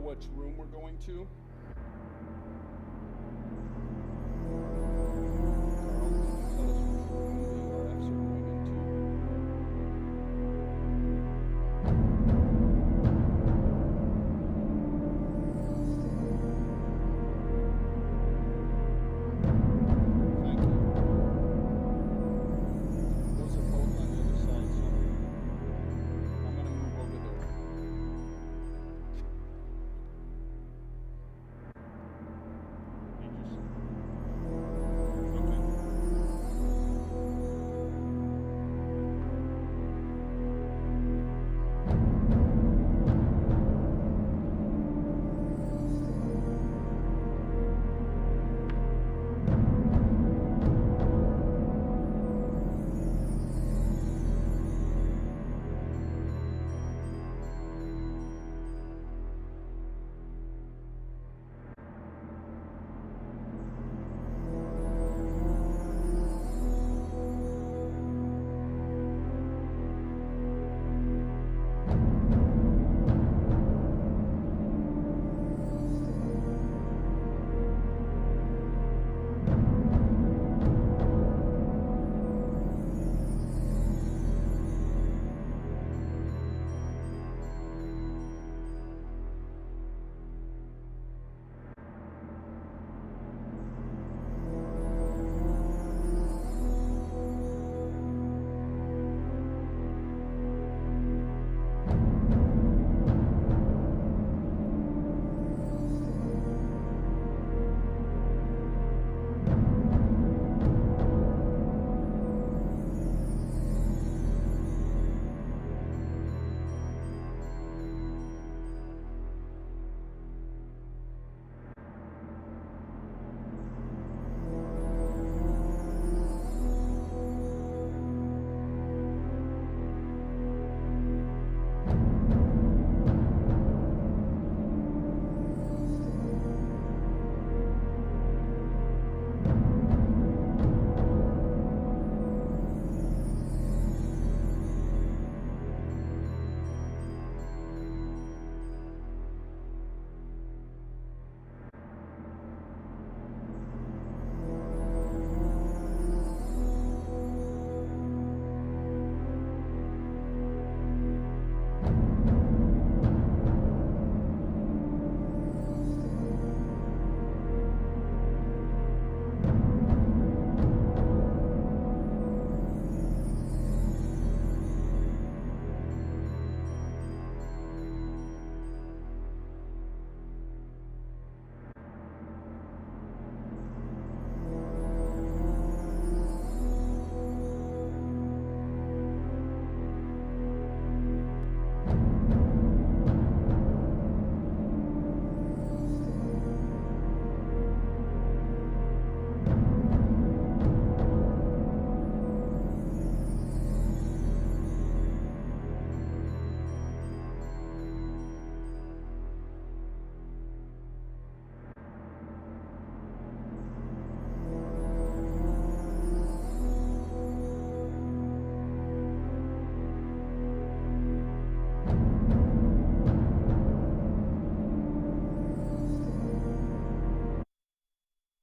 which room we're going to? Carl, can you tell us which room the RFs are going into? Thank you. Those are both on the other side, so I'm gonna move over there.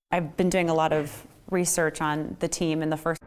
I've been doing a lot of research on the team in the first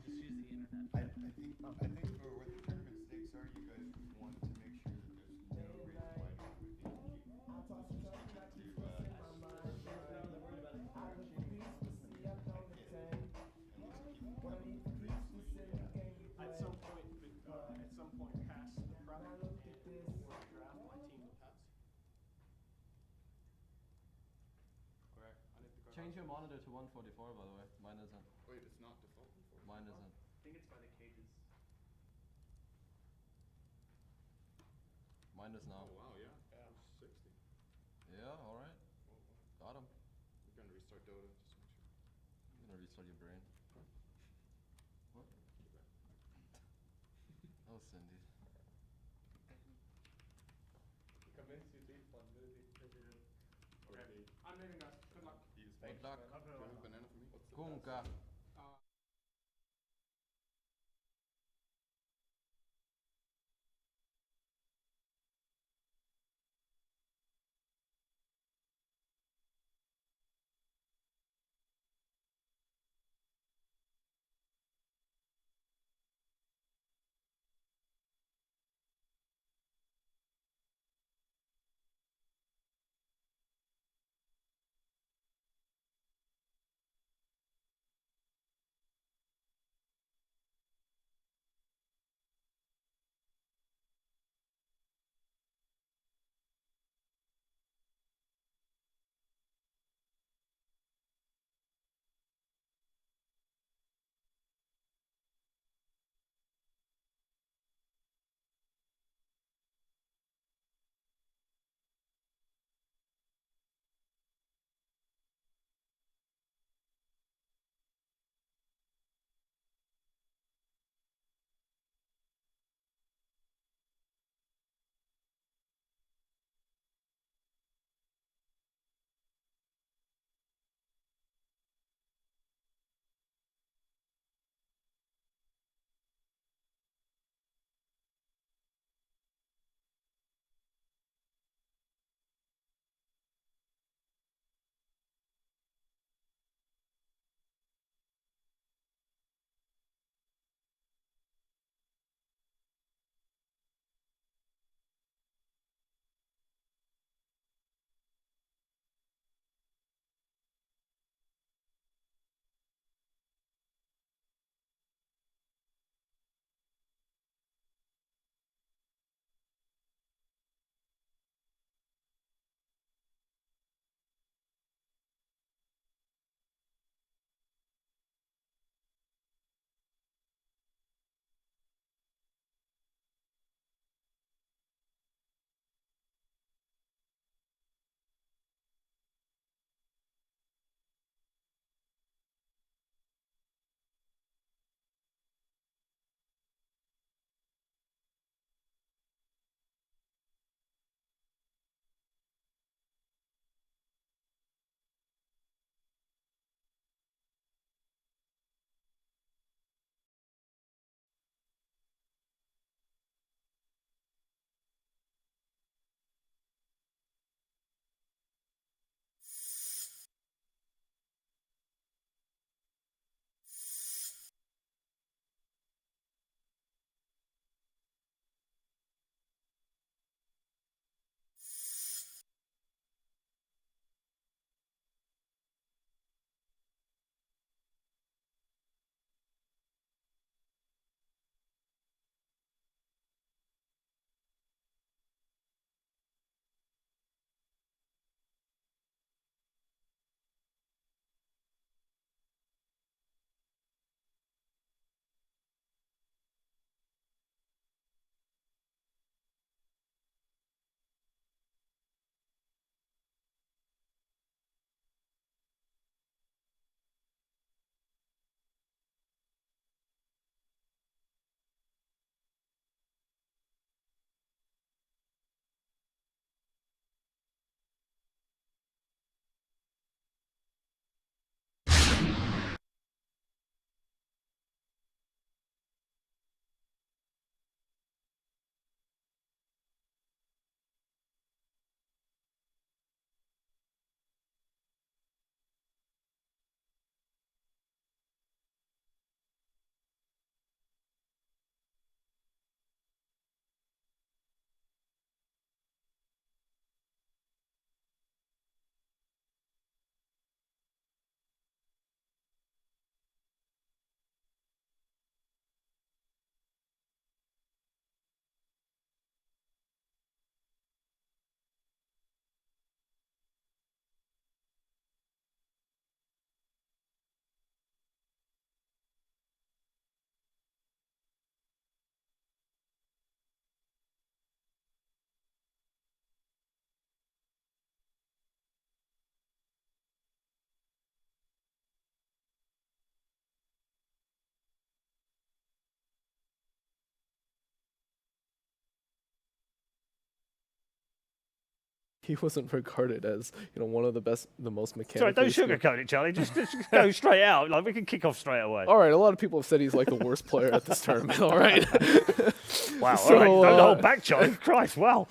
just use the internet. I think for what the tournament stakes are, you guys wanted to make sure that there's no reason why anyone would be keep. Let's just keep it to No, they're worried about it. I get it. And let's keep it coming previously. At some point past the prep and before the draft, my team will pass. Okay, I need to go. Change your monitor to 144, by the way. Mine isn't. Wait, it's not default before. Mine isn't. I think it's by the cages. Mine is now. Oh wow, yeah. Yeah. 60. Yeah, alright. Whoa, whoa. Got him. We're gonna restart Dota, just to make sure. I'm gonna restart your brain. What? Keep it. Oh, Cindy. Okay. I'm leaving, guys. Good luck. Good luck. Do you have a banana for me? What's the Kunka. he wasn't regarded as one of the most Sorry, mechanically. don't sugarcoat it, Charlie. Just go straight out. Like we can kick off straight away. All right, a lot of people have said he's like the worst player at this tournament. All right. Wow. So, all right. Don't hold back, Charlie. Christ. Wow.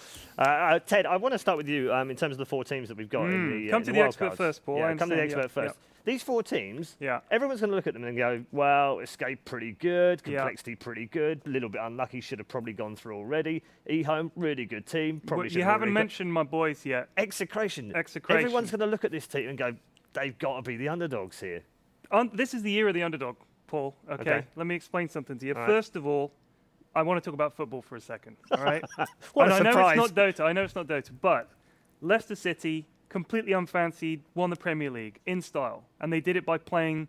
Ted, I want to start with you in terms of the 4 teams that we've got in the come in to the the wild expert cards. first, Paul. Yeah, I come to the understand, expert yeah, first. These 4 teams, Yeah. everyone's going to look at them and go, well, Escape pretty good, Yeah. Complexity pretty good, a little bit unlucky, should have probably gone through already. eHome, really good team. Probably You haven't mentioned my boys yet. Execration. Execration. Everyone's going to look at this team and go, they've got to be the underdogs here. This is the year of the underdog, Paul. Okay. Let me explain something to you. All right. First of all, I want to talk about football for a second. All right. What And a I know surprise. it's not Dota. I know it's not Dota, but Leicester City, completely unfancied, won the Premier League in style, and they did it by playing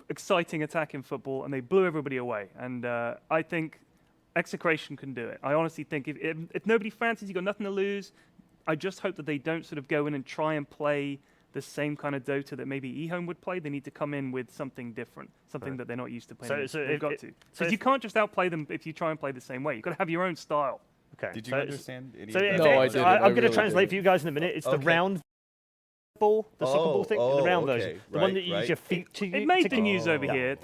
exciting attacking football, and they blew everybody away. And I think Execration can do it. I honestly think if nobody fancies, you got nothing to lose. I just hope that they don't sort of go in and try and play the same kind of Dota that maybe eHome would play. They need to come in with something different, something that they're not used to playing. They've got to. Because you can't just outplay them if you try and play the same way. You've got to have your own style. Okay. Did you understand any So of that? No, I didn't. I I'm going to really translate didn't. for you guys in a minute. It's the Okay. round ball, the soccer ball thing, the round okay. version. The one that you use Right. your feet to It made the kick. news over Yeah. here.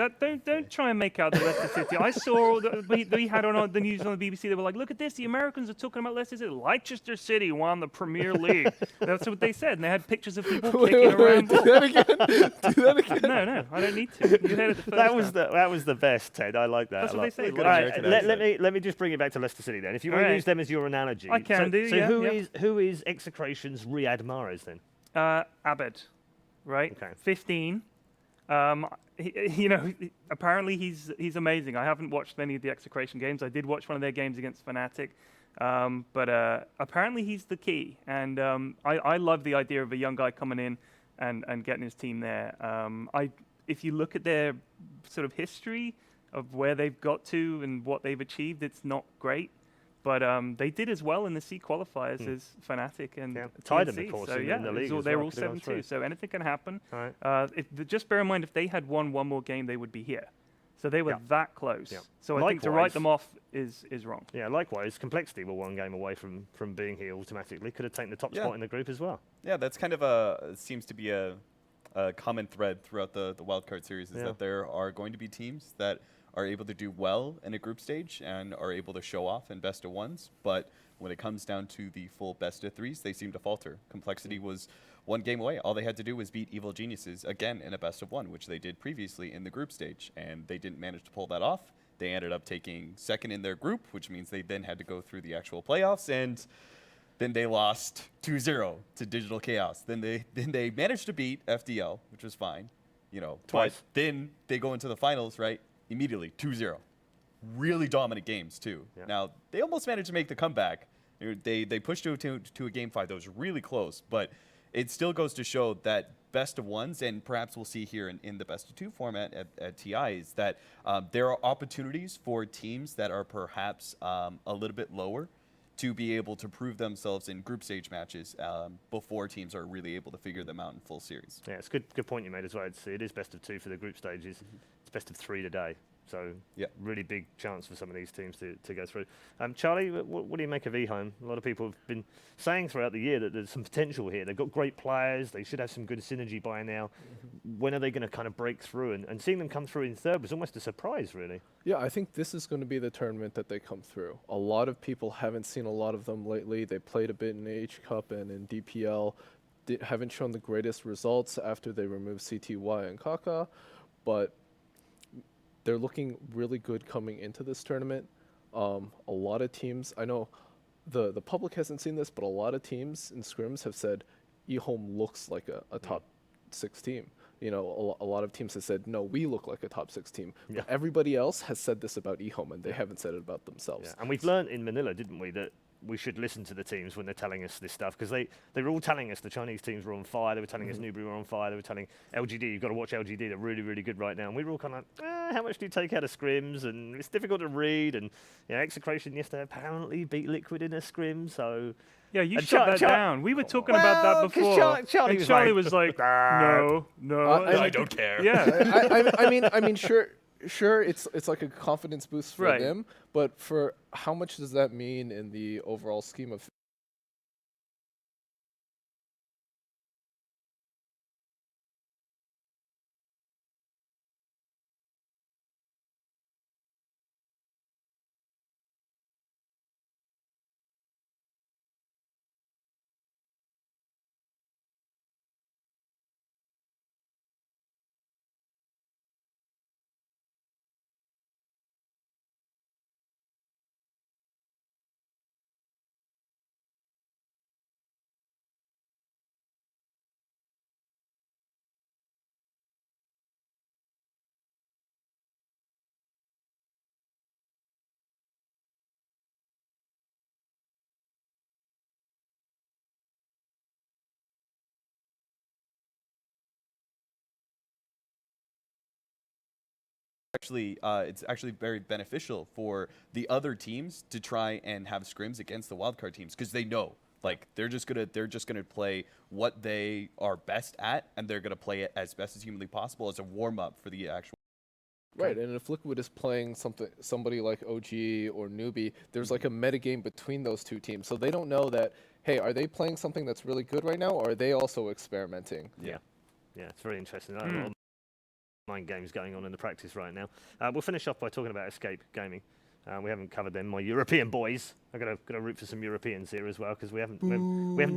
Don't try and make out the Leicester City. I saw we had on the news on the BBC. They were like, "Look at this! The Americans are talking about Leicester City. Leicester City won the Premier League." That's what they said, and they had pictures of people kicking around. do that again. Do that again. No, I don't need to. You heard it the first That was the best, Ted. I like that. That's a what lot. they say. Good All right, American let accent. me just bring it back to Leicester City then. If you want to All right. use them as your analogy, I can do, So yeah, who yeah. is Execration's Riyad Mahrez then? Abed, right? Okay. 15. Apparently he's amazing. I haven't watched many of the Execration games. I did watch one of their games against Fnatic, but apparently he's the key. And I love the idea of a young guy coming in and getting his team there. If you look at their sort of history of where they've got to and what they've achieved, it's not great. But they did as well in the C qualifiers as Fnatic and Tied them, TNC. of course, So in yeah, the league as they're well, all could've gone 7-2. through. So anything can happen. All right. Just bear in mind, if they had won one more game, they would be here. So they were Yeah. that close. Yeah. So I think to write Likewise- them off is wrong. Yeah, likewise, Complexity were one game away from being here automatically. Could have taken the top spot in the group as well. Yeah, that's kind of seems to be a common thread throughout the wildcard series is that there are going to be teams that are able to do well in a group stage and are able to show off in best of ones, but when it comes down to the full best of threes, they seem to falter. Complexity was one game away. All they had to do was beat Evil Geniuses again in a best of one, which they did previously in the group stage, and they didn't manage to pull that off. They ended up taking second in their group, which means they then had to go through the actual playoffs, and then they lost 2-0 to Digital Chaos. Then they managed to beat FDL, which was fine, Twice. But then they go into the finals, right? Immediately 2-0. Really dominant games too. Yeah. Now they almost managed to make the comeback. They pushed to a game 5 that was really close, but it still goes to show that best of ones, and perhaps we'll see here in the best of 2 format at TI, is that there are opportunities for teams that are perhaps a little bit lower to be able to prove themselves in group stage matches before teams are really able to figure them out in full series. Yeah, it's a good point you made as well. It is best of 2 for the group stages. It's best of 3 today. So really big chance for some of these teams to go through. Charlie, what do you make of eHome? A lot of people have been saying throughout the year that there's some potential here. They've got great players. They should have some good synergy by now. When are they going to kind of break through? And seeing them come through in third was almost a surprise, really. Yeah, I think this is going to be the tournament that they come through. A lot of people haven't seen a lot of them lately. They played a bit in H Cup and in DPL. Haven't shown the greatest results after they removed CTY and Kaka, but they're looking really good coming into this tournament. A lot of teams, I know the public hasn't seen this, but a lot of teams in scrims have said eHome looks like a top 6 team. A lot of teams have said, no, we look like a top 6 team. Yeah. But everybody else has said this about eHome, and they haven't said it about themselves. Yeah. And we've learned in Manila, didn't we, that we should listen to the teams when they're telling us this stuff, because they were all telling us the Chinese teams were on fire. They were telling us Newbury were on fire. They were telling LGD, you've got to watch LGD. They're really, really good right now. And we were all kind of like, how much do you take out of scrims? And it's difficult to read. And Execration yesterday apparently beat Liquid in a scrim. So Yeah, you And shut that down. We were talking about that 'cause before. Charlie and was was like, "Ah." no. I don't care. Yeah. I mean, sure, it's like a confidence boost for Right. them, but for how much does that mean in the overall scheme of it's actually very beneficial for the other teams to try and have scrims against the wildcard teams because they know like they're just gonna play what they are best at, and they're gonna play it as best as humanly possible as a warm up for the actual. Right, and if Liquid is playing somebody like OG or Newbie, there's like a metagame between those two teams, so they don't know that. Hey, are they playing something that's really good right now, or are they also experimenting? Yeah, it's very interesting. A lot of mind games going on in the practice right now. We'll finish off by talking about Escape Gaming. We haven't covered them. My European boys. I'm gonna root for some Europeans here as well because we haven't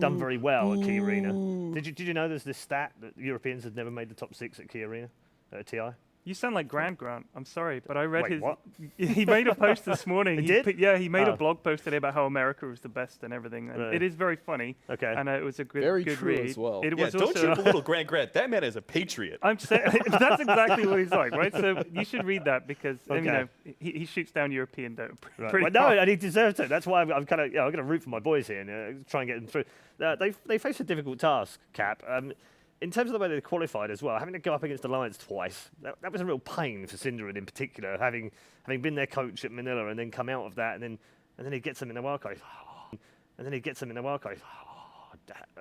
done very well at Key Arena. Did you know there's this stat that Europeans have never made the top 6 at Key Arena at TI? You sound like Grant. I'm sorry, but I read Wait, his. what? He made a post this morning. He did? He made Oh. a blog post today about how America was the best and everything. And Really? it is very funny. Okay. And it was a good, Very good true read. as well. It Yeah, was don't also. you belittle Grant. That man is a patriot. I'm saying that's exactly what he's like, right? So you should read that because Okay. you know he shoots down European Dota Right. pretty Well, no, hard. and he deserves to. That's why I'm kind of, I'm going to root for my boys here and try and get them through. They face a difficult task, Cap. In terms of the way they qualified as well, having to go up against Alliance twice, that was a real pain for Synderen in particular, having been their coach at Manila and then come out of that, and then he gets them in the wildcard.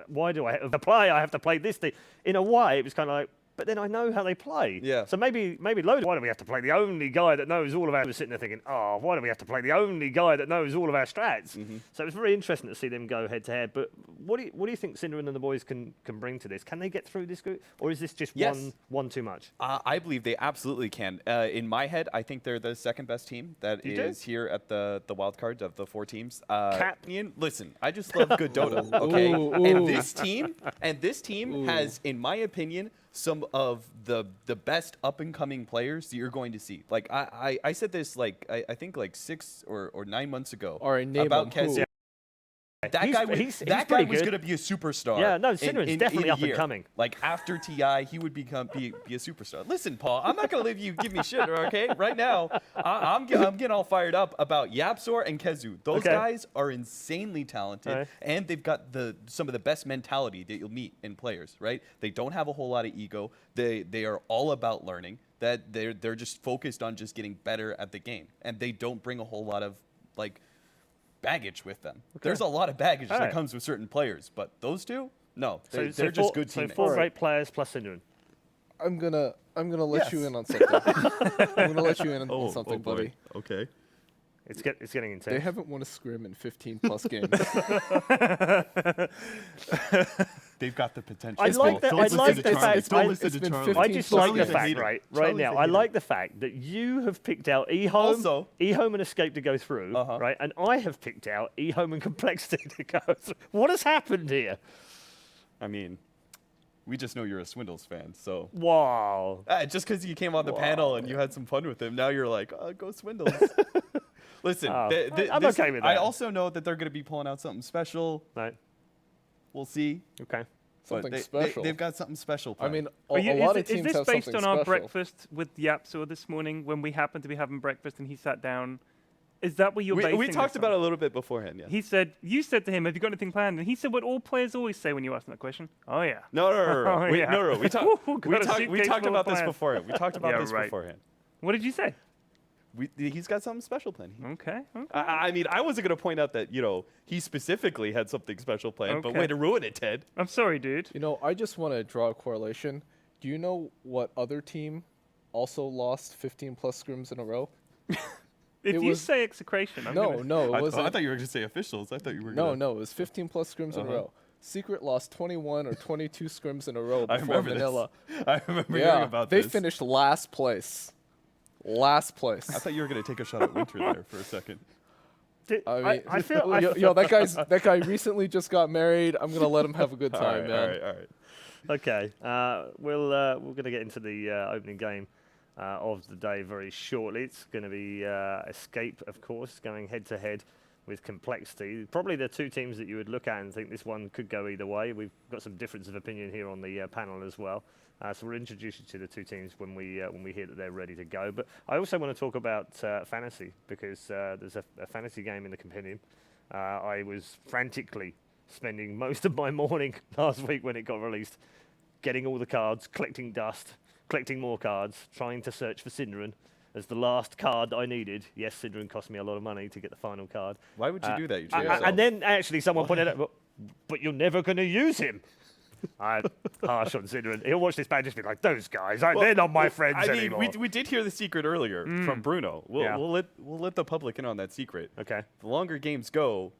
Why do I have to play? I have to play this thing. In a way, it was kind of like, but then I know how they play. Yeah. So maybe loads. Why do we have to play the only guy that knows all of our? I was sitting there thinking, oh, why do we have to play the only guy that knows all of our strats? So it was very interesting to see them go head to head. But what do you think Synderen and the boys can bring to this? Can they get through this group, or is this just Yes. one too much? I believe they absolutely can. In my head, I think they're the second best team that You do? is here at the wild card of the 4 teams. Cap. Ian, listen, I just love good Dota, okay? Ooh, And ooh. this team has, in my opinion, some of the best up and coming players that you're going to see. Like I said this like I think like 6 or 9 months ago All right, name about them. Who? Kez. That He's- guy was, he's that guy pretty was good. going to be a superstar. Yeah, no, in- Synderen's in definitely a up and year. coming. Like after TI, he would be a superstar. Listen, Paul, I'm not going to leave you give me shit, okay? Right now, I'm getting all fired up about Yapsor and Kezu. Those Okay. guys are insanely talented, Alright. and they've got some of the best mentality that you'll meet in players, right? They don't have a whole lot of ego. They are all about learning. That they're just focused on just getting better at the game, and they don't bring a whole lot of like baggage with them. There's a lot of baggage that Alright. comes with certain players, but those two, no, So they're just good So teammates. 4 Alright. great players plus Synderen. I'm gonna let you Yes. in on something. I'm gonna let you in on something, buddy. Okay. It's getting intense. They haven't won a scrim in 15 plus games. They've got the potential. I like that. I like the fact. Don't listen to Charlie. I just like the Charlie's a fact, hater. right Charlie's now. a I hater. like the fact that you have picked out eHome, Also- eHome and Escape to go through, Uh-huh. right? And I have picked out eHome and Complexity to go through. What has happened here? I mean, we just know you're a Swindles fan, so Wow. just because you came on the panel and you had some fun with him, now you're like, oh, go Swindles. Listen, Oh, I'm okay with I that. also know that they're going to be pulling out something special. Right. We'll see. Okay. But Something they, special. They've got something special. I Planned. mean, Are a you- lot is of teams this have based something on our special. breakfast with Yapsor this morning when we happened to be having breakfast and he sat down? Is that what you're basing we this talked about on? it a little bit beforehand. Yeah. You said to him, have you got anything planned? And he said what all players always say when you ask them that question. Oh, yeah. No. Oh, yeah. No. We Woo, talked. got we a talked. We suitcase talked full of about this plans. beforehand. We talked about Yeah, this right. beforehand. What did you say? He's got something special planned. Okay. I mean, I wasn't going to point out that, he specifically had something special planned, but Okay. way to ruin it, Ted. I'm sorry, dude. You know, I just want to draw a correlation. Do you know what other team also lost 15 plus scrims in a row? If It you was- say execration, I'm No, gonna... no, it wasn't. I thought you were going to say officials. I thought you were No, gonna... no, it was 15 plus scrims in a Uh-huh. row. Secret lost 21 or 22 scrims in a row I before remember Manila. this. I remember hearing Yeah, about they this. finished last place. Last place. I thought you were going to take a shot at Winter there for a second. I mean, I feel. yo, that guy recently just got married. I'm gonna let him have a good time, man. All right. Okay, we're going to get into the opening game of the day very shortly. It's going to be Escape, of course, going head to head with Complexity. Probably the two teams that you would look at and think this one could go either way. We've got some difference of opinion here on the panel as well. So we'll introduce you to the two teams when we hear that they're ready to go. But I also want to talk about fantasy because there's a fantasy game in the compendium. I was frantically spending most of my morning last week when it got released, getting all the cards, collecting dust, collecting more cards, trying to search for Synderen, as the last card that I needed. Yes, Synderen cost me a lot of money to get the final card. Why would you do that? You treat yourself. And then actually someone pointed out, but you're never going to use him. I'm harsh on Synderen. He'll watch this back and just be like, those guys, they're not my friends anymore. We did hear the secret earlier from Bruno. We'll let the public in on that secret. Okay. The longer games go,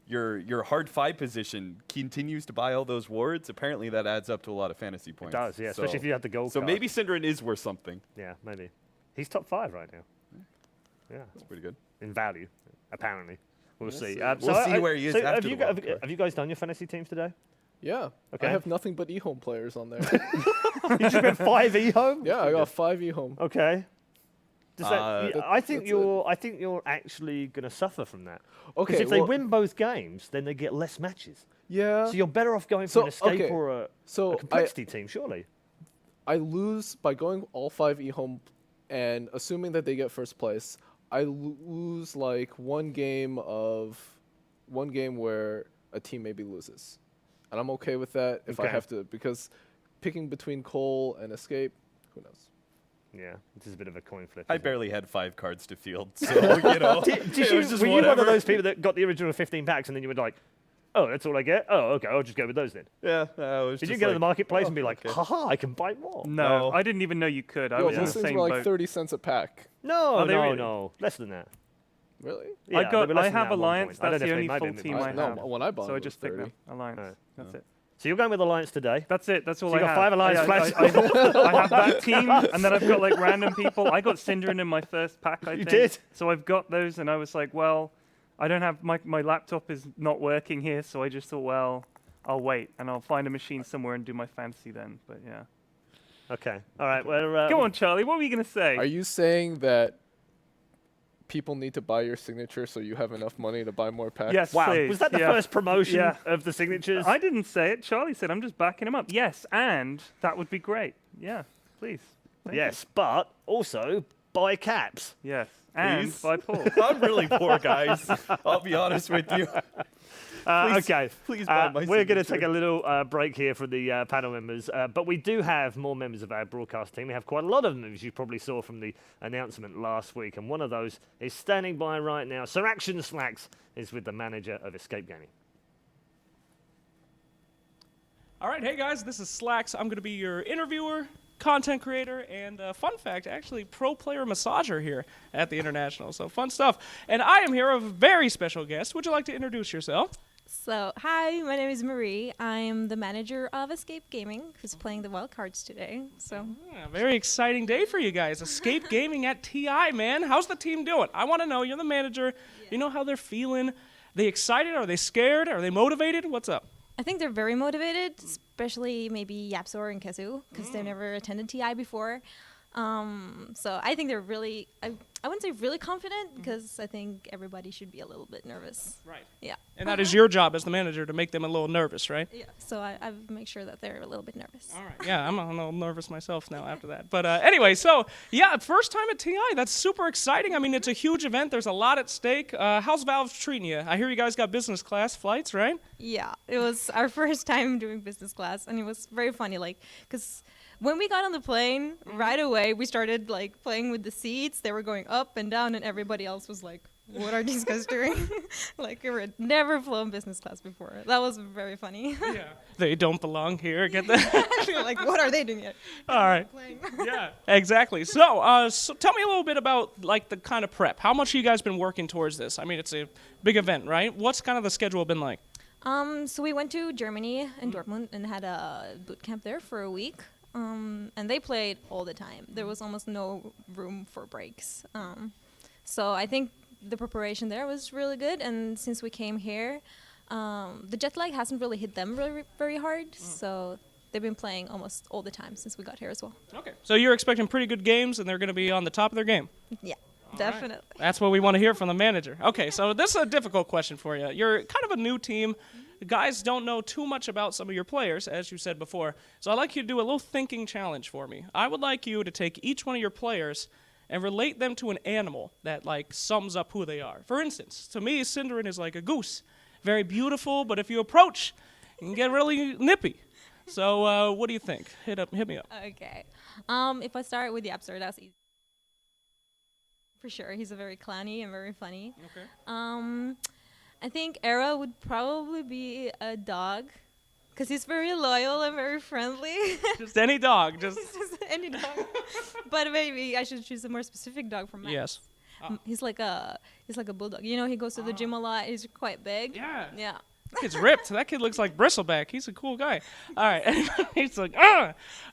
your hard 5 position continues to buy all those wards. Apparently that adds up to a lot of fantasy points. It does, yeah, especially if you have the gold So card. maybe Synderen is worth something. Yeah, maybe. He's top 5 right now. Yeah. That's pretty good. In value, apparently. We'll see. We'll see where he is after the wild card. Have you guys done your fantasy teams today? Yeah. Okay. I have nothing but e-home players on there. You just went 5 e-home? Yeah, I got 5 e-home. Okay. Does that, I think that's you're actually going to suffer from that. Okay. Because if they win both games, then they get less matches. Yeah. So you're better off going for an escape or a So complexity team, surely. I lose by going all 5 e-home and assuming that they get first place. I lose like one game where a team maybe loses. And I'm okay with that if I have to, because picking between Cole and Escape, who knows? Yeah, this is a bit of a coin flip. I barely had 5 cards to field, so, you know. Were you one of those people that got the original 15 packs and then you were like, oh, that's all I get? Oh, okay, I'll just go with those then. Yeah. Did you go to the marketplace and be like, haha, I can buy more? No, I didn't even know you could. I was in the those things same were like boat. 30 cents a pack. No, they really? no. Less than that. Really? Yeah, they were less I than have that at one Alliance. point. I don't That's know the if they only made full it team in I the- have. No, when I bought So I it just was picked 30. them. Alliance. That's it. So you're going with Alliance today. That's it. That's all So you I got have. 5 Alliance flags? I have that team, and then I've got like random people. I got Synderen in my first pack, I think. did? So I've got those, and I was like, well, I don't have my laptop is not working here, so I just thought, well, I'll wait, and I'll find a machine somewhere and do my fantasy then. But yeah. Okay. All right. Well, Go on, Charlie. What were you gonna say? Are you saying that people need to buy your signature so you have enough money to buy more packs? Yes. Wow. Please, Was that the yeah. first promotion Yeah. of the signatures? I didn't say it. Charlie said. I'm just backing him up. Yes, and that would be great. Yeah. Please. Thank you. Yes, but also buy caps. Yes. And Please. by Paul. I'm really poor, guys. I'll be honest with you. Please- Okay. please buy my We're going to signature. take a little break here for the panel members, but we do have more members of our broadcast team. We have quite a lot of them, as you probably saw from the announcement last week, and one of those is standing by right now. Sir Action Slacks is with the manager of Escape Gaming. All right, hey guys, this is Slacks. I'm going to be your interviewer, content creator, and fun fact, actually pro player massager here at the International. So fun stuff. And I am here with a very special guest. Would you like to introduce yourself? So, hi, my name is Marie. I am the manager of Escape Gaming, who's playing the wild cards today. So, Yeah, very exciting day for you guys. Escape Gaming at TI, man. How's the team doing? I want to know. You're the manager. You know how they're feeling. They excited? Are they scared? Are they motivated? What's up? I think they're very motivated, especially maybe Yapsor and Kazu, because they've never attended TI before. So I think they're really, I wouldn't say really confident, because I think everybody should be a little bit nervous. Right. Yeah. And that is your job as the manager to make them a little nervous, right? Yeah. So I make sure that they're a little bit nervous. All right. Yeah, I'm a little nervous myself now after that. But anyway, so yeah, first time at TI. That's super exciting. I mean, it's a huge event. There's a lot at stake. How's Valve treating you? I hear you guys got business class flights, right? Yeah, it was our first time doing business class, and it was very funny, like, because when we got on the plane, right away, we started, like, playing with the seats. They were going up and down, and everybody else was like, what are these guys doing? Like, we had never flown business class before. That was very funny. Yeah. They don't belong here. Get that? Like, what are they doing here? All right. Yeah, exactly. So, so tell me a little bit about, like, the kind of prep. How much have you guys been working towards this? I mean, it's a big event, right? What's kind of the schedule been like? So we went to Germany and Dortmund and had a boot camp there for a week. And they played all the time. There was almost no room for breaks. So I think the preparation there was really good. And since we came here, the jet lag hasn't really hit them very, very hard. So they've been playing almost all the time since we got here as well. Okay. So you're expecting pretty good games, and they're going to be on the top of their game. Yeah, definitely. That's what we want to hear from the manager. Okay, so this is a difficult question for you. You're kind of a new team. The guys don't know too much about some of your players, as you said before. So I'd like you to do a little thinking challenge for me. I would like you to take each one of your players and relate them to an animal that, like, sums up who they are. For instance, to me, Synderen is like a goose. Very beautiful, but if you approach, you can get really nippy. So what do you think? Hit me up. Okay. If I start with the Yapsor, that's easy. for sure. He's a very clowny and very funny. Okay. I think Era would probably be a dog, because he's very loyal and very friendly. Just any dog. Just Just any dog. But maybe I should choose a more specific dog from Max. yes. He's like a bulldog. You know, he goes to the gym a lot. He's quite big. Yeah. Yeah. That kid's ripped. That kid looks like Bristleback. He's a cool guy. All right. He's like,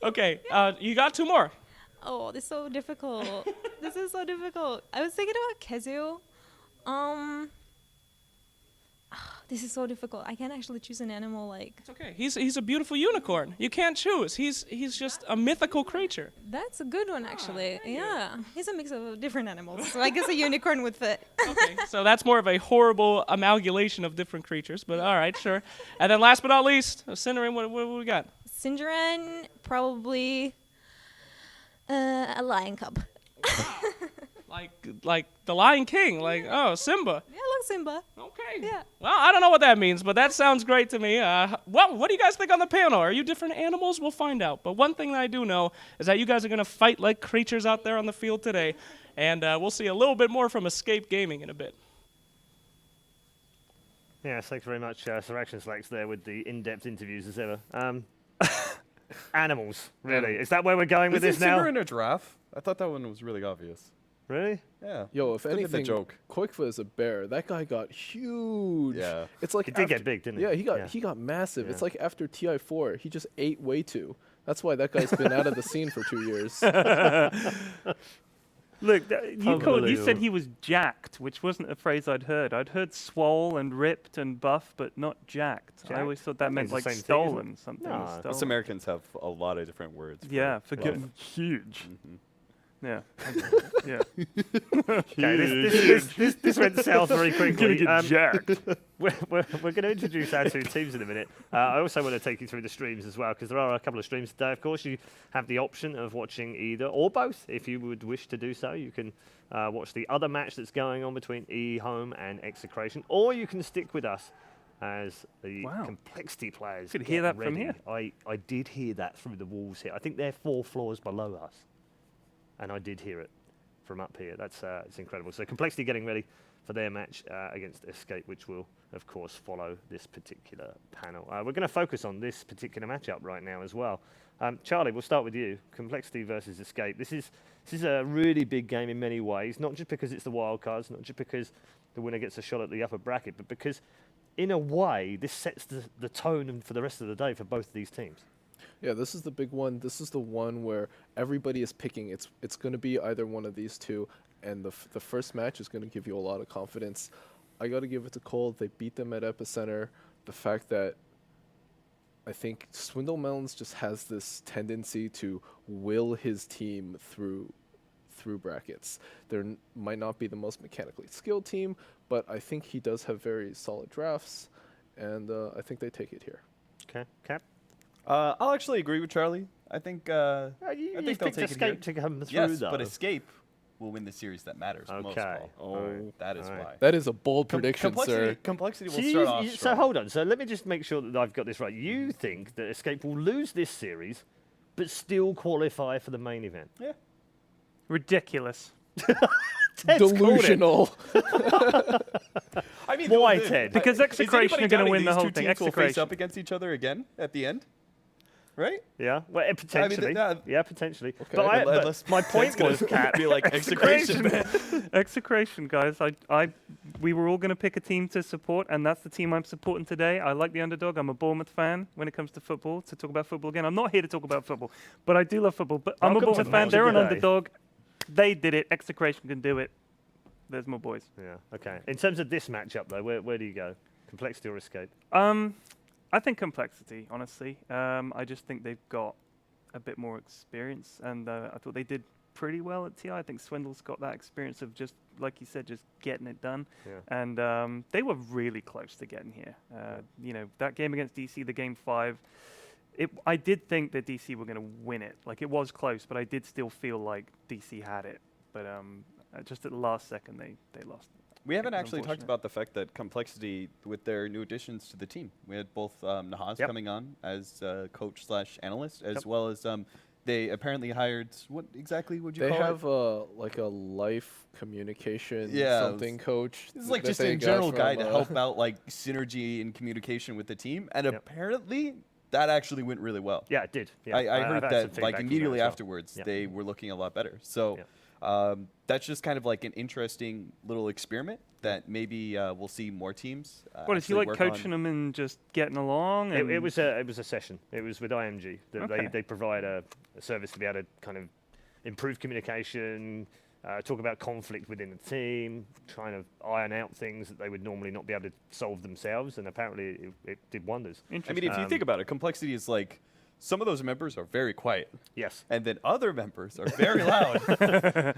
okay. You got 2 more. Oh, this is so difficult. This is so difficult. I was thinking about Kezu. This is so difficult. I can't actually choose an animal like. It's okay. He's a beautiful unicorn. You can't choose. He's just a mythical creature. That's a good one, actually. Yeah. He's a mix of different animals. So I guess a unicorn would fit. Okay. So that's more of a horrible amalgamation of different creatures. But all right, sure. And then last but not least, Cinderin, what we got? Sinjaran, probably a lion cub. Like the Lion King. Like, oh, Simba. Yeah, look, Simba. Okay. Yeah. Well, I don't know what that means, but that sounds great to me. Well, what do you guys think on the panel? Are you different animals? We'll find out. But one thing that I do know is that you guys are going to fight like creatures out there on the field today. And we'll see a little bit more from Escape Gaming in a bit. Yeah, thanks very much, Sir Action Slacks, there with the in-depth interviews as ever. Animals, really. Is that where we're going with this Isn't now? in a giraffe? I thought that one was really obvious. Really? Yeah. Yo, if Look at the anything, joke. Quickfoot is a bear. That guy got huge. Yeah. It's like He did get big, didn't he? Yeah, Yeah. he got massive. It's Yeah. like after TI4, he just ate way too. That's why that guy's been out of the scene for 2 years. Look, you said Unbelievable. he was jacked, which wasn't a phrase I'd heard. I'd heard swole and ripped and buff, but not jacked. I always Jacked? thought that That meant means the like same thing, isn't stolen, something was No, stolen. Us Americans have a lot of different words. Yeah, for love. getting huge. Yeah. Yeah. Okay, this went south very quickly. jacked. We're going to introduce our 2 teams in a minute. I also want to take you through the streams as well, because there are a couple of streams today. Of course, you have the option of watching either or both. If you would wish to do so, you can watch the other match that's going on between E-Home and Execration, or you can stick with us as the Complexity players. Could hear get that from ready. here. I did hear that through the walls here. I think they're 4 floors below us, and I did hear it from up here. That's it's incredible. So Complexity getting ready for their match against Escape, which will, of course, follow this particular panel. We're going to focus on this particular matchup right now as well. Charlie, we'll start with you. Complexity versus Escape. This is a really big game in many ways, not just because it's the wild cards, not just because the winner gets a shot at the upper bracket, but because, in a way, this sets the tone for the rest of the day for both of these teams. Yeah, this is the big one. This is the one where everybody is picking. It's going to be either one of these two, and the first match is going to give you a lot of confidence. I got to give it to Cole. They beat them at Epicenter. The fact that I think Swindle Melons just has this tendency to will his team through brackets. They might not be the most mechanically skilled team, but I think he does have very solid drafts, and I think they take it here. Okay, Cap? I'll actually agree with Charlie. I think You I think they'll picked take it here. Escape to come through, Yes, though. but Escape will win the series that matters most. Okay. Paul. Oh, That is Alright. why. that is a bold prediction, Complexity, sir. Complexity So, will start off so strong. hold on. So let me just make sure that I've got this right. You think that Escape will lose this series, but still qualify for the main event? Yeah. Ridiculous. Ted's called it. Delusional. I mean, Why, the- Ted? Because is Execration anybody are gonna doubting win the these whole two thing? teams will face Execration. up against each other again at the end, right? Yeah, well, potentially. Yeah, potentially. Okay. But, but Unless my Ted's point gonna was, Cat, be like Execration. Execration, guys. We were all going to pick a team to support, and that's the team I'm supporting today. I like the underdog. I'm a Bournemouth fan when it comes to football. To talk about football again, I'm not here to talk about football, but I do love football. But I'm a Welcome to Bournemouth fan. Match They're of an the Day. underdog. They did it. Execration can do it. There's my boys. yeah, okay. In terms of this matchup, though, where do you go? Complexity or Escape? I think Complexity, honestly. I just think they've got a bit more experience, and I thought they did pretty well at TI. I think Swindle's got that experience of just, like you said, just getting it done. Yeah. And they were really close to getting here. You know, that game against DC, the game 5, I did think that DC were going to win it. Like, it was close, but I did still feel like DC had it. But just at the last second, they lost. We haven't It's actually talked unfortunate. about the fact that Complexity, with their new additions to the team, we had both Nahaz Yep. coming on as coach/analyst, as Yep. well as They apparently hired, what exactly would you They call have like a life communication Yeah, something coach. This is like that just they a got general guy from, to help out like synergy and communication with the team, and apparently that actually went really well. Yeah, it did. Yeah. I heard I've had some that feedback like from immediately as well. afterwards Yeah. they were looking a lot better. So that's just kind of like an interesting little experiment that maybe we'll see more teams. What is he actually like work coaching on. them and just getting along? It, And it was a session. It was with IMG. Okay. They provide a service to be able to kind of improve communication, talk about conflict within the team, trying to iron out things that they would normally not be able to solve themselves, and apparently it did wonders. I mean, if you think about it, complexity is like some of those members are very quiet. Yes. And then other members are very loud.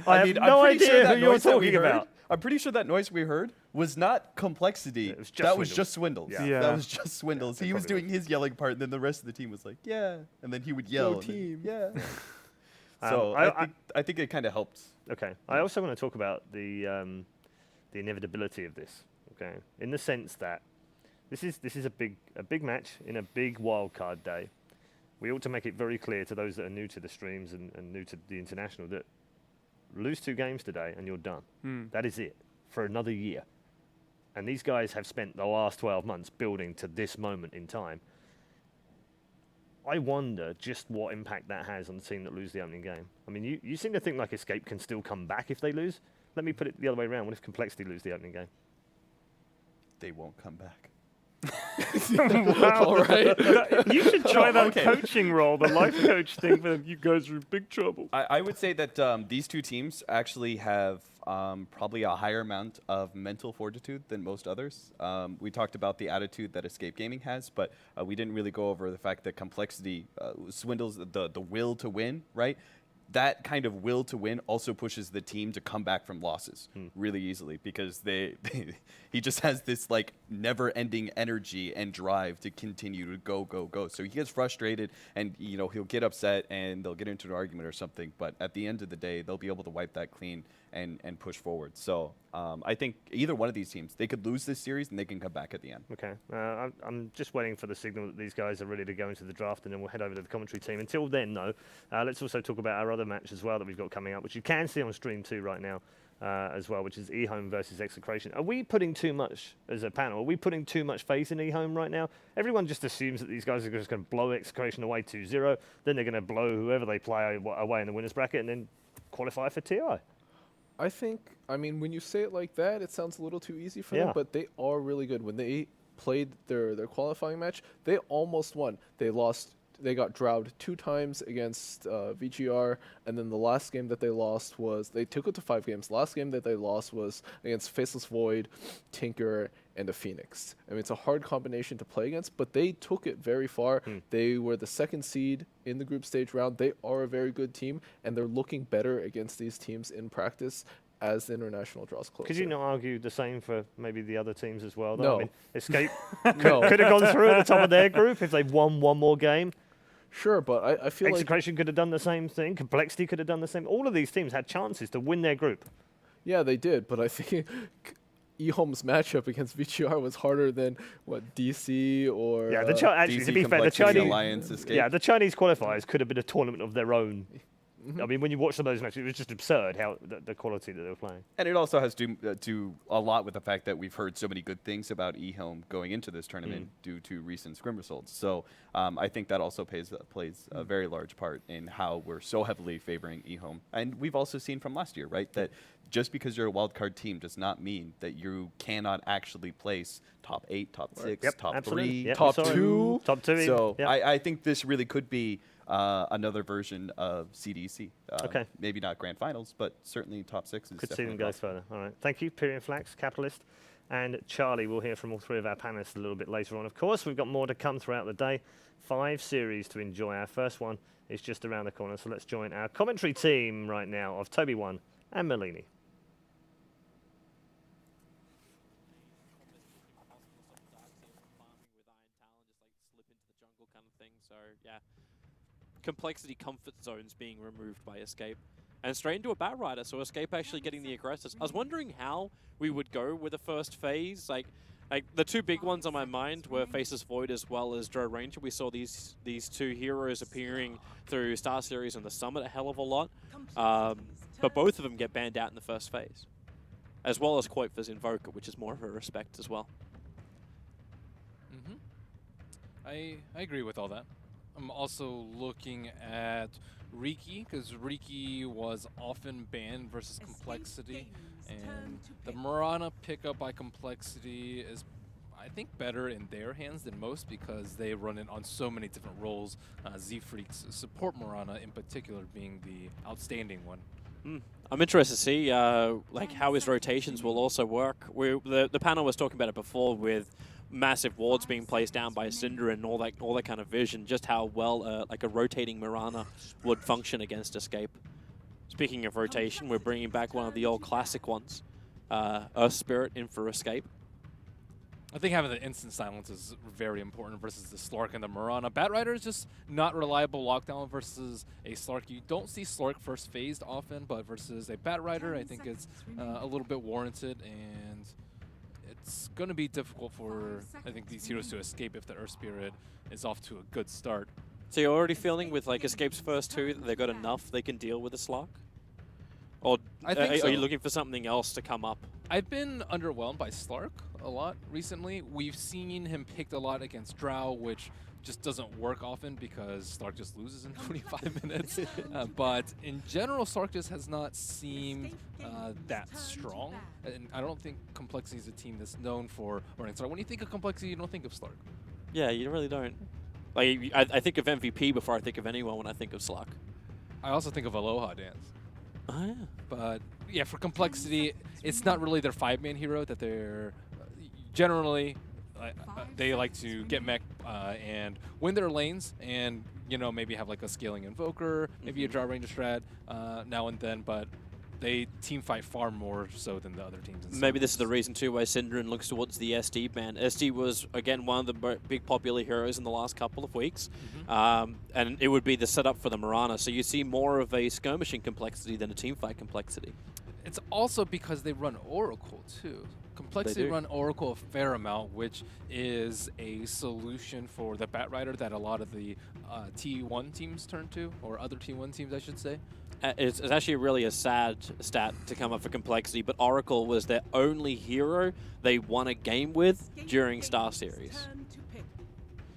I mean, have no I'm pretty idea that who you're noise that we talking heard- about. I'm pretty sure that noise we heard was not complexity. It was just that was Swindles. just Swindles. Yeah. Yeah. That was just Swindles. Yeah, he was probably doing his yelling part, and then the rest of the team was like, yeah. And then he would yell. and then- team. Yeah. So I think it kind of helped. Okay. I also want to talk about the inevitability of this. Okay. In the sense that this is a big match in a big wildcard day. We ought to make it very clear to those that are new to the streams and new to the international that lose 2 games today and you're done. That is it for another year. And these guys have spent the last 12 months building to this moment in time. I wonder just what impact that has on the team that lose the opening game. I mean, you seem to think like Escape can still come back if they lose. Let me put it the other way around. What if Complexity lose the opening game? They won't come back. wow, All right. you should try that Okay. coaching role, the life coach thing. For you guys are in big trouble. I would say that these two teams actually have probably a higher amount of mental fortitude than most others. We talked about the attitude that Escape Gaming has, but we didn't really go over the fact that Complexity swindles the will to win, right? That kind of will to win also pushes the team to come back from losses really easily because he just has this like never-ending energy and drive to continue to go. So he gets frustrated and he'll get upset and they'll get into an argument or something. But at the end of the day, they'll be able to wipe that clean and push forward. So I think either one of these teams, they could lose this series and they can come back at the end. Okay. I'm just waiting for the signal that these guys are ready to go into the draft, and then we'll head over to the commentary team. Until then, though, let's also talk about our other match as well that we've got coming up, which you can see on stream 2 right now as well, which is eHome versus Execration. Are we putting too much, as a panel, are we putting too much faith in eHome right now? Everyone just assumes that these guys are just going to blow Execration away 2-0, then they're going to blow whoever they play away in the winners bracket, and then qualify for TI. I mean, when you say it like that, it sounds a little too easy for Yeah. them, but they are really good. When they played their qualifying match, they almost won. They got drought 2 times against VGR, and then the last game that they lost was, they took it to 5 games. Last game that they lost was against Faceless Void, Tinker, and a Phoenix. I mean, it's a hard combination to play against, but they took it very far. They were the 2nd seed in the group stage round. They are a very good team, and they're looking better against these teams in practice as the international draws closer. Could you not argue the same for maybe the other teams as well, though? No. I mean, Escape No. could have gone through at the top of their group if they'd won one more game. Sure, but I feel like... Execration could have done the same thing. Complexity could have done the same. All of these teams had chances to win their group. Yeah, they did, but I think eHome's matchup against VGR was harder than, DC or... Yeah, actually, DC to be fair, the Complexity Chinese... Alliance Escape. Yeah, the Chinese qualifiers could have been a tournament of their own. I mean, when you watch some of those matches, it was just absurd how the quality that they were playing. And it also has to do a lot with the fact that we've heard so many good things about eHome going into this tournament due to recent scrim results. So I think that also plays a very large part in how we're so heavily favoring eHome. And we've also seen from last year, right, that just because you're a wildcard team does not mean that you cannot actually place top 8, top 6, Yep, top absolutely. 3, Yep, top we saw it. 2. Top 2. So yep. I think this really could be another version of CDC. Okay. Maybe not grand finals, but certainly top 6 is Could see them definitely go possible. further. All right. Thank you, Pyrian Flax, Capitalist, and Charlie. We'll hear from all 3 of our panelists a little bit later on. Of course, we've got more to come throughout the day. 5 series to enjoy. Our first one is just around the corner, so let's join our commentary team right now of Toby1 and Melini. So yeah, complexity comfort zones being removed by Escape and straight into a Bat Rider. So Escape actually getting the aggressors. I was wondering how we would go with the first phase. Like Like the two big ones on my mind were Faceless Void as well as Drow Ranger. We saw these two heroes appearing through Star Series and the Summit a hell of a lot, but both of them get banned out in the first phase, as well as Koipfer's Invoker, which is more of a respect as well. I agree with all that. I'm also looking at Riki, because Riki was often banned versus Complexity, and the Mirana pickup by Complexity is, I think, better in their hands than most because they run it on so many different roles. Z-Freaks support Mirana in particular being the outstanding one. I'm interested to see like how his rotations will also work. The panel was talking about it before with massive wards being placed down by Cinder and all that kind of vision, just how well like a rotating Mirana would function against Escape. Speaking of rotation, we're bringing back one of the old classic ones, Earth Spirit in for Escape. I think having the instant silence is very important versus the Slark and the Mirana. Batrider is just not reliable lockdown versus a Slark. You don't see Slark first phased often, but versus a Batrider, I think it's a little bit warranted, and it's going to be difficult for, I think, these heroes to escape if the Earth Spirit is off to a good start. So you're already feeling with like Escape's first two that they've got enough they can deal with the Slark? Or I think so. Are you looking for something else to come up? I've been underwhelmed by Slark a lot recently. We've seen him picked a lot against Drow, which just doesn't work often because Slark just loses in 25 minutes. But in general, Slark just has not seemed that strong. And I don't think Complexity is a team that's known for running Slark. When you think of Complexity, you don't think of Slark. Yeah, you really don't. Like I think of MVP before I think of anyone when I think of Slark. I also think of Aloha Dance. Oh, yeah. But yeah, for Complexity, it's not really their 5-man hero that they're generally they like to get mech and win their lanes, and maybe have like a scaling invoker, maybe a Drow Ranger strat now and then, but they team fight far more so than the other teams. Maybe this is the reason too why Synderen looks towards the SD ban. SD was again one of the big popular heroes in the last couple of weeks, and it would be the setup for the Mirana. So you see more of a skirmishing complexity than a team fight complexity. It's also because they run Oracle too. Complexity run Oracle a fair amount, which is a solution for the Batrider that a lot of the T1 teams turn to, or other T1 teams, I should say. It's actually really a sad stat to come up for Complexity, but Oracle was their only hero they won a game with during Star Series.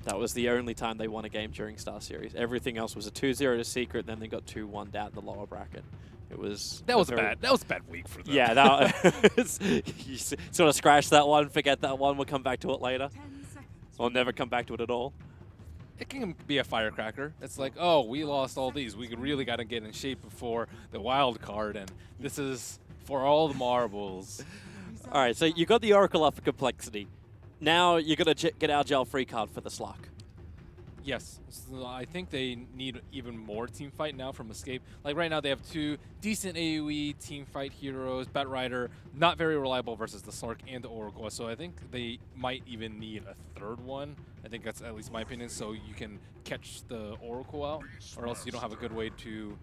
That was the only time they won a game during Star Series. Everything else was a 2-0 to Secret, then they got 2-1 down in the lower bracket. That was a bad week for them. Yeah, you sort of scratch that one, forget that one, we'll come back to it later. Or never come back to it at all. It can be a firecracker. It's like, oh, we lost all these. We really got to get in shape before the wild card, and this is for all the marbles. All right, so you got the Oracle up for Complexity. Now you're going to get our gel free card for the Slark. Yes, so I think they need even more team fight now from Escape. Like right now they have two decent AoE team fight heroes. Batrider, not very reliable versus the Slark and the Oracle, so I think they might even need a third one. I think that's at least my opinion, so you can catch the Oracle out, or else you don't have a good way to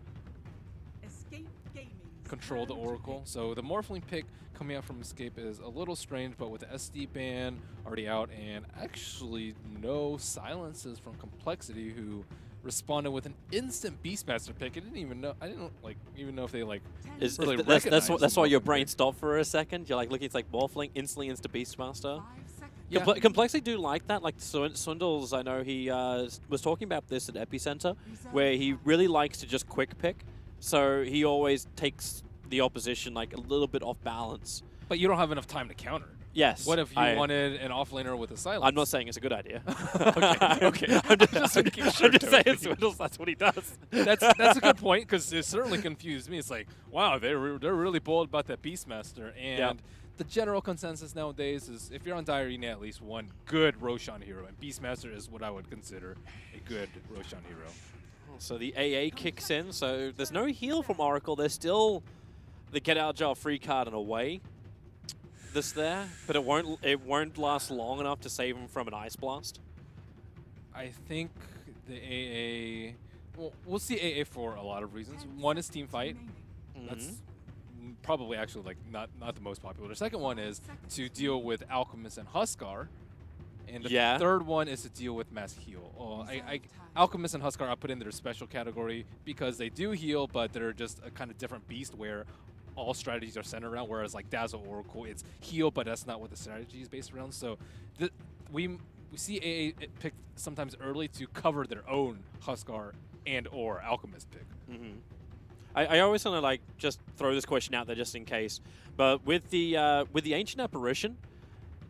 control the Oracle. So the Morphling pick coming out from Escape is a little strange, but with the SD ban already out and actually no silences from Complexity, who responded with an instant Beastmaster pick. I didn't even know if they really recognized. That's why your brain stopped for a second. You're like looking, it's like Morphling instantly into Beastmaster. Yeah. Complexity do like that. Like Swindles, I know he was talking about this at Epicenter, where he really likes to just quick pick. So he always takes the opposition like a little bit off balance. But you don't have enough time to counter. Yes. What if you wanted an offlaner with a silence? I'm not saying it's a good idea. Okay. I'm just saying Swindles, that's what he does. That's a good point, because it certainly confused me. It's like, wow, they're really bold about that Beastmaster. And the general consensus nowadays is if you're on Dire, you need at least one good Roshan hero. And Beastmaster is what I would consider a good Roshan hero. So the AA kicks in, so there's no heal from Oracle. There's still the get out jail free card in a way. There, but it won't last long enough to save him from an Ice Blast. I think the AA, well, we'll see AA for a lot of reasons. One is team fight. That's probably actually like not the most popular. The second one is to deal with Alchemist and Huskar. And the third one is to deal with mass heal. Alchemist and Huskar I put in their special category because they do heal, but they're just a kind of different beast where all strategies are centered around, whereas like Dazzle Oracle, it's heal, but that's not what the strategy is based around. So we see AA picked sometimes early to cover their own Huskar and or Alchemist pick. Mm-hmm. I always want to like just throw this question out there just in case, but with the Ancient Apparition,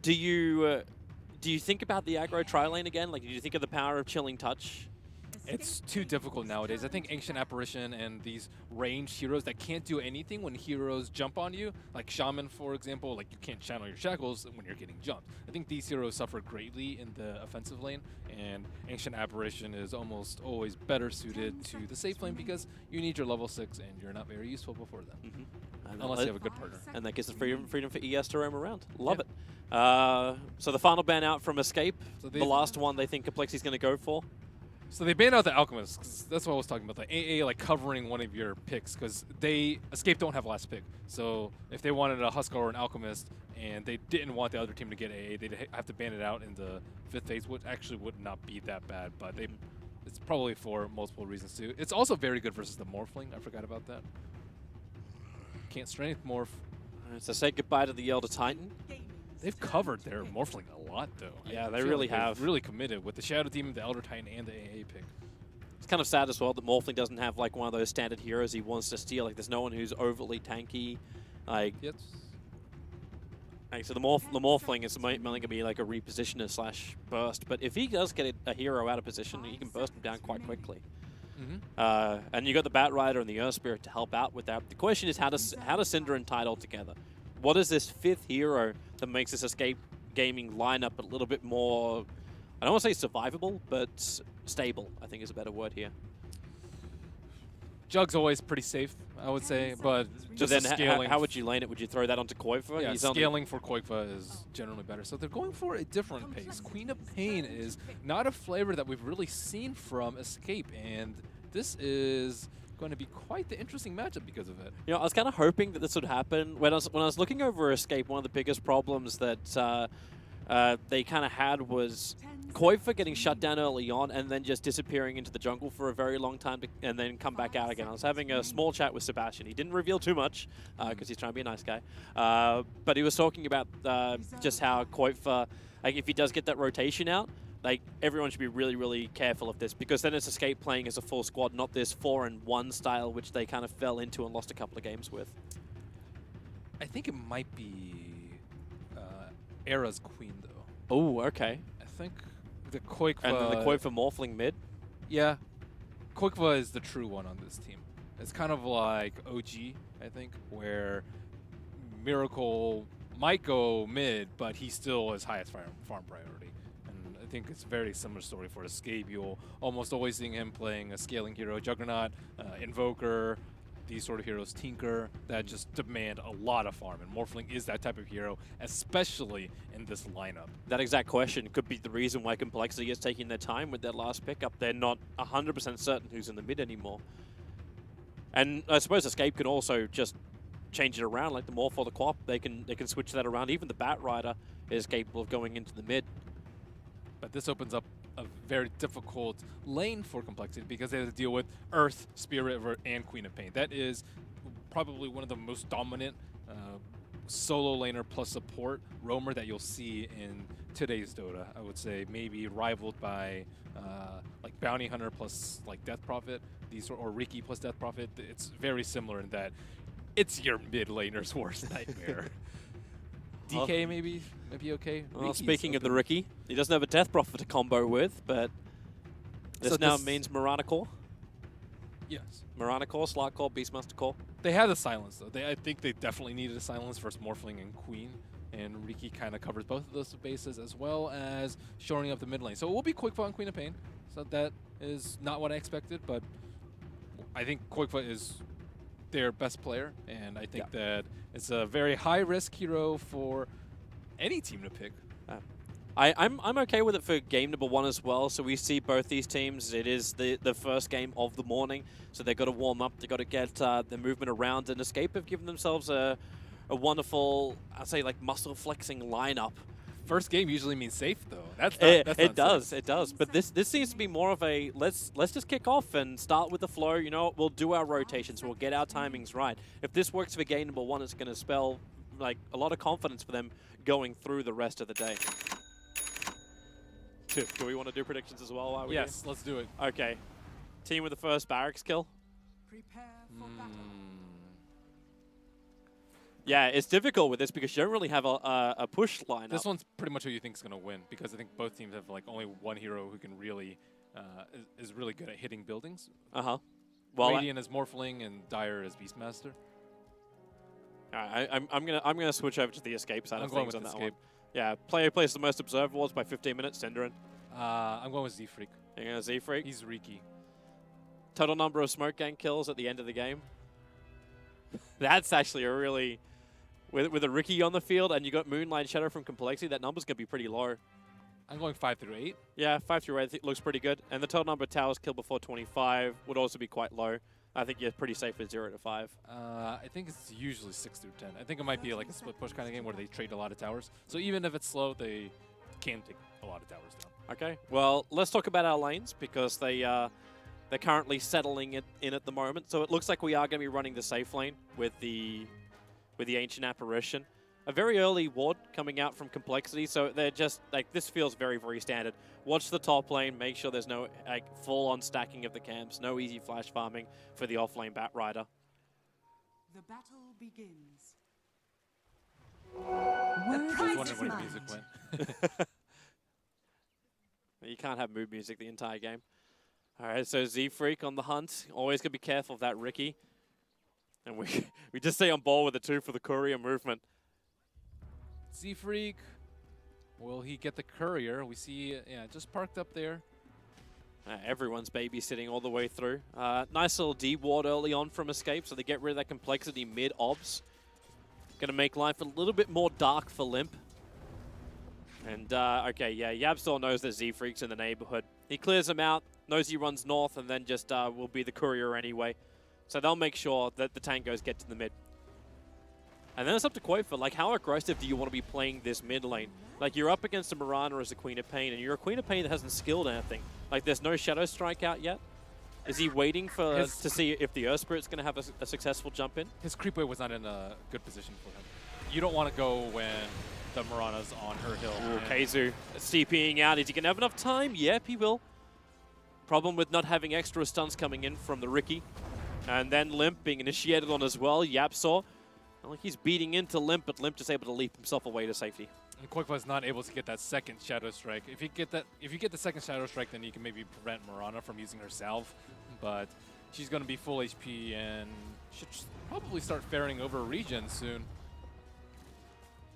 do you think about the aggro tri-lane again? Like, do you think of the power of Chilling Touch? It's too difficult nowadays. I think Ancient Apparition and these ranged heroes that can't do anything when heroes jump on you, like Shaman, for example, like you can't channel your shackles when you're getting jumped. I think these heroes suffer greatly in the offensive lane, and Ancient Apparition is almost always better suited to the safe lane because you need your level 6 and you're not very useful before then. Mm-hmm. Unless you have a good partner. And that gives the freedom for ES to roam around. Love it. So the final ban out from Escape, so the last one they think Complexity's going to go for. So they banned out the Alchemist, 'cause that's what I was talking about, the AA like covering one of your picks, because Escape don't have last pick. So if they wanted a Huskar or an Alchemist, and they didn't want the other team to get AA, they'd have to ban it out in the 5th phase, which actually would not be that bad, but it's probably for multiple reasons too. It's also very good versus the Morphling, I forgot about that. Can't strength morph. So say goodbye to the Elder Titan. They've covered their Morphling a lot, though. Yeah, they really have. Really committed with the Shadow Demon, the Elder Titan, and the AA pick. It's kind of sad as well that Morphling doesn't have like one of those standard heroes he wants to steal. Like, there's no one who's overly tanky. Like, so the Morphling is mainly going to be like a repositioner slash burst. But if he does get a hero out of position, he can burst him down quite quickly. And you got the Bat Rider and the Earth Spirit to help out with that. The question is, how does Syndra tie it all together? What is this 5th hero that makes this Escape Gaming lineup a little bit more, I don't want to say survivable, but stable, I think is a better word here. Jug's always pretty safe, I would say, but just then scaling. How would you lane it? Would you throw that onto Koifa? Yeah, scaling for Koifa is generally better. So they're going for a different pace. Queen of Pain is not a flavor that we've really seen from Escape, and this is going to be quite the interesting matchup because of it. You know, I was kind of hoping that this would happen. When I was looking over Escape, one of the biggest problems that they kind of had was Koifa getting shut down early on and then just disappearing into the jungle for a very long time and then come back out again. I was having a small chat with Sebastian. He didn't reveal too much because he's trying to be a nice guy. But he was talking about just how Koifa, like if he does get that rotation out, like everyone should be really, really careful of this because then it's Escape playing as a full squad, not this 4-in-1 style, which they kind of fell into and lost a couple of games with. I think it might be Era's Queen, though. Oh, okay. I think the Koifa... And then the Koifa Morphling mid? Yeah. Koifa is the true one on this team. It's kind of like OG, I think, where Miracle might go mid, but he still is highest farm priority. And I think it's a very similar story for Escape. You'll almost always see him playing a scaling hero, Juggernaut, Invoker, these sort of heroes, Tinker, that just demand a lot of farm. And Morphling is that type of hero, especially in this lineup. That exact question could be the reason why Complexity is taking their time with their last pickup. They're not 100% certain who's in the mid anymore. And I suppose Escape can also just change it around, like the Morph or the Quap. They can switch that around. Even the Bat Rider is capable of going into the mid. But this opens up a very difficult lane for Complexity because they have to deal with Earth, Spirit, and Queen of Pain. That is probably one of the most dominant solo laner plus support roamer that you'll see in today's Dota. I would say maybe rivaled by like Bounty Hunter plus like Death Prophet, or Riki plus Death Prophet. It's very similar in that it's your mid laner's worst nightmare. DK maybe okay. Well, speaking of the Riki, he doesn't have a Death Prophet to combo with, but this now means Mirana Core. Yes. Mirana Core, Slot Core, Beastmaster Core. They had a silence though. I think they definitely needed a silence versus Morphling and Queen, and Riki kind of covers both of those bases as well as shoring up the mid lane. So it will be Koifa and Queen of Pain. So that is not what I expected, but I think Koifa is their best player, and I think that it's a very high-risk hero for any team to pick. I'm okay with it for game number 1 as well. So we see both these teams. It is the first game of the morning, so they've got to warm up. They've got to get the movement around. And Escape have given themselves a wonderful, I'd say, like muscle flexing lineup. First game usually means safe, though. It does. But this seems to be more of a let's just kick off and start with the flow. You know, we'll do our rotations. We'll get our timings right. If this works for game number 1, it's going to spell like a lot of confidence for them going through the rest of the day. Do we want to do predictions as well? Yes, let's do it. Okay. Team with the first barracks kill. Yeah, it's difficult with this because you don't really have a push lineup. This one's pretty much who you think is going to win, because I think both teams have like only one hero who can really is really good at hitting buildings. Well, Radiant is Morphling and Dire is Beastmaster. I'm gonna switch over to the escape side of things on that escape. one. Yeah, player plays the most observed wards by 15 minutes. Synderen. I'm going with Z-Freak. You're going to Z-Freak? He's Riki. Total number of smoke gang kills at the end of the game. That's actually a really... With a Riki on the field and you got Moonlight Shadow from Complexity, that number's going to be pretty low. I'm going 5 through 8. Yeah, 5 through 8 I think looks pretty good. And the total number of towers killed before 25 would also be quite low. I think you're pretty safe with 0 to 5. I think it's usually 6 through 10. I think it might be like a split push kind of game where they trade a lot of towers. So even if it's slow, they can take a lot of towers down. Okay, well, let's talk about our lanes because they're currently settling it in at the moment. So it looks like we are going to be running the safe lane with the Ancient Apparition. A very early ward coming out from Complexity, so they're just, like, this feels very, very standard. Watch the top lane, make sure there's no, like, full-on stacking of the camps, no easy flash farming for the off-lane Bat Rider. The battle begins. I was wondering where the music went. You can't have mood music the entire game. All right, so Z-Freak on the hunt. Always got to be careful of that Riki. And we just stay on ball with the 2 for the courier movement. Z-Freak, will he get the courier? We see, yeah, just parked up there. Everyone's babysitting all the way through. Nice little D-ward early on from Escape, so they get rid of that Complexity mid-obs. Going to make life a little bit more dark for Limp. And, okay, yeah, Yabsor knows that Z-Freak's in the neighborhood. He clears him out, knows he runs north, and then just will be the courier anyway. So they'll make sure that the tangos get to the mid. And then it's up to Quofa, like, how aggressive do you want to be playing this mid lane? Like, you're up against a Mirana as a Queen of Pain, and you're a Queen of Pain that hasn't skilled anything. Like, there's no Shadow Strike out yet. Is he waiting for to see if the Earth Spirit's going to have a successful jump in? His creep wave was not in a good position for him. You don't want to go when the Mirana's on her hill. Ooh, Keizu CPing out. Is he going to have enough time? Yep, he will. Problem with not having extra stuns coming in from the Riki. And then Limp being initiated on as well. Yapsaw. Like he's beating into Limp, but Limp just able to leap himself away to safety. And Quofa is not able to get that second Shadow Strike. If you get the second Shadow Strike, then you can maybe prevent Mirana from using her salve. But she's going to be full HP and should probably start faring over regen soon.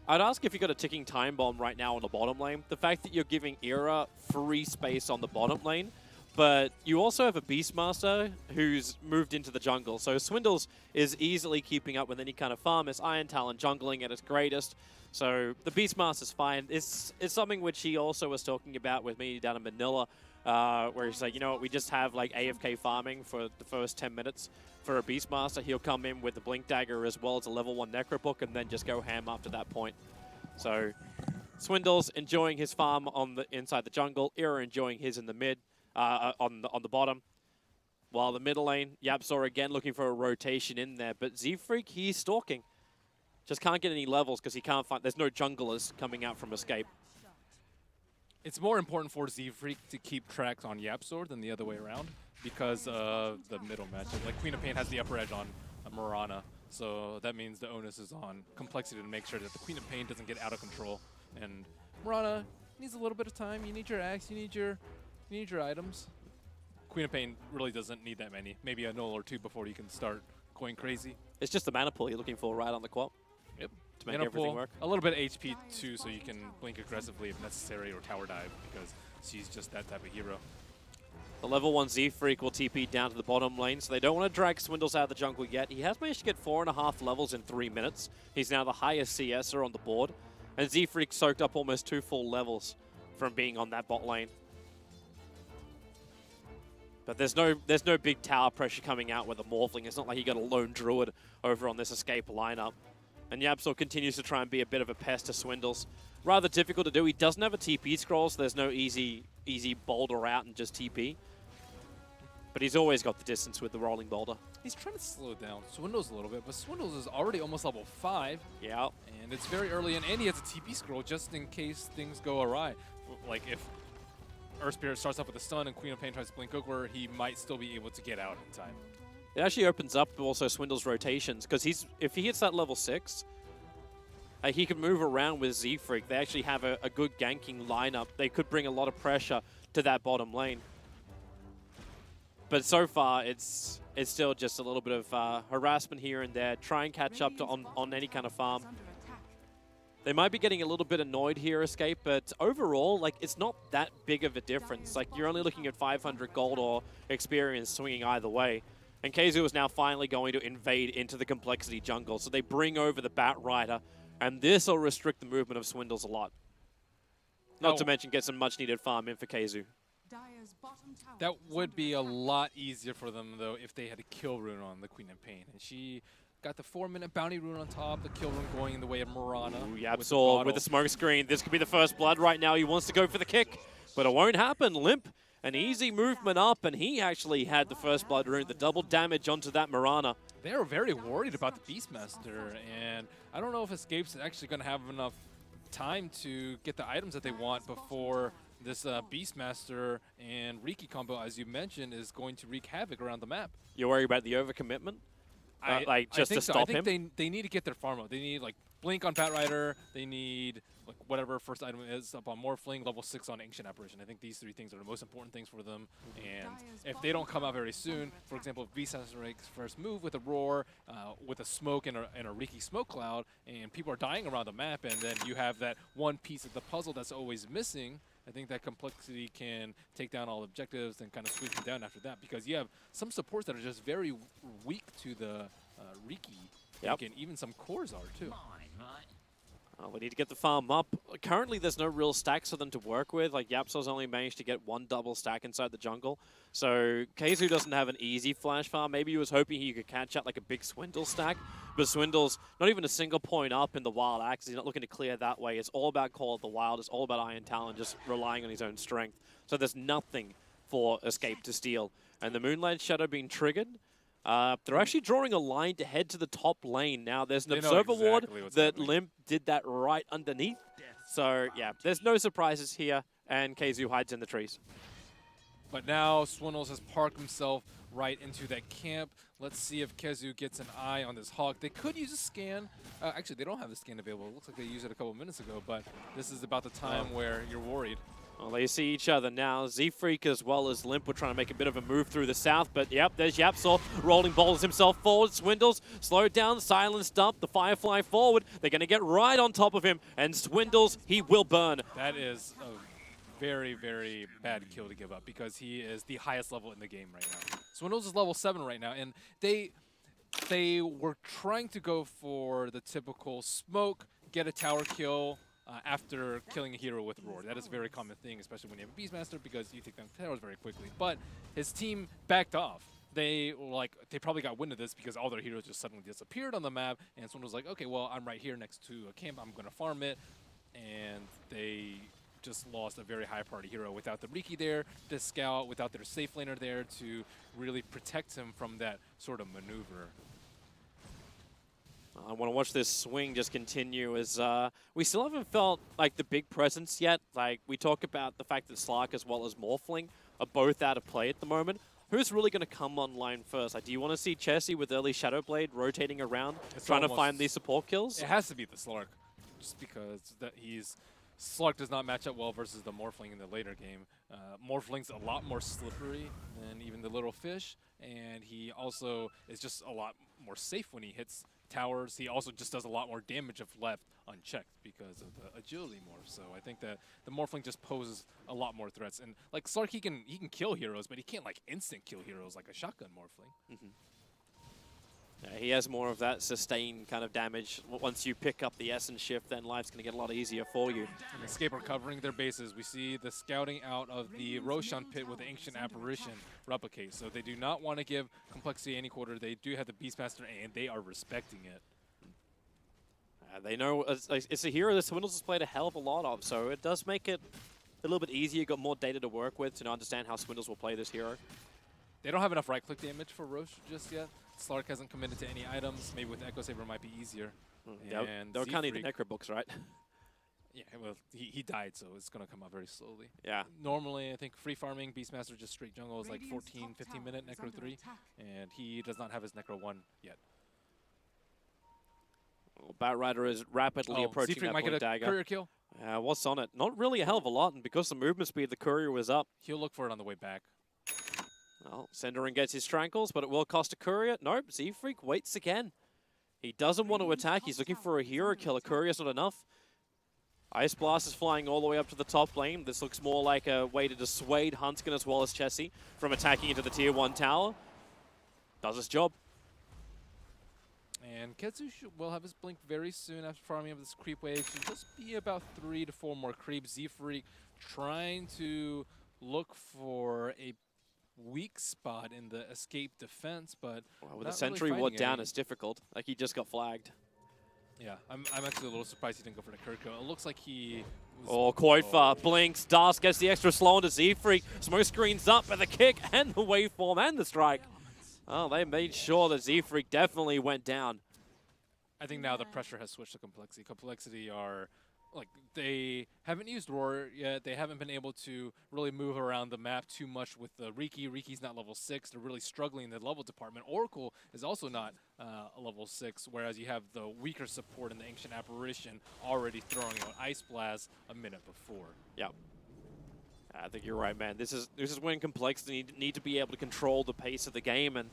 I'd ask if you got a ticking time bomb right now on the bottom lane. The fact that you're giving Era free space on the bottom lane, but you also have a Beastmaster who's moved into the jungle. So Swindles is easily keeping up with any kind of farm. It's Iron Talon jungling at its greatest. So the Beastmaster's fine. It's something which he also was talking about with me down in Manila, where he's like, you know what, we just have like AFK farming for the first 10 minutes. For a Beastmaster, he'll come in with the Blink Dagger as well as a level 1 Necrobook and then just go ham after that point. So Swindles enjoying his farm on the inside the jungle, Era enjoying his in the mid. On the bottom. While the middle lane, Yapsor again looking for a rotation in there. But Z-Freak, he's stalking. Just can't get any levels because he can't find... There's no junglers coming out from Escape. It's more important for Z-Freak to keep tracks on Yapsor than the other way around because of the middle matchup. Like, Queen of Pain has the upper edge on Mirana. So that means the onus is on Complexity to make sure that the Queen of Pain doesn't get out of control. And Mirana needs a little bit of time. You need your axe, you need your items. Queen of Pain really doesn't need that many. Maybe a null or 2 before you can start going crazy. It's just the mana pool you're looking for right on the quad. Yep. To make everything work. A little bit of HP too, so you can blink aggressively if necessary or tower dive because she's just that type of hero. The level 1 Z-Freak will TP down to the bottom lane, so they don't want to drag Swindles out of the jungle yet. He has managed to get 4.5 levels in 3 minutes. He's now the highest CSer on the board. And Z-Freak soaked up almost 2 full levels. from being on that bot lane. But there's no big tower pressure coming out with the Morphling. It's not like you got a lone druid over on this escape lineup. And YapzOr continues to try and be a bit of a pest to Swindles. Rather difficult to do. He doesn't have a TP scroll, so there's no easy boulder out and just TP. But he's always got the distance with the rolling boulder. He's trying to slow down Swindles a little bit, but Swindles is already almost level 5. Yeah. And it's very early, and he has a TP scroll just in case things go awry. Like if Earth Spirit starts off with a stun and Queen of Pain tries to blink over, he might still be able to get out in time. It actually opens up also Swindle's rotations, because if he hits that level 6, he can move around with Z-Freak. They actually have a good ganking lineup. They could bring a lot of pressure to that bottom lane. But so far, it's still just a little bit of harassment here and there. Try and catch up to on any kind of farm. They might be getting a little bit annoyed here, Escape, but overall, like, it's not that big of a difference. Like, you're only looking at 500 gold or experience swinging either way. And KZU is now finally going to invade into the Complexity jungle. So they bring over the Bat Rider, and this will restrict the movement of Swindles a lot. Not to mention get some much-needed farm in for KZU. That would be a lot easier for them, though, if they had a kill rune on the Queen of Pain. And she got the 4-minute bounty rune on top, the kill rune going in the way of Mirana. YapzOr with the smoke screen. This could be the first blood right now. He wants to go for the kick, but it won't happen. Limp, an easy movement up, and he actually had the first blood rune, the double damage onto that Mirana. They were very worried about the Beastmaster, and I don't know if Escape's actually going to have enough time to get the items that they want before this Beastmaster and Riki combo, as you mentioned, is going to wreak havoc around the map. You're worried about the overcommitment? Like, just to stop him? I think they need to get their farm up. They need, like, Blink on Bat Rider. They need, like, whatever first item is up on Morphling, level 6 on Ancient Apparition. I think these 3 things are the most important things for them. And if they don't come out very soon, for example, if Beastmaster makes first move with a Roar, with a smoke and a Riki smoke cloud, and people are dying around the map, and then you have that one piece of the puzzle that's always missing, I think that Complexity can take down all objectives and kind of sweep them down after that, because you have some supports that are just very weak to the Riki. Yep. And even some cores are, too. We need to get the farm up. Currently, there's no real stacks for them to work with. Like, YapzOr's only managed to get 1 double stack inside the jungle. So, KZU doesn't have an easy flash farm. Maybe he was hoping he could catch out like a big Swindle stack. But Swindle's not even a single point up in the Wild Axe. He's not looking to clear that way. It's all about Call of the Wild. It's all about Iron Talon, just relying on his own strength. So there's nothing for Escape to steal. And the Moonlight Shadow being triggered. They're actually drawing a line to head to the top lane. Now, there's an Observer Ward that Limp did that right underneath. So, yeah, there's no surprises here, and KZU hides in the trees. But now Swindles has parked himself right into that camp. Let's see if KZU gets an eye on this Hawk. They could use a scan. Actually, they don't have the scan available. It looks like they used it a couple minutes ago, but this is about the time where you're worried. Well, they see each other now. Z-Freak as well as Limp were trying to make a bit of a move through the south, but yep, there's YapzOr rolling boulders himself forward. Swindles slowed down, silenced up, the Firefly forward. They're going to get right on top of him, and Swindles, he will burn. That is a very, very bad kill to give up, because he is the highest level in the game right now. Swindles is level 7 right now, and they were trying to go for the typical smoke, get a tower kill, after killing a hero with Roar. That is a very common thing, especially when you have a Beastmaster, because you take down towers very quickly. But his team backed off. They probably got wind of this because all their heroes just suddenly disappeared on the map, and someone was like, okay, well, I'm right here next to a camp, I'm going to farm it. And they just lost a very high priority hero without the Riki there, the scout, without their safe laner there to really protect him from that sort of maneuver. I want to watch this swing just continue as we still haven't felt like the big presence yet. Like, we talk about the fact that Slark as well as Morphling are both out of play at the moment. Who's really going to come online first? Like, do you want to see Chessie with early Shadowblade rotating around, trying to find these support kills? It has to be the Slark, just because Slark does not match up well versus the Morphling in the later game. Morphling's a lot more slippery than even the little fish, and he also is just a lot more safe when he hits towers. He also just does a lot more damage if left unchecked because of the agility morph. So I think that the Morphling just poses a lot more threats. And like Slark, he can kill heroes, but he can't like instant kill heroes like a shotgun Morphling. He has more of that sustained kind of damage. Once you pick up the Essence shift, then life's going to get a lot easier for you. And Escape are covering their bases. We see the scouting out of the Roshan pit with the Ancient Apparition replicate. So they do not want to give Complexity any quarter. They do have the Beastmaster, and they are respecting it. They know it's a hero that Swindles has played a hell of a lot of, so it does make it a little bit easier. Got more data to work with to understand how Swindles will play this hero. They don't have enough right-click damage for Roche just yet. Slark hasn't committed to any items. Maybe with Echo Saber it might be easier. They'll kind of need the Necro books, right? Yeah, well, he died, so it's going to come out very slowly. Yeah. Normally, I think free farming, Beastmaster just straight jungle is like 14, 15-minute Necro 3, and he does not have his Necro 1 yet. Well, Batrider is rapidly approaching that blink dagger. Courier kill. What's on it? Not really a hell of a lot, and because the movement speed, the courier was up. He'll look for it on the way back. Well, Cinderin gets his Strangles, but it will cost a courier. Nope, Z-Freak waits again. He doesn't want to attack. He's looking for a hero kill. A courier's not enough. Ice Blast is flying all the way up to the top lane. This looks more like a way to dissuade Huntskin as well as Chessie from attacking into the Tier 1 tower. Does his job. And Ketsu will have his blink very soon after farming up this creep wave. Should just be about 3 to 4 more creeps. Z-Freak trying to look for a weak spot in the escape defense, but with a Sentry Ward down, it's difficult. Like, he just got flagged. Yeah, I'm actually a little surprised he didn't go for the Kirko. It looks like he was... Oh, Koifa blinks. Dust gets the extra slow onto Z-Freak. Smoke screens up with the kick and the waveform and the strike. Oh, they made sure that Z-Freak definitely went down. I think now the pressure has switched to Complexity. Complexity are... Like, they haven't used Roar yet. They haven't been able to really move around the map too much with the Riki. Riki's not level 6. They're really struggling in the level department. Oracle is also not a level 6, whereas you have the weaker support in the Ancient Apparition already throwing out Ice Blast a minute before. Yep. I think you're right, man. This is when Complexity need to be able to control the pace of the game, and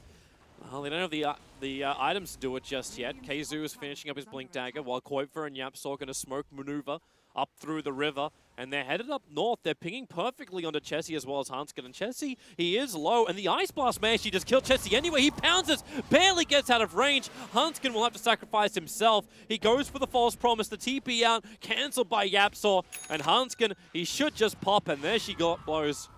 well, they don't have the items to do it just yet. Keizu is finishing up his Blink Dagger while Koifer and Yapsaw are going to smoke maneuver up through the river. And they're headed up north. They're pinging perfectly onto Chessie as well as Hanskin. And Chessie, he is low. And the Ice Blast man, she just killed Chessie anyway. He pounces, barely gets out of range. Hanskin will have to sacrifice himself. He goes for the false promise. The TP out, cancelled by Yapsaw. And Hanskin, he should just pop. And there she blows.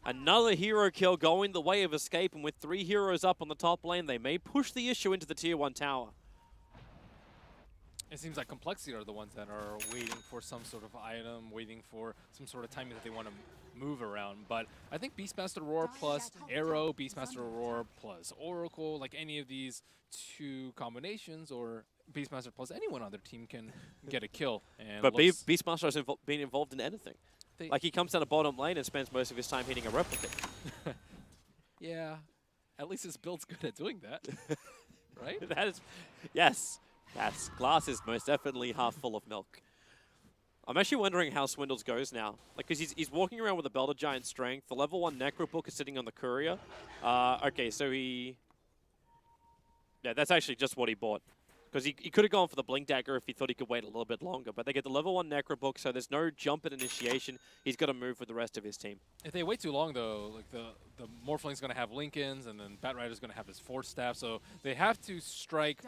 Another hero kill going the way of Escape, and with 3 heroes up on the top lane, they may push the issue into the Tier 1 tower. It seems like Complexity are the ones that are waiting for some sort of item, waiting for some sort of timing that they want to move around. But I think Beastmaster Roar plus Arrow, Beastmaster Roar plus Oracle, like any of these 2 combinations, or Beastmaster plus anyone on their team can get a kill. And but Beastmaster hasn't been involved in anything. Like, he comes down the bottom lane and spends most of his time hitting a replicate. Yeah, at least his build's good at doing that, right? That is, yes, glass is most definitely half full of milk. I'm actually wondering how Swindles goes now. Like, because he's walking around with a Belt of Giant Strength. The level 1 Necro Book is sitting on the Courier. Okay, so he... Yeah, that's actually just what he bought. Because he could have gone for the Blink Dagger if he thought he could wait a little bit longer. But they get the level 1 Necro Book, so there's no jump at initiation. He's got to move with the rest of his team. If they wait too long, though, like the Morphling's going to have Lincolns, and then Batrider's going to have his Force Staff. So they have to strike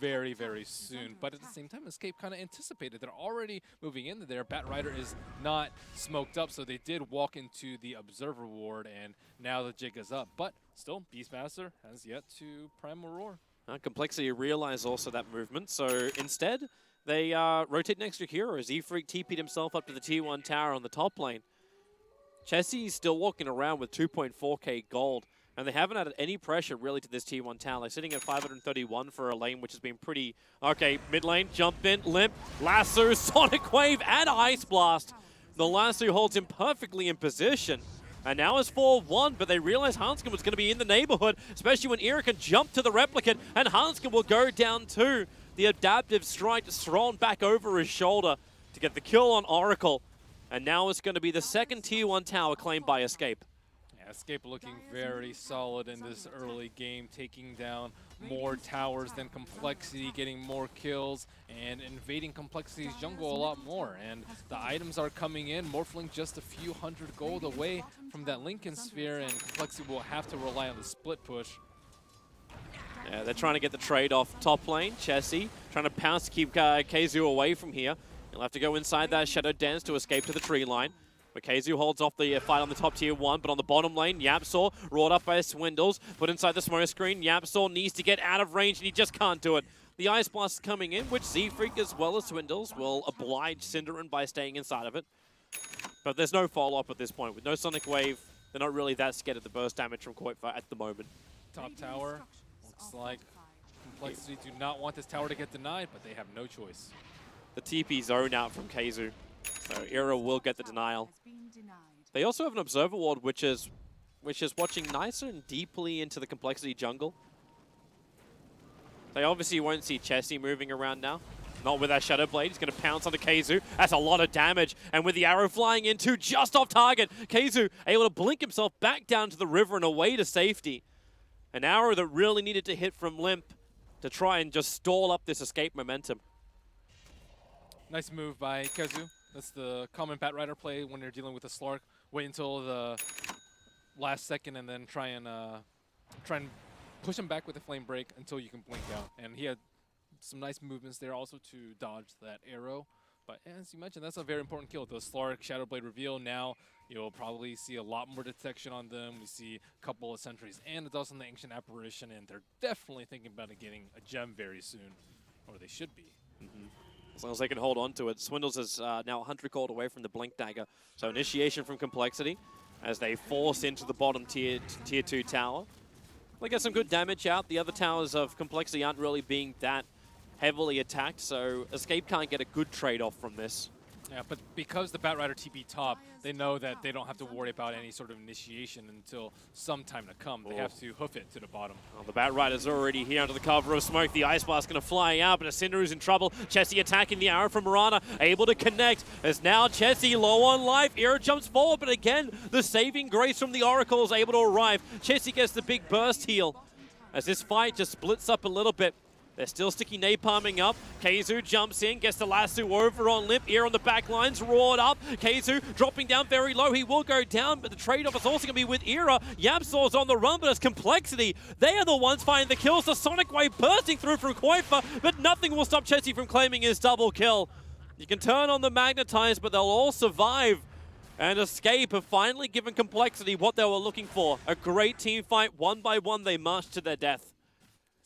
very, very soon. But at the same time, Escape kind of anticipated. They're already moving into there. Batrider is not smoked up, so they did walk into the Observer Ward, and now the jig is up. But still, Beastmaster has yet to prime a Roar. Complexity realized also that movement, so instead they rotate next to hero. Z-Freak TP'd himself up to the Tier 1 tower on the top lane. Chessie's still walking around with 2.4k gold, and they haven't added any pressure really to this Tier 1 tower. They're sitting at 531 for a lane, which has been pretty... Okay, mid lane, jump in, limp, lasso, Sonic Wave, and Ice Blast. The lasso holds him perfectly in position. And now it's 4-1, but they realize Hanskin was going to be in the neighborhood, especially when Ira can jump to the replicant, and Hanskin will go down too. The adaptive strike thrown back over his shoulder to get the kill on Oracle. And now it's going to be the second Tier 1 tower claimed by Escape. Yeah, Escape looking very solid in this early game, taking down more towers than Complexity, getting more kills, and invading Complexity's jungle a lot more. And the items are coming in. Morphling just a few hundred gold away from that Lincoln Sphere, and Complexity will have to rely on the split push. They're trying to get the trade off top lane. Chessie trying to pounce to keep Keizu away from here. He'll have to go inside that Shadow Dance to escape to the tree line. But Keizu holds off the fight on the top tier 1, but on the bottom lane, Yapsaw, roared up by Swindles, put inside the smoke screen. Yapsaw needs to get out of range, and he just can't do it. The Ice Blast is coming in, which Z-Freak as well as Swindles will oblige Cinderin by staying inside of it. But there's no follow-up at this point. With no Sonic Wave, they're not really that scared of the burst damage from Koifa at the moment. Top tower, looks like Complexity do not want this tower to get denied, but they have no choice. The TP zone out from Keizu, so Era will get the denial. They also have an Observer Ward, which is watching nicer and deeply into the Complexity jungle. They obviously won't see Chessie moving around now. Not with that Shadow Blade. He's going to pounce onto Keizu. That's a lot of damage. And with the arrow flying into just off target, Keizu able to blink himself back down to the river and away to safety. An arrow that really needed to hit from Limp to try and just stall up this escape momentum. Nice move by Keizu. That's the common Batrider play when you're dealing with a Slark. Wait until the last second and then try and push him back with a flame break until you can blink out. And he had some nice movements there also to dodge that arrow. But as you mentioned, that's a very important kill. The Slark Shadow Blade reveal. Now you'll probably see a lot more detection on them. We see a couple of sentries and it's also the Ancient Apparition, and they're definitely thinking about it getting a gem very soon, or they should be. As long as they can hold on to it. Swindles is now 100 gold away from the Blink Dagger. So initiation from Complexity as they force into the bottom tier 2 tower. They get some good damage out. The other towers of Complexity aren't really being that heavily attacked, so Escape can't get a good trade-off from this. Yeah, but because the Batrider TP top, they know that they don't have to worry about any sort of initiation until some time to come. They have to hoof it to the bottom. Well, the Batrider's already here under the cover of smoke. The Ice Blast going to fly out, but Cinder is in trouble. Chessie attacking the arrow from Mirana, able to connect. As now Chessie low on life. Era jumps forward, but again, the saving grace from the Oracle is able to arrive. Chessie gets the big burst heal as this fight just splits up a little bit. They're still sticky napalming up. Keizu jumps in, gets the lasso over on Limp. Ear on the back lines, roared up. Keizu dropping down very low. He will go down, but the trade-off is also going to be with Era. Yapsaw's on the run, but it's Complexity. They are the ones finding the kills. The Sonic Wave bursting through from Koifa, but nothing will stop Chessie from claiming his double kill. You can turn on the Magnetize, but they'll all survive. And Escape have finally given Complexity what they were looking for. A great team fight. One by one, they marched to their death.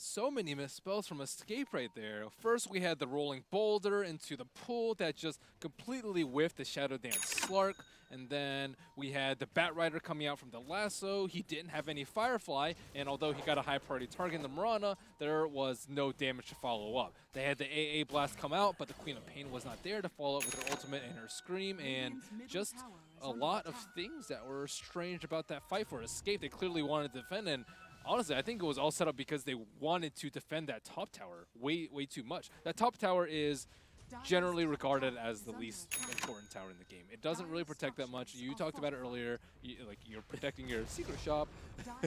So many missed spells from Escape right there. First, we had the rolling boulder into the pool that just completely whiffed the Shadow Dance Slark. And then we had the Batrider coming out from the lasso. He didn't have any Firefly, and although he got a high priority target in the Mirana, there was no damage to follow up. They had the AA Blast come out, but the Queen of Pain was not there to follow up with her ultimate and her Scream, and just a lot of things that were strange about that fight for Escape. They clearly wanted to defend, and honestly, I think it was all set up because they wanted to defend that top tower way too much. That top tower is generally regarded as the least important tower in the game. It doesn't really protect that much. You talked about it earlier. You're protecting your secret shop,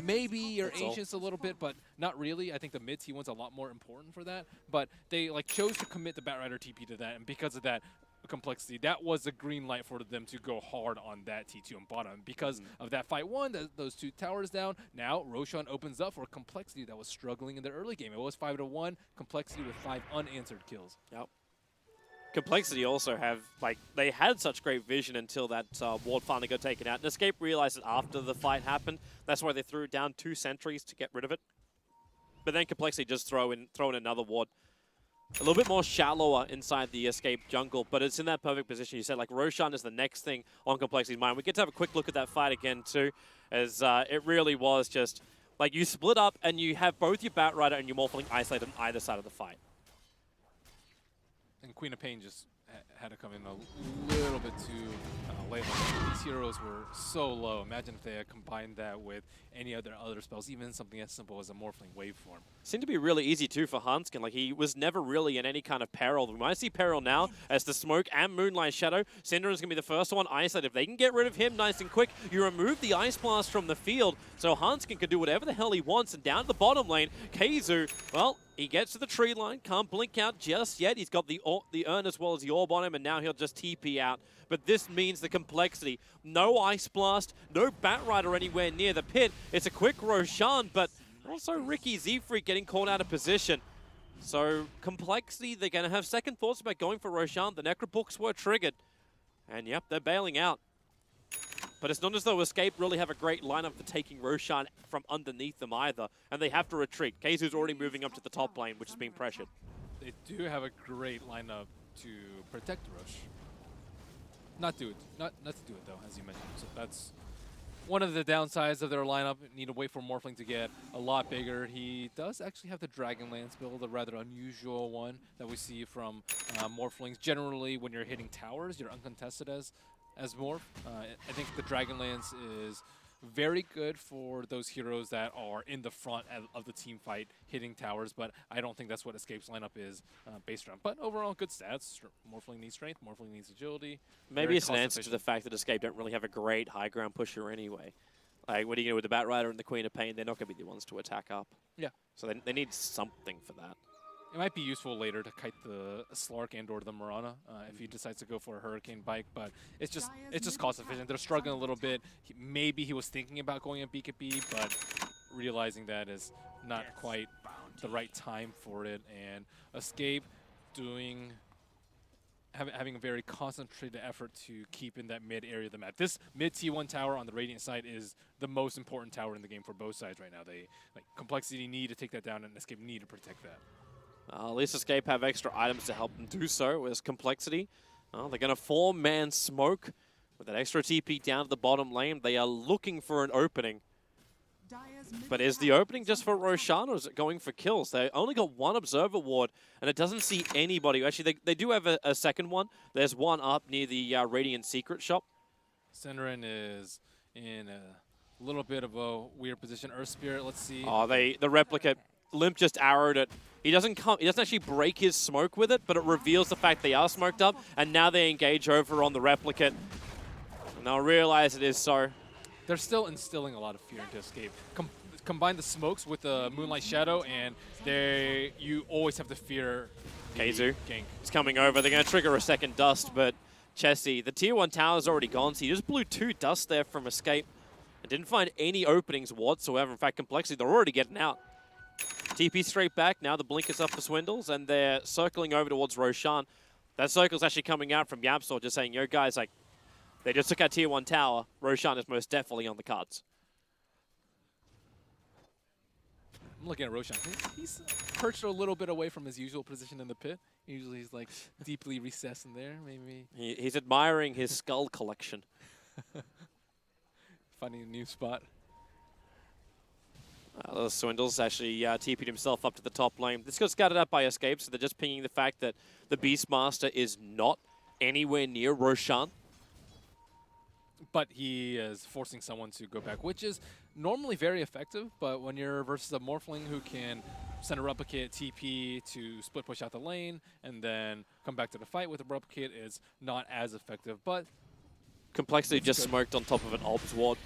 maybe your ancients a little bit, but not really. I think the mid T1's a lot more important for that. But they chose to commit the Batrider TP to that, and because of that Complexity, that was a green light for them to go hard on that T2 and bottom. Because of that fight one, those two towers down, now Roshan opens up for Complexity that was struggling in the early game. It was 5-1, Complexity with 5 unanswered kills. Yep. Complexity also have, they had such great vision until that ward finally got taken out. And Escape realized it after the fight happened. That's why they threw down 2 sentries to get rid of it. But then Complexity just throw in another ward. A little bit more shallower inside the Escape jungle, but it's in that perfect position. You said, Roshan is the next thing on Complexity's mind. We get to have a quick look at that fight again, too, as it really was just, you split up and you have both your Batrider and your Morphling isolated on either side of the fight. And Queen of Pain just had to come in a little bit too late. These heroes were so low. Imagine if they had combined that with any other spells, even something as simple as a Morphling waveform. Seemed to be really easy too for Hanskin. He was never really in any kind of peril. We might see peril now as the Smoke and Moonlight Shadow. Cinder is going to be the first one isolated. If they can get rid of him nice and quick, you remove the Ice Blast from the field, so Hanskin can do whatever the hell he wants. And down to the bottom lane, Keizu, well, he gets to the tree line, can't blink out just yet. He's got the Urn as well as the Orb on him, and now he'll just TP out. But this means the Complexity. No Ice Blast, no Batrider anywhere near the pit. It's a quick Roshan, but Also, Ricky Z-Freak getting called out of position. So, Complexity, they're going to have second thoughts about going for Roshan. The Necrobooks were triggered. And yep, they're bailing out. But it's not as though Escape really have a great lineup for taking Roshan from underneath them either. And they have to retreat. Keizu's already moving up to the top lane, which is being pressured. They do have a great lineup to protect Rosh. Not to do it though, as you mentioned. So that's one of the downsides of their lineup. Need to wait for Morphling to get a lot bigger. He does actually have the Dragonlance build, a rather unusual one that we see from Morphlings. Generally, when you're hitting towers, you're uncontested as Morph. I think the Dragonlance is very good for those heroes that are in the front of the team fight hitting towers, but I don't think that's what Escape's lineup is based around. But overall, good stats. Morphling needs strength, Morphling needs agility. Maybe it's an answer to the fact that Escape don't really have a great high ground pusher anyway. Like, what are you going to do with the Bat Rider and the Queen of Pain? They're not going to be the ones to attack up. Yeah. So they need something for that. It might be useful later to kite the Slark and or the Mirana if he decides to go for a Hurricane Bike, but it's just cost efficient. They're struggling a little bit. Maybe he was thinking about going a BKB, but realizing that is not quite the right time for it. And Escape having a very concentrated effort to keep in that mid area of the map. This mid T1 tower on the Radiant side is the most important tower in the game for both sides right now. They Complexity need to take that down, and Escape need to protect that. At least Escape have extra items to help them do so with Complexity. They're going to 4-man smoke with that extra TP down to the bottom lane. They are looking for an opening. But is the opening just for Roshan, or is it going for kills? They only got one Observer Ward, and it doesn't see anybody. Actually, they do have a second one. There's one up near the Radiant Secret Shop. Synderen is in a little bit of a weird position. Earth Spirit, let's see. Oh, the Replicant. Limp just arrowed it. He doesn't actually break his smoke with it, but it reveals the fact they are smoked up, and now they engage over on the Replicant. And they'll realize it is so. They're still instilling a lot of fear into Escape. Combine the smokes with the Moonlight Shadow, and you always have to fear Keizu gank. is coming over. They're going to trigger a second dust, but Chessie, the tier 1 tower's already gone, so he just blew 2 dust there from Escape and didn't find any openings whatsoever. In fact, Complexity, they're already getting out. TP straight back. Now the blink is up for Swindles, and they're circling over towards Roshan. That circle's actually coming out from Yapsor, just saying, yo, guys, like, they just took out tier 1 tower. Roshan is most definitely on the cards. I'm looking at Roshan. He's perched a little bit away from his usual position in the pit. Usually he's like deeply recessed in there. Maybe he's admiring his skull collection. Finding a new spot. Swindles actually TP'd himself up to the top lane. This got scouted out by Escape, so they're just pinging the fact that the Beastmaster is not anywhere near Roshan. But he is forcing someone to go back, which is normally very effective, but when you're versus a Morphling who can send a Replicate TP to split push out the lane and then come back to the fight with a Replicate, is not as effective, but... Complexity just smoked on top of an Obs Ward.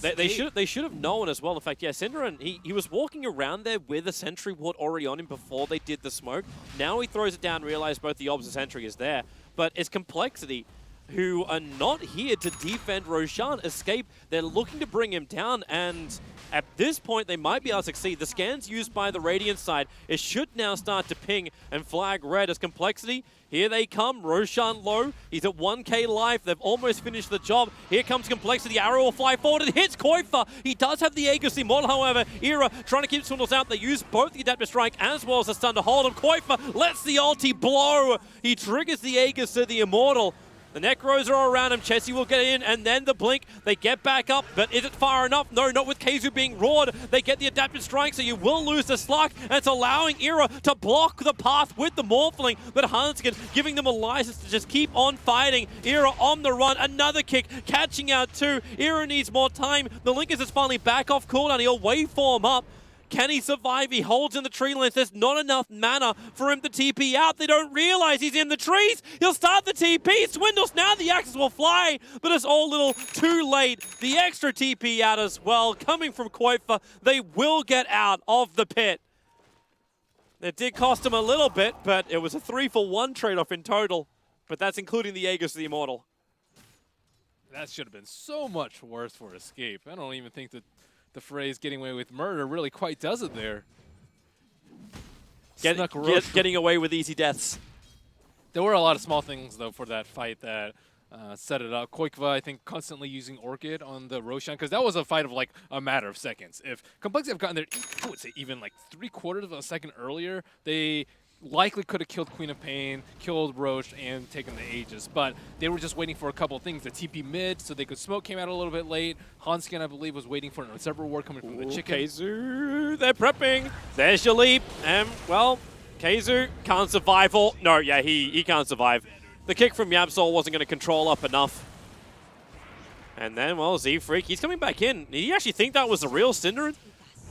They should have known as well. In fact, yeah, Synderen, he was walking around there with a Sentry Ward already on him before they did the smoke. Now he throws it down, realized both the Obs and Sentry is there. But it's Complexity who are not here to defend Roshan. Escape, they're looking to bring him down, and at this point they might be able to succeed. The scans used by the Radiant side, it should now start to ping and flag red as Complexity. Here they come, Roshan low, he's at 1k life, they've almost finished the job. Here comes Complexity, the arrow will fly forward, it hits Koifa. He does have the Aegis Immortal, however. Era trying to keep Swindles out, they use both the Adaptive Strike as well as the stun to hold him. Koifa lets the ulti blow, he triggers the Aegis to the Immortal. The Necros are around him, Chessie will get in, and then the blink, they get back up, but is it far enough? No, not with Keizu being roared. They get the Adaptive Strike, so you will lose the Slark, and it's allowing Era to block the path with the Morphling, but Hanskin giving them a license to just keep on fighting. Era on the run, another kick, catching out 2. Era needs more time. The Linkers is finally back off cooldown, he'll waveform up. Can he survive? He holds in the tree lines. There's not enough mana for him to TP out. They don't realize he's in the trees. He'll start the TP. Swindles now. The axes will fly, but it's all a little too late. The extra TP out as well. Coming from Koifa, they will get out of the pit. It did cost him a little bit, but it was a 3-for-1 trade-off in total. But that's including the Aegis the Immortal. That should have been so much worse for Escape. I don't even think that the phrase "getting away with murder" really quite does it there. Getting away with easy deaths. There were a lot of small things, though, for that fight that set it up. Koikva, I think, constantly using Orchid on the Roshan, because that was a fight of, like, a matter of seconds. If Complexity have gotten there, I would say even, like, 3/4 of a second earlier, they likely could have killed Queen of Pain, killed Roche, and taken the Aegis. But they were just waiting for a couple of things. The TP mid, so they could smoke, came out a little bit late. Hanskin, I believe, was waiting for a separate ward coming from the chicken. Keizu, they're prepping. There's your leap. Well, Keizu can't survive all. No, yeah, he can't survive. The kick from Yabsol wasn't going to control up enough. And then, well, Z-Freak, he's coming back in. Did you actually think that was a real Synderen?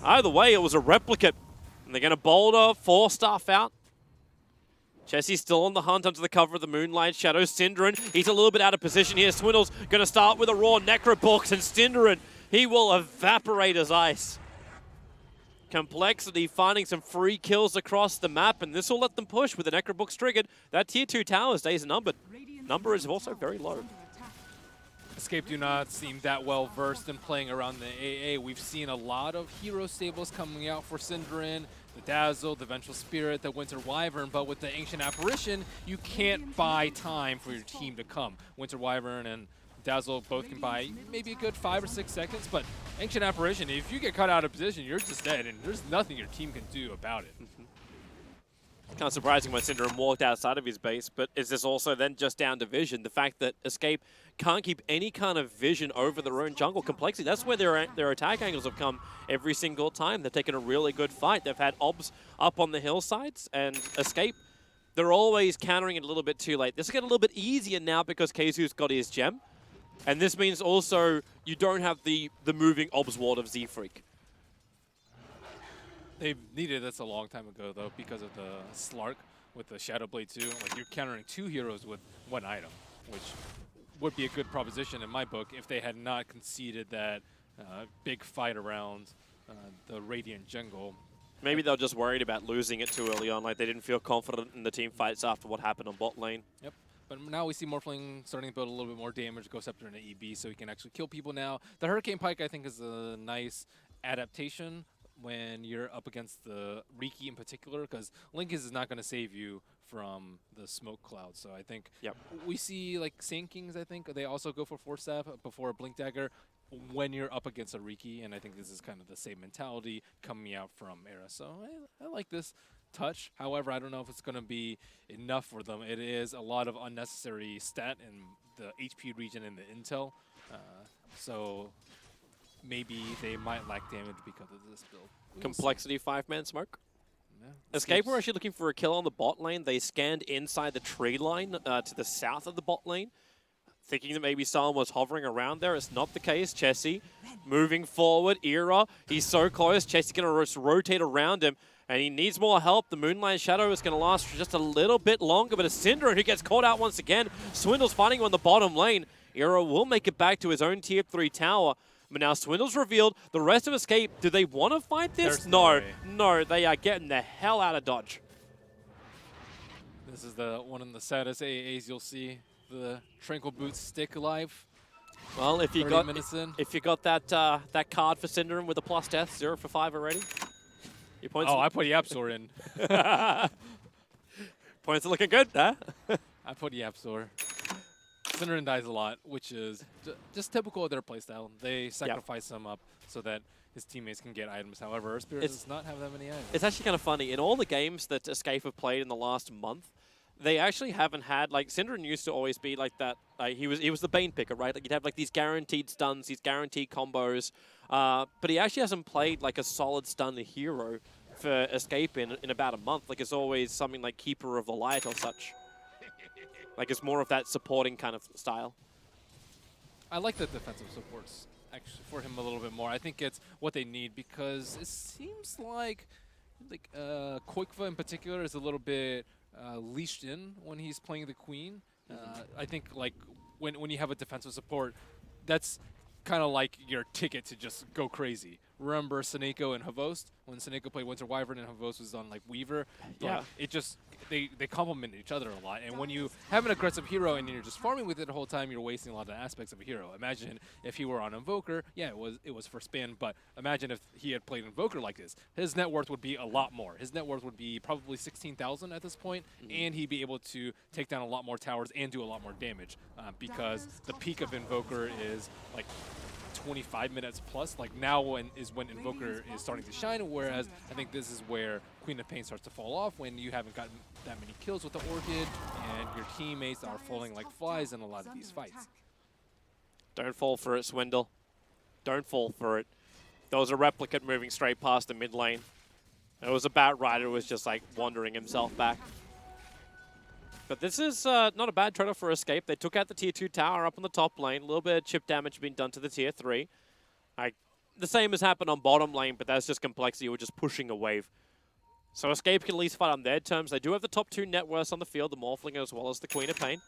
Either way, it was a replicate. And they're going to boulder, 4-staff out. Chessie's still on the hunt under the cover of the Moonlight Shadow. Synderen, he's a little bit out of position here. Swindle's going to start with a raw Necrobox, and Synderen, he will evaporate as ice. Complexity finding some free kills across the map, and this will let them push with the Necrobox triggered. That tier 2 tower stays numbered. Number is also very low. Escape do not seem that well versed in playing around the AA. We've seen a lot of hero stables coming out for Synderen, the Dazzle, the Vengeful Spirit, the Winter Wyvern, but with the Ancient Apparition, you can't buy time for your team to come. Winter Wyvern and Dazzle both can buy maybe a good 5 or 6 seconds, but Ancient Apparition, if you get cut out of position, you're just dead, and there's nothing your team can do about it. Kind of surprising when Synderen walked outside of his base, but is this also then just down to vision? The fact that Escape can't keep any kind of vision over their own jungle complexity. That's where their attack angles have come every single time. They've taken a really good fight. They've had obs up on the hillsides, and Escape, they're always countering it a little bit too late. This is getting a little bit easier now because Keizu's got his gem. And this means also you don't have the moving obs ward of Z-Freak. They've needed this a long time ago, though, because of the Slark with the Shadow Blade 2. Like, you're countering 2 heroes with 1 item, which would be a good proposition in my book if they had not conceded that big fight around the Radiant jungle. Maybe they're just worried about losing it too early on. Like, they didn't feel confident in the team fights after what happened on bot lane. Yep. But now we see Morphling starting to build a little bit more damage, Ghost Scepter and an EB, so he can actually kill people now. The Hurricane Pike, I think, is a nice adaptation when you're up against the Riki in particular, because Link is not going to save you from the smoke cloud. So I think we see, like, Sand Kings, I think, they also go for 4-staff before a Blink Dagger when you're up against a Riki, and I think this is kind of the same mentality coming out from Era. So I like this touch. However, I don't know if it's going to be enough for them. It is a lot of unnecessary stat in the HP region and the intel. So maybe they might lack damage because of this build. Complexity 5-man smoke. Yeah, Escape were actually looking for a kill on the bot lane. They scanned inside the tree line to the south of the bot lane, thinking that maybe someone was hovering around there. It's not the case. Chessie moving forward. Era, he's so close. Chessie's going to just rotate around him, and he needs more help. The Moonlight Shadow is going to last for just a little bit longer, but it's Synderen who gets caught out once again. Swindle's fighting him on the bottom lane. Era will make it back to his own tier 3 tower. But now Swindle's revealed. The rest of Escape, do they want to fight this? No, they are getting the hell out of Dodge. This is the one of the saddest AAs you'll see. The Tranquil Boots stick alive. Well, if you got that that card for Synderen with a plus death, 0 for 5 already. Your points I put Yapsor in. Points are looking good, huh? I put Yapsor. Synderen dies a lot, which is just typical of their playstyle. They sacrifice him up so that his teammates can get items. However, Earthspirit does not have that many items. It's actually kind of funny. In all the games that Escape have played in the last month, they actually haven't had, like, Synderen used to always be like that. He was the Bane picker, right? Like, you'd have like these guaranteed stuns, these guaranteed combos. But he actually hasn't played like a solid stun hero for Escape in about a month. Like, it's always something like Keeper of the Light or such. Like, it's more of that supporting kind of style. I like the defensive supports actually for him a little bit more. I think it's what they need because it seems like Koikva in particular is a little bit leashed in when he's playing the Queen. I think like when you have a defensive support, that's kind of like your ticket to just go crazy, remember Seneko and Havost when Seneko played Winter Wyvern and Havost was on like Weaver. Yeah. It just they complement each other a lot. And when you have an aggressive hero and you're just farming with it the whole time, you're wasting a lot of aspects of a hero. Imagine if he were on Invoker, yeah, it was for spin, but imagine if he had played Invoker like this. His net worth would be a lot more. His net worth would be probably 16,000 at this point, and he'd be able to take down a lot more towers and do a lot more damage because the peak of Invoker is like 25 minutes plus. Like now is when Invoker is starting to shine, whereas I think this is where Queen of Pain starts to fall off when you haven't gotten that many kills with the Orchid and your teammates are falling like flies in a lot of these fights. Don't fall for it, Swindle. Don't fall for it. There was a replicant moving straight past the mid lane. It was a Bat Rider who was just like wandering himself back. But this is not a bad trade-off for Escape. They took out the tier 2 tower up on the top lane. A little bit of chip damage being done to the tier 3. The same has happened on bottom lane, but that's just Complexity. We're just pushing a wave. So Escape can at least fight on their terms. They do have the top 2 net worths on the field, the Morphling as well as the Queen of Pain.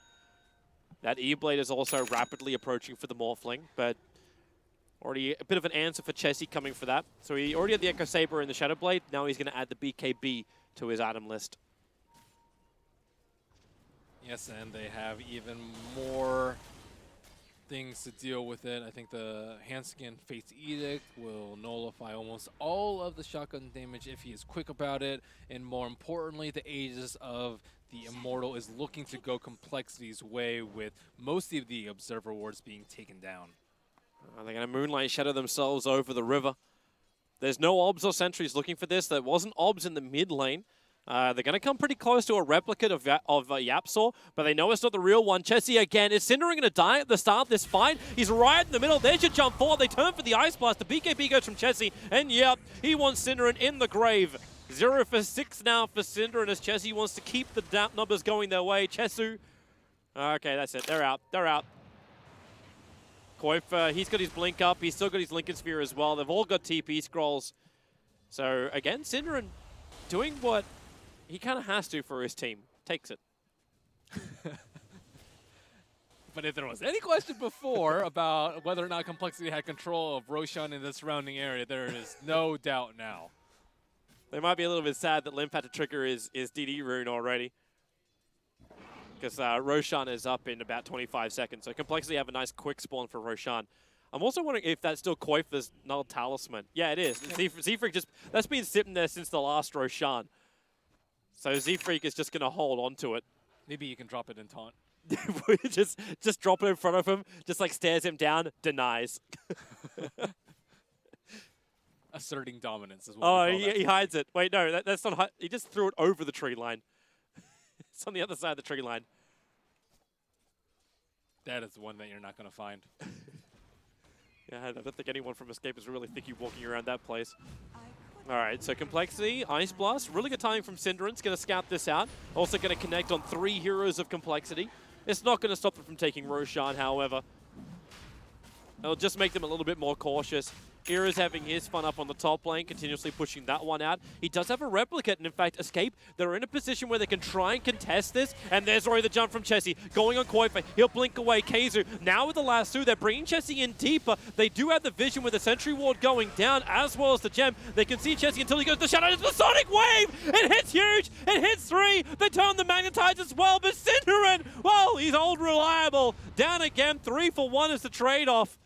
That E-Blade is also rapidly approaching for the Morphling, but already a bit of an answer for Chessie coming for that. So he already had the Echo Saber and the Shadow Blade. Now he's going to add the BKB to his item list. Yes, and they have even more things to deal with it. I think the Handskin Fate's Edict will nullify almost all of the shotgun damage if he is quick about it. And more importantly, the Aegis of the Immortal is looking to go Complexity's way with most of the Observer wards being taken down. They're going to Moonlight Shadow themselves over the river. There's no Obs or Sentries looking for this. There wasn't Obs in the mid lane. They're going to come pretty close to a replicate of Yapsaw, but they know it's not the real one. Chessie again. Is Synderen going to die at the start of this fight? He's right in the middle. There's your jump forward. They turn for the Ice Blast. The BKB goes from Chessie, and yep, he wants Synderen in the grave. 0 for 6 now for Synderen as Chessie wants to keep the numbers going their way. Chesu. Okay, that's it. They're out. They're out. Koif, he's got his blink up. He's still got his Lincoln Sphere as well. They've all got TP scrolls. So again, Synderen doing what he kind of has to for his team. Takes it. But if there was any question before about whether or not Complexity had control of Roshan in the surrounding area, there is no doubt now. They might be a little bit sad that Limp had to trigger his DD rune already. Because Roshan is up in about 25 seconds. So Complexity have a nice quick spawn for Roshan. I'm also wondering if that's still Koifa's null talisman. Yeah, it is. Z-Freak just, that's been sitting there since the last Roshan. So Z-Freak is just going to hold on to it. Maybe you can drop it in taunt. just drop it in front of him, just like stares him down, denies. Asserting dominance is what he hides it. Wait, no, that's not. He just threw it over the tree line. It's on the other side of the tree line. That is one that you're not going to find. Yeah, I don't think anyone from Escape is really thinking walking around that place. All right, so Complexity, Ice Blast, really good timing from Synderen's going to scout this out. Also going to connect on 3 heroes of Complexity. It's not going to stop them from taking Roshan, however. It'll just make them a little bit more cautious. Era's having his fun up on the top lane, continuously pushing that one out. He does have a replicate, and in fact, Escape, they're in a position where they can try and contest this, and there's already the jump from Chessie. Going on Koifa, he'll blink away. Keizu, now with the last 2, they're bringing Chessie in deeper. They do have the vision with the Sentry Ward going down, as well as the gem. They can see Chessie until he goes to Shadow. It's the Sonic Wave! It hits huge! It hits 3! They turn the Magnetize as well, but Synderen, well, he's old reliable. Down again, 3 for 1 is the trade-off.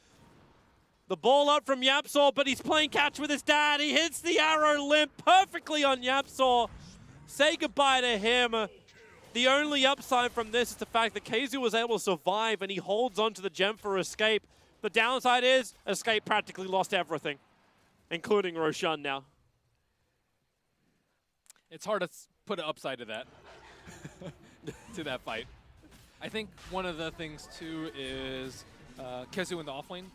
The ball up from Yapsaw, but he's playing catch with his dad. He hits the arrow limp perfectly on Yapsaw. Say goodbye to him. The only upside from this is the fact that Keizu was able to survive, and he holds on to the gem for Escape. The downside is Escape practically lost everything, including Roshan now. It's hard to put an upside to that, to that fight. I think one of the things, too, is Keizu in the offlane,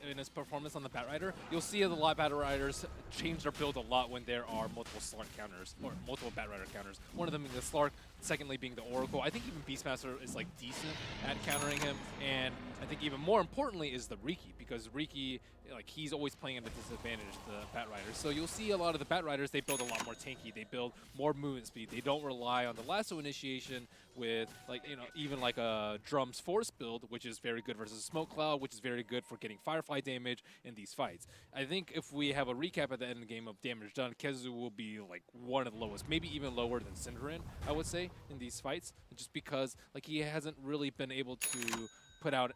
in his performance on the Batrider. You'll see a lot of Batriders change their build a lot when there are multiple Slark counters, or multiple Batrider counters. One of them being the Slark, secondly being the Oracle. I think even Beastmaster is like decent at countering him, and I think even more importantly is the Riki, because Riki, like, he's always playing at a disadvantage to the Batriders. So you'll see a lot of the Batriders, they build a lot more tanky, they build more movement speed, they don't rely on the lasso initiation with, like, you know, even like a Drum's Force build, which is very good versus Smoke Cloud. profile, which is very good for getting Firefly damage in these fights. I think if we have a recap at the end of the game of damage done, Kezu will be like one of the lowest, maybe even lower than Cinderin, I would say, in these fights, just because like he hasn't really been able to put out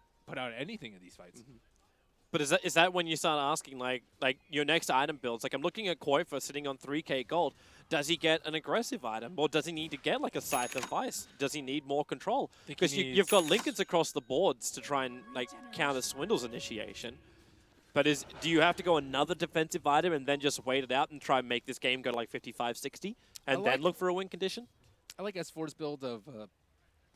anything in these fights. But is that when you start asking, like your next item builds? Like, I'm looking at Koifa sitting on 3k gold. Does he get an aggressive item? Or does he need to get, like, a Scythe of Vice? Does he need more control? Because you've got Lincolns across the boards to try and, like, counter Swindle's initiation. But do you have to go another defensive item and then just wait it out and try and make this game go to, like, 55-60? And then look for a win condition? I like S4's build of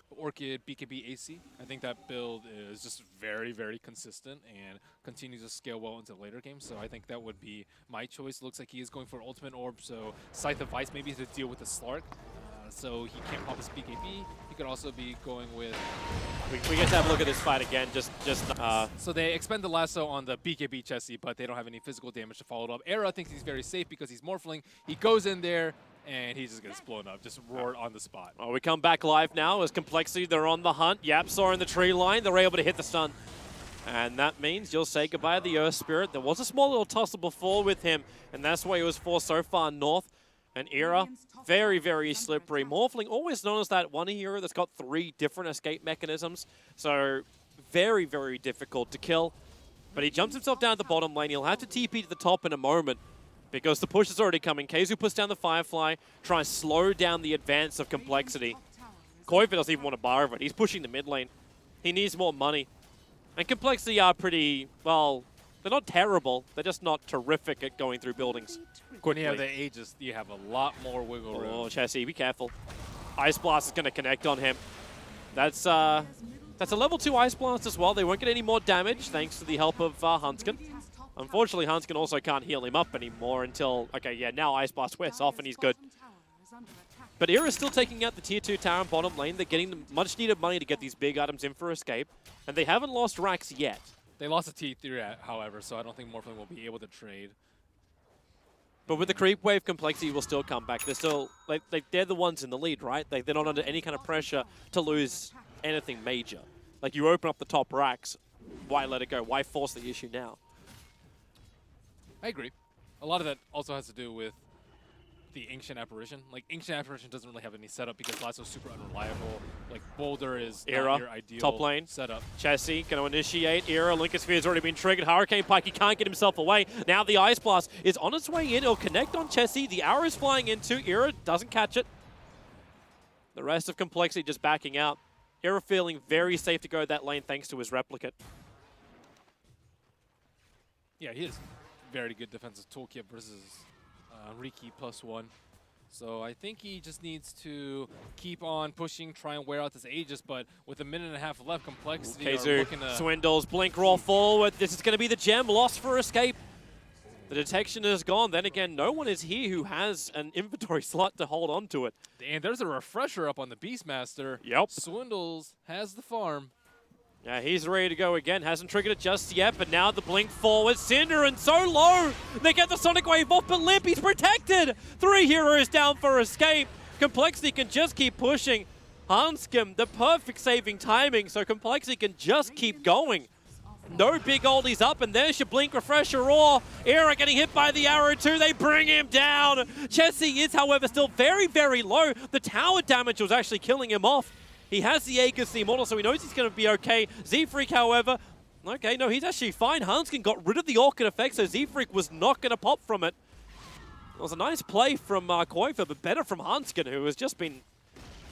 Orchid, BKB, AC. I think that build is just very, very consistent and continues to scale well into later games. So I think that would be my choice. Looks like he is going for Ultimate Orb, so Scythe of Vice maybe to deal with the Slark. So he can't pop his BKB. He could also be going with... We get to have a look at this fight again. So they expend the lasso on the BKB Chessie, but they don't have any physical damage to follow it up. Era thinks he's very safe because he's Morphling. He goes in there, and he just gets blown up, just roared on the spot. Oh, we come back live now as Complexity, they're on the hunt. Yapsaw in the tree line, they're able to hit the stun. And that means you'll say goodbye to the Earth Spirit. There was a small little tussle before with him, and that's why he was forced so far north. And Era, very, very slippery. Morphling, always known as that one hero that's got 3 different escape mechanisms. So very, very difficult to kill. But he jumps himself down to the bottom lane. He'll have to TP to the top in a moment, because the push is already coming. Keizu puts down the Firefly, trying to slow down the advance of Complexity. Koifa doesn't even want to bar of it. He's pushing the mid lane. He needs more money. And Complexity are pretty, well, they're not terrible. They're just not terrific at going through buildings. When you have the Aegis, you have a lot more wiggle room. Oh, Chessie, be careful. Ice Blast is going to connect on him. That's a level 2 Ice Blast as well. They won't get any more damage thanks to the help of Huntskin. Unfortunately, Huntskin also can't heal him up anymore until... Okay, yeah, now Ice Blast wears off and he's good. But Era's still taking out the Tier 2 tower in bottom lane. They're getting the much-needed money to get these big items in for Escape. And they haven't lost Rax yet. They lost a T3, however, so I don't think Morphling will be able to trade. But with the creep wave, Complexity will still come back. They're still... Like they're the ones in the lead, right? They're not under any kind of pressure to lose anything major. Like, you open up the top racks. Why let it go? Why force the issue now? I agree. A lot of that also has to do with the Ancient Apparition. Like, Ancient Apparition doesn't really have any setup because Lasso's super unreliable. Like, Boulder is not your ideal top lane setup. Chessie going to initiate. Era, Lincoln Sphere has already been triggered. Hurricane Pike, he can't get himself away. Now the Ice Blast is on its way in. It'll connect on Chessie. The arrow is flying into. Era doesn't catch it. The rest of Complexity just backing out. Era feeling very safe to go that lane thanks to his replicate. Yeah, he is very good defensive toolkit versus Riki +1. So I think he just needs to keep on pushing, try and wear out this Aegis, but with a minute and a half left, Complexity are looking to... Swindles, blink, roll forward. This is going to be the gem, lost for Escape. The detection is gone. Then again, no one is here who has an inventory slot to hold on to it. And there's a refresher up on the Beastmaster. Yep. Swindles has the farm. Yeah, he's ready to go again. Hasn't triggered it just yet, but now the blink forward. Cinder and so low. They get the Sonic Wave off, but Limp, he's protected. 3 heroes down for Escape. Complexity can just keep pushing. Hanscom, the perfect saving timing, so Complexity can just keep going. No big oldies up, and there's your blink refresher or Era getting hit by the arrow too. They bring him down. Chessie is, however, still very, very low. The tower damage was actually killing him off. He has the Aegis, the Immortal, so he knows he's going to be okay. Z-Freak, however, okay, no, he's actually fine. Hanskin got rid of the Orchid effect, so Z-Freak was not going to pop from it. It was a nice play from Koifa, but better from Hanskin, who has just been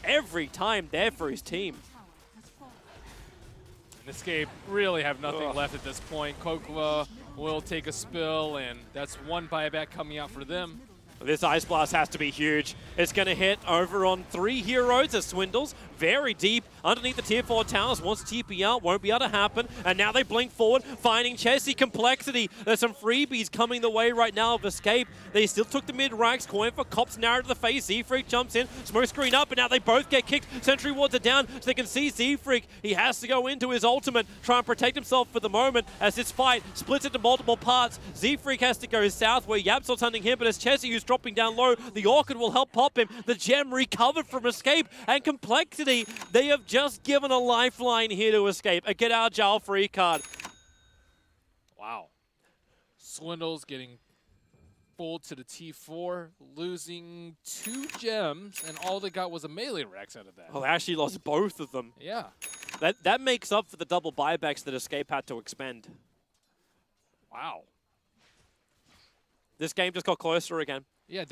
every time there for his team. Escape really have nothing left at this point. Kokwa will take a spill, and that's one buyback coming out for them. This Ice Blast has to be huge. It's going to hit over on 3 heroes as Swindles. Very deep underneath the Tier 4 towers. Wants to TP out. Won't be able to happen. And now they blink forward, finding Chessie. Complexity. There's some freebies coming the way right now of Escape. They still took the mid-racks. Coin for Cops narrow to the face. Z-Freak jumps in. Smoke screen up, and now they both get kicked. Sentry wards are down, so they can see Z-Freak. He has to go into his ultimate, try and protect himself for the moment as this fight splits into multiple parts. Z-Freak has to go south where Yapsaw's hunting him, but it's Chessie who's dropping down low. The Orchid will help pop him. The gem recovered from Escape, and Complexity, they have just given a lifeline here to escape. A get out jail free card. Wow. Swindles getting full to the T4, losing 2 gems, and all they got was a melee Rex out of that. Oh, they actually lost both of them. Yeah. That makes up for the double buybacks that Escape had to expend. Wow. This game just got closer again. Yeah,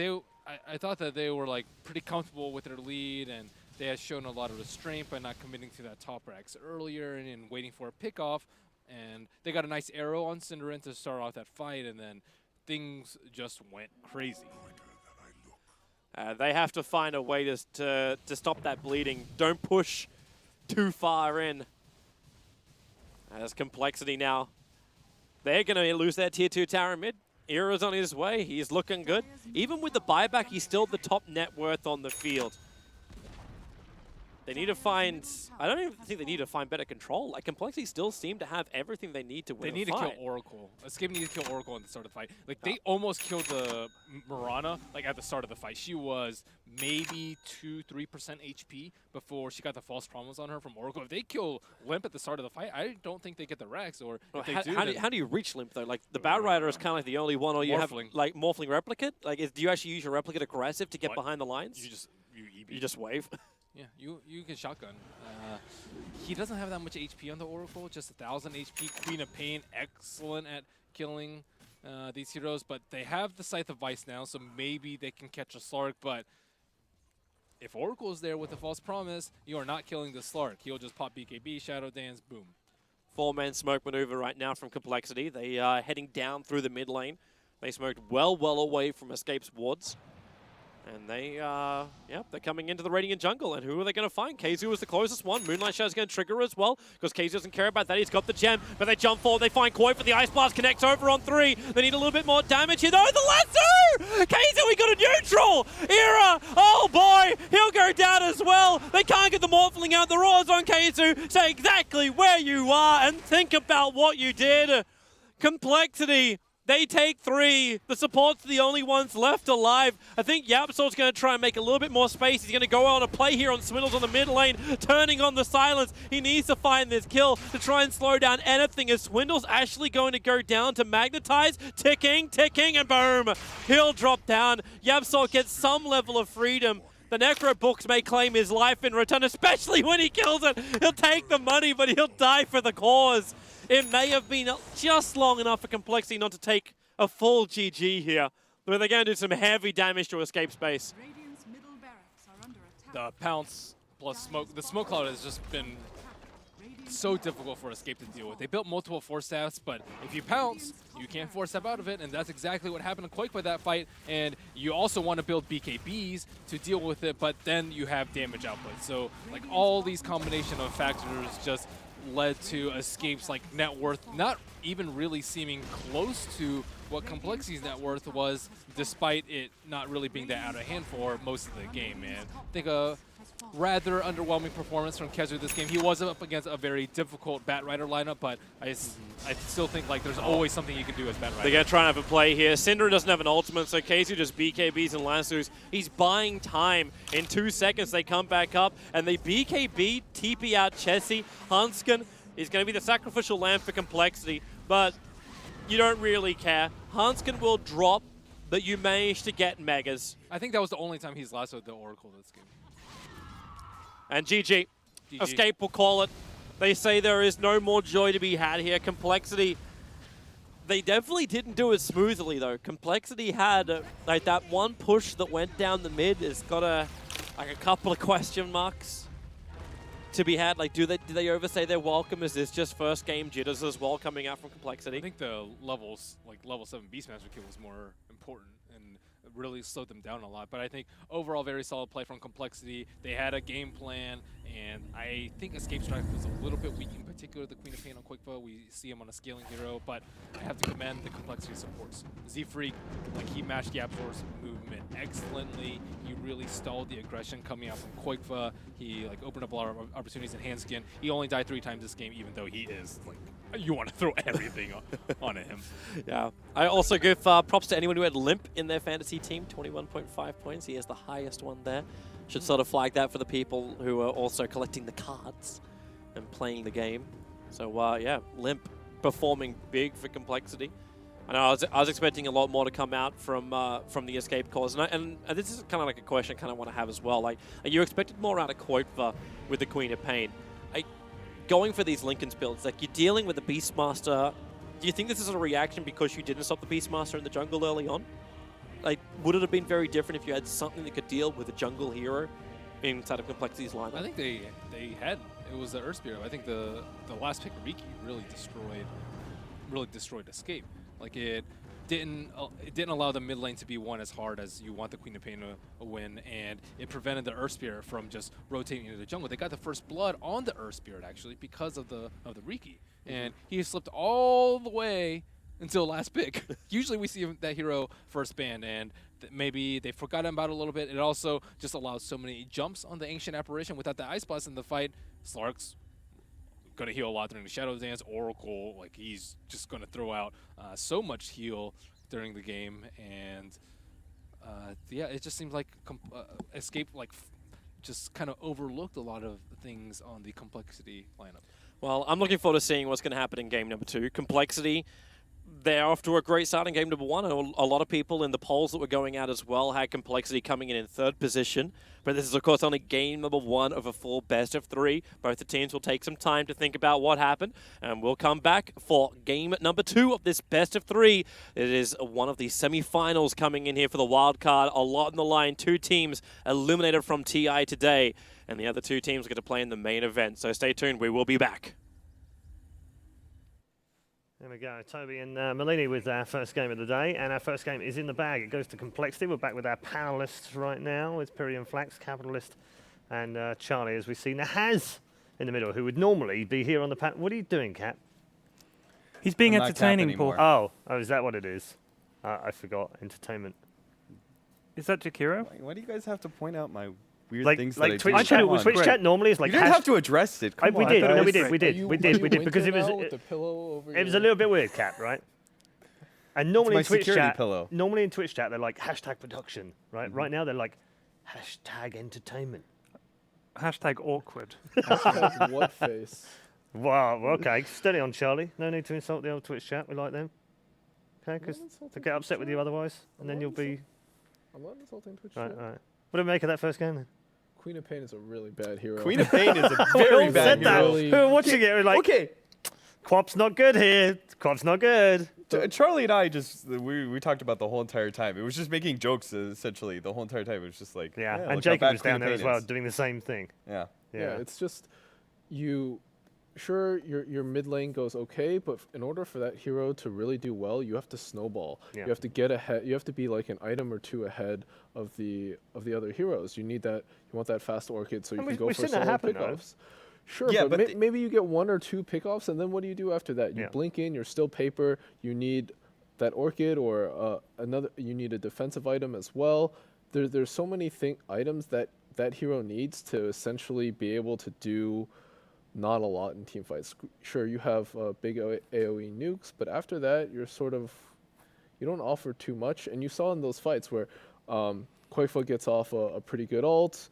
I thought that they were like pretty comfortable with their lead, and they had shown a lot of restraint by not committing to that top Rex earlier and waiting for a pickoff. And they got a nice arrow on Cinderin to start off that fight, and then things just went crazy. They have to find a way to stop that bleeding. Don't push too far in. As Complexity now, they're going to lose their tier 2 tower in mid. Era's on his way. He's looking good. Even with the buyback, he's still the top net worth on the field. They need to find... I don't even think they need to find better control. Like, Complexity still seem to have everything they need to win They need to kill Oracle. Escape needs to kill Oracle at the start of the fight. Like, they almost killed the Mirana, like, at the start of the fight. She was maybe 2-3% HP before she got the false promise on her from Oracle. If they kill Limp at the start of the fight, I don't think they get the Rex. Or if they do, how do you reach Limp, though? Like, the Battle Rider is kind of like the only one, or you have, like, Morphling Replicate? Like, do you actually use your Replicate aggressive to get behind the lines? You just wave? Yeah, you can shotgun. He doesn't have that much HP on the Oracle, just 1,000 HP. Queen of Pain, excellent at killing these heroes, but they have the Scythe of Vice now, so maybe they can catch a Slark, but if Oracle is there with the false promise, you are not killing the Slark. He'll just pop BKB, Shadow Dance, boom. 4-man smoke maneuver right now from Complexity. They are heading down through the mid lane. They smoked well away from Escape's wards. And they're coming into the Radiant jungle. And who are they going to find? KZU was the closest one. Moonlight Shadow's going to trigger as well, because KZU doesn't care about that. He's got the gem, but they jump forward. They find Koi for the Ice Blast. Connects over on 3. They need a little bit more damage here. Oh, the lasso! KZU, we got a neutral! Era! Oh boy! He'll go down as well. They can't get the Morphling out. The Roars on KZU. Say exactly where you are and think about what you did. Complexity. They take 3. The support's the only ones left alive. I think Yapsol's going to try and make a little bit more space. He's going to go on a play here on Swindles on the mid lane, turning on the silence. He needs to find this kill to try and slow down anything. Is Swindles actually going to go down to magnetize? Ticking, and boom. He'll drop down. Yapsol gets some level of freedom. The Necro books may claim his life in return, especially when he kills it. He'll take the money, but he'll die for the cause. It may have been just long enough for Complexity not to take a full GG here, but they're going to do some heavy damage to Escape space. The pounce plus smoke. The smoke cloud has just been so difficult for Escape to deal with. They built multiple force staffs, but if you pounce, you can't force step out of it, and that's exactly what happened to Quake with that fight. And you also want to build BKBs to deal with it, but then you have damage output. So like all these combination of factors just led to Escape's like net worth not even really seeming close to what Complexity's net worth was, despite it not really being that out of hand for most of the game, man. I think a rather underwhelming performance from KheZu this game. He was up against a very difficult Bat Rider lineup, but I still think like there's always something you can do as Bat Rider. They're going to try and have a play here. Syndra doesn't have an ultimate, so KZU just BKBs and lassos. He's buying time. In 2 seconds, they come back up, and they BKB, TP out Chessie. Hanskin is going to be the sacrificial lamb for Complexity, but you don't really care. Hanskin will drop, but you manage to get Megas. I think that was the only time he's lassoed the Oracle this game. And GG. Escape will call it. They say there is no more joy to be had here. Complexity, they definitely didn't do it smoothly, though. Complexity had like that one push that went down the mid. It's got a couple of question marks to be had. Like, do they overstay their welcome? Is this just first game jitters as well coming out from Complexity? I think the levels, like level 7 Beastmaster kill was more important and really slowed them down a lot. But I think overall very solid play from Complexity. They had a game plan, and I think Escape Strike was a little bit weak, in particular the Queen of Pain on Quickbow. We see him on a scaling hero, but I have to commend the Complexity supports. Z-Freak, like he matched Yapsor's movement excellently. He really stalled the aggression coming out from Koikfa. He like opened up a lot of opportunities in Handskin. He only died 3 times this game, even though he is like, you want to throw everything on him. Yeah. I also give props to anyone who had Limp in their fantasy team, 21.5 points. He has the highest one there. Should sort of flag that for the people who are also collecting the cards and playing the game. So, yeah, Limp performing big for Complexity. I know I was expecting a lot more to come out from the escape cause, and this is kind of like a question I kind of want to have as well. Like, are you expected more out of Koitva with the Queen of Pain? Going for these Linken's builds, like you're dealing with the Beastmaster. Do you think this is a reaction because you didn't stop the Beastmaster in the jungle early on? Like, would it have been very different if you had something that could deal with a jungle hero inside of Complexity's lineup? I think they had. It was the Earth Spirit. I think the last pick, Riki, really destroyed Escape. Like it didn't allow the mid lane to be won as hard as you want the Queen of Pain to win, and it prevented the Earth Spirit from just rotating into the jungle. They got the first blood on the Earth Spirit actually because of the Riki, and he slipped all the way until last pick. Usually we see that hero first ban, and maybe they forgot about it a little bit. It also just allows so many jumps on the Ancient Apparition. Without the Ice Blast in the fight, Slark's going to heal a lot during the Shadow Dance. Oracle, like, he's just going to throw out so much heal during the game. And yeah, it just seems like Escape just kind of overlooked a lot of things on the Complexity lineup. Well, I'm looking forward to seeing what's going to happen in game number 2. Complexity, they're off to a great start in game number 1. A lot of people in the polls that were going out as well had Complexity coming in 3rd position. But this is, of course, only game number 1 of a full best of 3. Both the teams will take some time to think about what happened. And we'll come back for game number 2 of this best of 3. It is one of the semi-finals coming in here for the wild card. A lot on the line. 2 teams eliminated from TI today. And the other 2 teams are going to play in the main event. So stay tuned. We will be back. There we go, Toby and Malini with our first game of the day, and our first game is in the bag. It goes to Complexity. We're back with our panelists right now. It's Piri and Flax, Capitalist, and Charlie, as we see Nahaz in the middle, who would normally be here on the panel. What are you doing, Cap? He's being I'm not Cap entertaining, Paul. anymore. Oh, is that what it is? I forgot. Entertainment. Is that Jakiro? Why do you guys have to point out my weird Like things like that Twitch I do? chat. Come on. Twitch chat normally is like. You didn't have to address it. Come we on, did. guys. No, we did. We did. We did because it was. With the pillow over It was a little bit weird, Cap, right? And normally my in Twitch security chat, pillow. normally in Twitch chat, they're like hashtag production, right? Right now they're like hashtag entertainment. Hashtag awkward. What face? Wow. Okay. Steady on, Charlie. No need to insult the old Twitch chat. We like them. Okay, because they'll get upset with you otherwise, and then you'll be. I'm not insulting Twitch. Right. chat. Right. What do we make of that first game then? Queen of Pain is a really bad hero. Queen of Pain is a We very all bad said that. hero. Really- We were watching it. We're like, Okay, Quap's not good here. Quap's not good. Charlie and I just we talked about the whole entire time. It was just making jokes essentially the whole entire time. It was just like Yeah. look And how Jacob bad was Queen down of there as Pain well, is. doing the same thing. Yeah. Yeah, it's just sure your mid lane goes okay, but in order for that hero to really do well, you have to snowball. Yeah. You have to get ahead. You have to be like an item or 2 ahead of the other heroes. You need that. You want that fast orchid so you And can go we've for seen that solo happen, though. pickoffs. Sure, Yeah, but but maybe you get 1 or 2 pickoffs, and then what do you do after that? You Yeah. blink in. You're still paper. You need that orchid or another. You need a defensive item as well. There's so many items that hero needs to essentially be able to do not a lot in team fights. Sure, you have big AoE nukes, but after that, you don't offer too much. And you saw in those fights where Koifa gets off a pretty good ult,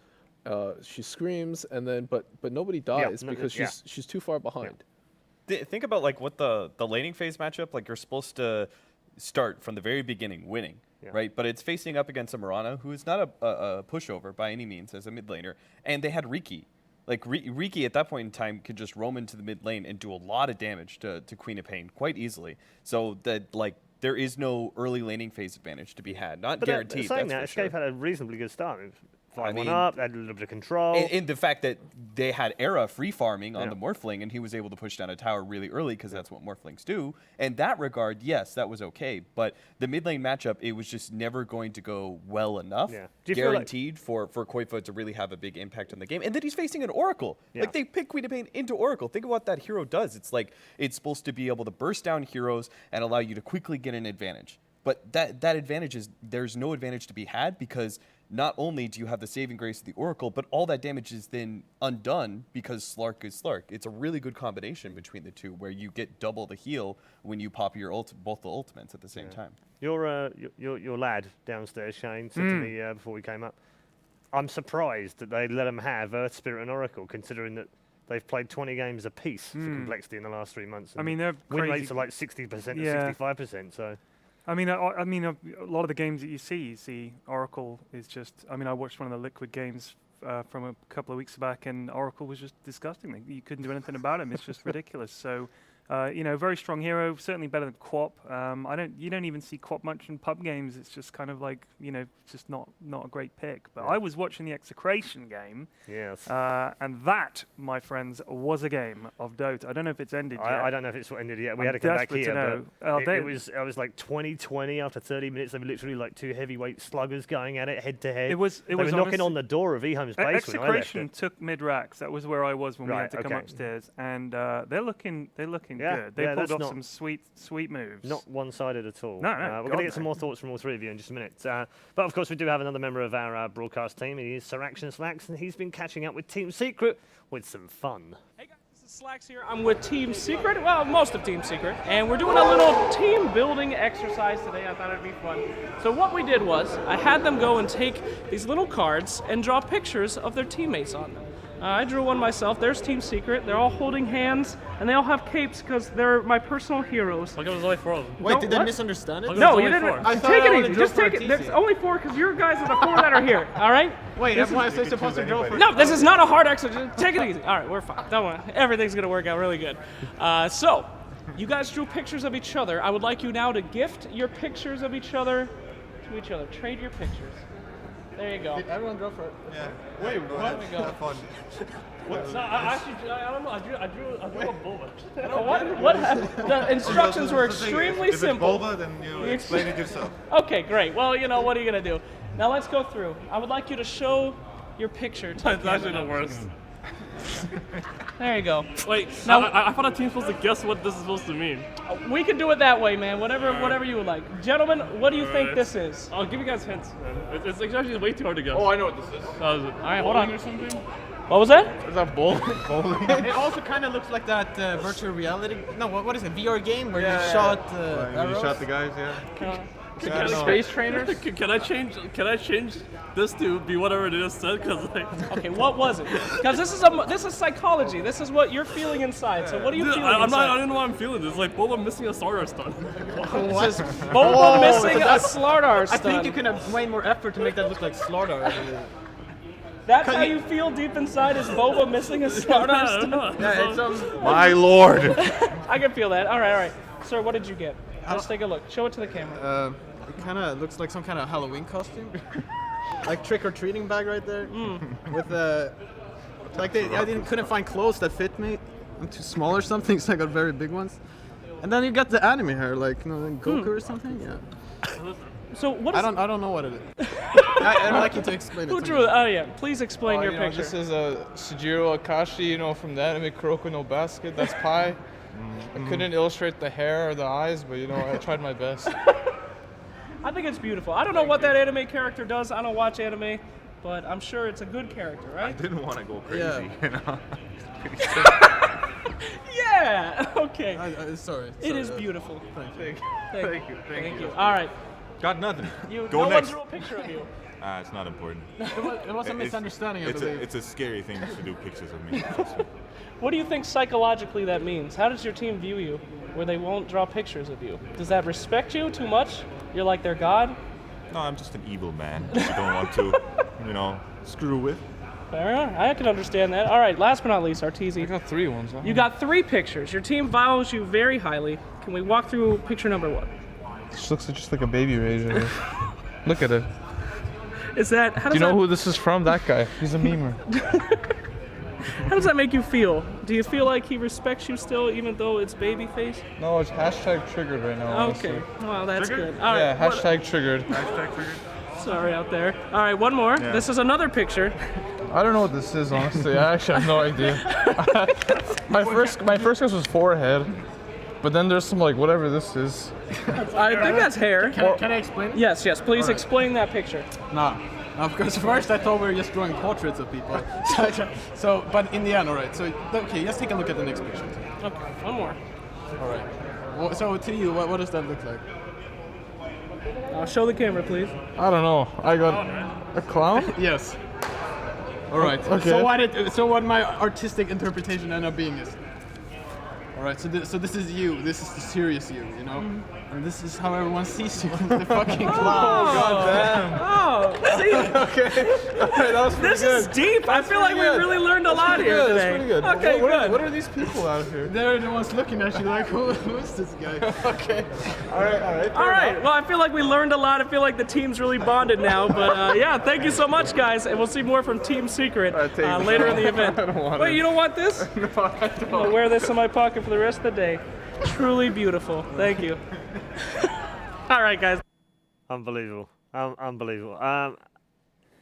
she screams, and then but nobody dies because she's too far behind. Think about like what the laning phase matchup, like you're supposed to start from the very beginning winning, right? But it's facing up against a Mirana who is not a pushover by any means as a mid laner, and they had Riki. Like Riki at that point in time could just roam into the mid lane and do a lot of damage to Queen of Pain quite easily. So that like there is no early laning phase advantage to be had, not But guaranteed. saying that's that, for sure. Escape had a reasonably good start. It was 5-1 I mean, up, they had a little bit of control. And the fact that they had Era free farming on the Morphling, and he was able to push down a tower really early because that's what Morphlings do. In that regard, yes, that was okay. But the mid lane matchup, it was just never going to go well enough, Yeah. Do you feel like- guaranteed for Koifa to really have a big impact on the game. And then he's facing an Oracle. Like, they pick Queen of Pain into Oracle. Think of what that hero does. It's like it's supposed to be able to burst down heroes and allow you to quickly get an advantage. But that advantage is, there's no advantage to be had because not only do you have the saving grace of the Oracle, but all that damage is then undone because Slark is Slark. It's a really good combination between the two, where you get double the heal when you pop your both the ultimates at the same time. Your lad downstairs, Shane, said to me before we came up, I'm surprised that they let them have Earth Spirit and Oracle, considering that they've played 20 games apiece for complexity in the last 3 months. I mean, they're win crazy. rates are like 60% to 65%. So. I mean, a lot of the games that you see Oracle is just. I mean, I watched one of the Liquid games from a couple of weeks back, and Oracle was just disgusting. You couldn't do anything about him. It's just ridiculous. So, very strong hero. Certainly better than Quap. You don't even see Quap much in pub games. It's just kind of like, just not a great pick. But I was watching the Execration game. Yes. And that, my friends, was a game of Dota. I don't know if it's ended yet. I don't know if it's ended yet. We had to come back here. But it was like 20-20 after 30 minutes. They were literally like two heavyweight sluggers going at it head to head. It was knocking on the door of eHome's base. Execration took mid racks. That was where I was when we had to come upstairs, and they're looking good. They pulled off some sweet moves. Not one-sided at all. No, we're going to get some more thoughts from all three of you in just a minute. But of course, we do have another member of our broadcast team. He is Sir Action Slacks, and he's been catching up with Team Secret with some fun. Hey guys, this is Slacks here. I'm with Team Secret, well, most of Team Secret, and we're doing a little team building exercise today. I thought it'd be fun. So what we did was, I had them go and take these little cards and draw pictures of their teammates on them. I drew one myself. There's Team Secret. They're all holding hands, and they all have capes because they're my personal heroes. Like it was only 4 of them. Wait, did I misunderstand it? No, you didn't. Take it easy. Just take it. easy. There's only 4 because your guys are the 4 that are here. All right? Wait, that's why I'm supposed to draw for. No, this is not a hard exercise. Take it easy. All right, we're fine. Don't worry. Everything's going to work out really good. So, you guys drew pictures of each other. I would like you now to gift your pictures of each other to each other. Trade your pictures. There you go. Did everyone draw for it? Yeah. Wait, what? There we go. Have fun. No, I don't know. I drew a bullet. What happened? The instructions were extremely simple. If it's Bulba, then you explain it yourself. Okay, great. Well, what are you going to do? Now let's go through. I would like you to show your picture. That's actually the worst. There you go. Wait, now I thought a team's supposed to guess what this is supposed to mean. We can do it that way, man. Whatever you would like. Gentlemen, what do you think this is? I'll give you guys hints. It's actually way too hard to guess. Oh, I know what this is. All right, hold on. Or something? What was that? Is that bowling? It also kind of looks like that virtual reality. No, what is it? VR game where you shot arrows? You shot the guys, yeah. Space trainers? Can I change this to be whatever it is said? Cause okay, what was it? Because this is psychology. This is what you're feeling inside. So what are you feeling I inside? don't know what I'm feeling. It's like Boba missing a Stardust stun. It says Boba missing a Slardar stun. I think you can have way more effort to make that look like Slardar. That's how you feel deep inside, is Boba missing a Slardar stun? Yeah, it's My lord! I can feel that. All right. Sir, what did you get? Let's take a look. Show it to the camera. It kind of looks like some kind of Halloween costume. Like trick-or-treating bag right there. With I couldn't find clothes that fit me. I'm too small or something, so I got very big ones. And then you got the anime hair, like Goku or something. Yeah. So what is I don't know what it is. I'd like you to explain it. Who drew it? Oh yeah, please explain your picture. This is Sujiro Akashi, from the anime Kuroko no Basket. That's Pi. I couldn't illustrate the hair or the eyes, but I tried my best. I think it's beautiful. I don't know what that anime character does. I don't watch anime, but I'm sure it's a good character, right? I didn't want to go crazy, Yeah. Yeah. Okay. Sorry. It is beautiful. Thank you. All right. Got nothing. No Go one next. drew a picture of you. It's not important. It was a misunderstanding, I believe. It's a scary thing to do pictures of me. What do you think psychologically that means? How does your team view you, where they won't draw pictures of you? Does that respect you too much? You're like their god? No, I'm just an evil man. You don't want to, screw with. Fair enough. I can understand that. All right, last but not least, Arteezy. I got 3 ones. You got 3 pictures. Your team values you very highly. Can we walk through picture number 1? This looks just like a baby razor. Look at it. Is that? How Do you know who this is from? That guy. He's a memer. How does that make you feel? Do you feel like he respects you still, even though it's babyface? No, it's hashtag triggered right now. Okay. Honestly. Well, that's Triggered? good. All right. Yeah, hashtag triggered. Hashtag triggered. Sorry out there. All right, one more. Yeah. This is another picture. I don't know what this is, honestly. I actually have no idea. my first guess was forehead, but then there's some whatever this is. I think that's hair. Can I explain it? Yes. Please explain that picture. Nah. Because first I thought we were just drawing portraits of people. So, but in the end, all right. So, okay, let's take a look at the next picture. Okay, one more. All right. Well, so to you, what does that look like? Show the camera, please. I don't know. I got a clown? Yes. All right. Okay. So what my artistic interpretation ended up being is. All right. So this is you. This is the serious you. You know. And this is how everyone sees you. The fucking clown. Oh, god damn. Oh, see? Okay. All right, that was pretty This good. is deep. I feel like we really learned a lot here That's today. pretty good. Okay, good. What are these people out here? They're the ones looking at you like, who is this guy? Okay. All right. All right. Well, I feel like we learned a lot. I feel like the team's really bonded now. But yeah, thank you so much, guys. And we'll see more from Team Secret later in the event. I don't want Wait, it. you don't want this? No, I don't. I'm gonna wear this in my pocket for the rest of the day. Truly beautiful. Thank you. All right, guys. Unbelievable. Unbelievable.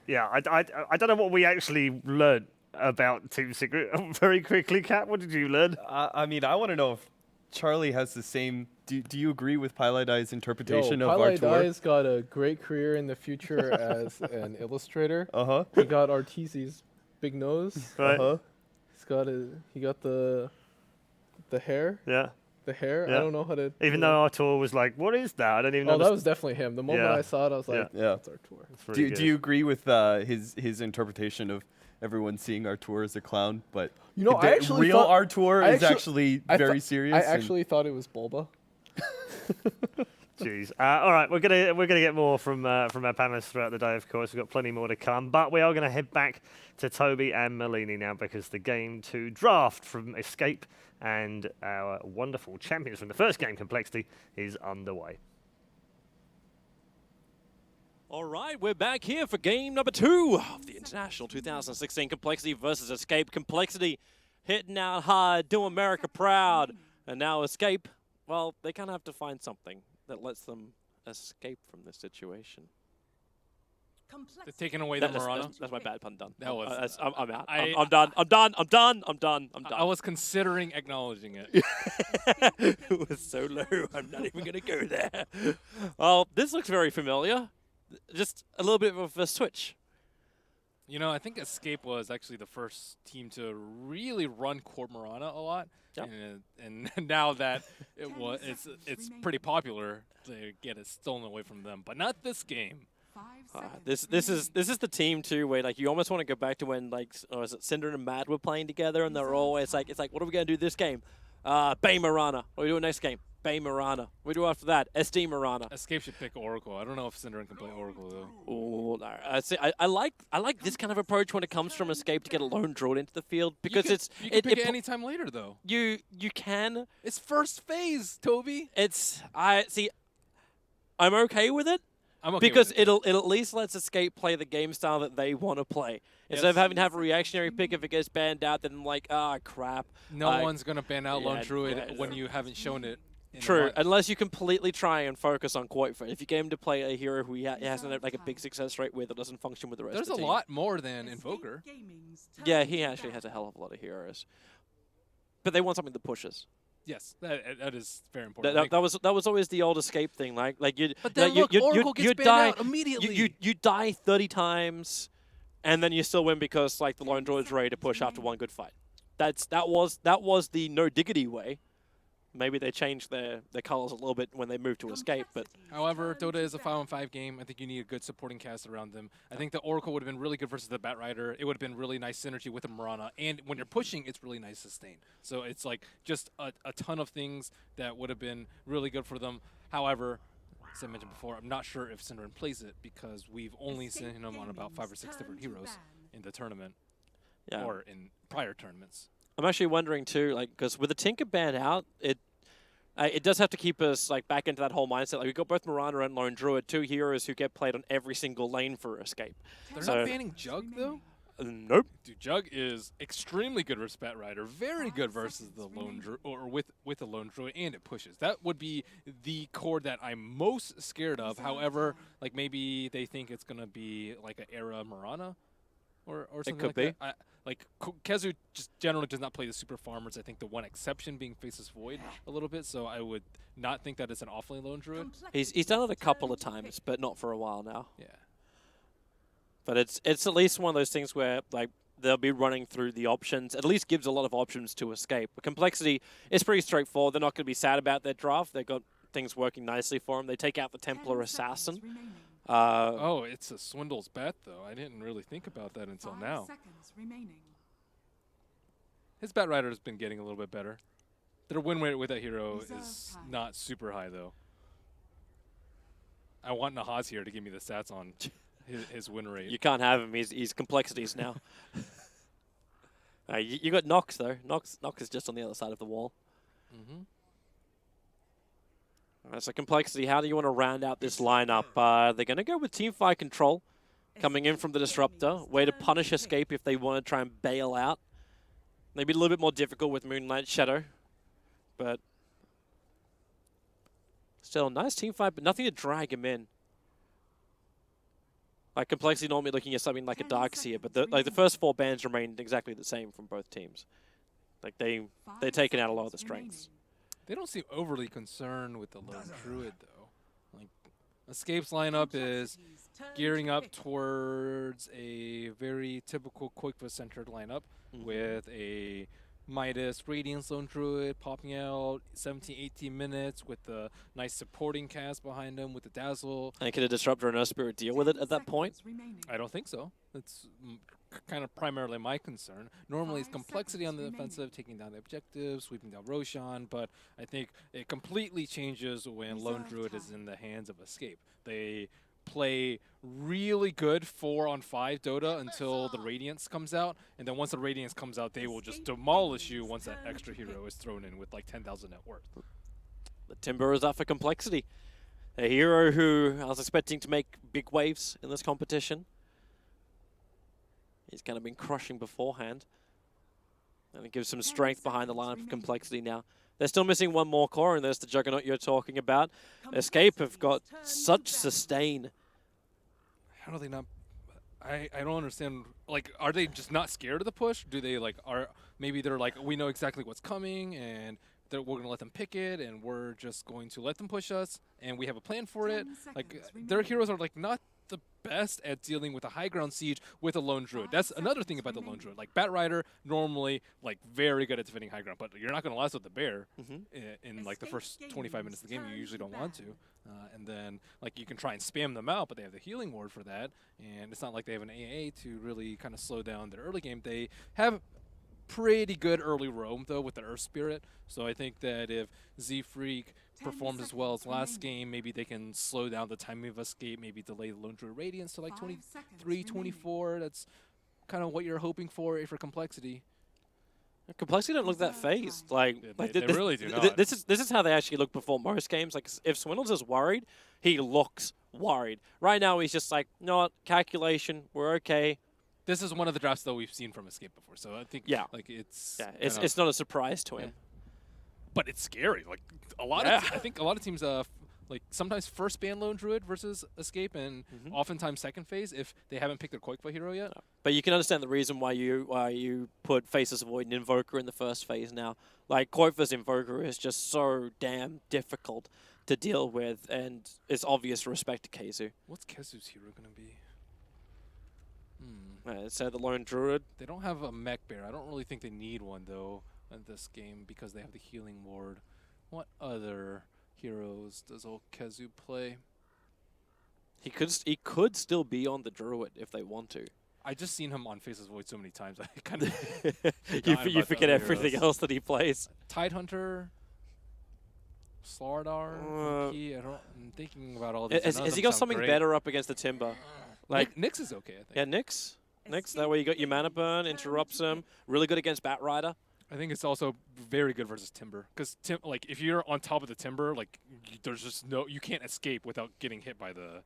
Yeah, I don't know what we actually learned about Team Secret. Very quickly, Kat, what did you learn? I mean, I want to know if Charlie has the same. Do you agree with Pilot interpretation of our Pilot tour? Eye's got a great career in the future as an illustrator. Uh-huh. He got Arteezy's big nose. Right. Uh-huh. He got the hair. Yeah. The hair. Yeah. I don't know how to. Even though our tour was like, what is that? I don't even know. Oh, that was definitely him. The moment I saw it, I was like, Yeah. that's our tour. Do you agree with his interpretation of everyone seeing our tour as a clown? But You know, the I actually real thought- our tour I is actually- actually very serious. I and- actually thought it was Bulba. Jeez. All right, we're gonna get more from our panelists throughout the day. Of course, we've got plenty more to come, but we are gonna head back to Toby and Malini now because the game 2 draft from Escape and our wonderful champions from the first game, Complexity, is underway. All right, we're back here for game number 2 of the International 2016 Complexity versus Escape. Complexity hitting out hard, do America proud, and now Escape, well, they kind of have to find something that lets them escape from this situation. They're taking away the Murana. That's my bad pun done. That was. I'm out. I'm done. I'm done. I was considering acknowledging it. It was so low. I'm not even gonna go there. Well, this looks very familiar. Just a little bit of a switch. You know, I think Escape was actually the first team to really run Core Murana a lot. Yep. And now that it's pretty popular, they get it stolen away from them. But not this game. This is the team too where like you almost want to go back to when like is it Cinder and Mad were playing together and they're always like it's like what are we gonna do this game? Bay Murana. What are we doing next game? Bay Murana. What do we do after that? SD Murana. Escape should pick Oracle. I don't know if Cinderin can play Oracle though. Oh, no. I like this kind of approach when it comes from Escape to get a lone Druid into the field because you can pick it any time later though. You can. It's first phase, Toby. I'm okay with it. I'm okay because with it. it at least lets Escape play the game style that they want to play. Instead of having to have a reactionary pick if it gets banned out, then like, crap. No one's going to ban out Lone Druid when you haven't shown it. True, unless you completely try and focus on Quoitford. If you get him to play a hero who he hasn't had like a big success rate with, that doesn't function with the rest There's of the team. a lot more than Invoker. Yeah, he actually has a hell of a lot of heroes. But they want something that pushes. Yes, that is very important. That was always the old Escape thing, like you. But then look, Oracle gets banned out immediately. You die 30 times, and then you still win because like the Lone Druid's ready to push after one good fight. That was the no diggity way. Maybe they changed their colors a little bit when they moved to Escape, but however, Dota is a 5-on-5 game. I think you need a good supporting cast around them. I think the Oracle would have been really good versus the Bat Rider. It would have been really nice synergy with the Murana, and when you're pushing, it's really nice sustain. So it's like just a ton of things that would have been really good for them. However, as I mentioned before, I'm not sure if Cinderin plays it because we've only seen him on about 5 or 6 different heroes in the tournament or in prior tournaments. I'm actually wondering too, like, because with the Tinker ban out, it does have to keep us like back into that whole mindset. Like we've got both Murana and Lone Druid, 2 heroes who get played on every single lane for Escape. They're not banning Jug though. Nope. Dude, Jug is extremely good versus Bat Rider, very good versus the Lone Druid, or with the Lone Druid, and it pushes. That would be the core that I'm most scared of. However, like maybe they think it's gonna be like an era Murana. Or something it could like be. That. Like Kezu just generally does not play the super farmers. I think the one exception being Faceless Void a little bit. So I would not think that it's an offlane Lone Druid. He's done it a couple of times, but not for a while now. Yeah. But it's at least one of those things where like they'll be running through the options. At least gives a lot of options to escape. But Complexity is pretty straightforward. They're not going to be sad about their draft. They've got things working nicely for them. They take out the Templar Assassin. Oh, it's a Swindle's bet, though. I didn't really think about that until now. His bat rider has been getting a little bit better. Their win rate with that hero is not super high, though. I want Nahaz here to give me the stats on his win rate. You can't have him. He's Complexities now. You got Nox, though. Nox is just on the other side of the wall. Mm-hmm. All right, so Complexity, how do you want to round out this lineup? They're going to go with Teamfight Control coming in from the Disruptor. Way to punish Escape if they want to try and bail out. Maybe a little bit more difficult with Moonlight Shadow. But still, nice teamfight, but nothing to drag him in. Like Complexity normally looking at something like a Darkseer, but the first 4 bans remained exactly the same from both teams. Like they're taking out a lot of the strengths. They don't seem overly concerned with the Lone Druid, though. Like Escape's lineup is gearing up towards a very typical Koikva-centered lineup with a Midas Radiance Lone Druid popping out 17, 18 minutes with the nice supporting cast behind him with the Dazzle. And can a Disruptor and Earth Spirit deal with it at that point? I don't think so. That's kind of primarily my concern. Normally it's Complexity on the defensive, taking down the objectives, sweeping down Roshan, but I think it completely changes when Lone Druid is in the hands of Escape. They play really good 4-on-5 Dota until the Radiance comes out, and then once the Radiance comes out, they will just demolish you once that extra hero is thrown in with like 10,000 net worth. The Timber is up for Complexity. A hero who I was expecting to make big waves in this competition. He's kind of been crushing beforehand. And it gives some strength behind the lineup of Complexity now. They're still missing one more core, and there's the Juggernaut you're talking about. Escape have got such sustain. How do they not? I don't understand. Like, are they just not scared of the push? Do they maybe they're like, we know exactly what's coming, and we're going to let them pick it, and we're just going to let them push us, and we have a plan for it. Like, their heroes are like not the best at dealing with a high ground siege with a Lone Druid. That's another thing about the Lone Druid. Like Bat Rider, normally like very good at defending high ground, but you're not going to last with the bear in like the first 25 minutes of the game. You usually don't want to. And then like you can try and spam them out, but they have the healing ward for that, and it's not like they have an AA to really kind of slow down their early game. They have pretty good early roam though with the Earth Spirit, so I think that if Z-Freak performs as well as last game, maybe they can slow down the timing of Escape, maybe delay the Lone Druid Radiance to like 23, 24. That's kind of what you're hoping for Complexity. Complexity don't look that phased. Like they really do not. This is how they actually look before most games. Like if Swindles is worried, he looks worried. Right now he's just like, no, calculation, we're okay. This is one of the drafts though we've seen from Escape before, so I think it's not a surprise to him. But it's scary. Like I think a lot of teams like sometimes first ban Lone Druid versus Escape, and oftentimes second phase if they haven't picked their Koikva hero yet. But you can understand the reason why you put Faceless Void and Invoker in the first phase now. Like Koikva's Invoker is just so damn difficult to deal with, and it's obvious respect to Keizu. What's Kezu's hero gonna be? So the Lone Druid. They don't have a mech bear. I don't really think they need one though in this game because they have the healing ward. What other heroes does old Kezu play? He could still be on the Druid if they want to. I just seen him on Faceless Void so many times. I kind of you forget everything else that he plays. Tidehunter, Slardar, I'm thinking about all these. Has he got something better up against the Timber? Like Nyx is okay, I think. Yeah, Nyx. That way you got your mana burn, interrupts him. Really good against Bat Rider. I think it's also very good versus Timber, because like if you're on top of the Timber, like there's just you can't escape without getting hit by the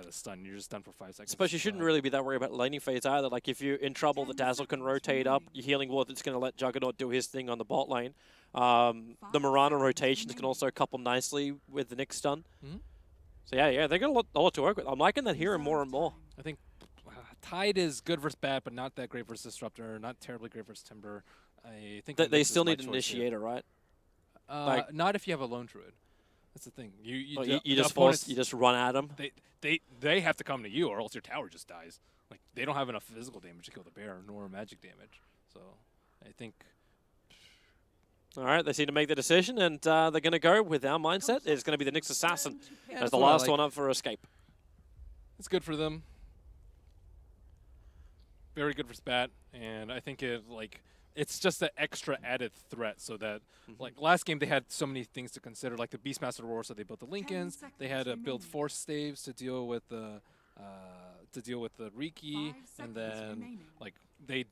stun. You're just done for 5 seconds. Suppose you shouldn't really be that worried about laning phase either. Like if you're in trouble, the Dazzle can rotate up. Your healing ward that's going to let Juggernaut do his thing on the bot lane. The Mirana rotations can also couple nicely with the Nyx stun. So yeah, they got a lot to work with. I'm liking that hero more and more. I think Tide is good versus Bat, but not that great versus Disruptor. Not terribly great versus Timber. I think they still need an Initiator, right? Not if you have a Lone Druid. That's the thing. You just run at them. They have to come to you, or else your tower just dies. like they don't have enough physical damage to kill the bear, nor magic damage. So I think. All right, they seem to make the decision, and they're going to go with our mindset. It's going to be the Nyx Assassin Yeah, as that's the what I last like. one up for escape. It's good for them. Very good for Spat, and I think it's just an extra added threat so that like last game they had so many things to consider, like the Beastmaster Roar, so they built the Lincolns, they had to build force staves to deal with the Riki, and then like they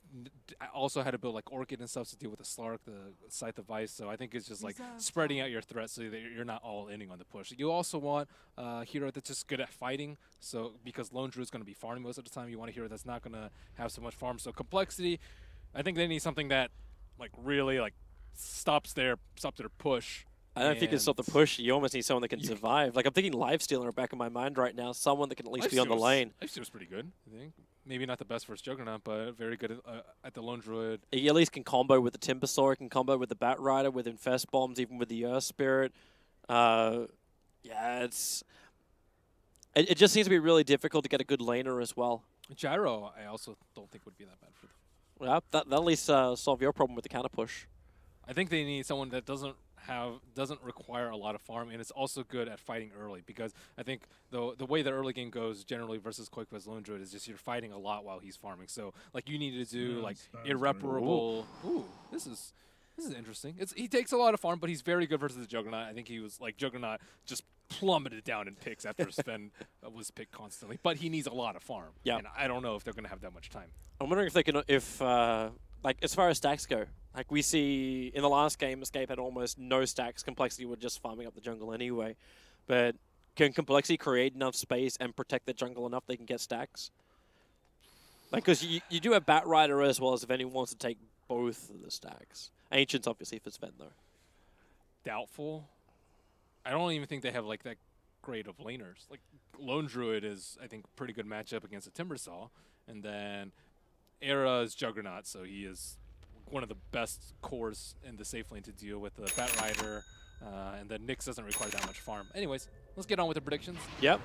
also had to build like Orchid and stuff to deal with the Slark, the Scythe of Ice. So I think it's just like spreading out your threats so that you're not all inning on the push. You also want a hero that's just good at fighting. So because Lone Druid is going to be farming most of the time, you want a hero that's not going to have so much farm. So complexity, I think they need something that like really like stops their push. I don't know if you can stop the push. You almost need someone that can survive. Like I'm thinking Lifesteal in the back of my mind right now. Someone that can at least be on the lane. Lifesteal's pretty good, I think. Maybe not the best versus Juggernaut, but very good at the Lone Druid. He at least can combo with the Timber Saw, he can combo with the Bat Rider, with Infest Bombs, even with the Earth Spirit. Yeah, it just seems to be really difficult to get a good laner as well. Gyro, I also don't think would be that bad for them. Yeah, that'll at least solve your problem with the counter push. I think they need someone that doesn't require a lot of farm, and it's also good at fighting early, because I think the way the early game goes generally versus Quake's Lone Druid is just you're fighting a lot while he's farming. So like you need to do like irreparable. Ooh, this is interesting. He takes a lot of farm, but he's very good versus the Juggernaut. I think he was like Juggernaut just plummeted down in picks after Sven was picked constantly, but he needs a lot of farm. Yeah, and I don't know if they're gonna have that much time. I'm wondering if they can like as far as stacks go. Like we see in the last game, Escape had almost no stacks. Complexity were just farming up the jungle anyway. But can Complexity create enough space and protect the jungle enough they can get stacks? Like, because you do have Bat Rider as well as if anyone wants to take both of the stacks. Ancients obviously for Sven though. Doubtful. I don't even think they have like that great of laners. Like Lone Druid is, I think, pretty good matchup against a Timbersaw, and then Era is Juggernaut, so he is one of the best cores in the safe lane to deal with the Bat Rider, and then Nyx doesn't require that much farm. Anyways, let's get on with the predictions. Yep.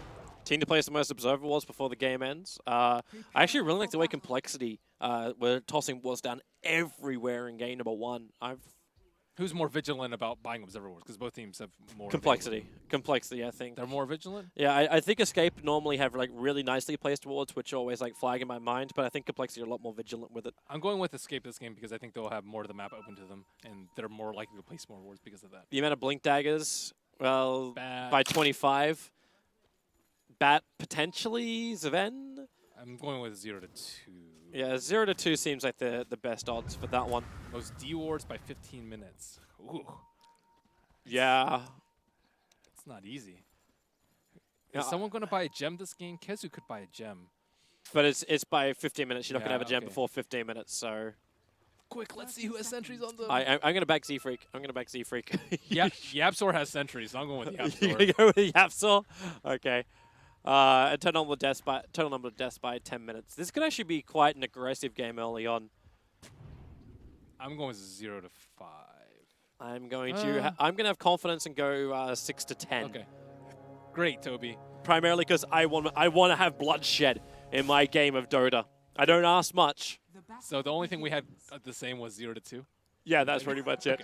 Team to place the most observer walls before the game ends. I actually really like the way Complexity were tossing walls down everywhere in game number 1. Who's more vigilant about buying observer wars? Because both teams have more. Complexity. Complexity, I think. They're more vigilant? Yeah, I think Escape normally have like really nicely placed wards, which always like flag in my mind, but I think Complexity are a lot more vigilant with it. I'm going with Escape this game because I think they'll have more of the map open to them, and they're more likely to place more wards because of that. The amount of Blink Daggers, well, by 25. Bat potentially, Sven? I'm going with 0 to 2. Yeah, 0 to 2 seems like the best odds for that one. Those D wards by 15 minutes. Ooh. Yeah. It's not easy. Yeah. Is someone going to buy a gem this game? Kezu could buy a gem. But it's by 15 minutes. You're not going to have a gem okay. before 15 minutes, so... Quick, let's see who has sentries on them. I'm going to back Z-Freak. I'm going to back Z-Freak. Yeah, Yapsor has sentries, so I'm going with Yapsor. You're going to go with Yapsor? Okay. Total number of deaths by 10 minutes. This could actually be quite an aggressive game early on. I'm going with 0 to 5. I'm going to have confidence and go 6 to 10. Okay. Great, Toby. Primarily because I want to have bloodshed in my game of Dota. I don't ask much. So the only thing we had the same was 0 to 2? Yeah, that's pretty much it.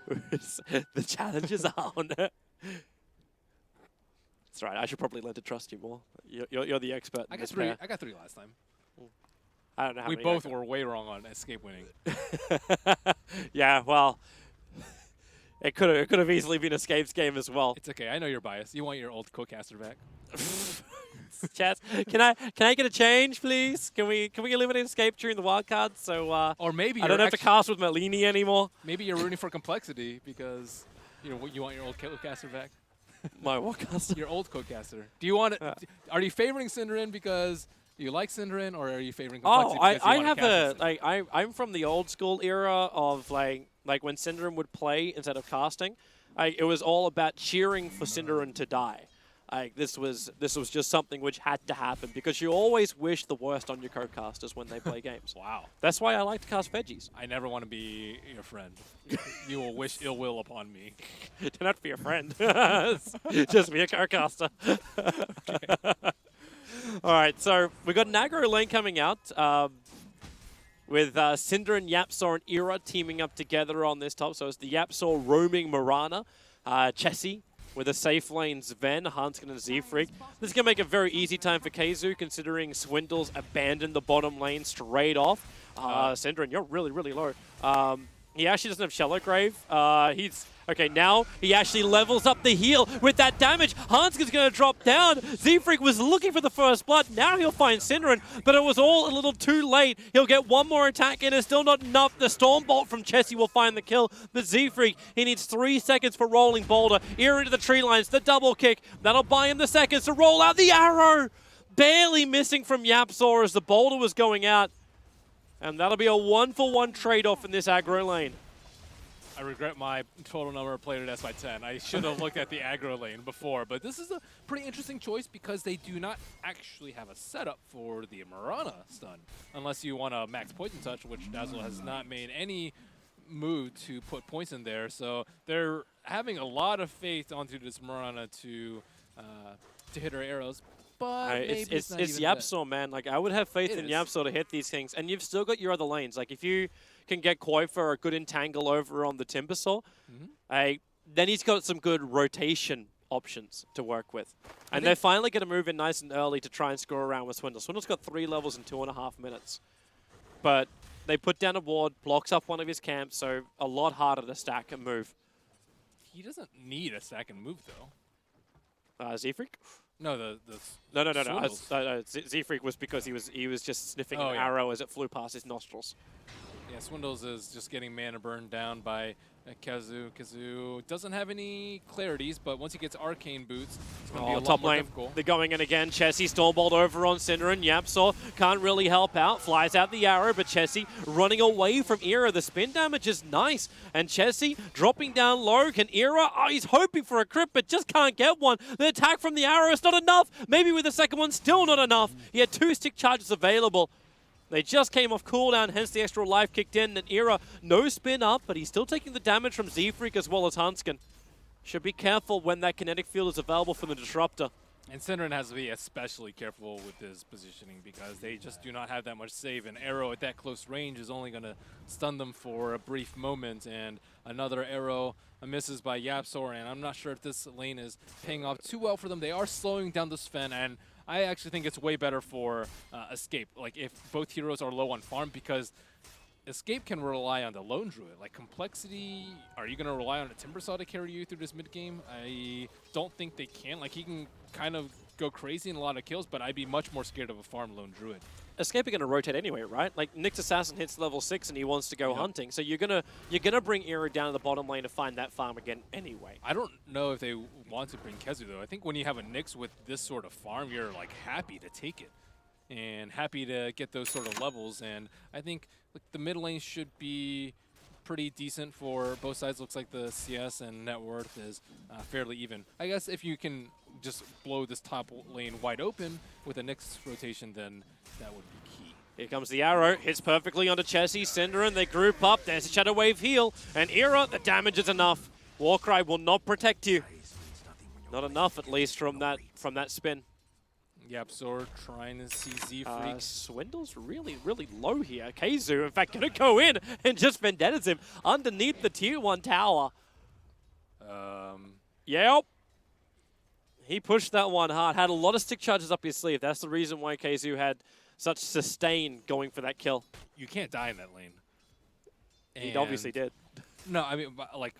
The challenge is on. That's right. I should probably learn to trust you more. You're the expert. I got 3. I got 3 last time. I don't know how we many both were way wrong on Escape winning. Yeah, well, it could have easily been Escape's game as well. It's okay. I know you're biased. You want your old co-caster back. Chat, can I get a change, please? Can we eliminate Escape during the wildcard? So or maybe I don't have to cast with Malini anymore. Maybe you're rooting for Complexity because you want your old co-caster back. My what caster? Your old co-caster. Do you want it? Are you favoring Cinderin because you like Cinderin, or are you favoring Complexity? I have I'm from the old school era of like when Cinderin would play instead of casting. It was all about cheering for Cinderin to die. This was just something which had to happen because you always wish the worst on your co-casters when they play games. Wow. That's why I like to cast veggies. I never want to be your friend. You will wish ill will upon me. Do not be a friend. Just be a co-caster. All right, so we've got an aggro lane coming out with Cinder and Yapsaw and Era teaming up together on this top. So it's the Yapsaw roaming Mirana, Chessie with a safe lane Sven, Hanskin and Z-Freak. This is going to make a very easy time for Keizu, considering Swindles abandoned the bottom lane straight off. Cinder, and you're really, really low. He actually doesn't have Shallow Grave. Okay, now he actually levels up the heal with that damage. Hanskin's going to drop down. Z-Freak was looking for the first blood. Now he'll find Synderen, but it was all a little too late. He'll get one more attack in. It's still not enough. The Storm Bolt from Chessie will find the kill. But Z-Freak, he needs 3 seconds for Rolling Boulder. Ear into the tree lines, the double kick. That'll buy him the seconds to roll out the arrow. Barely missing from Yapsaw as the boulder was going out. And that'll be a 1-for-1 trade-off in this aggro lane. I regret my total number of player deaths by 10. I should have looked at the aggro lane before, but this is a pretty interesting choice because they do not actually have a setup for the Mirana stun, unless you want a max poison touch, which Dazzle has not made any move to put points in there. So they're having a lot of faith onto this Mirana to hit her arrows. But it's Yapsaw, man. Like, I would have faith in Yapsaw to hit these things. And you've still got your other lanes. Like, if you can get Koi for a good entangle over on the Timbersaw, then he's got some good rotation options to work with. And they're finally going to move in nice and early to try and score around with Swindle. Swindle's got 3 levels in 2.5 minutes. But they put down a ward, blocks up one of his camps, so a lot harder to stack and move. He doesn't need a stack and move, though. Z-Freak? No, No. Z-Freak was because he was just sniffing an arrow as it flew past his nostrils. Yeah, Swindles is just getting mana burned down by Kazu. Kazu doesn't have any clarities, but once he gets Arcane Boots, it's going to be a lot more difficult. They're going in again. Chessie Stormbolt over on Cinder, and Yapsaw can't really help out. Flies out the arrow, but Chessie running away from Era. The spin damage is nice. And Chessie dropping down low. Can Era? Oh, he's hoping for a crit, but just can't get one. The attack from the arrow is not enough. Maybe with the second one, still not enough. He had 2 stick charges available. They just came off cooldown, hence the extra life kicked in. And Era, no spin up, but he's still taking the damage from Z-Freak as well as Hanskin. Should be careful when that kinetic field is available from the Disruptor. And Synderen has to be especially careful with his positioning because they just do not have that much save. An arrow at that close range is only going to stun them for a brief moment. And another arrow misses by Yapsaw, and I'm not sure if this lane is paying off too well for them. They are slowing down the Sven, and I actually think it's way better for Escape, like if both heroes are low on farm, because Escape can rely on the Lone Druid. Like Complexity, are you going to rely on a Timbersaw to carry you through this mid game? I don't think they can. Like, he can kind of go crazy in a lot of kills, but I'd be much more scared of a farm Lone Druid. Escape are going to rotate anyway, right? Like, Nyx Assassin hits level 6 and he wants to go hunting, so you're gonna bring Era down to the bottom lane to find that farm again anyway. I don't know if they want to bring Kezu, though. I think when you have a Nyx with this sort of farm, you're, like, happy to take it and happy to get those sort of levels, and I think the mid lane should be pretty decent for both sides. Looks like the CS and net worth is fairly even. I guess if you can just blow this top lane wide open with a Nyx rotation, then that would be key. Here comes the arrow, hits perfectly onto Chessie, Cinder, and they group up. There's a Shadow Wave heal, and Era, the damage is enough. Warcry will not protect you. Not enough, at least, from that spin. Yapsaw trying to see Z-Freak. Swindle's really, really low here. Keizu, in fact, going to go in and just vendettas him underneath the tier 1 tower. Yep. He pushed that one hard. Had a lot of stick charges up his sleeve. That's the reason why Keizu had such sustain going for that kill. You can't die in that lane. He obviously did. No, I mean, like,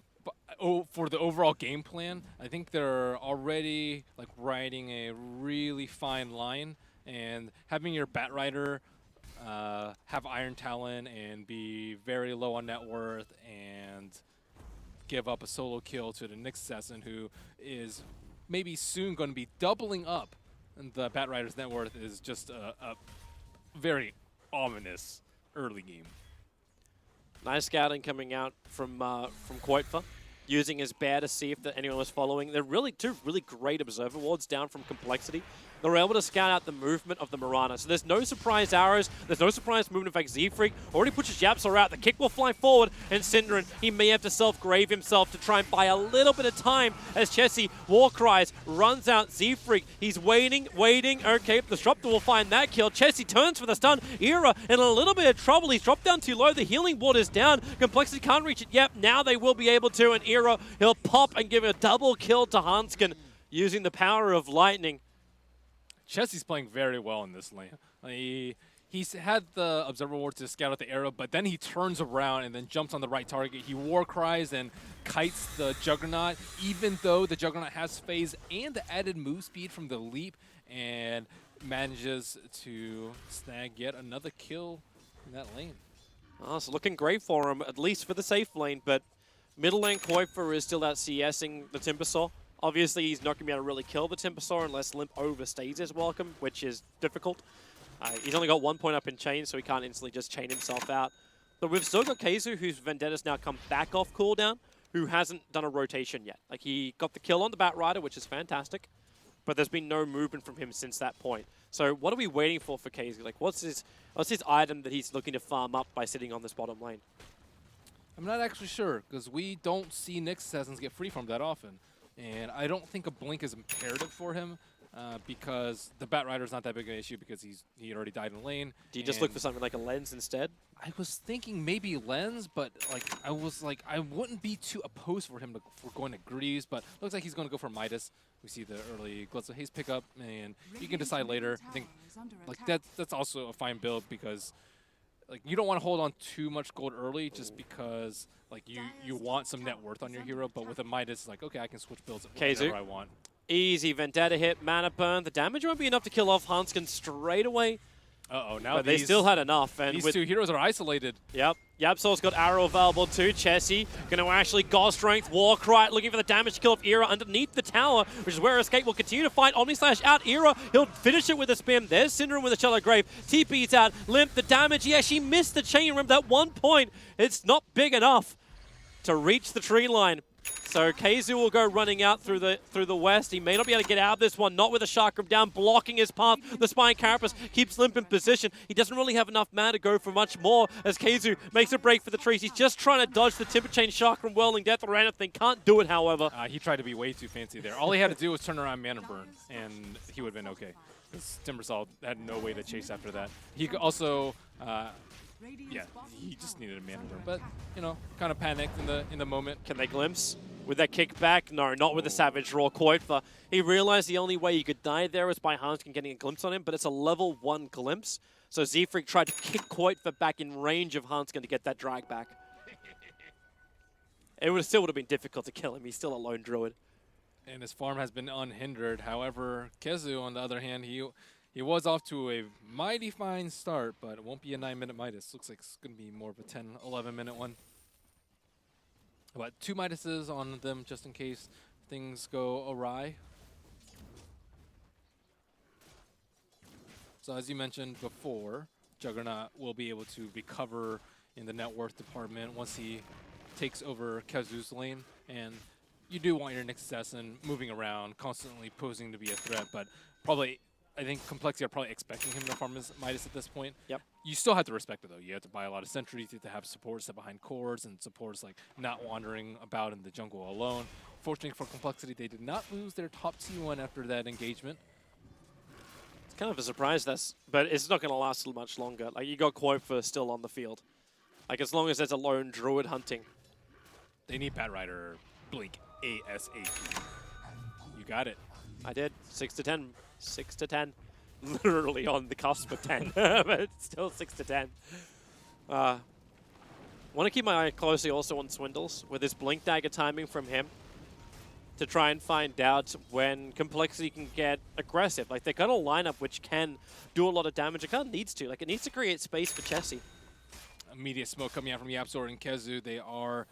for the overall game plan, I think they're already like riding a really fine line, and having your Batrider have Iron Talon and be very low on net worth and give up a solo kill to the Nyx Assassin, who is maybe soon going to be doubling up the Batrider's net worth, is just a very ominous early game. Nice scouting coming out from Quoitfa, using his bear to see if anyone was following. They're really 2 really great observer wards down from Complexity. they were able to scout out the movement of the Mirana. So there's no surprise arrows, there's no surprise movement. In fact, Z-Freak already pushes Yapsor out. The kick will fly forward, and Synderen, he may have to self-grave himself to try and buy a little bit of time as Chessie, war cries, runs out Z-Freak. He's waiting. Okay, the Disruptor will find that kill. Chessie turns for the stun. Era in a little bit of trouble. He's dropped down too low. The healing board is down. Complexity can't reach it yet. Now they will be able to, and Era, he'll pop and give a double kill to Hanskin using the power of lightning. Chessie's playing very well in this lane. He's had the Observer Ward to scout out the arrow, but then he turns around and then jumps on the right target. He war cries and kites the Juggernaut, even though the Juggernaut has phase and the added move speed from the leap, and manages to snag yet another kill in that lane. Oh, it's looking great for him, at least for the safe lane, but middle lane Kuiper is still out CSing the Timbersaw. Obviously, he's not going to be able to really kill the Timbersaw unless Limp overstays his welcome, which is difficult. He's only got 1 point up in chain, so he can't instantly just chain himself out. But we've still got Keizu, whose Vendetta's now come back off cooldown, who hasn't done a rotation yet. Like, he got the kill on the Batrider, which is fantastic, but there's been no movement from him since that point. So what are we waiting for Keizu? Like, what's his item that he's looking to farm up by sitting on this bottom lane? I'm not actually sure, because we don't see Nyx Assassins get free from that often. And I don't think a blink is imperative for him, because the Batrider is not that big of an issue because he already died in lane. Do you just look for something like a lens instead? I was thinking maybe lens, but I wouldn't be too opposed for him for going to Greaves, but looks like he's going to go for Midas. We see the early Glutz of Haste pickup, and you can decide later. I think that's also a fine build because you don't want to hold on too much gold early just because you want some net worth on your hero, but with a Midas, okay, I can switch builds whenever I want. Easy Vendetta hit, mana burn. The damage won't be enough to kill off Hanskin straight away. Uh-oh, now but they still had enough. And these two heroes are isolated. Yep. Yapsor's got arrow available too. Chessie going to actually God Strength, Warcry, looking for the damage to kill off Era underneath the tower, which is where Escape will continue to fight. Omni-Slash out, Era, he'll finish it with a spin. There's Synderen with a Shallow Grave. TP's out, Limp, the damage, he actually missed the chain. Remember that 1 point, it's not big enough to reach the tree line. So Keizu will go running out through the west. He may not be able to get out of this one, not with a Chakram down, blocking his path. The Spine Carapace keeps Limp in position. He doesn't really have enough mana to go for much more as Keizu makes a break for the trees. He's just trying to dodge the Timber Chain, Chakram, Whirling Death, or anything. Can't do it, however. He tried to be way too fancy there. All he had to do was turn around Mana Burn, and he would have been okay. Because Timbersaw had no way to chase after that. He could also... yeah, he just needed a Mana Burn, but, kind of panicked in the moment. Can they glimpse? With that kickback? No, not with the Savage Roar. Kuiper, he realized the only way he could die there was by Hanskin getting a glimpse on him, but it's a level 1 glimpse. So Z-Freak tried to kick Kuiper back in range of Hanskin to get that drag back. It still would have been difficult to kill him. He's still a lone druid. And his farm has been unhindered. However, Keizu, on the other hand, he was off to a mighty fine start, but it won't be a 9-minute Midas. Looks like it's going to be more of a 10, 11-minute one. But 2 Midases on them just in case things go awry. So as you mentioned before, Juggernaut will be able to recover in the net worth department once he takes over Keizu's lane. And you do want your Nyx Assassin moving around, constantly posing to be a threat, but probably... I think Complexity are probably expecting him to farm his Midas at this point. Yep. You still have to respect it, though. You have to buy a lot of sentries. You have to have supports set behind cores and supports not wandering about in the jungle alone. Fortunately for Complexity, they did not lose their top T1 after that engagement. It's kind of a surprise, but it's not going to last much longer. You got Kuiper still on the field. As long as there's a lone druid hunting. They need Batrider Blink ASAP. You got it. I did. 6 to 10. 6 to 10. Literally on the cusp of 10, but still 6 to 10. Want to keep my eye closely also on Swindles with his Blink Dagger timing from him to try and find out when Complexity can get aggressive. They got a lineup which can do a lot of damage. It kind of needs to. It needs to create space for Chessie. Immediate smoke coming out from Yapsor and Keizu. They are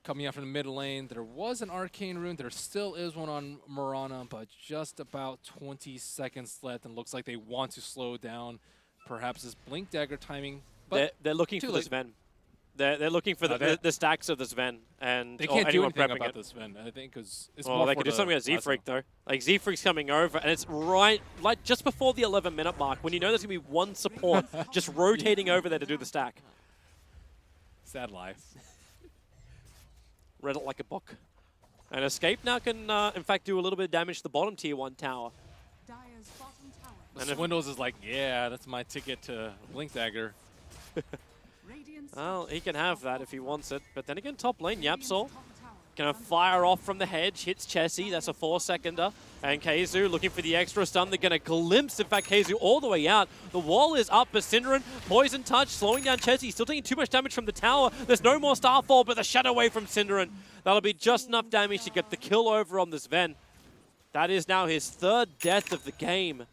coming out from the mid lane. There was an Arcane Rune. There still is one on Mirana, but just about 20 seconds left, and looks like they want to slow down perhaps this Blink Dagger timing. But they're looking for this Ven. They're looking for the stacks of the Sven, and they can't do anyone anything prepping about it. the Sven, I think, because it's Well, more they for could do something with Z-Freak, though. Like, Z-Freak's coming over, and it's right, like, just before the 11-minute mark, when you know there's going to be one support just rotating over there to do the stack. Sad life. Read it like a book. And Escape now can, in fact, do a little bit of damage to the bottom tier 1 tower. Dire's bottom tower. And Swindles is like, yeah, that's my ticket to Blink Dagger. Well, he can have that if he wants it. But then again, top lane, Yapsol gonna fire off from the hedge, hits Chessie, that's a 4-seconder. And Keizu looking for the extra stun. They're gonna glimpse, in fact, Keizu all the way out. The wall is up, but Synderen, Poison Touch, slowing down Chessie, still taking too much damage from the tower. There's no more Starfall, but the Shadow Wave from Synderen. That'll be just enough damage to get the kill over on this Ven. That is now his 3rd death of the game.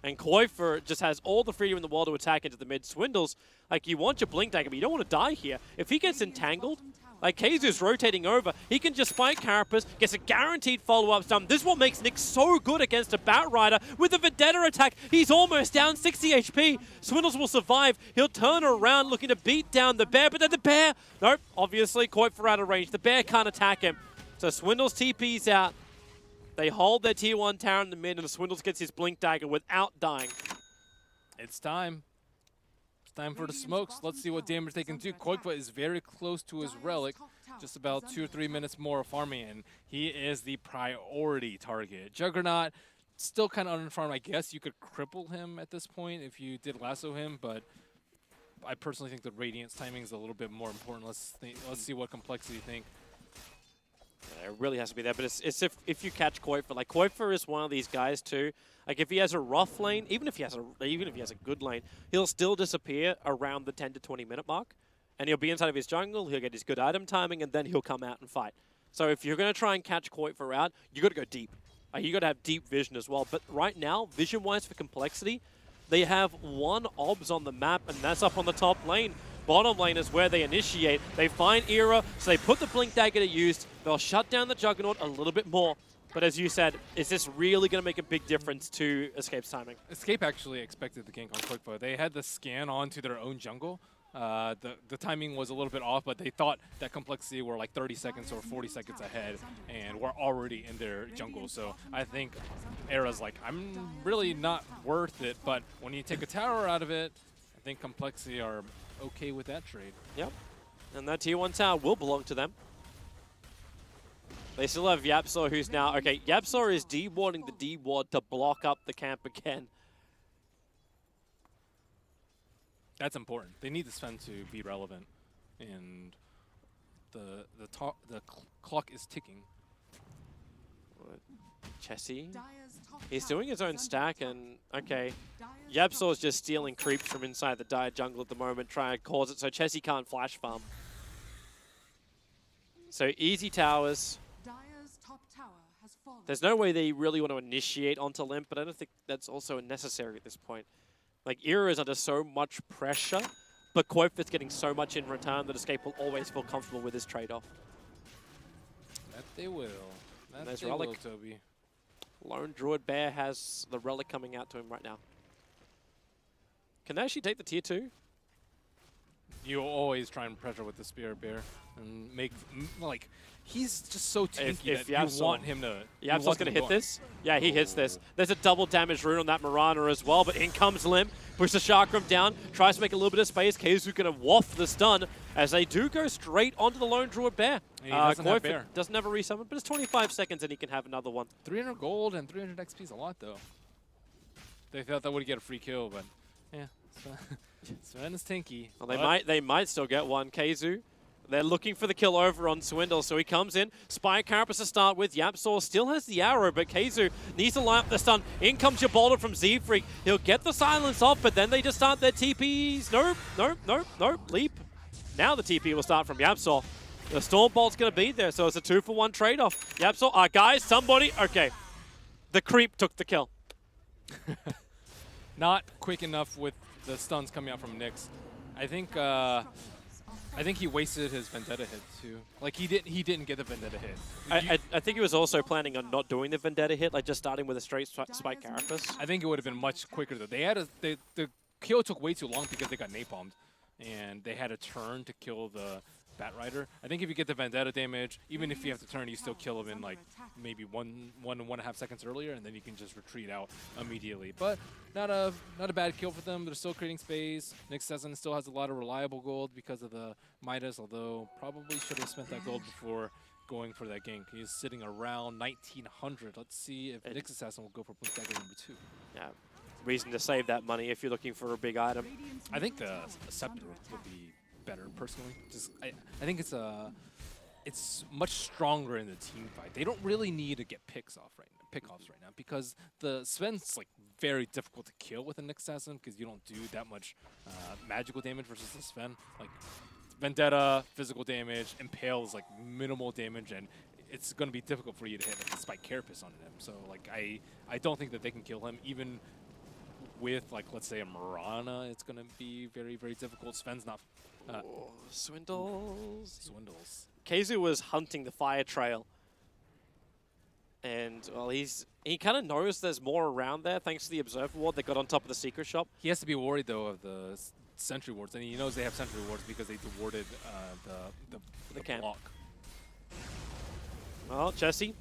And Koifer just has all the freedom in the world to attack into the mid. Swindles, like, you want your Blink Dagger, but you don't want to die here. If he gets entangled, like, Keizu's rotating over, he can just fight Carapace, gets a guaranteed follow-up stun. This is what makes Nick so good against a Batrider. With the Vendetta attack, he's almost down 60 HP. Swindles will survive. He'll turn around looking to beat down the Bear, but then the Bear, nope, obviously Koifer out of range. The Bear can't attack him. So Swindles TP's out. They hold their tier 1 tower in the mid, and the Swindles gets his Blink Dagger without dying. It's time. It's time for the smokes. Let's see what damage they can do. Koifa is very close to his relic. Just about 2 or 3 minutes more of farming, and he is the priority target. Juggernaut, still kind of unfarmed. I guess you could cripple him at this point if you did lasso him, but I personally think the Radiance timing is a little bit more important. Let's see what Complexity think. Yeah, it really has to be there, but it's if you catch Koifer. Like, Koifer is one of these guys too. Like, if he has a rough lane, even if he has a good lane, he'll still disappear around the 10 to 20 minute mark, and he'll be inside of his jungle. He'll get his good item timing, and then he'll come out and fight. So if you're going to try and catch Koifer out, you got to go deep. You got to have deep vision as well. But right now, vision-wise for Complexity, they have 1 obs on the map, and that's up on the top lane. Bottom lane is where they initiate. They find Era, so they put the Blink Dagger to use. They'll shut down the Juggernaut a little bit more. But as you said, is this really going to make a big difference to Escape's timing? Escape actually expected the gank on Quickbow. They had the scan onto their own jungle. The timing was a little bit off, but they thought that Complexity were like 30 seconds or 40 seconds ahead and were already in their jungle. So I think Era's like, I'm really not worth it, but when you take a tower out of it, I think Complexity are okay with that trade. Yep. And that tier 1 tower will belong to them. They still have Yapsor, who's now... Okay, Yapsor is dewarding the D-ward to block up the camp again. That's important. They need the Sven to be relevant, and the clock is ticking. Chessie, he's doing his own stack, and okay, Yapsor's just stealing creeps from inside the Dire jungle at the moment, trying to cause it so Chessie can't flash farm. So easy towers. There's no way they really want to initiate onto Limp, but I don't think that's also necessary at this point. Like, Era is under so much pressure, but Koifer's getting so much in return that Escape will always feel comfortable with his trade-off. That they will. There's they Relic. will, Toby. Lone Druid Bear has the Relic coming out to him right now. Can they actually take the tier 2? You always try and pressure with the Spirit Bear and make, like, he's just so tanky if that you want him to... Yapsor's going to hit this? Yeah, he hits this. There's a double damage rune on that Mirana as well, but in comes Limp, pushes the Chakram down, tries to make a little bit of space. Keizu going to waft the stun as they do go straight onto the Lone Druid Bear. He doesn't have Koifer doesn't have a resummon, but it's 25 seconds and he can have another one. 300 gold and 300 XP is a lot, though. They thought that would get a free kill, but yeah, Sven is tanky. Well, they might still get one. Keizu, they're looking for the kill over on Swindle, so he comes in. Spy Carapace to start with. Yapsor still has the arrow, but Keizu needs to line up the stun. In comes your boulder from Z-Freak. He'll get the silence off, but then they just start their TPs. Nope. Leap. Now the TP will start from Yapsor. The Storm Bolt's going to be there, so it's a 2-for-1 trade-off. Yapsor, guys, somebody. Okay. The creep took the kill. Not quick enough with the stuns coming out from Nyx. I think he wasted his Vendetta hit too. Like he didn't get the Vendetta hit. I think he was also planning on not doing the Vendetta hit, like just starting with a straight Spike Carapace. I think it would have been much quicker though. The kill took way too long because they got napalmed. and they had a turn to kill the Bat Rider. I think if you get the Vendetta damage, even if you have to turn, you still kill him in like maybe one and 1.5 seconds earlier, and then you can just retreat out immediately. But not a bad kill for them. They're still creating space. Nick Sesson still has a lot of reliable gold because of the Midas, although probably should have spent that gold before going for that gank. He's sitting around 1900. Let's see if Nick's Assassin will go for Blink Dagger number 2. Yeah, reason to save that money if you're looking for a big item. I think the Scepter would be better personally. Just I think it's much stronger in the team fight. They don't really need to get pickoffs right now because the Sven's like very difficult to kill with an Assassin because you don't do that much magical damage versus the Sven. Like Vendetta, physical damage, Impale is like minimal damage, and it's going to be difficult for you to hit like, a Spike Carapace on him. So like I don't think that they can kill him even with like let's say a Mirana. It's going to be very, very difficult. Sven's not. Swindles. Swindles. KZoo was hunting the fire trail. And, well, he kind of knows there's more around there thanks to the Observer Ward that got on top of the Secret Shop. He has to be worried, though, of the Sentry Wards. And he knows they have Sentry Wards because they thwarted the camp. block. Well, Jesse,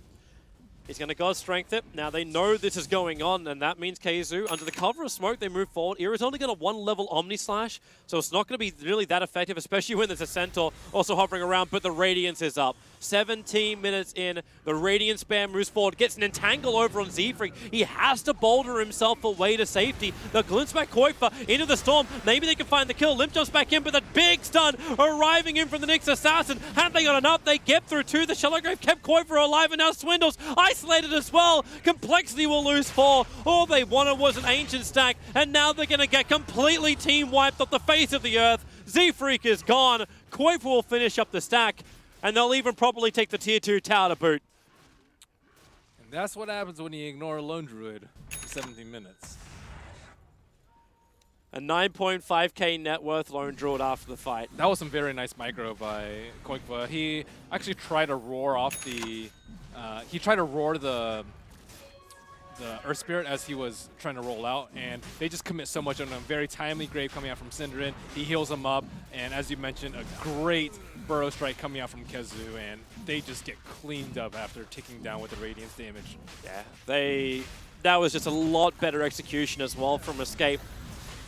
he's going to God Strength it. Now they know this is going on, and that means KZoo, under the cover of smoke, they move forward. Era's only got a 1-level Omni Slash, so it's not going to be really that effective, especially when there's a Centaur also hovering around, but the Radiance is up. 17 minutes in, the Radiance Bear moves forward, gets an entangle over on Z-Freak. He has to boulder himself away to safety. The glimpse back Koifa into the storm. Maybe they can find the kill. Limp jumps back in, but that big stun arriving in from the Nyx Assassin. Have they got enough? They get through two. The Shallow Grave kept Koifa alive, and now Swindles isolated as well. Complexity will lose 4. All they wanted was an Ancient stack, and now they're going to get completely team wiped off the face of the earth. Z-Freak is gone. Koifa will finish up the stack, and they'll even probably take the tier 2 tower to boot. And that's what happens when you ignore a Lone Druid for 17 minutes. A 9.5k net worth Lone Druid after the fight. That was some very nice micro by Koikva. He actually tried to roar off the... he tried to roar the Earth Spirit as he was trying to roll out, and they just commit so much on him. Very timely grave coming out from Cinderin. He heals him up, and as you mentioned, a great Burrow Strike coming out from KZoo, and they just get cleaned up after ticking down with the Radiance damage. Yeah, that was just a lot better execution as well from Escape.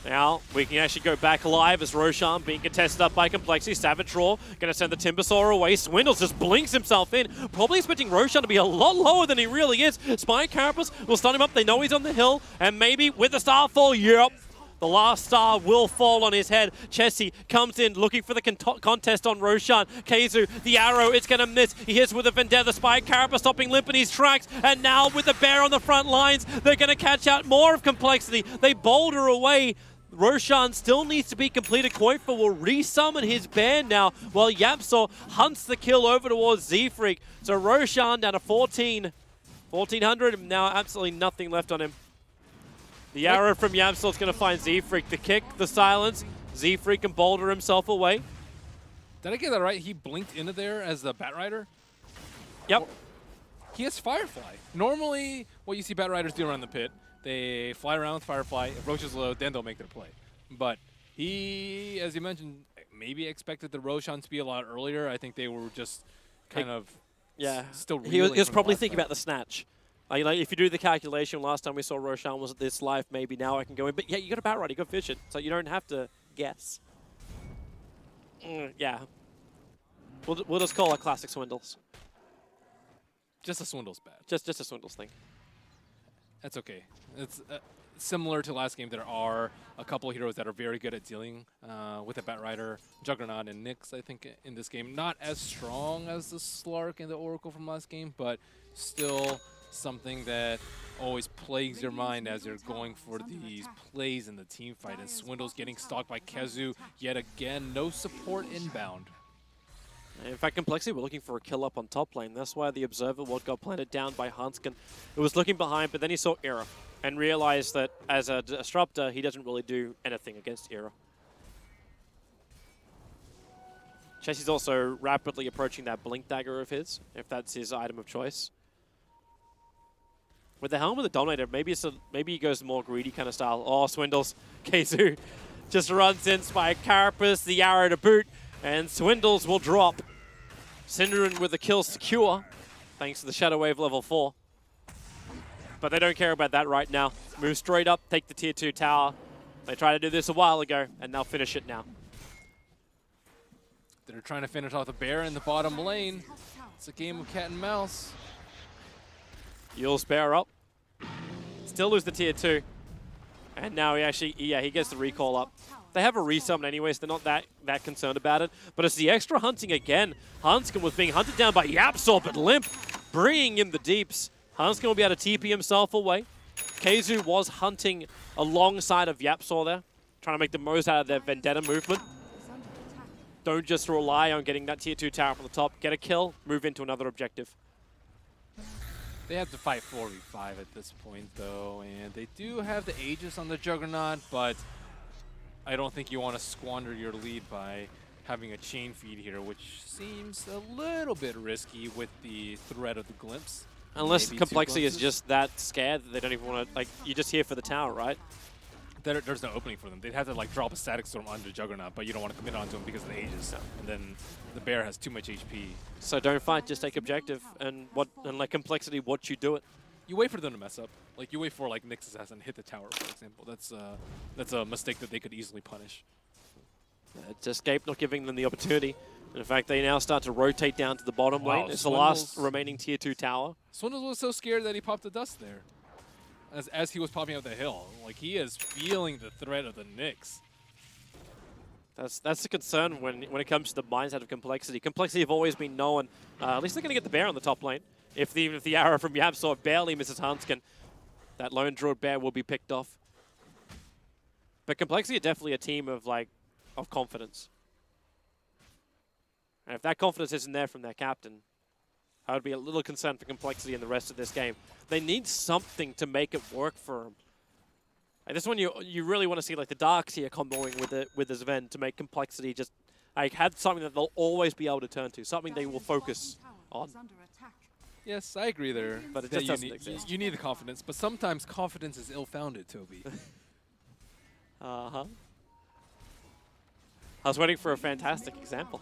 Now, we can actually go back live as Roshan being contested up by Complexity. Savage Roar going to send the Timbersaw away. Swindles just blinks himself in. Probably expecting Roshan to be a lot lower than he really is. Spike Carapace will stun him up. They know he's on the hill. And maybe with the Starfall, yep, the last star will fall on his head. Chessie comes in looking for the contest on Roshan. KZoo, the arrow, it's going to miss. He hits with a Vendetta. Spike Carapace stopping Limp in his tracks. And now with the bear on the front lines, they're going to catch out more of Complexity. They boulder away. Roshan still needs to be completed. Koifa will resummon his band now while Yapsor hunts the kill over towards Z-Freak. So Roshan down to 1400, now absolutely nothing left on him. The arrow from Yapsor is going to find Z-Freak. The kick, the silence. Z-Freak can boulder himself away. Did I get that right? He blinked into there as the Bat Rider? Yep. He has Firefly. Normally, what you see Bat Riders do around the pit, they fly around with Firefly. If Roche is low, then they'll make their play. But he, as you mentioned, maybe expected the Roshan to be a lot earlier. I think they were just kind of still he was reeling probably from thinking about the snatch. Like, if you do the calculation, last time we saw Roshan was at this life, maybe now I can go in. But yeah, you got a Bat Rider, you got Fish it, so you don't have to guess. Yeah. We'll just call it classic Swindles. Just a Swindles bad. Just a Swindles thing. That's okay. It's similar to last game. There are a couple of heroes that are very good at dealing with a Bat Rider. Juggernaut and Nyx, I think, in this game. Not as strong as the Slark and the Oracle from last game, but still something that always plagues your mind as you're going for these plays in the team fight. And Swindles getting stalked by KZoo yet again. No support inbound. In fact, Complexity were looking for a kill up on top lane. That's why the Observer Ward got planted down by Hanskin. It was looking behind, but then he saw Era and realized that as a disruptor, he doesn't really do anything against Era. Chessie's also rapidly approaching that Blink Dagger of his, if that's his item of choice. With the Helm of the Dominator, maybe he goes the more greedy kind of style. Oh, Swindles, KZoo just runs in, Spike Carapace, the arrow to boot, and Swindles will drop. Synderen with the kill secure, thanks to the Shadow Wave level 4. But they don't care about that right now. Move straight up, take the tier 2 tower. They tried to do this a while ago, and they'll finish it now. They're trying to finish off the bear in the bottom lane. It's a game of cat and mouse. You'll spare up. Still lose the tier 2. And now he gets the recall up. They have a resummon anyway, so they're not that concerned about it. But it's the extra hunting again. Hanskin was being hunted down by Yapsor, but Limp bringing in the deeps. Hanskin will be able to TP himself away. Keizu was hunting alongside of Yapsor there, trying to make the most out of their Vendetta movement. Don't just rely on getting that tier 2 tower from the top. Get a kill, move into another objective. They have to fight 4v5 at this point, though, and they do have the Aegis on the Juggernaut, but I don't think you want to squander your lead by having a chain feed here, which seems a little bit risky with the threat of the glimpse. Unless Maybe Complexity is 2 glimpses. just that scared that they don't even want to, like, you're just here for the tower, right? There's no opening for them. They'd have to like drop a Static Storm onto Juggernaut, but you don't want to commit onto him because of the Aegis. And then the bear has too much HP. So don't fight, just take objective, and let Complexity watch you do it. You wait for them to mess up. Like you wait for like Nyx Assassin hit the tower, for example. That's a mistake that they could easily punish. It's Escape not giving them the opportunity. In fact, they now start to rotate down to the bottom lane. It's the last remaining tier 2 tower. Swindles was so scared that he popped the dust there. As he was popping up the hill. Like he is feeling the threat of the Nyx. That's the concern when it comes to the mindset of Complexity. Complexity have always been known, at least they're going to get the bear on the top lane. Even if the arrow from Yapsor barely misses Hanskin, that lone druid bear will be picked off. But Complexity are definitely a team of confidence. And if that confidence isn't there from their captain, I would be a little concerned for Complexity in the rest of this game. They need something to make it work for them. Like this one, you really want to see like the Darks here comboing with the Zven to make Complexity just have something that they'll always be able to turn to, something they will focus on. Yes, I agree there. But it that just doesn't exist. You need the confidence, but sometimes confidence is ill-founded, Toby. Uh-huh. I was waiting for a fantastic example.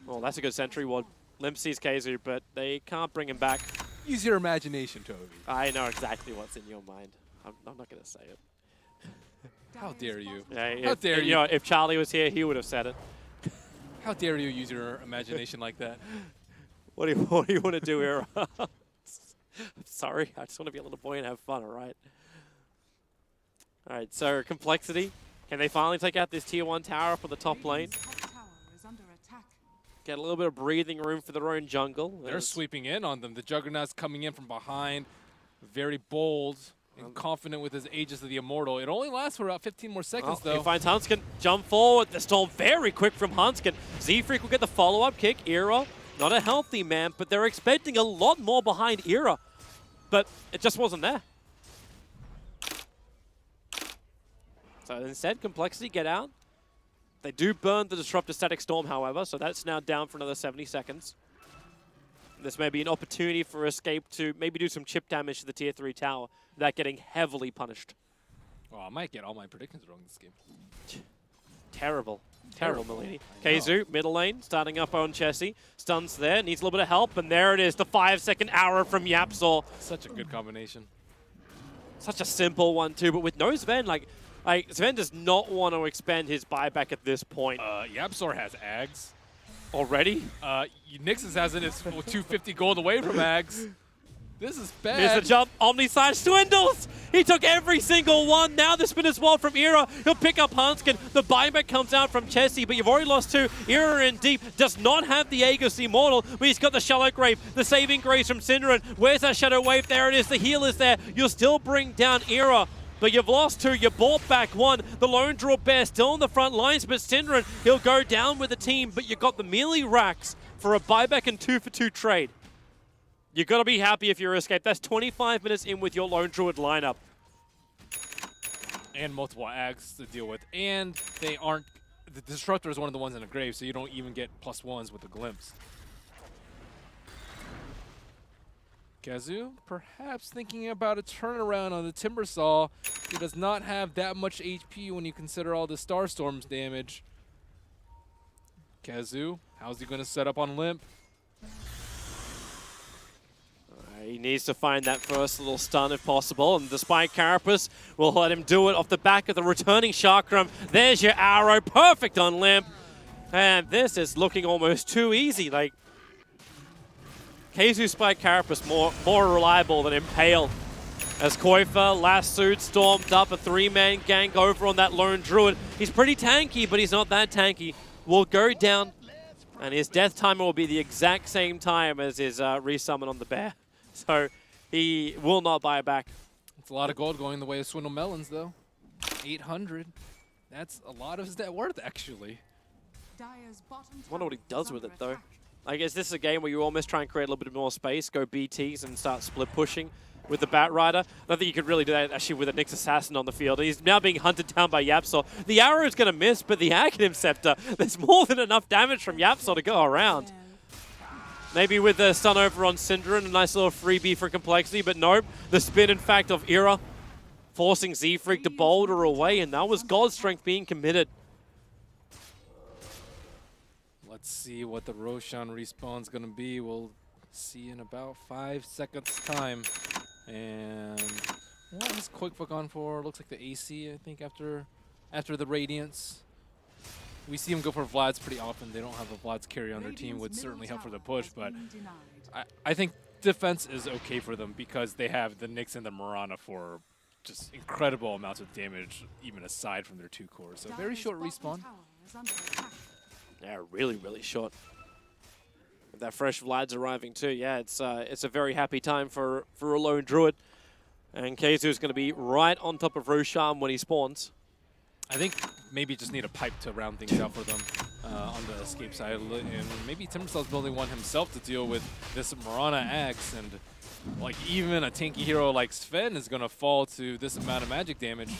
Well, that's a good sentry ward. Limp sees Keizu, but they can't bring him back. Use your imagination, Toby. I know exactly what's in your mind. I'm not going to say it. How dare you? Yeah, How dare you? If Charlie was here, he would have said it. How dare you use your imagination like that? What do you want to do here? I'm sorry, I just want to be a little boy and have fun, all right? All right, so Complexity. Can they finally take out this tier 1 tower up on the top lane? Get a little bit of breathing room for their own jungle. They're sweeping in on them. The Juggernaut's coming in from behind. Very bold and confident with his Aegis of the Immortal. It only lasts for about 15 more seconds, though. He finds Hanskin. Jump forward. The storm very quick from Hanskin. Z-Freak will get the follow-up kick. Era, not a healthy man, but they're expecting a lot more behind Era. But it just wasn't there. So instead, Complexity get out. They do burn the Disruptor Static Storm, however, so that's now down for another 70 seconds. This may be an opportunity for Escape to maybe do some chip damage to the tier 3 tower without getting heavily punished. Oh, I might get all my predictions wrong this game. Terrible. Terrible, Melini. Keizu, middle lane, starting up on Chessie. Stuns there, needs a little bit of help, and there it is, the 5-second arrow from Yapsor. Such a good combination. Such a simple one, too, but with no Zven, Zven does not want to expend his buyback at this point. Yapsor has Ags. Already? Nyx Assassin is 250 gold away from Ags. This is bad. Here's the jump. Omniside Swindles. He took every single one. Now the spinner's wall from Era. He'll pick up Hanskin. The buyback comes out from Chessie, but you've already lost 2. Era in deep. Does not have the Aegis Immortal, but he's got the Shallow Grave. The saving grace from Synderen. Where's that Shadow Wave? There it is. The heal is there. You'll still bring down Era. But you've lost 2, you bought back 1. The Lone Draw Bear still on the front lines, but Synderen, he'll go down with the team, but you've got the melee racks for a buyback and 2-for-2 trade. You've got to be happy if you're Escape. That's 25 minutes in with your Lone Druid lineup. And multiple Ags to deal with. And they aren't... The Disruptor is one of the ones in the grave, so you don't even get +1s with the Glimpse. Kazu perhaps thinking about a turnaround on the Timbersaw. He does not have that much HP when you consider all the Starstorm's damage. Kazu, how's he going to set up on Limp? He needs to find that first little stun if possible, and despite Carapace will let him do it off the back of the returning Chakram. There's your arrow, perfect on Limp. And this is looking almost too easy. Like, Kazu Spike Carapace more reliable than Impale. As Koifa, lassoed, stormed up, a 3-man gank over on that lone druid. He's pretty tanky, but he's not that tanky. Will go down, and his death timer will be the exact same time as his resummon on the bear. So he will not buy back. It's a lot of gold going the way of Swindle Melons, though. 800. That's a lot of his net worth, actually. I wonder what he does with it, though. I guess this is a game where you almost try and create a little bit more space, go BTs, and start split pushing with the Bat Rider. I don't think you could really do that, actually, with a Nyx Assassin on the field. He's now being hunted down by Yapsor. The arrow is going to miss, but the Aghanim Scepter, there's more than enough damage from Yapsor to go around. Maybe with the stun over on Synderen, a nice little freebie for complexity, but nope. The spin, in fact, of Era, forcing Z-Freak to boulder away, and that was God's Strength being committed. Let's see what the Roshan respawn's going to be. We'll see in about 5 seconds' time. And what is Quickbook on for? Looks like the AC, I think, after the Radiance. We see him go for Vlad's pretty often. They don't have a Vlad's carry on their team, would certainly help for the push, but I think defense is okay for them because they have the Nyx and the Mirana for just incredible amounts of damage, even aside from their 2 cores. So very short respawn. Yeah, really, really short. With that fresh Vlad's arriving too. Yeah, it's a very happy time for a lone druid. And Kazu is going to be right on top of Roshan when he spawns. I think maybe just need a pipe to round things out for them on the escape side. And maybe Timbersaw's building one himself to deal with this Mirana Axe. And like even a tanky hero like Sven is going to fall to this amount of magic damage.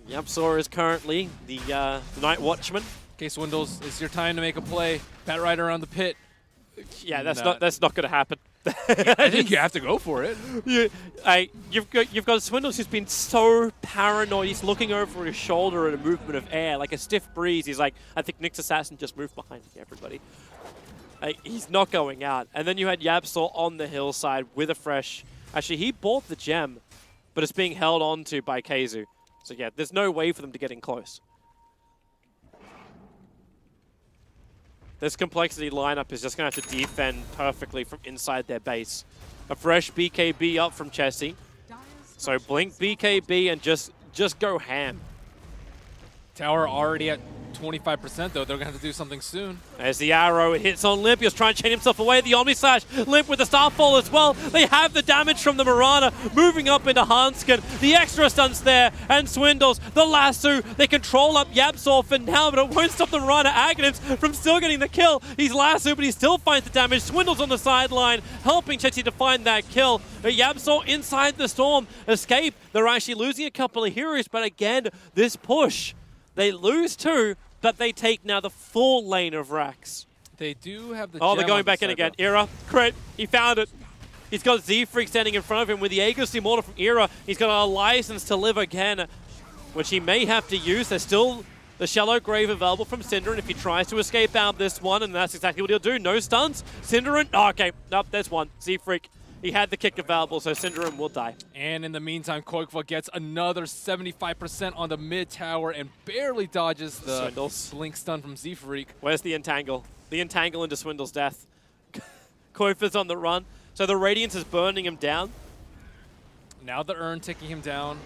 Yapsor is currently the Night Watchman. Okay, Swindles, it's your time to make a play. Bat Rider on the pit. Yeah, that's not going to happen. I think you have to go for it. You've got Swindles who's been so paranoid. He's looking over his shoulder at a movement of air, like a stiff breeze. He's like, I think Nyx Assassin just moved behind me, everybody. He's not going out. And then you had Yapsor on the hillside with a fresh. Actually, he bought the gem, but it's being held on to by Kazu. So yeah, there's no way for them to get in close. This complexity lineup is just going to have to defend perfectly from inside their base. A fresh BKB up from Chessie. So blink BKB and just go ham. Tower already at 25% though. They're going to have to do something soon. As the arrow, it hits on Limp. He's trying to chain himself away. The Omni Slash. Limp with the Starfall as well. They have the damage from the Mirana moving up into Hanskin. The extra stunts there. And Swindles. The lasso. They control up Yapsor for now, but it won't stop the Mirana Aghanims from still getting the kill. He's lasso, but he still finds the damage. Swindles on the sideline, helping Chessie to find that kill. But Yapsor inside the storm. Escape. They're actually losing a couple of heroes, but again, this push. They lose 2, but they take now the full lane of Rax. They do have the Oh, they're going back in again. Era, crit, he found it. He's got Z-Freak standing in front of him with the Aegis Immortal from Era. He's got a license to live again, which he may have to use. There's still the Shallow Grave available from Synderen if he tries to escape out this one, and that's exactly what he'll do. No stuns. Synderen, oh, okay, nope, there's one. Z-Freak. He had the kick available, so Synderen will die. And in the meantime, Koikva gets another 75% on the mid tower and barely dodges the blink stun from Z-Freak. Where's the entangle? The entangle into Swindle's death. Koikva's on the run, so the Radiance is burning him down. Now the Urn taking him down.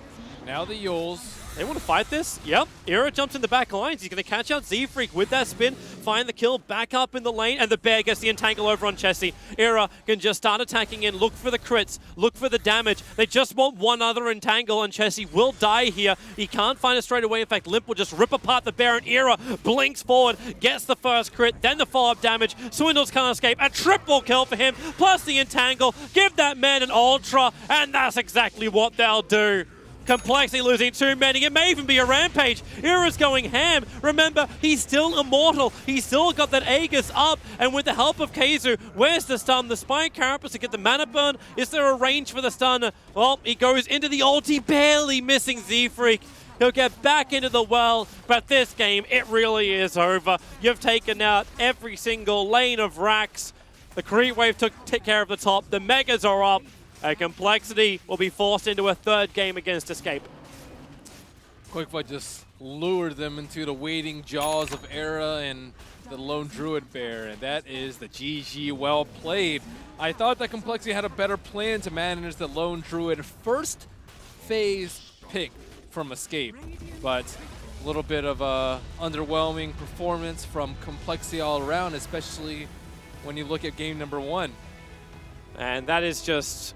Now the Yols. They want to fight this? Yep. Era jumps in the back lines. He's going to catch out Z-Freak with that spin, find the kill, back up in the lane, and the bear gets the entangle over on Chessie. Era can just start attacking in, look for the crits, look for the damage. They just want one other entangle, and Chessie will die here. He can't find it straight away. In fact, Limp will just rip apart the bear, and Era blinks forward, gets the first crit, then the follow-up damage. Swindles can't escape. A triple kill for him, plus the entangle. Give that man an ultra, and that's exactly what they'll do. Complexity losing too many. It may even be a rampage. Ira's going ham. Remember, he's still immortal. He's still got that Aegis up. And with the help of Keizu, where's the stun? The Spine Carapace to get the mana burn. Is there a range for the stun? Well, he goes into the ulti, barely missing Z-Freak. He'll get back into the well, but this game, it really is over. You've taken out every single lane of racks. The creep wave took care of the top. The megas are up. Complexity will be forced into a third game against Escape. Quickfoot just lured them into the waiting jaws of Era and the Lone Druid Bear, and that is the GG. Well played. I thought that Complexity had a better plan to manage the Lone Druid first phase pick from Escape, but a little bit of a underwhelming performance from Complexity all around, especially when you look at game number 1. And that is just...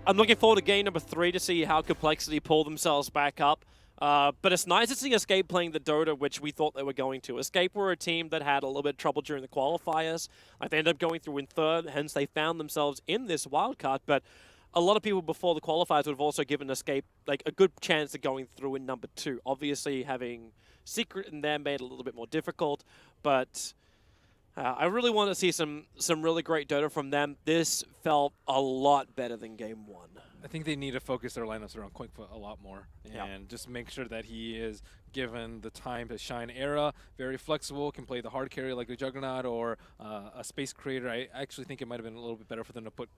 I'm looking forward to game number 3 to see how Complexity pull themselves back up. But it's nice to see Escape playing the Dota, which we thought they were going to. Escape were a team that had a little bit of trouble during the qualifiers. Like, they ended up going through in third, hence they found themselves in this wildcard. But a lot of people before the qualifiers would have also given Escape like a good chance of going through in number 2. Obviously, having Secret in there made it a little bit more difficult, but... I really want to see some really great Dota from them. This felt a lot better than game 1. I think they need to focus their lineups around Quickfoot a lot more and just make sure that he is given the time to shine. Era, very flexible, can play the hard carry like the Juggernaut or a Space Creator. I actually think it might have been a little bit better for them to put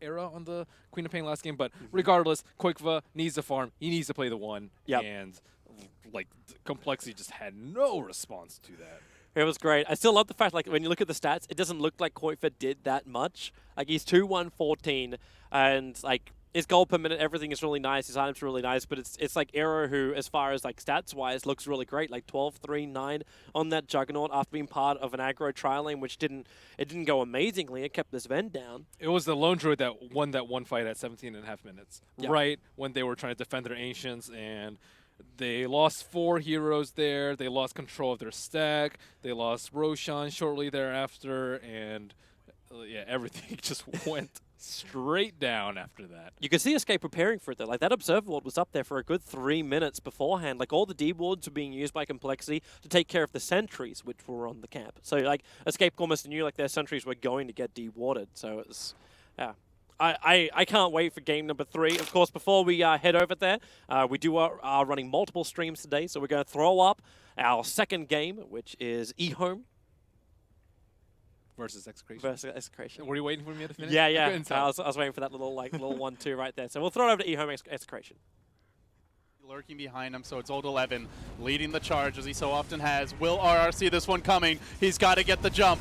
Era on the Queen of Pain last game, but regardless, Quickfoot needs to farm. He needs to play the 1, and like Complexity just had no response to that. It was great. I still love the fact, like, when you look at the stats, it doesn't look like Koifa did that much. Like, he's 2-1-14, and, like, his goal per minute, everything is really nice. His items are really nice, but it's like Aero who, as far as, like, stats-wise, looks really great. Like, 12-3-9 on that Juggernaut after being part of an aggro trial lane, which didn't go amazingly. It kept this Ven down. It was the Lone Druid that won that one fight at 17.5 minutes, right when they were trying to defend their Ancients, and... they lost 4 heroes there. They lost control of their stack. They lost Roshan shortly thereafter, and yeah, everything just went straight down after that. You could see Escape preparing for it, though. Like, that Observer Ward was up there for a good 3 minutes beforehand. Like, all the D-wards were being used by Complexity to take care of the sentries, which were on the camp. So, like, Escape almost knew, like, their sentries were going to get D-warded. So, it was, yeah. I can't wait for game number 3. Of course, before we head over there, we are running multiple streams today, so we're going to throw up our second game, which is eHome. Versus Execration. Versus Execration. Were you waiting for me to finish? Yeah. I was waiting for that little 1-2 right there. So we'll throw it over to eHome Execration. Lurking behind him, so it's old 11 leading the charge as he so often has. Will RR see this one coming? He's got to get the jump.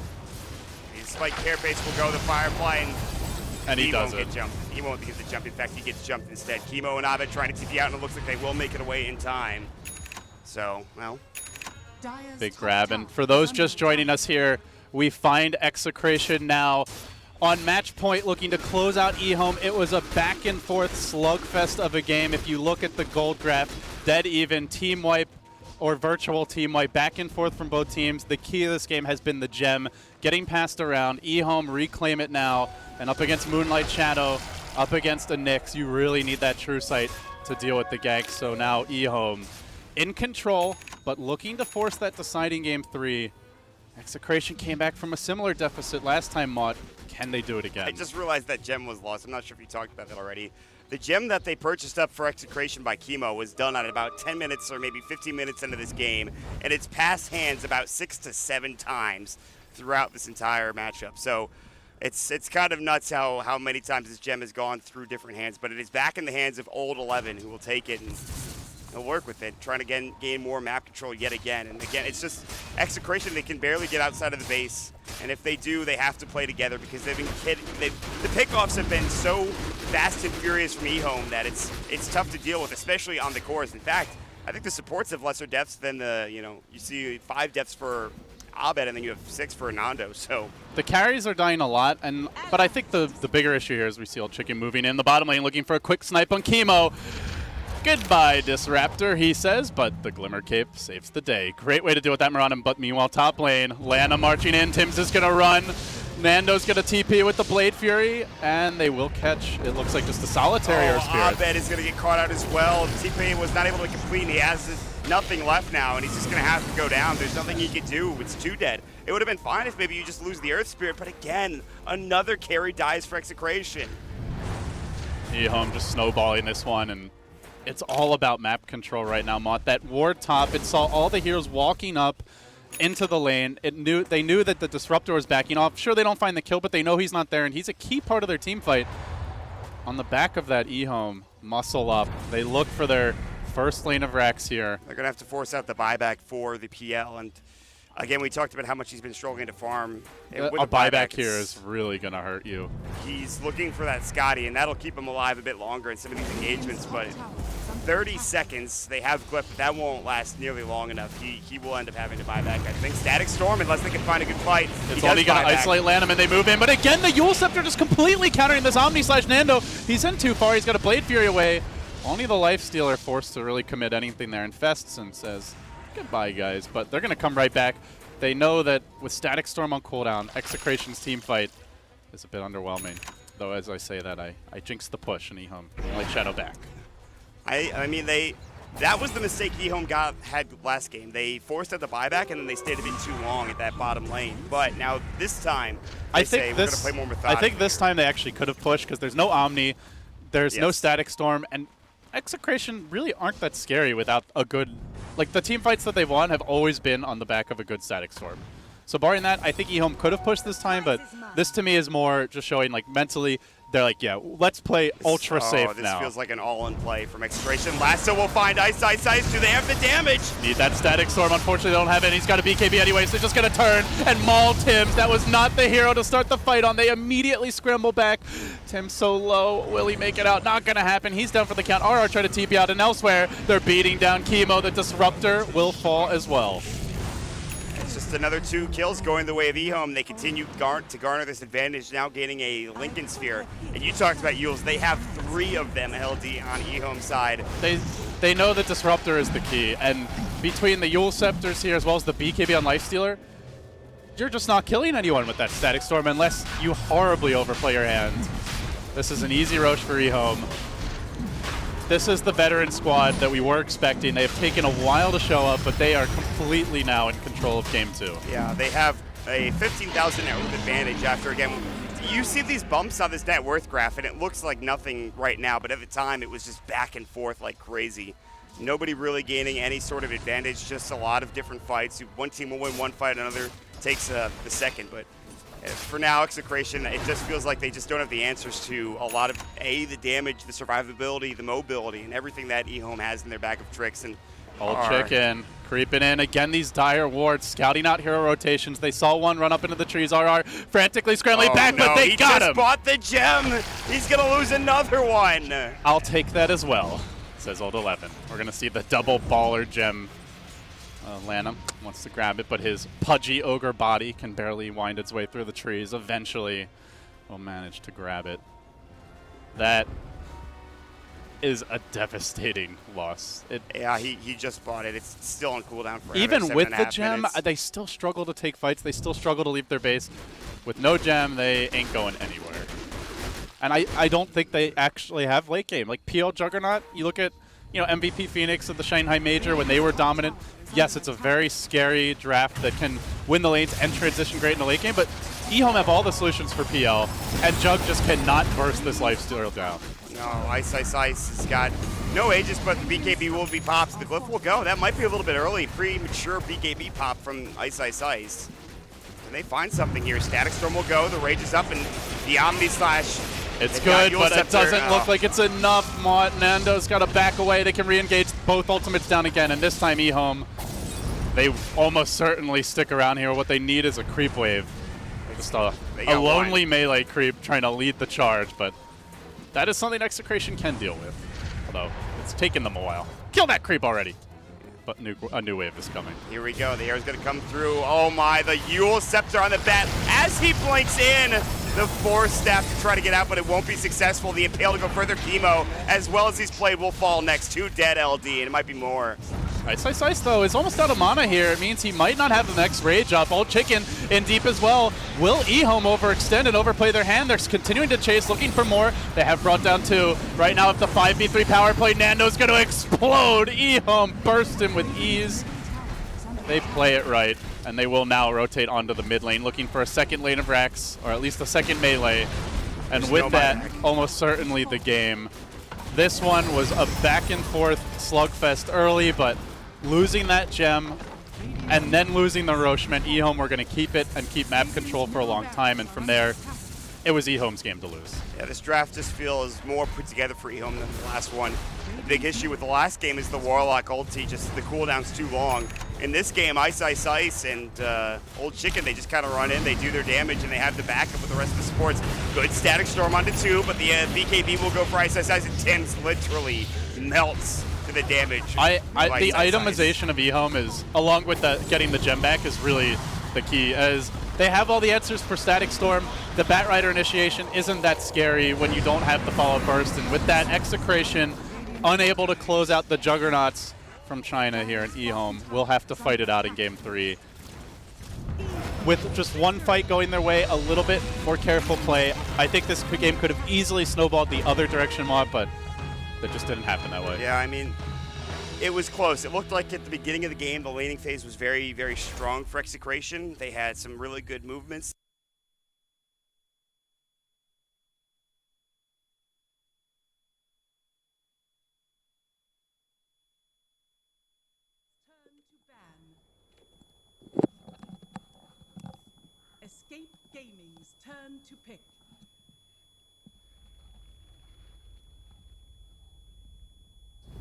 His Spike Carapace will go the Firefly, and he won't get jumped. He won't get the jump. In fact, he gets jumped instead. Chemo and Abed trying to TP out, and it looks like they will make it away in time. So, well. Big grab. And for those just joining us here, we find Execration now on match point looking to close out eHome. It was a back and forth slugfest of a game. If you look at the gold graph, dead even, team wipe or virtual team wipe, back and forth from both teams. The key of this game has been the gem, getting passed around. eHome reclaim it now, and up against Moonlight Shadow, up against a Nyx, you really need that true sight to deal with the gank. So now eHome in control, but looking to force that deciding game 3. Execration came back from a similar deficit last time, Mott. Can they do it again? I just realized that gem was lost. I'm not sure if you talked about that already. The gem that they purchased up for Execration by Chemo was done at about 10 minutes or maybe 15 minutes into this game, and it's passed hands about 6 to 7 times throughout this entire matchup. So it's kind of nuts how many times this gem has gone through different hands, but it is back in the hands of old 11, who will take it and he'll work with it, trying to gain more map control yet again. And again, it's just Execration, they can barely get outside of the base. And if they do, they have to play together because they've been the pickoffs have been so fast and furious from eHome that it's tough to deal with, especially on the cores. In fact, I think the supports have lesser deaths than you see 5 deaths for Abed and then you have 6 for Anando. So the carries are dying a lot, but I think the bigger issue here is we see old Chicken moving in the bottom lane looking for a quick snipe on Chemo. Goodbye, Disruptor, he says, but the Glimmer Cape saves the day. Great way to deal with that Mirana, but meanwhile, top lane, Lana marching in, Tim's is going to run. Nando's going to TP with the Blade Fury, and they will catch, it looks like, just a solitary or Spirit. Abed is going to get caught out as well. TP was not able to complete, and he has nothing left now, and he's just going to have to go down. There's nothing he can do. It's too dead. It would have been fine if maybe you just lose the Earth Spirit, but again, another carry dies for Execration. eHome just snowballing this one, and it's all about map control right now, Mott. That ward top, it saw all the heroes walking up into the lane. They knew that the Disruptor was backing off. Sure, they don't find the kill, but they know he's not there, and he's a key part of their team fight. On the back of that, eHome muscle up. They look for their first lane of Rex here. They're going to have to force out the buyback for the PL, and again, we talked about how much he's been struggling to farm. A buyback here is really going to hurt you. He's looking for that Scotty, and that'll keep him alive a bit longer in some of these engagements, but 30 seconds, they have Glyph, but that won't last nearly long enough. He will end up having to buy back, I think. Static Storm, unless they can find a good fight. It's only going to isolate Lanham, and they move in. But again, the Yule Scepter just completely countering this Omni/Nando. He's in too far. He's got a Blade Fury away. Only the Lifestealer forced to really commit anything there. Infests and says, goodbye, guys. But they're going to come right back. They know that with Static Storm on cooldown, Execration's team fight is a bit underwhelming. Though, as I say that, I jinx the push, and eHome like Shadow back. I mean, that was the mistake eHome had last game. They forced out the buyback, and then they stayed a bit too long at that bottom lane. But now this time, we're going to play more methodically. I think this time they actually could have pushed because there's no Omni, there's no Static Storm, and Execration really aren't that scary without a good... Like, the team fights that they've won have always been on the back of a good Static Storm. So barring that, I think eHome could have pushed this time, but this to me is more just showing, like, mentally, they're like, yeah, let's play ultra safe this now. Feels like an all-in play from Execration. Lasso will find Ice. Do they have the damage? Need that Static Storm. Unfortunately, they don't have it. He's got a BKB anyway, so they're just going to turn and maul Tims. That was not the hero to start the fight on. They immediately scramble back. Tims so low. Will he make it out? Not going to happen. He's down for the count. RR try to TP out, and elsewhere, they're beating down Chemo. The Disruptor will fall as well. It's just another 2 kills going the way of eHome. They continue to garner this advantage, now gaining a Lincoln Sphere. And you talked about Yules. They have 3 of them LD on eHome's side. They know that Disruptor is the key, and between the Yule Scepters here as well as the BKB on Lifestealer, you're just not killing anyone with that Static Storm unless you horribly overplay your hand. This is an easy Roche for eHome. This is the veteran squad that we were expecting. They've taken a while to show up, but they are completely now in control of Game 2. Yeah, they have a 15,000 net worth advantage after, again, you see these bumps on this net worth graph, and it looks like nothing right now, but at the time, it was just back and forth like crazy. Nobody really gaining any sort of advantage, just a lot of different fights. One team will win one fight, another takes the second, but for now, Execration, it just feels like they just don't have the answers to a lot of, the damage, the survivability, the mobility, and everything that eHome has in their bag of tricks. And Old Chicken creeping in. Again, these dire wards, scouting out hero rotations. They saw one run up into the trees. RR frantically scrambling back, but they got him. He just bought the gem. He's going to lose another one. I'll take that as well, says Old 11. We're going to see the double baller gem. Lanham wants to grab it, but his pudgy ogre body can barely wind its way through the trees. Eventually, will manage to grab it. That is a devastating loss. Yeah, he just bought it. It's still on cooldown forever. Even with the gem, they still struggle to take fights. They still struggle to leave their base. With no gem, they ain't going anywhere. And I don't think they actually have late game. Like PL Juggernaut, you look at MVP Phoenix of the Shanghai Major when they were dominant. Yes, it's a very scary draft that can win the lanes and transition great in the late game, but eHome have all the solutions for PL, and Jug just cannot burst this Lifestealer down. No, Ice has got no Aegis, but the BKB will be popped. The Glyph will go. That might be a little bit early. Premature BKB pop from Ice. Can they find something here? Static Storm will go. The Rage is up, and the Omni Slash. It's good, but it doesn't look like it's enough. Nando's got to back away. They can re-engage both ultimates down again, and this time eHome, they almost certainly stick around here. What they need is a creep wave. Just a lonely melee creep trying to lead the charge, but that is something Execration can deal with, although it's taken them a while. Kill that creep already. But a new wave is coming. Here we go. The air's going to come through. Oh my, the Yule Scepter on the bat as he blinks in. The Force Staff to try to get out, but it won't be successful. The Impale to go further. Chemo, as well as he's played, will fall next. 2 dead LD, and it might be more. Ice though is almost out of mana here. It means he might not have the next rage up. Old Chicken in deep as well. Will eHome overextend and overplay their hand? They're continuing to chase, looking for more. They have brought down 2. Right now, if the 5v3 power play, Nando's going to explode. eHome burst him with ease. They play it right, and they will now rotate onto the mid lane, looking for a second lane of Rax, or at least a second melee. And with that, almost certainly the game. This one was a back and forth slugfest early, but losing that gem and then losing the Roche meant eHome were going to keep it and keep map control for a long time, and from there, it was eHome's game to lose. Yeah, this draft just feels more put together for eHome than the last one. The big issue with the last game is the Warlock ulti, just the cooldown's too long. In this game, Ice and Old Chicken, they just kind of run in, they do their damage, and they have the backup with the rest of the supports. Good Static Storm onto 2, but the BKB will go for Ice, and Tim's literally melts to the damage. The itemization of eHome is, along with getting the gem back, is really the key, as they have all the answers for Static Storm. The Batrider initiation isn't that scary when you don't have the follow burst, and with that Execration unable to close out the Juggernauts from China here in eHome, will have to fight it out in Game 3. With just one fight going their way, a little bit more careful play, I think this game could have easily snowballed the other direction more, but that just didn't happen that way. Yeah, I mean, it was close. It looked like at the beginning of the game, the laning phase was very, very strong for Execration. They had some really good movements. Escape Gaming's turn to pick.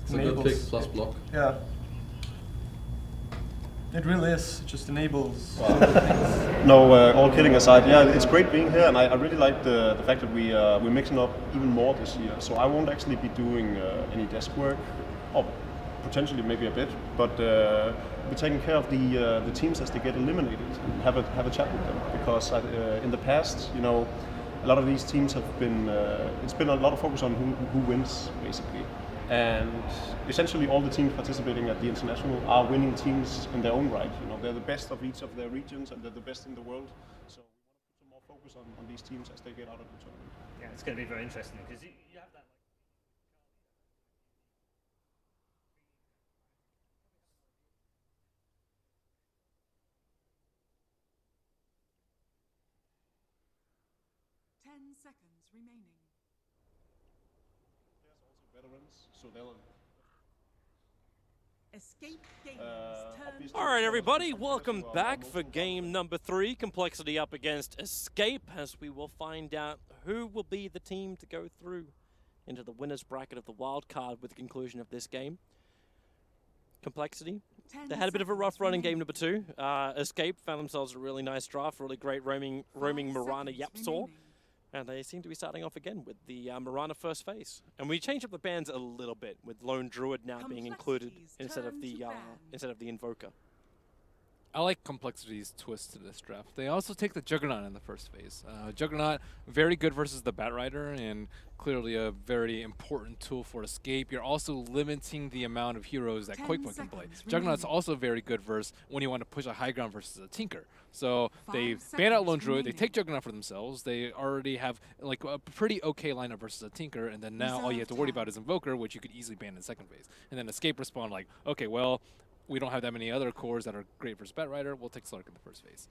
It's a good pick plus block. Yeah. It really is. It just enables. No, all kidding aside, yeah, it's great being here, and I really like the fact that we're mixing up even more this year. So I won't actually be doing any desk work, or potentially maybe a bit, but we're taking care of the teams as they get eliminated and have a chat with them. Because in the past, you know, a lot of these teams have been it's been a lot of focus on who wins basically. And essentially all the teams participating at the international are winning teams in their own right. You know, they're the best of each of their regions and they're the best in the world. So we want to put some more focus on these teams as they get out of the tournament. Yeah, it's going to be very interesting because you have that. 10 seconds remaining. There's also veterans, so they'll. Escape Gaming's turn. All right, everybody, welcome back for game number 3. Complexity up against Escape, as we will find out who will be the team to go through into the winner's bracket of the wild card with the conclusion of this game. Complexity, they had a bit of a rough run in game number 2. Escape found themselves a really nice draft, really great roaming Mirana Yapsaw. And they seem to be starting off again with the Mirana first phase. And we changed up the bans a little bit, with Lone Druid now being included instead of the Invoker. I like Complexity's twist to this draft. They also take the Juggernaut in the first phase. Juggernaut, very good versus the Batrider, and clearly a very important tool for Escape. You're also limiting the amount of heroes that Quakepoint can play. Juggernaut's also very good versus when you want to push a high ground versus a Tinker. So they ban out Lone Druid, they take Juggernaut for themselves, they already have like a pretty okay lineup versus a Tinker, and then now all you have to worry about is Invoker, which you could easily ban in the second phase. And then Escape respond like, okay, well, we don't have that many other cores that are great for Batrider, we'll take Slark in the first phase.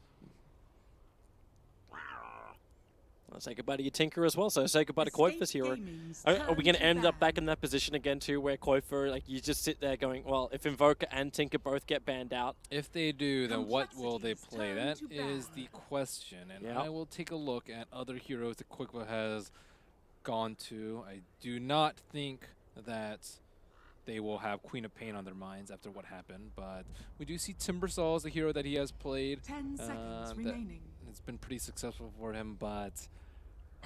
I'll say goodbye to your Tinker as well, so say goodbye to Koifer's hero. Are we going to end up back in that position again too, where Koifer, like, you just sit there going, well, if Invoker and Tinker both get banned out? If they do, then what will they play? That is the question, and I will take a look at other heroes that Koifer has gone to. I do not think that they will have Queen of Pain on their minds after what happened, but we do see Timbersaw as a hero that he has played. 10 seconds remaining. It's been pretty successful for him, but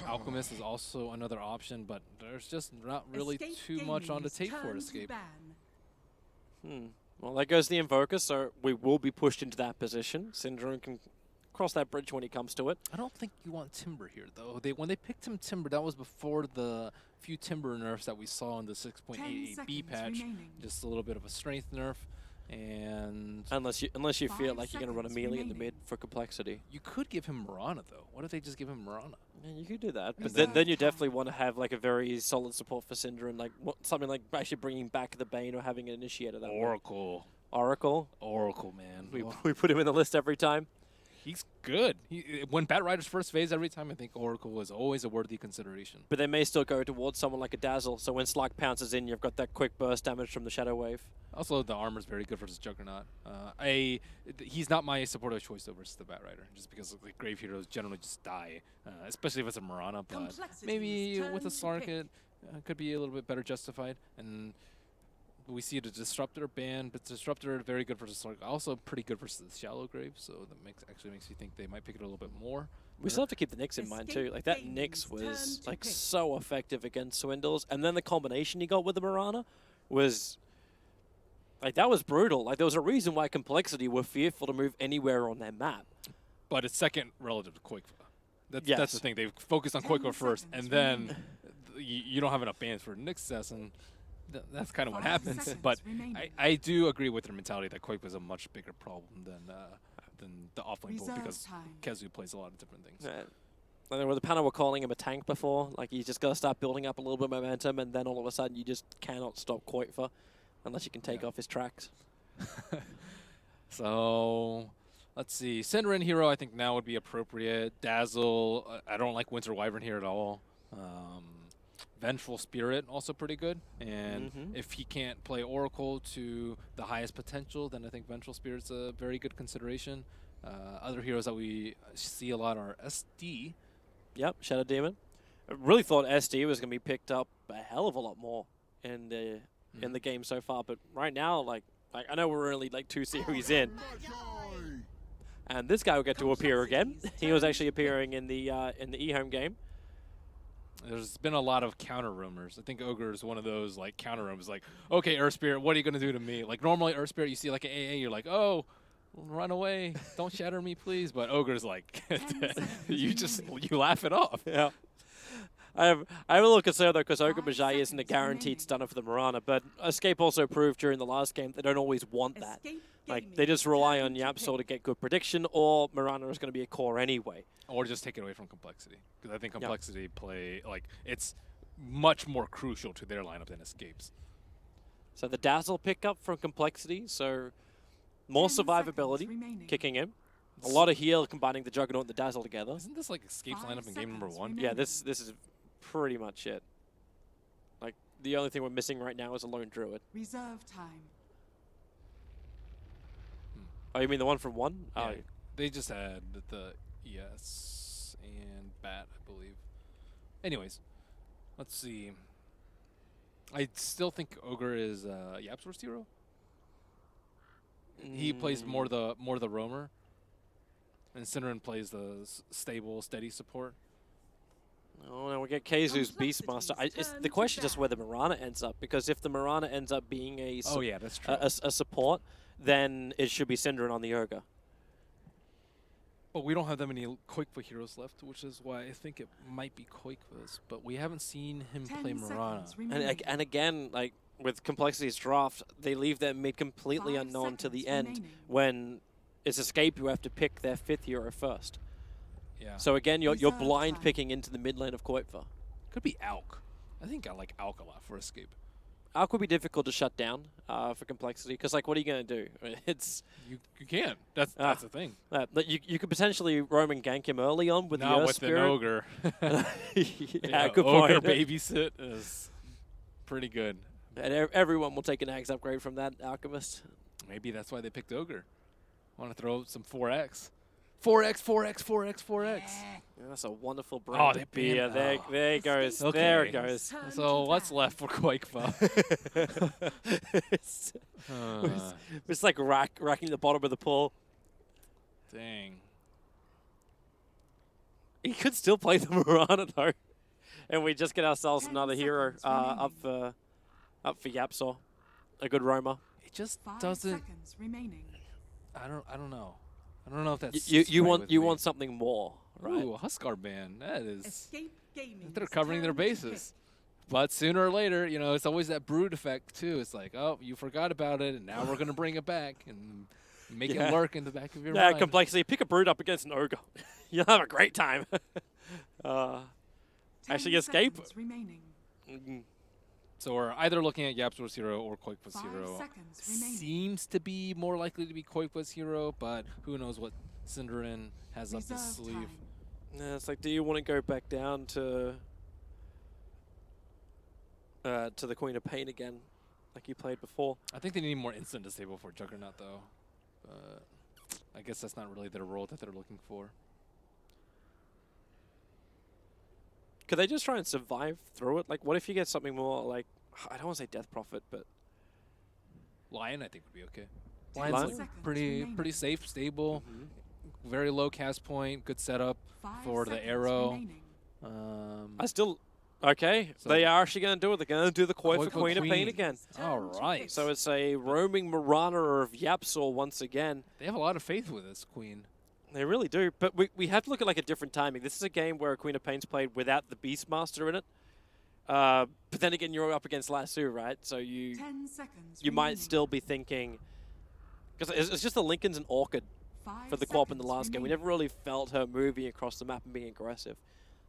Alchemist is also another option, but there's just not really too much on the tape for Escape. Well, there goes the Invoker, so we will be pushed into that position. Syndrome can cross that bridge when he comes to it. I don't think you want Timber here, though. When they picked him Timber, that was before the few Timber nerfs that we saw in the 6.88B patch. Just a little bit of a strength nerf. And unless you feel like you're going to run a melee in the mid for complexity. you could give him Mirana, though. What if they just give him Mirana? Yeah, you could do that, but then you definitely want to have like a very solid support for Syndra and like something like actually bringing back the Bane or having an initiator that way. Oracle. Oracle, man. We put him in the list every time. He's good. When Batrider's first phase every time, I think Oracle was always a worthy consideration. But they may still go towards someone like a Dazzle, so when Slug pounces in, you've got that quick burst damage from the Shadow Wave. Also, the armor's very good versus Juggernaut. He's not my supportive choice though versus the Batrider, just because like, Grave Heroes generally just die, especially if it's a Mirana. But maybe with a Slark, it could be a little bit better justified. And we see the Disruptor ban, but Disruptor very good versus Slark, also pretty good versus the Shallow Grave. So that actually makes you think they might pick it a little bit more. We still have to keep the Nyx in mind too. Like that Nyx was like so effective against Swindles, and then the combination he got with the Mirana was. Like, that was brutal. Like, there was a reason why Complexity were fearful to move anywhere on their map. But it's second relative to Koikva. That's the thing. They focused on Koikva first, and then you don't have enough bans for Nyx, and that's kind of what happens. But I do agree with their mentality that Koikva is a much bigger problem than the offlane pool, because Kezu plays a lot of different things. I know the panel were calling him a tank before. Like, you just got to start building up a little bit of momentum, and then all of a sudden you just cannot stop Koikva. Unless you can take off his tracks. So, let's see. Syndra Hero, I think now would be appropriate. Dazzle, I don't like Winter Wyvern here at all. Vengeful Spirit, also pretty good. And if he can't play Oracle to the highest potential, then I think Vengeful Spirit's a very good consideration. Other heroes that we see a lot are SD. Yep, Shadow Demon. I really thought SD was going to be picked up a hell of a lot more in the game so far, but right now, like I know we're only like 2 series in, and this guy will get to appear again. He was actually appearing in the eHome game. There's been a lot of counter rumors. I think Ogre is one of those like counter rumors. Like, okay, Earth Spirit, what are you gonna do to me? Like normally Earth Spirit, you see like an AA, you're like, oh, run away, don't shatter me, please. But Ogre's like, you laugh it off. Yeah. I'm a little concerned, though, because Ogre Magi isn't a guaranteed stunner for the Mirana, but Escape also proved during the last game they don't always want that. Like, they just rely on Yapsor to get good prediction, or Mirana is going to be a core anyway. Or just take it away from Complexity, because I think Complexity it's much more crucial to their lineup than Escapes. So the Dazzle pickup from Complexity, so more survivability kicking in. A lot of heal combining the Juggernaut and the Dazzle together. Isn't this like Escape's lineup in game number 1? Yeah, this is pretty much it. Like, the only thing we're missing right now is a Lone Druid. Reserve time. Oh, you mean the one from 1? Yeah, Oh. they just had the ES and Bat, I believe. Anyways, let's see. I still think Ogre is Yapsor's hero. He plays more the roamer, and Cinderin plays the stable, steady support. Oh, no, we get Kazu's Beastmaster. The question is just where the Mirana ends up, because if the Mirana ends up being a that's true. a support, then it should be Syndra on the Ogre. But we don't have that many Koikva heroes left, which is why I think it might be Koikva's. But we haven't seen him play Mirana. And again, like with Complexity's draft, they leave their mid completely unknown to the end when it's Escape who have to pick their 5th hero first. Yeah. So again, you're blind picking into the mid lane of Koikva. Could be Alk. I think I like Alk a lot for Escape. Alk would be difficult to shut down for Complexity, because like, what are you going to do? It's you can't. That's the thing. You could potentially roam and gank him early on with Not the Earth with Spirit. an Ogre. Yeah, good Ogre point. babysit is pretty good. And everyone will take an Axe upgrade from that Alchemist. Maybe that's why they picked Ogre. Want to throw some 4X. 4X, 4X, 4X, 4X. Yeah, that's a wonderful brand of beer. There it goes. Okay. There it goes. So what's left for Koikva? It's like racking the bottom of the pool. Dang. He could still play the Mirana, though. And we just get ourselves another hero up for Yapsor. A good Roma. It just doesn't... I don't know. I don't know if that's you want something more, right? Ooh, Huskar ban. That is. They're covering their bases. But sooner or later, you know, it's always that brood effect too. It's like, oh, you forgot about it, and now we're going to bring it back and make it lurk in the back of your mind. Complexity. Pick a brood up against an ogre. You'll have a great time. Actually, escape. So we're either looking at Yapzor's hero or Koikwa's hero. Seems to be more likely to be Koikwa's hero, but who knows what Cinderin has up his sleeve. Yeah, it's like, do you want to go back down to the Queen of Pain again, like you played before? I think they need more instant disable for Juggernaut, though. But I guess that's not really their role that they're looking for. Could they just try and survive through it? Like, what if you get something more like, I don't want to say Death Prophet, but Lion, I think, would be okay. Lion's like pretty safe, stable, very low cast point, good setup for the arrow. I still... Okay, so they are actually going to do it. They're going to do the Koifa Queen of Pain again. All right. So it's a roaming Marana of Yapzor once again. They have a lot of faith with this Queen. They really do. But we have to look at like a different timing. This is a game where Queen of Pain's played without the Beastmaster in it. But then again, you're up against Lasso, right? So you might still be thinking... Because it's just the Lincolns and Orchid for the co-op in the last game. We never really felt her moving across the map and being aggressive.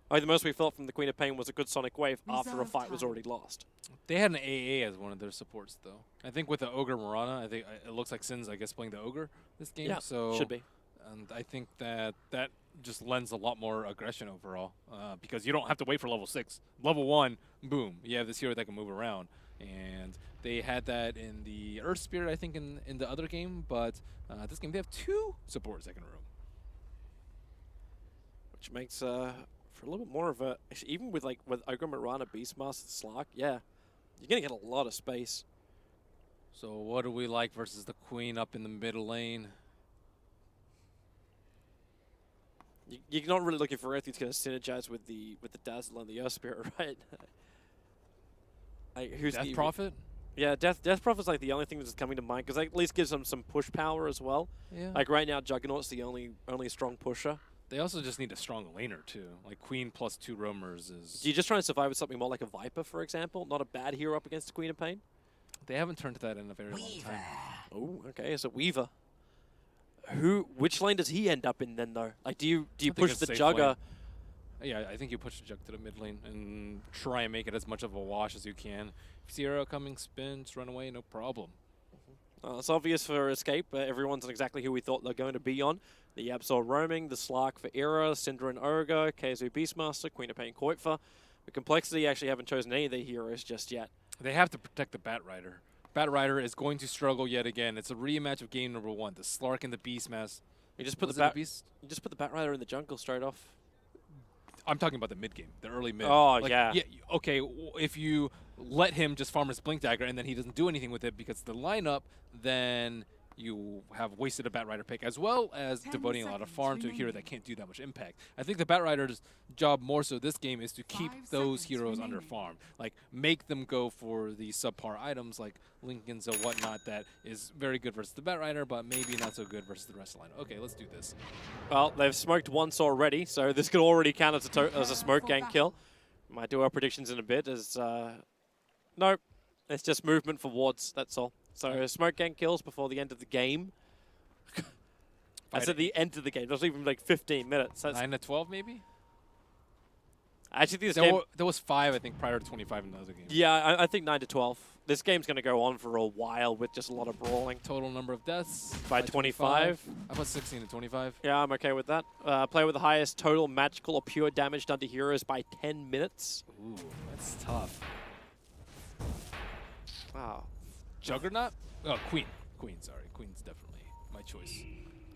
The most we felt from the Queen of Pain was a good Sonic Wave after a fight was already lost. They had an AA as one of their supports, though. I think with the Ogre Marana, I think it looks like Sin's, I guess, playing the Ogre this game. Yeah, so should be. And I think that just lends a lot more aggression overall because you don't have to wait for level 6. Level 1, boom, you have this hero that can move around. And they had that in the Earth Spirit, I think, in the other game. But this game, they have 2 supports that can roam. Which makes... for a little bit more of a, even with Ogre Marana, Beastmaster, Slark, yeah, you're gonna get a lot of space. So what do we like versus the Queen up in the middle lane? You're not really looking for anything that's gonna synergize with the Dazzle and the Earth Spirit, right? Who's Death Prophet? Yeah, Death Prophet's like the only thing that's coming to mind because that at least gives them some push power as well. Yeah. Like right now, Juggernaut's the only strong pusher. They also just need a strong laner, too. Like, Queen plus 2 roamers is... Do you just try and survive with something more like a Viper, for example? Not a bad hero up against the Queen of Pain? They haven't turned to that in a very long time. Oh, okay, it's a Weaver. Which lane does he end up in then, though? Like, do you push the Jugger? Yeah, I think you push the Jug to the mid lane and try and make it as much of a wash as you can. If Zero coming, spins, run away, no problem. It's obvious for Escape. Everyone's on exactly who we thought they're going to be on. The Yapzor roaming, the Slark for Era, Cinderin Ogre, KSU Beastmaster, Queen of Pain Koitfa. The Complexity actually haven't chosen any of their heroes just yet. They have to protect the Bat Rider. Bat Rider is going to struggle yet again. It's a rematch of game number 1, the Slark and the Beastmaster. You just put you just put the Bat Rider in the jungle straight off. I'm talking about the mid game, the early mid. Oh, yeah. Okay, if you let him just farm his Blink Dagger and then he doesn't do anything with it because the lineup, then you have wasted a Bat Rider pick, as well as devoting a lot of farm to a hero that can't do that much impact. I think the Bat Rider's job more so this game is to keep those heroes under farm. Like, make them go for the subpar items like Lincoln's or whatnot that is very good versus the Bat Rider, but maybe not so good versus the rest of the lineup. Okay, let's do this. Well, they've smoked once already, so this could already count as a smoke gang kill. Might do our predictions in a bit as... nope, it's just movement for wards, that's all. So smoke gang kills before the end of the game. I said the end of the game. That's even like 15 minutes. That's 9 to 12 maybe? I think this game... There was 5, I think, prior to 25 in the other game. Yeah, I think 9 to 12. This game's going to go on for a while with just a lot of brawling. Total number of deaths? By 25. I put 16 to 25. Yeah, I'm okay with that. Play with the highest total magical or pure damage done to heroes by 10 minutes. Ooh, that's tough. Wow. Juggernaut? Oh, Queen. Sorry. Queen's definitely my choice.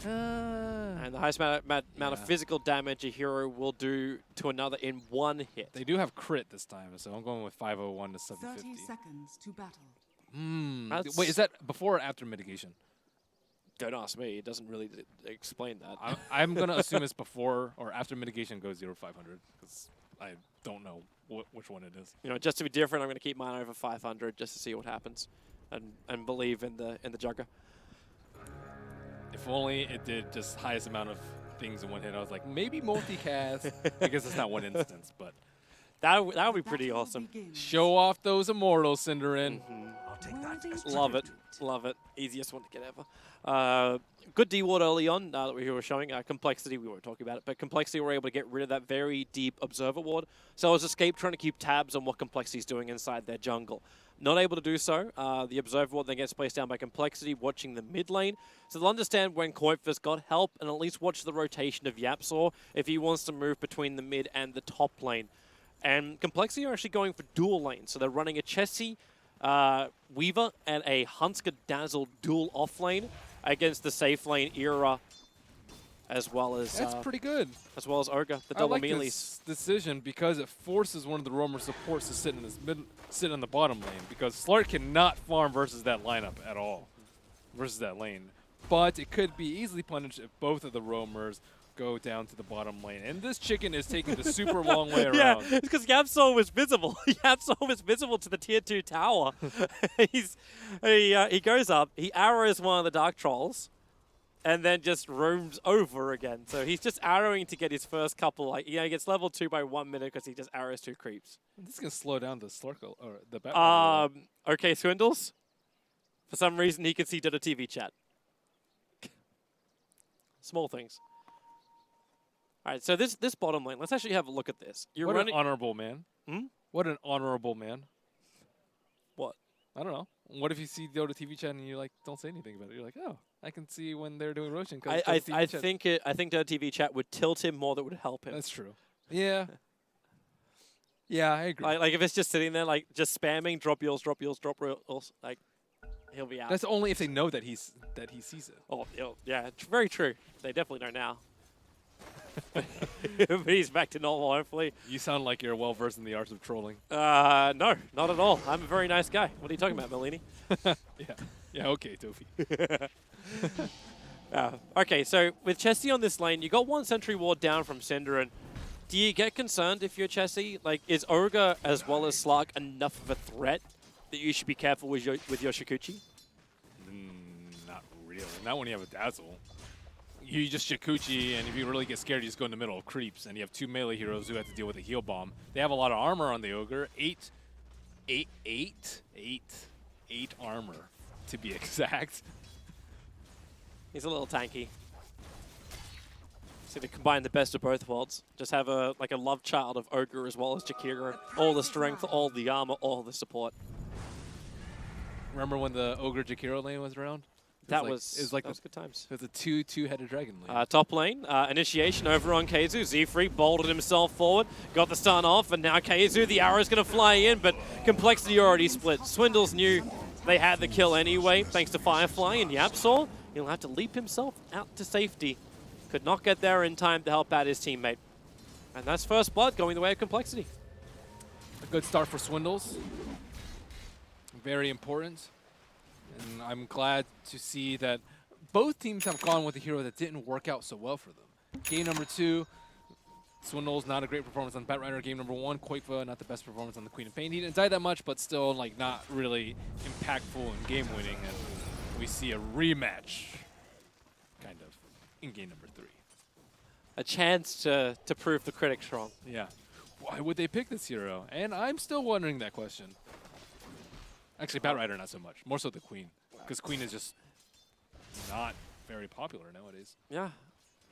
And the highest amount of physical damage a hero will do to another in one hit. They do have crit this time, so I'm going with 501 to 750. 30 seconds to battle. Wait, is that before or after mitigation? Don't ask me. It doesn't really explain that. I'm going to assume it's before or after mitigation goes 0 to 500 because I don't know which one it is. You know, just to be different, I'm going to keep mine over 500 just to see what happens, and believe in the Jugger. If only it did just highest amount of things in one hit. I was like, maybe multicast because it's not one instance, but That would be pretty awesome. Show off those immortals, Cinderin. Love it. Love it. Easiest one to get ever. Good D ward early on that we were showing. Complexity, we weren't talking about it, but Complexity were able to get rid of that very deep Observer ward. So as Escape trying to keep tabs on what Complexity's doing inside their jungle. Not able to do so. The Observer ward then gets placed down by Complexity, watching the mid lane. So they'll understand when Koipfus got help and at least watch the rotation of Yapsaw if he wants to move between the mid and the top lane. And Complexity are actually going for dual lanes. So they're running a Chessie, Weaver, and a Hunsker Dazzle dual off lane against the safe lane Era, as well as... That's pretty good. As well as Ogre, the double I like melees. this decision because it forces one of the roamer supports to sit in this sit in the bottom lane, because Slark cannot farm versus that lineup at all, versus that lane. But it could be easily punished if both of the roamers go down to the bottom lane. And this chicken is taking the super long way around. Yeah, it's because Yapsaw was visible. Yapsaw was visible to the tier 2 tower. He goes up, he arrows one of the Dark Trolls, and then just roams over again. So he's just arrowing to get his first couple. Like, he gets level 2 by 1 minute because he just arrows 2 creeps. This is going to slow down the Slark, or the Batman. Okay, Swindles. For some reason, he can see Dota TV chat. Small things. All right, so this bottom lane, let's actually have a look at this. What an honorable man. Hmm? What an honorable man. What? I don't know. What if you see Dota TV chat and you like don't say anything about it? You're like, oh, I can see when they're doing Roshan. I think Dota TV chat would tilt him more than would help him. That's true. Yeah. Yeah, I agree. Like if it's just sitting there, like just spamming drop heals, like he'll be out. That's only if they know that he sees it. Oh, yeah, very true. They definitely know now. But he's back to normal, hopefully. You sound like you're well versed in the arts of trolling. No, not at all. I'm a very nice guy. What are you talking about, Melini? Yeah, okay, Tofi. Okay, so with Chessie on this lane, you got one sentry ward down from Cinderin. Do you get concerned if you're Chessie? Like, is Ogre as well as Slark enough of a threat that you should be careful with your Shikuchi? Not really. Not when you have a Dazzle. You just Shikuchi, and if you really get scared, you just go in the middle of creeps, and you have 2 melee heroes who have to deal with a heal bomb. They have a lot of armor on the Ogre. 8 armor, to be exact. He's a little tanky. So to combine the best of both worlds. Just have a love child of Ogre as well as Jakira. All the strength, all the armor, all the support. Remember when the Ogre Jakiro lane was around? That was good times. It was a two-headed dragon lane. Top lane, initiation over on Keizu. Z-Freak bolted himself forward, got the stun off, and now Keizu, the arrow's going to fly in, but Complexity already split. Swindles knew they had the kill anyway, thanks to Firefly and Yapsaw. He'll have to leap himself out to safety. Could not get there in time to help out his teammate. And that's first blood going the way of Complexity. A good start for Swindles. Very important. And I'm glad to see that both teams have gone with a hero that didn't work out so well for them. Game number 2, Swindles, not a great performance on Batrider. Game number 1, Koifa, not the best performance on the Queen of Pain. He didn't die that much, but still like not really impactful and game-winning. And we see a rematch, kind of, in game number 3. A chance to prove the critics wrong. Yeah. Why would they pick this hero? And I'm still wondering that question. Actually, Batrider not so much. More so the Queen. Because Queen is just not very popular nowadays. Yeah.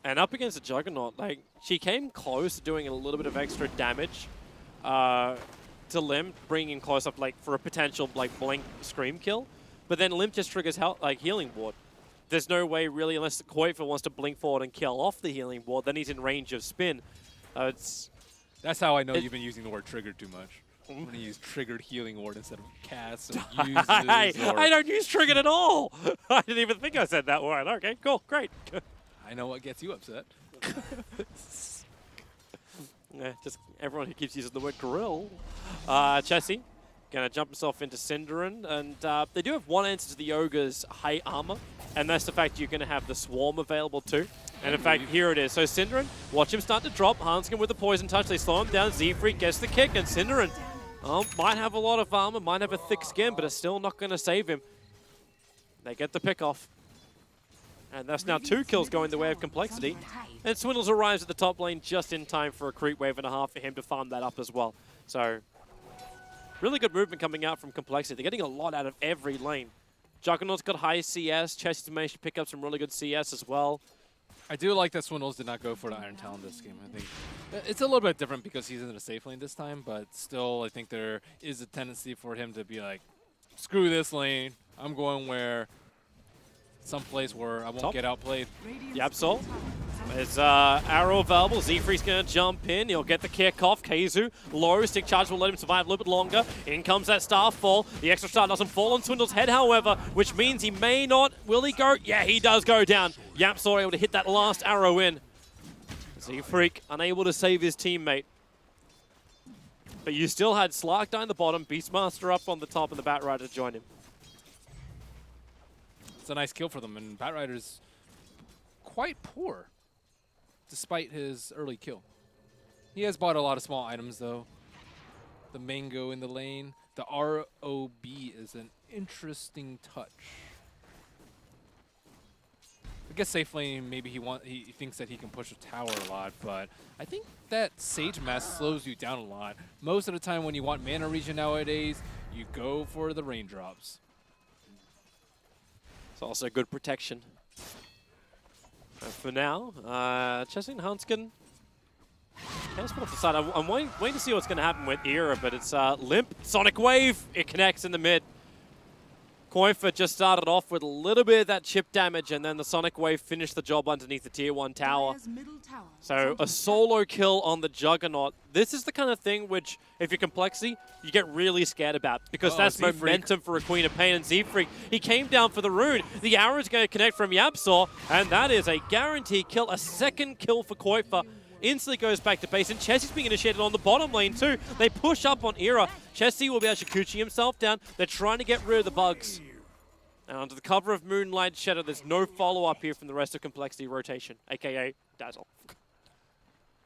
And up against a Juggernaut, like, she came close to doing a little bit of extra damage to Limp, bringing him close up, like, for a potential, like, blink scream kill. But then Limp just triggers, healing ward. There's no way, really, unless the Koifa wants to blink forward and kill off the healing ward, then he's in range of spin. That's how I know you've been using the word triggered too much. I'm going to use triggered healing ward instead of cast or uses. I don't use triggered at all. I didn't even think I said that word. Okay, cool, great. I know what gets you upset. Yeah, just everyone who keeps using the word grill. Chessie going to jump himself into Cinderin, and they do have one answer to the Ogre's high armor, and that's the fact you're going to have the Swarm available too. And in fact, here it is. So Cinderin, watch him start to drop. Hanskin with the poison touch. They slow him down. Z-Freak gets the kick, and Cinderin might have a lot of armor, might have a thick skin, but it's still not going to save him. They get the pick off. And that's now 2 kills going the way of Complexity. And Swindles arrives at the top lane just in time for a creep wave and a half for him to farm that up as well. So, really good movement coming out from Complexity. They're getting a lot out of every lane. Juggernaut's got high CS. Chessie's managed to pick up some really good CS as well. I do like that Swindles did not go for the Iron Talon this game. I think it's a little bit different because he's in a safe lane this time, but still I think there is a tendency for him to be like, screw this lane. I'm going where someplace where I won't get outplayed. YapzOr. There's arrow available. Z-Freak's going to jump in. He'll get the kick off. Keizu, low. Stick charge will let him survive a little bit longer. In comes that Starfall. The extra star doesn't fall on Swindle's head, however, which means he may not. Will he go? Yeah, he does go down. YapzOr able to hit that last arrow in. Z-Freak unable to save his teammate. But you still had Slark down the bottom, Beastmaster up on the top, and the Batrider to join him. It's a nice kill for them, and Batrider's quite poor, despite his early kill. He has bought a lot of small items, though. The Mango in the lane. The ROB is an interesting touch. I guess safe lane, maybe he thinks that he can push a tower a lot, but I think that Sage Mask slows you down a lot. Most of the time when you want mana regen nowadays, you go for the raindrops. It's also good protection. For now, Chessie and Hanskin can split off the side. I'm waiting to see what's going to happen with Era, but it's Limp. Sonic Wave, it connects in the mid. Koifa just started off with a little bit of that chip damage, and then the Sonic Wave finished the job underneath the Tier 1 tower. So a solo kill on the Juggernaut. This is the kind of thing which, if you're Complexity, you get really scared about, because that's momentum for a Queen of Pain. And Z-Freak, he came down for the rune. The arrow's going to connect from YapzOr, and that is a guaranteed kill, a second kill for Koifa. Instantly goes back to base, and Chessie's being initiated on the bottom lane too. They push up on Era. Chessie will be able to Shikuchi himself down. They're trying to get rid of the bugs. And under the cover of Moonlight Shadow, there's no follow-up here from the rest of Complexity rotation, aka Dazzle.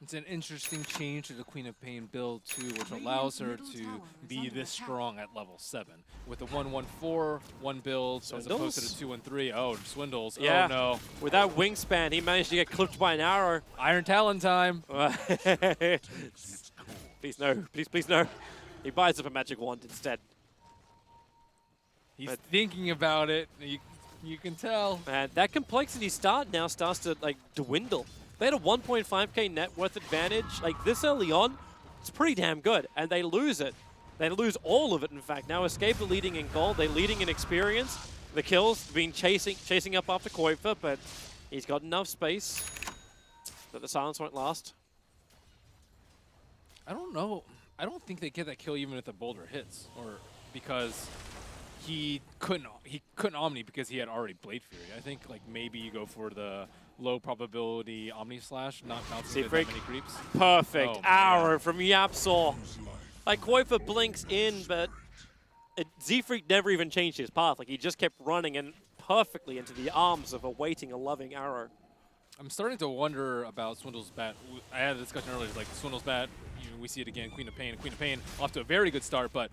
It's an interesting change to the Queen of Pain build too, which allows her to be this strong at level 7. With the 1-1-4, one build, as opposed to the 2-1-3. Oh, Swindles. Yeah. Oh no. With that wingspan, he managed to get clipped by an arrow. Iron Talon time. Please no. Please no. He buys up a magic wand instead. He's thinking about it. You can tell. Man, that Complexity start now starts to dwindle. They had a 1.5k net worth advantage. Like this early on, it's pretty damn good. And they lose it. They lose all of it, in fact. Now Escape are leading in gold. They're leading in experience. The kills been chasing up after Koifa, but he's got enough space that the silence won't last. I don't know. I don't think they get that kill even if the boulder hits, or because he couldn't Omni because he had already Blade Fury. I think maybe you go for the low probability Omni Slash, not bouncing that many creeps. Perfect arrow from YapzOr. Koifa blinks in, but Z-Freak never even changed his path. He just kept running and perfectly into the arms of a waiting, a loving arrow. I'm starting to wonder about Swindle's bat. I had a discussion earlier, Swindle's bat, we see it again, Queen of Pain. Queen of Pain off to a very good start, but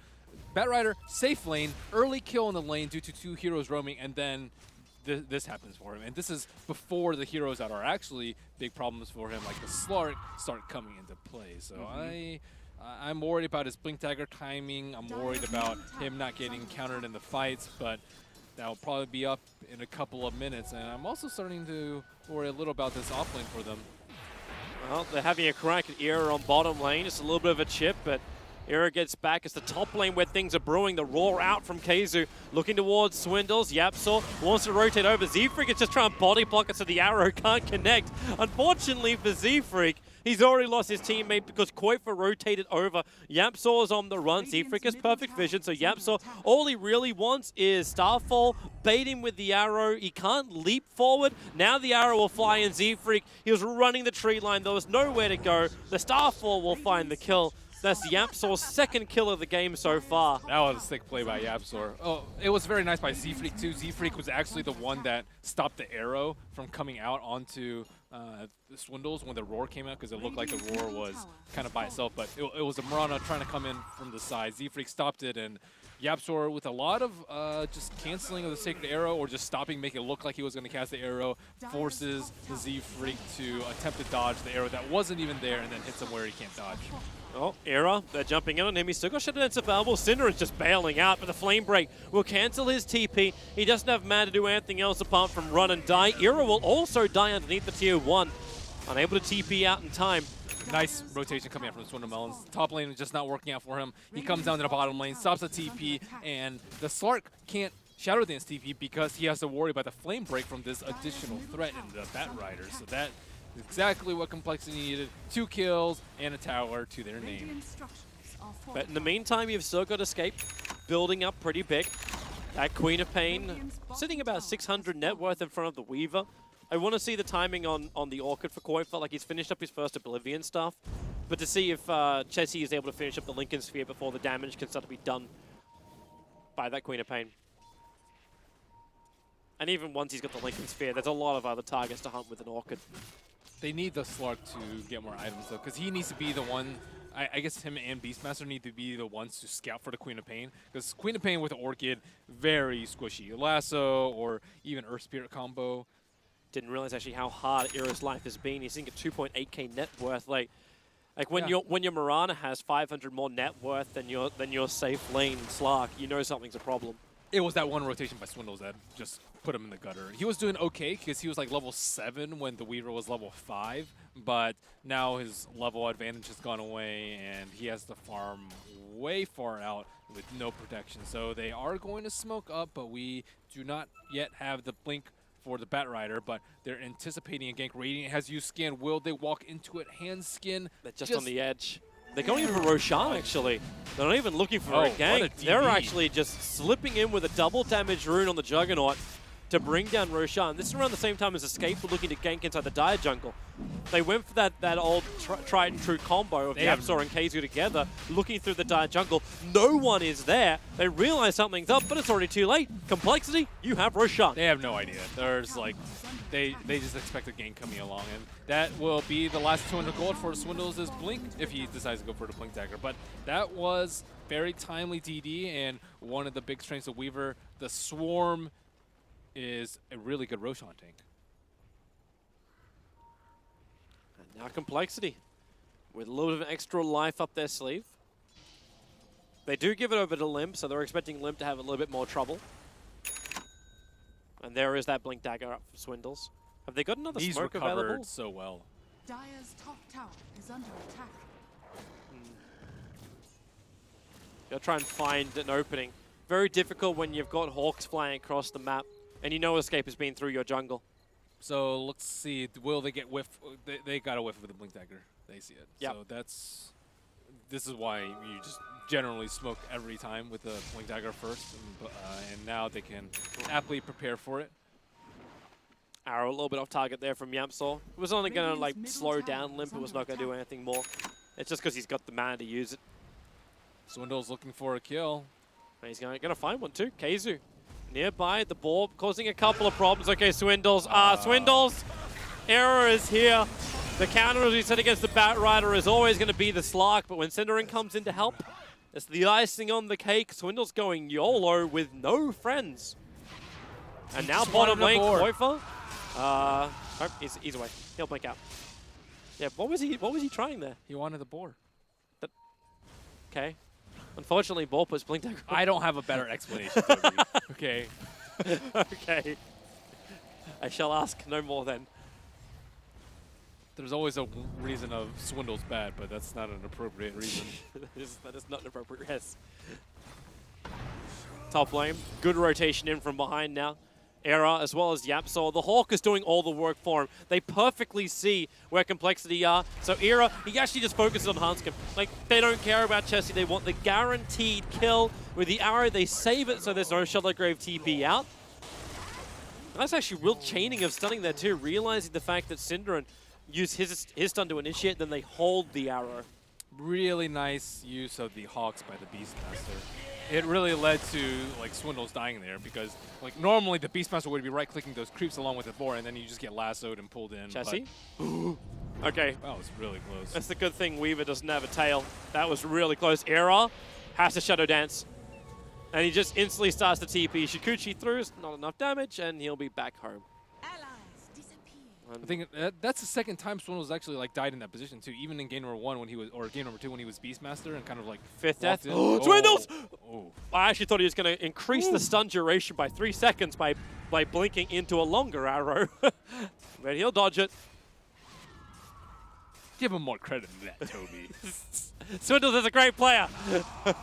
Batrider, safe lane, early kill in the lane due to 2 heroes roaming, and then this happens for him. And this is before the heroes that are actually big problems for him, like the Slark, start coming into play. So I'm worried about his Blink Dagger timing. I'm worried about him not getting countered in the fights, but that'll probably be up in a couple of minutes. And I'm also starting to worry a little about this off lane for them. Well, they're having a crack at Era on bottom lane. Just a little bit of a chip, but Era gets back. It's the top lane where things are brewing. The roar out from Keizu, looking towards Swindles. YapzOr wants to rotate over. Z-Freak is just trying to body block it so the arrow can't connect. Unfortunately for Z-Freak, he's already lost his teammate because Koifa rotated over. YapzOr is on the run. Z-Freak has perfect vision, so YapzOr, all he really wants is Starfall, bait him with the arrow. He can't leap forward. Now the arrow will fly in Z-Freak. He was running the tree line. There was nowhere to go. The Starfall will find the kill. That's YapzOr's second kill of the game so far. That was a sick play by YapzOr. Oh, it was very nice by Z-Freak too. Z-Freak was actually the one that stopped the arrow from coming out onto the Swindles when the roar came out, because it looked like the roar was kind of by itself, but it was a Mirana trying to come in from the side. Z-Freak stopped it, and YapzOr, with a lot of just canceling of the Sacred Arrow or just stopping, make it look like he was going to cast the arrow, forces the Z-Freak to attempt to dodge the arrow that wasn't even there and then hits him where he can't dodge. Oh, Era, they're jumping in on him. He's still got Shadow Dance available. Cinder is just bailing out, but the Flame Break will cancel his TP. He doesn't have mana to do anything else apart from run and die. Era will also die underneath the tier 1. Unable to TP out in time. Nice rotation coming out from the Swindle Melons. Top lane is just not working out for him. He comes down to the bottom lane, stops the TP, and the Slark can't Shadow Dance TP because he has to worry about the Flame Break from this additional threat in the Bat Rider. So that is exactly what Complexity needed. 2 kills and a tower to their name. But in the meantime, you've still got Escape building up pretty big. That Queen of Pain sitting about 600 net worth in front of the Weaver. I want to see the timing on the Orchid for Koifa. Like, he's finished up his first Oblivion stuff. But to see if Chessie is able to finish up the Lincoln Sphere before the damage can start to be done by that Queen of Pain. And even once he's got the Lincoln Sphere, there's a lot of other targets to hunt with an Orchid. They need the Slark to get more items, though, because he needs to be the one. I guess him and Beastmaster need to be the ones to scout for the Queen of Pain, because Queen of Pain with Orchid, very squishy. Lasso or even Earth Spirit combo. Didn't realize actually how hard Era's life has been. He's thinking 2.8k net worth. Like when your Mirana has 500 more net worth than your safe lane Slark, you know something's a problem. It was that one rotation by Swindles that just put him in the gutter. He was doing okay because he was like level 7 when the Weaver was level 5, but now his level advantage has gone away and he has to farm way far out with no protection. So they are going to smoke up, but we do not yet have the blink for the Bat Rider, but they're anticipating a gank. Radiant has used skin. Will they walk into it? Hand skin. They're just on the edge. They're going in for Roshan, actually. They're not even looking for a gank. What a They're actually just slipping in with a double damage rune on the Juggernaut to bring down Roshan. This is around the same time as Escape were looking to gank inside the Dire Jungle. They went for that old tried and true combo of Yapzor and Keizu together, looking through the Dire Jungle. No one is there. They realize something's up, but it's already too late. Complexity, you have Roshan. They have no idea. There's like, they just expect a gank coming along, and that will be the last 200 gold for Swindles' Blink if he decides to go for the Blink Dagger. But that was very timely DD, and one of the big strengths of Weaver, the Swarm, is a really good Roshan tank. And now Complexity, with a little bit of extra life up their sleeve. They do give it over to Limp, so they're expecting Limp to have a little bit more trouble. And there is that Blink Dagger up for Swindles. Have they got another smoke available? He's recovered so well. Dire's top tower is under attack. They'll try and find an opening. Very difficult when you've got Hawks flying across the map, and you know Escape has been through your jungle. So let's see, will they get whiff? They got a whiff with the Blink Dagger. They see it. Yep. So this is why you just generally smoke every time with the Blink Dagger first, and now they can aptly prepare for it. Arrow a little bit off target there from Yapzor. It was only going to like slow down Limp. It was not going to do anything more. It's just because he's got the mana to use it. Swindle's looking for a kill. And he's going to find one too. Keizu nearby at the ball, causing a couple of problems. Okay, Swindles. Swindles. Error is here. The counter, as we said, against the Bat Rider is always going to be the Slark, but when Cinderin comes in to help, it's the icing on the cake. Swindle's going YOLO with no friends. And now bottom lane, Koifa. Oh, he's away. He'll blink out. Yeah, what was he trying there? He wanted the boar. Okay. Unfortunately, Borpa's blinked out. I don't have a better explanation, Toby. Okay. Okay. I shall ask no more then. There's always a reason of Swindle's bad, but that's not an appropriate reason. that is not an appropriate, yes. Top lane. Good rotation in from behind now. Era as well as Yapzor. The Hawk is doing all the work for him. They perfectly see where Complexity are. So Era, he actually just focuses on Hanscom. Like, they don't care about Chessie. They want the guaranteed kill. With the arrow, they save it so there's no Shallow Grave TP out. And that's actually real chaining of stunning there too, realizing the fact that Cinderin used his stun to initiate, then they hold the arrow. Really nice use of the Hawks by the Beastmaster. It really led to like Swindles dying there because like normally the Beastmaster would be right-clicking those creeps along with the boar, and then you just get lassoed and pulled in. Chessie? Okay. That was really close. That's the good thing Weaver doesn't have a tail. That was really close. Era has to Shadow Dance. And he just instantly starts the TP. Shikuchi through, not enough damage, and he'll be back home. I think that's the second time Swindles actually like died in that position too. Even in game number 1 when he was, or game number 2 when he was Beastmaster and kind of like fifth death. Oh, Swindles! I actually thought he was going to increase the stun duration by 3 seconds by blinking into a longer arrow, but he'll dodge it. Give him more credit than that, Toby. Swindles is a great player. All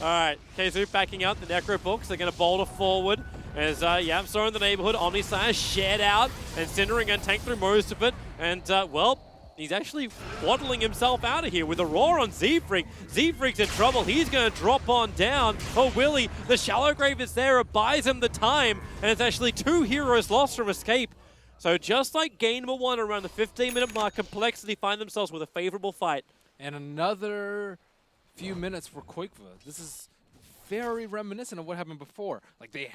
right, KZoo backing out the Necro books. They're going to boulder forward as Yamso in the neighborhood. Omnislayer shared out, and Cindering going to tank through most of it. And, well, he's actually waddling himself out of here with a roar on Z-Freak. Z-Freak's in trouble. He's going to drop on down. Oh, Willie, the shallow grave is there. It buys him the time, and it's actually 2 heroes lost from escape. So just like game number 1 around the 15-minute mark, Complexity find themselves with a favorable fight. And another few minutes for Quakeva. This is very reminiscent of what happened before. Like they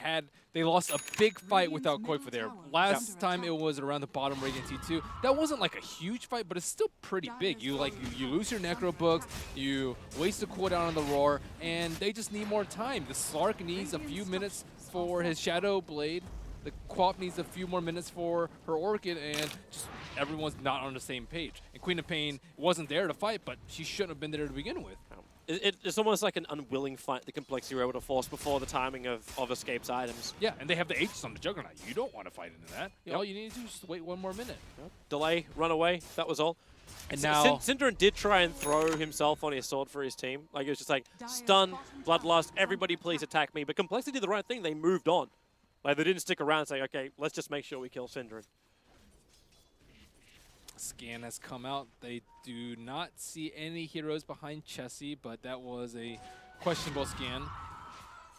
lost a big fight without Quakeva there. Last time it was around the bottom Radiant T2. That wasn't like a huge fight, but it's still pretty big. You lose your Necro books, you waste a cooldown on the Roar, and they just need more time. The Slark needs a few minutes for his Shadow Blade. The Quap needs a few more minutes for her Orchid, and just everyone's not on the same page. And Queen of Pain wasn't there to fight, but she shouldn't have been there to begin with. It's almost like an unwilling fight the Complexity were able to force before the timing of Escape's items. Yeah, and they have the Aegis on the Juggernaut. You don't want to fight into that. All you need to do is just wait 1 more minute. Delay, run away, that was all. And now Synderen did try and throw himself on his sword for his team. Like, it was just like, stun, bloodlust, everybody please attack me. But Complexity did the right thing. They moved on. Like, they didn't stick around and say, okay, let's just make sure we kill Synderen. Scan has come out. They do not see any heroes behind Chessie, but that was a questionable scan.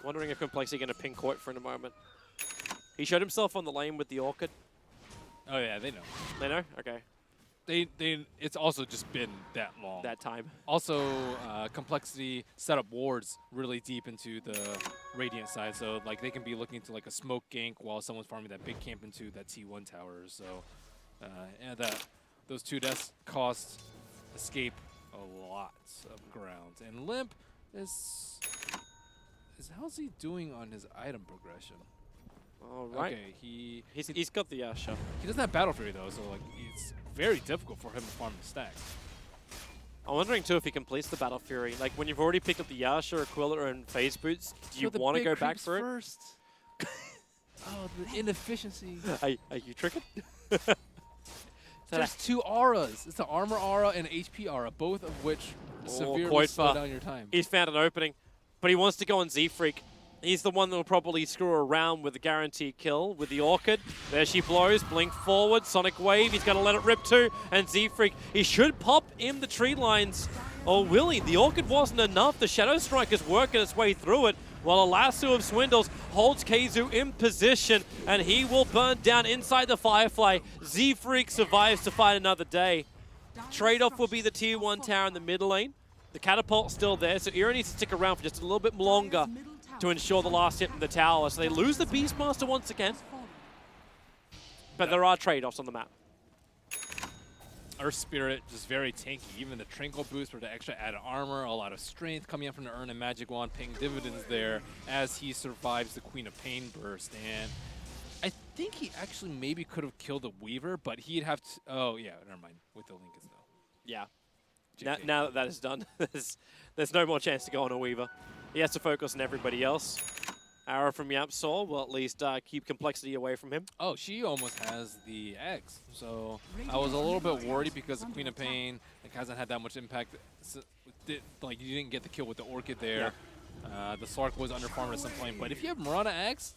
Wondering if Complexity going to ping Coit for in a moment. He showed himself on the lane with the Orchid. Oh yeah, they know. They know? Okay. It's also just been that long. That time. Also, Complexity set up wards really deep into the Radiant side, so like they can be looking to like a smoke gank while someone's farming that big camp into that T1 tower. So, and those 2 deaths cost Escape a lot of ground. And Limp is how's he doing on his item progression? All right. Okay, he's got the shot. He doesn't have Battle Fury though, so like it's very difficult for him to farm the stack. I'm wondering too if he completes the Battle Fury. Like when you've already picked up the Yasha, Aquila, and Phase Boots, do you want to go back for it? First. Oh, the inefficiency. Are you tricking? There's 2 auras. It's an armor aura and an HP aura, both of which severely slow down your time. He's found an opening, but he wants to go on Z-Freak. He's the one that will probably screw around with the guaranteed kill with the Orchid. There she blows, blink forward, Sonic Wave, he's going to let it rip too, and Z-Freak, he should pop in the tree lines. Oh, will he? The Orchid wasn't enough. The Shadow Strike is working its way through it, while a lasso of Swindles holds KZoo in position, and he will burn down inside the Firefly. Z-Freak survives to fight another day. Trade-off will be the tier 1 tower in the mid lane. The catapult's still there, so Era needs to stick around for just a little bit longer to ensure the last hit in the tower. So they lose the Beastmaster once again. But there are trade-offs on the map. Earth Spirit, just very tanky. Even the Trinkle boost for the extra added armor, a lot of strength coming up from the Urn and Magic Wand, paying dividends there as he survives the Queen of Pain burst. And I think he actually maybe could have killed the Weaver, but he'd have to... Oh, yeah, never mind. With the Link is no. Yeah. Now that that is done, there's no more chance to go on a Weaver. He has to focus on everybody else. Arrow from Yapsor will at least keep Complexity away from him. Oh, she almost has the eggs. So I was a little bit worried because the Queen of Pain hasn't had that much impact. Like, you didn't get the kill with the Orchid there. Yeah. The Slark was underfarmed at some point. But if you have Mirana eggs,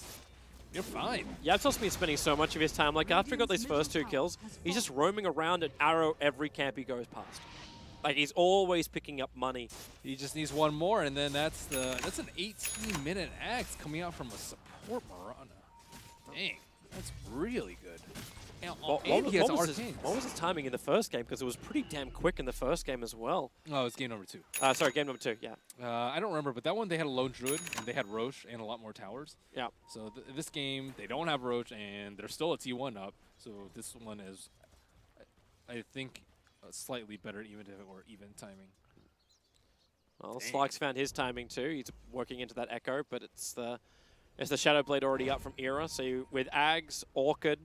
you're fine. Yapsor's been spending so much of his time. Like, after he got these first 2 kills, he's just roaming around at Arrow every camp he goes past. Like, he's always picking up money. He just needs 1 more, and then that's an 18-minute axe coming out from a support Mirana. Dang, that's really good. And what was his timing in the first game? Because it was pretty damn quick in the first game as well. Oh, it's game number 2. Sorry, game number 2, yeah. I don't remember, but that one they had a lone druid, and they had Roche and a lot more towers. Yeah. So this game, they don't have Roche, and they're still a T1 up. So this one is, I think, slightly better even if it were even timing. Well, Slark's found his timing too. He's working into that Echo, but it's the Shadow Blade already up from Era. So with Ags, Orchid,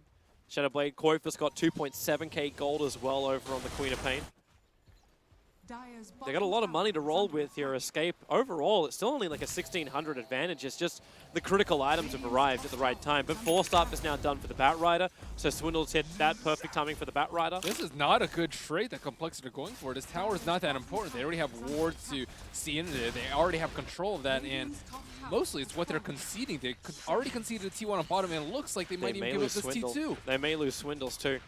Shadowblade, Koifa's got 2.7k gold as well over on the Queen of Pain. They got a lot of money to roll with here, Escape. Overall, it's still only like a 1,600 advantage. It's just the critical items have arrived at the right time. But Force-Up is now done for the Batrider, so Swindle's hit that perfect timing for the Batrider. This is not a good trade that Complexity are going for. This tower is not that important. They already have wards to see into it. They already have control of that, and mostly it's what they're conceding. They already conceded a T1 on bottom, and it looks like they might even give up this T2. They may lose Swindles too.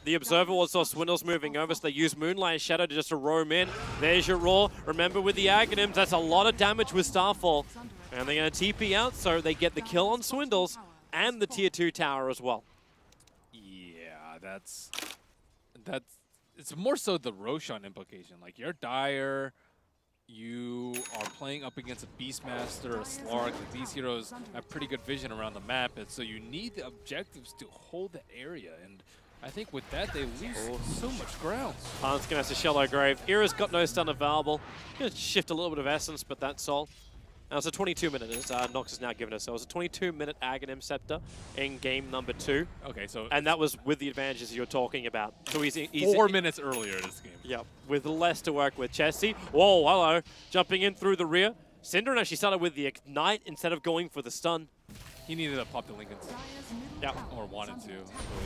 The Observer was saw Swindles moving over, so they use Moonlight Shadow to just roam in. There's your roar. Remember with the Aghanims, that's a lot of damage with Starfall. And they're going to TP out, so they get the kill on Swindles and the Tier 2 tower as well. Yeah, that's it's more so the Roshan implication. Like, you're Dire, you are playing up against a Beastmaster, a Slark. Like, these heroes have pretty good vision around the map, and so you need the objectives to hold the area. And I think with that, they lose so much ground. Han's going to have to Shallow Grave. Era's got no stun available. Going to shift a little bit of Essence, but that's all. Now it's a 22-minute, as Nox has now given us. So it was a 22-minute Aghanim Scepter in game number 2. Okay, so... And that was with the advantages you're talking about. So he's 4 minutes earlier in this game. Yeah, with less to work with. Chessie, whoa, hello. Jumping in through the rear. Synderen actually started with the Ignite instead of going for the stun. He needed to pop the Linken's. Yeah. Or wanted to.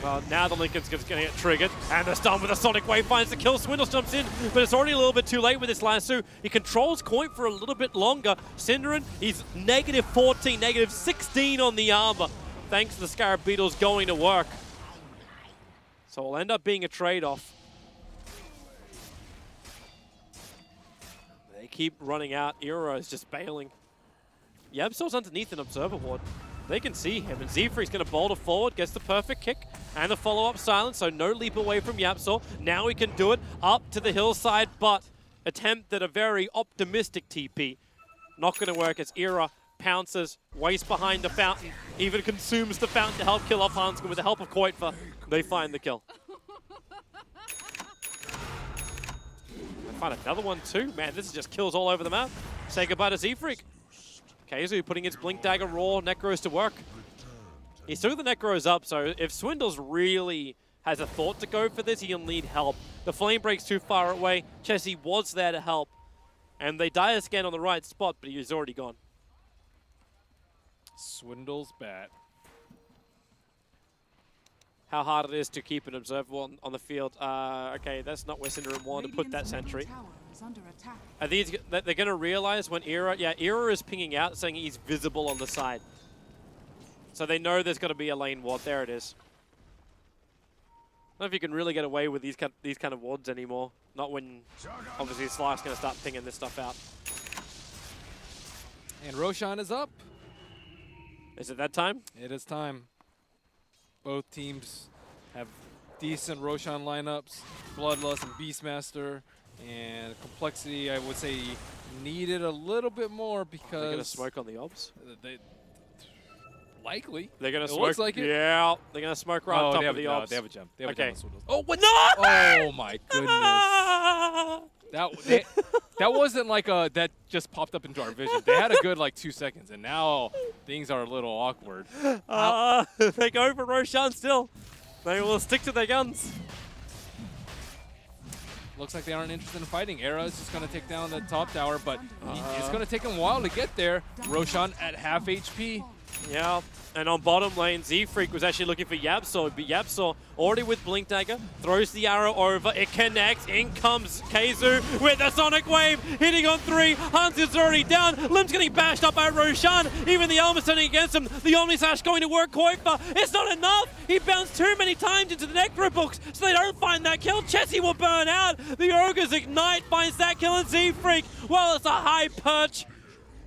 Well, now the Linken's going to get triggered. And the stun with a Sonic Wave finds the kill. Swindles jumps in, but it's already a little bit too late with this lasso. He controls Coin for a little bit longer. Synderen, he's -14, -16 on the armor, thanks to the Scarab Beetles going to work. So it'll end up being a trade-off. They keep running out. Era is just bailing. Yabsor's underneath an Observer Ward. They can see him, and Zephric's going to boulder forward, gets the perfect kick, and the follow-up silence, so no leap away from Yapsor. Now he can do it up to the hillside, but attempt at a very optimistic TP. Not going to work as Era pounces, waist behind the fountain, even consumes the fountain to help kill off Hanskin with the help of Koitfa. They find the kill. They find another one too. Man, this is just kills all over the map. Say goodbye to Zephyr. Kaizu putting its Blink Dagger Raw Necros to work. He threw the Necros up, so if Swindles really has a thought to go for this, he'll need help. The Flame Break's too far away. Chessie was there to help. And they die scan on the right spot, but he's already gone. Swindles bat. How hard it is to keep an Observer on the field. Okay, that's not where Synderen wanted to put that sentry. Are these, they're going to realize when Era is pinging out, saying he's visible on the side. So they know there's going to be a lane ward. There it is. I don't know if you can really get away with these kind of wards anymore. Not when, obviously, Slark's going to start pinging this stuff out. And Roshan is up. Is it that time? It is time. Both teams have decent Roshan lineups. Bloodlust and Beastmaster. And Complexity, I would say, needed a little bit more because... They're going to smoke on the obs? Likely. They're going to smoke? Looks like it. Yeah, they're going to smoke right on top of the obs. No, they have a gem. They have okay. a gem. Oh, what? No! Oh, my goodness. That wasn't like that just popped up into our vision. They had a good, 2 seconds, and now things are a little awkward. They go for Roshan still. They will stick to their guns. Looks like they aren't interested in fighting. Era is just going to take down the top tower, but it's going to take him a while to get there. Roshan at half HP. Yeah, and on bottom lane, Z-Freak was actually looking for Yabsor, but Yabsor already with Blink Dagger, throws the arrow over, it connects, in comes Kaizu with the Sonic Wave, hitting on 3, Hans is already down, Lim's getting bashed up by Roshan, even the Elmer's turning against him, the Omni Slash going to work, Koifa, it's not enough, he bounced too many times into the Necro books, so they don't find that kill, Chessie will burn out, the Ogre's Ignite finds that kill, and Z-Freak, well, it's a high perch,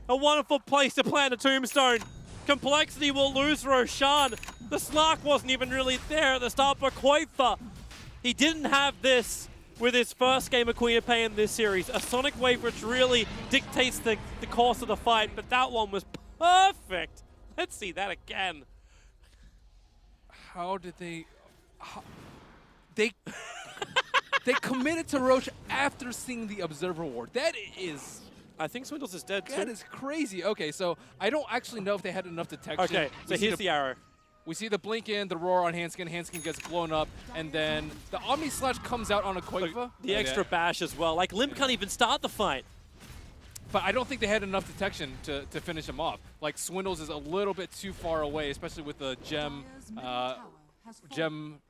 a wonderful place to plant a tombstone. Complexity will lose Roshan. The Slark wasn't even really there at the start, but Koifa, he didn't have this with his first game of Queen of Pain in this series. A Sonic Wave which really dictates the course of the fight, but that one was perfect. Let's see that again. How did they... They committed to Roche after seeing the Observer Ward. That is... I think Swindles is dead too. That is crazy. Okay, so I don't actually know if they had enough detection. Okay, so here's the arrow. We see the blink in, the roar on Hanskin. Hanskin gets blown up, and then the Omni Slash comes out on a Koiva. The extra bash as well. Like, Limp can't even start the fight. But I don't think they had enough detection to finish him off. Like, Swindles is a little bit too far away, especially with the gem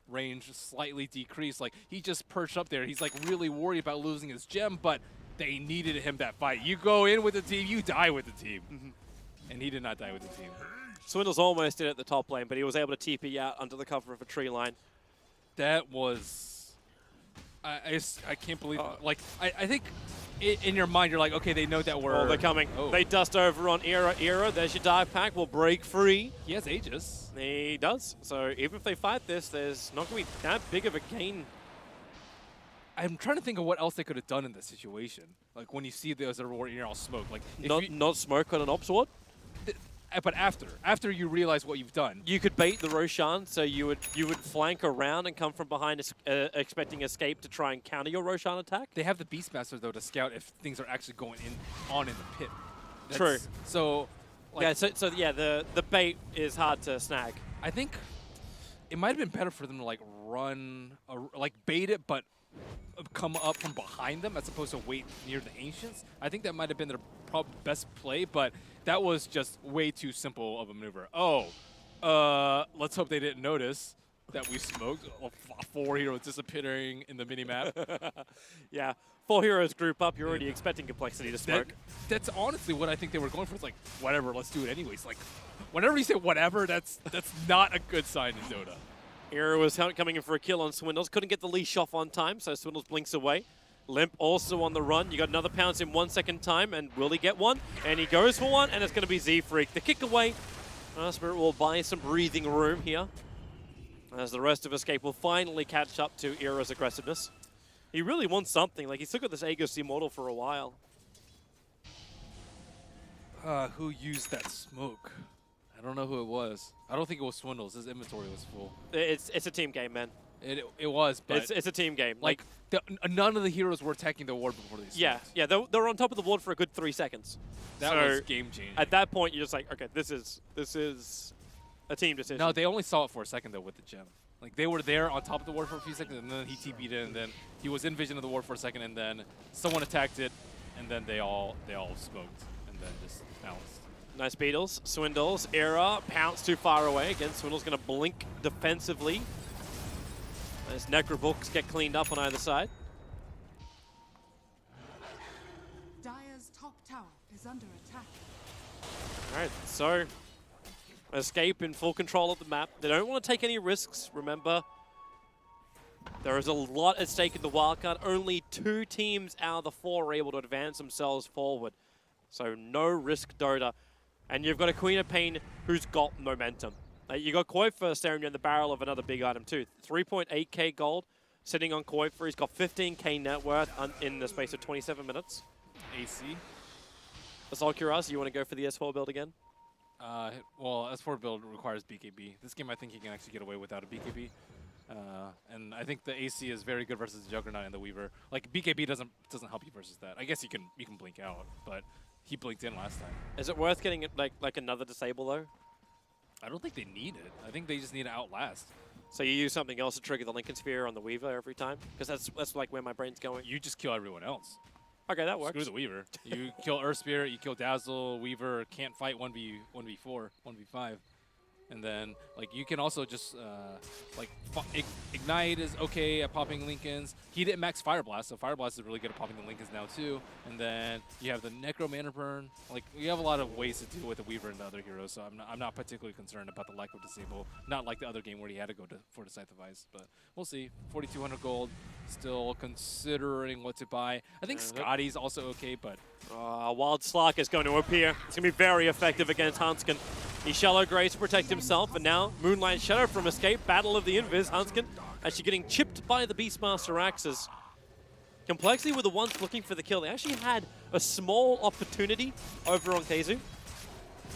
range slightly decreased. Like, he just perched up there. He's, like, really worried about losing his gem, but they needed him that fight. You go in with the team, you die with the team. And he did not die with the team. Swindles almost did at the top lane, but he was able to TP out under the cover of a tree line. That was... I can't believe... Like, I think... In your mind, you're like, okay, they know that we're... Oh, they're coming. Oh. They dust over on Era. Era, there's your dive pack, will break free. He has Aegis. He does. So even if they fight this, there's not going to be that big of a gain. I'm trying to think of what else they could have done in this situation. Like, when you see there's a reward, you're all smoke. Like, Not smoke on an Ops Ward? But after you realize what you've done. You could bait the Roshan, so you would flank around and come from behind, expecting escape to try and counter your Roshan attack. They have the Beastmaster, though, to scout if things are actually going in the pit. True. So, like, yeah, the bait is hard to snag. I think it might have been better for them to, like, run, like, bait it, but come up from behind them as opposed to wait near the Ancients. I think that might have been their best play, but that was just way too simple of a maneuver. Oh, let's hope they didn't notice that we smoked 4 heroes disappearing in the minimap. Yeah, 4 heroes group up. You're already expecting complexity to smoke. That's honestly what I think they were going for. It's like, whatever, let's do it anyways. Like, whenever you say whatever, that's not a good sign in Dota. Era was coming in for a kill on Swindles. Couldn't get the leash off on time, so Swindles blinks away. Limp also on the run. You got another pounce in 1 second time, and will he get one? And he goes for one, and it's going to be Z-Freak. The kick away. Spirit will buy some breathing room here, as the rest of Escape will finally catch up to Era's aggressiveness. He really wants something. Like, he's took at this Aegis Immortal for a while. Who used that smoke? I don't know who it was. I don't think it was Swindles. His inventory was full. It's a team game, man. It was, but... It's a team game. Like none of the heroes were attacking the ward before these. Yeah, they were on top of the ward for a good 3 seconds. That was game-changing. At that point, you're just like, okay, this is a team decision. No, they only saw it for a second, though, with the gem. Like, they were there on top of the ward for a few seconds, and then he TP'd in, and then he was in vision of the ward for a second, and then someone attacked it, and then they all smoked, and then just bounced. Nice Beatles, Swindles, Era, pounce too far away. Again, Swindle's going to blink defensively. As Necrobooks get cleaned up on either side. Dire's top tower is under attack. Alright, so Escape in full control of the map. They don't want to take any risks, remember. There is a lot at stake in the wildcard. Only 2 teams out of the 4 are able to advance themselves forward. So no risk Dota. And you've got a Queen of Pain who's got momentum. You got Koifer staring you in the barrel of another big item too. 3.8k gold sitting on Koifer. He's got 15k net worth in the space of 27 minutes. AC. Assault Curiosity, you want to go for the S4 build again? Well, S4 build requires BKB. This game I think you can actually get away without a BKB. And I think the AC is very good versus the Juggernaut and the Weaver. Like, BKB doesn't help you versus that. I guess you can blink out, but he blinked in last time. Is it worth getting like another disable though? I don't think they need it. I think they just need to outlast. So you use something else to trigger the Lincoln Sphere on the Weaver every time? Because that's like where my brain's going. You just kill everyone else. Okay, that works. Screw the Weaver. You kill Earth Spirit, you kill Dazzle, Weaver can't fight 1v4, 1v5. And then, like, you can also just, Ignite is okay at popping Lincolns. He didn't max Fire Blast, so Fire Blast is really good at popping the Lincolns now, too. And then you have the Necro Mana Burn. Like, you have a lot of ways to deal with the Weaver and the other heroes, so I'm not particularly concerned about the lack of disable. Not like the other game where he had to go for Decisive Ice, but we'll see. 4,200 gold, still considering what to buy. I think Scotty's also okay, but... Wild Slark is going to appear. It's going to be very effective against Hanskin. He Shallow Grace to protect himself, and now Moonlight Shadow from Escape. Battle of the Invis. Hanskin actually getting chipped by the Beastmaster axes. Complexity were the ones looking for the kill. They actually had a small opportunity over on Keizu,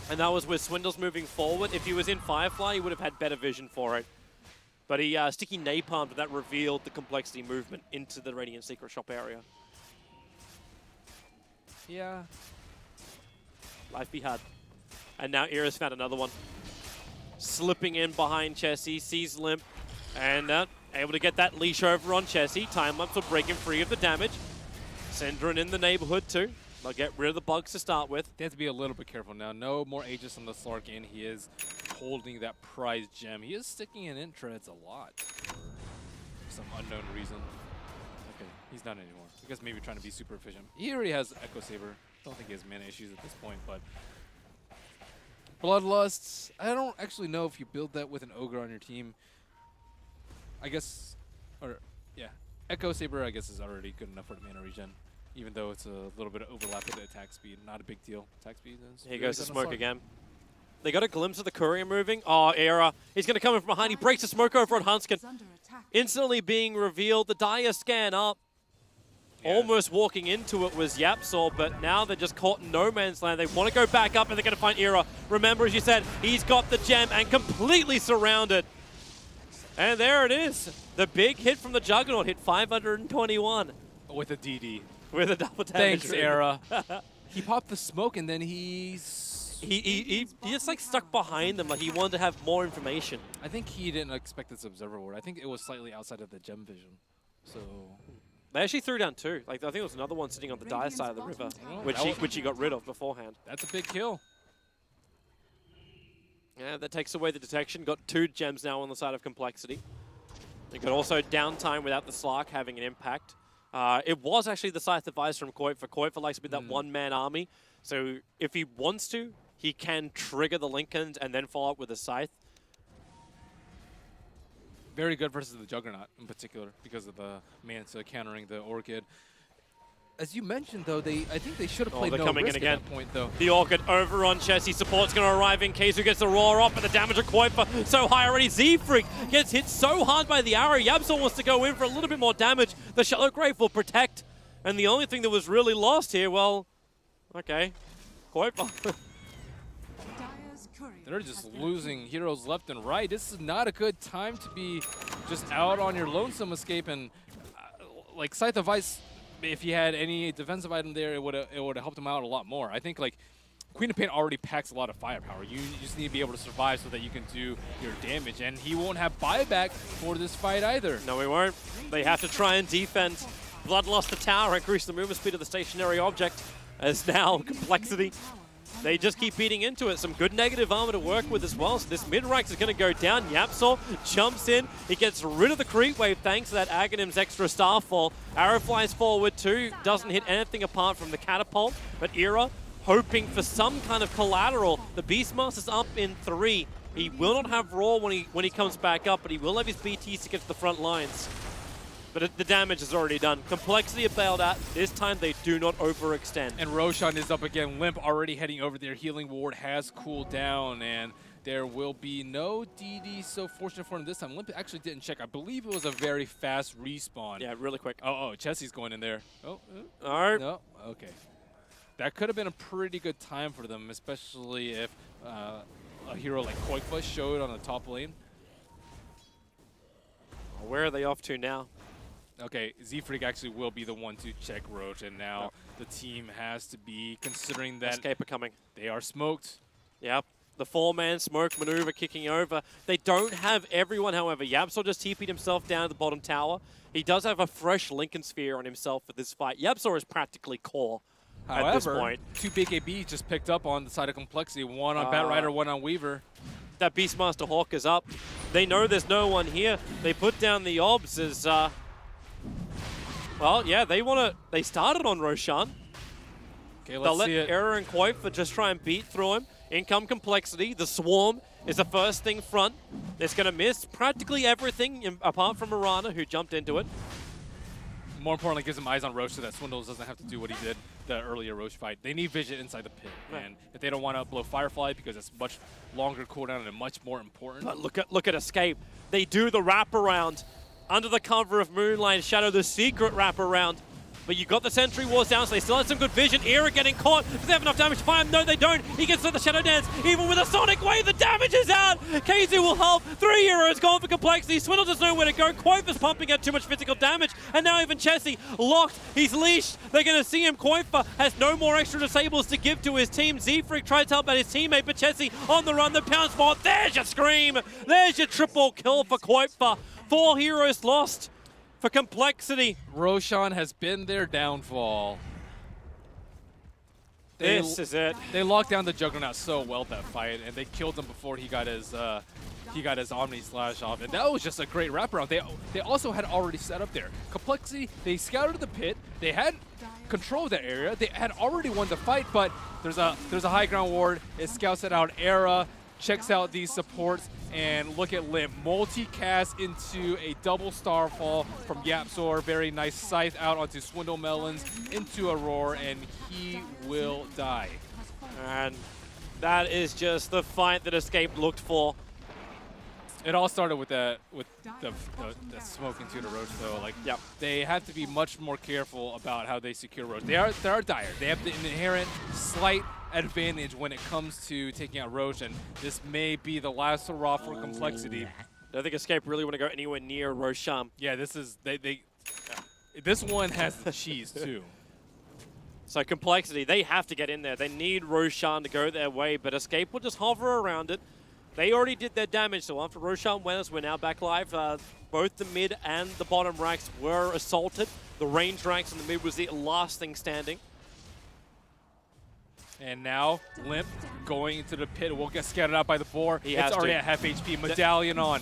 and that was with Swindles moving forward. If he was in Firefly, he would have had better vision for it. But he sticky napalm, but that revealed the Complexity movement into the Radiant Secret Shop area. Yeah. Life be hard. And now Era's found another one. slipping in behind Chessie, sees Limp, and able to get that leash over on Chessie. Time-lapse will break him free of the damage. Synderen in the neighborhood too. They'll get rid of the bugs to start with. They have to be a little bit careful now. No more Aegis on the Slark, and he is holding that prize gem. He is sticking in treads a lot for some unknown reason. Okay, he's not anymore. I guess maybe trying to be super efficient. He already has Echo Saber. Don't think he has mana issues at this point, but Bloodlust, I don't actually know if you build that with an Ogre on your team. I guess, or yeah, Echo Saber I guess is already good enough for the mana regen. Even though it's a little bit of overlap with the attack speed. Not a big deal. Attack speed is Here goes the smoke again. They got a glimpse of the courier moving. Oh, Era. He's going to come in from behind. He breaks the smoke over on Hunskin. Instantly being revealed. The Dire scan up. Yeah. Almost walking into it was Yapsor, but now they're just caught in no man's land. They want to go back up and they're going to find Era. Remember, as you said, he's got the gem and completely surrounded. And there it is. The big hit from the Juggernaut hit 521. With a DD. With a double damage. Thanks, Era. He popped the smoke and then he just like stuck behind them, like he wanted to have more information. I think he didn't expect this observer ward. I think it was slightly outside of the gem vision. So they actually threw down two. Like I think there was another one sitting on the Dire side of the river, which he got rid of beforehand. That's a big kill. Yeah, that takes away the detection. Got 2 gems now on the side of Complexity. You got also downtime without the Slark having an impact. It was actually the Scythe advice from Coit. Coit likes to be that one-man army. So if he wants to, he can trigger the Lincolns and then follow up with a Scythe. Very good versus the Juggernaut in particular because of the Manta countering the Orchid. As you mentioned, though, I think they should have played no risk at that point, though. The Orchid over on Chessie. Support's going to arrive in case who gets the roar off, but the damage of Kuiper so high already. Z-Freak gets hit so hard by the arrow. Yapsor wants to go in for a little bit more damage. The Shallow Grave will protect. And the only thing that was really lost here, well, okay, Kuiper. They're just losing heroes left and right. This is not a good time to be just out on your lonesome escape. And like Scythe of Ice, if he had any defensive item there, it would have helped him out a lot more. I think like Queen of Pain already packs a lot of firepower. You just need to be able to survive so that you can do your damage. And he won't have buyback for this fight either. No, he won't. They have to try and defend. Bloodlust the tower, increase the movement speed of the stationary object. As now Complexity, they just keep beating into it. Some good negative armor to work with as well. So this mid-rank is going to go down. Yapsor jumps in. He gets rid of the creep wave thanks to that Aghanim's extra starfall. Arrow flies forward too. Doesn't hit anything apart from the catapult. But Era hoping for some kind of collateral. The Beastmaster's up in 3. He will not have Roar when he comes back up, but he will have his BTs to get to the front lines. But the damage is already done. Complexity are bailed out. This time they do not overextend. And Roshan is up again. Limp already heading over there. Healing ward has cooled down, and there will be no DD. So fortunate for him this time. Limp actually didn't check. I believe it was a very fast respawn. Yeah, really quick. Oh, Chessie's going in there. Oh, all right. No, okay. That could have been a pretty good time for them, especially if a hero like Koikfa showed on the top lane. Where are they off to now? Okay, Z-Freak actually will be the one to check Roach, and now the team has to be considering that Escaper coming. They are smoked. Yep. The 4-man smoke maneuver kicking over. They don't have everyone, however. Yapsor just TP'd himself down to the bottom tower. He does have a fresh Lincoln Sphere on himself for this fight. Yapsor is practically core at this point. 2 big ABs just picked up on the side of Complexity. One on Batrider, one on Weaver. That Beastmaster Hawk is up. They know there's no one here. They put down the obs as... well, yeah, they started on Roshan. Okay, let's They'll let see it. Error and Koifa just try and beat through him. In come Complexity. The Swarm is the first thing front. It's going to miss practically everything apart from Mirana, who jumped into it. More importantly, gives him eyes on Roche so that Swindles doesn't have to do what he did the earlier Roche fight. They need vision inside the pit. And if they don't want to blow Firefly because it's much longer cooldown and much more important. But look at Escape. They do the wraparound under the cover of Moonlight Shadow, the secret wraparound. But you got the sentry walls down, so they still have some good vision. Era getting caught. Does they have enough damage to fire him? No, they don't. He gets to the Shadow Dance. Even with a Sonic Wave, the damage is out. KZ will help. 3 heroes gone for complexity. Swindle doesn't know where to go. Koifer's pumping out too much physical damage. And now even Chessie locked. He's leashed. They're going to see him. Koifer has no more extra disables to give to his team. Z-Freak tries to help out his teammate, but Chessie on the run. The pounce bot. There's your scream. There's your triple kill for Koifer. 4 heroes lost for complexity. Roshan has been their downfall. This is it. They locked down the Juggernaut so well that fight, and they killed him before he got his Omni Slash off, and that was just a great wraparound. They also had already set up there. Complexity, they scouted the pit. They had control of that area. They had already won the fight, but there's a high ground ward. It scouts it out. Era checks out these supports, and look at Limp. Multicast into a double Starfall from Yapzor. Very nice scythe out onto Swindle Melons, into a Roar, and he will die. And that is just the fight that Escape looked for. It all started with the smoke into the Roach, though. Like, yep. They have to be much more careful about how they secure Roach. They are dire. They have the inherent slight advantage when it comes to taking out Roach, and this may be the last hurrah for complexity. I don't think Escape really want to go anywhere near Roshan. Yeah, this is this one has the cheese too. So complexity, they have to get in there. They need Roshan to go their way, but Escape will just hover around it. They already did their damage, so after Roshan went, we're now back live. Both the mid and the bottom ranks were assaulted. The range ranks in the mid was the last thing standing. And now, Limp going into the pit will get scattered out by the boar. It's already at half HP. Medallion on.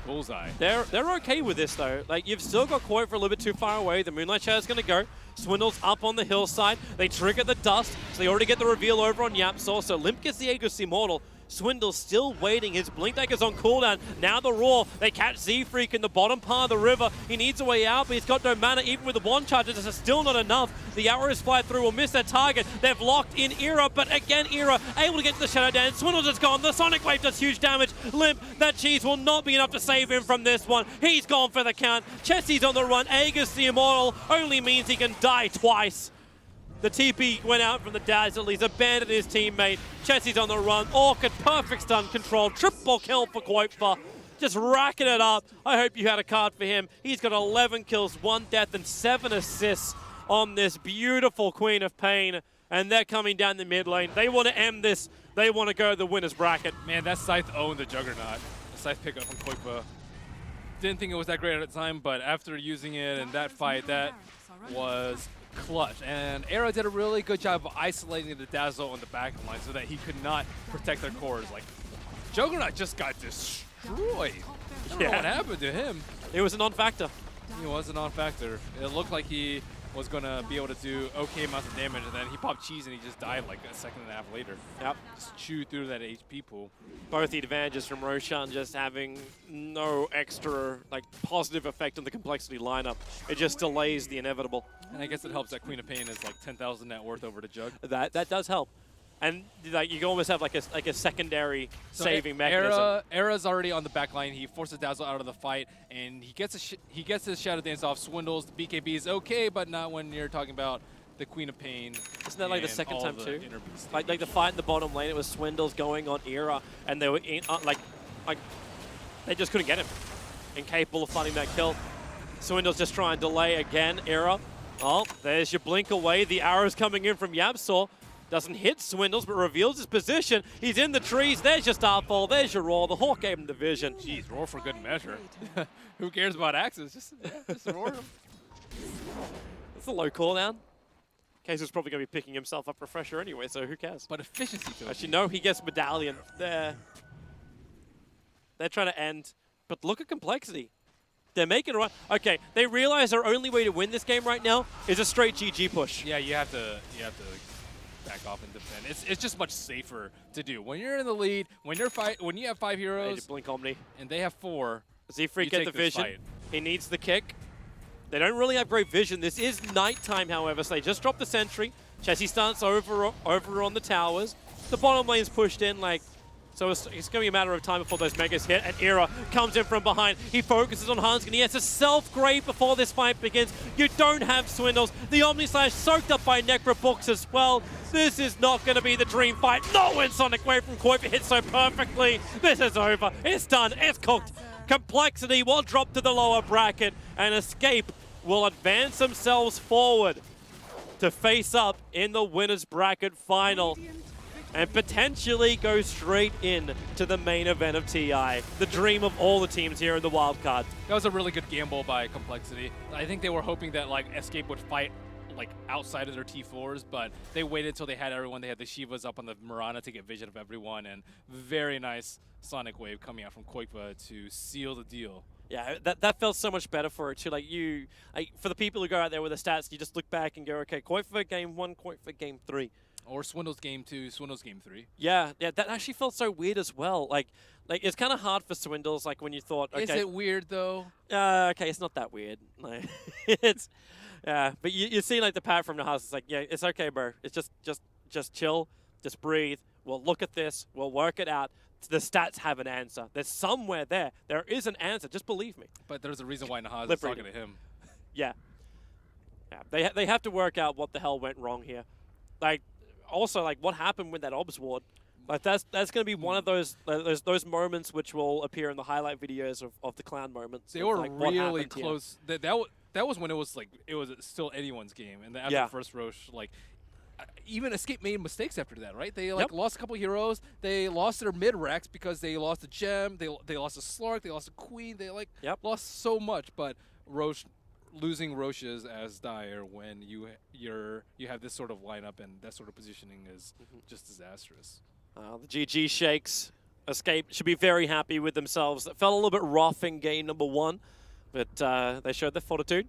Bullseye. They're okay with this, though. Like, you've still got Koi for a little bit too far away. The Moonlight Shadow's going to go. Swindle's up on the hillside. They trigger the dust, so they already get the reveal over on Yapzor. So Limp gets the Aegis Immortal. Swindle's still waiting. His Blink Dagger's on cooldown. Now the Roar. They catch Z-Freak in the bottom part of the river. He needs a way out, but he's got no mana. Even with the wand charges, this is still not enough. The arrows fly through, will miss their target. They've locked in Era, but again, Era able to get to the Shadow Dance. Swindle just gone. The Sonic Wave does huge damage. Limp, that cheese will not be enough to save him from this one. He's gone for the count. Chessie's on the run. Aegis the Immortal only means he can die twice. The TP went out from the Dazzle. He's abandoned his teammate. Chessie's on the run. Orchid, perfect stun control. Triple kill for Koifer. Just racking it up. I hope you had a card for him. He's got 11 kills, 1 death, and 7 assists on this beautiful Queen of Pain. And they're coming down the mid lane. They want to end this. They want to go to the winner's bracket. Man, that Scythe owned the Juggernaut. The Scythe pickup from Koifer. Didn't think it was that great at the time, but after using it in that fight, that was clutch. And Era did a really good job of isolating the Dazzle on the back line so that he could not protect their cores. Like, Juggernaut just got destroyed. I don't know what happened to him. It was a non-factor. He was a non-factor. It looked like he was going to be able to do okay amounts of damage, and then he popped cheese and he just died like a second and a half later. Yep. Just chewed through that HP pool. Both the advantages from Roshan just having no extra positive effect on the complexity lineup. It just delays the inevitable. And I guess it helps that Queen of Pain is like 10,000 net worth over to Jug. That does help. And you can almost have like a secondary saving mechanism. Era's already on the back line. He forces Dazzle out of the fight, and he gets his Shadow Dance off. Swindles. The BKB is okay, but not when you're talking about the Queen of Pain. Isn't that like the second time too? Like the fight in the bottom lane, it was Swindles going on Era, and they were they just couldn't get him. Incapable of finding that kill. Swindles just try and delay again. Era. Oh, there's your blink away. The arrow's coming in from Yapzor. Doesn't hit Swindles, but reveals his position. He's in the trees. There's your Starfall. There's your Roar. The Hawk gave him the vision. Jeez, Roar for good measure. Who cares about axes? Just Roar him. It's a low cooldown. Case is probably going to be picking himself up refresher anyway, so who cares? But efficiency to it. Actually, no, he gets Medallion. They're trying to end. But look at complexity. They're making a run. Okay, they realize their only way to win this game right now is a straight GG push. Yeah, you have to back off and defend. It's just much safer to do. When you're in the lead, when you have 5 heroes, Blink Omni, and they have 4, Z-Freak get the vision. He needs the kick. They don't really have great vision. This is nighttime, however, so they just drop the sentry. Chessie starts over on the towers. The bottom lane's pushed in, So it's going to be a matter of time before those megas hit, and Era comes in from behind. He focuses on Hanskin. He has a self-grave before this fight begins. You don't have Swindles. The Omnislash soaked up by Necrobooks as well. This is not going to be the dream fight. Not when Sonic Wave from Koifa hits so perfectly. This is over. It's done. It's cooked. Complexity will drop to the lower bracket, and Escape will advance themselves forward to face up in the winner's bracket final and potentially go straight in to the main event of TI, the dream of all the teams here in the wildcard. That was a really good gamble by Complexity. I think they were hoping that like Escape would fight like outside of their T4s, but they waited until they had everyone. They had the Shivas up on the Mirana to get vision of everyone, and very nice Sonic Wave coming out from Koifa to seal the deal. Yeah, that felt so much better for it too. For the people who go out there with the stats, you just look back and go, okay, Koifa game 1, Koifa game 3. Or Swindle's game 2, Swindle's game 3. Yeah, that actually felt so weird as well. Like it's kind of hard for Swindles. Like when you thought, okay, is it weird though? Okay, it's not that weird. Like, it's but you see like the pat from the house. It's like, yeah, it's okay, bro. It's just chill, just breathe. We'll look at this. We'll work it out. The stats have an answer. There's somewhere there. There is an answer. Just believe me. But there's a reason why Nahaz is talking to him. Yeah. They have to work out what the hell went wrong here. Like, also, like, what happened with that Obs ward? Like, that's going to be one of those moments which will appear in the highlight videos of the clown moments. They were like, really close. That was when it was still anyone's game, and after the first Roche, like. Even Escape made mistakes after that, right? They lost a couple heroes. They lost their mid racks because they lost a gem. They lost a Slark. They lost a Queen. They lost so much. But Roche losing Roches as dire when you have this sort of lineup and that sort of positioning is just disastrous. The GG Shakes Escape should be very happy with themselves. That felt a little bit rough in game number 1, but they showed their fortitude.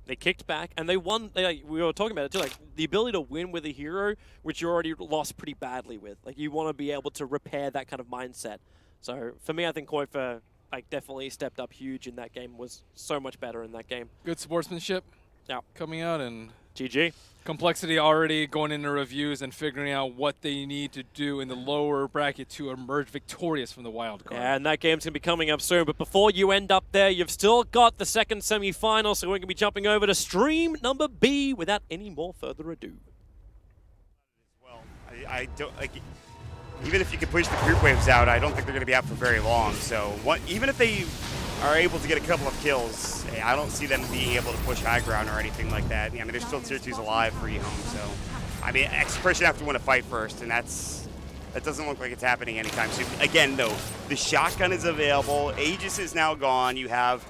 They kicked back, and they won. We were talking about it too, like the ability to win with a hero, which you already lost pretty badly with. Like you want to be able to repair that kind of mindset. So for me, I think Koifa definitely stepped up huge in that game. Was so much better in that game. Good sportsmanship. Yeah. Coming out and GG. Complexity already going into reviews and figuring out what they need to do in the lower bracket to emerge victorious from the wild card. Yeah, and that game's going to be coming up soon. But before you end up there, you've still got the second semi-final, so we're going to be jumping over to stream number B without any more further ado. Well, I don't like. Even if you can push the group waves out, I don't think they're going to be out for very long. So even if they are able to get a couple of kills, I don't see them being able to push high ground or anything like that. I mean, there's still tier 2s alive for eHome, so I mean, Expression have to win a fight first, and that doesn't look like it's happening anytime soon. Again, though, the shotgun is available. Aegis is now gone. You have,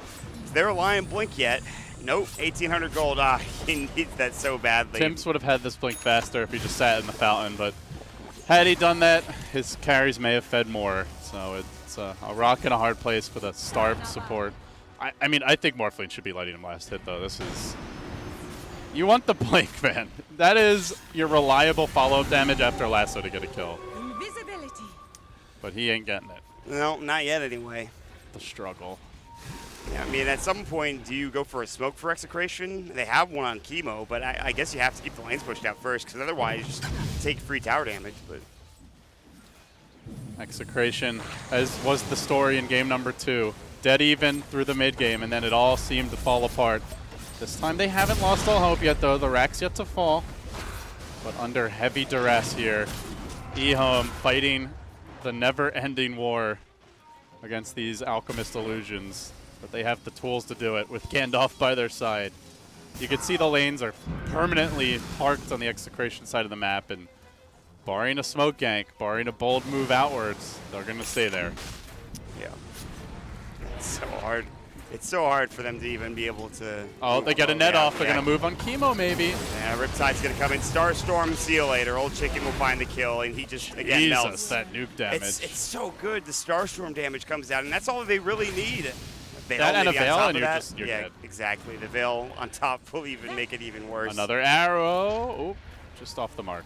is there a Lion Blink yet? Nope, 1,800 gold. He needs that so badly. Timps would have had this blink faster if he just sat in the fountain, but had he done that, his carries may have fed more. So it's a rock and a hard place for the starved support. I mean, I think Morphling should be letting him last hit, though. This is... You want the blink, man. That is your reliable follow-up damage after Lasso to get a kill. Invisibility. But he ain't getting it. No, not yet anyway. The struggle. Yeah, I mean, at some point, do you go for a smoke for Execration? They have one on Chemo, but I guess you have to keep the lanes pushed out first, because otherwise, just take free tower damage. But Execration, as was the story in game number 2. Dead even through the mid game, and then it all seemed to fall apart. This time they haven't lost all hope yet, though. The rack's yet to fall. But under heavy duress here, eHome fighting the never-ending war against these Alchemist illusions. But they have the tools to do it with Gandalf by their side. You can see the lanes are permanently parked on the Execration side of the map, and barring a smoke gank, barring a bold move outwards, they're going to stay there. Yeah. It's so hard. It's so hard for them to even be able to... Oh, they get a net off. They're going to move on Chemo, maybe. Yeah, Riptide's going to come in. Starstorm, see you later. Old Chicken will find the kill, and he just, again, melts. that nuke damage. It's so good. The Starstorm damage comes out, and that's all they really need. Veil that and a maybe Veil, on top and of you're that. dead. Exactly. The Veil on top will even make it even worse. Another arrow. Oop, just off the mark.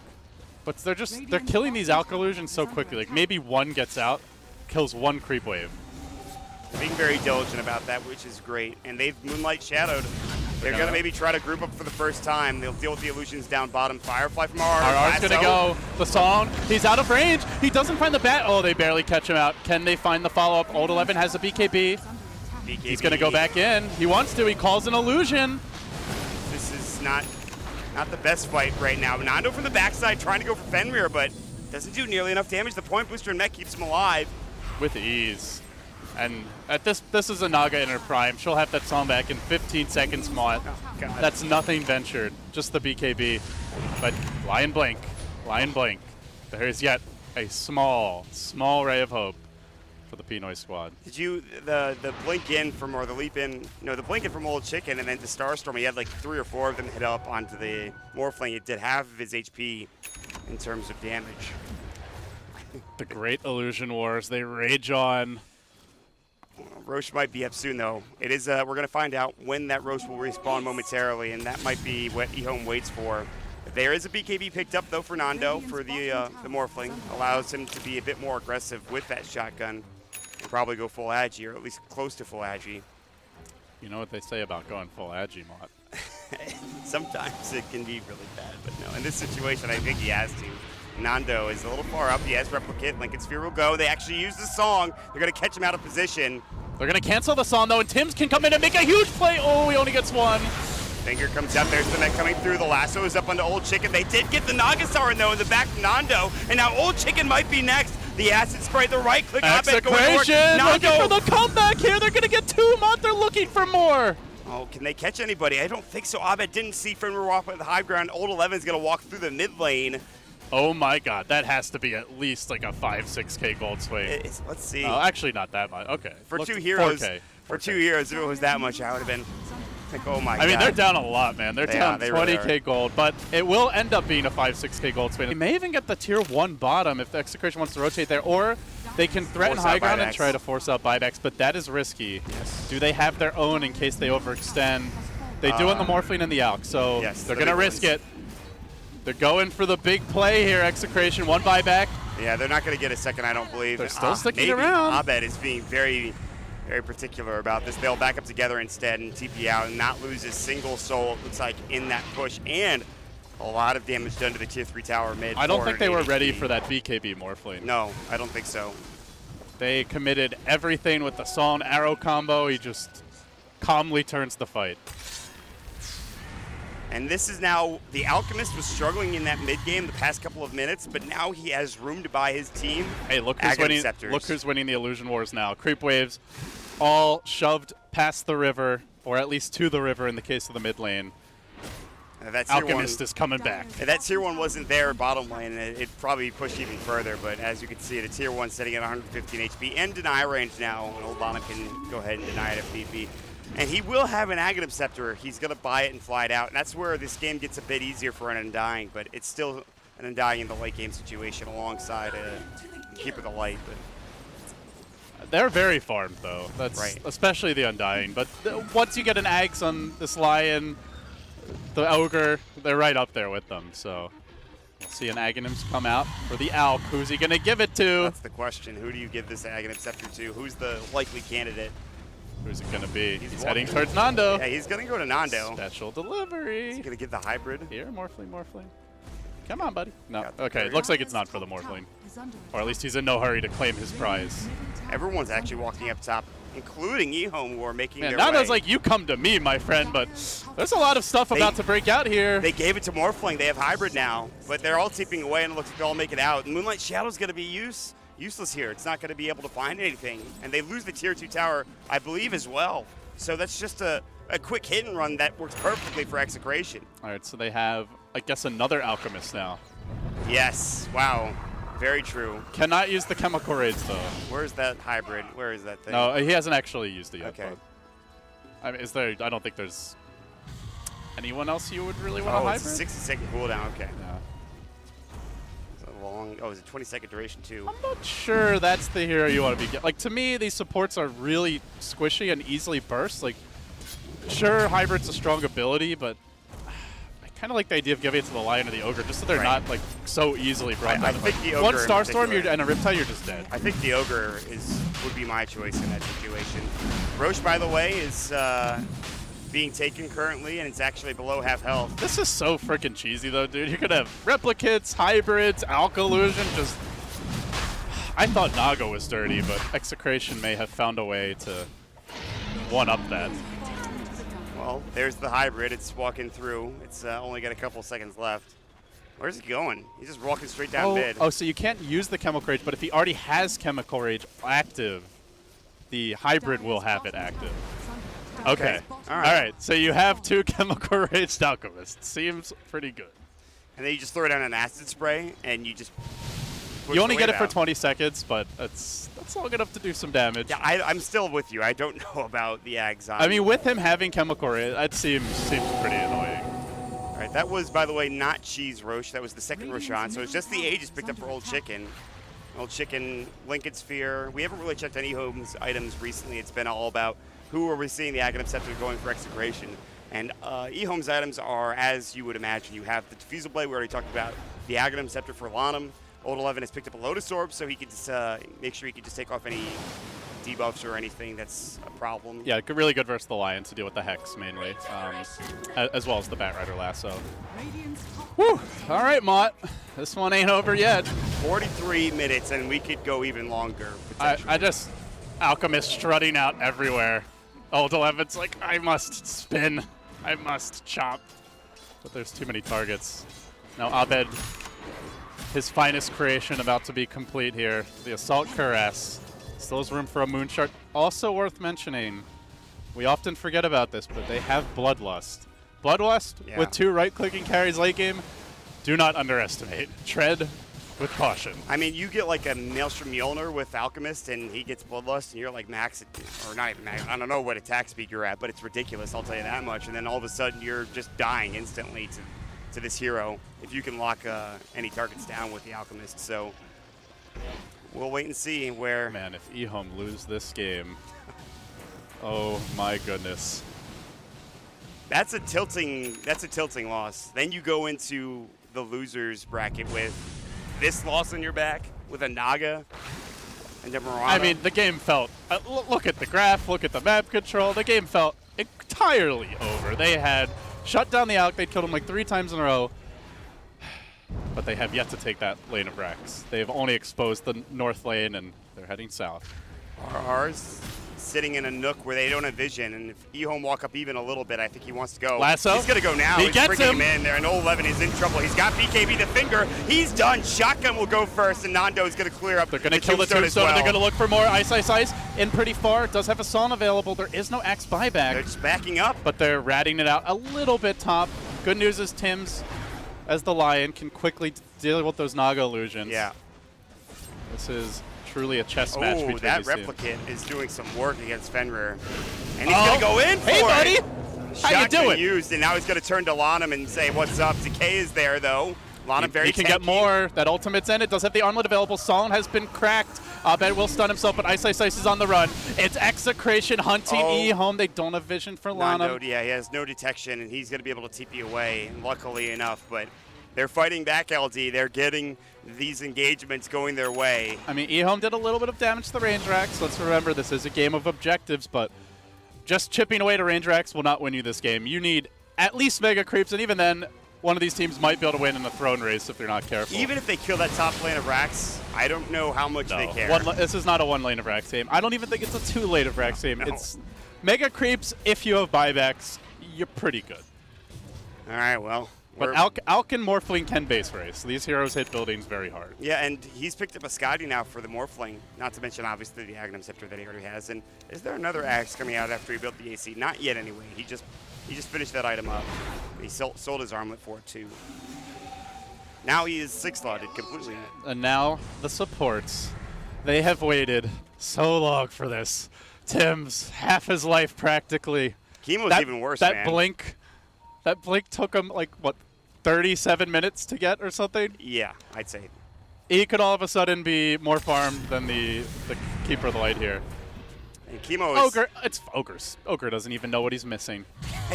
But they're killing these Alch illusions so quickly. Like, maybe one gets out, kills one creep wave. Being very diligent about that, which is great. And they've Moonlight Shadowed. They're going to maybe try to group up for the first time. They'll deal with the illusions down bottom. Firefly from RR's RR's going to go. The song. He's out of range. He doesn't find the bat. Oh, they barely catch him out. Can they find the follow-up? Old 11 has a BKB. He's going to go back in. He wants to. He calls an illusion. This is not the best fight right now. Nando from the backside trying to go for Fenrir, but doesn't do nearly enough damage. The point booster and mech keeps him alive. With ease. And at this is a Naga in her prime. She'll have that song back in 15 seconds, Mott. Oh, that's nothing ventured. Just the BKB. But Lion Blink. Lion Blink. There is yet a small ray of hope for the Pinoy squad. Did you, the blink in from, or the leap in, no, the blink in from Old Chicken and then the Starstorm, he had like 3 or 4 of them hit up onto the Morphling. It did half of his HP in terms of damage. The great Illusion Wars, they rage on. Roche might be up soon, though. It is. We're going to find out when that Roche will respawn momentarily, and that might be what eHome waits for. There is a BKB picked up, though, for Nando for the Morphling. Allows him to be a bit more aggressive with that shotgun and probably go full Agi, or at least close to full Agi. You know what they say about going full Agi, Mott? Sometimes it can be really bad, but no. In this situation, I think he has to. Nando is a little far up. He has Replicate. Lincoln Sphere will go. They actually use the song. They're going to catch him out of position. They're going to cancel the song, though, and Tim's can come in and make a huge play. Oh, he only gets one. Finger comes out. There's the net coming through. The lasso is up onto Old Chicken. They did get the Nagasar, though, in the back to Nando. And now Old Chicken might be next. The acid spray, the right click. Execration looking for the comeback here. They're going to get 2, Mott. They're looking for more. Oh, can they catch anybody? I don't think so. Abed didn't see Fenrir walk with the high ground. Old 11 is going to walk through the mid lane. Oh my God, that has to be at least like a 5-6K gold swing. Let's see. Oh, actually not that much. Okay. For 2 heroes, 4K. For 2 heroes, if it was that much, I would have been like, oh my God. I mean, they're down a lot, man. They're down 20K really gold, but it will end up being a 5-6K gold swing. They may even get the tier 1 bottom if the Execration wants to rotate there, or they can threaten Force high out ground buybacks. and try to force out buybacks, but that is risky. Yes. Do they have their own in case they overextend? They do on the Morphling and the Alk, so yes, they're going to risk it. They're going for the big play here, Execration. 1 buyback. Yeah, they're not going to get a second, I don't believe. They're still sticking maybe around. Abed is being very, very particular about this. They'll back up together instead and TP out and not lose a single soul, it looks like, in that push. And a lot of damage done to the tier 3 tower mid. I don't think they were 480 ready HP. for that BKB Morphling. No, I don't think so. They committed everything with the Saw and Arrow combo. He just calmly turns the fight. And this is now, the Alchemist was struggling in that mid game the past couple of minutes, but now he has room to buy his team. Hey, look who's winning the Illusion Wars now. Creep waves all shoved past the river, or at least to the river in the case of the mid lane. Alchemist is coming back. That tier 1 wasn't there bottom lane, and it probably pushed even further, but as you can see, the tier 1 sitting at 115 HP and deny range now, and Old Lana can go ahead and deny it if need be. And he will have an Aghanim Scepter. He's going to buy it and fly it out, and that's where this game gets a bit easier for an Undying, but it's still an Undying in the late game situation alongside a Keeper the Light. But They're very farmed, though. That's right. Especially the Undying. But once you get an Ags on this Lion, the Ogre, they're right up there with them. So we'll see an Aghanims come out for the Alk. Who's he going to give it to? That's the question. Who do you give this Aghanim Scepter to? Who's the likely candidate? Who's it going to be? He's heading towards Nando. Yeah, he's going to go to Nando. Special delivery. He's going to get the hybrid. Here, Morphling. Come on, buddy. No. Okay, it looks like it's not for the Morphling. Or at least he's in no hurry to claim his prize. Everyone's actually walking up top, including eHome, who are making their Nando's way. like, you come to me, my friend, but there's a lot of stuff about to break out here. They gave it to Morphling. They have hybrid now, but they're all tipping away, and it looks like they'll all make it out. Moonlight Shadow's going to be useless here. It's not going to be able to find anything, and they lose the tier 2 tower, I believe, as well. So that's just a quick hit and run that works perfectly for Execration. All right, so they have, I guess, another Alchemist now. Yes. Wow. Very true. Cannot use the chemical raids, though. Where's that hybrid? Where is that thing? No, he hasn't actually used it yet. Okay. But, I mean, is there? I don't think there's anyone else you would really want to hybrid. It's a 60-second cooldown. Okay. Yeah. Is it 20-second duration too? I'm not sure that's the hero you want to be. Like, to me, these supports are really squishy and easily burst. Like, sure, hybrid's a strong ability, but I kind of like the idea of giving it to the Lion or the Ogre, just so they're not like so easily brought down. I think the Ogre one in Starstorm particular. and a Riptide, you're just dead. I think the Ogre would be my choice in that situation. Roche, by the way, is being taken currently, and it's actually below half health. This is so freaking cheesy, though, dude. You could have replicates, hybrids, Alkalusion, just... I thought Naga was dirty, but Execration may have found a way to one-up that. Well, there's the hybrid. It's walking through. It's only got a couple seconds left. Where's he going? He's just walking straight down mid. Oh, so you can't use the Chemical Rage, but if he already has Chemical Rage active, the hybrid will have it active. Okay. All right. So you have 2 Chemical Raged Alchemists. Seems pretty good. And then you just throw down an acid spray, and you just you only get it for 20 seconds, but that's long enough to do some damage. Yeah, I'm still with you. I don't know about the Ags. I mean, with him having Chemical Rage, that seems pretty annoying. All right, that was, by the way, not Cheese Roche. That was the second Roshan. So it's just the Aegis picked up for Old Chicken. Old Chicken, Lincoln Sphere. We haven't really checked any Home's items recently. It's been all about who are we seeing the Aghanim Scepter going for Execration. And eHome's items are, as you would imagine, you have the Diffusal Blade. We already talked about the Aghanim Scepter for Lanham. Old 11 has picked up a Lotus Orb, so he could just make sure he could just take off any debuffs or anything that's a problem. Yeah, really good versus the Lion to deal with the Hex mainly, as well as the Batrider Lasso. Whew! All right, Mott. This one ain't over yet. 43 minutes, and we could go even longer. I just Alchemist strutting out everywhere. Old 11's like, I must spin, I must chop, but there's too many targets. Now Abed, his finest creation about to be complete here. The Assault Cuirass. Still has room for a Moonshard. Also worth mentioning, we often forget about this, but they have Bloodlust. Bloodlust with 2 right-clicking carries late game, do not underestimate. Tread with caution. I mean, you get like a Maelstrom Mjolnir with Alchemist, and he gets Bloodlust, and you're like max, or not even max, I don't know what attack speed you're at, but it's ridiculous, I'll tell you that much. And then all of a sudden, you're just dying instantly to this hero if you can lock any targets down with the Alchemist. So we'll wait and see where. Man, if eHome lose this game, oh my goodness. That's a tilting loss. Then you go into the losers bracket with this loss on your back, with a Naga and a Murata. I mean, the game felt, look at the graph, look at the map control, the game felt entirely over. They had shut down the Alk, they killed him like 3 times in a row, but they have yet to take that lane of Rax. They've only exposed the north lane, and they're heading south. RR's sitting in a nook where they don't have vision, and if eHome walk up even a little bit, I think he wants to go. Lasso. He's going to go now. He He's gets bringing him in there, and Old 11 is in trouble. He's got BKB the finger. He's done. Shotgun will go first, and Nando is going to clear up. They're going to kill the tombstone, and they're going to look for more. Ice in pretty far. Does have a Psalm available. There is no Axe buyback. They're just backing up. But they're ratting it out a little bit top. Good news is Tim's, as the Lion, can quickly deal with those Naga illusions. Yeah. This is truly a chess match between these that teams. replicant is doing some work against Fenrir. And he's going to go in for it. Hey, buddy. How you doing? Used, and now he's going to turn to Lanham and say, what's up? Decay is there, though. Lanham very He can tanky. get more. That ultimate's in. It does have the armlet available. Solon has been cracked. Abed will stun himself, but Ice is on the run. It's Execration hunting eHome. They don't have vision for Lanham. Yeah, he has no detection, and he's going to be able to TP away, luckily enough. But they're fighting back, LD. They're getting these engagements going their way. I mean, eHome did a little bit of damage to the range racks. Let's remember, this is a game of objectives, but just chipping away to range racks will not win you this game. You need at least mega creeps, and even then, one of these teams might be able to win in the throne race if they're not careful. Even if they kill that top lane of racks, I don't know how much they care. This is not a 1 lane of racks game. I don't even think it's a 2 lane of racks game. It's mega creeps. If you have buybacks, you're pretty good. All right, well. But Alk and Morphling can base race. These heroes hit buildings very hard. Yeah, and he's picked up a Scotty now for the Morphling, not to mention, obviously, the Aghanim Scepter that he already has. And is there another axe coming out after he built the AC? Not yet, anyway. He just finished that item up. He sold his armlet for it, too. Now he is 6-slotted completely. And now the supports. They have waited so long for this. Tim's half his life, practically. Chemo's even worse, man. That blink took him, like, what, 37 minutes to get or something? Yeah, I'd say. He could all of a sudden be more farmed than the Keeper of the Light here. And Chemo is... Ogre, it's Ogre's. Ogre doesn't even know what he's missing.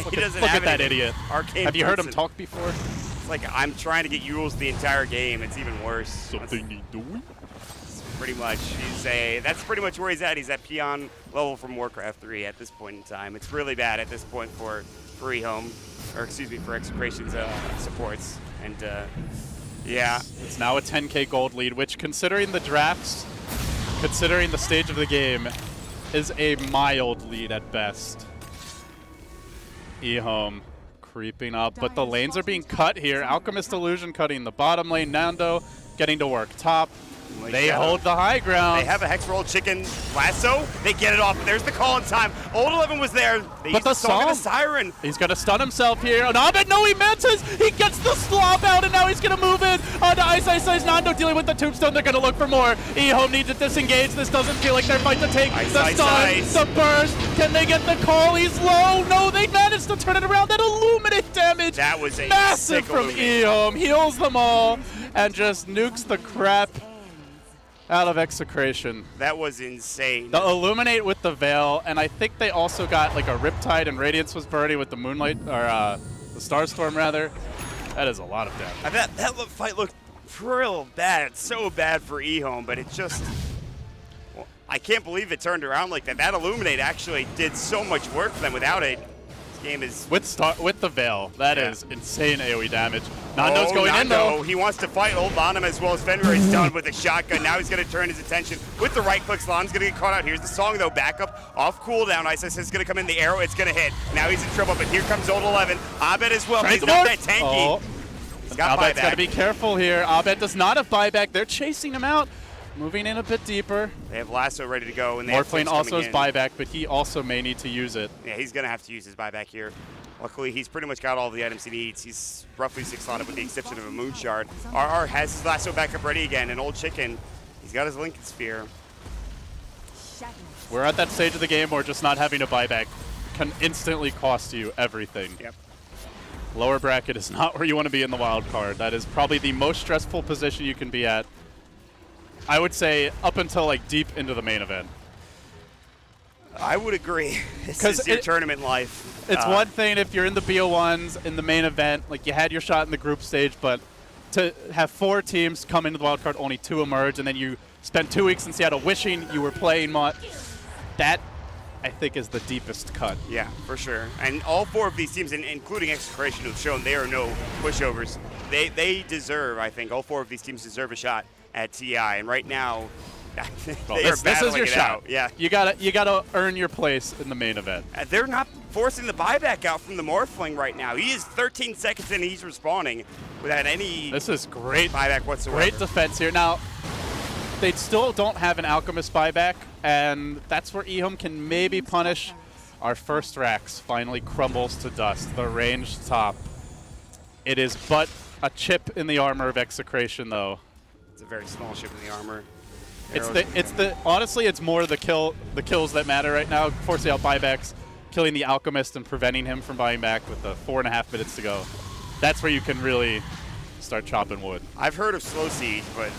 He doesn't look have at that idiot. Arcane Have you heard him person. talk before? It's like, I'm trying to get Yules the entire game. It's even worse. Something you doing? pretty much. That's pretty much where he's at. He's at peon level from Warcraft 3 at this point in time. It's really bad at this point for eHome, or excuse me, for Execration's supports. And yeah. It's now a 10K gold lead, which considering the drafts, considering the stage of the game, is a mild lead at best. eHome creeping up, but the lanes are being cut here. Alchemist Illusion cutting the bottom lane. Nando getting to work top. They hold the high ground. They have a Hex Roll Chicken lasso. They get it off. There's the call in time. Old 11 was there. They But used the Song of the song. Siren. He's going to stun himself here. And Abed, no, he misses. He gets the slop out, and now he's going to move in onto Ice Ice Ice. Nando dealing with the tombstone. They're going to look for more. eHome needs to disengage. This doesn't feel like their fight to take. Ice, the Ice, stun, Ice. the burst. Can they get the call? He's low. No, they managed to turn it around. That Illuminate damage. That was a massive sick from Illuminate. eHome. Heals them all and just nukes the crap out of Execration. That was insane. The Illuminate with the Veil, and I think they also got like a Riptide, and Radiance was burning with the Moonlight, or the Starstorm rather. That is a lot of damage. That fight looked real bad. It's so bad for eHome, but it just... Well, I can't believe it turned around like that. That Illuminate actually did so much work for them. Without it, this game is... With the Veil, that is insane AoE damage. Nando's going in Nando. though. He wants to fight Old Bonham as well as Fenrir is done with a shotgun. Now he's going to turn his attention with the right click. Slam's going to get caught out. Here's the song though. Backup off cooldown. Isis is going to come in. The arrow, it's going to hit. Now he's in trouble, but here comes Old 11. Abed as well. He's not that tanky. Oh. He's got Abed's got to buyback. be careful here. Abed does not have buyback. They're chasing him out. Moving in a bit deeper. They have Lasso ready to go. And they have Morphling Flicks also coming has in. buyback, but he also may need to use it. Yeah, he's going to have to use his buyback here. Luckily, he's pretty much got all the items he needs. He's roughly 6-slotted with the exception of a Moon Shard. RR has his Lasso backup ready again. An Old Chicken. He's got his Lincoln Sphere. We're at that stage of the game where just not having a buyback can instantly cost you everything. Yep. Lower bracket is not where you want to be in the wild card. That is probably the most stressful position you can be at. I would say up until like deep into the main event. I would agree. This is your tournament life. It's one thing if you're in the BO1s in the main event, like you had your shot in the group stage, but to have 4 teams come into the wild card, only 2 emerge, and then you spend 2 weeks in Seattle wishing you were playing Mott, that I think is the deepest cut. Yeah, for sure. And all 4 of these teams, including Execration, have shown they are no pushovers. They deserve, I think, all 4 of these teams deserve a shot at TI. And right now, this is your shot. Out. Yeah, you gotta earn your place in the main event. They're not forcing the buyback out from the Morphling right now. He is 13 seconds in, and he's respawning without any. This is great buyback whatsoever. Great defense here. Now, they still don't have an Alchemist buyback, and that's where eHome can maybe punish. Our first Rax finally crumbles to dust. The ranged top. It is but a chip in the armor of Execration, though. It's a very small chip in the armor. Honestly, it's more the kills that matter right now. Forcing out buybacks, killing the Alchemist, and preventing him from buying back with the 4.5 minutes to go. That's where you can really start chopping wood. I've heard of slow siege, but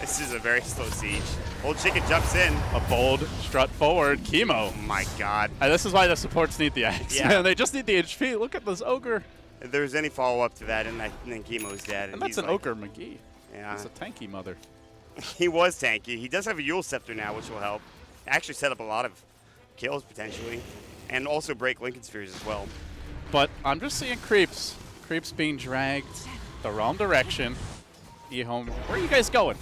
this is a very slow siege. Old Chicken jumps in. A bold strut forward, Chemo. Oh my God. This is why the supports need the axe. Yeah. They just need the HP. Look at this Ogre. If there's any follow-up to that, and then Chemo's dead. And that's an Ogre McGee. Yeah. It's a tanky mother. He was tanky. He does have a Yule Scepter now, which will help. Actually set up a lot of kills, potentially. And also break Lincoln Spheres as well. But I'm just seeing creeps. Creeps being dragged the wrong direction. eHome, where are you guys going?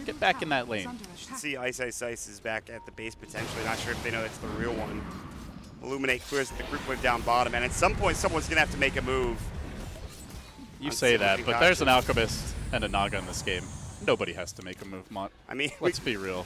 Get back in that lane. You can see Ice Ice Ice is back at the base potentially. Not sure if they know it's the real one. Illuminate clears the group went down bottom, and at some point someone's going to have to make a move. You say that, but there's an Alchemist and a Naga in this game. Nobody has to make a move, Mott. I mean, let's be real.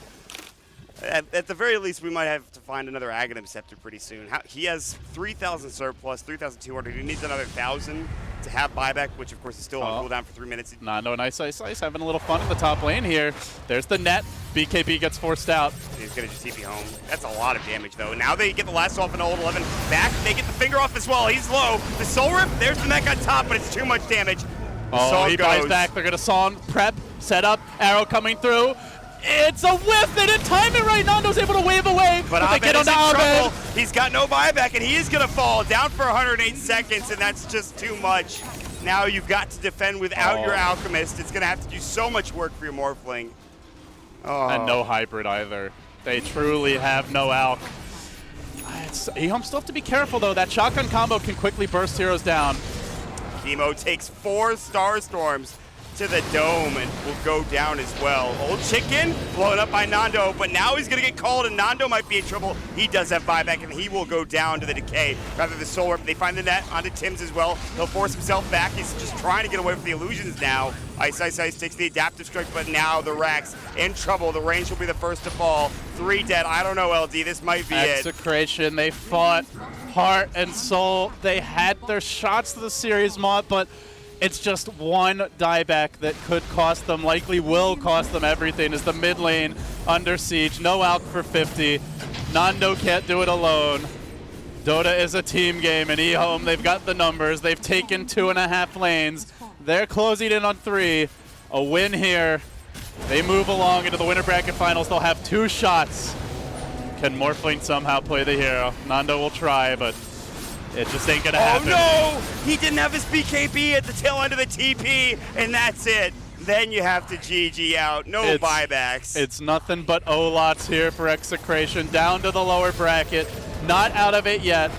At the very least, we might have to find another Aghanim Scepter pretty soon. He has 3,000 surplus, 3,200. He needs another 1,000 to have buyback, which of course is still on cooldown for 3 minutes. Nando and Ice Ice Ice having a little fun in the top lane here. There's the net. BKB gets forced out. He's going to just TP home. That's a lot of damage, though. Now they get the last off an Old 11. Back, they get the finger off as well. He's low. The Soul Rip, there's the mech on top, but it's too much damage. He buys back. They're going to Song, prep, set up, arrow coming through. It's a whiff. They didn't time it right. Nando's able to wave away. But they get is onto in trouble. Abed. He's got no buyback, and he is going to fall down for 108 seconds, and that's just too much. Now you've got to defend without your Alchemist. It's going to have to do so much work for your Morphling. And no hybrid either. They truly have no alk. eHome still have to be careful, though. That shotgun combo can quickly burst heroes down. Chemo takes 4 Star Storms to the dome and will go down as well. Old Chicken blown up by Nando, but now he's going to get called, and Nando might be in trouble. He does have buyback, and he will go down to the decay. Rather the solar, they find the net onto Tim's as well. He'll force himself back. He's just trying to get away from the illusions now. Ice takes the adaptive strike, but now the Rax in trouble. The range will be the first to fall. 3 dead. I don't know, LD. This might be it. Execration, they fought heart and soul. They had their shots to the series mod, but it's just one dieback that could cost them, likely will cost them everything, is the mid lane under siege. No alk for 50. Nando can't do it alone. Dota is a team game, and eHome, they've got the numbers. They've taken 2.5 lanes. They're closing in on 3. A win here. They move along into the winter bracket finals. They'll have 2 shots. Can Morphling somehow play the hero? Nando will try, but it just ain't gonna happen. Oh no! He didn't have his BKB at the tail end of the TP, and that's it. Then you have to GG out. No buybacks. It's nothing but O-lots here for Execration. Down to the lower bracket. Not out of it yet,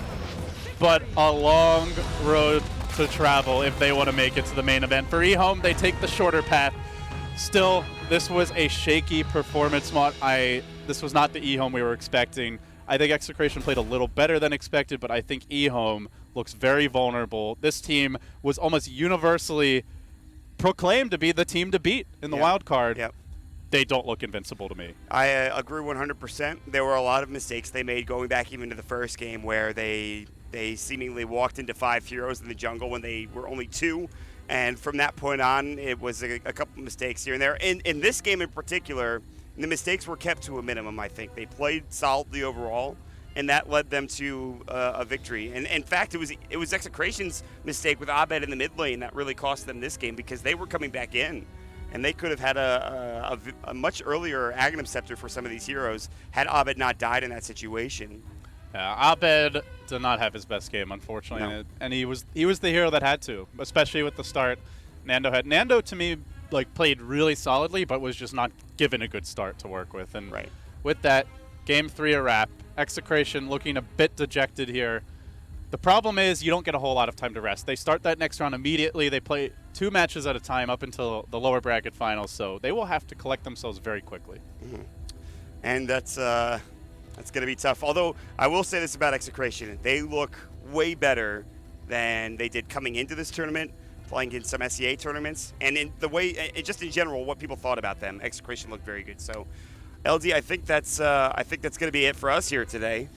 but a long road to travel if they want to make it to the main event. For eHome, they take the shorter path. Still, this was a shaky performance mod. This was not the eHome we were expecting. I think Execration played a little better than expected, but I think eHome looks very vulnerable. This team was almost universally proclaimed to be the team to beat in the wild card. Yep. They don't look invincible to me. I agree 100%. There were a lot of mistakes they made going back even to the first game where they seemingly walked into 5 heroes in the jungle when they were only 2. And from that point on, it was a couple mistakes here and there. In this game in particular, the mistakes were kept to a minimum, I think. They played solidly overall, and that led them to a victory. And in fact, it was Execration's mistake with Abed in the mid lane that really cost them this game because they were coming back in. And they could have had a much earlier Aghanim Scepter for some of these heroes had Abed not died in that situation. Abed did not have his best game, unfortunately, No. and he was the hero that had to, especially with the start Nando to me played really solidly, but was just not given a good start to work with. And with that, game 3 a wrap. Execration looking a bit dejected here. The problem is you don't get a whole lot of time to rest. They start that next round immediately. They play 2 matches at a time up until the lower bracket finals, so they will have to collect themselves very quickly. Mm-hmm. And that's going to be tough. Although I will say this about Execration. They look way better than they did coming into this tournament, playing in some SEA tournaments, and in the way, just in general, what people thought about them. Execration looked very good. So, LD, I think that's going to be it for us here today.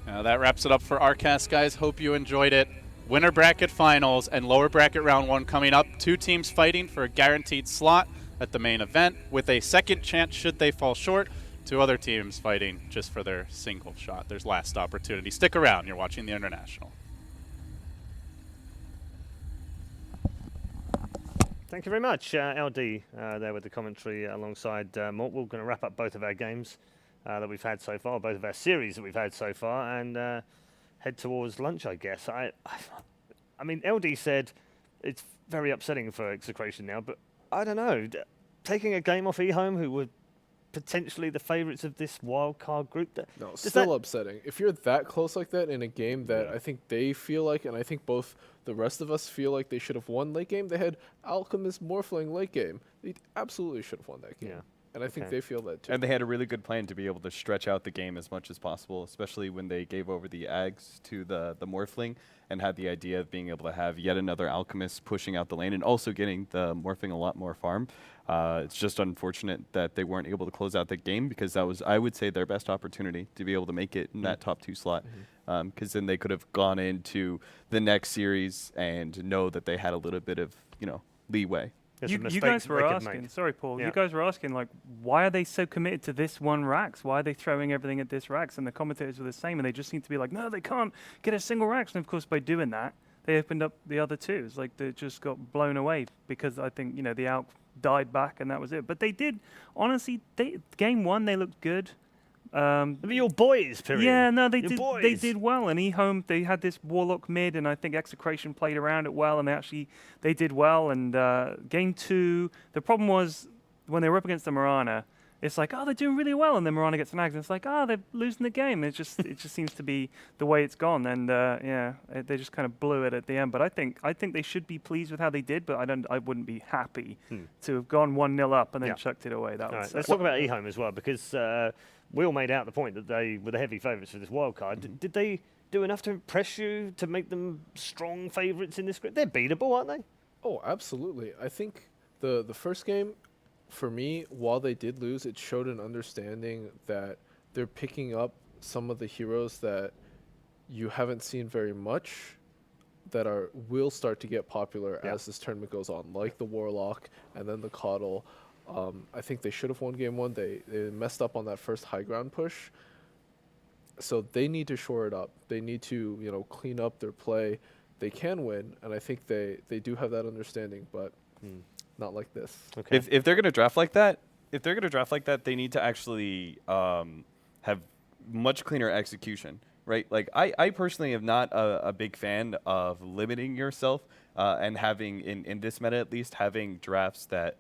That wraps it up for our cast, guys. Hope you enjoyed it. Winter bracket finals and lower bracket round 1 coming up. 2 teams fighting for a guaranteed slot at the main event with a second chance should they fall short. 2 other teams fighting just for their single shot. There's last opportunity. Stick around. You're watching the International. Thank you very much, LD, there with the commentary alongside Mort. We're going to wrap up both of our games that we've had so far, both of our series that we've had so far, and head towards lunch, I guess. I mean, LD said it's very upsetting for Execration now, but I don't know. Taking a game off eHome, who were potentially the favourites of this wild card group. No, still upsetting. If you're that close like that in a game that I think they feel like, and I think both the rest of us feel like they should have won late game, they had Alchemist Morphling late game. They absolutely should have won that game. Yeah. And I think they feel that too. And they had a really good plan to be able to stretch out the game as much as possible, especially when they gave over the Ags to the Morphling and had the idea of being able to have yet another Alchemist pushing out the lane and also getting the Morphling a lot more farm. It's just unfortunate that they weren't able to close out the game because that was, I would say, their best opportunity to be able to make it in that top 2 slot. Because then they could have gone into the next series and know that they had a little bit of, leeway. You guys were asking, sorry Paul, you guys were asking why are they so committed to this one Rax? Why are they throwing everything at this Rax? And the commentators were the same, and they just seem to be like, no, they can't get a single Rax. And of course, by doing that, they opened up the other 2. It's like they just got blown away because I think, the Alk died back and that was it. But they did, honestly, game 1, they looked good. Your boys, period. Yeah, no, they Your did. boys. They did well. And eHome, they had this Warlock mid, and I think Execration played around it well, and they did well. And game 2, the problem was when they were up against the Mirana, it's like, oh, they're doing really well, and then Mirana gets snagged, and it's like, oh, they're losing the game. It just seems to be the way it's gone, and they just kind of blew it at the end. But I think they should be pleased with how they did, but I wouldn't be happy to have gone 1-0 up and then chucked it away. That was. Let's talk about eHome as well, because we all made out the point that they were the heavy favourites for this wild card. Did they do enough to impress you to make them strong favourites in this group? They're beatable, aren't they? Oh, absolutely. I think the first game, for me, while they did lose, it showed an understanding that they're picking up some of the heroes that you haven't seen very much that will start to get popular as this tournament goes on, like the Warlock and then the Coddle. I think they should have won game 1. They messed up on that first high ground push. So they need to shore it up. They need to, clean up their play. They can win, and I think they do have that understanding, but not like this. Okay. If they're going to draft like that, they need to actually have much cleaner execution, right? Like I personally am not a big fan of limiting yourself and having in this meta at least having drafts that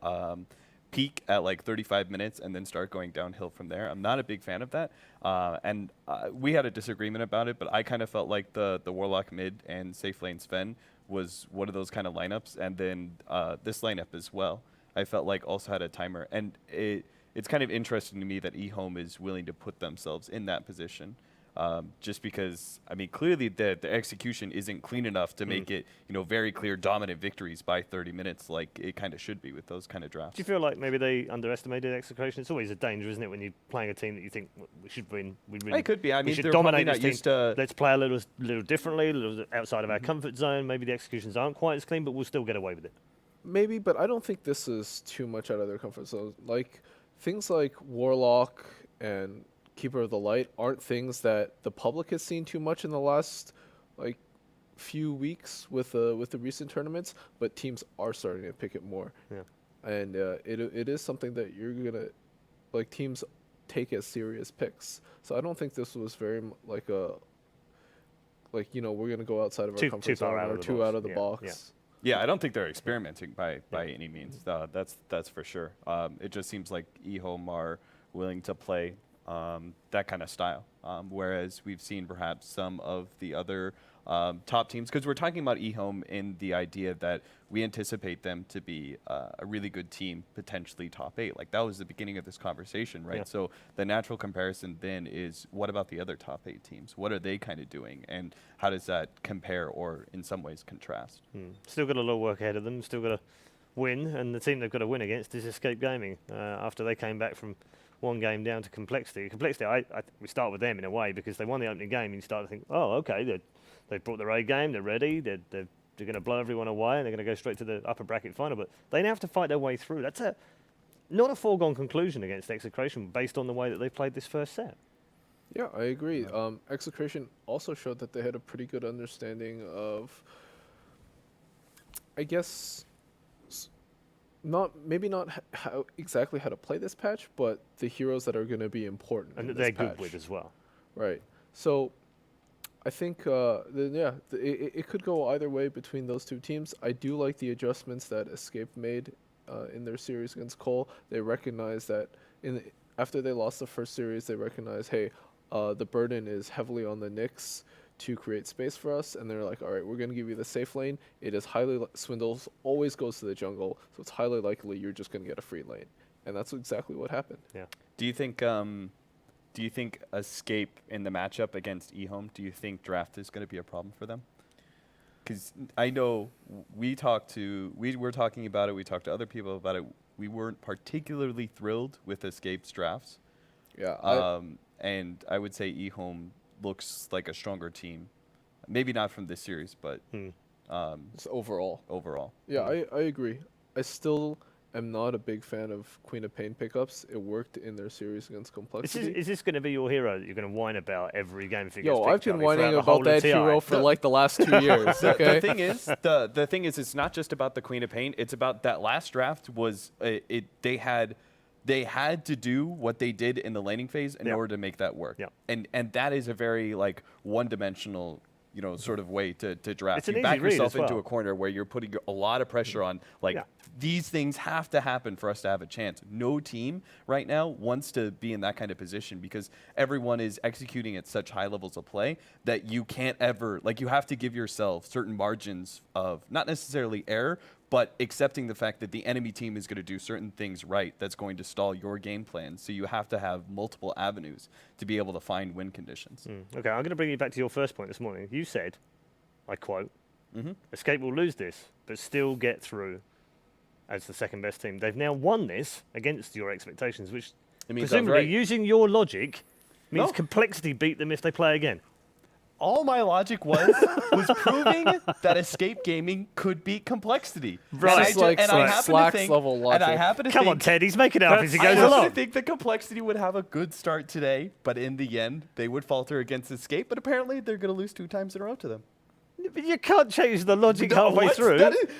peak at like 35 minutes and then start going downhill from there. I'm not a big fan of that. And we had a disagreement about it, but I kind of felt like the Warlock mid and safe lane Sven was one of those kind of lineups. And then this lineup as well, I felt like also had a timer. And it's kind of interesting to me that eHome is willing to put themselves in that position. Just because, I mean, clearly the execution isn't clean enough to make it, very clear dominant victories by 30 minutes like it kind of should be with those kind of drafts. Do you feel like maybe they underestimated execution? It's always a danger, isn't it, when you're playing a team that you think we should win? It could be. I mean, should they're dominate probably this not used to. Let's play a little differently, a little outside of our comfort zone. Maybe the executions aren't quite as clean, but we'll still get away with it. Maybe, but I don't think this is too much out of their comfort zone. Like things like Warlock and Keeper of the Light aren't things that the public has seen too much in the last few weeks with the recent tournaments, but teams are starting to pick it more. Yeah. And it is something that you're gonna teams take as serious picks. So I don't think this was very we're gonna go outside of our comfort zone or too out of the box. Yeah, I don't think they're experimenting by any means. That's for sure. It just seems like eHome are willing to play that kind of style, whereas we've seen perhaps some of the other top teams, because we're talking about eHome in the idea that we anticipate them to be a really good team, potentially top 8. Like that was the beginning of this conversation, right? Yeah. So the natural comparison then is, what about the other top 8 teams? What are they kind of doing, and how does that compare or in some ways contrast? Still got a lot of work ahead of them, still got to win, and the team they've got to win against is Escape Gaming after they came back from one game down to Complexity. Complexity, we start with them in a way because they won the opening game and you start to think, oh, okay, they've brought their A game, they're ready, they're going to blow everyone away and they're going to go straight to the upper bracket final. But they now have to fight their way through. That's not a foregone conclusion against Execration based on the way that they played this first set. Yeah, I agree. Execration also showed that they had a pretty good understanding of, I guess, not how exactly how to play this patch, but the heroes that are going to be important and in that they're this patch. good with as well. Right. So I think it could go either way between those two teams. I do like the adjustments that Escape made in their series against Cole. They recognize that after they lost the first series, they recognize, hey, the burden is heavily on the Knicks to create space for us, and they're like, all right, we're going to give you the safe lane. It is Swindles always goes to the jungle, so it's highly likely you're just going to get a free lane, and that's exactly what happened. Yeah. Do you think Escape in the matchup against eHome, do you think draft is going to be a problem for them? Because I know we were talking about it, we talked to other people about it. We weren't particularly thrilled with Escape's drafts. Yeah. And I would say eHome looks like a stronger team. Maybe not from this series, but overall. Overall. Yeah, I agree. I still am not a big fan of Queen of Pain pickups. It worked in their series against Complexity. Is this going to be your hero that you're going to whine about every game? If it Yo, gets I've been whining about that hero for like the last 2 years. Okay. The thing is, it's not just about the Queen of Pain. It's about that last draft was they had to do what they did in the laning phase in order to make that work. And that is a very one-dimensional, sort of way to draft. It's an you easy back read yourself as well. into a corner where you're putting a lot of pressure on these things have to happen for us to have a chance. No team right now wants to be in that kind of position because everyone is executing at such high levels of play that you can't ever, like, you have to give yourself certain margins of not necessarily error, but accepting the fact that the enemy team is going to do certain things right that's going to stall your game plan. So you have to have multiple avenues to be able to find win conditions. Okay, I'm going to bring you back to your first point this morning. You said, I quote, Escape will lose this, but still get through as the second best team. They've now won this against your expectations, which presumably, using your logic, means Complexity beat them if they play again. All my logic was proving that Escape Gaming could beat Complexity. Right. And I happen to think, Come on, Ted, he's making it up as he goes I along. happen to think that Complexity would have a good start today, but in the end, they would falter against Escape, but apparently they're going to lose 2 times in a row to them. But you can't change the logic halfway through.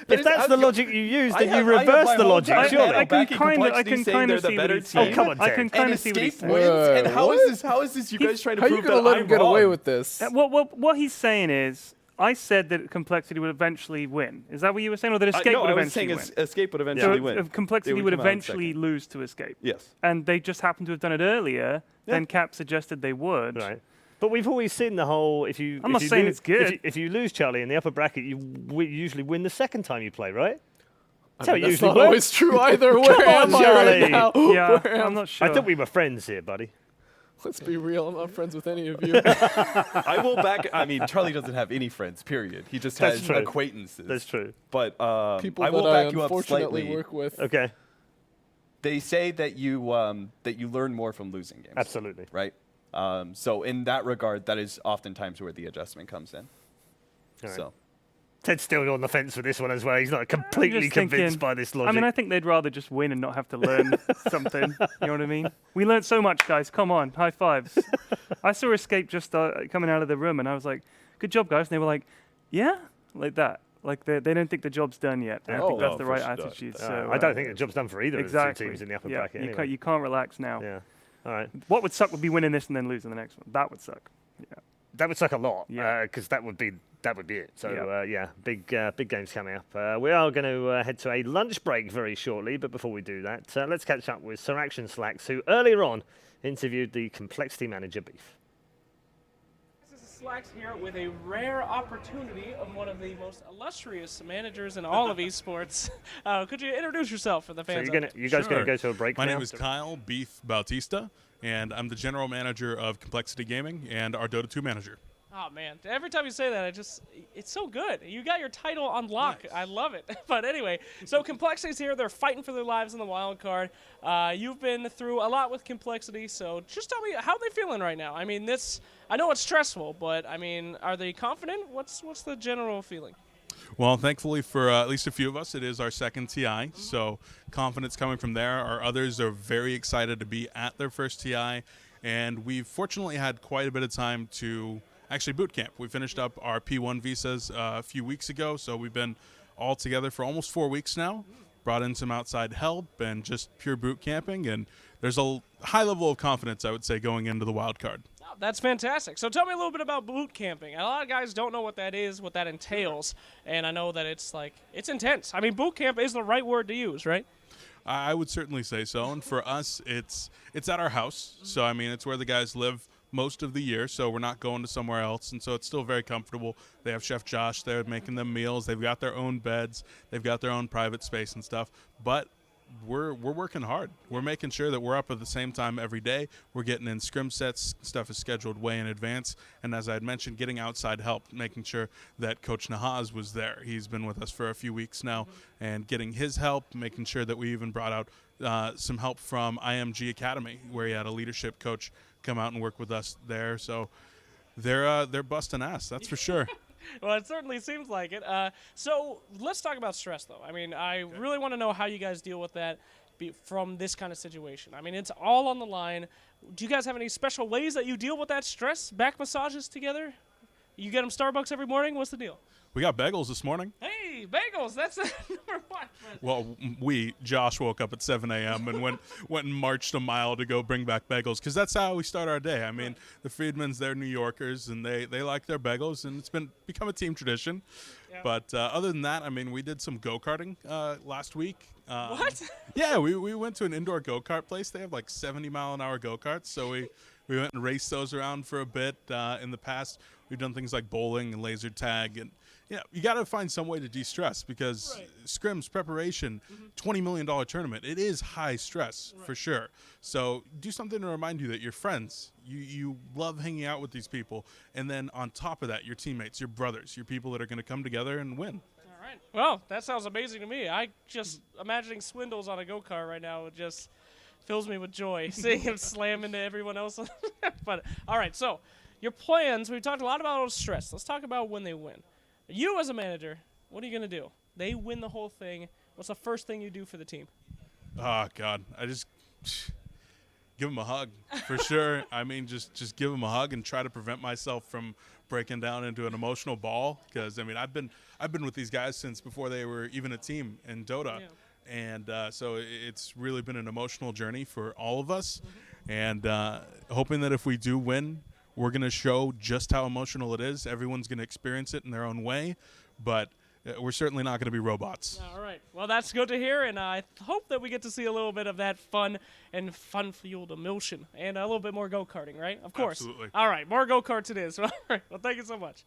If that's the logic you use, then you I have reverse my the whole logic, time surely. I can kind of see what he's saying. Oh, come on, Ted. I can kind of see what he's saying. And how is this you guys trying to prove that I'm wrong? How are you going to let him get away with this? What he's saying is, I said that Complexity would eventually win. Is that what you were saying? Or that Escape would eventually win? Escape would eventually win. Complexity would eventually lose to Escape. Yes. And they just happened to have done it earlier than Cap suggested they would. Right. But we've always seen the whole, I'm not saying it's good. If you lose, Charlie, in the upper bracket, you usually win the second time you play, right? That's not always true either. Come on, Charlie. Right now? Yeah, I'm not sure. I thought we were friends here, buddy. Let's be real. I'm not friends with any of you. I will back. I mean, Charlie doesn't have any friends. Period. He just has acquaintances. That's true. But people I will that back you up unfortunately slightly. work with. Okay. They say that you learn more from losing games. Absolutely. Right. So in that regard, that is oftentimes where the adjustment comes in. Right. So. Ted's still on the fence with this one as well. He's not completely convinced by this logic. I mean, I think they'd rather just win and not have to learn something. You know what I mean? We learned so much, guys. Come on, high fives. I saw Escape just coming out of the room, and I was like, "Good job, guys." And they were like, "Yeah," like that. Like they don't think the job's done yet. I don't think that's the right attitude. So I don't think the job's done for either of the two teams in the upper bracket. You, anyway. you can't relax now. Yeah. All right. What would suck would be winning this and then losing the next one. That would suck. Yeah. That would suck a lot. Yeah. Because that would be it. So big games coming up. We are going to head to a lunch break very shortly, but before we do that, let's catch up with Sir Action Slacks, who earlier on interviewed the Complexity manager Beef. This is Slacks here with a rare opportunity of one of the most illustrious managers in all of esports. Could you introduce yourself for the fans? So you guys going to go to a break My now? name is Kyle Beef Bautista, and I'm the general manager of Complexity Gaming and our Dota 2 manager. Oh, man. Every time you say that, it's so good. You got your title on lock. Nice. I love it. But anyway, so Complexity's here. They're fighting for their lives in the wild card. You've been through a lot with Complexity, so just tell me, how are they feeling right now? I mean, I know it's stressful, but, I mean, are they confident? What's the general feeling? Well, thankfully for at least a few of us, it is our second TI, so confidence coming from there. Our others are very excited to be at their first TI, and we've fortunately had quite a bit of time to actually boot camp. We finished up our P1 visas a few weeks ago, so we've been all together for almost 4 weeks now. Brought in some outside help and just pure boot camping, and there's a high level of confidence, I would say, going into the wild card. Oh, that's fantastic. So tell me a little bit about boot camping. A lot of guys don't know what that is, what that entails, and I know that it's intense. I mean, boot camp is the right word to use, right? I would certainly say so, and for us, it's at our house. So, I mean, it's where the guys live most of the year, so we're not going to somewhere else, and so it's still very comfortable. They have Chef Josh there making them meals. They've got their own beds. They've got their own private space and stuff, but we're working hard. We're making sure that we're up at the same time every day. We're getting in scrim sets. Stuff is scheduled way in advance, and as I had mentioned, getting outside help, making sure that Coach Nahaz was there. He's been with us for a few weeks now, and getting his help, making sure that we even brought out some help from IMG Academy, where he had a leadership coach come out and work with us there. So they're busting ass, that's for sure. Well, it certainly seems like it. So let's talk about stress, though. I mean, I really want to know how you guys deal with that from this kind of situation. I mean, it's all on the line. Do you guys have any special ways that you deal with that stress? Back massages together? You get them Starbucks every morning? What's the deal? We got bagels this morning. Hey, Hey, bagels. That's number one. Well, Josh woke up at 7 a.m. and went and marched a mile to go bring back bagels because that's how we start our day. I mean, the Friedmans, they're New Yorkers, and they like their bagels, and it's become a team tradition. Yeah. But other than that, I mean, we did some go-karting last week. What? Yeah, we went to an indoor go-kart place. They have like 70-mile-an-hour go-karts, so we went and raced those around for a bit. In the past, we've done things like bowling and laser tag, and you got to find some way to de-stress because scrims, preparation, $20 million tournament, it is high stress for sure. So do something to remind you that you're friends. You love hanging out with these people, and then on top of that, your teammates, your brothers, your people that are going to come together and win. All right. Well, that sounds amazing to me. I just imagining Swindles on a go-kart right now just fills me with joy, seeing him slam into everyone else. But all right, so your plans. We talked a lot about stress. Let's talk about when they win. You as a manager, what are you going to do? They win the whole thing. What's the first thing you do for the team? Oh, God. I just give them a hug for sure. I mean, just give them a hug and try to prevent myself from breaking down into an emotional ball because, I mean, I've been with these guys since before they were even a team in Dota. Yeah. And so it's really been an emotional journey for all of us. And hoping that if we do win, we're going to show just how emotional it is. Everyone's going to experience it in their own way, but we're certainly not going to be robots. All right. Well, that's good to hear, and I hope that we get to see a little bit of that fun and fun-fueled emotion and a little bit more go-karting, right? Of course. Absolutely. All right. More go-karts it is. All right. Well, thank you so much.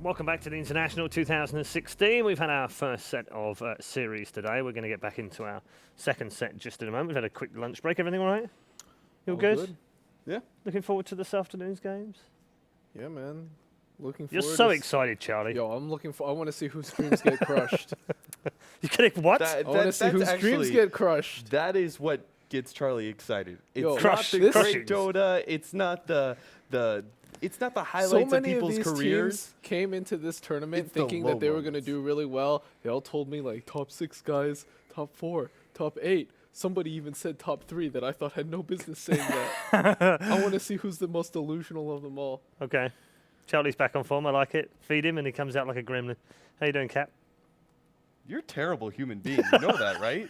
welcome back to the International 2016. We've had our first set of series today. We're going to get back into our second set just in a moment. We've had a quick lunch break. Everything all right? You all good? Yeah. Looking forward to this afternoon's games? Yeah, man. Looking You're forward. so excited, Charlie. Yo, I'm looking for. I want to see whose streams get crushed. You getting what? I want to see whose streams get crushed. That is what gets Charlie excited. It's Yo, not the great crushings. Dota. It's not the it's not the So highlights many of people's these careers. teams came into this tournament It's the thinking low that they were going to moments. do really well. They all told me like top 6 guys, top 4, top 8. Somebody even said top 3 that I thought had no business saying that. I want to see who's the most delusional of them all. Okay. Charlie's back on form. I like it. Feed him and he comes out like a gremlin. How you doing, Cap? You're a terrible human being. You know that, right?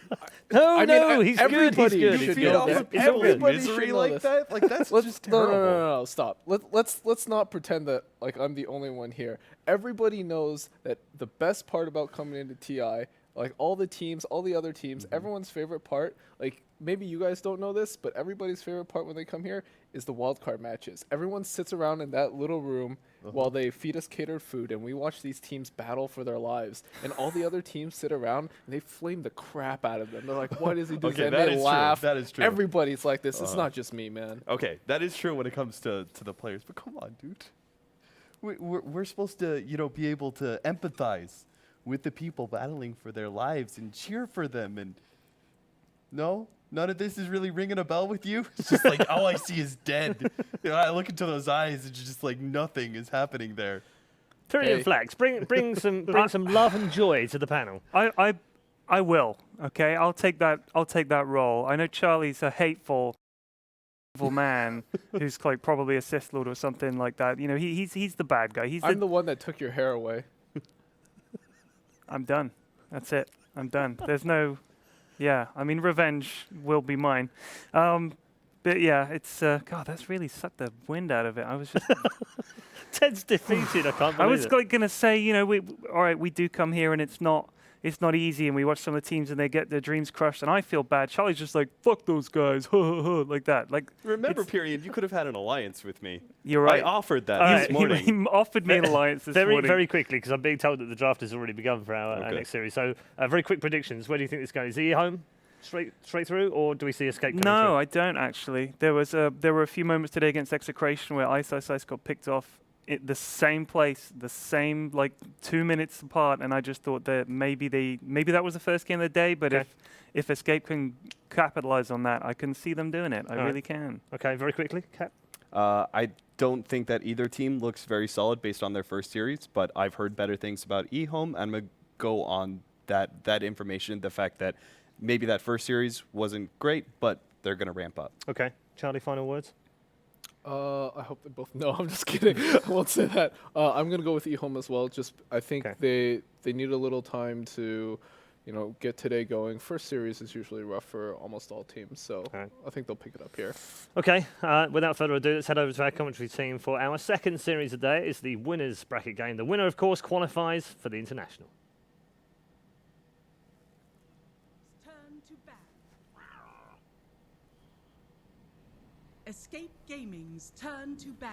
No, he's good. He's everybody good. should He's feed good. know off that. of people's Everybody misery should know like this. that? Like that's just No, terrible. no, stop. Let's not pretend that like I'm the only one here. Everybody knows that the best part about coming into TI, like all the teams, all the other teams, everyone's favorite part, like maybe you guys don't know this, but everybody's favorite part when they come here is the wildcard matches. Everyone sits around in that little room while they feed us catered food and we watch these teams battle for their lives. And all the other teams sit around and they flame the crap out of them. They're like, what is he doing? Okay, and that they is true. laugh. That is true. Everybody's like this. It's not just me, man. Okay, that is true when it comes to the players. But come on, dude. We're supposed to, be able to empathize with the people battling for their lives and cheer for them. And no, none of this is really ringing a bell with you. It's just like all I see is dead. I look into those eyes. It's just like nothing is happening there. Tyrion Flax, bring some love and joy to the panel. I will. Okay, I'll take that role. I know Charlie's a hateful man who's like probably a Sith Lord or something like that. He's the bad guy. I'm the one that took your hair away. I'm done. That's it. I'm done. There's no. Yeah, I mean, revenge will be mine. But yeah, it's God. That's really sucked the wind out of it. I was just. Ted's defeated. I can't believe I was it. like gonna say, all right, we do come here and it's not easy, and we watch some of the teams and they get their dreams crushed, and I feel bad. Charlie's just like, fuck those guys, like that. Like, Remember, period, you could have had an alliance with me. You're right. I offered that this morning. He offered me an alliance this morning. Very quickly, because I'm being told that the draft has already begun for our next series. So, very quick predictions. Where do you think this goes? Is he home straight through, or do we see Escape coming through? No, I don't actually. There were a few moments today against Execration where Ice got picked off at the same place, the same like 2 minutes apart, and I just thought that maybe that was the first game of the day. But if Escape can capitalize on that, I can see them doing it. I really can. Okay, very quickly, Cap. I don't think that either team looks very solid based on their first series, but I've heard better things about eHome, and I'm going to go on that information, the fact that maybe that first series wasn't great, but they're going to ramp up. Okay. Charlie, final words? I hope they both. No, I'm just kidding. I won't say that. I'm gonna go with eHome as well. I think they need a little time to, get today going. First series is usually rough for almost all teams, so I think they'll pick it up here. Okay. Without further ado, let's head over to our commentary team for our second series of the day. It's the winners bracket game. The winner, of course, qualifies for the international. Escape Gaming's turn to ban.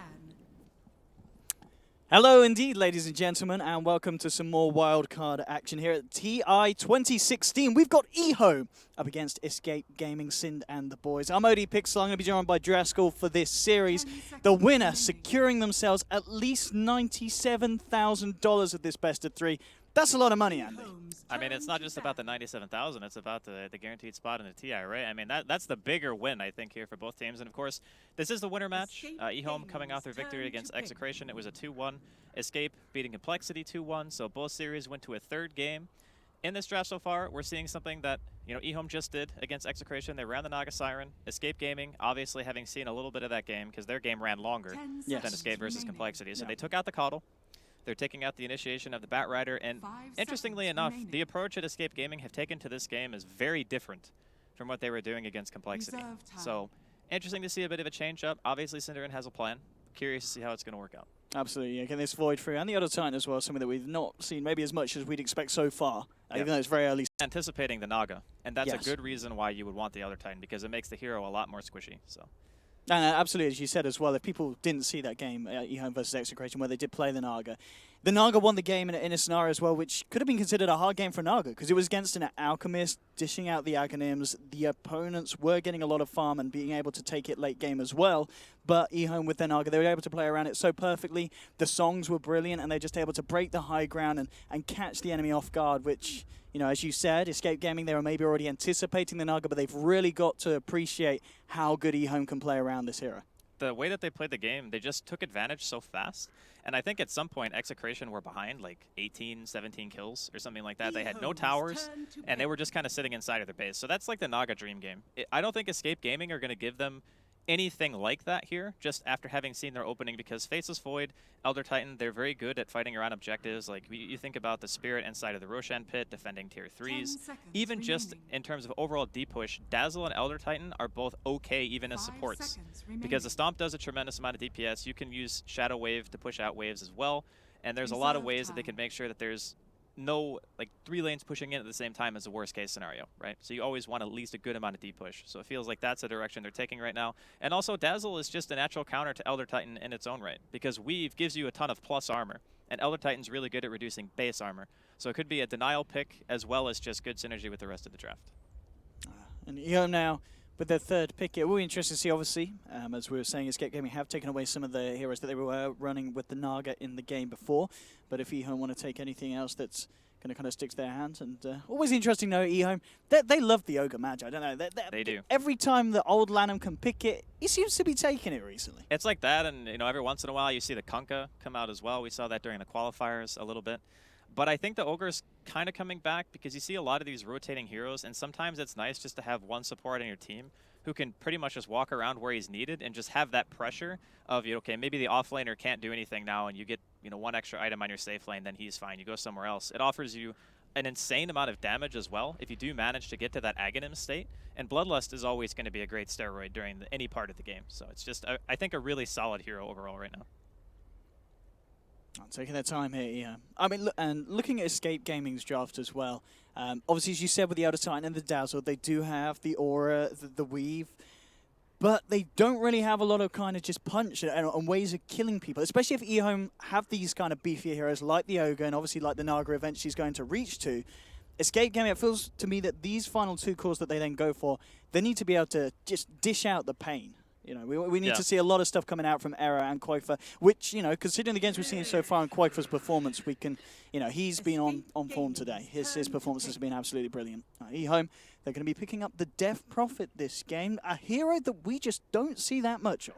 Hello indeed, ladies and gentlemen, and welcome to some more wildcard action here at TI 2016. We've got eHome up against Escape Gaming, Sind and the boys. I'm OD Pixel. I'm going to be joined by Draskell for this series. The winner securing themselves at least $97,000 of this best of 3. That's a lot of money, Andy. I mean, it's not just about the 97,000. It's about the guaranteed spot in the TI, right? I mean, that's the bigger win, I think, here for both teams. And, of course, this is the winner match. eHome coming off their victory against Execration. It was a 2-1. Escape beating Complexity 2-1. So both series went to a third game. In this draft so far, we're seeing something that, eHome just did against Execration. They ran the Naga Siren. Escape Gaming, obviously having seen a little bit of that game because their game ran longer than Escape versus Complexity. So they took out the Coddle. They're taking out the initiation of the Batrider, and interestingly enough, the approach that Escape Gaming have taken to this game is very different from what they were doing against Complexity. So, interesting to see a bit of a change-up. Obviously, Cinderin has a plan. Curious to see how it's going to work out. Absolutely, yeah. Getting this Void through, and the other Titan as well, something that we've not seen maybe as much as we'd expect so far, even though it's very early. Anticipating the Naga, and that's Yes. a good reason why you would want the other Titan, because it makes the hero a lot more squishy. So, And absolutely, as you said as well, if people didn't see that game, eHome versus Execration, where they did play the Naga won the game in a scenario as well, which could have been considered a hard game for Naga, because it was against an Alchemist, dishing out the Aghanims. The opponents were getting a lot of farm and being able to take it late game as well, but eHome with their Naga, they were able to play around it so perfectly. The songs were brilliant, and they're just able to break the high ground and catch the enemy off guard, which, you know, as you said, Escape Gaming, they were maybe already anticipating the Naga, but they've really got to appreciate how good eHome can play around this hero. The way that they played the game, they just took advantage so fast. And I think at some point, Execration were behind like 18, 17 kills or something like that. They had no towers, and they were just kind of sitting inside of their base. So that's like the Naga dream game. I don't think Escape Gaming are going to give them anything like that here, just after having seen their opening, because Faceless Void, Elder Titan, they're very good at fighting around objectives. Like, you think about the Spirit inside of the Roshan Pit, defending tier 3s. Even just in terms of overall D-push, Dazzle and Elder Titan are both okay even as supports. Because the Stomp does a tremendous amount of DPS. You can use Shadow Wave to push out waves as well. And there's a lot of ways that they can make sure that there's no, like, 3 lanes pushing in at the same time as the worst case scenario, right? So you always want at least a good amount of deep push. So it feels like that's the direction they're taking right now. And also Dazzle is just a natural counter to Elder Titan in its own right, because Weave gives you a ton of plus armor, and Elder Titan's really good at reducing base armor. So it could be a denial pick as well as just good synergy with the rest of the draft. And eHome now with their third pick. It will be interesting to see, obviously, as we were saying, Escape Gaming have taken away some of the heroes that they were running with the Naga in the game before. But if eHome want to take anything else that's going to kind of stick to their hands, and always interesting, though, eHome, they love the Ogre Magi, don't they? They do. Every time the old Lanham can pick it, he seems to be taking it recently. It's like that, and you know, every once in a while you see the Kunkka come out as well. We saw that during the qualifiers a little bit. But I think the Ogre's kind of coming back, because you see a lot of these rotating heroes, and sometimes it's nice just to have one support on your team who can pretty much just walk around where he's needed and just have that pressure of, okay, maybe the offlaner can't do anything now, and you get, one extra item on your safe lane, then he's fine. You go somewhere else. It offers you an insane amount of damage as well if you do manage to get to that Aghanim state. And Bloodlust is always going to be a great steroid during any part of the game. So it's just, I think, a really solid hero overall right now. Taking their time here, yeah. I mean, and looking at Escape Gaming's draft as well, obviously, as you said, with the Elder Titan and the Dazzle, they do have the Aura, the Weave, but they don't really have a lot of kind of just punch and ways of killing people, especially if eHome have these kind of beefier heroes like the Ogre and obviously like the Naga eventually is going to reach to. Escape Gaming, it feels to me that these final 2 cores that they then go for, they need to be able to just dish out the pain. We need to see a lot of stuff coming out from Era and Quaifa, which, considering the games we've seen so far in Quaifa's performance, we can, he's been on form today. His performances have been absolutely brilliant. eHome, they're going to be picking up the Death Prophet this game, a hero that we just don't see that much of.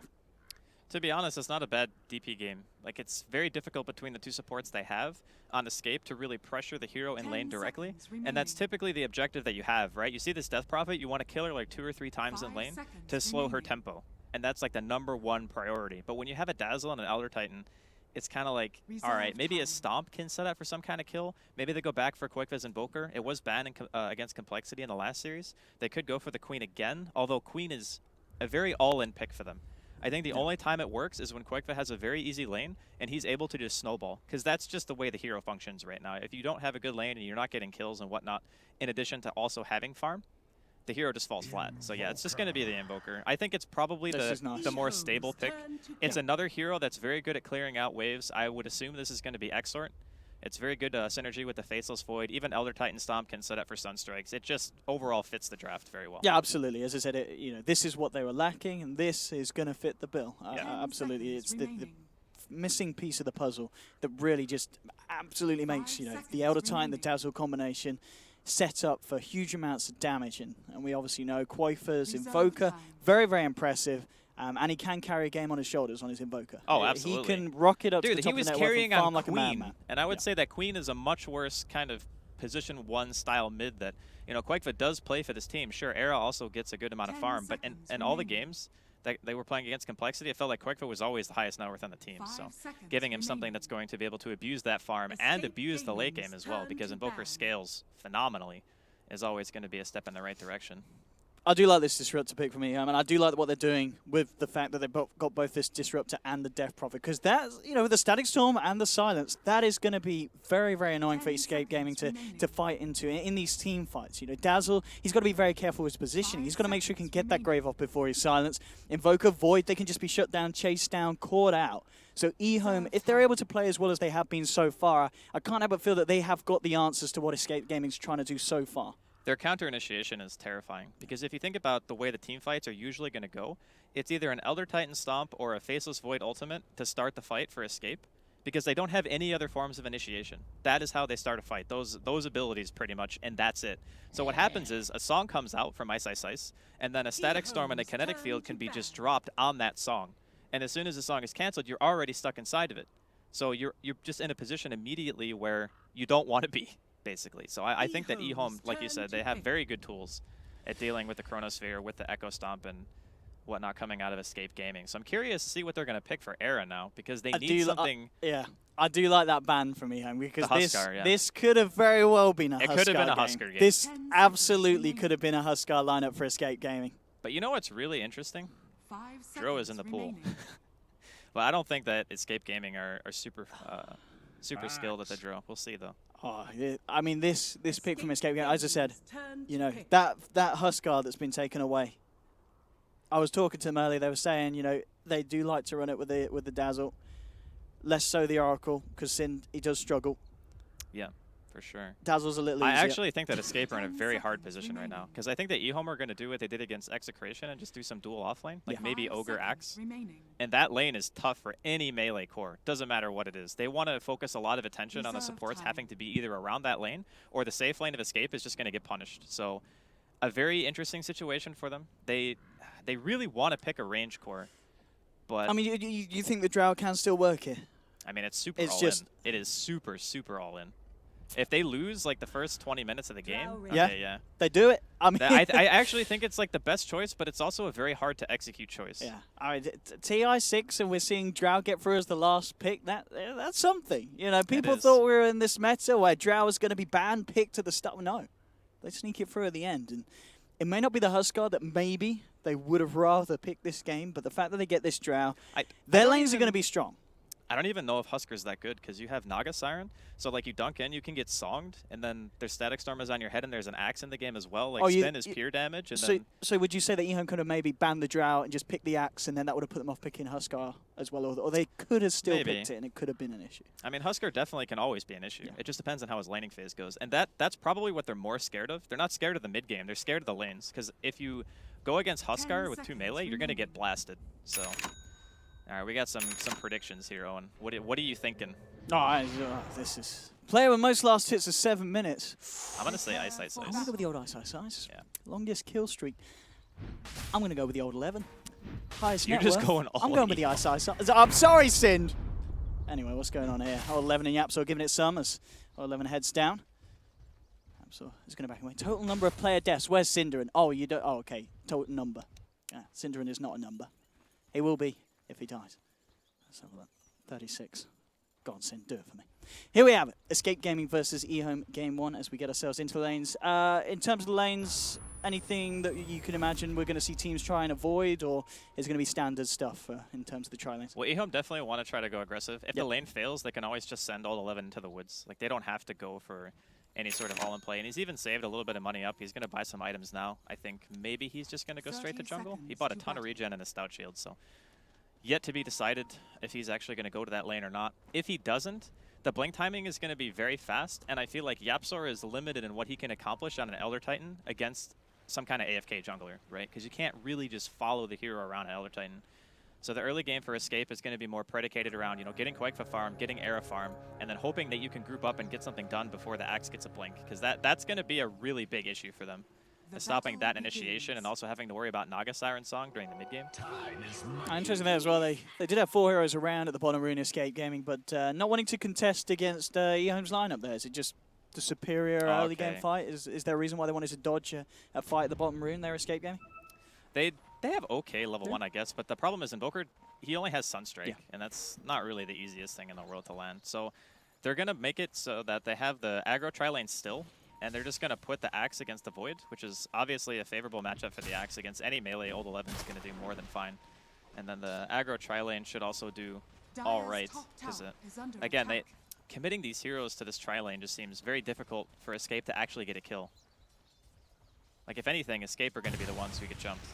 To be honest, it's not a bad DP game. Like, it's very difficult between the 2 supports they have on Escape to really pressure the hero in lane directly. And that's typically the objective that you have, right? You see this Death Prophet, you want to kill her like 2 or 3 times in lane to slow her tempo. And that's like the #1 priority. But when you have a Dazzle and an Elder Titan, it's kind of like, all right, maybe a Stomp can set up for some kind of kill. Maybe they go back for Quaifa's Invoker. It was banned against Complexity in the last series. They could go for the Queen again, although Queen is a very all-in pick for them. I think the only time it works is when Quaifa has a very easy lane and he's able to just snowball, because that's just the way the hero functions right now. If you don't have a good lane and you're not getting kills and whatnot, in addition to also having farm, the hero just falls flat. So yeah, it's just going to be the Invoker. I think it's probably the more stable pick. It's another hero that's very good at clearing out waves. I would assume this is going to be Exort. It's very good synergy with the Faceless Void. Even Elder Titan Stomp can set up for Sunstrikes. It just overall fits the draft very well. Yeah, absolutely. As I said, this is what they were lacking, and this is going to fit the bill. Absolutely. It's the missing piece of the puzzle that really just absolutely makes, the Elder Titan, the Dazzle combination set up for huge amounts of damage. And we obviously know Quaifa's Invoker, very, very impressive. And he can carry a game on his shoulders on his Invoker. Oh, absolutely. He can rocket up to the top he was of the network carrying and farm on like Queen, a madman. and I would say that Queen is a much worse kind of position 1 style mid that, Quaifa does play for this team. Sure, Era also gets a good amount of farm, but in all the games that they were playing against Complexity, it felt like Quaifa was always the highest net worth on the team. So giving him something that's going to be able to abuse that farm and abuse the late game as well, because Invoker scales phenomenally, is always going to be a step in the right direction. I do like this Disruptor pick from EHOM, and I do like what they're doing with the fact that they've got both this Disruptor and the Death Prophet, because that's, with the Static Storm and the Silence, that is going to be very, very annoying for Escape Gaming to fight into in these team fights. Dazzle, he's got to be very careful with his positioning. He's got to make sure he can get that Grave off before he's silenced. Invoker, Void, they can just be shut down, chased down, caught out. So EHOM, if they're able to play as well as they have been so far, I can't help but feel that they have got the answers to what Escape Gaming's trying to do so far. Their counter initiation is terrifying, because if you think about the way the team fights are usually going to go, it's either an Elder Titan Stomp or a Faceless Void ultimate to start the fight for Escape, because they don't have any other forms of initiation. That is how they start a fight, those abilities pretty much, and that's it. So what happens is a song comes out from Ice Ice Ice, and then a Static Storm and a Kinetic Field can be just dropped on that song. And as soon as the song is canceled, you're already stuck inside of it. So you're just in a position immediately where you don't want to be, basically. So I think that EHOM, like you said, they have very good tools at dealing with the Chronosphere, with the Echo Stomp, and whatnot coming out of Escape Gaming. So I'm curious to see what they're going to pick for Era now, because they need something. I do like that ban from EHOM, because Huskar, this could have very well been a Huskar game. It could have been a Huskar game. This absolutely could have been a Huskar lineup for Escape Gaming. But you know what's really interesting? Dro is in the pool. But I don't think that Escape Gaming are super skilled at the Dro. We'll see, though. Oh, yeah. I mean, this pick from Escape Gaming, as I said, that Huskar that's been taken away. I was talking to them earlier. They were saying, they do like to run it with the Dazzle. Less so the Oracle, because Sin, he does struggle. Yeah, for sure. Dazzle's a little easier. I actually think that Escape are in a very hard position right now, because I think that EHOM are going to do what they did against Execration and just do some dual offlane, like maybe Ogre Axe. And that lane is tough for any melee core. Doesn't matter what it is. They want to focus a lot of attention on the supports having to be either around that lane, or the safe lane of Escape is just going to get punished. So a very interesting situation for them. They really want to pick a range core, but... I mean, you think the Drow can still work here? I mean, it's super all in. It is super, super all in. If they lose like the first 20 minutes of the game, yeah, they do it. I mean, I actually think it's like the best choice, but it's also a very hard to execute choice. Yeah, I mean, TI6, and we're seeing Drow get through as the last pick. That's something. People thought we were in this meta where Drow was going to be banned, picked at the start. No, they sneak it through at the end, and it may not be the Huskar that maybe they would have rather picked this game, but the fact that they get this Drow, their lanes are going to be strong. I don't even know if Huskar's that good, because you have Naga Siren, so like you dunk in, you can get songed, and then there's Static Storm is on your head, and there's an Axe in the game as well. Like Spin is pure damage. And so would you say that EHOM could have maybe banned the Drow and just picked the Axe, and then that would have put them off picking Huskar as well, or they could have still picked it, and it could have been an issue? I mean, Huskar definitely can always be an issue. It just depends on how his laning phase goes, and that's probably what they're more scared of. They're not scared of the mid game. They're scared of the lanes, because if you go against Huskar with 2 melee, you're going to get blasted. So... All right, we got some predictions here, Owen. What are you thinking? This is player with most last hits of 7 minutes. I'm gonna say Ice Ice Ice. I'm gonna go with the old Ice Ice Ice. Yeah. Longest kill streak. I'm gonna go with the old 11. Highest You're net just worth. going all I'm going with the Ice Ice Ice. I'm sorry, Sind. Anyway, what's going on here? Old 11 and Yapso giving it some as old 11 heads down. Yapso is gonna back away. Total number of player deaths. Where's Cinderin? Oh, you don't. Oh, okay. Total number. Cinderin is not a number. He will be if he dies. Let's have a look. 36. Go on, Sin, do it for me. Here we have it. Escape Gaming versus EHOM Game 1 as we get ourselves into the lanes. In terms of the lanes, anything that you can imagine we're going to see teams try and avoid, or is it going to be standard stuff in terms of the tri lanes? Well, EHOM definitely want to try to go aggressive. If the lane fails, they can always just send all 11 into the woods. Like, they don't have to go for any sort of all-in play. And he's even saved a little bit of money up. He's going to buy some items now. I think maybe he's just going to go straight to jungle. He bought a ton of regen and a stout shield, so... Yet to be decided if he's actually going to go to that lane or not. If he doesn't, the blink timing is going to be very fast, and I feel like Yapsor is limited in what he can accomplish on an Elder Titan against some kind of AFK jungler, right? Because you can't really just follow the hero around an Elder Titan. So the early game for Escape is going to be more predicated around, getting Quakefa farm, getting Era farm, and then hoping that you can group up and get something done before the Axe gets a blink, because that's going to be a really big issue for them. Stopping that initiation and also having to worry about Naga Siren song during the mid game. Interesting there as well. They did have 4 heroes around at the bottom rune Escape Gaming, but not wanting to contest against EHOM's lineup there. Is it just the superior early game fight? Is there a reason why they wanted to dodge a fight at the bottom rune there, Escape Gaming? They have okay level 1, I guess, but the problem is Invoker, he only has Sunstrike, and that's not really the easiest thing in the world to land. So they're going to make it so that they have the aggro tri lane still, and they're just going to put the Axe against the Void, which is obviously a favorable matchup for the Axe against any melee. Old 11 is going to do more than fine. And then the aggro tri-lane should also do all right, because again, committing these heroes to this tri-lane just seems very difficult for Escape to actually get a kill. Like, if anything, Escape are going to be the ones who get jumped.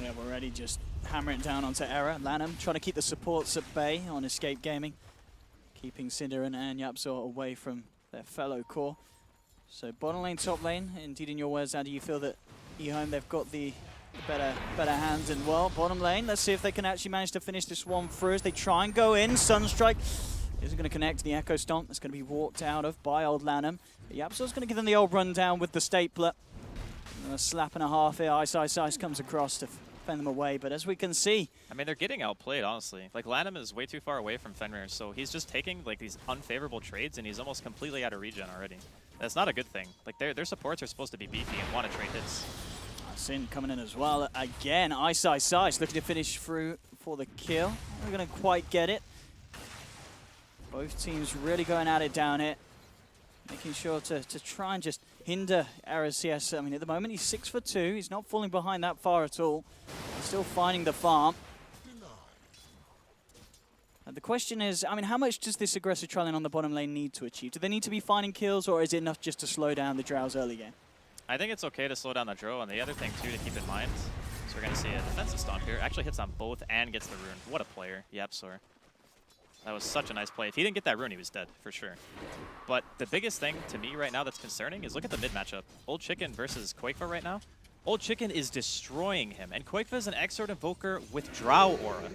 Yeah, we're already just hammering down onto Era. Lanham trying to keep the supports at bay on Escape Gaming, keeping Cinderin and Yapzor away from their fellow core. So bottom lane, top lane, indeed in your words, how do you feel that eHome, they've got the better hands? And well, bottom lane, let's see if they can actually manage to finish this one through as they try and go in. Sunstrike isn't going to connect to the Echo Stomp. It's going to be walked out of by old Lanham. But Yapzor's going to give them the old rundown with the stapler. A slap and a half here. Ice comes across to fend them away, but as we can see, I mean, they're getting outplayed, honestly. Like, Lanham is way too far away from Fenrir, so he's just taking, like, these unfavorable trades, and he's almost completely out of regen already. That's not a good thing. Like, their supports are supposed to be beefy and want to trade hits. Sin coming in as well. Again, Ice looking to finish through for the kill. We're going to quite get it. Both teams really going at it down here, making sure to try and just hinder Era's CS. I mean, at the moment, he's 6 for 2. He's not falling behind that far at all. He's still finding the farm. And the question is, I mean, how much does this aggressive tri-lane on the bottom lane need to achieve? Do they need to be finding kills, or is it enough just to slow down the Drow's early game? I think it's okay to slow down the Drow, and the other thing, too, to keep in mind, so we're going to see a defensive stomp here. Actually hits on both and gets the rune. What a player, Yapzor. That was such a nice play. If he didn't get that rune, he was dead, for sure. But the biggest thing to me right now that's concerning is look at the mid matchup. Old Chicken versus Quakeva right now. Old Chicken is destroying him, and Quakeva is an Exort Invoker with Drow Aura.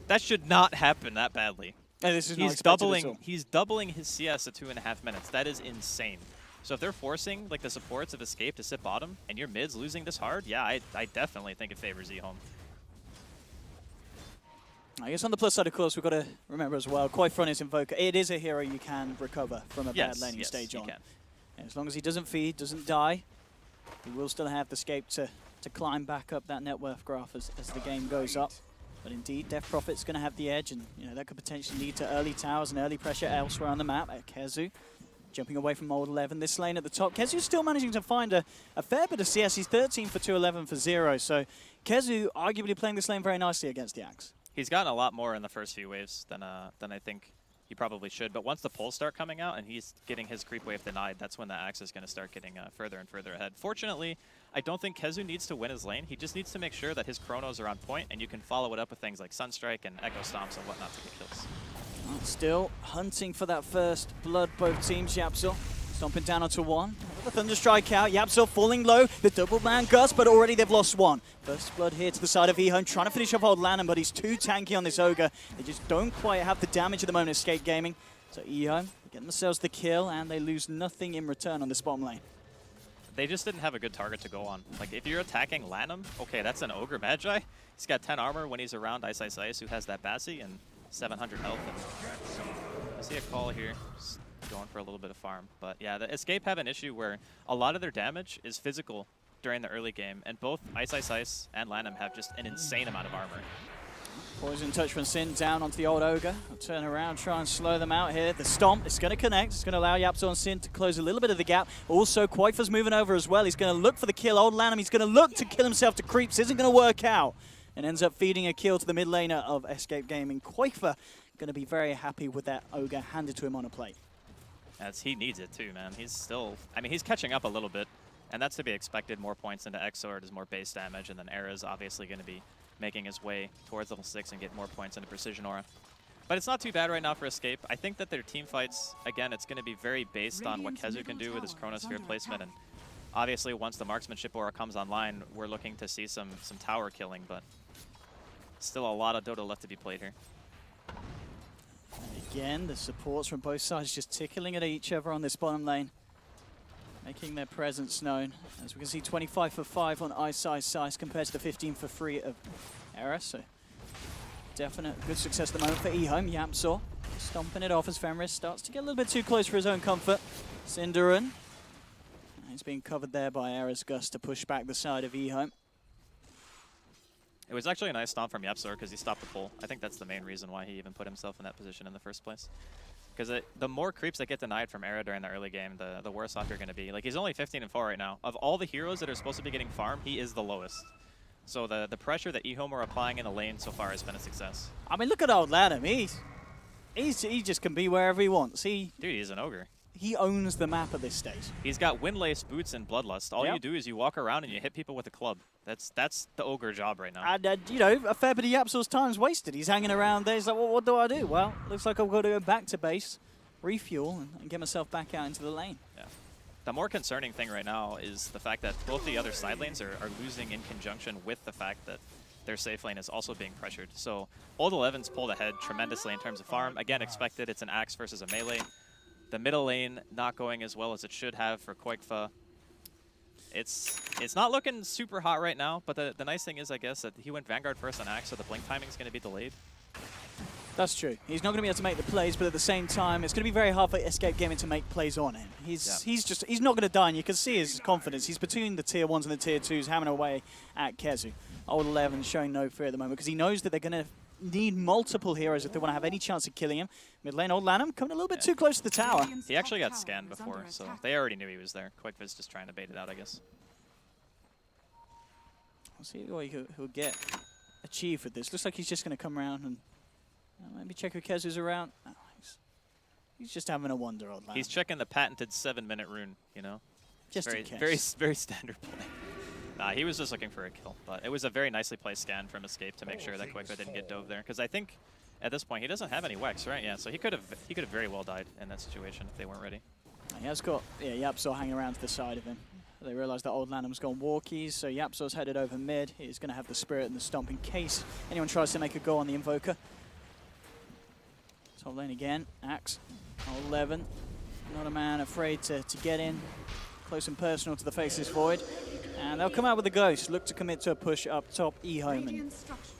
That should not happen that badly. This is he's doubling his CS at 2.5 minutes. That is insane. So if they're forcing like the supports of Escape to sit bottom, and your mid's losing this hard, yeah, I definitely think it favors eHome. I guess on the plus side, of course, we've got to remember as well, Quaifron is Invoker. It is a hero you can recover from a bad laning stage on. As long as he doesn't feed, doesn't die, he will still have the escape to climb back up that net worth graph as the game goes up. But indeed, Death Prophet's going to have the edge, and that could potentially lead to early towers and early pressure elsewhere on the map. Kezu jumping away from Old 11. This lane at the top. Kezu's still managing to find a fair bit of CS. He's 13 for 2, 11 for 0. So Kezu arguably playing this lane very nicely against the Axe. He's gotten a lot more in the first few waves than I think he probably should. But once the pulls start coming out and he's getting his creep wave denied, that's when the Axe is going to start getting further and further ahead. Fortunately, I don't think Kezu needs to win his lane. He just needs to make sure that his chronos are on point, and you can follow it up with things like Sunstrike and Echo Stomps and whatnot to get kills. Still hunting for that first blood, both teams. Yapzor stomping down onto one. The Thunderstrike out. Yapzor falling low. The double man gust, but already they've lost one. First blood here to the side of eHome, trying to finish off old Lanham, but he's too tanky on this Ogre. They just don't quite have the damage at the moment. Escape Gaming. So eHome get themselves the kill, and they lose nothing in return on this bottom lane. They just didn't have a good target to go on. Like, if you're attacking Lanham, okay, that's an Ogre Magi. He's got 10 armor when he's around Ice, who has that Bassi, and 700 health. And I see a call here, just going for a little bit of farm. But yeah, the Escape have an issue where a lot of their damage is physical during the early game, and both Ice and Lanham have just an insane amount of armor. Poison touch from Sin down onto the old Ogre. I'll turn around, try and slow them out here. The Stomp is going to connect. It's going to allow Yapzor and Sin to close a little bit of the gap. Also, Quaifa's moving over as well. He's going to look for the kill. Old Lanham, he's going to look to kill himself to creeps. Isn't going to work out. And ends up feeding a kill to the mid laner of Escape Gaming. Quaifa going to be very happy with that Ogre handed to him on a plate. As he needs it too, man. He's still, I mean, he's catching up a little bit, and that's to be expected. More points into Exort is more base damage, and then Era's obviously going to be making his way towards level 6 and get more points into Precision Aura. But it's not too bad right now for Escape. I think that their team fights, again, it's going to be very based on what Kezu can do with his Chronosphere placement, and obviously once the Marksmanship Aura comes online, we're looking to see some tower killing, but still a lot of Dota left to be played here. Again, the supports from both sides just tickling at each other on this bottom lane, making their presence known. As we can see, 25 for 5 on Ice compared to the 15 for 3 of Era. So definite good success at the moment for eHome. Yapzor stomping it off as Fenris starts to get a little bit too close for his own comfort. Cinderin, he's being covered there by Era's Gust to push back the side of eHome. It was actually a nice stomp from Yapzor because he stopped the pull. I think that's the main reason why he even put himself in that position in the first place. Because the more creeps that get denied from Era during the early game, the worse off you're going to be. Like, he's only 15-4 right now. Of all the heroes that are supposed to be getting farm, he is the lowest. So the pressure that eHome are applying in the lane so far has been a success. I mean, look at old Lanham. He just can be wherever he wants. Dude, he's an ogre. He owns the map at this stage. He's got Windlace, Boots, and Bloodlust. All you do is you walk around and you hit people with a club. That's the ogre job right now. And, you know, a fair bit of Yapsor's time's wasted. He's hanging around there. He's like, well, what do I do? Well, looks like I've got to go back to base, refuel, and get myself back out into the lane. Yeah. The more concerning thing right now is the fact that both the other side lanes are losing in conjunction with the fact that their safe lane is also being pressured. So Old 11's pulled ahead tremendously in terms of farm. Again, expected. It's an Axe versus a melee. The middle lane not going as well as it should have for Koikfa. It's not looking super hot right now, but the nice thing is, I guess, that he went Vanguard first on Axe, so the blink timing is going to be delayed. That's true. He's not going to be able to make the plays, but at the same time, it's going to be very hard for Escape Gaming to make plays on him. He's not going to die, and you can see his confidence. He's between the tier 1s and the tier 2s, hammering away at Kezu. Old 11 showing no fear at the moment because he knows that they're going to need multiple heroes if they want to have any chance of killing him. Mid lane, Old Lanham coming a little bit too close to the tower. He actually got scanned before, so they already knew he was there. Koikfa's just trying to bait it out, I guess. We'll see what he'll get achieved with this. Looks like he's just going to come around and maybe check who Kezu's around. Oh, he's just having a wander, Old Lanham. He's checking the patented 7-minute rune, you know? Just very, in case. very standard play. Nah, he was just looking for a kill, but it was a very nicely placed scan from Escape to make sure that Koikfa didn't get dove there. Because I think at this point he doesn't have any Wex, right? Yeah, so he could have very well died in that situation if they weren't ready. He has got Yapsor hanging around to the side of him. They realise that Old Lanham's gone walkies, so Yapsor's headed over mid. He's going to have the Spirit and the Stomp in case anyone tries to make a go on the Invoker. Top lane again, Axe, Old 11. Not a man afraid to get in close and personal to the Faceless Void. And they'll come out with a Ghost, look to commit to a push up top eHome. And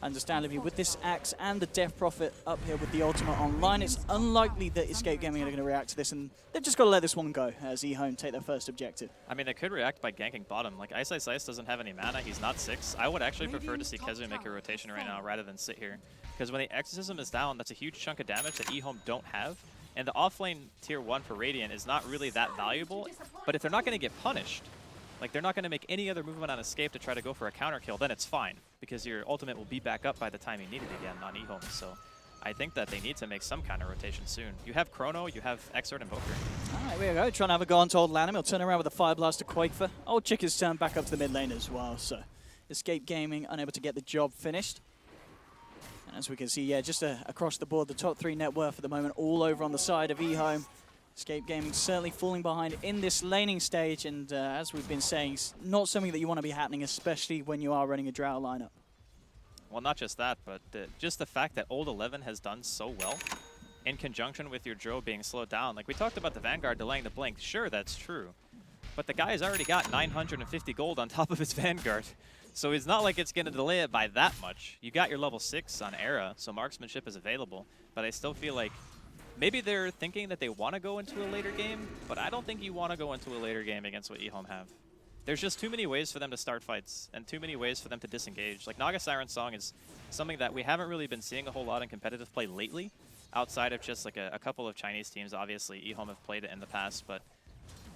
understandably, with this Axe and the Death Prophet up here with the ultimate online, it's unlikely that Escape Gaming are going to react to this, and they've just got to let this one go as eHome take their first objective. I mean, they could react by ganking bottom. Like, Ice Ice Ice doesn't have any mana, he's not 6. I would actually prefer to see Kezu make a rotation right now rather than sit here. Because when the Exorcism is down, that's a huge chunk of damage that eHome don't have. And the offlane tier 1 for Radiant is not really that valuable, but if they're not going to get punished, like they're not going to make any other movement on Escape to try to go for a counter kill, then it's fine, because your ultimate will be back up by the time you need it again on eHome. So I think that they need to make some kind of rotation soon. You have Chrono, you have Exort Invoker. Alright, here we go, trying to have a go on to Old Lanham. He'll turn around with a Fire Blast to Koikfa. Old Chick is turned back up to the mid lane as well, so Escape Gaming unable to get the job finished. And as we can see, yeah, just across the board, the top 3 net worth at the moment, all over on the side of eHome. Escape Gaming certainly falling behind in this laning stage, and as we've been saying, it's not something that you want to be happening, especially when you are running a Drow lineup. Well, not just that, but just the fact that Old 11 has done so well in conjunction with your Drow being slowed down. Like, we talked about the Vanguard delaying the blink. Sure, that's true. But the guy's already got 950 gold on top of his Vanguard. So it's not like it's going to delay it by that much. You got your level 6 on Era, so marksmanship is available. But I still feel like maybe they're thinking that they want to go into a later game, but I don't think you want to go into a later game against what eHome have. There's just too many ways for them to start fights, and too many ways for them to disengage. Like, Naga Siren Song is something that we haven't really been seeing a whole lot in competitive play lately, outside of just like a couple of Chinese teams. Obviously, eHome have played it in the past, but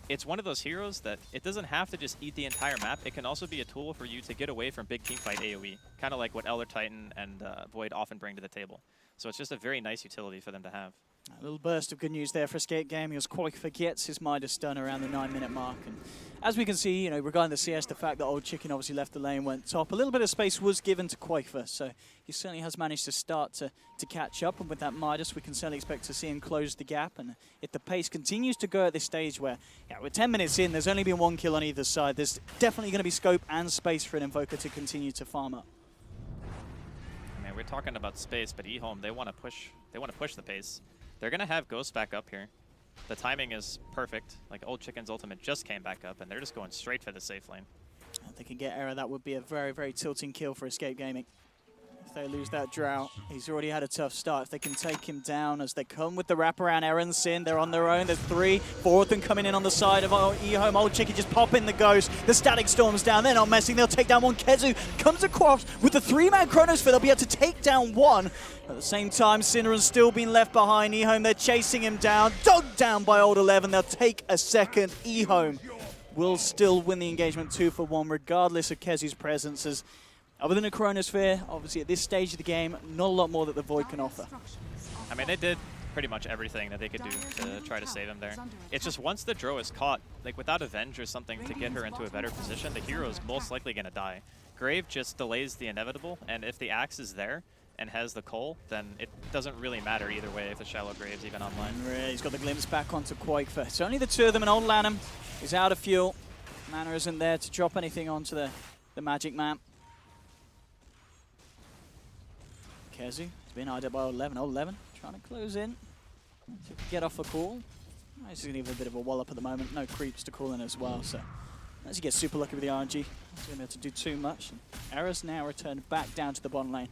it's one of those heroes that it doesn't have to just eat the entire map. It can also be a tool for you to get away from big teamfight AoE, kind of like what Elder Titan and Void often bring to the table. So it's just a very nice utility for them to have. A little burst of good news there for Escape Gaming as Koikfa gets his Midas done around the 9-minute mark. And as we can see, you know, regarding the CS, the fact that Old Chicken obviously left the lane, went top. A little bit of space was given to Koikfa, so he certainly has managed to start to catch up. And with that Midas, we can certainly expect to see him close the gap. And if the pace continues to go at this stage where, yeah, we're 10 minutes in, there's only been 1 kill on either side, there's definitely going to be scope and space for an Invoker to continue to farm up. I mean, we're talking about space, but eHome, they want to push the pace. They're going to have Ghost back up here. The timing is perfect. Like, Old Chicken's ultimate just came back up, and they're just going straight for the safe lane. If they can get Era, that would be a very, very tilting kill for Escape Gaming. If they lose that drought, he's already had a tough start. If they can take him down as they come with the wraparound Aaron Sin, they're on their own. There's 3, 4 of them coming in on the side of eHome. Old Chicky just popping the ghost. The Static Storm's down. They're not messing. They'll take down one. Kezu comes across with the 3-man Chronosphere. They'll be able to take down one. At the same time, Cinnaron's still been left behind. eHome, they're chasing him down. Dug down by Old 11. They'll take a second. eHome will still win the engagement 2-for-1, regardless of Kezu's presence. As other than a Chronosphere, obviously at this stage of the game, not a lot more that the Void can offer. I mean, they did pretty much everything that they could do to try to save him there. It's just once the Drow is caught, like without Avenge or something to get her into a better position, the hero is most likely going to die. Grave just delays the inevitable, and if the Axe is there and has the Coal, then it doesn't really matter either way if the Shallow Grave's even online. He's got the glimpse back onto Quakefer. It's only the 2 of them, and Old Lanham is out of fuel. Mana isn't there to drop anything onto the magic map. Kezu has been eyed up by Old 11. Old 11 trying to close in to get off a call. He's going to give a bit of a wallop at the moment. No creeps to call in as well, so as he gets super lucky with the RNG, he's going to be able to do too much. Era's now returned back down to the bottom lane.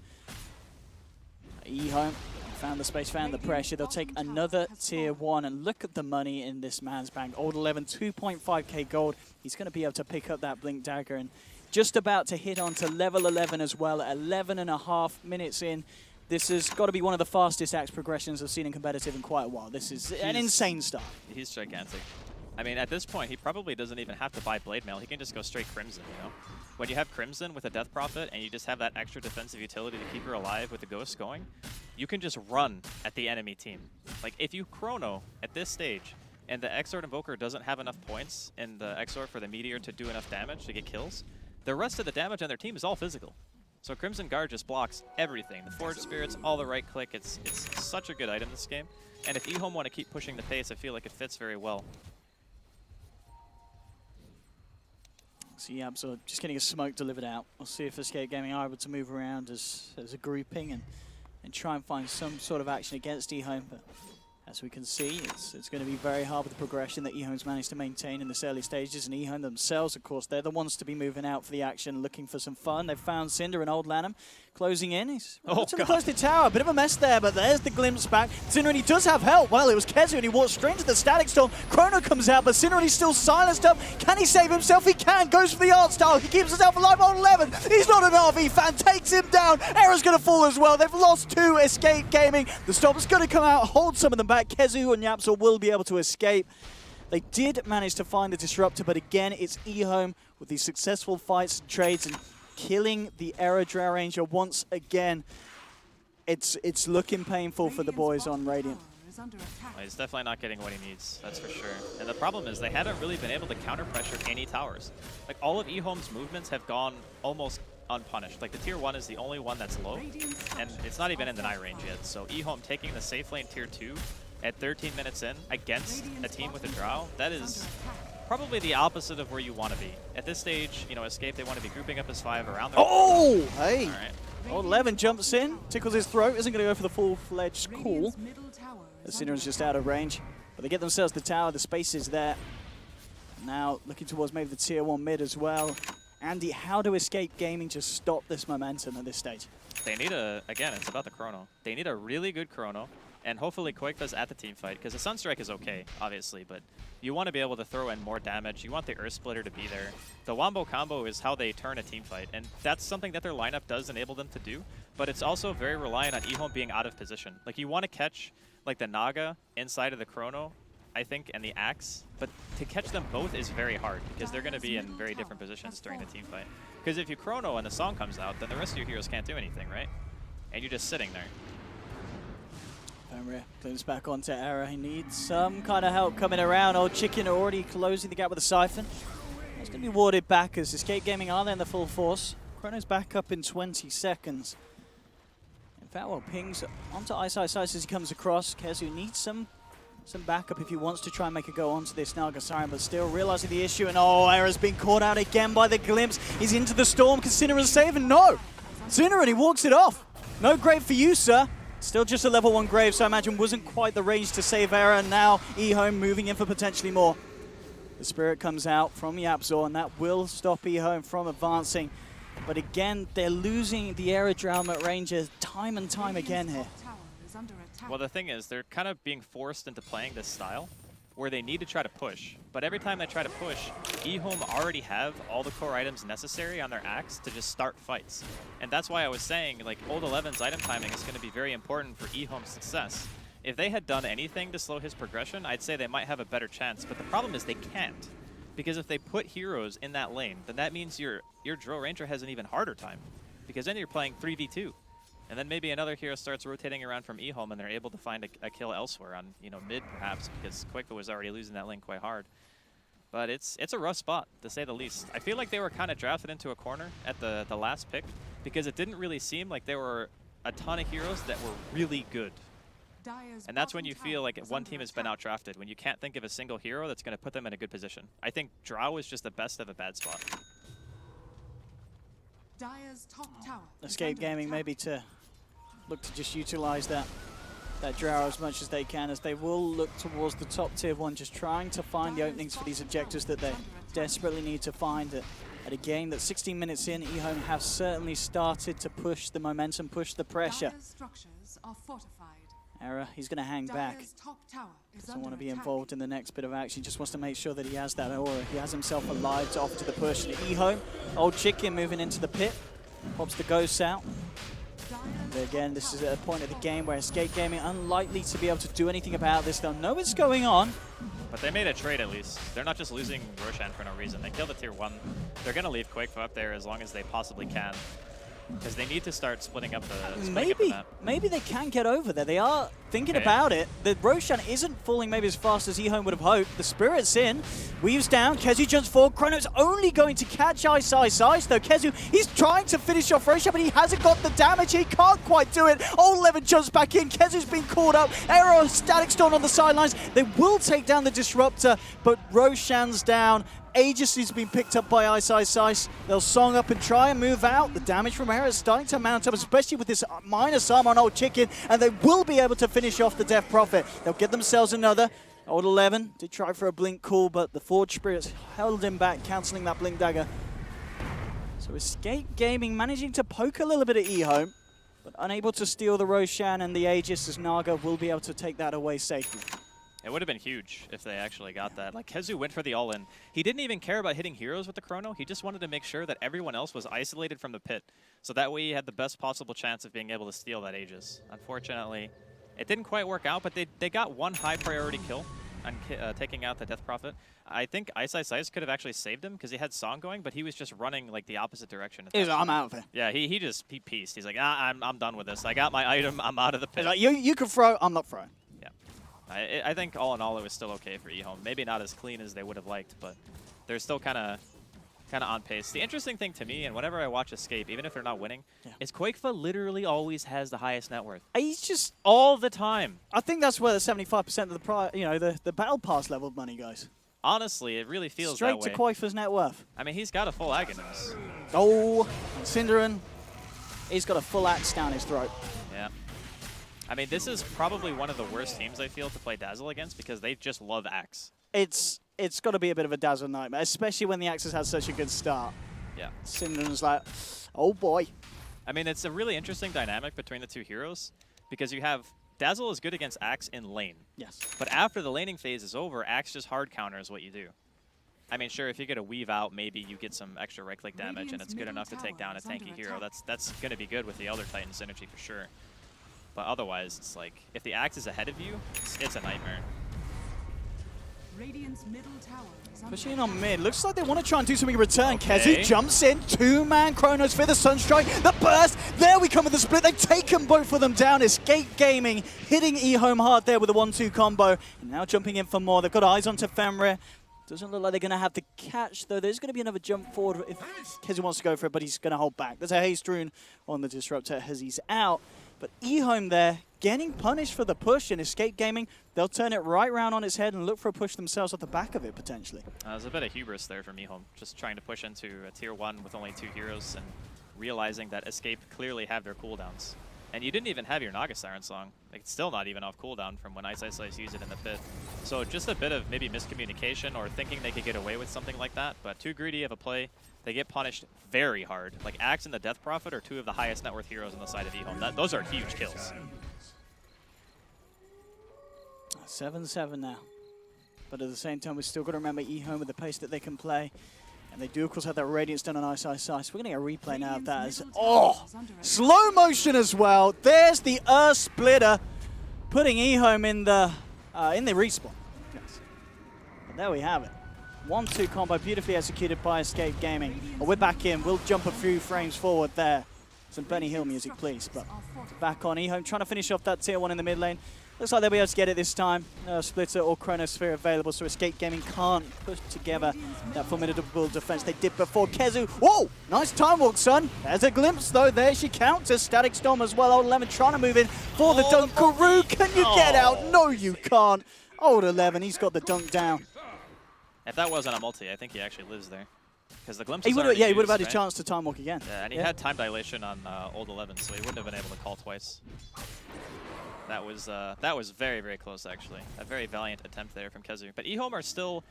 eHome found the space, found the pressure. They'll take another tier 1, and look at the money in this man's bank. Old 11, 2.5k gold. He's going to be able to pick up that Blink Dagger, and just about to hit on to level 11 as well. 11.5 minutes in. This has got to be one of the fastest axe progressions I've seen in competitive in quite a while. This is an insane start. He's gigantic. I mean, at this point, he probably doesn't even have to buy Blade Mail. He can just go straight Crimson, you know? When you have Crimson with a Death Prophet and you just have that extra defensive utility to keep her alive with the Ghost going, you can just run at the enemy team. Like, if you Chrono at this stage and the Exort Invoker doesn't have enough points in the Exort for the Meteor to do enough damage to get kills, the rest of the damage on their team is all physical. So Crimson Guard just blocks everything. The Forge Spirits, all the right click. It's such a good item this game. And if eHome want to keep pushing the pace, I feel like it fits very well. So yeah, so just getting a smoke delivered out. We'll see if Escape Gaming are able to move around as a grouping and try and find some sort of action against eHome. But as we can see, it's going to be very hard with the progression that eHome's managed to maintain in this early stages. And eHome themselves, of course, they're the ones to be moving out for the action, looking for some fun. They've found Cinder and Old Lanham closing in. He's relatively close to the tower. A bit of a mess there, but there's the glimpse back. Cinder, and he does have help. Well, it was Kezu, and he walks straight into the Static Storm. Chrono comes out, but Cinder, and he's still silenced up. Can he save himself? He can. Goes for the art style. He keeps himself alive. Old 11. He's not an RV fan. Takes him down. Era's going to fall as well. They've lost 2. Escape Gaming. The Storm's going to come out, hold some of them back. Kezu and Yapsor will be able to escape. They did manage to find the Disruptor, but again, it's eHome with these successful fights and trades and killing the Era Drow Ranger once again. It's looking painful for the boys on Radiant. Well, he's definitely not getting what he needs, that's for sure. And the problem is they haven't really been able to counter pressure any towers. Like, all of eHome's movements have gone almost unpunished. Like, the tier 1 is the only one that's low, and it's not even in deny range yet. So eHome taking the safe lane tier 2 at 13 minutes in against a team with a Drow, that is probably the opposite of where you want to be. At this stage, you know, Escape, they want to be grouping up as 5 around their Hey! All right. Old 11 jumps in, tickles his throat, isn't going to go for the full-fledged call. The Cinder's just out of range, but they get themselves the tower, the space is there. Now looking towards maybe the tier 1 mid as well. Andy, how do Escape Gaming just stop this momentum at this stage? They need again, it's about the Chrono. They need a really good Chrono, and hopefully Quakefa's at the team fight, because the Sunstrike is okay, obviously, but you want to be able to throw in more damage. You want the Earth Splitter to be there. The Wombo combo is how they turn a team fight, and that's something that their lineup does enable them to do, but it's also very reliant on eHome being out of position. Like, you want to catch like the Naga inside of the Chrono, I think, and the Axe, but to catch them both is very hard, because they're going to be in very different positions during the team fight. Because if you Chrono and the song comes out, then the rest of your heroes can't do anything, right? And you're just sitting there. Fenrir cleans back onto Era. He needs some kind of help coming around. Old Chicken already closing the gap with a Siphon. It's going to be warded back as Escape Gaming are there in the full force. Chrono's back up in 20 seconds. In fact, well, pings onto Ice as he comes across. Kezu needs some backup if he wants to try and make a go onto this Naga Siren, but still realizing the issue. And Era's been caught out again by the glimpse. He's into the storm. Can Cinneren save him? No! Cinneren, he walks it off. No grave for you, sir. Still just a level 1 grave, so I imagine wasn't quite the range to save Era. And now eHome moving in for potentially more. The Spirit comes out from Yapzor, and that will stop eHome from advancing. But again, they're losing the Aerodrome at Rangers time and time again here. Well, the thing is, they're kind of being forced into playing this style where they need to try to push. But every time they try to push, eHome already have all the core items necessary on their axe to just start fights. And that's why I was saying, like, Old 11's item timing is going to be very important for eHome's success. If they had done anything to slow his progression, I'd say they might have a better chance. But the problem is they can't. Because if they put heroes in that lane, then that means your Drill Ranger has an even harder time. Because then you're playing 3v2. And then maybe another hero starts rotating around from eHome and they're able to find a kill elsewhere on, you know, mid perhaps, because Quakefa was already losing that lane quite hard. But it's a rough spot, to say the least. I feel like they were kind of drafted into a corner at the last pick because it didn't really seem like there were a ton of heroes that were really good. And that's when you feel like one team has been outdrafted, when you can't think of a single hero that's going to put them in a good position. I think Drow is just the best of a bad spot. Escape Gaming maybe to look to just utilize that Drow as much as they can, as they will look towards the top tier 1, just trying to find the openings for these objectives that they desperately need to find. At a game that's 16 minutes in, eHome have certainly started to push the momentum, push the pressure. Era, he's going to hang back. Doesn't want to be involved in the next bit of action. Just wants to make sure that he has that aura. He has himself alive to offer to the push. And eHome, Old Chicken moving into the pit. Pops the ghost out. And again, this is at a point of the game where Escape Gaming unlikely to be able to do anything about this. They'll know what's going on. But they made a trade at least. They're not just losing Roshan for no reason. They killed the tier 1. They're going to leave Quakefa up there as long as they possibly can. Because they need to start splitting up the Maybe they can get over there. They are thinking about it. The Roshan isn't falling maybe as fast as eHome would have hoped. The Spirit's in. Weaves down. Kezu jumps forward. Chrono's only going to catch Ice though. Kezu, he's trying to finish off Roshan, but he hasn't got the damage. He can't quite do it. Old 11 jumps back in. Kezu's been caught up. Arrow, Static Storm on the sidelines. They will take down the Disruptor, but Roshan's down. Aegis has been picked up by Ice. They'll song up and try and move out. The damage from Hera is starting to mount up, especially with this minus armor on Old Chicken, and they will be able to finish off the Death Prophet. They'll get themselves another. Old 11 did try for a blink call, but the Forge Spirits held him back, cancelling that blink dagger. So Escape Gaming managing to poke a little bit at eHome, but unable to steal the Roshan and the Aegis, as Naga will be able to take that away safely. It would have been huge if they actually got that. Like, Kezu went for the all-in. He didn't even care about hitting heroes with the Chrono. He just wanted to make sure that everyone else was isolated from the pit. So that way he had the best possible chance of being able to steal that Aegis. Unfortunately, it didn't quite work out, but they got one high-priority kill on taking out the Death Prophet. I think Ice could have actually saved him because he had Song going, but he was just running like the opposite direction. He's like, I'm out of here. Yeah, he pieced. He's like, I'm done with this. I got my item. I'm out of the pit. He's like, you can throw. I'm not throwing. I think all in all it was still okay for eHome. Maybe not as clean as they would have liked, but they're still kind of on pace. The interesting thing to me, and whenever I watch Escape, even if they're not winning, is Quakefa literally always has the highest net worth. He's just all the time. I think that's where the 75% of the the battle pass level money goes. Honestly, it really feels straight that way. to Quakefa's net worth. I mean, he's got a full Aghanim. Oh, Cinderin, he's got a full axe down his throat. Yeah. I mean, this is probably one of the worst teams I feel to play Dazzle against because they just love Axe. It's got to be a bit of a Dazzle nightmare, especially when the Axes has such a good start. Yeah. Cinderen's like, oh boy. I mean, it's a really interesting dynamic between the two heroes because you have Dazzle is good against Axe in lane. Yes. But after the laning phase is over, Axe just hard counters what you do. I mean, sure, if you get a weave out, maybe you get some extra right-click damage and it's good enough to take down a tanky hero. That's going to be good with the Elder Titan synergy for sure. But otherwise, it's like, if the Axe is ahead of you, it's a nightmare. Pushing in on mid. Looks like they want to try and do something in return. Okay. Kezu jumps in. Two-man Chronos for the Sunstrike. The burst. There we come with the split. They've taken both of them down. Escape Gaming hitting eHome hard there with a 1-2 combo. And now jumping in for more. They've got eyes onto Fenrir. Doesn't look like they're going to have the catch, though. There's going to be another jump forward if Kezu wants to go for it, but he's going to hold back. There's a haste rune on the Disruptor as he's out. But eHome there, getting punished for the push, and Escape Gaming, they'll turn it right round on its head and look for a push themselves off the back of it, potentially. There's a bit of hubris there from eHome, just trying to push into a tier 1 with only 2 heroes and realizing that Escape clearly have their cooldowns. And you didn't even have your Naga Siren song. Like, it's still not even off cooldown from when Ice used it in the pit. So just a bit of maybe miscommunication or thinking they could get away with something like that, but too greedy of a play. they get punished very hard. Like Axe and the Death Prophet are two of the highest net worth heroes on the side of eHome. Those are huge kills. 7-7 now. But at the same time, we've still got to remember eHome with the pace that they can play. And they do, of course, have that Radiance done on Ice Ice Ice. We're going to get a replay now of that. As, slow motion as well. There's the Earth Splitter, putting eHome in the respawn. Yes. And there we have it. 1-2 combo, beautifully executed by Escape Gaming. We're back in. We'll jump a few frames forward there. Some Benny Hill music, please. But back on eHome, trying to finish off that tier 1 in the mid lane. Looks like they'll be able to get it this time. Splitter or Chronosphere available, so Escape Gaming can't put together that formidable defense they did before. Kezu, whoa! Nice time walk, son. There's a glimpse, though. There she counters. Static Storm as well. Old 11 trying to move in for the dunk. Karoo, can you get out? No, you can't. Old 11, he's got the dunk down. If that wasn't a multi, I think he actually lives there. Because the glimpse He would have used, had a right? chance to time walk again. Yeah, and he had time dilation on Old 11, so he wouldn't have been able to call twice. That was very, very close, actually. A very valiant attempt there from Kezu. But eHome are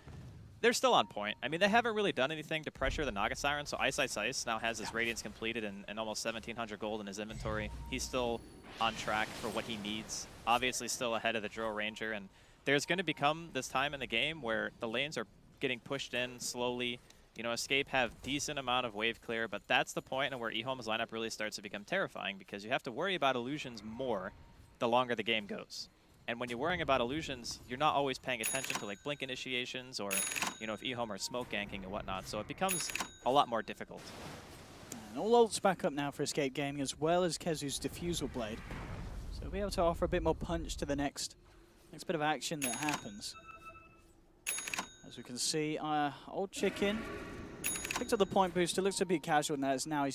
they're still on point. I mean, they haven't really done anything to pressure the Naga Siren, so Ice Ice Ice now has his Radiance completed and almost 1,700 gold in his inventory. He's still on track for what he needs. Obviously still ahead of the Drow Ranger, and there's going to become this time in the game where the lanes are getting pushed in slowly. You know, Escape have decent amount of wave clear, but that's the point where eHome's lineup really starts to become terrifying because you have to worry about illusions more the longer the game goes. And when you're worrying about illusions, you're not always paying attention to like blink initiations or, you know, if eHome are smoke ganking and whatnot. So it becomes a lot more difficult. And all ults back up now for Escape Gaming as well as Kezu's Diffusal Blade. So we'll be able to offer a bit more punch to the next bit of action that happens. As we can see, Old Chicken picked up the point booster, looks a bit casual now. Now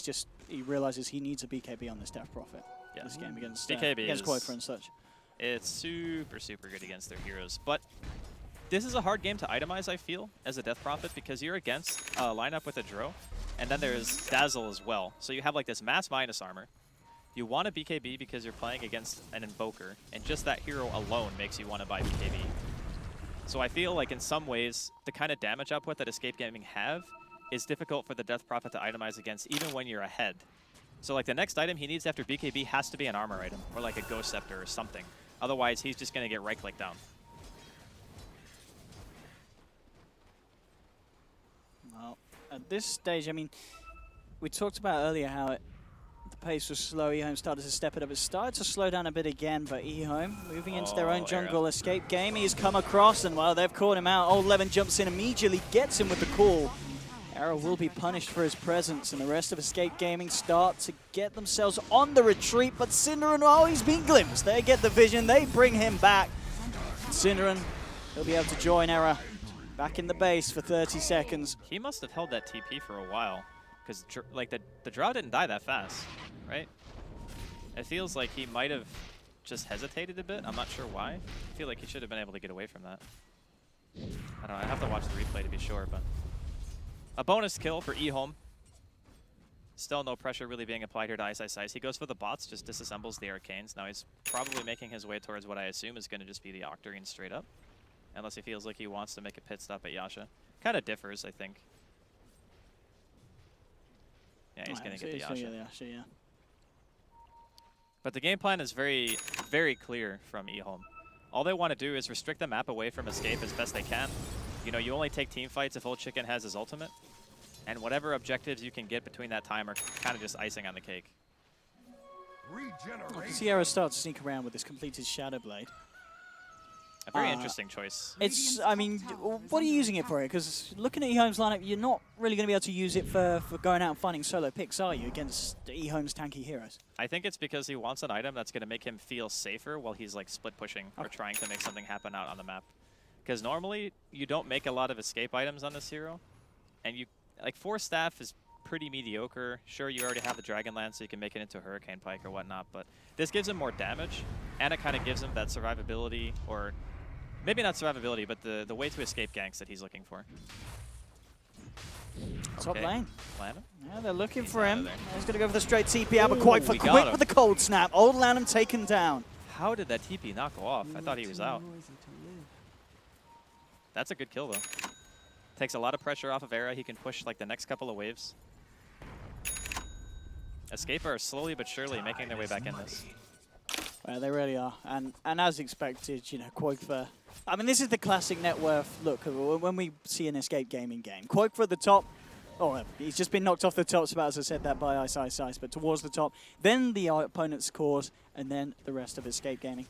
he realizes he needs a BKB on this Death Prophet. Yeah. This game against BKB and such. It's super, super good against their heroes. But this is a hard game to itemize, I feel, as a Death Prophet, because you're against a lineup with a Drow, and then there's Dazzle as well. So you have like this mass minus armor. You want a BKB because you're playing against an Invoker, and just that hero alone makes you want to buy BKB. So I feel like in some ways, the kind of damage output that Escape Gaming have is difficult for the Death Prophet to itemize against, even when you're ahead. So like the next item he needs after BKB has to be an armor item, or like a Ghost Scepter or something. Otherwise, he's just going to get right-clicked down. Well, at this stage, I mean, we talked about earlier how the pace was slow. eHome started to step it up. It started to slow down a bit again, but eHome moving into their own jungle. Escape Gaming has come across, and well, they've caught him out. Old Levin jumps in immediately, gets him with the call. Arrow will be punished for his presence, and the rest of Escape Gaming start to get themselves on the retreat, but Cinderin, oh, he's been glimpsed. They get the vision, they bring him back. Cinderin, he'll be able to join Era back in the base for 30 seconds. He must have held that TP for a while, because like the Drow didn't die that fast, right? It feels like he might have just hesitated a bit. I'm not sure why. I feel like he should have been able to get away from that. I don't know, I have to watch the replay to be sure, but a bonus kill for eHome. Still no pressure really being applied here to Ice Ice Ice. He goes for the bots, just disassembles the Arcanes. Now he's probably making his way towards what I assume is going to just be the Octarine straight up. Unless he feels like he wants to make a pit stop at Yasha. Kind of differs, I think. Yeah, he's going to get the Yasha. Yeah. But the game plan is very, very clear from eHome. All they want to do is restrict the map away from Escape as best they can. You know, you only take team fights if Old Chicken has his ultimate. And whatever objectives you can get between that time are kind of just icing on the cake. Sierra starts to sneak around with this completed Shadow Blade. A very interesting choice. I mean, what are you using it for? Because looking at eHome's lineup, you're not really going to be able to use it for going out and finding solo picks, are you, against eHome's tanky heroes? I think it's because he wants an item that's going to make him feel safer while he's like split pushing or trying to make something happen out on the map. Because normally, you don't make a lot of escape items on this hero. And you, like, Force Staff is pretty mediocre. Sure, you already have the Dragonlance, so you can make it into a Hurricane Pike or whatnot. But this gives him more damage, and it kind of gives him that survivability, or maybe not survivability, but the way to escape ganks that he's looking for. Top lane. Lanham? Yeah, they're looking for him. He's going to go for the straight TP out, but quite for quick with the cold snap. Old Lanham taken down. How did that TP not go off? I thought he was out. That's a good kill, though. Takes a lot of pressure off of Era. He can push like the next couple of waves. Escape are slowly but surely making their way back in this. Well, they really are. And as expected, you know, Quoikfer. I mean, this is the classic net worth look when we see an Escape Gaming game. Quoikfer at the top. Oh, he's just been knocked off the top spot, as I said that by Ice, but towards the top. Then the opponent's cores, and then the rest of Escape Gaming.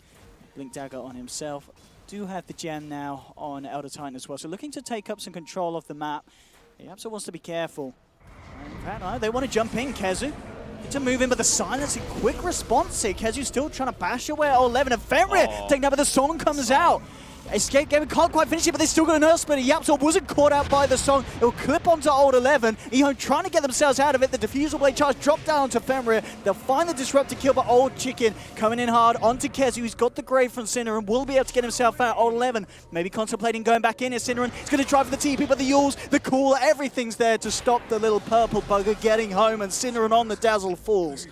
Blink Dagger on himself. Do have the gem now on Elder Titan as well. So looking to take up some control of the map. He absolutely wants to be careful. In fact, no, they want to jump in, Kezu. To move in, but the silence and quick response here. Kezu's still trying to bash away at 11, and Fenrir taking that, but the song comes out. Escape Gaming can't quite finish it, but they're still going to nurse, but Yapsor wasn't caught out by the song. It will clip onto Old 11. Ehome trying to get themselves out of it. The Diffusal Blade charge dropped down onto Fenrir. They'll find the Disruptor kill, but Old Chicken coming in hard onto Kezu, who's got the Grave from Cinder and will be able to get himself out. Old 11 maybe contemplating going back in as Cinderin. He's going to drive for the TP, but the Yules, the Cool, everything's there to stop the little purple bugger getting home, and Cinderin on the Dazzle falls.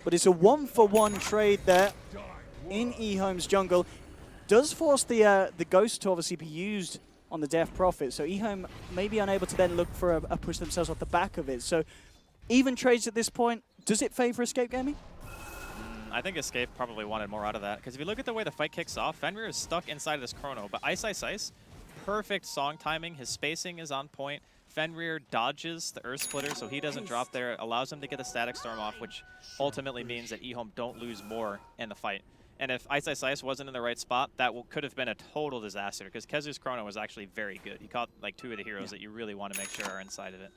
But it's a 1-for-1 trade there in Ehome's jungle. Does force the Ghost to obviously be used on the Death Prophet, so Ehome may be unable to then look for a push themselves off the back of it. So even trades at this point, does it favor Escape Gaming? I think Escape probably wanted more out of that, because if you look at the way the fight kicks off, Fenrir is stuck inside of this chrono, but Ice, perfect song timing, his spacing is on point. Fenrir dodges the Earth Splitter so he doesn't drop there, allows him to get the Static Storm off, which ultimately means that Ehome don't lose more in the fight. And if Ice wasn't in the right spot, that could have been a total disaster, because Kezu's chrono was actually very good. He caught like 2 of the heroes that you really want to make sure are inside of it.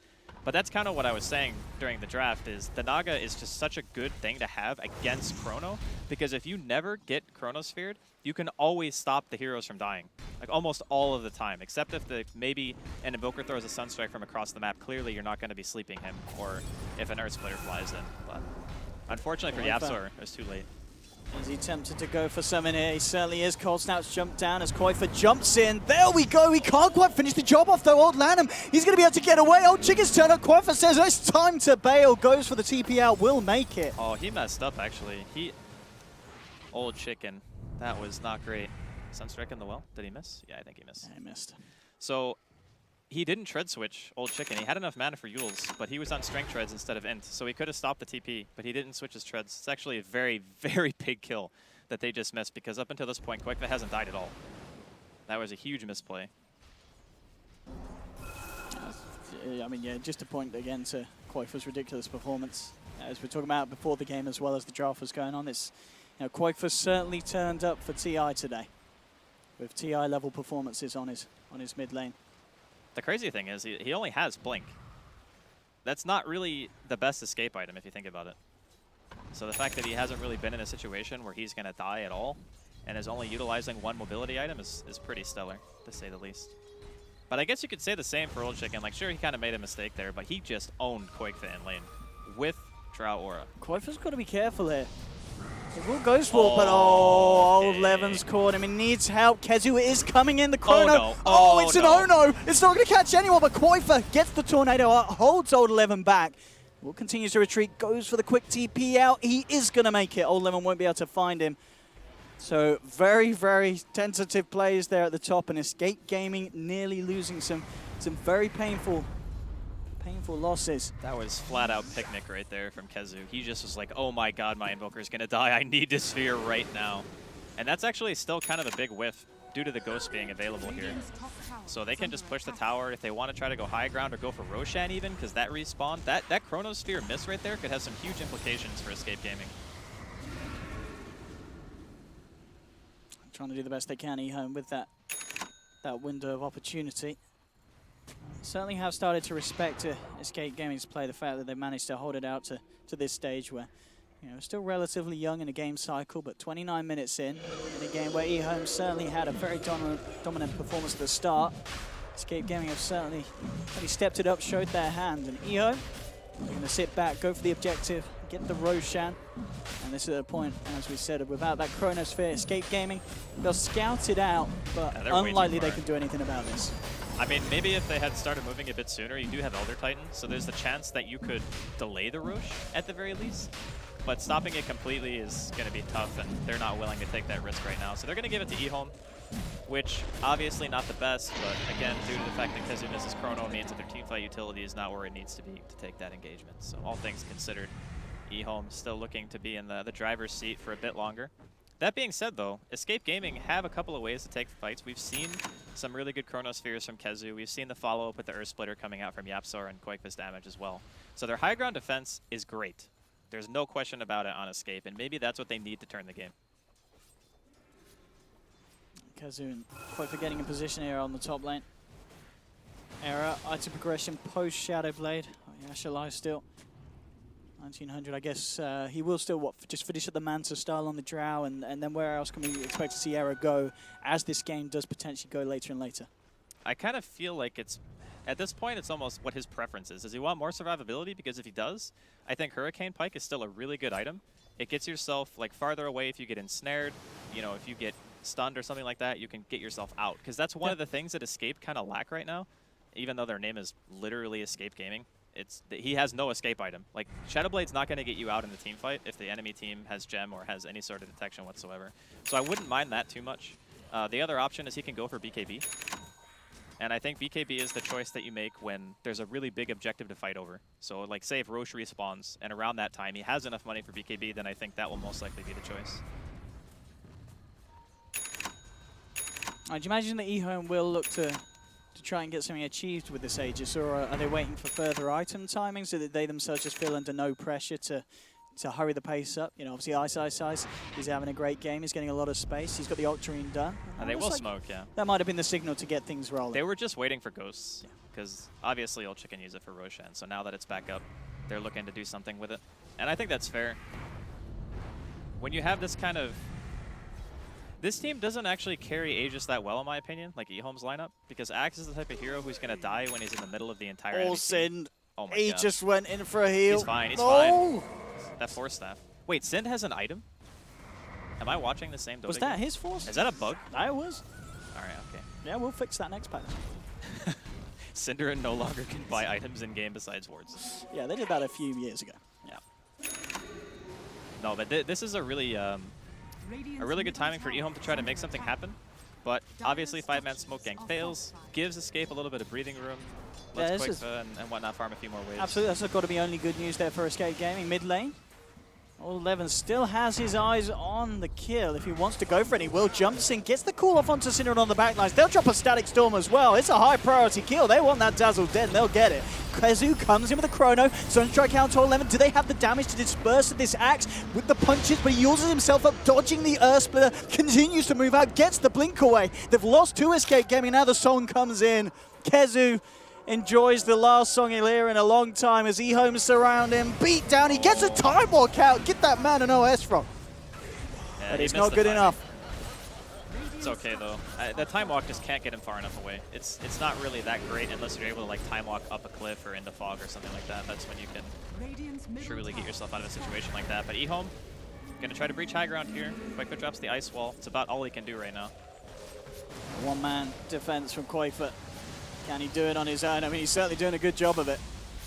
But that's kind of what I was saying during the draft, is the Naga is just such a good thing to have against chrono, because if you never get chronosphered, you can always stop the heroes from dying, like almost all of the time, except if maybe an Invoker throws a Sunstrike from across the map. Clearly, you're not going to be sleeping him, or if an Earth Splitter flies in. But unfortunately for Yapsor, it was too late. Is he tempted to go for some in here? He certainly is. Cold Snouts jump down as Quoikfer jumps in. There we go. He can't quite finish the job off, though. Old Lanham, he's going to be able to get away. Old Chicken's turn up. Quoikfer says it's time to bail. Goes for the TP out. Will make it. Oh, he messed up, actually. Old Chicken. That was not great. Sunstrike in the well. Did he miss? Yeah, I think he missed. Yeah, he missed. So he didn't tread switch, Old Chicken. He had enough mana for Yules, but he was on strength treads instead of int, so he could have stopped the TP, but he didn't switch his treads. It's actually a very, very big kill that they just missed, because up until this point, Quoikfer hasn't died at all. That was a huge misplay. I mean, yeah, just to point again to Quoikfer's ridiculous performance. As we were talking about before the game, as well as the draft was going on, Quoikfer certainly turned up for TI today, with TI level performances on his mid lane. The crazy thing is he only has Blink. That's not really the best escape item if you think about it. So the fact that he hasn't really been in a situation where he's going to die at all and is only utilizing one mobility item is pretty stellar, to say the least. But I guess you could say the same for Old Chicken. Like, sure, he kind of made a mistake there, but he just owned Quoikfer in lane with Drow Aura. Quoikfer's got to be careful here. It will Ghost Wall, but Old Levin's caught him. He needs help. Kezu is coming in the chrono. Oh, no. Oh, it's an oh-no. It's not going to catch anyone, but Quoikfer gets the tornado out, holds Old 11 back. Will continues to retreat, goes for the quick TP out. He is going to make it. Old 11 won't be able to find him. So very, very tentative plays there at the top, and Escape Gaming nearly losing some very painful losses. That was flat out picnic right there from Kezu. He just was like, oh my god, my Invoker's gonna die. I need this sphere right now. And that's actually still kind of a big whiff due to the Ghost being available here. So they can just push the tower if they want to try to go high ground or go for Roshan even, because that respawn, that Chronosphere miss right there could have some huge implications for Escape Gaming. Trying to do the best they can, Ehome, with that window of opportunity. Certainly have started to respect Escape Gaming's play, the fact that they've managed to hold it out to this stage where, still relatively young in a game cycle, but 29 minutes in a game where Ehome certainly had a very dominant performance at the start. Escape Gaming have certainly stepped it up, showed their hand, and Ehome, they're going to sit back, go for the objective, get the Roshan, and this is a point, as we said, without that Chronosphere, Escape Gaming, they'll scout it out, but unlikely they can do anything about this. I mean, maybe if they had started moving a bit sooner, you do have Elder Titan, so there's the chance that you could delay the Rosh at the very least. But stopping it completely is going to be tough, and they're not willing to take that risk right now. So they're going to give it to Ehome. which obviously not the best, but again, due to the fact that Kazu misses Chrono means that their teamfight utility is not where it needs to be to take that engagement. So all things considered, eHome still looking to be in the driver's seat for a bit longer. That being said, though, Escape Gaming have a couple of ways to take fights. We've seen some really good Chronospheres from Kezu. We've seen the follow-up with the Earth Splitter coming out from Yapsor and Quake's damage as well. So their high ground defense is great. There's no question about it on Escape, and maybe that's what they need to turn the game. Kezu and Quake getting in position here on the top lane. Error, item progression post Shadow Blade. Oh, Yasha live still. 1900, I guess he will still just finish at the Manta style on the Drow, and then where else can we expect to see Era go as this game does potentially go later and later? I kind of feel like it's, at this point, it's almost what his preference is. Does he want more survivability? Because if he does, I think Hurricane Pike is still a really good item. It gets yourself like farther away if you get ensnared, you know, if you get stunned or something like that, you can get yourself out. Because that's one of the things that Escape kind of lack right now, even though their name is literally Escape Gaming. He has no escape item. Like, Shadowblade's not going to get you out in the team fight if the enemy team has gem or has any sort of detection whatsoever. So I wouldn't mind that too much. The other option is he can go for BKB. And I think BKB is the choice that you make when there's a really big objective to fight over. So, like, say if Roche respawns and around that time he has enough money for BKB, then I think that will most likely be the choice. Do you imagine that eHome will look to try and get something achieved with this Aegis, or are they waiting for further item timing so that they themselves just feel under no pressure to hurry the pace up? You know, obviously Ice, he's having a great game, he's getting a lot of space, he's got the Octarine done. And they will smoke, yeah. That might have been the signal to get things rolling. They were just waiting for Ghosts, because obviously Old Chicken used it for Roshan, so now that it's back up, they're looking to do something with it. And I think that's fair. When you have this kind of... This team doesn't actually carry Aegis that well, in my opinion, like eHome's lineup, because Axe is the type of hero who's going to die when he's in the middle of the entire enemy team. Oh my God. Just went in for a heal. He's fine, he's fine. That Force Staff. Wait, Sind has an item? Am I watching the same Dota Was that game? his Force? Is that a bug? That was. Alright, okay. Yeah, we'll fix that next patch. Synderen no longer can buy items in-game besides wards. Yeah, they did that a few years ago. Yeah. No, but this is a really good timing for eHome to try to make something happen. But obviously, 5-man smoke gang fails, gives Escape a little bit of breathing room, lets Quakefa and whatnot farm a few more waves. Absolutely, that's got to be only good news there for Escape Gaming. Mid lane, All 11 still has his eyes on the kill. If he wants to go for it, he will. Jumps in, gets the call off onto Synderen on the backlines. They'll drop a Static Storm as well. It's a high priority kill. They want that Dazzle dead, and they'll get it. Kezu comes in with a Chrono. Sunstrike out to 11. Do they have the damage to disperse this Axe with the punches? But he uses himself up, dodging the Earth Splitter. Continues to move out, gets the blink away. They've lost 2 Escape Gaming. Now the song comes in. Kezu enjoys the last song he'll hear in a long time as eHome surround him. Beat down, he gets a time walk out. Get that man an OS from. Yeah, but it's not good enough. It's okay though. The time walk just can't get him far enough away. It's not really that great unless you're able to like time walk up a cliff or into fog or something like that. That's when you can truly get yourself out of a situation like that. But eHome gonna try to breach high ground here. Quakefoot drops the ice wall. It's about all he can do right now. One-man defense from Quakefoot. Can he do it on his own? I mean, he's certainly doing a good job of it.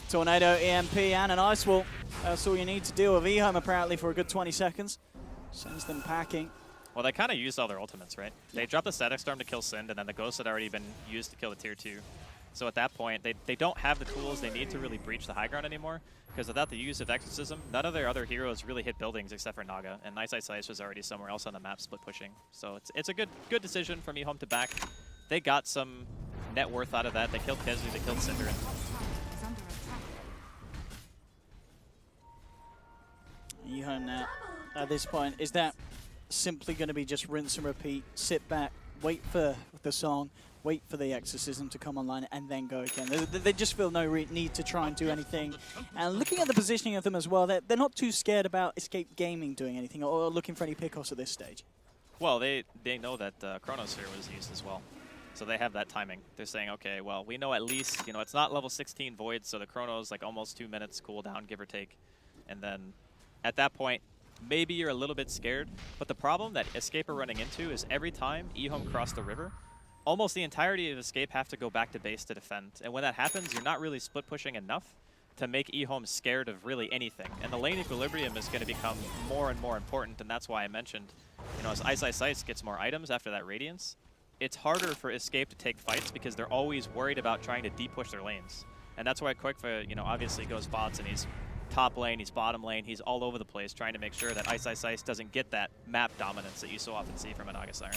Tornado, EMP, and an Ice Wall. That's all you need to deal with eHome, apparently, for a good 20 seconds. Sends them packing. Well, they kind of used all their ultimates, right? They dropped the Static Storm to kill Sind, and then the Ghost had already been used to kill the Tier 2. So at that point, they don't have the tools they need to really breach the high ground anymore, because without the use of Exorcism, none of their other heroes really hit buildings except for Naga, and Ice was already somewhere else on the map split pushing. So it's a good decision from eHome to back. They got some net worth out of that. They killed Kezu, they killed Synderen. eHome now, at this point, is that simply going to be just rinse and repeat, sit back, wait for the song, wait for the Exorcism to come online, and then go again? They just feel no need to try and do anything. And looking at the positioning of them as well, they're not too scared about Escape Gaming doing anything or looking for any pickoffs at this stage. Well, they know that Chronosphere was used as well. So they have that timing. They're saying, okay, well, we know at least, you know, it's not level 16 Void, so the Chrono's like almost 2 minutes cooldown, give or take. And then at that point, maybe you're a little bit scared. But the problem that Escape are running into is every time eHome cross the river, almost the entirety of Escape have to go back to base to defend. And when that happens, you're not really split pushing enough to make eHome scared of really anything. And the lane equilibrium is going to become more and more important, and that's why I mentioned, you know, as Ice gets more items after that Radiance, it's harder for Escape to take fights because they're always worried about trying to deep push their lanes. And that's why Quickfa, you know, obviously goes bots and he's top lane, he's bottom lane, he's all over the place trying to make sure that Ice Ice Ice doesn't get that map dominance that you so often see from an Naga Siren.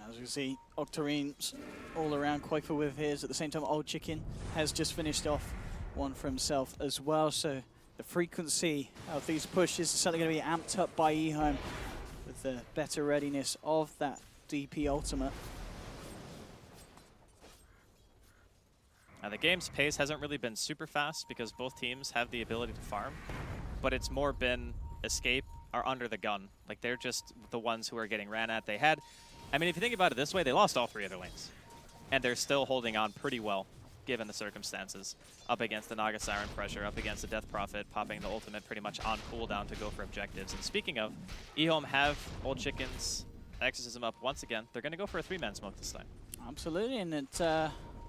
As you see, Octarine's all around Quickfa with his. At the same time, Old Chicken has just finished off one for himself as well. So the frequency of these pushes is certainly going to be amped up by eHome with the better readiness of that DP ultimate. Now the game's pace hasn't really been super fast because both teams have the ability to farm, but it's more been Escape are under the gun. Like they're just the ones who are getting ran at. They had, I mean, if you think about it this way, they lost all 3 of their lanes, and they're still holding on pretty well given the circumstances. Up against the Naga Siren pressure, up against the Death Prophet, popping the ultimate pretty much on cooldown to go for objectives. And speaking of, eHome have Old Chicken's Exorcism up once again. They're going to go for a 3-man smoke this time. Absolutely, and it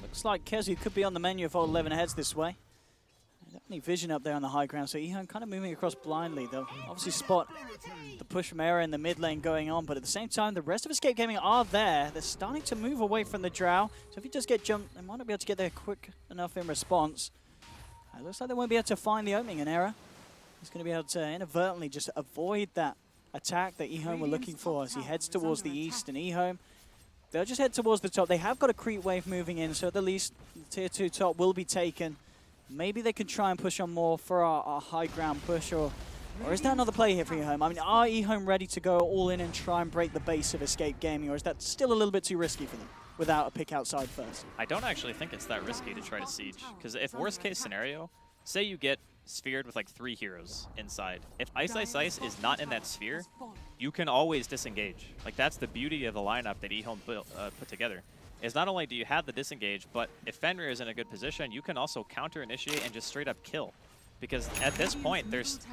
looks like Kezu could be on the menu if Old 11 heads this way. Definitely vision up there on the high ground, so eHome kind of moving across blindly. They'll obviously spot the push from Era in the mid lane going on, but at the same time, the rest of Escape Gaming are there. They're starting to move away from the Drow, so if he does get jumped, they might not be able to get there quick enough in response. It looks like they won't be able to find the opening, and Era is going to be able to inadvertently just avoid that attack that eHome were looking for as he heads towards the east, and eHome, they'll just head towards the top. They have got a creep wave moving in, so at the least, the tier 2 top will be taken. Maybe they can try and push on more for our high ground push, or is there another play here for eHome? I mean, are eHome ready to go all in and try and break the base of Escape Gaming, or is that still a little bit too risky for them without a pick outside first? I don't actually think it's that risky to try to siege, because if worst case scenario, say you get sphered with like 3 heroes inside. If Ice Ice Ice is not in that sphere, you can always disengage. Like that's the beauty of the lineup that eHome put together. Is not only do you have the disengage, but if Fenrir is in a good position, you can also counter initiate and just straight up kill. Because at this point,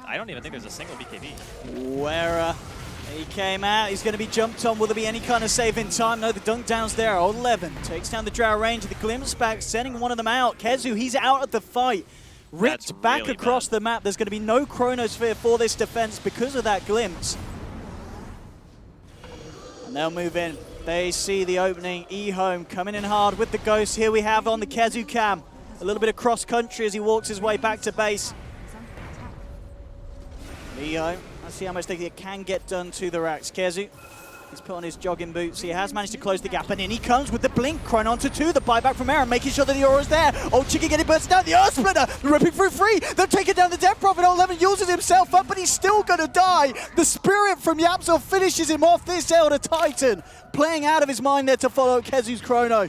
I don't even think there's a single BKB. Where he came out, he's going to be jumped on. Will there be any kind of save in time? No, the dunk down's there. Old 11 takes down the Drow range. The glimpse back, sending one of them out. Kezu, he's out of the fight. Ripped back really across the map. There's going to be no Chronosphere for this defense because of that glimpse. And they'll move in. They see the opening. eHome coming in hard with the Ghost. Here we have on the Kezu cam. A little bit of cross-country as he walks his way back to base. eHome, let's see how much they can get done to the racks. Kezu, he's put on his jogging boots. He has managed to close the gap, and in he comes with the blink. Chron onto 2, the buyback from Aaron, making sure that the aura's there. Old Chicken getting bursted down. The Earth Splitter, ripping through 3. They'll take it down the Death Prophet. Old 11 uses himself up, but he's still going to die. The Spirit from Yapzor finishes him off. This Elder Titan playing out of his mind there to follow Kezu's Chrono.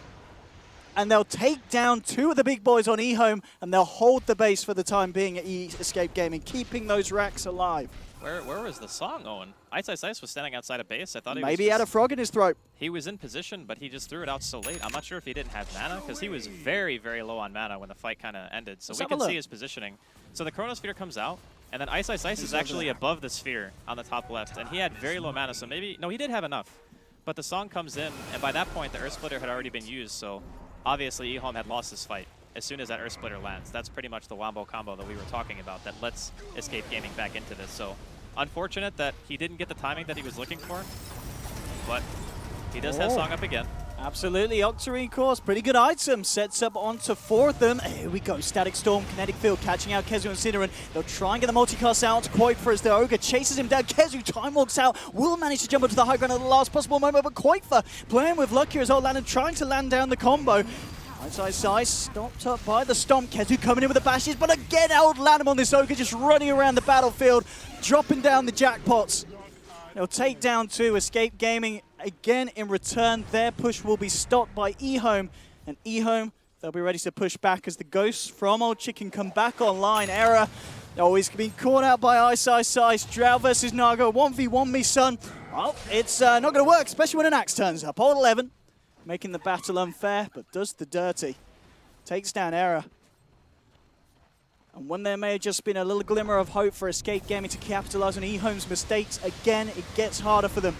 And they'll take down 2 of the big boys on eHome, and they'll hold the base for the time being at Escape Gaming, keeping those racks alive. Where was the song, Owen? Ice Ice Ice was standing outside of base. I thought maybe he had a frog in his throat. He was in position, but he just threw it out so late. I'm not sure if he didn't have mana, because he was very, very low on mana when the fight kind of ended. So we can see his positioning. So the Chronosphere comes out, and then Ice Ice Ice is actually above the sphere on the top left, and he had very low mana, so maybe... No, he did have enough. But the song comes in, and by that point, the Earth Splitter had already been used, so obviously eHome had lost this fight as soon as that Earth Splitter lands. That's pretty much the wombo combo that we were talking about that lets Escape Gaming back into this. So unfortunate that he didn't get the timing that he was looking for, but he does have song up again. Absolutely, Octarine course, pretty good item, sets up onto 4 of them. Here we go, Static Storm, Kinetic Field, catching out Kezu and Ciderin. They'll try and get the multicast out to Quoifer as the Ogre chases him down. Kezu time walks out, will manage to jump up to the high ground at the last possible moment, but Quoifer playing with luck here as Old Landon trying to land down the combo. Ice stopped up by the Stomp. Kezu coming in with the bashes, but again Old Landon on this Ogre just running around the battlefield, dropping down the jackpots. They'll take down 2. Escape Gaming again in return. Their push will be stopped by eHome, and eHome, they'll be ready to push back as the Ghosts from Old Chicken come back online. Error, always being caught out by Ice. Drow versus Naga, 1v1 me son. Well, it's not going to work, especially when an axe turns up. Old 11, making the battle unfair, but does the dirty. Takes down Error. And when there may have just been a little glimmer of hope for Escape Gaming to capitalize on eHome's mistakes, again, it gets harder for them.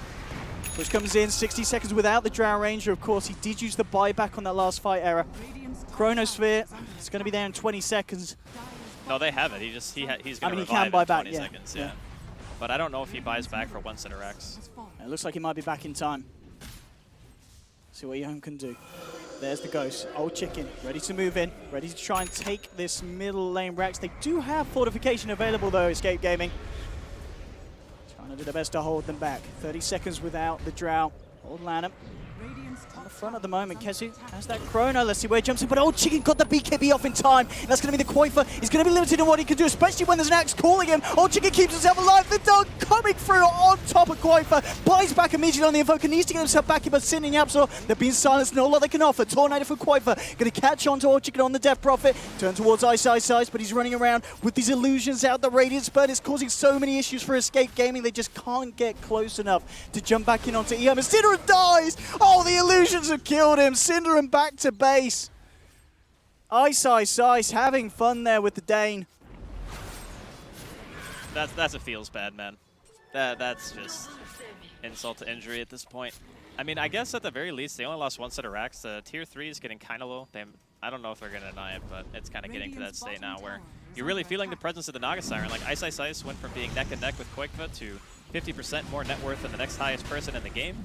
Push comes in, 60 seconds without the Drow Ranger. Of course, he did use the buyback on that last fight Error. Chronosphere, it's going to be there in 20 seconds. No, they have it. He's going to he can buy back, 20 seconds, yeah. Yeah. But I don't know if he buys back for 1 set of racks. It looks like he might be back in time. See what eHome can do. There's the Ghost. Old Chicken, ready to move in, ready to try and take this middle lane Rex. They do have fortification available though, Escape Gaming. Trying to do their best to hold them back. 30 seconds without the Drow. Old Lanham on the front at the moment. Kezu has that Chrono. Let's see where he jumps in. But Old Chicken got the BKB off in time. And that's going to be the Coifer. He's going to be limited in what he can do, especially when there's an axe calling him. Old Chicken keeps himself alive. The dog coming through on top of Coifer. Buys back immediately on the Invoker. Needs to get himself back in, but Sin and Yapsor, they're being silenced. No lot they can offer. Tornado from Coifer. Going to catch on to Old Chicken on the Death Prophet. Turn towards Ice, but he's running around with these illusions out. The Radiant Spurt is causing so many issues for Escape Gaming. They just can't get close enough to jump back in onto EM. And Synderen dies! Oh, the illusions have killed him. Synderen back to base. Ice, having fun there with the Dane. That's a feels bad, man. That's just insult to injury at this point. I mean, I guess at the very least, they only lost one set of racks. The tier 3 is getting kind of low. I don't know if they're going to deny it, but it's kind of getting to that state now where you're really feeling the presence of the Naga Siren. Like, Ice went from being neck and neck with Koikva to 50% more net worth than the next highest person in the game.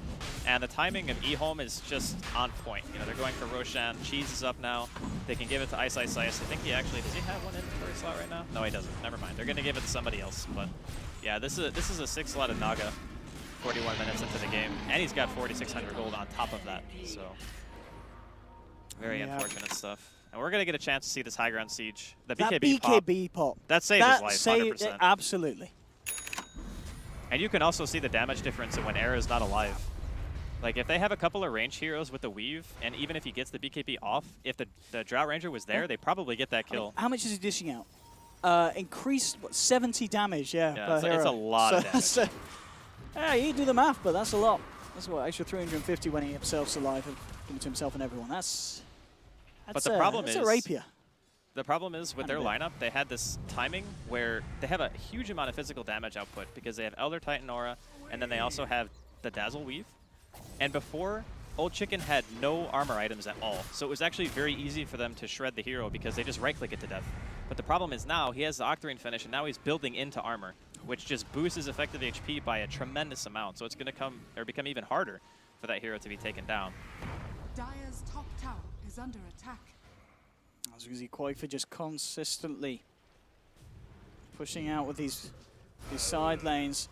And the timing of eHome is just on point. You know, they're going for Roshan. Cheese is up now. They can give it to Ice. I think he actually, does he have one inventory slot right now? No, he doesn't. Never mind. They're going to give it to somebody else. But yeah, this is a 6-slotted Naga. 41 minutes into the game, and he's got 4,600 gold on top of that, so very unfortunate stuff. And we're going to get a chance to see this high ground siege. The BKB pop. That saved his life, 100%. Absolutely. And you can also see the damage difference when Era is not alive. Like, if they have a couple of range heroes with the weave, and even if he gets the BKB off, if the Drought Ranger was there, they probably get that kill. How much is he dishing out? Increased, what, 70 damage, yeah. It's a lot of damage. Yeah, you do the math, but that's a lot. That's what, extra 350 when he himself's alive and give it to himself and everyone. That's but the problem is a rapier. The problem is with their lineup, they had this timing where they have a huge amount of physical damage output because they have Elder Titan Aura, and then they also have the Dazzle Weave. And before, Old Chicken had no armor items at all, so it was actually very easy for them to shred the hero because they just right-click it to death. But the problem is now he has the Octarine finish, and now he's building into armor, which just boosts his effective HP by a tremendous amount. So it's going to become even harder for that hero to be taken down. Dire's top tower is under attack. As we see Koifa just consistently pushing out with these side lanes,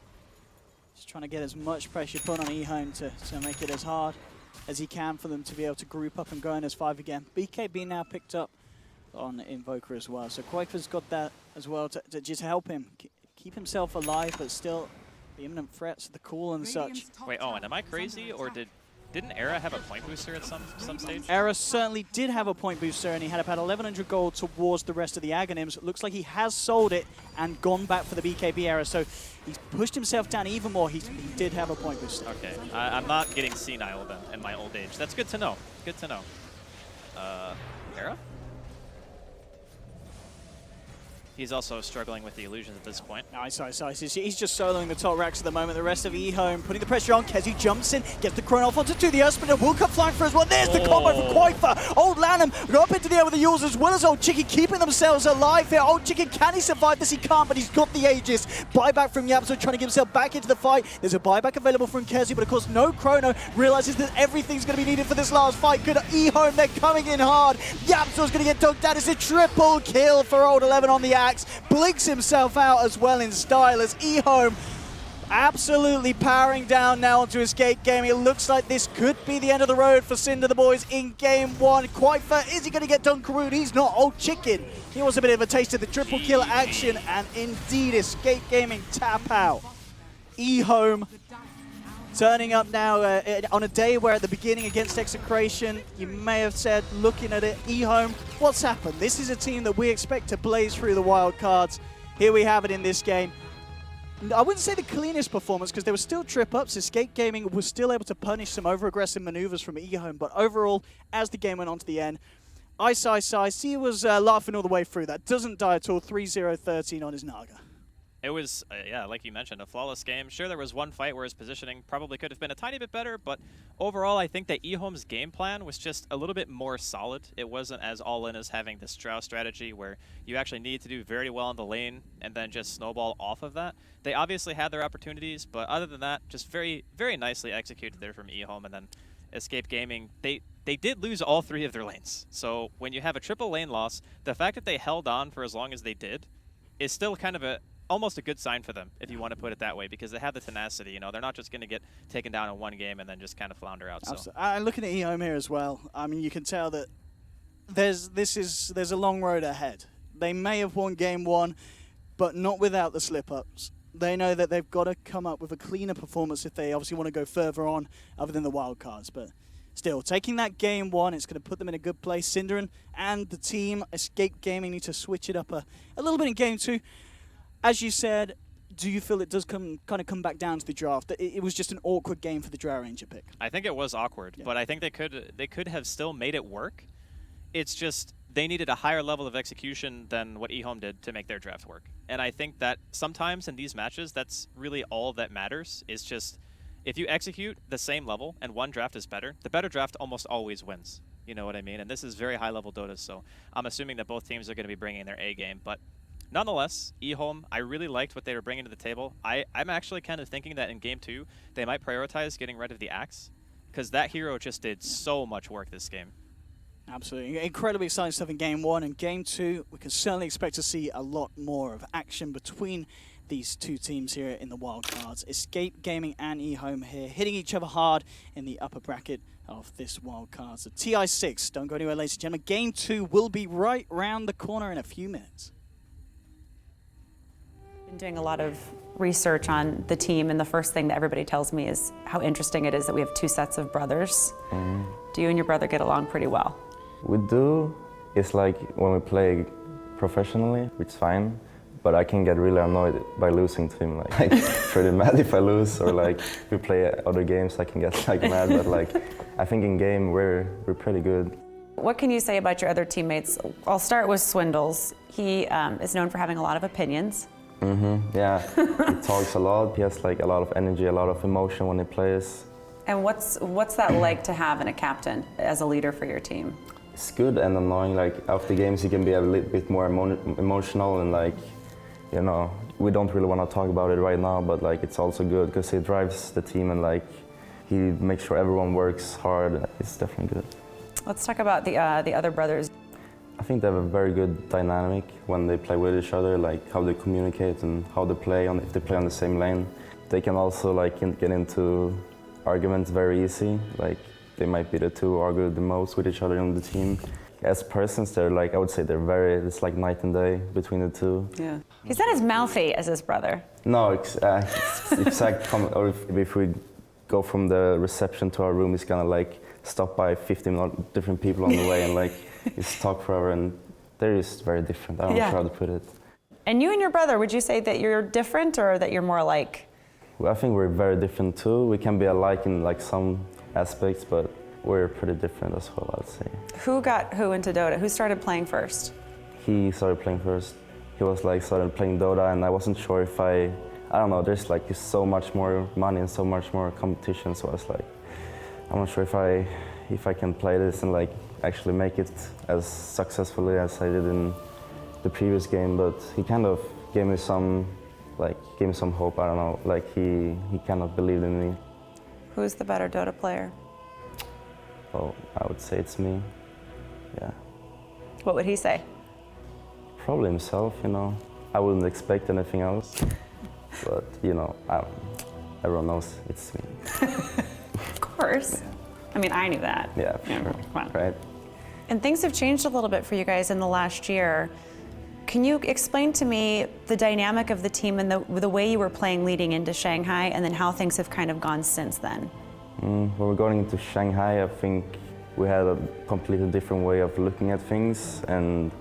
just trying to get as much pressure put on eHome to make it as hard as he can for them to be able to group up and go in as 5 again. BKB now picked up on Invoker as well, so Koifa's got that as well to just help him keep himself alive, but still the imminent threats of the call and such. Wait, Owen, am I crazy, or didn't Era have a point booster at some stage? Era certainly did have a point booster, and he had about 1,100 gold towards the rest of the Aghanims. It looks like he has sold it and gone back for the BKB Era, so he's pushed himself down even more. He did have a point booster. Okay, I'm not getting senile then in my old age. That's good to know. Good to know. Era? He's also struggling with the illusions at this point. Nice. He's just soloing the top racks at the moment. The rest of eHome putting the pressure on. Kezi jumps in, gets the Chrono off onto 2. The Urspeter will come flying for as well. There's the combo from Koifa. Old Lanham go up into the air with the Yules as well as Old Chicken keeping themselves alive here. Old Chicken, can he survive this? He can't, but he's got the Aegis. Buyback from Yapso trying to get himself back into the fight. There's a buyback available from Kezi, but of course no Chrono. Realizes that everything's going to be needed for this last fight. Good eHome, they're coming in hard. Yapso's going to get dug down. It's a triple kill for Old 11 on the axe. Blinks himself out as well in style as eHome absolutely powering down now onto Escape Gaming. It looks like this could be the end of the road for Cinder the boys in game 1. Koifa, is he going to get Dunkaroon? He's not. Old Chicken, he wants a bit of a taste of the triple kill action, and indeed Escape Gaming tap out. eHome turning up now on a day where at the beginning against Execration, you may have said, looking at it, eHome, what's happened? This is a team that we expect to blaze through the wild cards. Here we have it in this game. I wouldn't say the cleanest performance because there were still trip-ups. Escape Gaming was still able to punish some over-aggressive maneuvers from eHome, but overall, as the game went on to the end, Ice, he was laughing all the way through. That doesn't die at all. 3-0-13 on his Naga. It was, yeah, like you mentioned, a flawless game. Sure, there was one fight where his positioning probably could have been a tiny bit better, but overall, I think that eHome's game plan was just a little bit more solid. It wasn't as all-in as having the Strauss strategy where you actually need to do very well in the lane and then just snowball off of that. They obviously had their opportunities, but other than that, just very, very nicely executed there from eHome, and then Escape Gaming, they did lose all 3 of their lanes. So when you have a triple lane loss, the fact that they held on for as long as they did is still kind of almost a good sign for them, if you want to put it that way, because they have the tenacity. You know, they're not just going to get taken down in one game and then just kind of flounder out. So. And looking at eHome here as well, I mean, you can tell that there's a long road ahead. They may have won game 1, but not without the slip-ups. They know that they've got to come up with a cleaner performance if they obviously want to go further on other than the wildcards. But still, taking that game 1, it's going to put them in a good place. Cinderin and the team, Escape Gaming, need to switch it up a little bit in game 2. As you said, do you feel it does come back down to the draft? It was just an awkward game for the Drow Ranger pick. I think it was awkward, but I think they could have still made it work. It's just they needed a higher level of execution than what eHome did to make their draft work. And I think that sometimes in these matches, that's really all that matters, is just if you execute the same level and one draft is better, the better draft almost always wins. You know what I mean? And this is very high-level Dota, so I'm assuming that both teams are going to be bringing their A game. But nonetheless, eHome, I really liked what they were bringing to the table. I'm actually kind of thinking that in Game 2, they might prioritize getting rid of the Axe, because that hero just did so much work this game. Absolutely. Incredibly exciting stuff in Game 1. And Game 2, we can certainly expect to see a lot more of action between these 2 teams here in the wildcards. Escape Gaming and eHome here, hitting each other hard in the upper bracket of this wildcard. So TI6, don't go anywhere, ladies and gentlemen. Game 2 will be right round the corner in a few minutes. Been doing a lot of research on the team, and the first thing that everybody tells me is how interesting it is that we have 2 sets of brothers. Do you and your brother get along pretty well? We do. It's like when we play professionally, it's fine, but I can get really annoyed by losing to him. Like pretty mad if I lose, or like if we play other games, I can get like mad. But like I think in game we're pretty good. What can you say about your other teammates? I'll start with Swindles. He is known for having a lot of opinions. Yeah, he talks a lot. He has like a lot of energy, a lot of emotion when he plays. And what's that like to have in a captain as a leader for your team? It's good and annoying. Like after games, he can be a little bit more emotional, and like, you know, we don't really want to talk about it right now, but like it's also good because he drives the team and like he makes sure everyone works hard. It's definitely good. Let's talk about the other brothers. I think they have a very good dynamic when they play with each other, like how they communicate and how they play if they play on the same lane. They can also like get into arguments very easy. Like they might be the 2 who argue the most with each other on the team. As persons, they're like, I would say it's like night and day between the 2. Yeah. He's not as mouthy as his brother. No, or if we go from the reception to our room, he's gonna like stop by 15 different people on the way and like just talk forever, and they're just very different. I don't know how to put it. And you and your brother, would you say that you're different or that you're more alike? Well, I think we're very different too. We can be alike in like some aspects, but we're pretty different as well, I'd say. Who got who into Dota? Who started playing first? He started playing first. He was like started playing Dota, and I wasn't sure if I don't know, there's like just so much more money and so much more competition, so I was like, I'm not sure if I can play this and like actually make it as successfully as I did in the previous game, but he kind of gave me some hope, I don't know, like he kind of believed in me. Who's the better Dota player? Well, I would say it's me, yeah. What would he say? Probably himself, you know. I wouldn't expect anything else, but you know, everyone knows it's me. Of course. Yeah. I mean, I knew that. Yeah, for sure. Come on. Right. And things have changed a little bit for you guys in the last year. Can you explain to me the dynamic of the team and the way you were playing leading into Shanghai, and then how things have kind of gone since then? When we're going into Shanghai, I think we had a completely different way of looking at things, and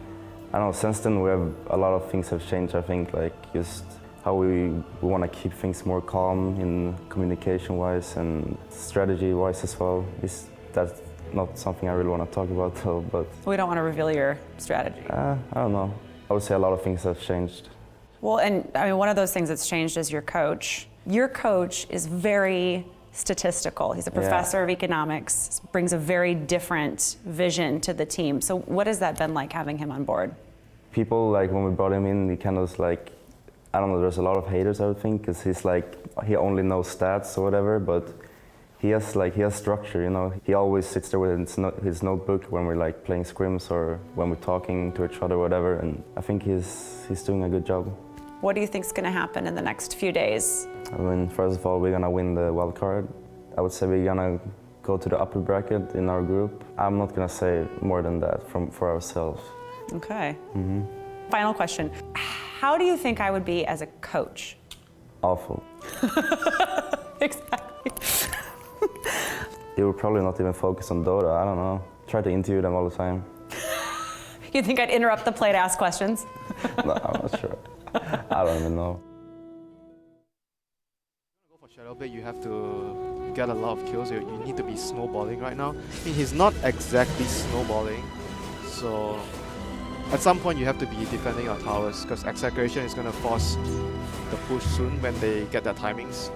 I don't know, since then a lot of things have changed. I think like just how we want to keep things more calm in communication-wise and strategy-wise as well. That's not something I really want to talk about though, but... We don't want to reveal your strategy. I don't know. I would say a lot of things have changed. Well, and I mean, one of those things that's changed is your coach. Your coach is very statistical. He's a professor of economics, brings a very different vision to the team. So what has that been like having him on board? People, like when we brought him in, he kind of like, I don't know, there's a lot of haters, I would think, because he's like, he only knows stats or whatever, but he has structure, you know. He always sits there with his notebook when we're like playing scrims or when we're talking to each other, whatever. And I think he's doing a good job. What do you think is going to happen in the next few days? I mean, first of all, we're gonna win the wild card. I would say we're gonna go to the upper bracket in our group. I'm not gonna say more than that for ourselves. Okay. Final question. How do you think I would be as a coach? Awful. Exactly. They would probably not even focus on Dota, I don't know. Try to interview them all the time. You think I'd interrupt the play to ask questions? No, I'm not sure. I don't even know. Go for Shadowblade, you have to get a lot of kills. You need to be snowballing right now. I mean, he's not exactly snowballing, so at some point you have to be defending your towers because Exaggeration is going to force the push soon when they get their timings.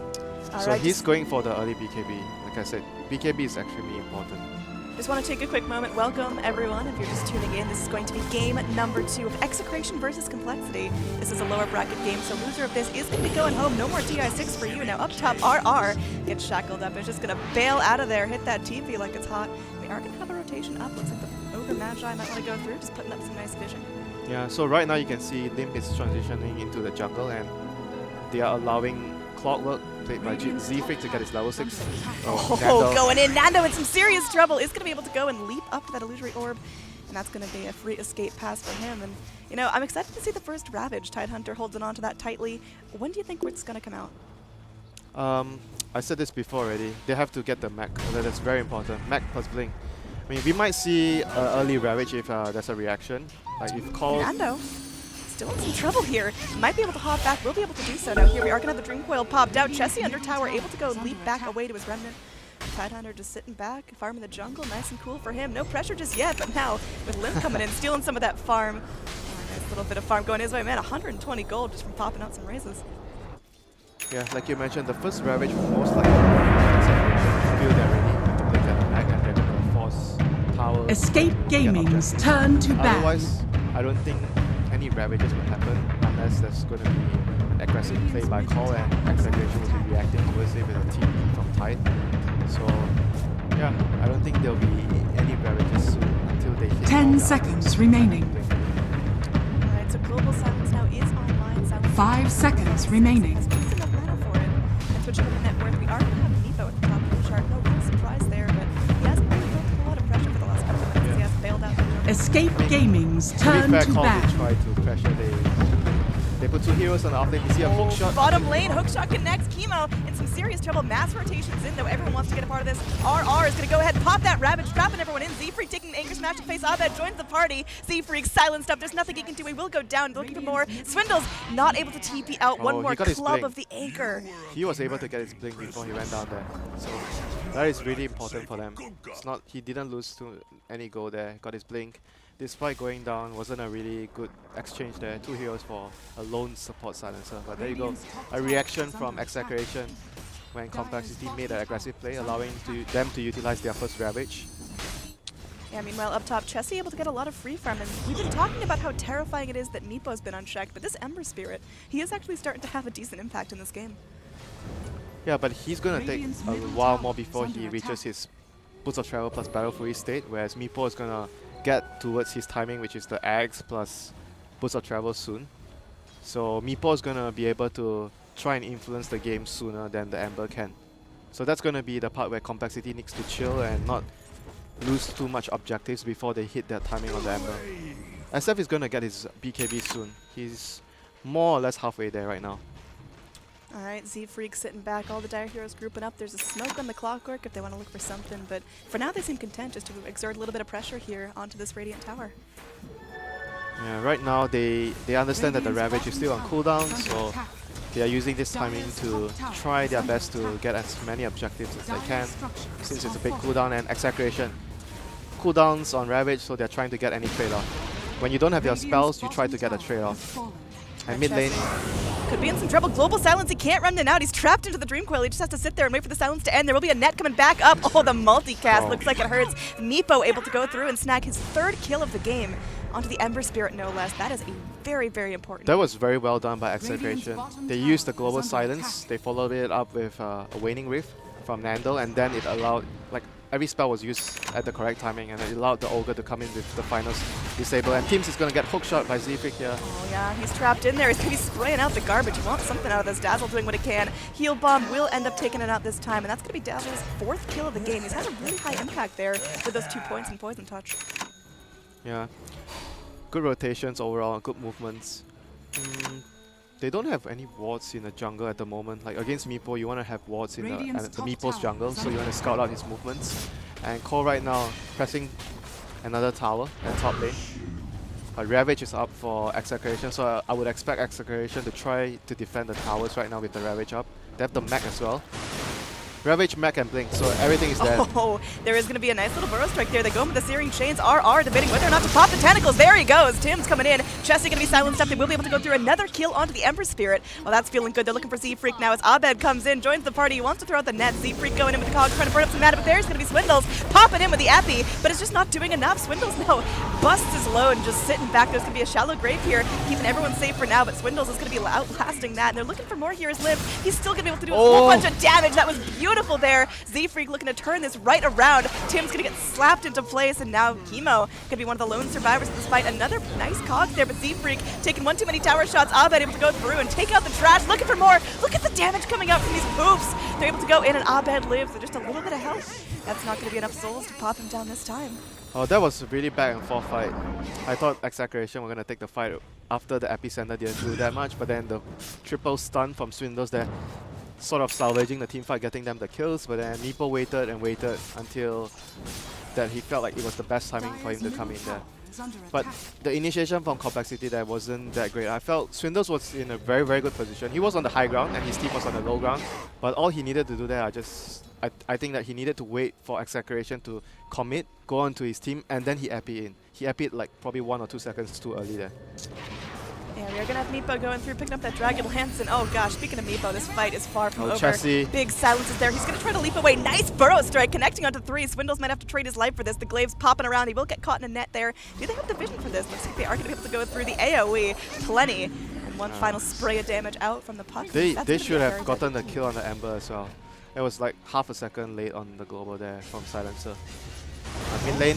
So he's going for the early BKB. Like I said, BKB is extremely important. Just want to take a quick moment. Welcome, everyone. If you're just tuning in, this is going to be game number 2 of Execration versus Complexity. This is a lower bracket game, so loser of this is going to be going home. No more TI6 for you. Now up top, RR gets shackled up. It's just going to bail out of there, hit that TP like it's hot. We are going to have a rotation up. Looks like the Ogre Magi might want to go through, just putting up some nice vision. Yeah, so right now you can see Limp is transitioning into the jungle and they are allowing Clockwork, played by Z-Freak, to get his level 6. Oh, going in. Nando in some serious trouble. Is going to be able to go and leap up to that illusory orb. And that's going to be a free escape pass for him. And, you know, I'm excited to see the first Ravage. Tidehunter holds on to that tightly. When do you think it's going to come out? I said this before already. They have to get the mech. That's very important. Mech plus Blink. I mean, we might see early Ravage if there's a reaction. Like if called. Nando still in some trouble here. Might be able to hop back. Will be able to do so. Now here we are going to have the Dream Coil popped out. Chessie under tower, able to go leap back away to his Remnant. Tidehunter just sitting back, farming the jungle. Nice and cool for him. No pressure just yet, but now with Limp coming in, stealing some of that farm. Nice little bit of farm going his way. Man, 120 gold just from popping out some raises. Yeah, like you mentioned, the first Ravage will most likely feel they're ready to play the mech and they're going to force tower. Escape Gaming's turn to bat. Otherwise, I don't think any Ravages will happen unless there's going to be an aggressive play by Call and Exaggeration will be reacting towards it with a TP from Tide. So, yeah, I don't think there'll be any Ravages soon until they hit 10 seconds remaining. Alright, so Global Silence now is online. Silence 5 seconds remaining. Has just enough mana for it. And switching over to net worth, we are going to have Nepo at the top of the chart. No real surprise there, but he hasn't really built up a lot of pressure for the last couple of minutes. He has bailed out. Escape Gaming's turn to bat. They try to pressure. They put 2 heroes on the offlane. You see a hook shot. Bottom lane, hook shot connects. Chemo in some serious trouble. Mass rotations in, though. Everyone wants to get a part of this. RR is going to go ahead and pop that Ravage, trapping everyone in. Z-Freak taking an Anchor Smash to face Abed, joins the party. Z-Freak silenced up. There's nothing he can do. He will go down, looking for more. Swindles not able to TP out. One more club of the Anchor. He was able to get his blink before he went down there. So that is really important for them. It's not, he didn't lose to any goal there. Got his blink. Despite going down, wasn't a really good exchange there. 2 heroes for a lone support silencer. But there you go. A reaction from Exaggeration when Complexity made an aggressive play, allowing them to utilize their first Ravage. Yeah, meanwhile, up top, Chessie able to get a lot of free farm. And we've been talking about how terrifying it is that Nepo's been unchecked, but this Ember Spirit, he is actually starting to have a decent impact in this game. Yeah, but he's going to take a while more before he reaches his Boots of Travel plus Battle Fury state, whereas Meepo is going to get towards his timing, which is the Eggs plus Boots of Travel soon. So Meepo is going to be able to try and influence the game sooner than the Ember can. So that's going to be the part where Complexity needs to chill and not lose too much objectives before they hit that timing on the Ember. SF is going to get his BKB soon. He's more or less halfway there right now. Alright, Z-Freak sitting back, all the Dire Heroes grouping up. There's a smoke on the Clockwork if they want to look for something, but for now they seem content just to exert a little bit of pressure here onto this Radiant Tower. Yeah, right now they understand that the Ravage is still on cooldown, so they are using this timing to try their best to get as many objectives as they can, since it's a big cooldown and Exaggeration. Cooldowns on Ravage, so they're trying to get any trade-off. When you don't have your spells, you try to get a trade-off. And mid lane could be in some trouble. Global Silence, he can't run in and out. He's trapped into the Dream Coil. He just has to sit there and wait for the silence to end. There will be a net coming back up. Oh, the multicast looks like it hurts. Nepo able to go through and snag his 3rd kill of the game onto the Ember Spirit, no less. That is a very, very important. That was very well done by Exaggeration. They used the Global Silence. They followed it up with a Waning Rift. from Nandel, and then it allowed, like, every spell was used at the correct timing, and it allowed the Ogre to come in with the final disable. And Teams is going to get hookshot by Zfrick here. Oh yeah, he's trapped in there. He's going to be spraying out the garbage. He wants something out of this. Dazzle doing what it can. Heal Bomb will end up taking it out this time, and that's going to be Dazzle's 4th kill of the game. He's had a really high impact there with those 2 points in Poison Touch. Yeah. Good rotations overall, good movements. They don't have any wards in the jungle at the moment. Like against Meepo, you want to have wards in the Meepo's jungle, so you want to scout out his movements. And Cole right now pressing another tower at top lane. Ravage is up for Execration, so I would expect Execration to try to defend the towers right now with the Ravage up. They have the mech as well. Ravage, mech, and blink, so everything is there. Oh, there is going to be a nice little burrow strike there. They go with the Searing Chains. RR debating whether or not to pop the tentacles. There he goes. Tim's coming in. Chessie going to be silenced up. They will be able to go through another kill onto the Emperor Spirit. Well, that's feeling good. They're looking for Zfrick now as Abed comes in, joins the party. He wants to throw out the net. Zfrick going in with the cogs, trying to burn up some mana, but there's going to be Swindles popping in with the Epi, but it's just not doing enough. Swindles now busts his load and just sitting back. There's going to be a shallow grave here, keeping everyone safe for now, but Swindles is going to be outlasting that, and they're looking for more here as Limp. He's still going to be able to do a whole bunch of damage. That was beautiful there. Zfrick looking to turn this right around. Tim's going to get slapped into place, and now Chemo going to be one of the lone survivors of this fight. Another nice cogs there, but Zfrick taking one too many tower shots. Abed able to go through and take out the trash, looking for more. Look at the damage coming out from these poofs. They're able to go in, and Abed lives with just a little bit of health. That's not going to be enough souls to pop him down this time. Oh, that was a really back and forth fight. I thought Execration were going to take the fight after the Epicenter didn't do that much, but then the triple stun from Swindles there sort of salvaging the team fight, getting them the kills, but then Meepo waited and waited until that he felt like it was the best timing for him to come in there. But the initiation from Complexity there wasn't that great. I felt Swindles was in a very, very good position. He was on the high ground and his team was on the low ground, but all he needed to do there, I think that he needed to wait for Execration to commit, go on to his team, and then he epi in. He epi'd like probably 1 or 2 seconds too early there. Yeah, we are going to have Meepo going through, picking up that Dragon Lance, and oh gosh, speaking of Meepo, this fight is far from over. Chessie. Big silence is there. He's going to try to leap away. Nice burrow strike, connecting onto 3. Swindles might have to trade his life for this. The Glaive's popping around. He will get caught in a net there. Do they have the vision for this? Looks like they are going to be able to go through the AoE. Plenty. And one final spray of damage out from the puck. They should have gotten the kill on the Ember as well. It was like half a second late on the global there from Silencer. Mid lane.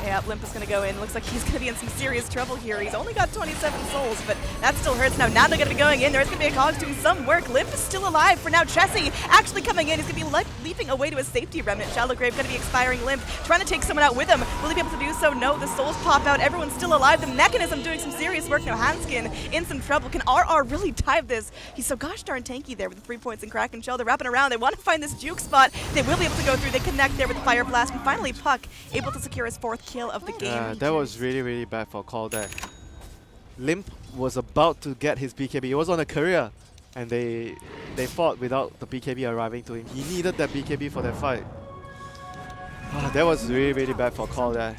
Yeah, Limp is going to go in. Looks like he's going to be in some serious trouble here. He's only got 27 souls, but that still hurts. Now Nando going to be going in. There's going to be a Cogs doing some work. Limp is still alive for now. Chessie actually coming in. He's going to be leaping away to his safety remnant. Shallow Grave going to be expiring. Limp trying to take someone out with him. Will he be able to do so? No, the souls pop out. Everyone's still alive. The Mechanism doing some serious work. Now Hanskin in some trouble. Can RR really dive this? He's so gosh darn tanky there with the 3 points in Kraken Shell. They're wrapping around. They want to find this juke spot. They will be able to go through. They connect there with the Fire Blast. And finally Puck able to secure his 4th kill of the game. That was really, really bad for Call there. Limp was about to get his BKB. He was on a career, and they fought without the BKB arriving to him. He needed that BKB for that fight. That was really, really bad for Call there.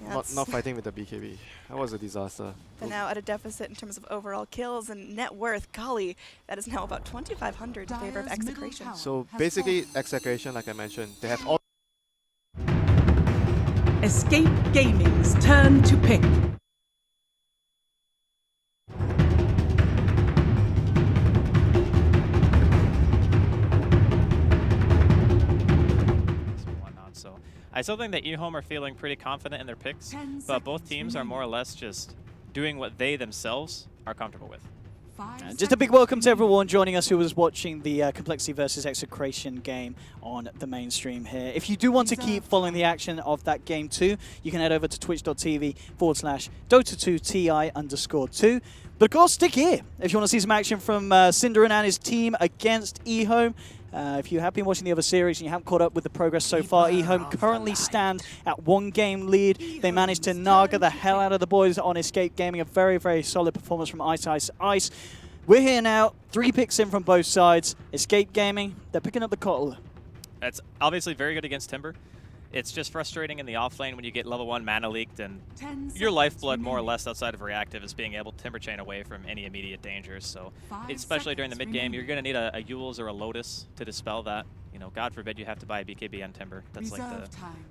Yeah, Not fighting with the BKB. That was a disaster. But now at a deficit in terms of overall kills and net worth. Golly, that is now about 2,500 in favor of Execration. So basically, Execration, like I mentioned, they have all. Escape Gaming's turn to pick. So I still think that eHome are feeling pretty confident in their picks, but both teams are more or less just doing what they themselves are comfortable with. Just a big welcome to everyone joining us who was watching the Complexity versus Execration game on the mainstream here. If you do want to keep following the action of that game too, you can head over to twitch.tv/Dota2TI_2. But of course, stick here if you want to see some action from Cinderin and his team against eHome. If you have been watching the other series and you haven't caught up with the progress so far, eHome currently stand at 1 game lead. They managed to Naga the hell out of the boys on Escape Gaming. A very, very solid performance from Ice Ice Ice. We're here now, 3 picks in from both sides. Escape Gaming, they're picking up the Kotl. That's obviously very good against Timber. It's just frustrating in the offlane when you get level 1 mana leaked and your lifeblood more or less outside of reactive is being able to Timber Chain away from any immediate dangers. So especially during the mid game, you're going to need a Yules or a Lotus to dispel that. You know, God forbid you have to buy a BKB on Timber. That's like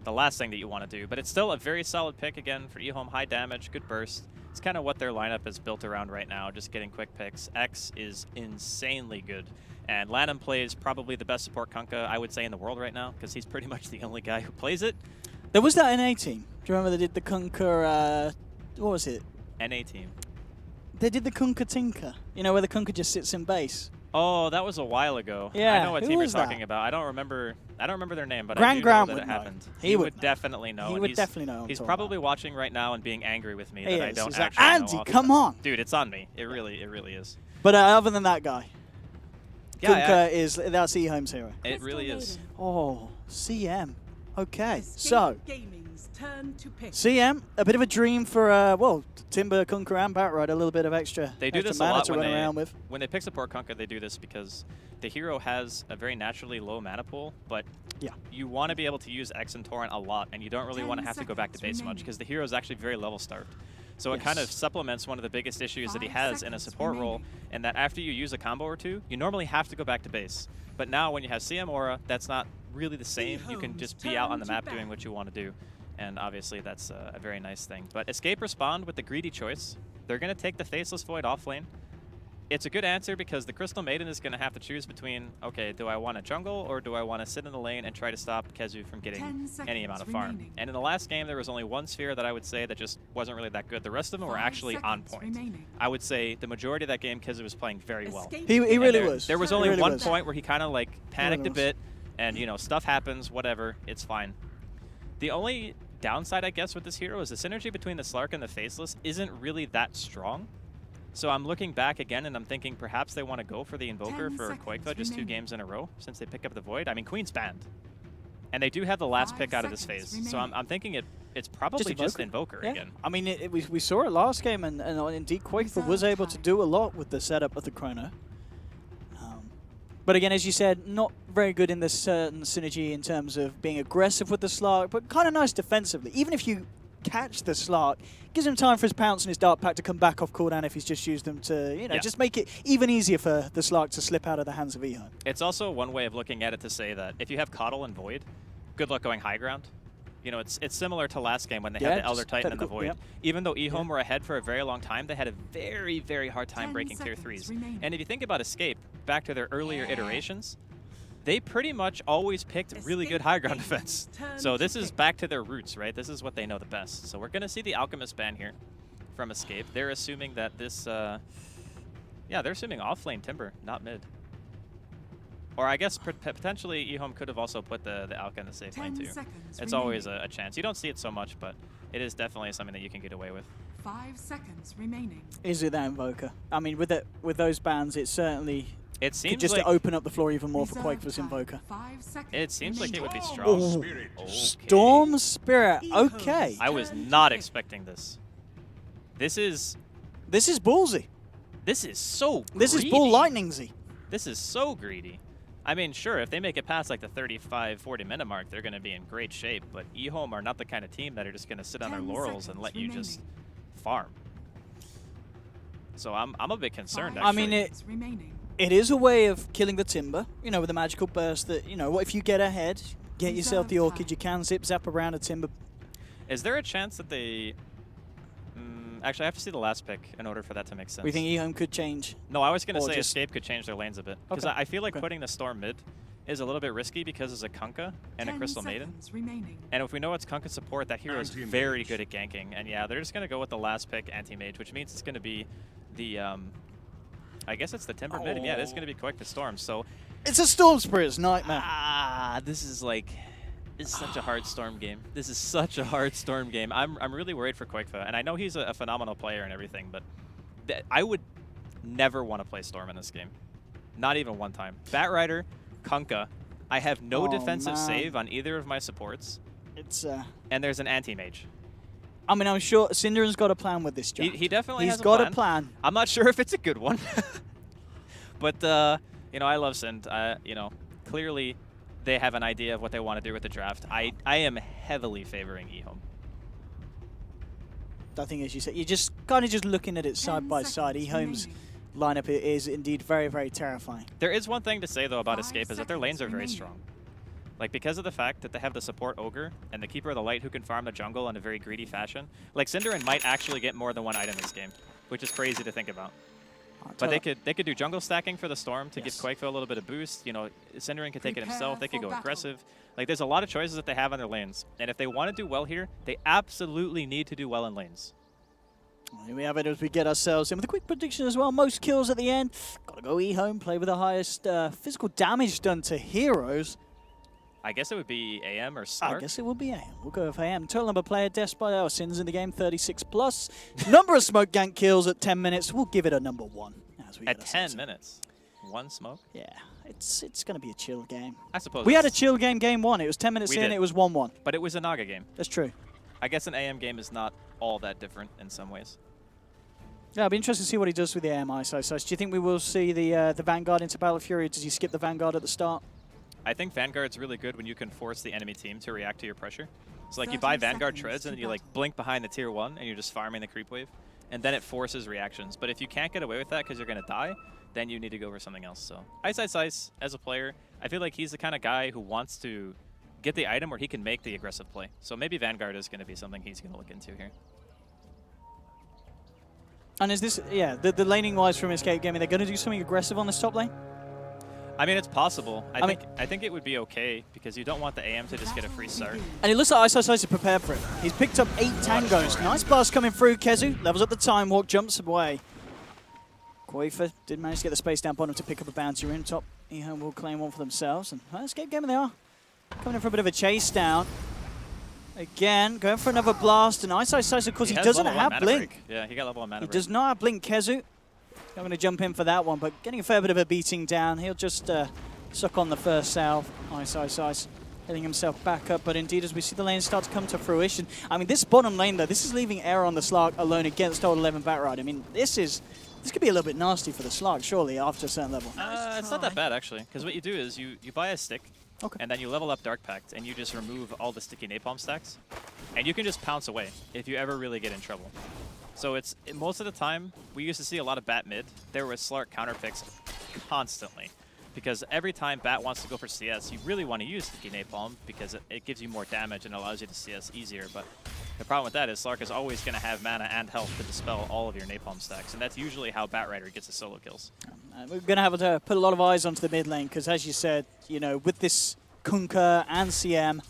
the last thing that you want to do. But it's still a very solid pick again for eHome. High damage, good burst. It's kind of what their lineup is built around right now, just getting quick picks. X is insanely good And Lanham plays probably the best support Kunkka, I would say, in the world right now, because he's pretty much the only guy who plays it. There was that NA team. Do you remember they did the Kunkka, what was it? NA team. They did the Kunkka Tinker. You know, where the Kunkka just sits in base. Oh, that was a while ago. Yeah, I know what who team you're was talking that? about. I don't remember their name, but Grant I do Grant know that would it know. happened. He would would know. definitely know. He and would he's- definitely know what I'm He's talking probably watching right now and being angry with me He that I is. don't He's like, actually know Andy, off the come top. on. Dude, it's on me. It really is. But other than that guy, Yeah, Kunkka that's eHome's hero. It really is. Oh, CM. Okay, so Gaming's turn to pick. CM, a bit of a dream for well, Timber, Kunkka, and Batrider, a little bit of extra. They do extra this a mana lot to run around with. when they pick support Kunkka. They do this because the hero has a very naturally low mana pool, but you want to be able to use X and Torrent a lot, and you don't really want to have to go back to base much because the hero is actually very level starved. So it kind of supplements one of the biggest issues that he has in a support role, and that after you use a combo or two, you normally have to go back to base. But now when you have CM Aura, that's not really the same. You can just be out on the map doing what you want to do. And obviously that's a very nice thing. But Escape respond with the greedy choice. They're going to take the Faceless Void off lane. It's a good answer because the Crystal Maiden is going to have to choose between, okay, do I want to jungle or do I want to sit in the lane and try to stop Kezu from getting any amount of farm? And in the last game, there was only one sphere that I would say that just wasn't really that good. The rest of them were actually on point. I would say the majority of that game, Kezu was playing very well. He really was. There was He only really one was. point where he kind of like panicked a was. bit and, you know, stuff happens, whatever, it's fine. The only downside, I guess, with this hero is the synergy between the Slark and the Faceless isn't really that strong. So I'm looking back again and I'm thinking perhaps they want to go for the Invoker for Quakeva just 2 games in a row since they pick up the Void. I mean, Queen's banned. And they do have the last pick out of this phase. So I'm thinking it's probably just Invoker again. I mean, we saw it last game, and indeed Quakeva was able to do a lot with the setup of the Chrono. But again, as you said, not very good in this certain synergy in terms of being aggressive with the Slark, but kind of nice defensively. Even if you catch the Slark, gives him time for his pounce and his Dark Pack to come back off cooldown if he's just used them to, you know, just make it even easier for the Slark to slip out of the hands of eHome. It's also one way of looking at it to say that if you have Coddle and Void, good luck going high ground. You know, it's similar to last game when they had the Elder Titan and the Void. Even though eHome were ahead for a very long time, they had a very, very hard time breaking tier 3s. And if you think about Escape, back to their earlier iterations, they pretty much always picked really good high ground defense. So this is back to their roots, right? This is what they know the best. So we're going to see the Alchemist ban here from Escape. They're assuming that this, yeah, they're assuming off lane Timber, not mid. Or I guess potentially eHome could have also put the Alka in the safe lane too. It's always a chance. You don't see it so much, but it is definitely something that you can get away with. 5 seconds remaining. Is it that Invoker? I mean, with those bans, it certainly it seems could just like open up the floor even more for Quakeva's Invoker. It seems like it would be strong. Oh, Storm Spirit. Okay. I was not expecting this. This is ballsy. This is so greedy. This is Bull Lightningsy. This is so greedy. I mean, sure, if they make it past like the 35, 40 minute mark, they're going to be in great shape. But eHome are not the kind of team that are just going to sit on their laurels and let you just farm. So I'm a bit concerned, actually. I mean, it is a way of killing the Timber, you know, with a magical burst that, you know, what if you get ahead, get yourself the Orchid, you can zap around a Timber. Is there a chance that they... actually, I have to see the last pick in order for that to make sense. We think eHome could change? No, I was going to say just Escape could change their lanes a bit. Because I feel like putting the Storm mid is a little bit risky because it's a Kunkka and a Crystal Maiden. And if we know it's Kunkka support, that hero is very good at ganking. And yeah, they're just going to go with the last pick anti-mage, which means it's going to be the... I guess it's the Timber mid. And yeah, this is going to be quick to Storm. So it's a Storm Spirit's nightmare. This is like... This is such a hard Storm game. This is such a hard Storm game. I'm really worried for Quakeva, and I know he's a phenomenal player and everything, but I would never want to play Storm in this game. Not even one time. Batrider, Kunkka, I have no defensive save on either of my supports. It's and there's an anti-mage. I mean, I'm sure Synderen's got a plan with this job. He definitely has a plan. He's got a plan. I'm not sure if it's a good one. But, you know, I love Synd. You know, clearly they have an idea of what they want to do with the draft. I am heavily favoring eHome. I think, as you said, you're just kind of just looking at it side by side. eHome's lineup is indeed very, very terrifying. There is one thing to say, though, about Escape is that their lanes are very strong. Like, because of the fact that they have the support Ogre and the Keeper of the Light who can farm the jungle in a very greedy fashion, like, Synderen might actually get more than one item this game, which is crazy to think about. But they could do jungle stacking for the Storm to give Quakefo a little bit of boost. You know, Cinderin could take it himself. They could go aggressive. Like, there's a lot of choices that they have on their lanes. And if they want to do well here, they absolutely need to do well in lanes. Here we have it as we get ourselves in with a quick prediction as well. Most kills at the end. Got to go E-Home, play with the highest physical damage done to heroes. I guess it would be AM or Slark. I guess it would be AM. We'll go with AM. Total number of player deaths by our sins in the game, 36 plus. Number of smoke gank kills at 10 minutes. We'll give it a number 1. As we at 10 minutes? 1 smoke? Yeah. It's going to be a chill game. I suppose. We had a chill game 1. It was 10 minutes in, it was 1-1. But it was a Naga game. That's true. I guess an AM game is not all that different in some ways. Yeah, I'll be interested to see what he does with the AM ISO. Do you think we will see the Vanguard into Battle Fury? Does he skip the Vanguard at the start? I think Vanguard's really good when you can force the enemy team to react to your pressure. So like you buy Vanguard treads and then you like blink behind the tier 1 and you're just farming the creep wave. And then it forces reactions. But if you can't get away with that because you're going to die, then you need to go for something else. So Ice, as a player, I feel like he's the kind of guy who wants to get the item where he can make the aggressive play. So maybe Vanguard is going to be something he's going to look into here. And is this, the laning wise from Escape Gaming, they're going to do something aggressive on this top lane? I mean, it's possible. I think it would be okay because you don't want the AM to just get a free start. And it looks like Ice is prepared for it. He's picked up 8 tangos. Nice blast coming through. Kezu levels up the time walk, jumps away. Quafer did manage to get the space down bottom to pick up a bounty ring top. E-Home will claim one for themselves. And Escape Gaming they are. Coming in for a bit of a chase down. Again, going for another blast. And Ice, of course, he doesn't have Blink. Yeah, he got level 1 mana He break. does not have Blink. Kezu not going to jump in for that one, but getting a fair bit of a beating down. He'll just suck on the first salve. Ice. Getting himself back up, but indeed, as we see the lane start to come to fruition. I mean, this bottom lane, though, this is leaving Air on the Slark alone against old 11 Batride. I mean, this could be a little bit nasty for the Slark, surely, after a certain level. It's not that bad, actually, because what you do is you buy a stick, and then you level up Dark Pact, and you just remove all the sticky napalm stacks, and you can just pounce away if you ever really get in trouble. So it's most of the time, we used to see a lot of Bat mid. There was Slark counter picks constantly. Because every time Bat wants to go for CS, you really want to use Sticky Napalm because it gives you more damage and allows you to CS easier. But the problem with that is Slark is always going to have mana and health to dispel all of your Napalm stacks. And that's usually how Batrider gets his solo kills. We're going to have to put a lot of eyes onto the mid lane because, as you said, you know, with this Kunkka and CM,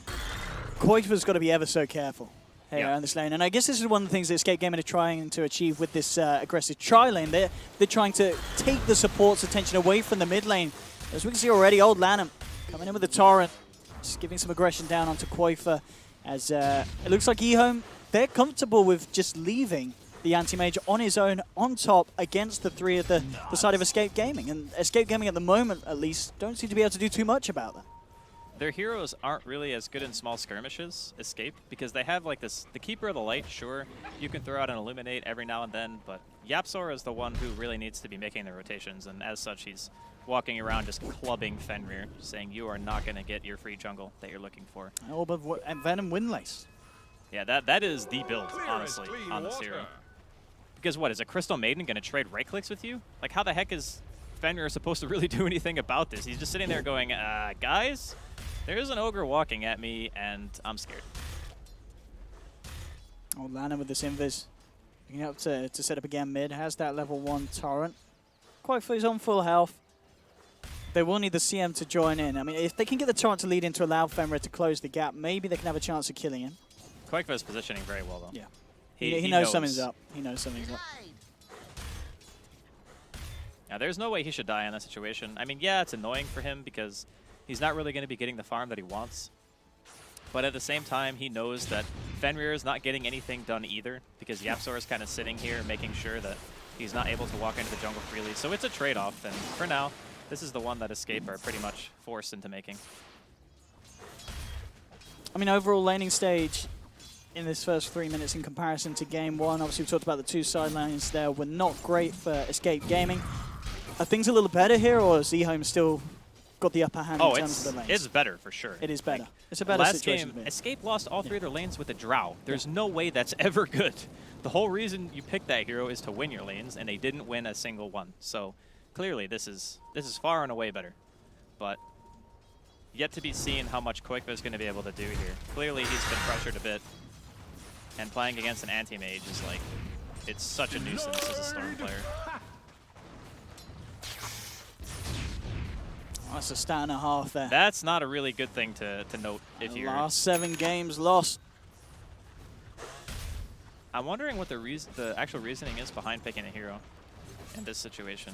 Quafer's got to be ever so careful. On this lane. And I guess this is one of the things that Escape Gaming are trying to achieve with this aggressive tri-lane. They're trying to take the support's attention away from the mid lane. As we can see already, old Lanham coming in with the Torrent, just giving some aggression down onto Quafer. As it looks like E-Home, they're comfortable with just leaving the Anti-Mage on his own on top against the 3 of the side of Escape Gaming. And Escape Gaming at the moment, at least, don't seem to be able to do too much about that. Their heroes aren't really as good in small skirmishes, Escape, because they have like this, the Keeper of the Light, sure, you can throw out an Illuminate every now and then, but Yapzor is the one who really needs to be making the rotations, and as such, he's walking around just clubbing Fenrir, saying you are not going to get your free jungle that you're looking for. Oh, but Venom Windlace. Yeah, that is the build, honestly, on this hero. Because what, is a Crystal Maiden going to trade right clicks with you? Like, how the heck is Fenrir supposed to really do anything about this? He's just sitting there going, guys, there's an ogre walking at me, and I'm scared. Oh, Lana with this invis. Looking up to set up again mid. Has that level 1 Torrent. Quafer is on full health. They will need the CM to join in. I mean, if they can get the Torrent to lead in to allow Fenrir to close the gap, maybe they can have a chance of killing him. Quakefa's positioning very well, though. Yeah. He knows something's up. He knows something's up. Now, there's no way he should die in that situation. I mean, yeah, it's annoying for him because he's not really going to be getting the farm that he wants. But at the same time, he knows that Fenrir is not getting anything done either because Yapzor is kind of sitting here making sure that he's not able to walk into the jungle freely. So it's a trade-off, and for now, this is the one that Escape are pretty much forced into making. I mean, overall laning stage in this first 3 minutes in comparison to game 1. Obviously, we talked about the 2 side lanes there were not great for Escape Gaming. Are things a little better here, or has E-Home still got the upper hand in terms of the lanes? It's better for sure. It is better. It's a better situation. Last game, Escape lost all 3 of their lanes with a Drow. There's no way that's ever good. The whole reason you picked that hero is to win your lanes, and they didn't win a single one. So clearly, this is far and away better. But yet to be seen how much Quakefa is going to be able to do here. Clearly, he's been pressured a bit, and playing against an anti-mage is like, it's such a nuisance as a Storm player. That's a stat and a half there. That's not a really good thing to note if you're... Last 7 games lost. I'm wondering what the actual reasoning is behind picking a hero in this situation.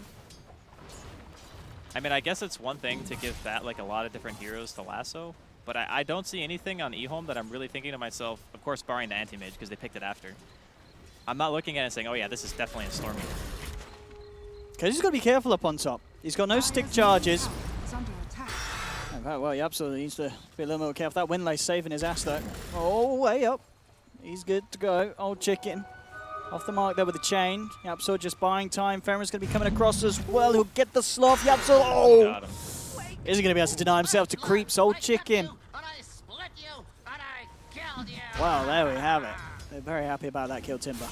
I mean, I guess it's one thing to give that like a lot of different heroes to lasso, but I don't see anything on eHome that I'm really thinking to myself, of course barring the anti-mage because they picked it after. I'm not looking at it and saying, oh yeah, this is definitely a Storm hero. Because he's got to be careful up on top. He's got no stick charges. Well, he absolutely needs to be a little more careful. That Windlace saving his ass though. Oh, way up. He's good to go. Old Chicken off the mark there with the chain. Yapso just buying time. Fermer's going to be coming across as well. He'll get the sloth. Yapso, oh! Isn't going to be able to deny himself to creeps. Old Chicken. Wow, there we have it. They're very happy about that kill, Timber.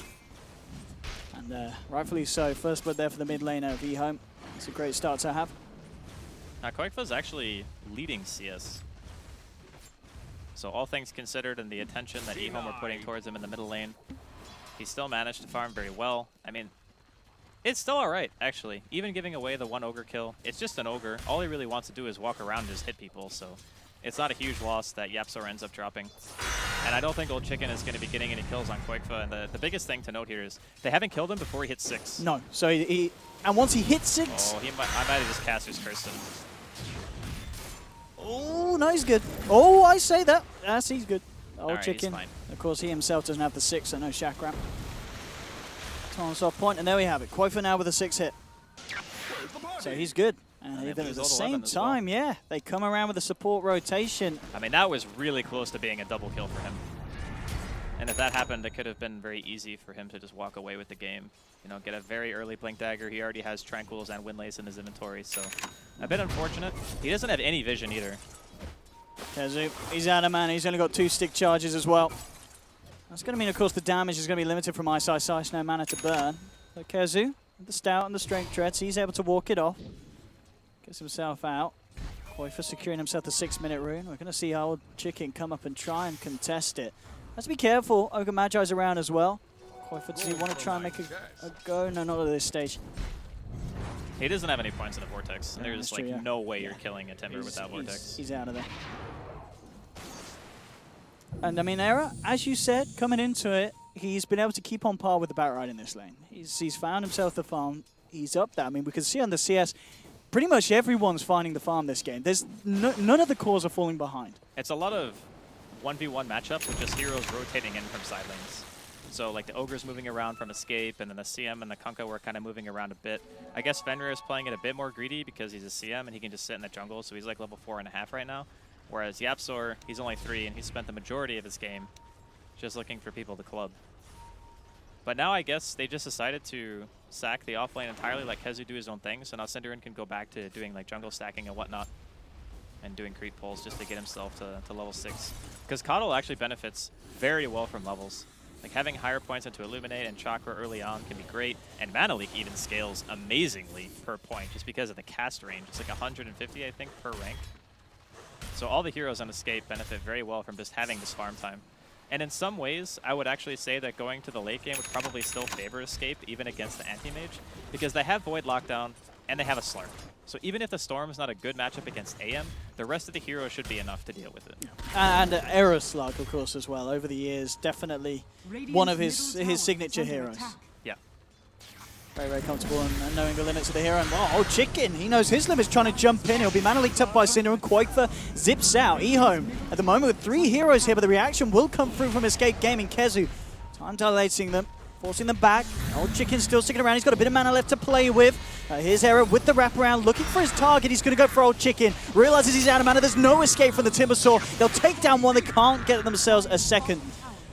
And rightfully so. First blood there for the mid laner of eHome. It's a great start to have. Now, Koikfa's actually leading CS. So all things considered and the attention that eHome were putting towards him in the middle lane, he still managed to farm very well. I mean, it's still alright, actually. Even giving away the 1 Ogre kill, it's just an Ogre. All he really wants to do is walk around and just hit people, so it's not a huge loss that Yapsor ends up dropping. And I don't think Old Chicken is going to be getting any kills on Koikfa. And the biggest thing to note here is they haven't killed him before he hits 6. No, so he and once he hits 6... Oh, I might have just Caster's Curse him. Oh, no, he's good. Oh, I say that. Yes, he's good. Old right, Chicken. Of course, he himself doesn't have the 6, so no Chakram. On soft point, and there we have it. Koifa now with a 6 hit. So he's good. And even at the same time, yeah, they come around with a support rotation. I mean, that was really close to being a double kill for him. And if that happened, it could have been very easy for him to just walk away with the game. You know, get a very early Blink Dagger. He already has Tranquils and Windlace in his inventory, so a bit unfortunate. He doesn't have any vision either. Kezu, he's out of mana. He's only got 2 stick charges as well. That's going to mean, of course, the damage is going to be limited from Ice Ice Ice. No mana to burn. So Kezu, with the Stout and the Strength Treads, he's able to walk it off. Gets himself out. Koifa securing himself the 6-minute rune. We're going to see Old Chicken come up and try and contest it. Has to be careful. Ogre Magi's around as well. Koifa, does he want to try and make a go? No, not at this stage. He doesn't have any points in the Vortex. And there's like no way you're killing a Timber with that Vortex. He's out of there. And I mean, Era, as you said, coming into it, he's been able to keep on par with the Batright in this lane. He's found himself the farm. He's up there. I mean, we can see on the CS, pretty much everyone's finding the farm this game. There's none of the cores are falling behind. It's a lot of 1v1 matchups with just heroes rotating in from side lanes. So like the Ogre's moving around from Escape, and then the CM and the Kunkka were kind of moving around a bit. I guess Fenrir is playing it a bit more greedy because he's a CM and he can just sit in the jungle, so he's like level 4.5 right now. Whereas Yapsor, he's only 3 and he spent the majority of his game just looking for people to club. But now I guess they just decided to sack the offlane entirely, let Kezu do his own thing, so now Cinderin can go back to doing like jungle stacking and whatnot and doing creep pulls just to get himself to level 6. Because Coddle actually benefits very well from levels. Like having higher points into Illuminate and Chakra early on can be great, and Mana Leak even scales amazingly per point just because of the cast range. It's like 150, I think, per rank. So all the heroes on Escape benefit very well from just having this farm time. And in some ways, I would actually say that going to the late game would probably still favor Escape, even against the Anti-Mage, because they have Void Lockdown, and they have a Slark. So even if the Storm is not a good matchup against AM, the rest of the heroes should be enough to deal with it. And Error Slug, of course, as well. Over the years, definitely one of his signature heroes. Yeah. Very, very comfortable and knowing the limits of the hero. And oh, Chicken, he knows his limits, trying to jump in. He'll be mana leaked up by Cinder, and Koikfa zips out. eHome at the moment with 3 heroes here, but the reaction will come through from Escape Gaming. Kezu, time dilating them, forcing them back. Old Chicken still sticking around. He's got a bit of mana left to play with. Here's Era with the wraparound, looking for his target. He's going to go for Old Chicken. Realizes he's out of mana. There's no escape from the Timbersaw. They'll take down one. They can't get themselves a second.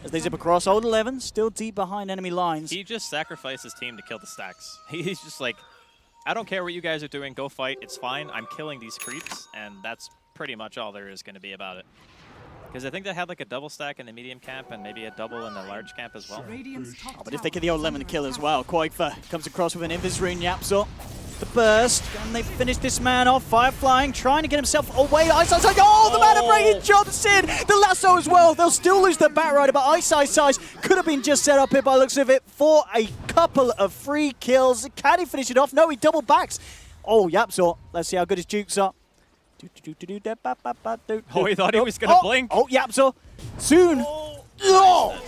As they zip across, Old 11 still deep behind enemy lines. He just sacrificed his team to kill the stacks. He's just like, I don't care what you guys are doing, go fight, it's fine. I'm killing these creeps, and that's pretty much all there is going to be about it. Because I think they had like a double stack in the medium camp and maybe a double in the large camp as well. Oh, but if they get the Old 11 kill as well, Koikfa comes across with an Invis Rune, Yapsor. The burst, and they finish this man off. Fire flying, trying to get himself away. Ice Ice Ice, oh, the mana break, he jumps in. The lasso as well. They'll still lose the Batrider, but Ice Ice Ice could have been just set up here by the looks of it for a couple of free kills. Can he finish it off? No, he double backs. Oh, Yapsor, let's see how good his dukes are. Oh, he thought he was going to blink. Oh, Yapzor. Soon. Oh.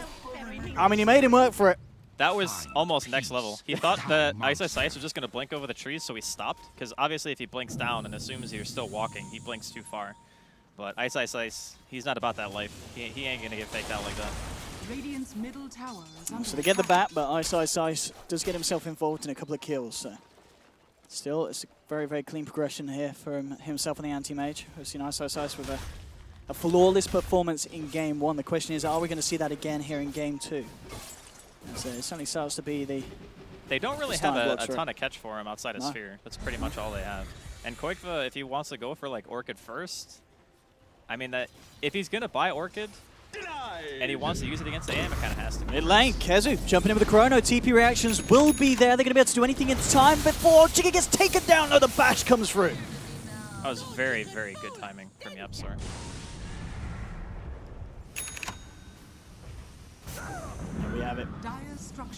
I mean, he made him work for it. That was almost next level. He thought that Ice was just going to blink over the trees, so he stopped. Because obviously if he blinks down and assumes you're still walking, he blinks too far. But Ice, he's not about that life. He ain't going to get faked out like that. Radiant's middle tower is So they get the bat, but Ice does get himself involved in a couple of kills. So still, it's a very, very clean progression here from himself and the anti-mage. We've seen Ice with a flawless performance in game 1. The question is, are we going to see that again here in game 2? So it certainly starts to be the... They don't really have a ton of catch for him outside of Sphere. That's pretty much all they have. And Koikva, if he wants to go for like Orchid first, I mean, that if he's going to buy Orchid and he wants to use it against AM, it kind of has to. Mid lane, Kezu jumping in with the Chrono. TP reactions will be there. They're going to be able to do anything in time before Chica gets taken down. No, the bash comes through. That was very, very good timing from Yapzor. There we have it.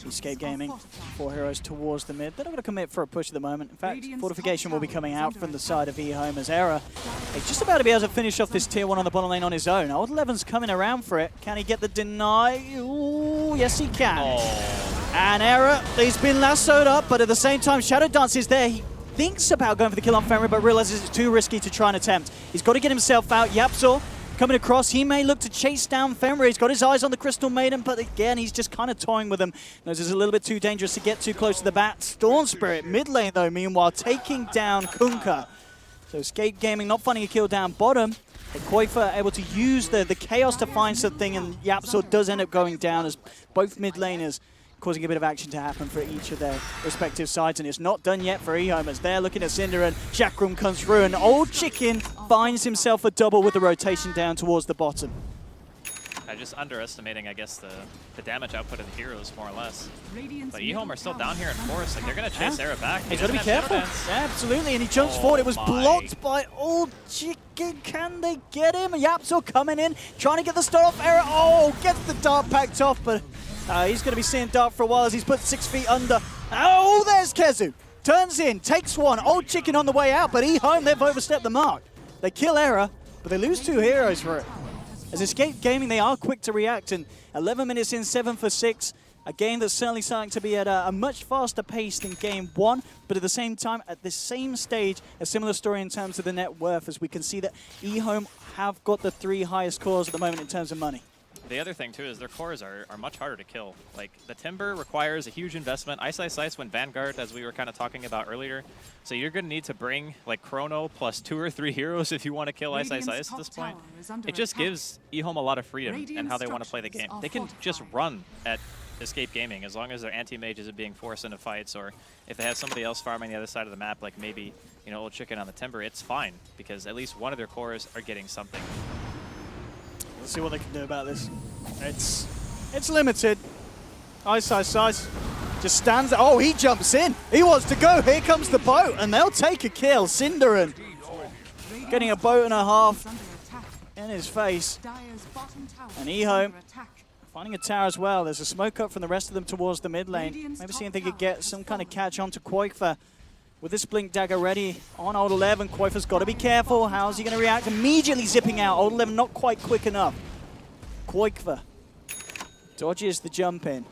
Escape Gaming, 4 heroes towards the mid. They're not going to commit for a push at the moment. In fact, Fortification will be coming out from the side of eHome as Era. He's just about to be able to finish off this tier 1 on the bottom lane on his own. Old 11's coming around for it. Can he get the deny? Ooh, yes he can. Oh. And Era, he's been lassoed up, but at the same time, Shadow Dance is there. He thinks about going for the kill on Fenrir, but realizes it's too risky to try and attempt. He's got to get himself out. Yapzor coming across, he may look to chase down Fenrir. He's got his eyes on the Crystal Maiden, but again, he's just kind of toying with him. Knows it's a little bit too dangerous to get too close to the bat. Storm Spirit, mid lane though, meanwhile, taking down Kunkka. So Escape Gaming not finding a kill down bottom. But Koifa able to use the Chaos to find something, and Yapzor does end up going down as both mid laners causing a bit of action to happen for each of their respective sides, and it's not done yet for eHome as they're looking at Cinder, and Chakram comes through, and Old Chicken finds himself a double with the rotation down towards the bottom. Just underestimating, I guess, the damage output of the heroes, more or less. But eHome are still down here in forest. Like, they're going to chase Era back. He's got to be careful. Yeah, absolutely, and he jumps forward. It was blocked by Old Chicken. Can they get him? Yapzor coming in, trying to get the start off Era. Oh, gets the dart packed off, but he's going to be seeing Dart for a while as he's put 6 feet under. Oh, there's Kezu. Turns in, takes one. Old Chicken on the way out, but eHome, they've overstepped the mark. They kill Era, but they lose 2 heroes for it. As Escape Gaming, they are quick to react, and 11 minutes in, 7 for 6. A game that's certainly starting to be at a much faster pace than game 1, but at the same time, at the same stage, a similar story in terms of the net worth, as we can see that eHome have got the 3 highest cores at the moment in terms of money. The other thing, too, is their cores are much harder to kill. Like, the Timber requires a huge investment. Ice went Vanguard, as we were kind of talking about earlier. So you're going to need to bring, like, Chrono plus 2 or 3 heroes if you want to kill Ice at this point. It just gives eHome a lot of freedom in how they want to play the game. They can just run at Escape Gaming as long as their anti-mage isn't being forced into fights, or if they have somebody else farming the other side of the map, like maybe, you know, Old Chicken on the Timber, it's fine, because at least one of their cores are getting something. Let's see what they can do about this. It's limited. Ice just stands. Oh, he jumps in. He wants to go. Here comes the boat, and they'll take a kill. Cinderin getting a boat and a half in his face. And eHome finding a tower as well. There's a smoke up from the rest of them towards the mid lane. Maybe seeing if they could get some kind of catch onto Koifa. With this Blink Dagger ready on Old 11, Koifa's got to be careful. How's he going to react? Immediately zipping out. Old 11 not quite quick enough. Koifa dodges the jump in.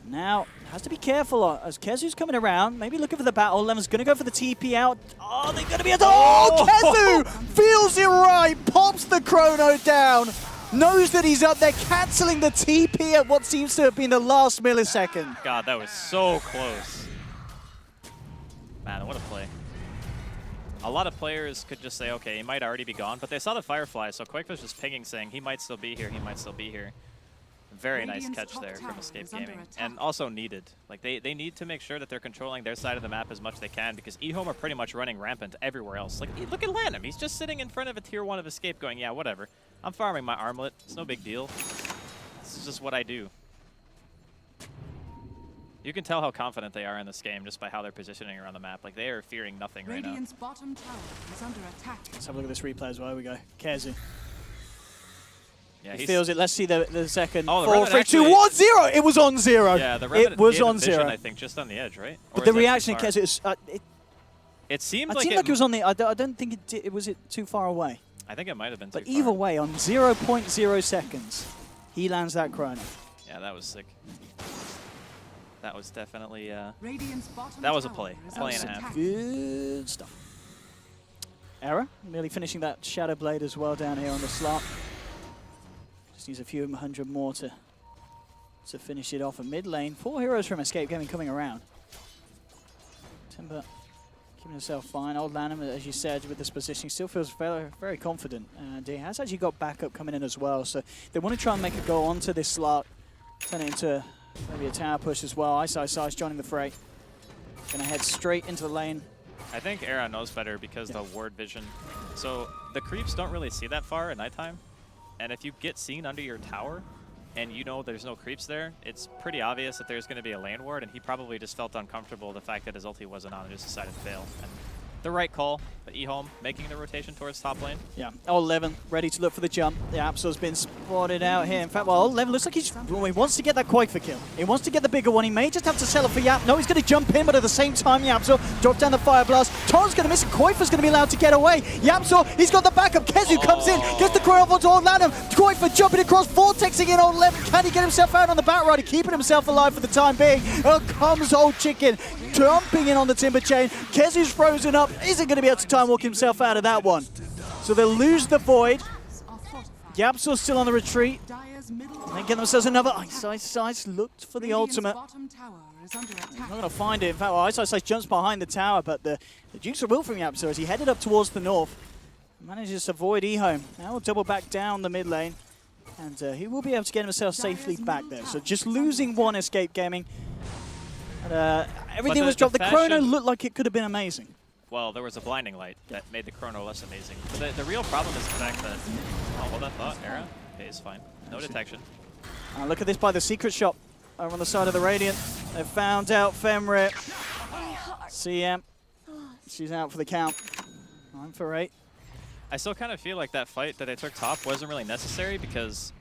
Now, has to be careful as Kezu's coming around. Maybe looking for the battle. Old 11's going to go for the TP out. Oh, they're going to be able to... Oh, Kezu feels it right. Pops the Chrono down. Knows that he's up there, cancelling the TP at what seems to have been the last millisecond. God, that was so close. Man, what a play. A lot of players could just say, okay, he might already be gone, but they saw the Firefly, so Quake was just pinging saying, he might still be here, he might still be here. Very nice catch there from Escape Gaming, and also needed. Like, they need to make sure that they're controlling their side of the map as much as they can, because eHome are pretty much running rampant everywhere else. Like, look at Lanham, he's just sitting in front of a tier 1 of Escape going, yeah, whatever. I'm farming my armlet, it's no big deal. This is just what I do. You can tell how confident they are in this game just by how they're positioning around the map. Like, they are fearing nothing right now. Bottom tower is under attack. Let's have a look at this replay as well. Here we go. Kezu. Yeah, he feels it. Let's see the second. Oh, 4, 3, 2, 1, 0. It was on 0. Yeah, the Revenant it was gave on vision, 0. I think, just on the edge, right? But the reaction of Kezu is... It seemed It like seemed like it was on the. I don't think it was it too far away. I think it might have been. But too either far. way, on 0.0 seconds, he lands that chrono. Yeah, that was sick. That was definitely. Radiant's bottom That was a tower play. is Play and a under half. attack. Good stuff. Era nearly finishing that Shadow Blade as well down here on the slot. Just needs a few hundred more to finish it off at mid lane. 4 heroes from Escape Gaming coming around. Timber keeping himself fine. Old Lanham, as you said, with this positioning, still feels very, very confident. And he has actually got backup coming in as well. So they want to try and make a go onto this slot. Turn it into maybe a tower push as well. Ice joining the fray. Gonna head straight into the lane. I think Era knows better because the ward vision. So the creeps don't really see that far at nighttime. And if you get seen under your tower and you know there's no creeps there, it's pretty obvious that there's going to be a lane ward, and he probably just felt uncomfortable with the fact that his ulti wasn't on and just decided to fail. And the right call, but eHome making the rotation towards top lane. Yeah, Old Levin ready to look for the jump. The Absol's been spotted out here. In fact, well, Old Levin looks like he wants to get that Quake for kill. He wants to get the bigger one. He may just have to sell it for Yap. No, he's going to jump in, but at the same time, Yapzor drops down the Fire Blast. Tor's going to miss it. Koifer's going to be allowed to get away. Yapzor, he's got the backup. Kezu comes in, gets the chrono onto Old Lanham. Koifer jumping across, vortexing in Old Levin. Can he get himself out on the Bat Rider, keeping himself alive for the time being? Out comes Old Chicken, jumping in on the Timber Chain. Kezu's frozen up. Isn't going to be able to time walk himself out of that one. So they'll lose the Void. Yapzor's still on the retreat. They get themselves another Ice looked for the ultimate. Not going to find it. In fact, well, Ice jumps behind the tower, but the Dukes of Will from Yapzor as he headed up towards the north. Manages to avoid eHome. Now we'll double back down the mid lane. And he will be able to get himself safely back there. So just losing one Escape Gaming. And, everything was dropped. The chrono looked like it could have been amazing. Well, there was a blinding light that made the chrono less amazing. But the real problem is the fact that, oh, well, that thought, Era. Okay, it's fine. No detection. Look at this by the secret shop over on the side of the Radiant. They've found out Femrit. CM. She's out for the count. 9 for 8. I still kind of feel like that fight that I took top wasn't really necessary because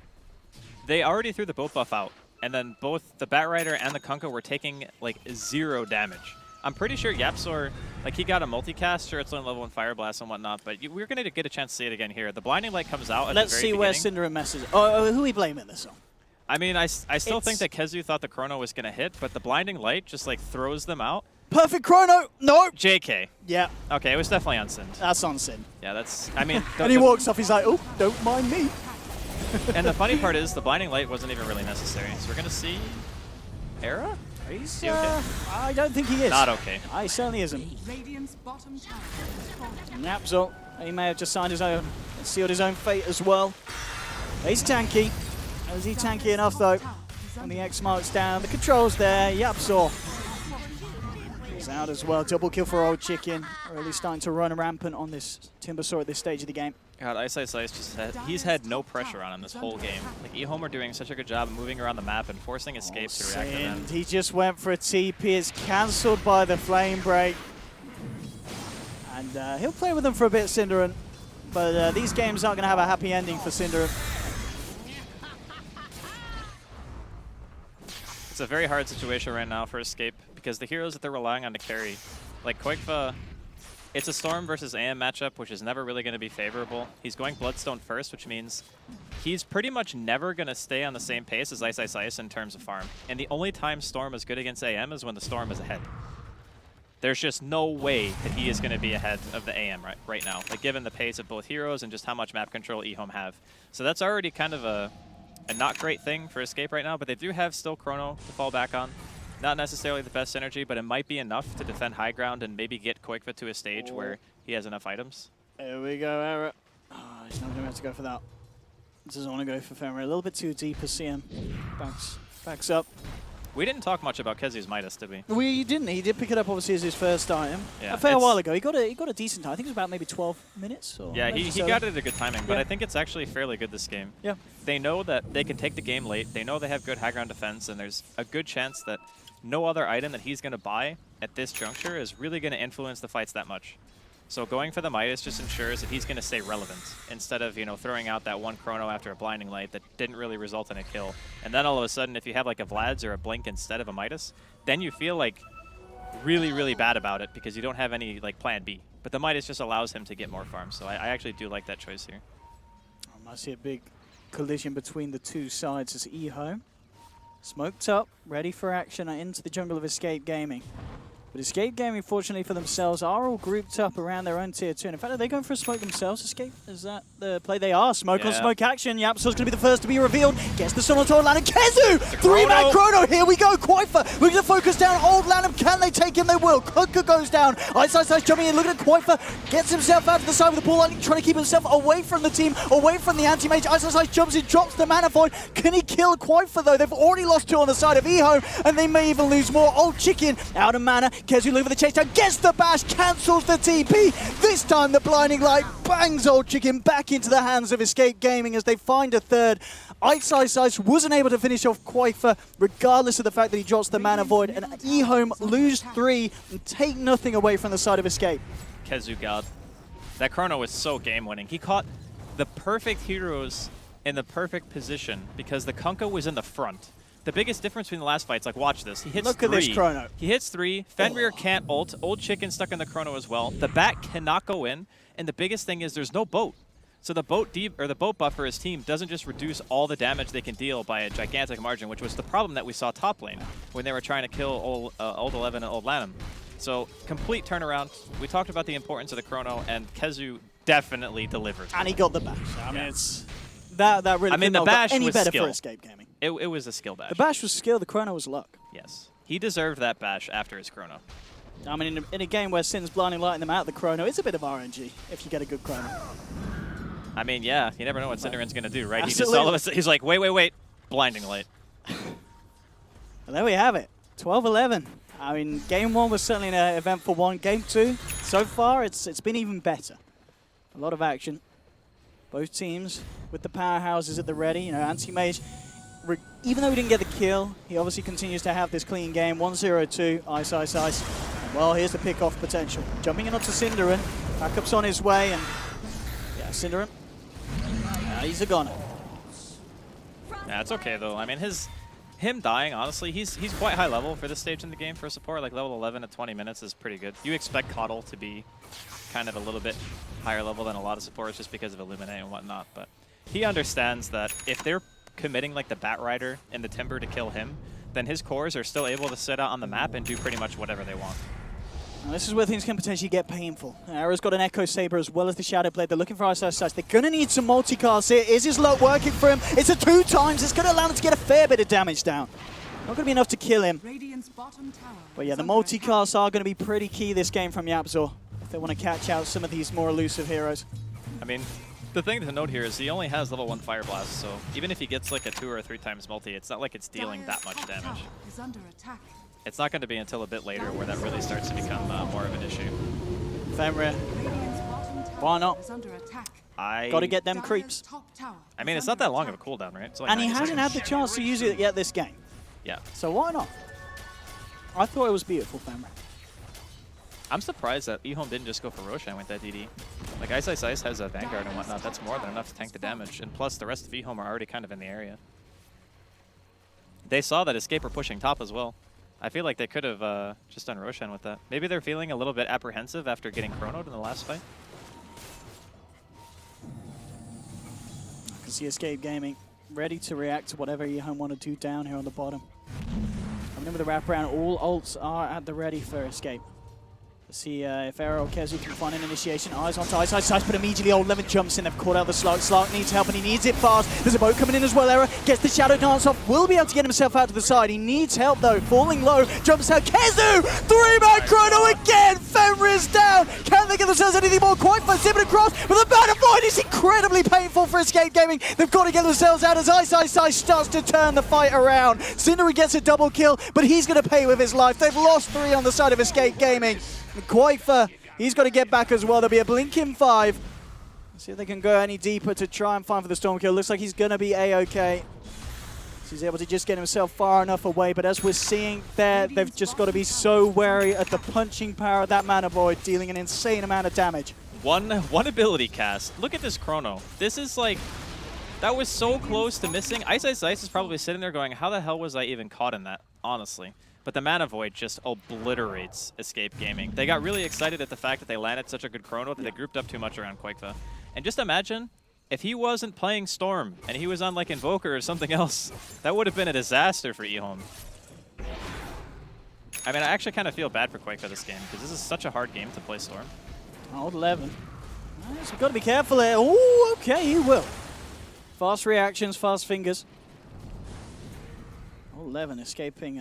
they already threw the boat buff out. And then both the Batrider and the Kunkka were taking like 0 damage. I'm pretty sure Yapzor, like he got a multicast, sure it's only level 1 Fire Blast and whatnot, but we're going to get a chance to see it again here. The Blinding Light comes out at Let's the very see where beginning. Syndra messes. Oh, who are we blaming this on? I mean, I still think that Kezu thought the chrono was going to hit, but the Blinding Light just like throws them out. Perfect chrono! No! JK. Yeah. Okay, it was definitely on Sind. That's on Sin. Yeah, that's, I mean. And he walks off, he's like, oh, don't mind me. And the funny part is the Blinding Light wasn't even really necessary. So we're going to see Era? He's, he okay? I don't think he is. Not okay. I certainly isn't. Radiant's bottom tower is falling. Napzol, he may have just signed his own, sealed his own fate as well. He's tanky. Is he tanky enough though? And the X marks down, the controls there, Yapzor. He's out as well, double kill for Old Chicken. Really starting to run rampant on this Timbersaw at this stage of the game. God, Ice just he's had no pressure on him this whole game. Like eHome are doing such a good job of moving around the map and forcing escapes to react to them. And he just went for a TP, it's cancelled by the Flame Break. And he'll play with them for a bit, Cinderin. But these games aren't going to have a happy ending for Cinderin. It's a very hard situation right now for Escape because the heroes that they're relying on to carry, like Koikva, it's a Storm versus AM matchup, which is never really going to be favorable. He's going Bloodstone first, which means he's pretty much never going to stay on the same pace as Ice in terms of farm. And the only time Storm is good against AM is when the Storm is ahead. There's just no way that he is going to be ahead of the AM right now, like given the pace of both heroes and just how much map control eHome have. So that's already kind of a not great thing for Escape right now, but they do have still Chrono to fall back on. Not necessarily the best synergy, but it might be enough to defend high ground and maybe get Koikva to a stage where he has enough items. There we go, Era. Oh, he's not going to have to go for that. Doesn't want to go for Femra. A little bit too deep as CM. Backs up. We didn't talk much about Kezu's Midas, did we? We didn't. He did pick it up, obviously, as his first item. Yeah, a fair while ago. He got a decent time. I think it was about maybe 12 minutes. Or yeah, he got it at a good timing, but I think it's actually fairly good this game. Yeah. They know that they can take the game late. They know they have good high ground defense, and there's a good chance that no other item that he's going to buy at this juncture is really going to influence the fights that much. So going for the Midas just ensures that he's going to stay relevant instead of, throwing out that one chrono after a blinding light that didn't really result in a kill. And then all of a sudden, if you have like a Vlad's or a Blink instead of a Midas, then you feel like really, really bad about it because you don't have any like plan B. But the Midas just allows him to get more farms, so I actually do like that choice here. I see a big collision between the two sides as eHome smoked up, ready for action into the jungle of Escape Gaming. But Escape Gaming, fortunately for themselves, are all grouped up around their own tier 2. And in fact, are they going for a smoke themselves, Escape? Is that the play? They are. Smoke on smoke action. Yapso's going to be the first to be revealed. Gets the stun onto Old Lanham. Kezu! 3-man chrono. Here we go. Quaifa looking to focus down Old Lanham. Can they take him? They will. Kutka goes down. Ice jumping in. Looking at Quaifa. Gets himself out to the side with the ball lightning, trying to keep himself away from the team, away from the anti-mage. Ice jumps in, drops the mana void. Can he kill Quaifa though? They've already lost 2 on the side of eHome, and they may even lose more. Old Chicken out of mana. Kezu looking for the chase down. Gets the bash, cancels the TP. This time the blinding light bangs Old Chicken back into the hands of Escape Gaming as they find a third. Ice wasn't able to finish off Quaifa, regardless of the fact that he drops the mana void, and eHome lose 3 and take nothing away from the side of Escape. Kezu God. That chrono was so game-winning. He caught the perfect heroes in the perfect position because the Kunkka was in the front. The biggest difference between the last fights, like watch this, he hits 3. Look at this chrono. He hits 3, Fenrir can't ult, Old Chicken stuck in the chrono as well. The bat cannot go in, and the biggest thing is there's no boat. So the boat buff for his team doesn't just reduce all the damage they can deal by a gigantic margin, which was the problem that we saw top lane when they were trying to kill Old 11 and Old Lanham. So complete turnaround. We talked about the importance of the chrono, and Kezu definitely delivered. And he got the bash. I mean, it's that really. I mean, the bash any was better skill. for Escape Gaming. It was a skill bash. The bash was skill. The chrono was luck. Yes, he deserved that bash after his chrono. I mean, in a game where Sin's blinding lighting them out, the chrono is a bit of RNG if you get a good chrono. I mean, yeah, you never know what Cinderen's going to do, right? Absolutely. He just all of a sudden, he's like, wait, blinding light. And there we have it, 12-11. I mean, game 1 was certainly an eventful one. Game 2, so far, it's been even better. A lot of action. Both teams with the powerhouses at the ready. You know, Anti-Mage, even though he didn't get the kill, he obviously continues to have this clean game. 1-0-2, Ice. Well, here's the pick-off potential. Jumping in onto Cinderin. Backup's on his way, and yeah, Cinderin, he's a goner. Yeah, it's okay, though. I mean, him dying, honestly, he's quite high level for this stage in the game for a support. Like, level 11 at 20 minutes is pretty good. You expect Coddle to be kind of a little bit higher level than a lot of supports just because of Illuminate and whatnot, but he understands that if they're committing like the Bat Rider and the Timber to kill him, then his cores are still able to sit out on the map and do pretty much whatever they want. Now this is where things can potentially get painful. Arrow's got an Echo Saber as well as the Shadow Blade. They're looking for Ice. They're going to need some multicasts here. Is his luck working for him? It's a 2 times. It's going to allow him to get a fair bit of damage down. Not going to be enough to kill him. But yeah, the multicasts are going to be pretty key this game from Yapzor if they want to catch out some of these more elusive heroes. I mean, the thing to note here is he only has level 1 Fire Blast, so even if he gets like a 2 or 3 times multi, it's not like it's dealing that much damage. It's not going to be until a bit later where that really starts to become more of an issue. Fenrir, why not? Got to get them creeps. I mean, it's not that long of a cooldown, right? It's like And he 90 hasn't seconds. had the chance to use it yet this game. Yeah. So why not? I thought it was beautiful, Fenrir. I'm surprised that eHome didn't just go for Roshan with that DD. Like, Ice has a Vanguard and whatnot. That's more than enough to tank the damage. And plus, the rest of eHome are already kind of in the area. They saw that Escape were pushing top as well. I feel like they could have just done Roshan with that. Maybe they're feeling a little bit apprehensive after getting chronoed in the last fight. I can see Escape Gaming ready to react to whatever eHome want to do down here on the bottom. Coming in with a wraparound, all ults are at the ready for Escape. Let's see if Arrow or Kezu can find an initiation. Eyes onto Ice, but immediately Old Lemon jumps in. They've caught out the Slark. Slark needs help, and he needs it fast. There's a boat coming in as well. Arrow gets the Shadow Dance off. Will be able to get himself out to the side. He needs help, though. Falling low. Jumps out. Kezu! 3-man chrono again! Fenrir's down! Can they get themselves anything more? Quite fast. Zip it across, but the Battle Void is incredibly painful for Escape Gaming. They've got to get themselves out as Ice starts to turn the fight around. Cindery gets a double kill, but he's going to pay with his life. They've lost 3 on the side of Escape Gaming. Quaifa, he's got to get back as well. There'll be a blink in 5. Let's see if they can go any deeper to try and find for the storm kill. Looks like he's going to be A-OK. So he's able to just get himself far enough away. But as we're seeing there, they've just got to be so wary at the punching power of that Mana Void, dealing an insane amount of damage. One ability cast. Look at this chrono. This is like, that was so close to missing. Ice is probably sitting there going, how the hell was I even caught in that, honestly? But the Mana Void just obliterates Escape Gaming. They got really excited at the fact that they landed such a good chrono that they grouped up too much around Quakefa. And just imagine if he wasn't playing Storm and he was on like Invoker or something else, that would have been a disaster for eHome. I mean, I actually kind of feel bad for Quakefa this game because this is such a hard game to play Storm. Old 11. Nice, we've got to be careful there. Oh, okay, he will. Fast reactions, fast fingers. Old 11 escaping.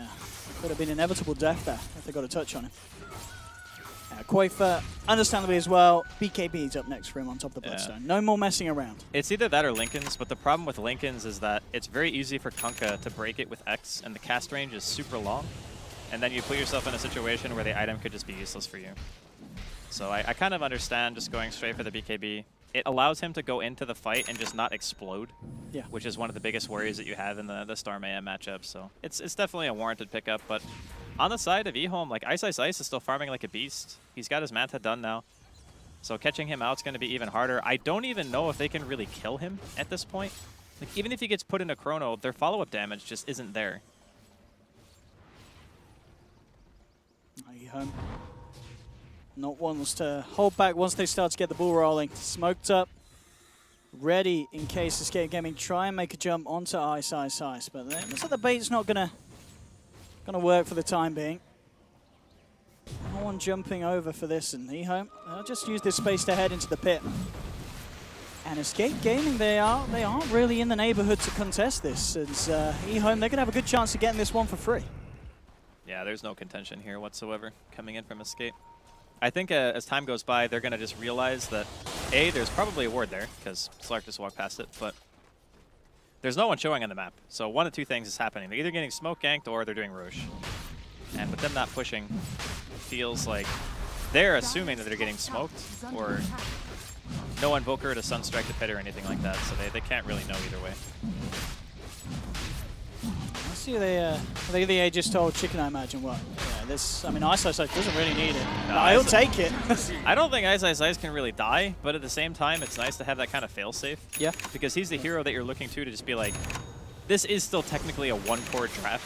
Could have been inevitable death there if they got a touch on him. Quakefa, understandably as well, BKB's up next for him on top of the Bloodstone. No more messing around. It's either that or Linken's, but the problem with Linken's is that it's very easy for Kunkka to break it with X, and the cast range is super long. And then you put yourself in a situation where the item could just be useless for you. So I kind of understand just going straight for the BKB. It allows him to go into the fight and just not explode, which is one of the biggest worries that you have in the Storm AM matchup. So it's definitely a warranted pickup. But on the side of eHome, like Ice is still farming like a beast. He's got his Manta done now. So catching him out is going to be even harder. I don't even know if they can really kill him at this point. Like even if he gets put in a chrono, their follow-up damage just isn't there. eHome not wants to hold back once they start to get the ball rolling. Smoked up, ready in case Escape Gaming try and make a jump onto Ice. But then looks like the bait's not gonna work for the time being. No one jumping over for this, and eHome, they'll just use this space to head into the pit. And Escape Gaming, they aren't really in the neighborhood to contest this. As eHome, they're gonna have a good chance of getting this one for free. Yeah, there's no contention here whatsoever coming in from Escape. I think as time goes by, they're going to just realize that, A, there's probably a ward there, because Slark just walked past it, but there's no one showing on the map. So one of two things is happening. They're either getting smoke ganked or they're doing Roche. And with them not pushing, feels like they're assuming that they're getting smoked, or no Invoker to Sunstrike the pit or anything like that, so they can't really know either way. I see they just told Chicken, I imagine, what? Yeah, this, I mean, Ice doesn't really need it. No, I'll take it. I don't think Ice can really die, but at the same time, it's nice to have that kind of failsafe. Yeah. Because he's the hero that you're looking to just be like, this is still technically a one-core draft,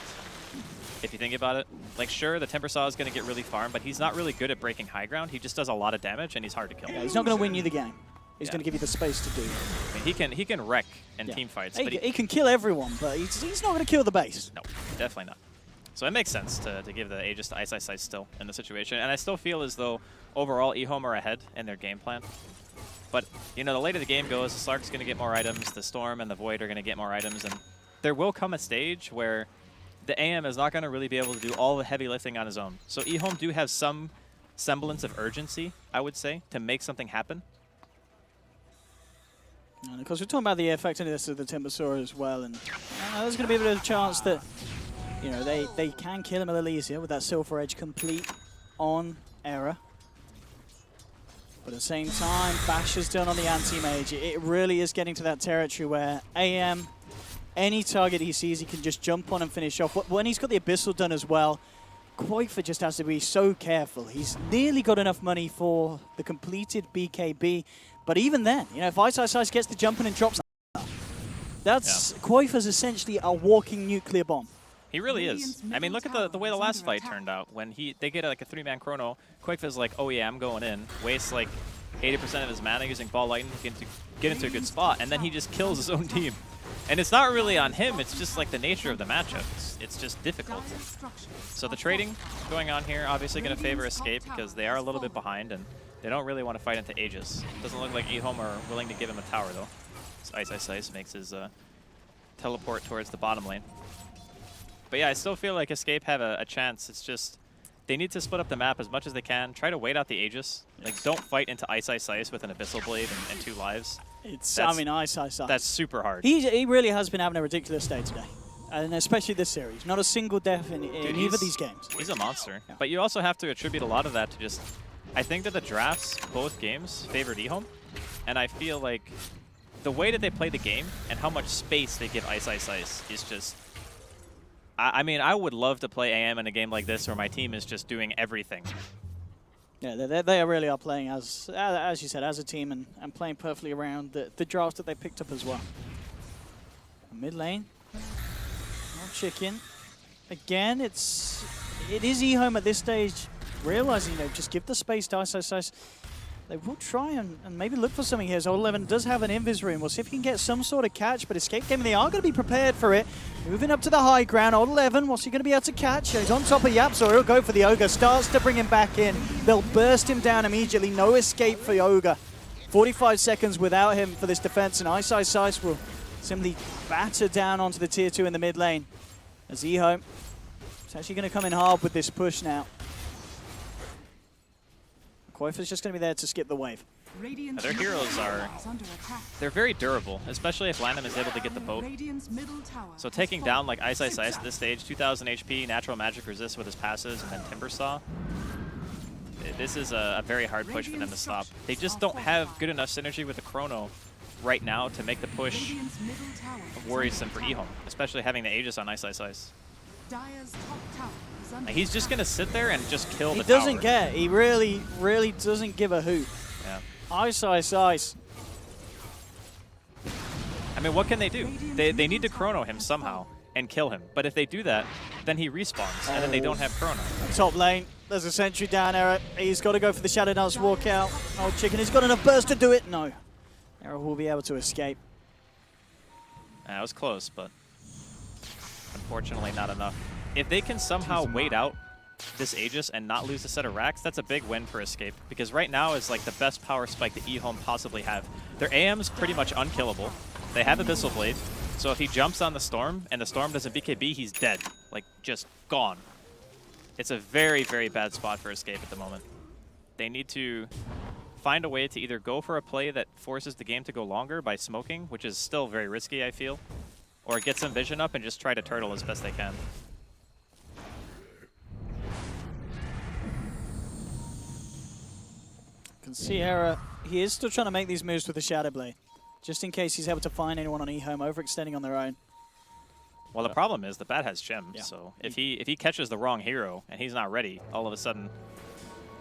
if you think about it. Like, sure, the Temper Saw is going to get really farmed, but he's not really good at breaking high ground. He just does a lot of damage, and he's hard to kill. Yeah, he's not going to win you the game. He's going to give you the space to do it. I mean, he can wreck in team fights. But he can kill everyone, but he's not going to kill the base. No, definitely not. So it makes sense to give the Aegis to Ice still in the situation. And I still feel as though overall eHome are ahead in their game plan. But, you know, the later the game goes, the Slark's going to get more items, the Storm and the Void are going to get more items, and there will come a stage where the AM is not going to really be able to do all the heavy lifting on his own. So eHome do have some semblance of urgency, I would say, to make something happen. And of course, we're talking about the effectiveness of the Timbersaw as well, and there's going to be a bit of a chance that, you know, they can kill him a little easier with that Silver Edge complete on error. But at the same time, Bash is done on the anti-mage. It really is getting to that territory where AM, any target he sees, he can just jump on and finish off. When he's got the Abyssal done as well, Quakefa just has to be so careful. He's nearly got enough money for the completed BKB. But even then, you know, if Ice gets the jump in and drops, that's Quakefa's essentially a walking nuclear bomb. He really is. I mean, look at the way the last fight turned out. When they get like a 3-man chrono, Quakefa's like, oh yeah, I'm going in. Wastes like 80% of his mana using Ball Lightning to get into a good spot, and then he just kills his own team. And it's not really on him, it's just like the nature of the matchup. It's just difficult. So the trading going on here, obviously going to favor Escape because they are a little bit behind, and they don't really want to fight into Aegis. Doesn't look like eHome are willing to give him a tower, though. So Ice makes his teleport towards the bottom lane. But yeah, I still feel like Escape have a chance. It's just they need to split up the map as much as they can. Try to wait out the Aegis. Like, don't fight into Ice with an Abyssal Blade and 2 lives. I mean, Ice. That's super hard. He really has been having a ridiculous day today. And especially this series. Not a single death in either of these games. He's a monster. Yeah. But you also have to attribute a lot of that to just... I think that the drafts, both games, favored eHome. And I feel like the way that they play the game and how much space they give Ice is just... I mean, I would love to play AM in a game like this where my team is just doing everything. Yeah, they really are playing, as you said, as a team and playing perfectly around the drafts that they picked up as well. Mid lane, no chicken. Again, it's it is eHome at this stage realizing, just give the space to Ice. They will try and maybe look for something here. So Old 11 does have an invis room. We'll see if he can get some sort of catch, but Escape Gaming, they are going to be prepared for it. Moving up to the high ground. Old 11, what's he going to be able to catch? He's on top of YapzOr. He'll go for the Ogre. Starts to bring him back in. They'll burst him down immediately. No escape for Ogre. 45 seconds without him for this defense, and Ice will simply batter down onto the tier 2 in the mid lane. As eHome, it's actually going to come in hard with this push now. Koifa's just going to be there to skip the wave. Their heroes they're very durable, especially if Landham is able to get the poke. So taking down like Ice at this stage, 2000 HP, natural magic resist with his passives, and then Timber Saw. This is a very hard push for them to stop. They just don't have good enough synergy with the Chrono right now to make the push worrisome for eHome, especially having the Aegis on Ice. He's just going to sit there and just kill the tower. He doesn't care. He really, really doesn't give a hoot. Yeah. Ice. I mean, what can they do? They need to Chrono him somehow and kill him. But if they do that, then he respawns, and then they don't have Chrono. Top lane, there's a sentry down, Era. He's got to go for the Shadow Dance walkout. Old Chicken, he's got enough burst to do it. No. Era will be able to escape. That was close, but unfortunately not enough. If they can somehow wait out this Aegis and not lose a set of racks, that's a big win for Escape, because right now is like the best power spike that eHome possibly have. Their AM's pretty much unkillable. They have Abyssal Blade, so if he jumps on the Storm and the Storm doesn't BKB, he's dead. Like, just gone. It's a very, very bad spot for Escape at the moment. They need to find a way to either go for a play that forces the game to go longer by smoking, which is still very risky, I feel, or get some vision up and just try to turtle as best they can. Can see Era, he is still trying to make these moves with the Shadow Blade, just in case he's able to find anyone on eHome overextending on their own. Well, the problem is the bat has Gem, so if he catches the wrong hero and he's not ready, all of a sudden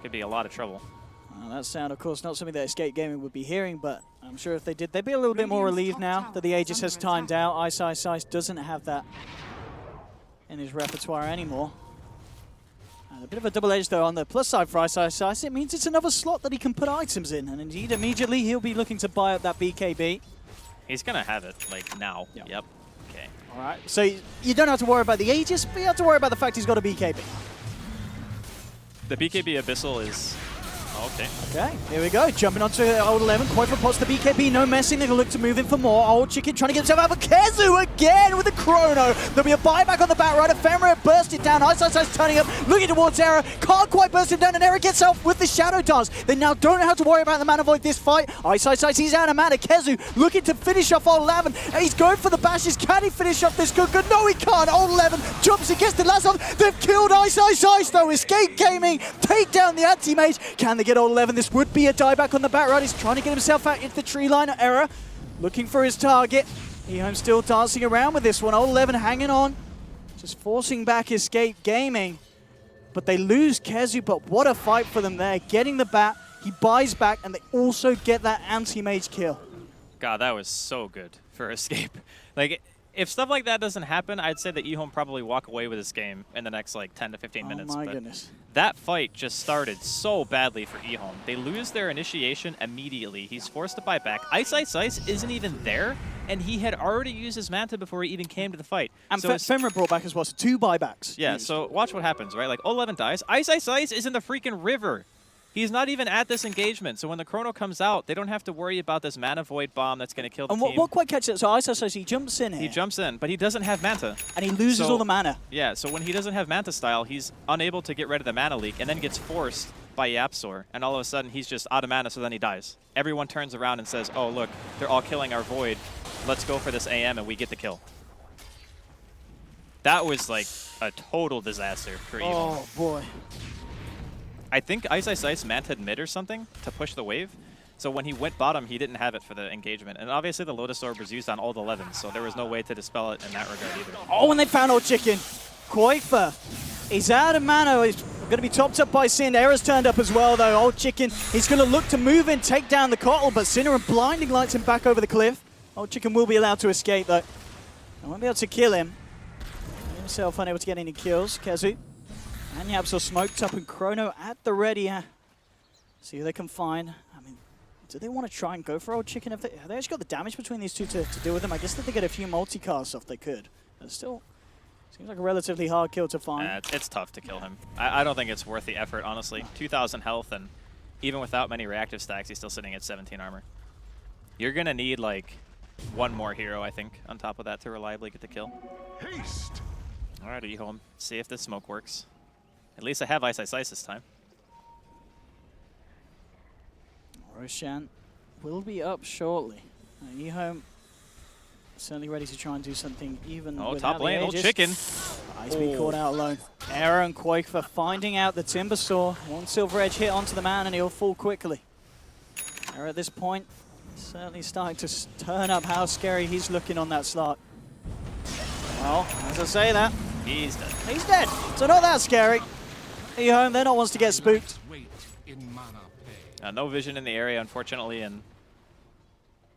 could be a lot of trouble. That sound, of course, not something that Escape Gaming would be hearing, but I'm sure if they did, they'd be a little bit more relieved now that the Aegis has timed out. Ice doesn't have that in his repertoire anymore. And a bit of a double edge, though, on the plus side for Ice. It means it's another slot that he can put items in, and indeed, immediately, he'll be looking to buy up that BKB. He's going to have it, like, now. Yep. Okay. All right. So you don't have to worry about the Aegis, but you have to worry about the fact he's got a BKB. The BKB Abyssal is... Okay. Okay, here we go. Jumping onto Old 11. Koifa pots the BKB. No messing. They're going to look to move in for more. Old Chicken trying to get himself out. But Kezu again with the Chrono. There'll be a buyback on the Batrider. Fenrir burst it down. Ice turning up. Looking towards Era. Can't quite burst him down. And Era gets off with the Shadow Dance. They now don't have to worry about the Mana Void this fight. Ice. He's out of mana. Kezu looking to finish off Old 11. And he's going for the bashes. Can he finish off this good? No, he can't. Old 11 jumps and gets the last one. They've killed Ice though. Escape Gaming take down the anti-mage. Can they get Old 11? This would be a dieback on the Batrider. He's trying to get himself out into the tree line. Era looking for his target. eHome still dancing around with this one. Old 11 hanging on. Just forcing back Escape Gaming. But they lose Kezu, but what a fight for them there. Getting the bat, he buys back, and they also get that anti-mage kill. God, that was so good for Escape. Like, if stuff like that doesn't happen, I'd say that eHome probably walk away with this game in the next, like, 10 to 15 minutes. Oh my goodness. That fight just started so badly for eHome. They lose their initiation immediately. He's forced to buy back. Ice isn't even there, and he had already used his Manta before he even came to the fight. And so Fenrir brought back as well, so 2 buybacks. Yeah, so watch what happens, right? Like, 11 dies. Ice is in the freaking river. He's not even at this engagement, so when the Chrono comes out, they don't have to worry about this Mana Void bomb that's going to kill the team. And what quite catches it? So Ice says he jumps in here. He jumps in, but he doesn't have Manta. And he loses all the mana. Yeah, so when he doesn't have Manta style, he's unable to get rid of the mana leak, and then gets forced by YapzOr, and all of a sudden he's just out of mana, so then he dies. Everyone turns around and says, oh look, they're all killing our Void. Let's go for this AM, and we get the kill. That was like a total disaster for eHome. Oh boy. I think Ice Manta mid or something to push the wave. So when he went bottom, he didn't have it for the engagement. And obviously the Lotus Orb was used on all the 11s, so there was no way to dispel it in that regard either. Oh, and they found Old Chicken. Koifa, he's out of mana. He's going to be topped up by Sin. Era's turned up as well, though. Old Chicken, he's going to look to move in, take down the Kotl, but Sinner and Blinding Lights him back over the cliff. Old Chicken will be allowed to escape, though. I won't be able to kill him. Himself unable to get any kills. Kezu And Yapsor smoked up and Chrono at the ready. See who they can find. I mean, do they want to try and go for Old Chicken? Have they actually got the damage between these two to deal with them? I guess that they get a few multicasts off they could. But still, seems like a relatively hard kill to find. It's tough to kill him. I don't think it's worth the effort, honestly. 2,000 health, and even without many reactive stacks, he's still sitting at 17 armor. You're going to need, like, one more hero, I think, on top of that to reliably get the kill. Haste. All right, E-Home. See if this smoke works. At least I have Ice Ice Ice this time. Roshan will be up shortly. E-Home certainly ready to try and do something even Oh, without top lane, the Old Aegis. Chicken. Ice being caught out alone. Arrow and Quake for finding out the Timber Saw. One Silver Edge hit onto the man and he'll fall quickly. Arrow at this point certainly starting to turn up how scary he's looking on that slot. Well, as I say that, he's dead. He's dead, so not that scary. E-Home, they're not wants to get spooked. No vision in the area, unfortunately, and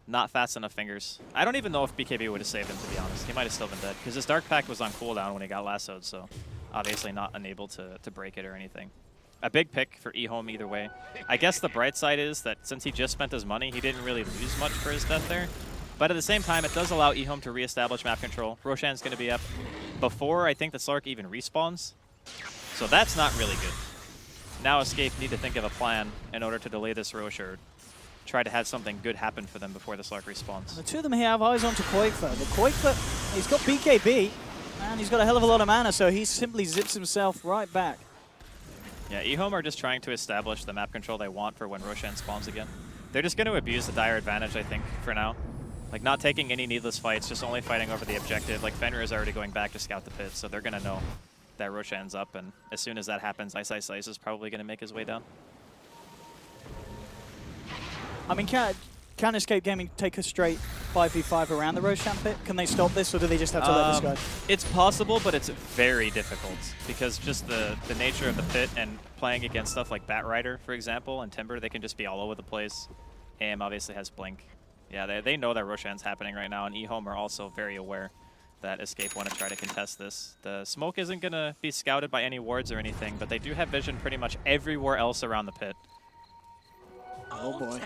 not fast enough fingers. I don't even know if BKB would have saved him, to be honest. He might have still been dead, because his Dark Pact was on cooldown when he got lassoed, so obviously not unable to break it or anything. A big pick for E-Home either way. I guess the bright side is that since he just spent his money, he didn't really lose much for his death there. But at the same time, it does allow E-Home to reestablish map control. Roshan's going to be up before I think the Slark even respawns. So that's not really good. Now Escape need to think of a plan in order to delay this Rosh or try to have something good happen for them before the Slark respawns. The two of them here have eyes onto Quakefoot. The Quakefoot, he's got BKB, and he's got a hell of a lot of mana, so he simply zips himself right back. Yeah, E-Home are just trying to establish the map control they want for when Roshan spawns again. They're just going to abuse the dire advantage, I think, for now. Like, not taking any needless fights, just only fighting over the objective. Like, Fenrir is already going back to scout the pit, so they're going to know that Roshan's up, and as soon as that happens, Ice Ice Ice is probably going to make his way down. I mean, can Escape Gaming take a straight 5v5 around the Roshan pit? Can they stop this, or do they just have to let this go? It's possible, but it's very difficult, because just the nature of the pit and playing against stuff like Batrider, for example, and Timber, they can just be all over the place. AM obviously has Blink. Yeah, they know that Roshan's happening right now, and E-Home are also very aware that Escape want to try to contest this. The smoke isn't going to be scouted by any wards or anything, but they do have vision pretty much everywhere else around the pit. Oh boy.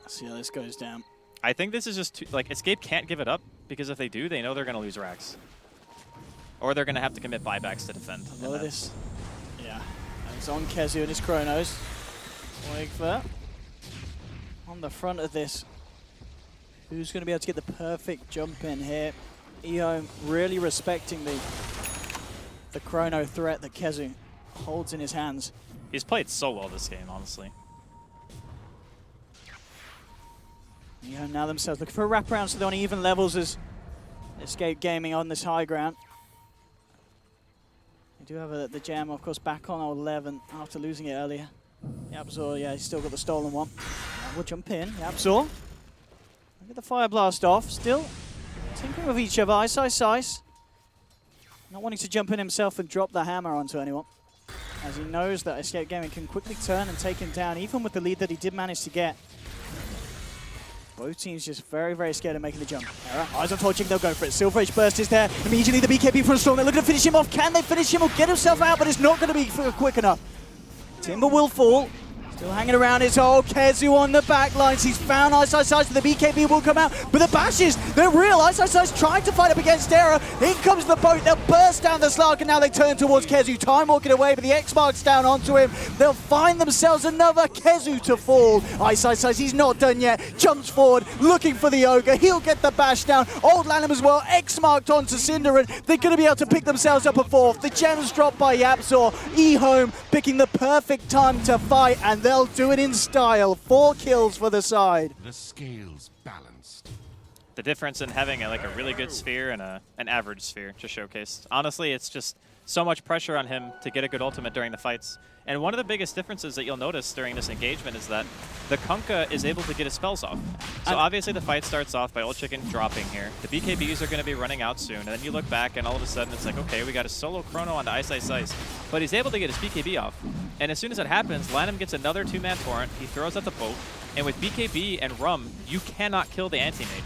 Let's see how this goes down. I think this is just too, like, Escape can't give it up, because if they do, they know they're going to lose racks. Or they're going to have to commit buybacks to defend. A lot of this. Yeah. And it's on Kezu and his Chronos. Quakefoot on the front of this. Who's going to be able to get the perfect jump in here? E-Home really respecting the Chrono threat that Kezu holds in his hands. He's played so well this game, honestly. E-Home now themselves looking for a wraparound, so they're on even levels as Escape Gaming on this high ground. They do have the gem, of course, back on 11 after losing it earlier. Yapsor, yeah, he's still got the stolen one. We'll jump in. Yapsor. Get the Fire Blast off. Still tinkering with each other. Ice, Ice, Ice. Not wanting to jump in himself and drop the hammer onto anyone, as he knows that Escape Gaming can quickly turn and take him down, even with the lead that he did manage to get. Both teams just very, very scared of making the jump. Eyes on Torching, they'll go for it. Silver Edge Burst is there. Immediately the BKB from Storm. They're looking to finish him off. Can they finish him or get himself out? But it's not going to be quick enough. Timber will fall. Still hanging around, it's Kezu on the back lines. He's found Ice Ice Ice, but the BKB will come out. But the bashes, they're real. Ice Ice Ice trying to fight up against Terra. In comes the boat. They'll burst down the Slark, and now they turn towards Kezu. Time walking away, but the X-Mark's down onto him. They'll find themselves another Kezu to fall. Ice Ice Ice, he's not done yet. Jumps forward, looking for the Ogre. He'll get the bash down. Old Lanham as well, X-Marked onto Cinderin. They're going to be able to pick themselves up a fourth. The gems dropped by Yapsor. E-Home picking the perfect time to fight, and they'll do it in style. 4 kills for the side. The scales balanced. The difference in having a really good sphere and an average sphere just showcased. Honestly, it's just so much pressure on him to get a good ultimate during the fights. And one of the biggest differences that you'll notice during this engagement is that the Kunkka is able to get his spells off. So obviously the fight starts off by Old Chicken dropping here. The BKBs are going to be running out soon, and then you look back and all of a sudden it's like, okay, we got a solo Chrono onto Ice Ice Ice. But he's able to get his BKB off. And as soon as that happens, Lanham gets another 2-man torrent, he throws out the boat, and with BKB and Rum, you cannot kill the anti-mage.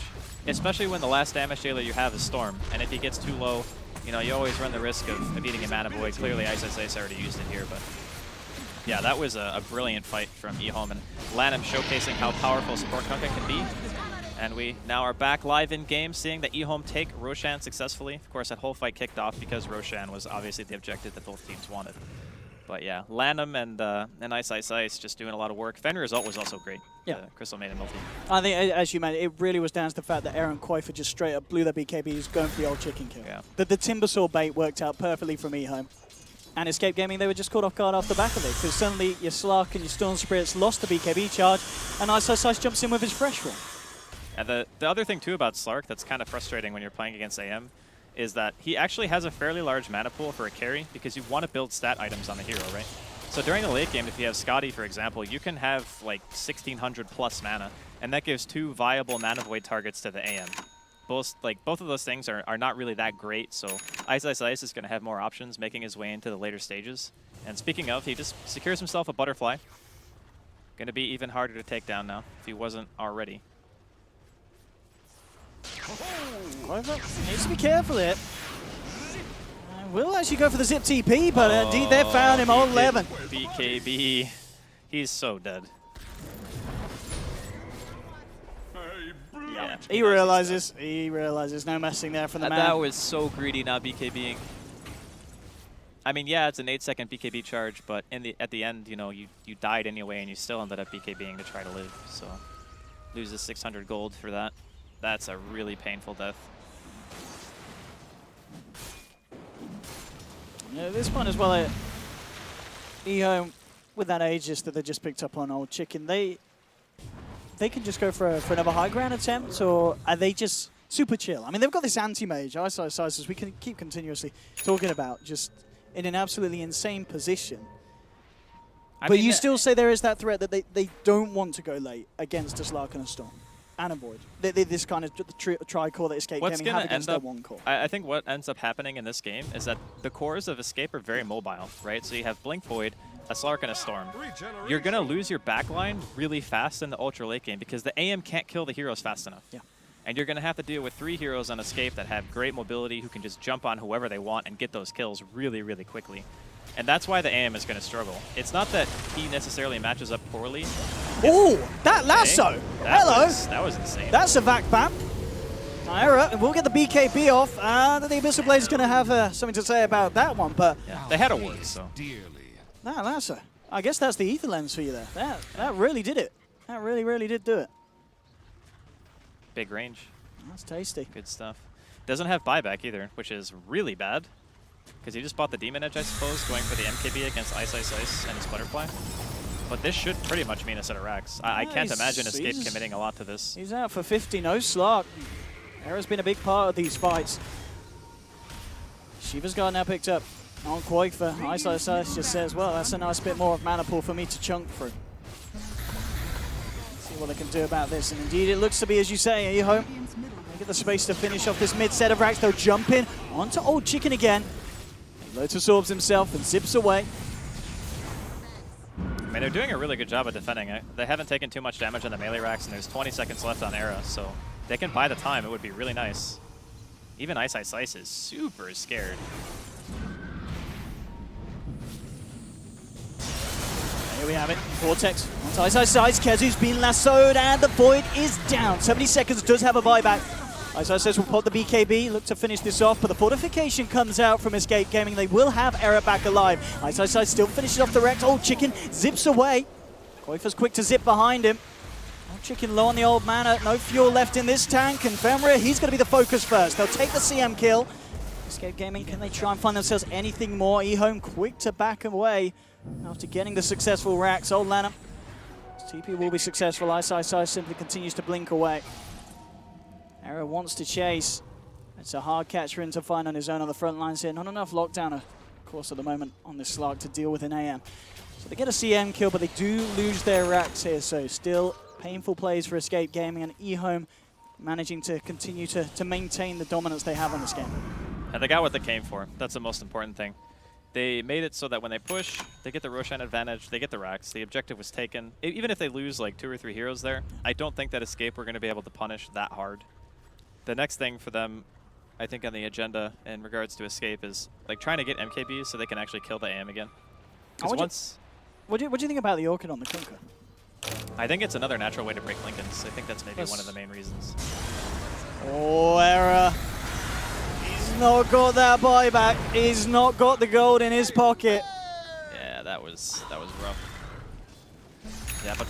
Especially when the last damage dealer you have is Storm, and if he gets too low, You know, you always run the risk of eating a mana void. Clearly, Ice already used it here, but yeah, that was a brilliant fight from eHome, and Lanham showcasing how powerful support Kunkka can be. And we now are back live in game, seeing that eHome take Roshan successfully. Of course, that whole fight kicked off because Roshan was obviously the objective that both teams wanted. But yeah, Lanham and Ice just doing a lot of work. Fenrir's ult was also great. Yeah. Crystal Maiden multi. I think, as you mentioned, it really was down to the fact that Aaron Koifer just straight up blew the BKB. He's going for the old chicken kill. Yeah. The Timbersaw bait worked out perfectly from eHome. And Escape Gaming, they were just caught off guard off the back of it, because suddenly your Slark and your Storm Spirits lost the BKB charge, and Ice jumps in with his fresh one. And the other thing, too, about Slark that's kind of frustrating when you're playing against AM is that he actually has a fairly large mana pool for a carry, because you want to build stat items on the hero, right? So during the late game, if you have Scotty, for example, you can have like 1600 plus mana, and that gives 2 viable mana void targets to the AM. Both of those things are not really that great, so Ice is going to have more options making his way into the later stages. And speaking of, he just secures himself a butterfly. Going to be even harder to take down now, if he wasn't already. Needs to be careful here. Will actually go for the zip TP, but indeed they found him on 11. BKB, he's so dead. Yeah, He realizes no messing there from the man. That was so greedy not BKBing. I mean, yeah, it's an 8-second BKB charge, but at the end, you know, you died anyway, and you still ended up BKBing to try to live. So loses 600 gold for that. That's a really painful death. Yeah, at this point as well, eHome, with that Aegis that they just picked up on Old Chicken, they can just go for another high ground attempt, or are they just super chill? I mean, they've got this anti-mage, Ice as we can keep continuously talking about, just in an absolutely insane position. But you still say there is that threat that they don't want to go late against a Slark and a Storm. And a Void. This kind of tri-core that Escape Gaming have against their one core. I think what ends up happening in this game is that the cores of Escape are very mobile, right? So you have Blink Void, a Slark, and a Storm. You're going to lose your backline really fast in the ultra late game because the AM can't kill the heroes fast enough. Yeah. And you're going to have to deal with 3 heroes on Escape that have great mobility, who can just jump on whoever they want and get those kills really, really quickly. And that's why the AM is going to struggle. It's not that he necessarily matches up poorly. Oh, that lasso! Hello! That was insane. That's a vac bam. Ira, we'll get the BKB off. The Abyssal Blade is going to have something to say about that one, but yeah, they had a word, so. That lasso. I guess that's the ether lens for you there. That really did it. That really, really did do it. Big range. That's tasty. Good stuff. Doesn't have buyback either, which is really bad. Because he just bought the Demon Edge, I suppose, going for the MKB against Ice and his Butterfly. But this should pretty much mean a set of racks. I can't imagine Escape committing a lot to this. He's out for 50, no Slark. Era's been a big part of these fights. Shiva's got now picked up on Koifer. Ice just says, well, that's a nice bit more of mana pool for me to chunk through. See what they can do about this. And indeed, it looks to be, as you say, eHome. They get the space to finish off this mid set of racks. They'll jump in onto Old Chicken again. Lotus orbs himself and zips away. I mean, they're doing a really good job of defending it. They haven't taken too much damage on the melee racks, and there's 20 seconds left on Era, so they can buy the time. It would be really nice. Even Ice is super scared. Here we have it. Vortex onto Ice. Kezu's been lassoed, and the Void is down. 70 seconds, does have a buyback. Ice will pop the BKB, look to finish this off, but the fortification comes out from Escape Gaming. They will have Era back alive. Ice still finishes off the Rex. Old Chicken zips away. Koifer's quick to zip behind him. Old Chicken low on the old mana. No fuel left in this tank, and Fenrir, he's going to be the focus first. They'll take the CM kill. Escape Gaming, can they try and find themselves anything more? eHome quick to back away after getting the successful racks. Old Lanham. TP will be successful. Ice simply continues to blink away. Era wants to chase. It's a hard catch for him to find on his own on the front lines here. Not enough lockdown, of course, at the moment on this Slark to deal with an AM. So they get a CM kill, but they do lose their racks here. So still painful plays for Escape Gaming, and eHome managing to continue to maintain the dominance they have on this game. And they got what they came for. That's the most important thing. They made it so that when they push, they get the Roshan advantage, they get the racks. The objective was taken. Even if they lose like 2 or 3 heroes there, I don't think that Escape were going to be able to punish that hard. The next thing for them I think, on the agenda in regards to Escape is like trying to get MKBs so they can actually kill the AM again. Because what do you think about the Orchid on the Kunkka? I think it's another natural way to break Lincolns. I think that's maybe one of the main reasons. Oh, error. He's not got that buyback. He's not got the gold in his pocket. Yeah, that was rough. Yeah, but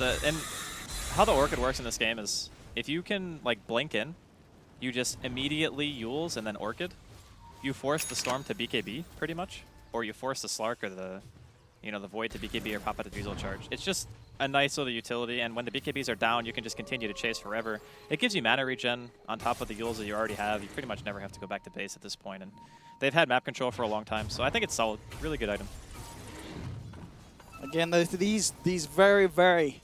how the Orchid works in this game is if you can like blink in, you just immediately Yules and then Orchid. You force the Storm to BKB pretty much, or you force the Slark or the Void to BKB or pop out the Drizzle charge. It's just a nice little utility, and when the BKBs are down, you can just continue to chase forever. It gives you mana regen on top of the Yules that you already have. You pretty much never have to go back to base at this point, and they've had map control for a long time, so I think it's solid. Really good item. Again, these very, very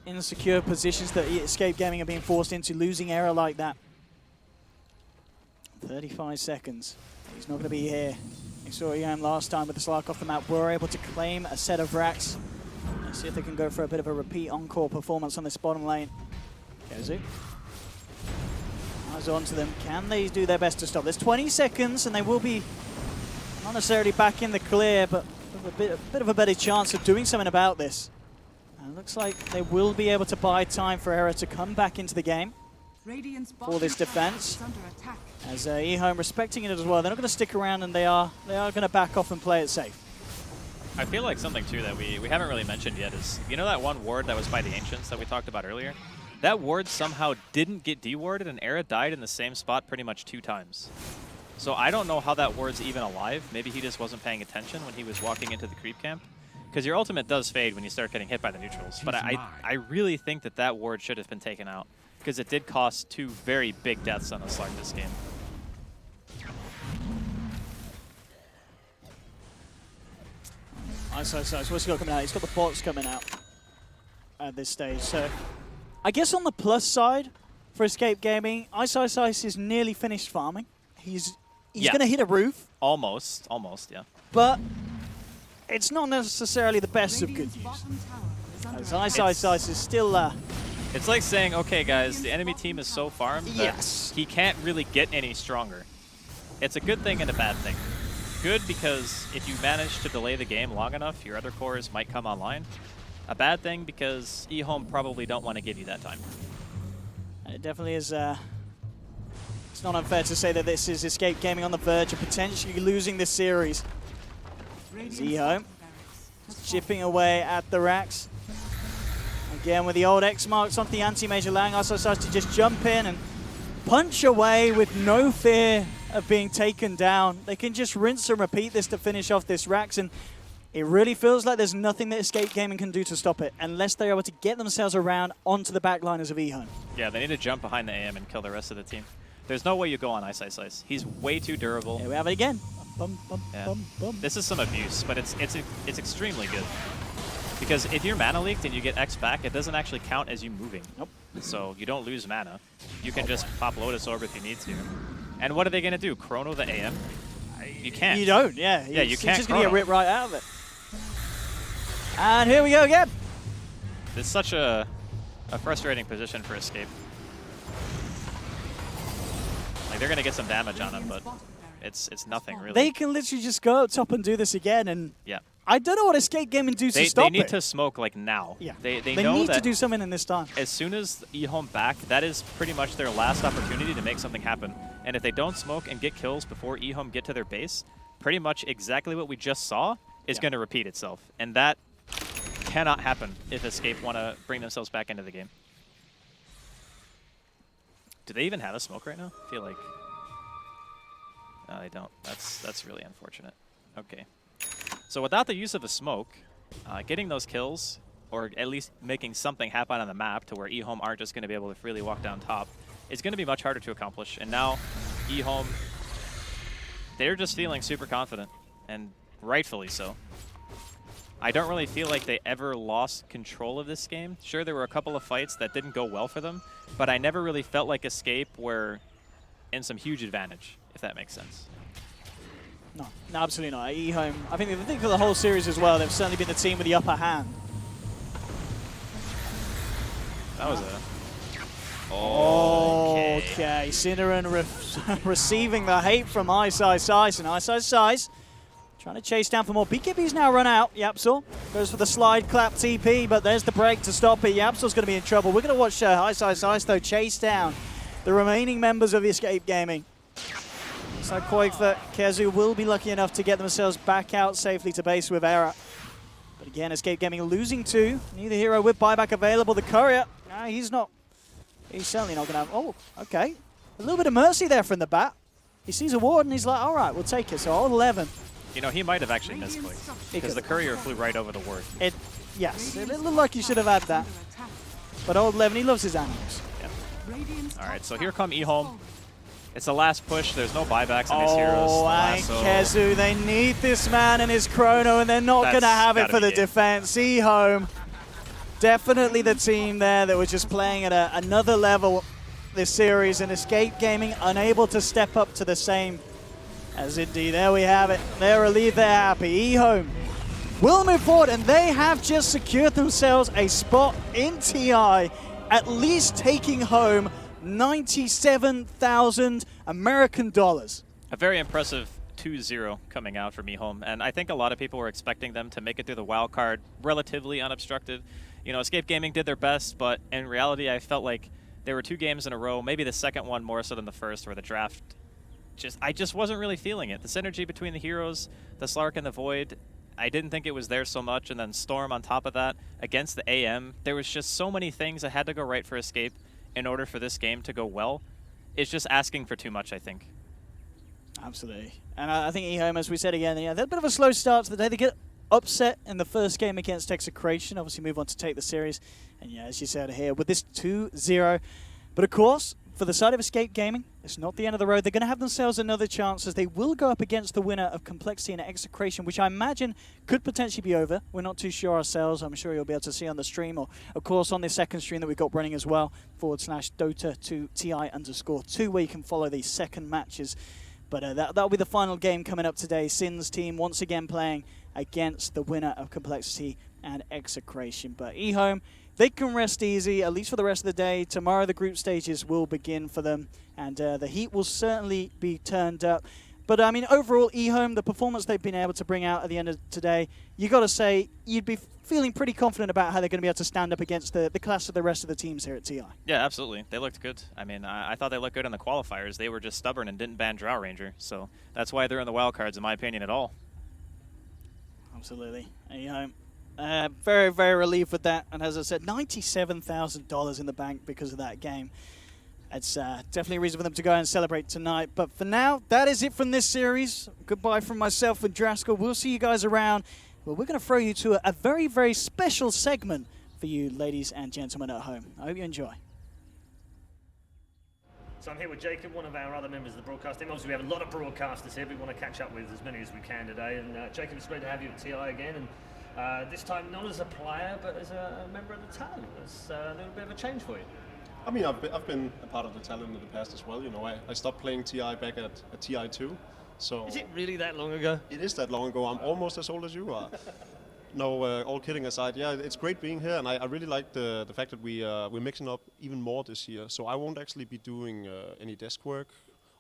insecure positions that Escape Gaming are being forced into, losing error like that. 35 seconds. He's not going to be here. We saw him last time with the Slark off the map. We're able to claim a set of racks. Let's see if they can go for a bit of a repeat encore performance on this bottom lane. Gozu. Eyes on to them. Can they do their best to stop? There's 20 seconds and they will be not necessarily back in the clear, but with a bit of a better chance of doing something about this. And it looks like they will be able to buy time for Error to come back into the game for this defense. As eHome respecting it as well. They're not going to stick around, and they are going to back off and play it safe. I feel like something too that we haven't really mentioned yet is, you know that one ward that was by the Ancients that we talked about earlier? That ward somehow didn't get dewarded, and Era died in the same spot pretty much 2 times. So I don't know how that ward's even alive. Maybe he just wasn't paying attention when he was walking into the creep camp. Because your ultimate does fade when you start getting hit by the neutrals. But I really think that ward should have been taken out, because it did cost 2 very big deaths on the Slark this game. Ice. What's he got coming out? He's got the bots coming out at this stage. So I guess on the plus side for Escape Gaming, Ice is nearly finished farming. He's going to hit a roof. Almost, yeah. But it's not necessarily the best of good news. As Ice is still... It's like saying, okay, guys, the enemy team is so farmed that he can't really get any stronger. It's a good thing and a bad thing. Good because if you manage to delay the game long enough, your other cores might come online. A bad thing because eHome probably don't want to give you that time. It definitely is... it's not unfair to say that this is Escape Gaming on the verge of potentially losing this series. eHome chipping away at the racks. Again with the old X marks onto the anti-major Lang. Also starts to just jump in and punch away with no fear of being taken down. They can just rinse and repeat this to finish off this racks, and it really feels like there's nothing that Escape Gaming can do to stop it unless they're able to get themselves around onto the backliners of eHome. Yeah, they need to jump behind the AM and kill the rest of the team. There's no way you go on Ice. He's way too durable. Here we have it again. This is some abuse, but it's extremely good. Because if you're mana leaked and you get X back, it doesn't actually count as you moving. Nope. So you don't lose mana. You can just pop Lotus Orb if you need to. And what are they going to do? Chrono the AM? You can't. You don't, yeah. Yeah, you can't. He's just going to get ripped right out of it. And here we go again. It's such a frustrating position for Escape. Like, they're going to get some damage on him, but it's nothing, really. They can literally just go up top and do this again, and yeah. I don't know what Escape Gaming do to stop it. They need to smoke, like, now. Yeah. They know need to do something in this time. As soon as eHome back, that is pretty much their last opportunity to make something happen. And if they don't smoke and get kills before eHome get to their base, pretty much exactly what we just saw is going to repeat itself. And that cannot happen if Escape want to bring themselves back into the game. Do they even have a smoke right now? I feel like... No, they don't. That's really unfortunate. Okay. So without the use of a smoke, getting those kills, or at least making something happen on the map to where eHome aren't just going to be able to freely walk down top, is going to be much harder to accomplish. And now, eHome, they're just feeling super confident, and rightfully so. I don't really feel like they ever lost control of this game. Sure, there were a couple of fights that didn't go well for them, but I never really felt like Escape were in some huge advantage, if that makes sense. No, absolutely not. eHome, I think for the whole series as well, they've certainly been the team with the upper hand. That was a... Oh, Okay, Synderen receiving the hate from Ice, and Ice trying to chase down for more. BKB's now run out. Yapsor goes for the slide clap TP, but there's the break to stop it. Yapsor's going to be in trouble. We're going to watch Ice, though, chase down the remaining members of Escape Gaming. So Koik that Kezu will be lucky enough to get themselves back out safely to base with Era. But again, Escape Gaming losing 2. Neither hero with buyback available. The Courier, he's certainly not going to have... Oh, okay. A little bit of mercy there from the bat. He sees a ward and he's like, all right, we'll take it. So all 11. You know, he might have actually missed Quake because the Courier flew right over the ward. Yes, it looked like he should have had that. But old 11, he loves his animals. Yeah. All right, so here come eHome. It's the last push. There's no buybacks on these heroes. Oh, and Kezu, they need this man and his chrono, and they're not going to have it for the defense. eHome, definitely the team there that was just playing at another level this series, and Escape Gaming unable to step up to the same. As indeed, there we have it. They're relieved, they're happy. eHome will move forward, and they have just secured themselves a spot in TI, at least taking home 97,000 American dollars. A very impressive 2-0 coming out from eHome, and I think a lot of people were expecting them to make it through the wild card relatively unobstructed. You know, Escape Gaming did their best, but in reality, I felt like there were 2 games in a row, maybe the second one more so than the first, where the draft I just wasn't really feeling it. The synergy between the heroes, the Slark and the Void, I didn't think it was there so much, and then Storm on top of that against the AM. There was just so many things that had to go right for Escape in order for this game to go well. It's just asking for too much, I think. Absolutely. And I think eHome, as we said again, they had a bit of a slow start to the day. They get upset in the first game against Execration, obviously move on to take the series. And yeah, as you said here, with this 2-0. But of course, for the side of Escape Gaming, it's not the end of the road. They're going to have themselves another chance as they will go up against the winner of Complexity and Execration, which I imagine could potentially be over. We're not too sure ourselves. I'm sure you'll be able to see on the stream, or of course on this second stream that we've got running as well, /Dota2TI_2, where you can follow these second matches. But that'll be the final game coming up today. Sin's team once again playing against the winner of Complexity and Execration. But eHome, they can rest easy, at least for the rest of the day. Tomorrow the group stages will begin for them, and the heat will certainly be turned up. But I mean, overall, eHome, the performance they've been able to bring out at the end of today, you got to say, you'd be feeling pretty confident about how they're going to be able to stand up against the class of the rest of the teams here at TI. Yeah, absolutely. They looked good. I mean, I thought they looked good in the qualifiers. They were just stubborn and didn't ban Drow Ranger, so that's why they're in the wildcards, in my opinion, at all. Absolutely. eHome. Very, very relieved with that. And as I said, $97,000 in the bank because of that game. It's definitely a reason for them to go and celebrate tonight. But for now, that is it from this series. Goodbye from myself and Draskell. We'll see you guys around. Well, we're going to throw you to a very, very special segment for you, ladies and gentlemen at home. I hope you enjoy. So I'm here with Jacob, one of our other members of the broadcast team. Obviously, we have a lot of broadcasters here. We want to catch up with as many as we can today. And Jacob, it's great to have you at TI again. And this time, not as a player, but as a member of the talent. It's a little bit of a change for you. I mean, I've been a part of the talent in the past as well. You know, I stopped playing TI back at TI2. So is it really that long ago? It is that long ago. I'm almost as old as you are. No, all kidding aside, yeah, it's great being here, and I really like the fact that we're mixing up even more this year. So I won't actually be doing any desk work,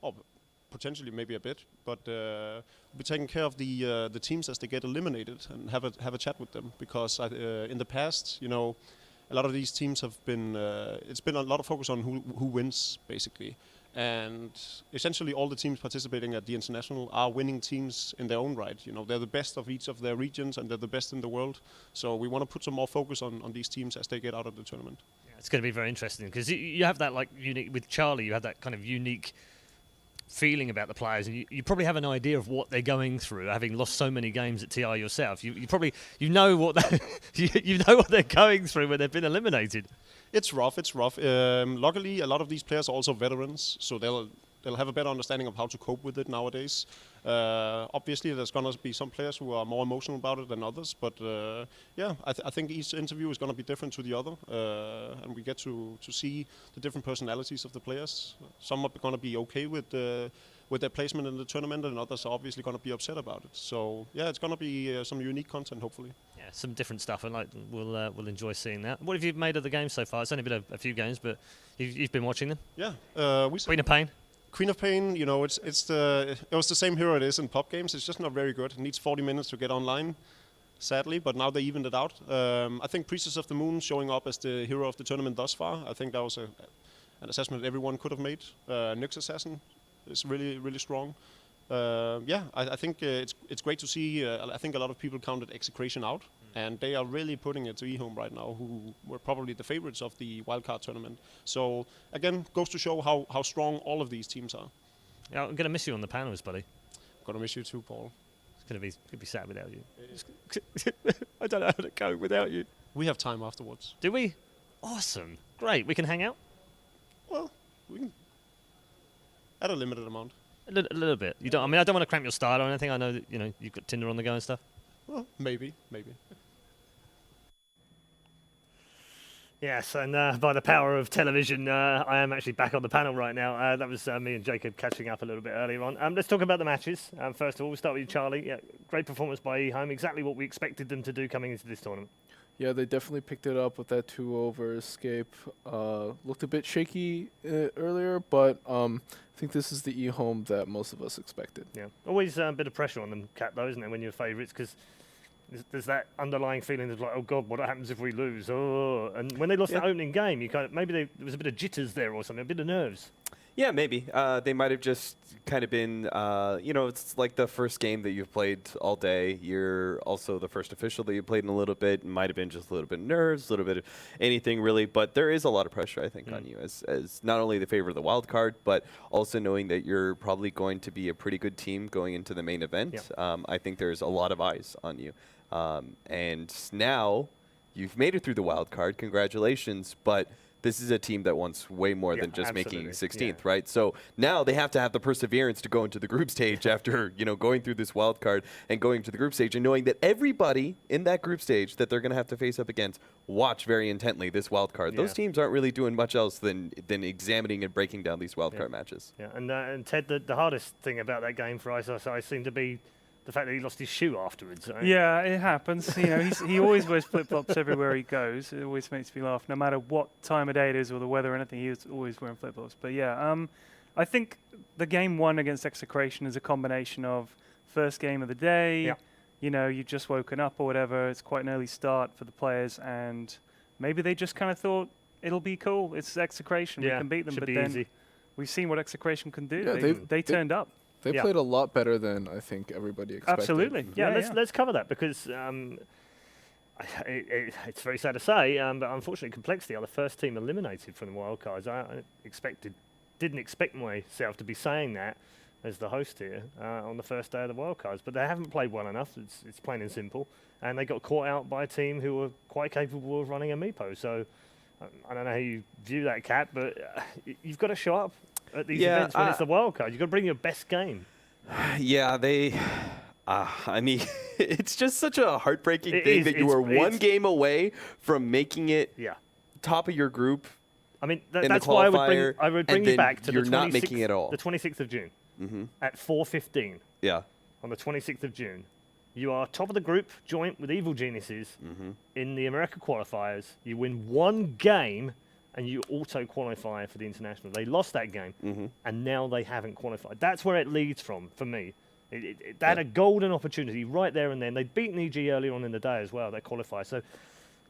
or potentially maybe a bit, but we'll be taking care of the teams as they get eliminated and have a chat with them, because in the past, you know, a lot of these teams have been it's been a lot of focus on who wins basically. And essentially all the teams participating at the international are winning teams in their own right. You know, they're the best of each of their regions and they're the best in the world. So we want to put some more focus on these teams as they get out of the tournament. Yeah, it's going to be very interesting because you have that like unique, with Charlie, you have that kind of unique feeling about the players, and you probably have an idea of what they're going through, having lost so many games at TI yourself. You probably know what you know what they're going through when they've been eliminated. It's rough. Luckily, a lot of these players are also veterans, so they'll have a better understanding of how to cope with it nowadays. Obviously, there's going to be some players who are more emotional about it than others, but yeah, I think each interview is going to be different to the other, and we get to see the different personalities of the players. Some are going to be okay with their placement in the tournament, and others are obviously going to be upset about it. So yeah, it's going to be some unique content, hopefully. Yeah, some different stuff, and we'll enjoy seeing that. What have you made of the game so far? It's only been a few games, but you've been watching them. Yeah, Queen of Pain. Queen of Pain, you know, it was the same hero it is in pop games. It's just not very good. It needs 40 minutes to get online, sadly, but now they evened it out. I think Priestess of the Moon showing up as the hero of the tournament thus far, I think that was an assessment everyone could have made. Nyx Assassin is really, really strong. Yeah, I think it's great to see. I think a lot of people counted Execration out, and they are really putting it to eHome right now, who were probably the favorites of the wildcard tournament. So again, goes to show how strong all of these teams are. Yeah, I'm going to miss you on the panels, buddy. I'm going to miss you too, Paul. It's going to be sad without you. I don't know how to go without you. We have time afterwards. Do we? Awesome. Great. We can hang out? Well, we can. At a limited amount. A little bit. You don't. I mean, I don't want to cramp your style or anything. I know that you've got Tinder on the go and stuff. Well, maybe. Yes, and by the power of television, I am actually back on the panel right now. That was me and Jacob catching up a little bit earlier on. Let's talk about the matches. First of all, we'll start with you, Charlie. Yeah, great performance by eHome. Exactly what we expected them to do coming into this tournament. Yeah, they definitely picked it up with that 2-over escape. Looked a bit shaky earlier, but I think this is the eHome that most of us expected. Yeah, always a bit of pressure on them, Kat, though, isn't there, when you're favourites? Because there's that underlying feeling of like, oh God, what happens if we lose? Oh, and when they lost that opening game, you kind of maybe there was a bit of jitters there or something, a bit of nerves. Yeah, maybe. They might have just kind of been, it's like the first game that you've played all day. You're also the first official that you played in a little bit. It might have been just a little bit of nerves, a little bit of anything really. But there is a lot of pressure, I think, on you as not only the favorite of the wild card, but also knowing that you're probably going to be a pretty good team going into the main event. Yeah. I think there's a lot of eyes on you. And now you've made it through the wild card. Congratulations. But this is a team that wants way more than just making 16th, right? So now they have to have the perseverance to go into the group stage after, going through this wild card and going to the group stage and knowing that everybody in that group stage that they're going to have to face up against watch very intently this wild card. Those teams aren't really doing much else than examining and breaking down these wild card matches. Yeah, and Ted, the hardest thing about that game for ISI seemed to be the fact that he lost his shoe afterwards. Right? Yeah, it happens. He always wears flip-flops everywhere he goes. It always makes me laugh, no matter what time of day it is or the weather or anything. He's always wearing flip-flops. But yeah, I think the game one against Execration is a combination of first game of the day. Yeah. You've just woken up or whatever. It's quite an early start for the players, and maybe they just kind of thought it'll be cool. It's Execration. We can beat them. But then easy. We've seen what Execration can do. Yeah, they turned up. They played a lot better than I think everybody expected. Absolutely. Yeah, let's cover that because it's very sad to say, but unfortunately, Complexity are the first team eliminated from the wildcards. I didn't expect myself to be saying that as the host here on the first day of the wildcards, but they haven't played well enough. It's plain and simple, and they got caught out by a team who were quite capable of running a Meepo. So I don't know how you view that, Kat, but you've got to show up at these events when it's the wild card. You've got to bring your best game. Yeah, I mean, it's just such a heartbreaking thing that you were one game away from making it top of your group. I mean, that's why I would bring you back to you're not making it all. The 26th of June at 4:15. Yeah. On the 26th of June. You are top of the group, joint with Evil Geniuses in the America qualifiers. You win one game, and you auto-qualify for the international. They lost that game, and now they haven't qualified. That's where it leads from, for me. They had a golden opportunity right there and then. They'd beaten EG earlier on in the day as well. They qualified. So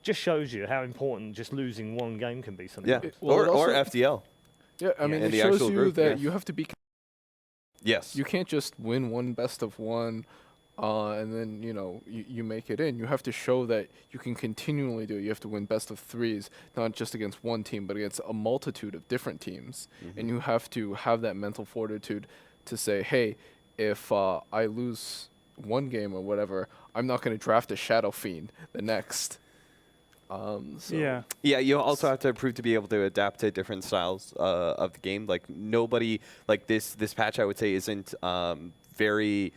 just shows you how important just losing one game can be sometimes. Yeah, or FDL. Yeah, I mean, it shows you that you have to be... Yes. You can't just win one best of one, and then, you make it in. You have to show that you can continually do it. You have to win best of threes, not just against one team, but against a multitude of different teams. And you have to have that mental fortitude to say, hey, if I lose one game or whatever, I'm not going to draft a Shadow Fiend the next. Yeah, you also have to prove to be able to adapt to different styles of the game. Like nobody, like this patch, I would say, isn't very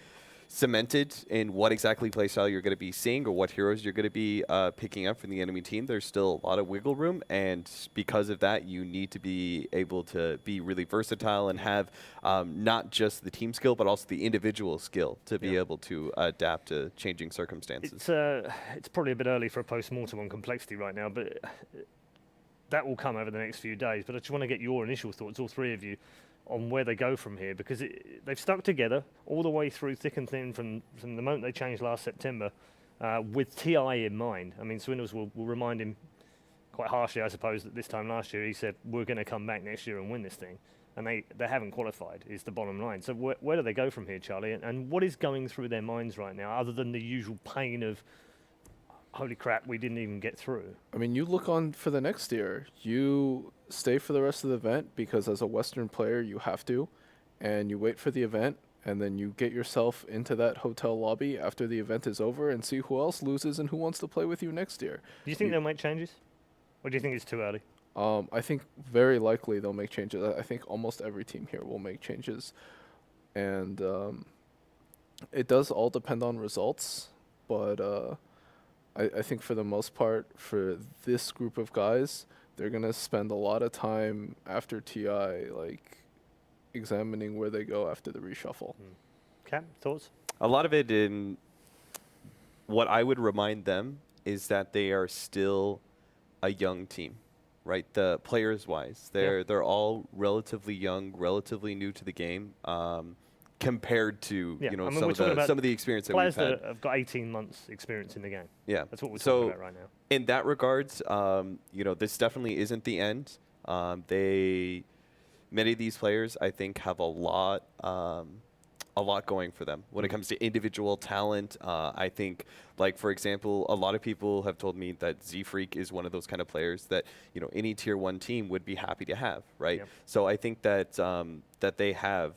cemented in what exactly playstyle you're going to be seeing or what heroes you're going to be picking up from the enemy team. There's still a lot of wiggle room, and because of that, you need to be able to be really versatile and have not just the team skill, but also the individual skill to be able to adapt to changing circumstances. It's probably a bit early for a post-mortem on complexity right now, but that will come over the next few days. But I just want to get your initial thoughts, all three of you, on where they go from here, because they've stuck together all the way through thick and thin from the moment they changed last September with TI in mind. I mean, Swindles will remind him quite harshly, I suppose, that this time last year he said, we're going to come back next year and win this thing. And they haven't qualified, is the bottom line. So where do they go from here, Charlie? And what is going through their minds right now, other than the usual pain of, holy crap, we didn't even get through? I mean, you look on for the next year. You stay for the rest of the event because as a Western player, you have to, and you wait for the event, and then you get yourself into that hotel lobby after the event is over and see who else loses and who wants to play with you next year. Do you think they'll make changes? Or do you think it's too early? I think very likely they'll make changes. I think almost every team here will make changes. And it does all depend on results, but I think for the most part, for this group of guys, they're going to spend a lot of time after TI, like, examining where they go after the reshuffle. Cap, thoughts? A lot of it in what I would remind them is that they are still a young team, right? The players-wise, they're all relatively young, relatively new to the game. Compared to some of the experience that we've had. Players that have got 18 months experience in the game. Yeah, that's what we're talking about right now. In that regards, this definitely isn't the end. Many of these players, I think, have a lot going for them when it comes to individual talent. I think, like, for example, a lot of people have told me that Z-Freak is one of those kind of players that any tier 1 team would be happy to have, right? Yep. So I think that that they have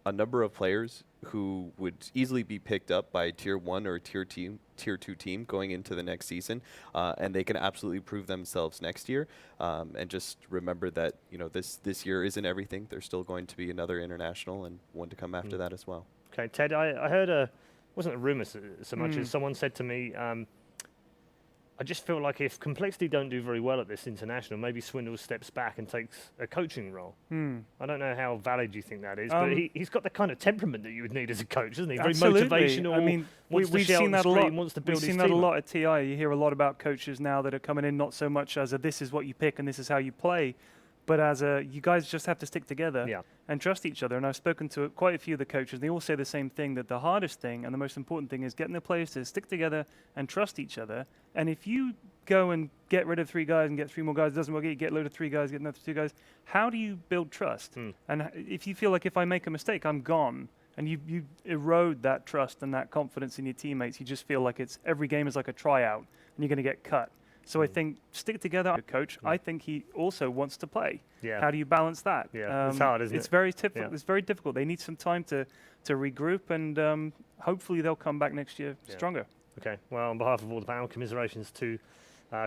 a number of players who would easily be picked up by tier 1 or tier 2 team going into the next season, and they can absolutely prove themselves next year. And just remember that this year isn't everything. There's still going to be another international and one to come after that as well. Okay, Ted, I heard wasn't a rumor so much as someone said to me, I just feel like if Complexity don't do very well at this international, maybe Swindle steps back and takes a coaching role. I don't know how valid you think that is, but he's got the kind of temperament that you would need as a coach, isn't he? Very motivational. I mean, we've seen that a lot. We've seen that a lot at TI. You hear a lot about coaches now that are coming in not so much as this is what you pick and this is how you play, but as you guys just have to stick together and trust each other. And I've spoken to quite a few of the coaches, and they all say the same thing, that the hardest thing and the most important thing is getting the players to stick together and trust each other. And if you go and get rid of 3 guys and get 3 more guys, it doesn't work, you get a load of 3 guys, get another 2 guys, how do you build trust? And if you feel like if I make a mistake, I'm gone, and you erode that trust and that confidence in your teammates, you just feel like every game is like a tryout, and you're going to get cut. So I think stick together, coach. I think he also wants to play. Yeah. How do you balance that? Yeah, it's hard, isn't it? It's very difficult. It's very difficult. They need some time to regroup, and hopefully they'll come back next year stronger. Okay. Well, on behalf of all the panel, commiserations to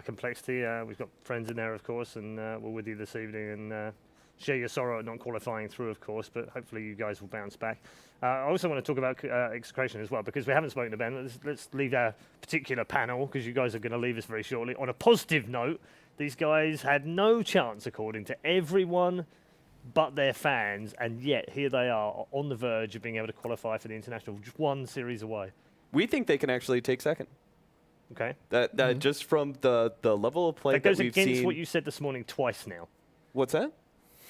Complexity. We've got friends in there, of course, and we're with you this evening, and share your sorrow at not qualifying through, of course, but hopefully you guys will bounce back. I also want to talk about Execration as well, because we haven't spoken to Ben. Let's leave our particular panel, because you guys are going to leave us very shortly. On a positive note, these guys had no chance, according to everyone but their fans, and yet here they are on the verge of being able to qualify for the international, just 1 series away. We think they can actually take second. Okay. That just from the level of play that goes we've seen. against what you said this morning twice now. What's that?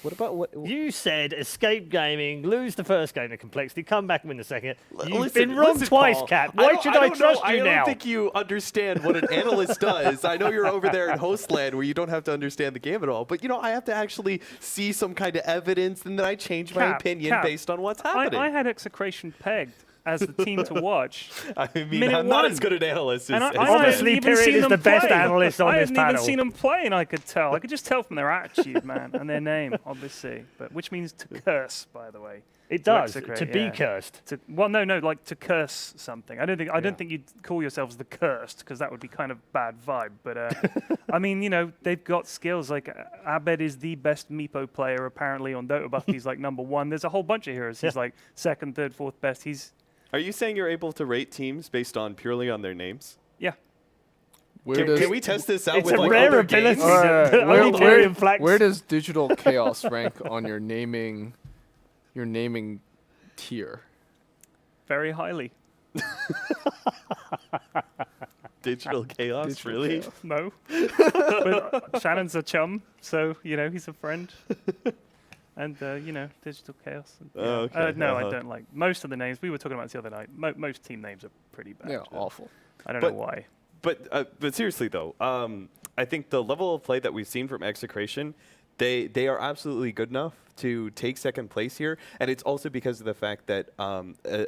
What about what? You said Escape Gaming, lose the first game of Complexity, come back and win the second. You've been wrong twice, Paul. Cap. Why should I trust you now? I don't think you understand what an analyst does. I know you're over there in Hostland where you don't have to understand the game at all. But, I have to actually see some kind of evidence, and then I change my opinion based on what's happening. I had Execration pegged as the team to watch. I mean, I'm not as good an analyst as obviously Period is the best analyst on this panel. I hadn't even seen them play, and I could could just tell from their attitude, man, and their name, obviously, but which means to curse, by the way. It does, execrate, to be yeah. cursed. Well, no, like to curse something. I don't think you'd call yourselves the cursed, because that would be kind of bad vibe. But I mean, they've got skills. Like Abed is the best Meepo player apparently on Dota Buff. He's like #1. There's a whole bunch of heroes. He's like second, third, fourth best. Are you saying you're able to rate teams based on purely on their names? Yeah. Can we test this out it's with a like rare other ability. games? Where does Digital Chaos rank on your naming tier? Very highly. Digital Chaos, Digital really? Chaos. No. But Shannon's a chum, so he's a friend. And Digital Chaos. Okay. No, I don't like most of the names. We were talking about this the other night. Most team names are pretty bad. Yeah, awful. I don't know why. But seriously though, I think the level of play that we've seen from Execration, they are absolutely good enough to take second place here, and it's also because of the fact that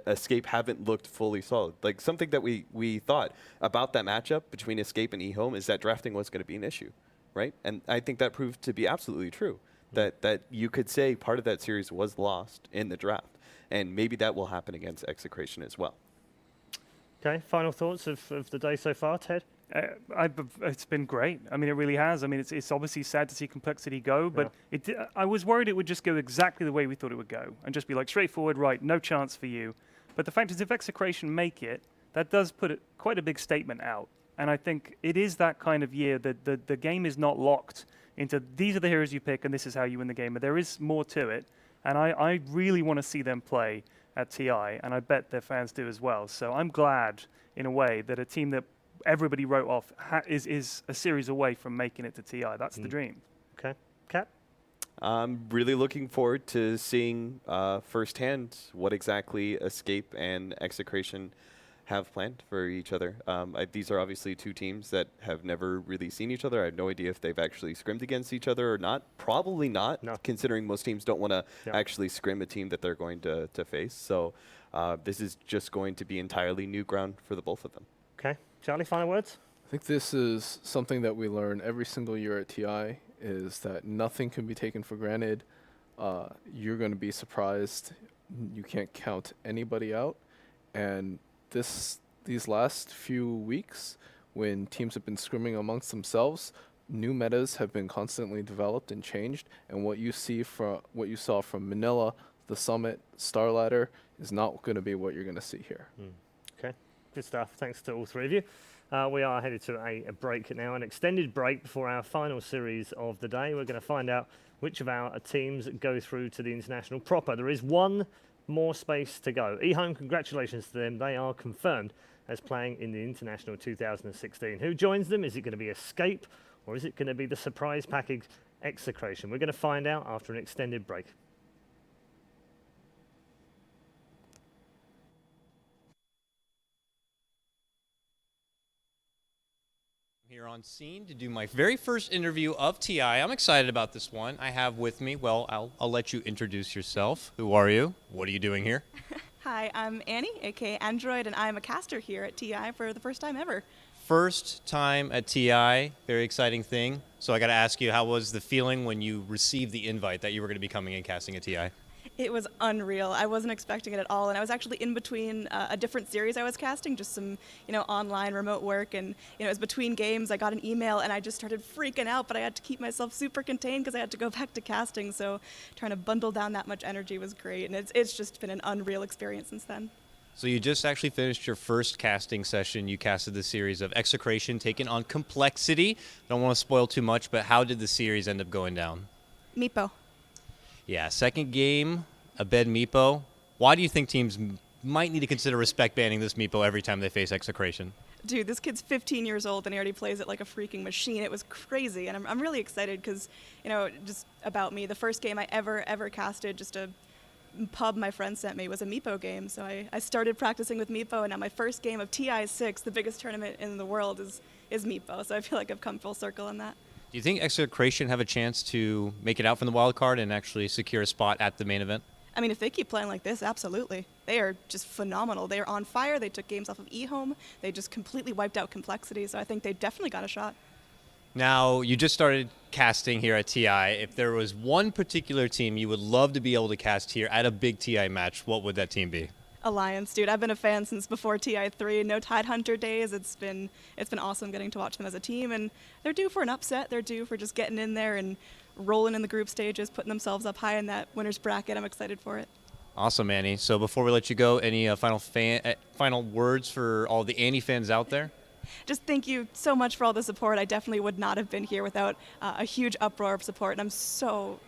Escape haven't looked fully solid. Like something that we thought about that matchup between Escape and eHome is that drafting was going to be an issue, right? And I think that proved to be absolutely true. That you could say part of that series was lost in the draft, and maybe that will happen against Execration as well. Okay, final thoughts of the day so far, Ted? It's been great. I mean, it really has. I mean, it's obviously sad to see Complexity go, but I was worried it would just go exactly the way we thought it would go, and just be like straightforward, right, no chance for you. But the fact is, if Execration make it, that does put quite a big statement out. And I think it is that kind of year that the game is not locked into these are the heroes you pick and this is how you win the game. But there is more to it. And I really want to see them play at TI, and I bet their fans do as well. So I'm glad, in a way, that a team that everybody wrote off is a series away from making it to TI. That's the dream. Okay. Kat? I'm really looking forward to seeing firsthand what exactly Escape and Execration have planned for each other. These are obviously two teams that have never really seen each other. I have no idea if they've actually scrimmed against each other or not. Probably not, considering most teams don't want to actually scrim a team that they're going to face. So this is just going to be entirely new ground for the both of them. Okay. Charlie, final words? I think this is something that we learn every single year at TI, is that nothing can be taken for granted. You're going to be surprised. You can't count anybody out. And these last few weeks, when teams have been scrimming amongst themselves, new metas have been constantly developed and changed. And what you saw from Manila, the Summit, Star Ladder, is not going to be what you're going to see here. Okay, good stuff. Thanks to all three of you. We are headed to a break now, an extended break before our final series of the day. We're going to find out which of our teams go through to the international proper. There is one more space to go. eHome, congratulations to them. They are confirmed as playing in the International 2016. Who joins them? Is it going to be Escape, or is it going to be the surprise package Execration? We're going to find out after an extended break. Here on scene to do my very first interview of TI. I'm excited about this one. I have with me, well, I'll let you introduce yourself. Who are you? What are you doing here? Hi, I'm Annie, aka Android, and I'm a caster here at TI for the first time ever. First time at TI, very exciting thing. So I got to ask you, how was the feeling when you received the invite that you were going to be coming and casting at TI? It was unreal. I wasn't expecting it at all, and I was actually in between a different series I was casting, just some, online remote work, and it was between games. I got an email, and I just started freaking out, but I had to keep myself super contained because I had to go back to casting. So trying to bundle down that much energy was great, and it's just been an unreal experience since then. So you just actually finished your first casting session. You casted the series of Execration taken on Complexity. Don't want to spoil too much, but how did the series end up going down? Meepo. Yeah, second game, Abed Meepo. Why do you think teams might need to consider respect banning this Meepo every time they face Execration? Dude, this kid's 15 years old and he already plays it like a freaking machine. It was crazy, and I'm really excited because, just about me, the first game I ever casted, just a pub my friend sent me, was a Meepo game. So I started practicing with Meepo, and now my first game of TI6, the biggest tournament in the world, is Meepo. So I feel like I've come full circle on that. Do you think Execration have a chance to make it out from the wild card and actually secure a spot at the main event? I mean, if they keep playing like this, absolutely. They are just phenomenal. They are on fire. They took games off of eHome. They just completely wiped out Complexity, so I think they've definitely got a shot. Now, you just started casting here at TI. If there was one particular team you would love to be able to cast here at a big TI match, what would that team be? Alliance, dude. I've been a fan since before TI3. No Tidehunter days. It's been awesome getting to watch them as a team, and they're due for an upset. They're due for just getting in there and rolling in the group stages, putting themselves up high in that winner's bracket. I'm excited for it. Awesome, Annie. So before we let you go, any final words for all the Annie fans out there? Just thank you so much for all the support. I definitely would not have been here without a huge uproar of support, and I'm so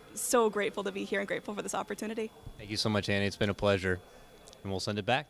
grateful to be here and grateful for this opportunity. Thank you so much, Annie. It's been a pleasure. And we'll send it back.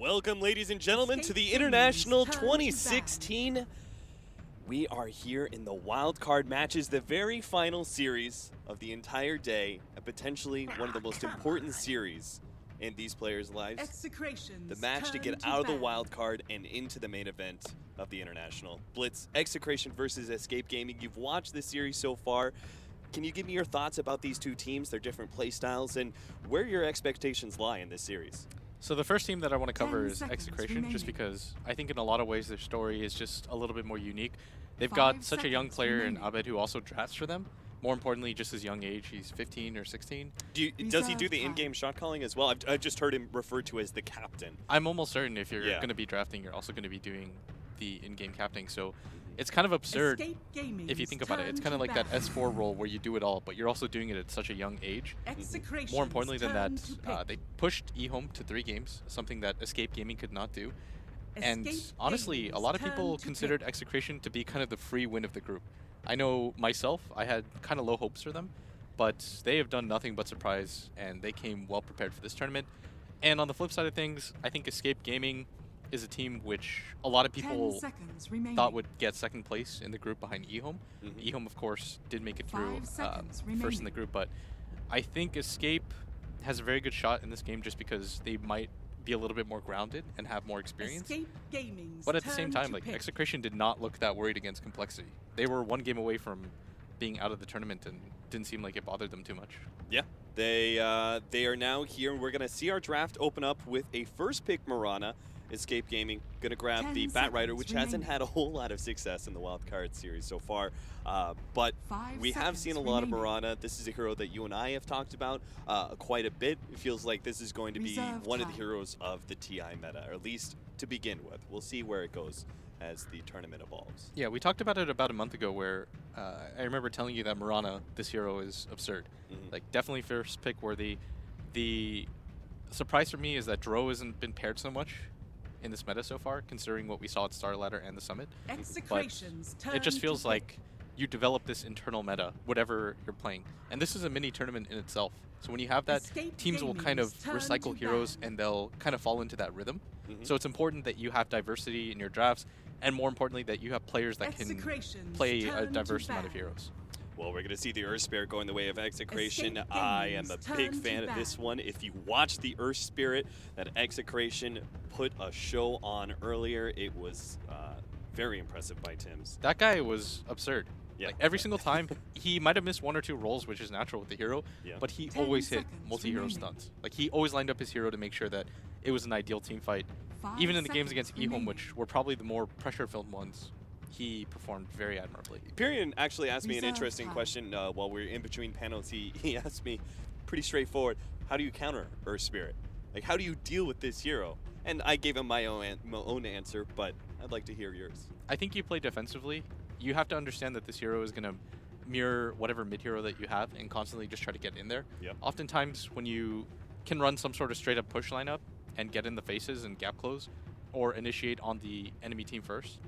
Welcome, ladies and gentlemen, to the International 2016. We are here in the wild card matches, the very final series of the entire day, and potentially one of the most important series in these players' lives. The match to get out of the wild card and into the main event of the International. Blitz, Execration versus Escape Gaming. You've watched this series so far. Can you give me your thoughts about these two teams, their different play styles, and where your expectations lie in this series? So the first team that I want to cover is Execration, just because I think in a lot of ways their story is just a little bit more unique. They've got such a young player in Abed who also drafts for them. More importantly, just his young age. He's 15 or 16. Does he do the in-game shot calling as well? I've just heard him referred to as the captain. I'm almost certain if you're going to be drafting, you're also going to be doing the in-game captaining. So it's kind of absurd if you think about it. It's kind of like that S4 role where you do it all, but you're also doing it at such a young age. More importantly than that, they pushed eHome to 3 games, something that Escape Gaming could not do. And honestly, a lot of people considered Execration to be kind of the free win of the group. I know myself, I had kind of low hopes for them, but they have done nothing but surprise, and they came well prepared for this tournament. And on the flip side of things, I think Escape Gaming is a team which a lot of people thought would get second place in the group behind eHome. eHome, of course, did make it through first in the group, but I think Escape has a very good shot in this game just because they might be a little bit more grounded and have more experience. But at the same time, like, Execration did not look that worried against Complexity. They were 1 game away from being out of the tournament and didn't seem like it bothered them too much. Yeah, they are now here, and we're going to see our draft open up with a first pick Mirana. Escape Gaming going to grab the Batrider, which hasn't had a whole lot of success in the wildcard series so far. But we have seen a lot of Mirana. This is a hero that you and I have talked about quite a bit. It feels like this is going to be one of the heroes of the TI meta, or at least to begin with. We'll see where it goes as the tournament evolves. Yeah, we talked about it about a month ago where I remember telling you that Mirana, this hero, is absurd. Like, definitely first pick worthy. The surprise for me is that Dro hasn't been paired so much in this meta so far, considering what we saw at Star Ladder and the Summit. But it just feels like you develop this internal meta, whatever you're playing. And this is a mini tournament in itself. So when you have that, teams will kind of recycle heroes and they'll kind of fall into that rhythm. So it's important that you have diversity in your drafts, and more importantly, that you have players that can play a diverse amount of heroes. Well, we're going to see the Earth Spirit going the way of Execration. I am a big fan of this one. If you watch the Earth Spirit that Execration put a show on earlier, it was very impressive by Tim's. That guy was absurd. Yeah. Like, every single time, he might have missed 1 or 2 rolls, which is natural with the hero, but he always hit multi-hero stuns. Like, he always lined up his hero to make sure that it was an ideal team fight. Even in the games against eHome, which were probably the more pressure-filled ones, he performed very admirably. Pyrian actually asked me an interesting question while we were in between panels. He asked me, pretty straightforward, how do you counter Earth Spirit? Like, how do you deal with this hero? And I gave him my own answer, but I'd like to hear yours. I think you play defensively. You have to understand that this hero is going to mirror whatever mid-hero that you have and constantly just try to get in there. Oftentimes, when you can run some sort of straight-up push lineup and get in the faces and gap close, or initiate on the enemy team first,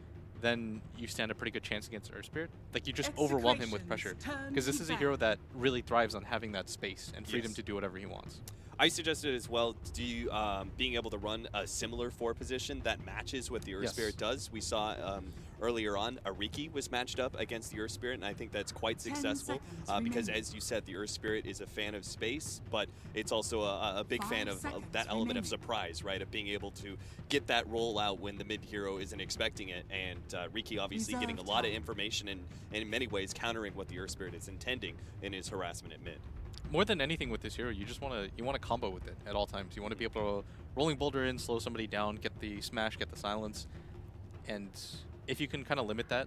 then you stand a pretty good chance against Earth Spirit. Like, you just overwhelm him with pressure. Because this is a hero that really thrives on having that space and freedom to do whatever he wants. I suggested as well, do you being able to run a similar 4 position that matches what the Earth Spirit does. We saw earlier on, Ariki was matched up against the Earth Spirit, and I think that's quite successful because, as you said, the Earth Spirit is a fan of space, but it's also a big fan of that element of surprise, right? Of being able to get that roll out when the mid-hero isn't expecting it, and Riki obviously getting a lot of information and in many ways countering what the Earth Spirit is intending in his harassment at mid. More than anything with this hero, you just want to combo with it at all times. You want to be able to rolling boulder in, slow somebody down, get the smash, get the silence, and if you can kind of limit that,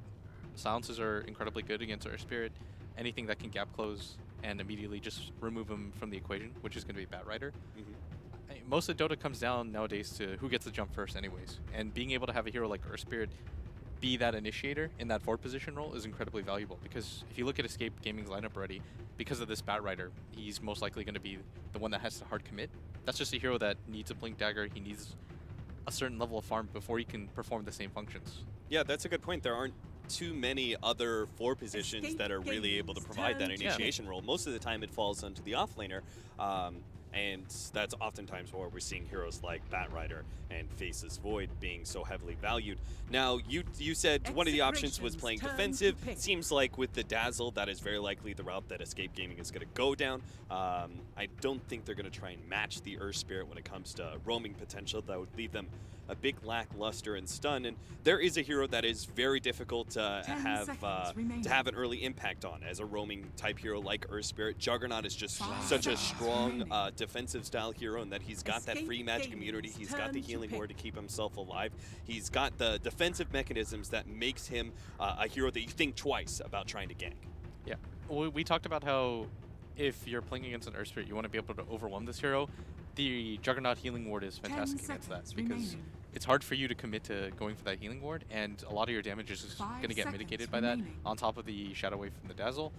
silences are incredibly good against Earth Spirit. Anything that can gap close and immediately just remove him from the equation, which is going to be Batrider. Most of Dota comes down nowadays to who gets the jump first anyways, and being able to have a hero like Earth Spirit be that initiator in that forward position role is incredibly valuable, because if you look at Escape Gaming's lineup already, because of this Batrider, he's most likely going to be the one that has to hard commit. That's just a hero that needs a Blink Dagger. He needs a certain level of farm before he can perform the same functions. Yeah, that's a good point. There aren't too many other 4 positions that are really able to provide that initiation role. Most of the time it falls onto the offlaner. And that's oftentimes where we're seeing heroes like Batrider and Faceless Void being so heavily valued. Now, you said one of the options was playing defensive. Seems like with the Dazzle, that is very likely the route that Escape Gaming is going to go down. I don't think they're going to try and match the Earth Spirit when it comes to roaming potential. That would leave them a big lackluster in stun, and there is a hero that is very difficult to have an early impact on as a roaming type hero like Earth Spirit. Juggernaut is just such a strong defensive style hero, and that he's got that free magic immunity, he's got the healing ward to keep himself alive, he's got the defensive mechanisms that makes him a hero that you think twice about trying to gank. Yeah, we talked about how if you're playing against an Earth Spirit, you want to be able to overwhelm this hero. The Juggernaut healing ward is fantastic against that because it's hard for you to commit to going for that healing ward, and a lot of your damage is going to get mitigated by that on top of the Shadow Wave from the Dazzle.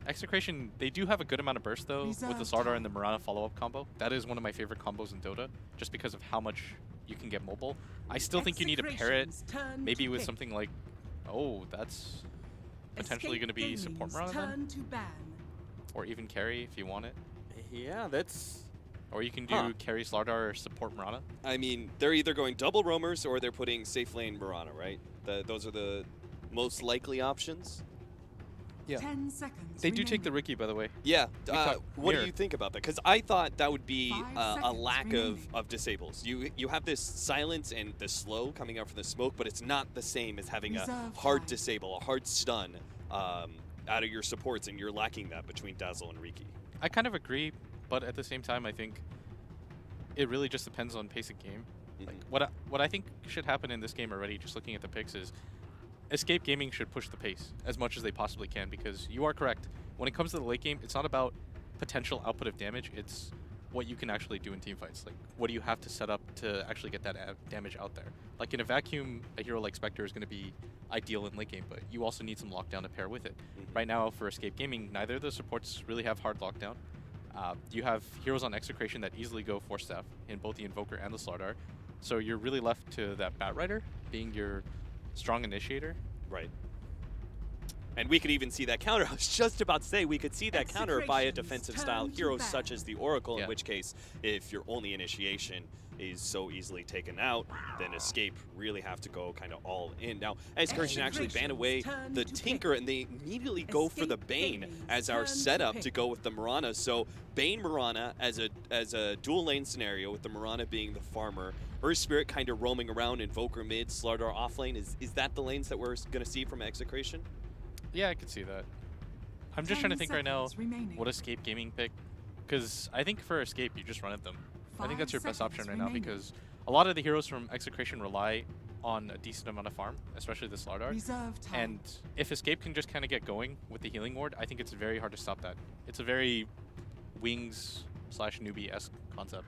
Execration, they do have a good amount of burst though with the Slardar and the Mirana follow-up combo. That is one of my favorite combos in Dota, just because of how much you can get mobile. I still think you need to pair it maybe with something like, oh, that's potentially going to be support Mirana then? Or even carry if you want it. Yeah, that's... Or you can do carry Slardar or support Mirana. I mean, they're either going double roamers or they're putting safe lane Mirana, right? Those are the most likely options. Yeah. 10 seconds. They do take the Riki, by the way. Yeah. What do you think about that? Because I thought that would be a lack of disables. You have this silence and the slow coming out from the smoke, but it's not the same as having a hard disable, a hard stun out of your supports, and you're lacking that between Dazzle and Riki. I kind of agree, but at the same time, I think it really just depends on pace of game. Like what I think should happen in this game already, just looking at the picks, is Escape Gaming should push the pace as much as they possibly can, because you are correct. When it comes to the late game, it's not about potential output of damage, it's what you can actually do in teamfights. Like, what do you have to set up to actually get that damage out there? Like, in a vacuum, a hero like Spectre is going to be ideal in late game, but you also need some lockdown to pair with it. Right now, for Escape Gaming, neither of the supports really have hard lockdown. You have heroes on Execration that easily go Force Staff in both the Invoker and the Slardar, so you're really left to that Batrider being your strong initiator. Right. And we could even see that counter. I was just about to say we could see that counter by a defensive style hero such as the Oracle, in which case, if your only initiation is so easily taken out, then Escape really have to go kind of all in. Now, Execration actually ban away the Tinker, and they immediately go for the Bane as our setup to go with the Mirana. So Bane Mirana as a dual lane scenario, with the Mirana being the farmer, Earth Spirit kind of roaming around, Invoker mid, Slardar off lane. Is that the lanes that we're going to see from Execration? Yeah, I could see that. I'm just trying to think right now what Escape Gaming pick, because I think for Escape you just run at them. I think that's your best option right now, because a lot of the heroes from Execration rely on a decent amount of farm, especially the Slardar. And if Escape can just kind of get going with the healing ward, I think it's very hard to stop that. It's a very Wings/newbie-esque concept.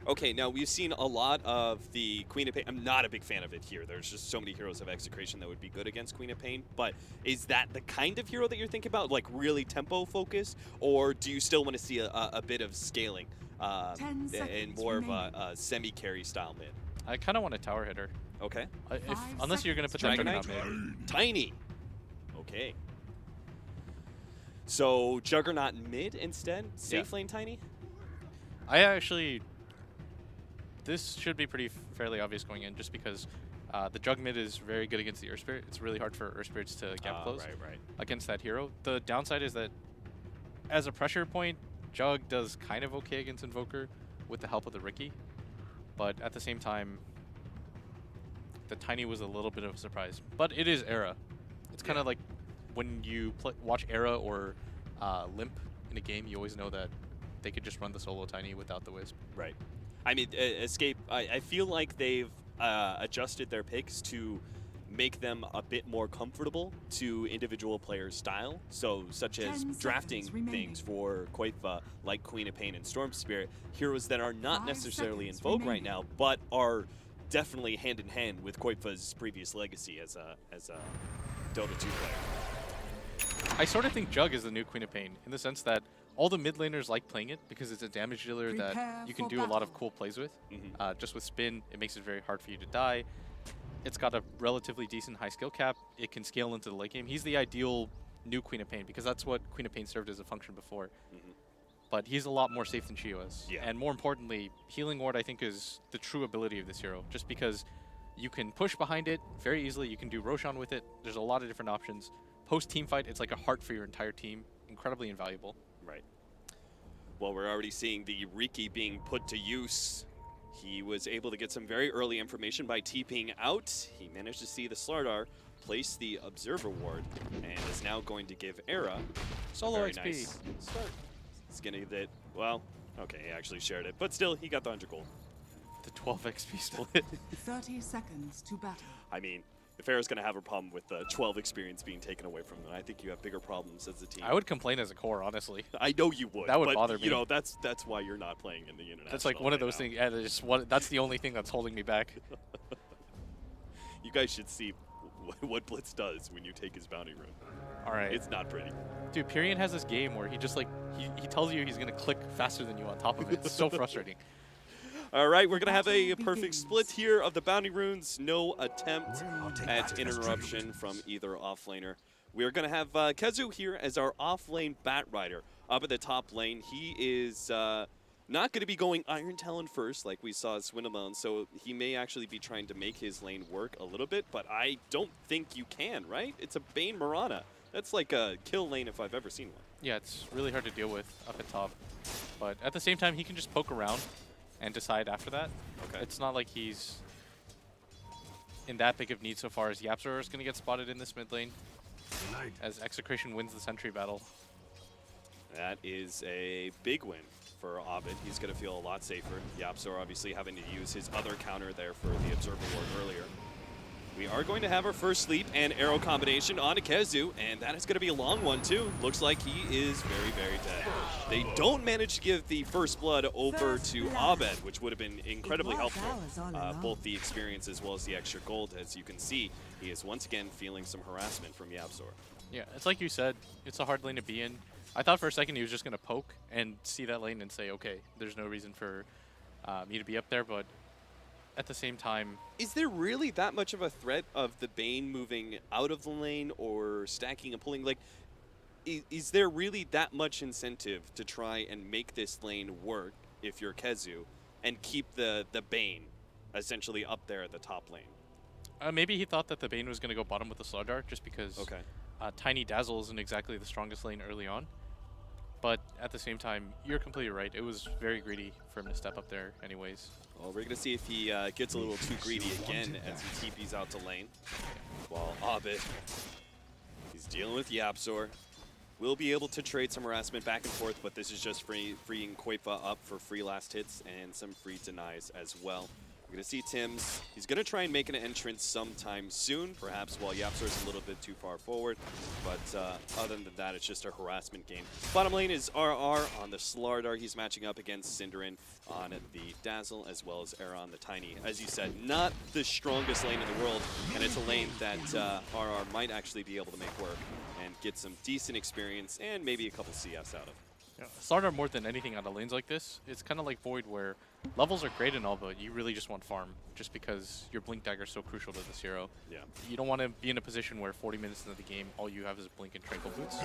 Okay, now we've seen a lot of the Queen of Pain. I'm not a big fan of it here. There's just so many heroes of Execration that would be good against Queen of Pain. But is that the kind of hero that you're thinking about, like really tempo focused, or do you still want to see a bit of scaling and more of a semi-carry style mid? I kind of want a tower hitter. Okay. Unless you're going to put that Juggernaut mid. Tiny. Okay. So Juggernaut mid instead? Safe lane Tiny? I actually... This should be fairly obvious going in, just because the Jug mid is very good against the Earth Spirit. It's really hard for Earth Spirits to gap close against that hero. The downside is that as a pressure point, Jug does kind of okay against Invoker with the help of the Riki, but at the same time, the Tiny was a little bit of a surprise. But it is Era. It's kind of like when you watch Era or Limp in a game, you always know that they could just run the solo Tiny without the Wisp. Right. I mean, Escape, I feel like they've adjusted their picks to make them a bit more comfortable to individual players' style. So, such as drafting things for Koifa, like Queen of Pain and Storm Spirit, heroes that are not necessarily in vogue right now, but are definitely hand in hand with Koifa's previous legacy as a Dota 2 player. I sort of think Jug is the new Queen of Pain, in the sense that all the mid laners like playing it because it's a damage dealer that you can do a lot of cool plays with. Just with spin, it makes it very hard for you to die. It's got a relatively decent high skill cap. It can scale into the late game. He's the ideal new Queen of Pain, because that's what Queen of Pain served as a function before. but he's a lot more safe than Chio is. Yeah. And more importantly, Healing Ward I think is the true ability of this hero, just because you can push behind it very easily, you can do Roshan with it, there's a lot of different options. Post-team fight, it's like a heart for your entire team, incredibly invaluable. Right. Well, we're already seeing the Riki being put to use. He was able to get some very early information by TPing out. He managed to see the Slardar place the Observer Ward, and is now going to give Era Solo very XP. nice start. He's gonna get, well, okay, he actually shared it, but still, he got the 100 gold. The 12 XP split. 30 seconds to battle. I mean, if Era's gonna have a problem with the 12 experience being taken away from them, I think you have bigger problems as a team. I would complain as a core, honestly. I know you would. That would but, bother me. You know, that's why you're not playing in the international. That's like one of those things. Yeah, that's the only thing that's holding me back. You guys should see what Blitz does when you take his bounty rune. All right. It's not pretty. Dude, Pyrian has this game where he just like he tells you he's gonna click faster than you on top of it. It's so frustrating. All right, we're going to have a perfect split here of the bounty runes. No attempt at interruption from either offlaner. We are going to have Kezu here as our offlane Bat Rider. Up at the top lane, he is not going to be going Iron Talon first like we saw Swindlemon, so he may actually be trying to make his lane work a little bit, but I don't think you can, right? It's a Bane Mirana. That's like a kill lane if I've ever seen one. Yeah, it's really hard to deal with up at top. But at the same time, he can just poke around and decide after that. Okay. It's not like he's in that big of need so far as Yapzor is going to get spotted in this mid lane as Execration wins the sentry battle. That is a big win for Ovid. He's going to feel a lot safer. Yapzor obviously having to use his other counter there for the Observer Ward earlier. We are going to have our first sleep and arrow combination on Kezu, and that is going to be a long one too. Looks like he is very, very dead. They don't manage to give the first blood over to Abed, which would have been incredibly helpful. Both the experience as well as the extra gold. As you can see, he is once again feeling some harassment from Yapzor. Yeah, it's like you said, it's a hard lane to be in. I thought for a second he was just going to poke and see that lane and say, okay, there's no reason for me to be up there, but at the same time... Is there really that much of a threat of the Bane moving out of the lane or stacking and pulling? Like, is there really that much incentive to try and make this lane work if you're Kezu and keep the Bane essentially up there at the top lane? Maybe he thought that the Bane was going to go bottom with the Slardar just because Tiny Dazzle isn't exactly the strongest lane early on. But at the same time, you're completely right. It was very greedy for him to step up there anyways. Well, we're going to see if he gets a little too greedy again as he TPs out to lane. While Abed, he's dealing with Yapzor. Will be able to trade some harassment back and forth, but this is just freeing Koifa up for free last hits and some free denies as well. We're going to see Tims. He's going to try and make an entrance sometime soon, perhaps while Yapzor's a little bit too far forward. But other than that, it's just a harassment game. Bottom lane is RR on the Slardar. He's matching up against Cinderin on the Dazzle, as well as Era on the Tiny. As you said, not the strongest lane in the world, and it's a lane that RR might actually be able to make work and get some decent experience and maybe a couple CS out of. Yeah. Slardar more than anything out of lanes like this, it's kind of like Void where levels are great and all, but you really just want farm just because your Blink Dagger is so crucial to this hero. Yeah. You don't want to be in a position where 40 minutes into the game, all you have is Blink and Tranquil Boots.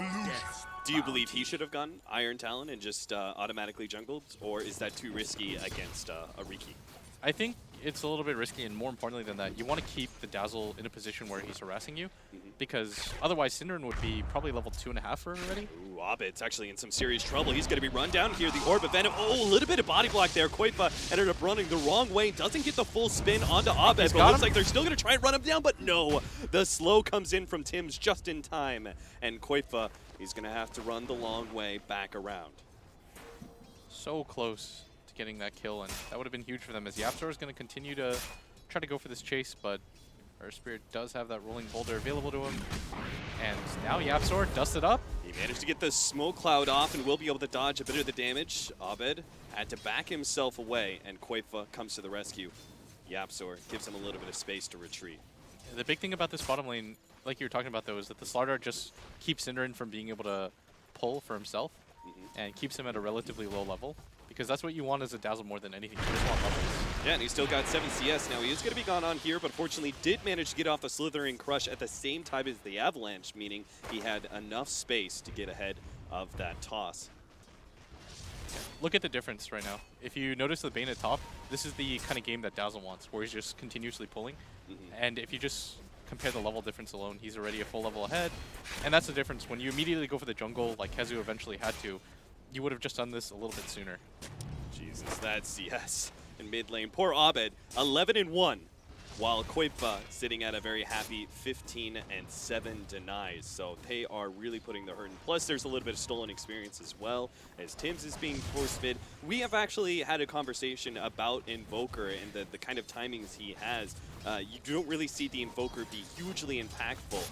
Do you believe he should have gone Iron Talon and just automatically jungled, or is that too risky against a Riki? I think it's a little bit risky, and more importantly than that, you want to keep the Dazzle in a position where he's harassing you, because otherwise Cinderin would be probably level 2.5 for already. Ooh, Abed's actually in some serious trouble. He's going to be run down here. The Orb of Venom. Oh, a little bit of body block there. Koifa ended up running the wrong way. Doesn't get the full spin onto Abed, but looks like they're still going to try and run him down, but no. The slow comes in from Tims just in time, and Koifa, he's going to have to run the long way back around. So close to getting that kill, and that would have been huge for them as Yapzor is going to continue to try to go for this chase, but Earth Spirit does have that rolling boulder available to him. And now Yapzor dusted up. He managed to get the smoke cloud off and will be able to dodge a bit of the damage. Abed had to back himself away, and Koifa comes to the rescue. Yapzor gives him a little bit of space to retreat. The big thing about this bottom lane, like you were talking about though, is that the Slardar just keeps Cinderin from being able to pull for himself and keeps him at a relatively low level. Because that's what you want as a Dazzle more than anything. You just want levels. Yeah, and he's still got 7 CS now. He is going to be gone on here, but fortunately did manage to get off the Slithering Crush at the same time as the Avalanche, meaning he had enough space to get ahead of that toss. Look at the difference right now. If you notice the Bane at top, this is the kind of game that Dazzle wants, where he's just continuously pulling. And if you just compare the level difference alone, he's already a full level ahead. And that's the difference. When you immediately go for the jungle, like Kezu eventually had to, you would have just done this a little bit sooner. Jesus, that's CS in mid lane. Poor Abed, 11-1, while Koipa sitting at a very happy 15-7 denies. So they are really putting the hurt in. Plus, there's a little bit of stolen experience as well, as Tim's is being forced mid. We have actually had a conversation about Invoker and the kind of timings he has. You don't really see the Invoker be hugely impactful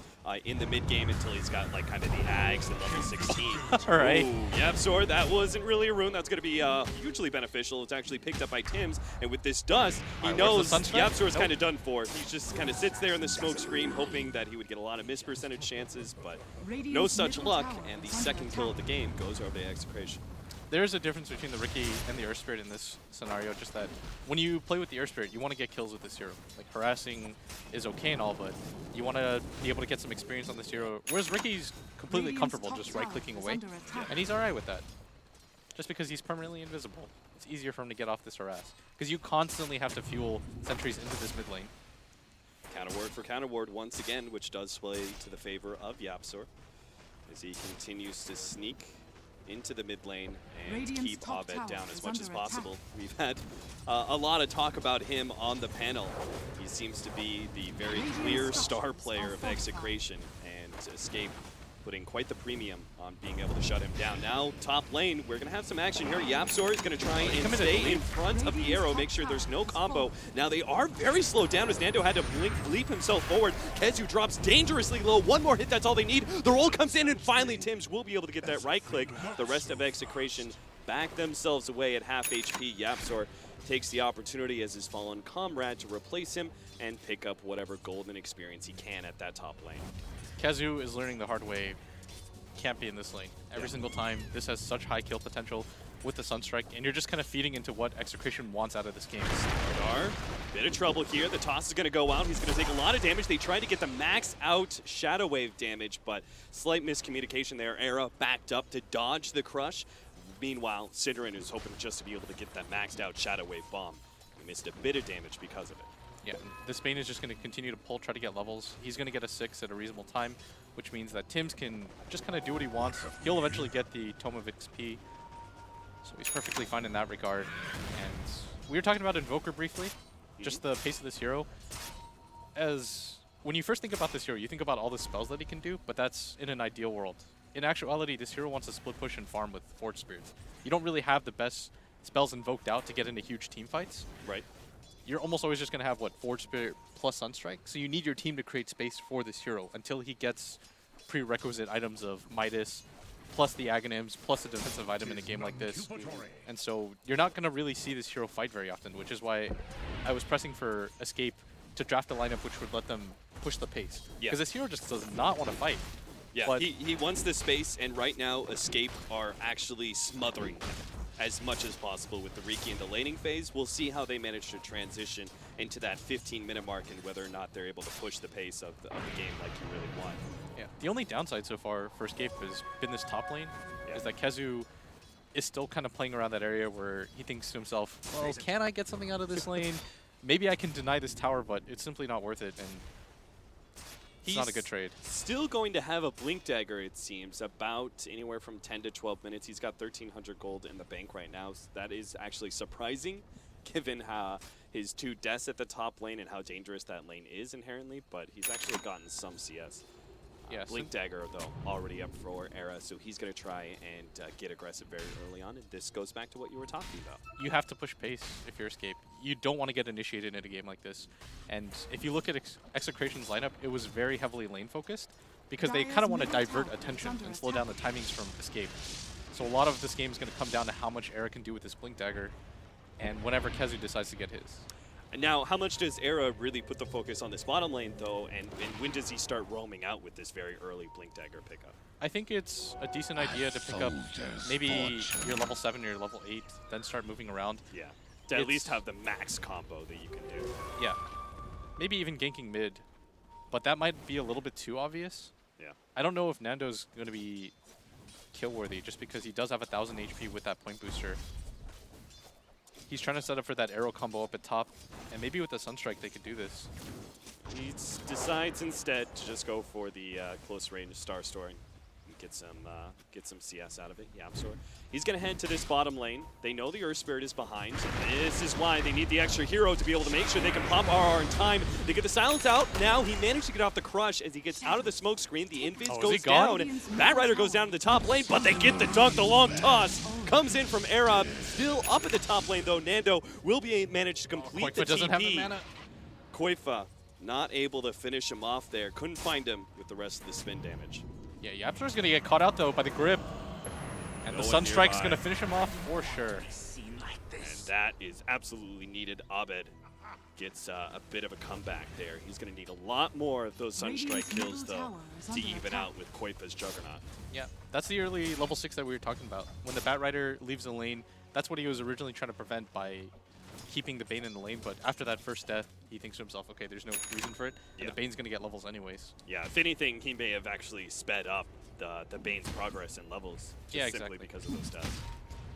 in the mid game until he's got like kind of the Ags at level 16. All right. Yapzor, that wasn't really a rune. That's going to be hugely beneficial. It's actually picked up by Tim's, and with this dust, he knows Yapzor is kind of done for. He just kind of sits there in the smoke screen, hoping that he would get a lot of miss percentage chances, but no such luck, and the second kill of the game goes over to Execration. There's a difference between the Riki and the Earth Spirit in this scenario, just that when you play with the Earth Spirit, you want to get kills with this hero. Like, harassing is okay and all, but you want to be able to get some experience on this hero, whereas Ricky's completely comfortable just right-clicking away, and he's alright with that. Just because he's permanently invisible. It's easier for him to get off this harass, because you constantly have to fuel sentries into this mid lane. Counter ward for counter ward once again, which does play to the favor of Yapzor, as he continues to sneak into the mid lane and keep Abed down as much as possible. We've had a lot of talk about him on the panel. He seems to be the very clear star player of Execration, and Escape putting quite the premium on being able to shut him down. Now, top lane, we're going to have some action here. Yapzor is going to try and stay in front of the arrow, make sure there's no combo. Now, they are very slowed down as Nando had to leap himself forward. Kezu drops dangerously low. One more hit, that's all they need. The roll comes in, and finally, Tims will be able to get that right click. The rest of Execration back themselves away at half HP. Yapzor takes the opportunity as his fallen comrade to replace him and pick up whatever golden experience he can at that top lane. Kazu is learning the hard way. Can't be in this lane. Every single time, this has such high kill potential with the Sunstrike, and you're just kind of feeding into what Execration wants out of this game. Star, bit of trouble here. The toss is going to go out. He's going to take a lot of damage. They tried to get the max out Shadow Wave damage, but slight miscommunication there. Era backed up to dodge the crush. Meanwhile, Sidran is hoping just to be able to get that maxed out Shadow Wave bomb. He missed a bit of damage because of it. Yeah, this Bane is just going to continue to pull, try to get levels. He's going to get a 6 at a reasonable time, which means that Tims can just kind of do what he wants. He'll eventually get the Tome of XP, so he's perfectly fine in that regard. And we were talking about Invoker briefly, just the pace of this hero. As when you first think about this hero, you think about all the spells that he can do, but that's in an ideal world. In actuality, this hero wants to split push and farm with Forge Spirits. You don't really have the best spells invoked out to get into huge team fights. Right. You're almost always just going to have, what, Forge Spirit plus Sunstrike? So you need your team to create space for this hero until he gets prerequisite items of Midas, plus the Aghanims, plus a defensive item in a game like this. And so you're not going to really see this hero fight very often, which is why I was pressing for Escape to draft a lineup which would let them push the pace. Because this hero just does not want to fight. Yeah, but he wants the space, and right now Escape are actually smothering him as much as possible with the Riki in the laning phase. We'll see how they manage to transition into that 15-minute mark and whether or not they're able to push the pace of the game like you really want. Yeah, the only downside so far for Escape has been this top lane, is that Kezu is still kind of playing around that area where he thinks to himself, well, can I get something out of this lane? Maybe I can deny this tower, but it's simply not worth it, and it's not a good trade. Still going to have a Blink Dagger, it seems, about anywhere from 10 to 12 minutes. He's got 1,300 gold in the bank right now. So that is actually surprising, given how his 2 deaths at the top lane and how dangerous that lane is inherently, but he's actually gotten some CS. Blink Dagger, though, already up for Era, so he's going to try and get aggressive very early on, and this goes back to what you were talking about. You have to push pace if you're Escape. You don't want to get initiated in a game like this. And if you look at Execration's lineup, it was very heavily lane-focused, because they kind of want to divert attention and slow down the timings from Escape. So a lot of this game is going to come down to how much Era can do with this Blink Dagger, and whenever Kezu decides to get his. Now, how much does Era really put the focus on this bottom lane, though, and when does he start roaming out with this very early Blink Dagger pickup? I think it's a decent idea to pick up maybe your level 7 or your level 8, then start moving around. Yeah, to at least have the max combo that you can do. Yeah, maybe even ganking mid, but that might be a little bit too obvious. Yeah. I don't know if Nando's going to be kill worthy just because he does have 1,000 HP with that point booster. He's trying to set up for that arrow combo up at top, and maybe with the Sunstrike they could do this. He decides instead to just go for the close range Star Store and get some CS out of it. YapzOr. He's going to head to this bottom lane. They know the Earth Spirit is behind. This is why they need the extra hero to be able to make sure they can pop RR in time. They get the silence out. Now he managed to get off the crush as he gets out of the smoke screen. The invis goes down. Batrider goes down to the top lane, but they get the dunk. The long toss comes in from Era. Still up at the top lane though. Nando will be managed to complete the TP. Doesn't have the mana. Koifa not able to finish him off there. Couldn't find him with the rest of the spin damage. Yeah, YapzOr's going to get caught out though by the grip. And the Sunstrike's going to finish him off for sure. And that is absolutely needed. Abed gets a bit of a comeback there. He's going to need a lot more of those Sunstrike kills, though, to even out with Koifa's Juggernaut. Yeah, that's the early level 6 that we were talking about. When the Batrider leaves the lane, that's what he was originally trying to prevent by keeping the Bane in the lane. But after that first death, he thinks to himself, okay, there's no reason for it. And the Bane's going to get levels anyways. Yeah, if anything, he may have actually sped up the Bane's progress and levels just simply because of those deaths.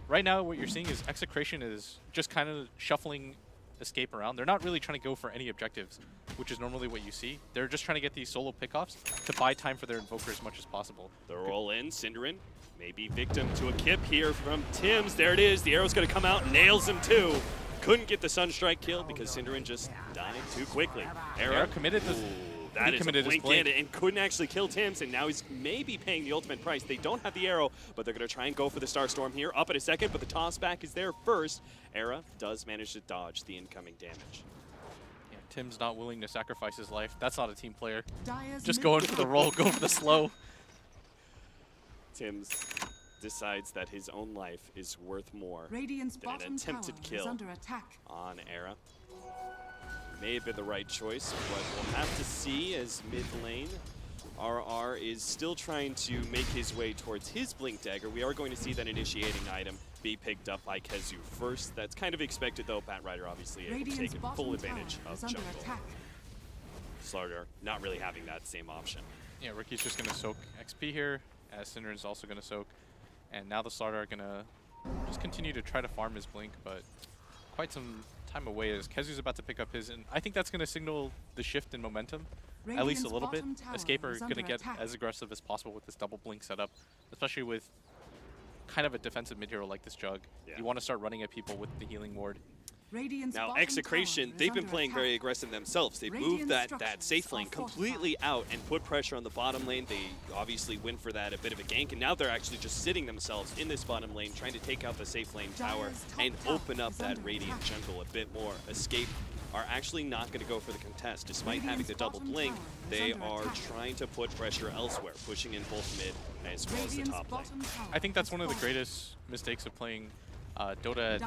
Right now, what you're seeing is Execration is just kind of shuffling Escape around. They're not really trying to go for any objectives, which is normally what you see. They're just trying to get these solo pickoffs to buy time for their Invoker as much as possible. The roll in, Synderen maybe victim to a kip here from Tims. There it is. The arrow's going to come out, nails him too. Couldn't get the Sunstrike kill because Synderen just died too quickly. Era committed the... That is a blink in and couldn't actually kill Tims, and now he's maybe paying the ultimate price. They don't have the arrow, but they're going to try and go for the Star Storm here. Up in a second, but the toss back is there first. Era does manage to dodge the incoming damage. Yeah, Tim's not willing to sacrifice his life. That's not a team player. Just going for the roll, go for the slow. Tims decides that his own life is worth more Radiant's than an attempted kill on Era. May have been the right choice, but we'll have to see as mid lane. RR is still trying to make his way towards his Blink Dagger. We are going to see that initiating item be picked up by Kezu first. That's kind of expected though. Batrider obviously able to take full advantage of jungle. Slardar not really having that same option. Yeah, Ricky's just going to soak XP here, as Synderen's also going to soak. And now the Slardar are going to just continue to try to farm his Blink, but quite some time away as Kezu's about to pick up his, and I think that's going to signal the shift in momentum, at least a little bit. Escape are going to get as aggressive as possible with this double Blink setup, especially with kind of a defensive mid-hero like this Jug. Yeah. You want to start running at people with the healing ward. Now, Execration, they've been playing very aggressive themselves. They moved that safe lane completely out and put pressure on the bottom lane. They obviously went for that a bit of a gank, and now they're actually just sitting themselves in this bottom lane, trying to take out the safe lane tower and open up that Radiant jungle a bit more. Escape are actually not going to go for the contest. Despite having the double blink, they are trying to put pressure elsewhere, pushing in both mid as well as the top lane. I think that's one of the greatest mistakes of playing Dota at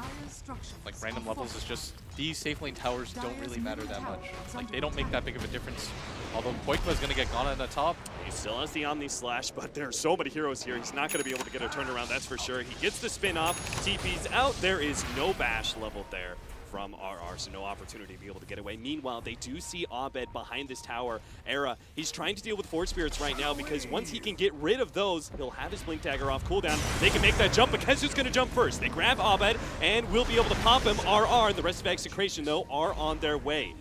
like random levels is just these safe lane towers don't really matter that much. Like they don't make that big of a difference. Although Koifa is going to get gone on the top. He still has the Omni Slash, but there are so many heroes here. He's not going to be able to get a turnaround, that's for sure. He gets the spin off, TP's out. There is no bash leveled there from RR, so no opportunity to be able to get away. Meanwhile, they do see Abed behind this tower. Era, he's trying to deal with Force Spirits right now because once he can get rid of those, he'll have his Blink Dagger off cooldown. They can make that jump, but Kezu's going to jump first. They grab Abed and will be able to pop him. RR, the rest of Execration, though, are on their way.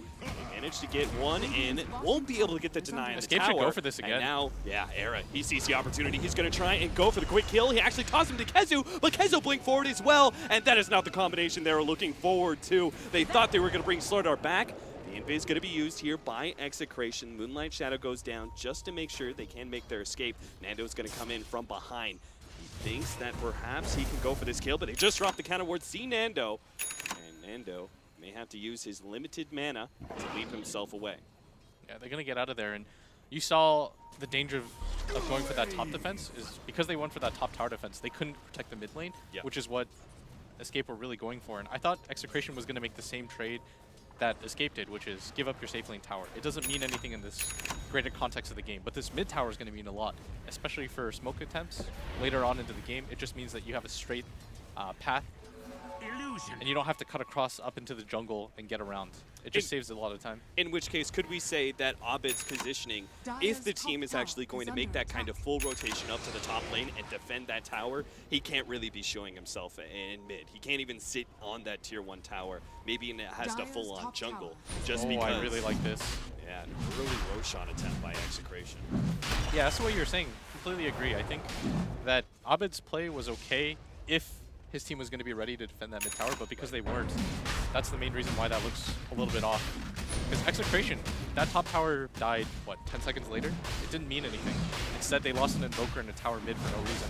Managed to get one in, won't be able to get the deny on the Escape tower. should go for this again. And now, yeah, Era, he sees the opportunity. He's going to try and go for the quick kill. He actually tosses him to Kezu, but Kezu blink forward as well, and that is not the combination they were looking forward to. They thought they were going to bring Slardar back. The invis is going to be used here by Execration. Moonlight Shadow goes down just to make sure they can make their escape. Nando's going to come in from behind. He thinks that perhaps he can go for this kill, but they just dropped the counter ward. See Nando, and Nando may have to use his limited mana to leave himself away. Yeah, they're going to get out of there, and you saw the danger of going for that top defense is because they went for that top tower defense, they couldn't protect the mid lane, which is what Escape were really going for. And I thought Execration was going to make the same trade that Escape did, which is give up your safe lane tower. It doesn't mean anything in this greater context of the game, but this mid tower is going to mean a lot, especially for smoke attempts later on into the game. It just means that you have a straight path and you don't have to cut across up into the jungle and get around. It just saves a lot of time. In which case, could we say that Abed's positioning, if the team is actually going to make that kind of full rotation up to the top lane and defend that tower, he can't really be showing himself in mid. He can't even sit on that tier 1 tower. Maybe it has to full-on jungle, just because. I really like this. Yeah, an early Roshan attempt by Execration. Yeah, that's what you're saying. Completely agree. I think that Abed's play was okay if his team was going to be ready to defend that mid tower, but because they weren't, that's the main reason why that looks a little bit off. Because Execration, that top tower died, what, 10 seconds later? It didn't mean anything. Instead, they lost an Invoker in a tower mid for no reason.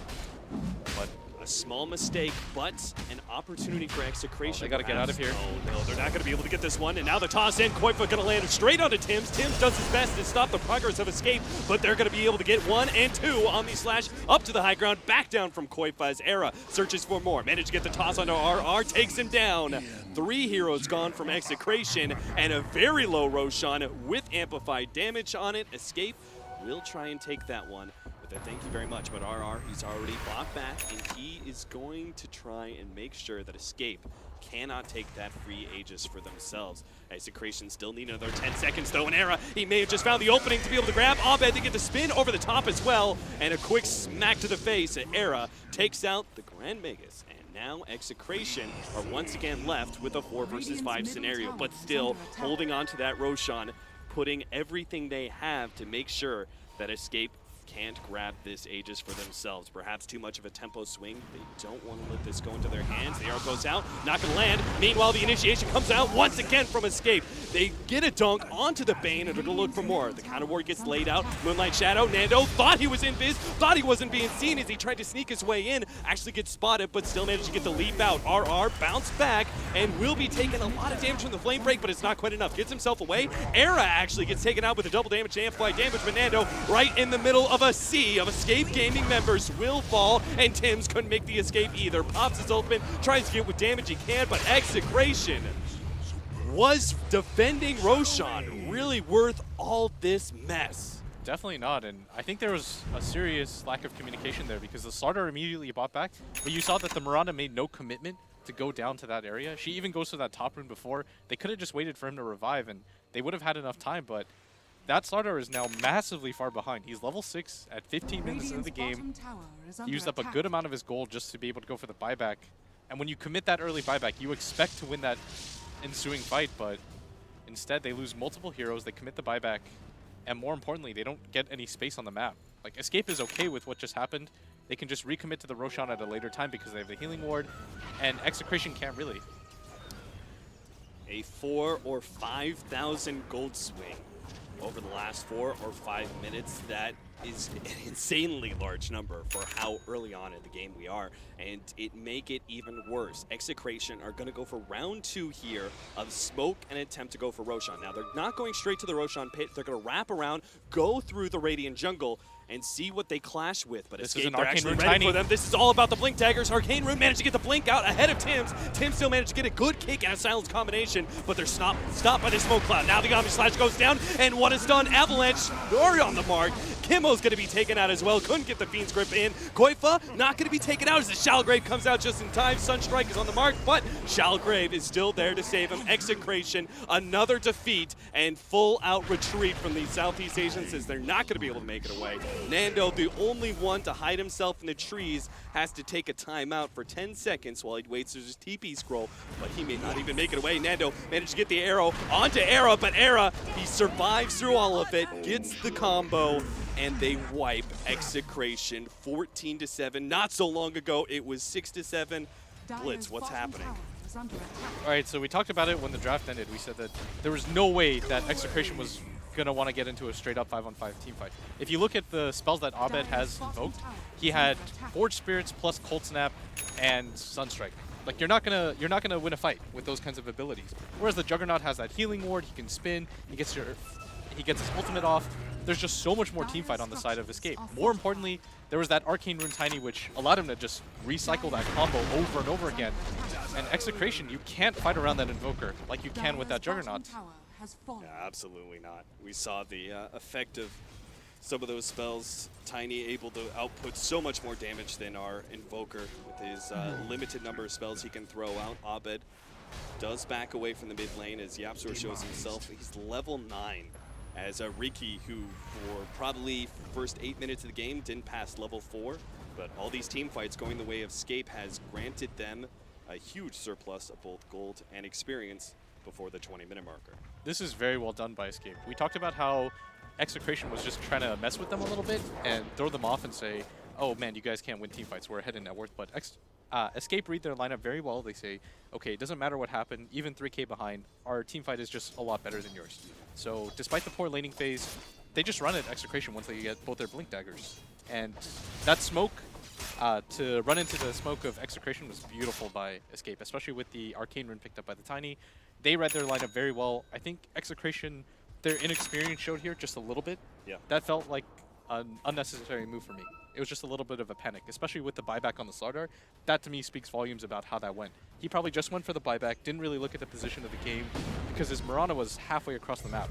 But a small mistake, but an opportunity for Execration. They got to get out of here. Oh no, they're not going to be able to get this one. And now the toss in, Koifa going to land straight onto Tims. Tims does his best to stop the progress of Escape, but they're going to be able to get 1 and 2. Omni Slash up to the high ground, back down from Koifa as Era searches for more. Managed to get the toss onto RR, takes him down. 3 heroes gone from Execration, and a very low Roshan with amplified damage on it. Escape will try and take that one. Thank you very much, but RR, he's already bought back, and he is going to try and make sure that Escape cannot take that free Aegis for themselves. Execration still need another 10 seconds, though, in Era. He may have just found the opening to be able to grab Abed to get the spin over the top as well, and a quick smack to the face. Era takes out the Grand Magus, and now Execration are once again left with a 4 versus 5 scenario, but still holding on to that Roshan, putting everything they have to make sure that Escape can't grab this Aegis for themselves. Perhaps too much of a tempo swing. They don't want to let this go into their hands. The arrow goes out, not going to land. Meanwhile, the initiation comes out once again from Escape. They get a dunk onto the Bane and are going to look for more. The counter ward gets laid out. Moonlight Shadow, Nando thought he was in Viz, thought he wasn't being seen as he tried to sneak his way in. Actually gets spotted, but still managed to get the leap out. RR bounced back and will be taking a lot of damage from the Flame Break, but it's not quite enough. Gets himself away. Era actually gets taken out with a double damage to amplify damage, but Nando right in the middle of a sea of Escape Gaming members will fall, and Tims couldn't make the escape either. Pops his ultimate, tries to get what damage he can, but Execration was defending Roshan really worth all this mess? Definitely not, and I think there was a serious lack of communication there because the starter immediately bought back, but you saw that the Miranda made no commitment to go down to that area. She even goes to that top rune before. They could have just waited for him to revive, and they would have had enough time, but that starter is now massively far behind. He's level 6 at 15 minutes into the game. He used up a good amount of his gold just to be able to go for the buyback. And when you commit that early buyback, you expect to win that ensuing fight, but instead they lose multiple heroes, they commit the buyback, and more importantly, they don't get any space on the map. Like, Escape is okay with what just happened. They can just recommit to the Roshan at a later time because they have the healing ward, and Execration can't really. A 4,000 or 5,000 gold swing over the last 4 or 5 minutes. That is an insanely large number for how early on in the game we are, and it make it even worse. Execration are going to go for round 2 here of smoke and attempt to go for Roshan. Now, they're not going straight to the Roshan pit. They're going to wrap around, go through the Radiant jungle, and see what they clash with. But Escape, they're actually ready for them. This is all about the Blink Daggers. Arcane Rune managed to get the Blink out ahead of Tims. Tims still managed to get a good kick and a silence combination, but they're stopped by the smoke cloud. Now the Omni Slash goes down, and what is done? Avalanche already on the mark. Kimmo's going to be taken out as well. Couldn't get the Fiend's Grip in. Koifa not going to be taken out as the Shalgrave comes out just in time. Sunstrike is on the mark, but Shalgrave is still there to save him. Execration, another defeat, and full-out retreat from the Southeast Asians as they're not going to be able to make it away. Nando, the only one to hide himself in the trees, has to take a timeout for 10 seconds while he waits for his TP scroll, but he may not even make it away. Nando managed to get the arrow onto Era, but Era, he survives through all of it, gets the combo, and they wipe Execration 14-7. Not so long ago, it was 6-7. Blitz, what's happening? All right, so we talked about it when the draft ended. We said that there was no way that Execration was going to want to get into a straight-up 5-on-5 team fight. If you look at the spells that Abed has invoked, he had Forge Spirits plus Cold Snap and Sunstrike. Like, you're not gonna win a fight with those kinds of abilities. Whereas the Juggernaut has that healing ward, he can spin, he gets his ultimate off. There's just so much more teamfight on the side of Escape. More importantly, there was that Arcane Rune Tiny, which allowed him to just recycle that combo over and over again. And Execration, you can't fight around that Invoker like you can with that Juggernaut. Yeah, absolutely not. We saw the effect of some of those spells. Tiny able to output so much more damage than our Invoker with his limited number of spells he can throw out. Abed does back away from the mid lane as Yapzor shows himself. He's level 9 as Riki, who for probably first 8 minutes of the game didn't pass level 4. But all these team fights going the way of Scape has granted them a huge surplus of both gold and experience before the 20-minute marker. This is very well done by Escape. We talked about how Execration was just trying to mess with them a little bit and throw them off and say, oh man, you guys can't win team fights, we're ahead in net worth. But Escape read their lineup very well. They say, okay, it doesn't matter what happened, even 3K behind, our team fight is just a lot better than yours. So despite the poor laning phase, they just run at Execration once they get both their Blink Daggers. And that smoke, to run into the smoke of Execration was beautiful by Escape, especially with the Arcane Rune picked up by the Tiny. They read their lineup very well. I think Execration, their inexperience showed here just a little bit. Yeah. That felt like an unnecessary move for me. It was just a little bit of a panic, especially with the buyback on the Slardar. That to me speaks volumes about how that went. He probably just went for the buyback, didn't really look at the position of the game because his Mirana was halfway across the map.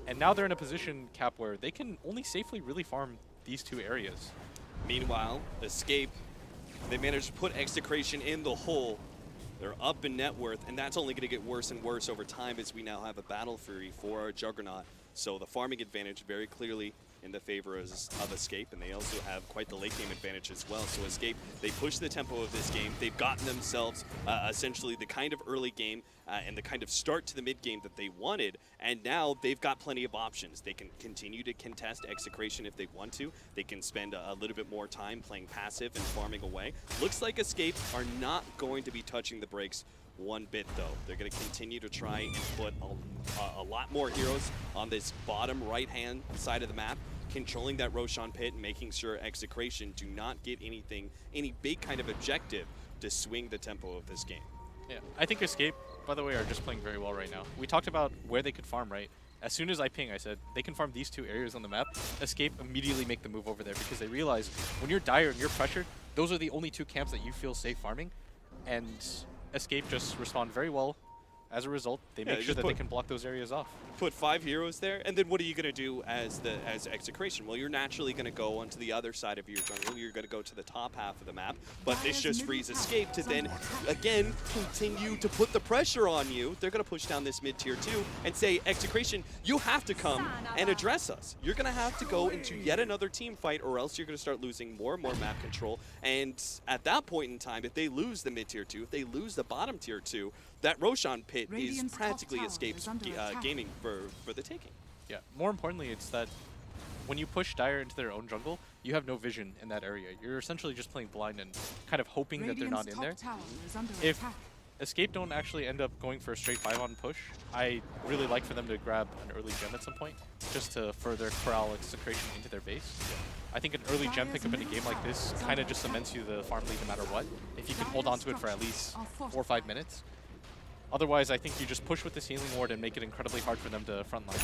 And now they're in a position, Cap, where they can only safely really farm these two areas. Meanwhile, Escape, they managed to put Execration in the hole. They're up in net worth, and that's only going to get worse and worse over time as we now have a Battle Fury for our Juggernaut. So the farming advantage very clearly in the favor of Escape, and they also have quite the late game advantage as well. So Escape, they push the tempo of this game. They've gotten themselves essentially the kind of early game and the kind of start to the mid game that they wanted, and now they've got plenty of options. They can continue to contest Execration if they want to. They can spend a little bit more time playing passive and farming away. Looks like Escape are not going to be touching the brakes one bit, though. They're going to continue to try and put a lot more heroes on this bottom right-hand side of the map, controlling that Roshan pit and making sure Execration do not get any big kind of objective to swing the tempo of this game. Yeah, I think Escape, by the way, are just playing very well right now. We talked about where they could farm, right? As soon as I ping, I said, they can farm these two areas on the map. Escape immediately make the move over there because they realize when you're dire and you're pressured, those are the only two camps that you feel safe farming. And Escape just respond very well. As a result, they make sure that they can block those areas off. Put 5 heroes there, and then what are you going to do as Execration? Well, you're naturally going to go onto the other side of your jungle. You're going to go to the top half of the map, but this just frees Escape to then, again, continue to put the pressure on you. They're going to push down this mid-tier 2 and say, Execration, you have to come and address us. You're going to have to go into yet another team fight, or else you're going to start losing more and more map control. And at that point in time, if they lose the mid-tier 2, if they lose the bottom tier 2, that Roshan pit is practically Escape's gaming for the taking. Yeah, more importantly, it's that when you push Dire into their own jungle, you have no vision in that area. You're essentially just playing blind and kind of hoping that they're not in there. If Escape don't actually end up going for a straight 5-on push, I really like for them to grab an early gem at some point, just to further corral Execration into their base. I think an early gem pickup in a game like this kind of just cements you the farm lead no matter what, if you can hold on to it for at least 4 or 5 minutes. Otherwise, I think you just push with the Healing Ward and make it incredibly hard for them to frontline.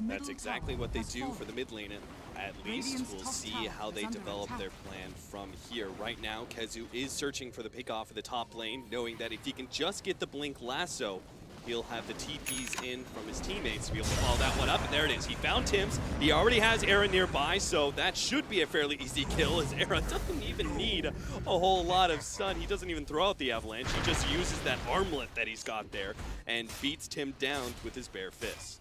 That's exactly what they do for the mid lane, and at least we'll see how they develop their plan from here. Right now, Kezu is searching for the pick off of the top lane, knowing that if he can just get the Blink Lasso, he'll have the TPs in from his teammates to be able to follow that one up, and there it is. He found Tim's. He already has Era nearby, so that should be a fairly easy kill, as Era doesn't even need a whole lot of stun. He doesn't even throw out the Avalanche. He just uses that armlet that he's got there and beats Tim down with his bare fists.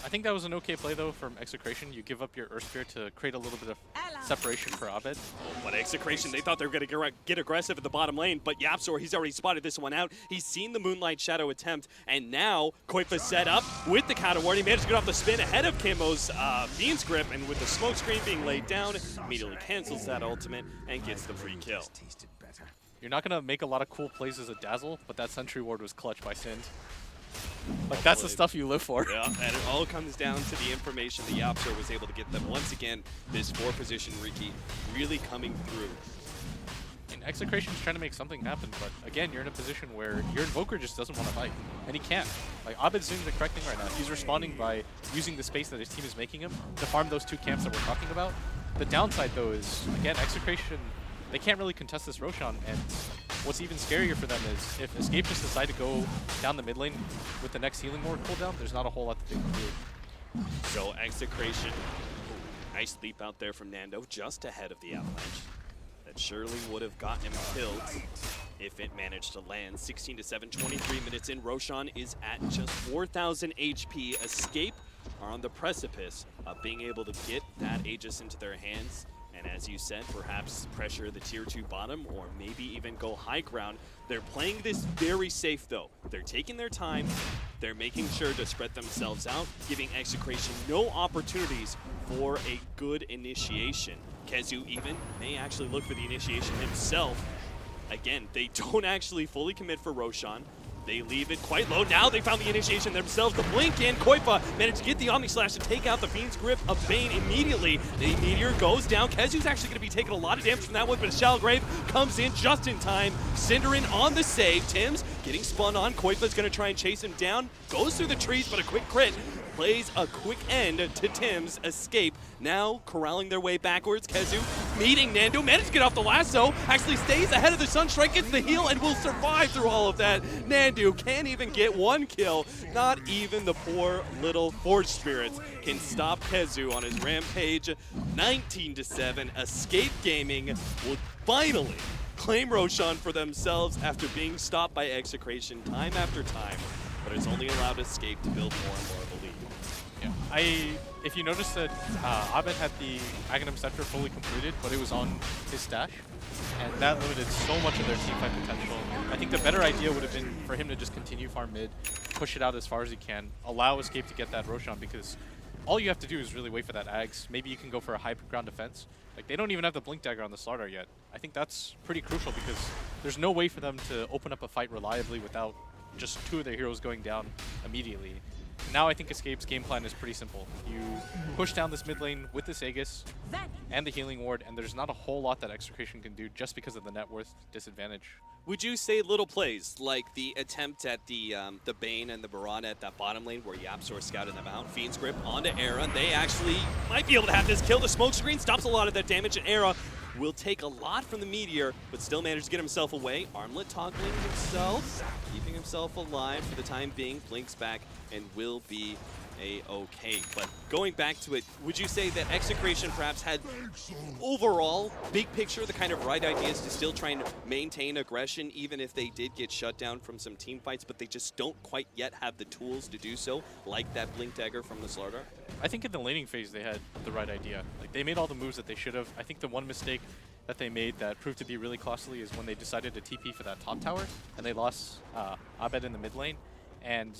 I think that was an okay play, though, from Execration. You give up your Earth Spear to create a little bit of separation for Abed. But Execration, they thought they were going to get aggressive at the bottom lane, but Yapzor, he's already spotted this one out. He's seen the Moonlight Shadow attempt, and now Koifa set up with the counter ward. He managed to get off the spin ahead of Kimmo's Fiend's Grip, and with the smoke screen being laid down, immediately cancels that ultimate and gets the free kill. You're not going to make a lot of cool plays as a Dazzle, but that Sentry Ward was clutch by Sind. Like, that's the stuff you live for. Yeah, and it all comes down to the information the Yapzor was able to get them. Once again, this 4-position Riki really coming through. And Execration's trying to make something happen, but again, you're in a position where your Invoker just doesn't want to fight, and he can't. Like, Abed's doing the correct thing right now. He's responding by using the space that his team is making him to farm those 2 camps that we're talking about. The downside, though, is, again, Execration, they can't really contest this Roshan, and what's even scarier for them is if Escape just decide to go down the mid lane with the next Healing Ward cooldown, there's not a whole lot that they can do. So Execration, nice leap out there from Nando, just ahead of the Avalanche. That surely would have gotten him killed if it managed to land. 16-7, 23 minutes in. Roshan is at just 4,000 HP. Escape are on the precipice of being able to get that Aegis into their hands. And as you said, perhaps pressure the tier 2 bottom or maybe even go high ground. They're playing this very safe though. They're taking their time. They're making sure to spread themselves out, giving Execration no opportunities for a good initiation. Kezu even may actually look for the initiation himself. Again, they don't actually fully commit for Roshan. They leave it quite low. Now they found the initiation themselves. The blink in. Koifa managed to get the Omni Slash to take out the Fiend's Grip of Bane immediately. The Meteor goes down. Kezu's actually going to be taking a lot of damage from that one, but Shallow Grave comes in just in time. Cinderin on the save. Tim's getting spun on. Koifa's going to try and chase him down. Goes through the trees, but a quick crit plays a quick end to Tim's escape. Now corralling their way backwards. Kezu meeting Nando, managed to get off the lasso, actually stays ahead of the Sunstrike, gets the heal, and will survive through all of that. Nando can't even get one kill. Not even the poor little Forge Spirits can stop Kezu on his rampage. 19-7, Escape Gaming will finally claim Roshan for themselves after being stopped by Execration time after time. But it's only allowed Escape to build more and more of a lead. Yeah, if you notice that Abed had the Aghanim Scepter fully completed, but it was on his stash, and that limited so much of their teamfight potential. I think the better idea would have been for him to just continue farm mid, push it out as far as he can, allow Escape to get that Roshan, because all you have to do is really wait for that Ags. Maybe you can go for a high ground defense. Like, they don't even have the Blink Dagger on the Slaughter yet. I think that's pretty crucial because there's no way for them to open up a fight reliably without just two of their heroes going down immediately. Now I think Escape's game plan is pretty simple. You push down this mid lane with this Aegis and the healing ward, and there's not a whole lot that Execration can do just because of the net worth disadvantage. Would you say little plays like the attempt at the Bane and the Barana at that bottom lane where Yapsor scouted them out, Fiend's Grip onto Era, they actually might be able to have this kill. The smoke screen stops a lot of that damage, and Era will take a lot from the Meteor, but still manage to get himself away. Armlet toggling himself, keeping himself alive for the time being, blinks back and will be a-okay. But going back to it, would you say that Execration perhaps had overall, big picture, the kind of right ideas to still try and maintain aggression even if they did get shut down from some team fights, but they just don't quite yet have the tools to do so, like that Blink Dagger from the Slardar? I think in the laning phase they had the right idea. Like, they made all the moves that they should have. I think the one mistake that they made that proved to be really costly is when they decided to TP for that top tower and they lost Abed in the mid lane. And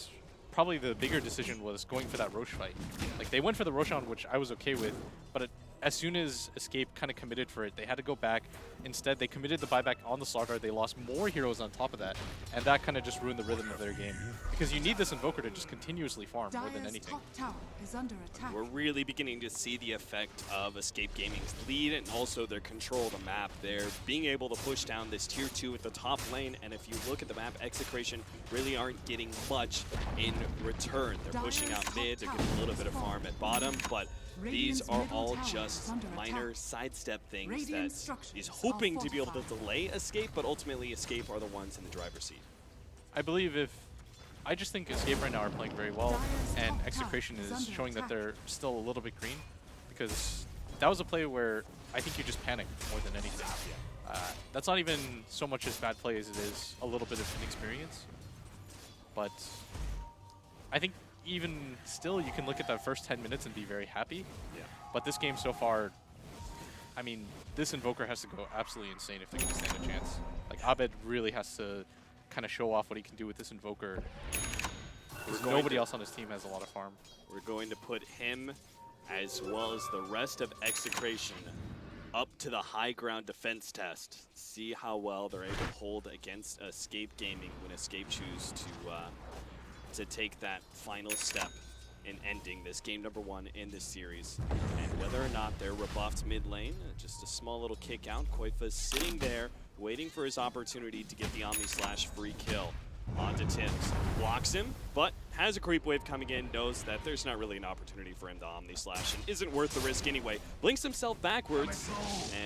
probably the bigger decision was going for that Rosh fight. Like, they went for the Roshan, which I was okay with, but as soon as Escape kind of committed for it, they had to go back. Instead, they committed the buyback on the Slaughter. They lost more heroes on top of that, and that kind of just ruined the rhythm of their game. Because you need this Invoker to just continuously farm more than anything. Top tower is under attack. We're really beginning to see the effect of Escape Gaming's lead and also their control of the map. They're being able to push down this tier 2 at the top lane, and if you look at the map, Execration really aren't getting much in return. They're pushing out mid, they're getting a little bit of farm at bottom, but these are all just minor sidestep things that is hoping to be able to delay Escape, but ultimately Escape are the ones in the driver's seat. I just think Escape right now are playing very well, and Execration is showing that they're still a little bit green, because that was a play where I think you just panicked more than anything. That's not even so much as bad play as it is a little bit of inexperience, but I think even still, you can look at that first 10 minutes and be very happy. Yeah. But this game so far, I mean, this Invoker has to go absolutely insane if they're going to stand a chance. Like, Abed really has to kind of show off what he can do with this Invoker. Because nobody else on his team has a lot of farm. We're going to put him, as well as the rest of Execration, up to the high ground defense test. See how well they're able to hold against Escape Gaming when Escape choose to take that final step in ending this game number 1 in this series. And whether or not they're rebuffed mid lane, just a small little kick out. Koifa's sitting there, waiting for his opportunity to get the Omni Slash free kill onto Tim's. Blocks him, but has a creep wave coming in, knows that there's not really an opportunity for him to Omni Slash and isn't worth the risk anyway. Blinks himself backwards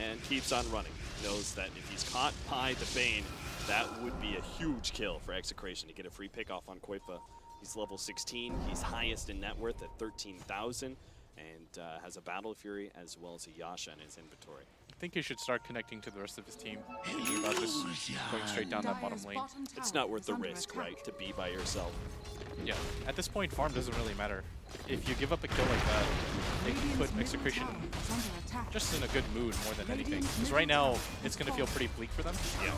and keeps on running. Knows that if he's caught by the Bane, that would be a huge kill for Execration to get a free pick off on Koifa He's level 16. He's highest in net worth at 13,000 and has a Battle Fury as well as a Yasha in his inventory. I think he should start connecting to the rest of his team, thinking about just going straight down that bottom lane. It's not worth the risk, right, to be by yourself. Yeah, at this point, farm doesn't really matter. If you give up a kill like that, it can put Execration just in a good mood more than anything. Because right now, it's going to feel pretty bleak for them. Yeah.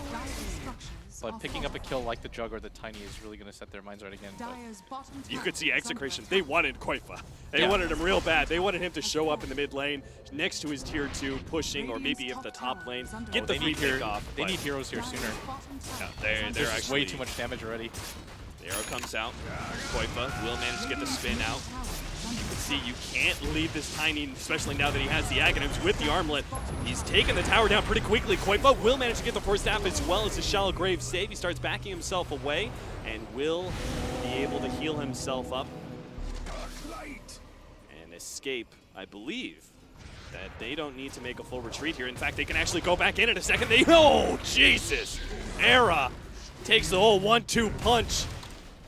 But picking up a kill like the Jug or the Tiny is really going to set their minds right again. But you could see Execration. They wanted Koifa. They wanted him real bad. They wanted him to show up in the mid lane next to his tier 2, pushing, or maybe if the top lane, get the free pick off. They need heroes here sooner. Yeah, they're actually way too much damage already. The arrow comes out. Koifa will manage to get the spin out. You can see you can't leave this Tiny, especially now that he has the Aghanims with the armlet. He's taken the tower down pretty quickly. Koifa will manage to get the force staff as well as the shallow grave save. He starts backing himself away and will be able to heal himself up and escape, I believe. That they don't need to make a full retreat here. In fact, they can actually go back in a second. Oh, Jesus! Era takes the whole 1-2 punch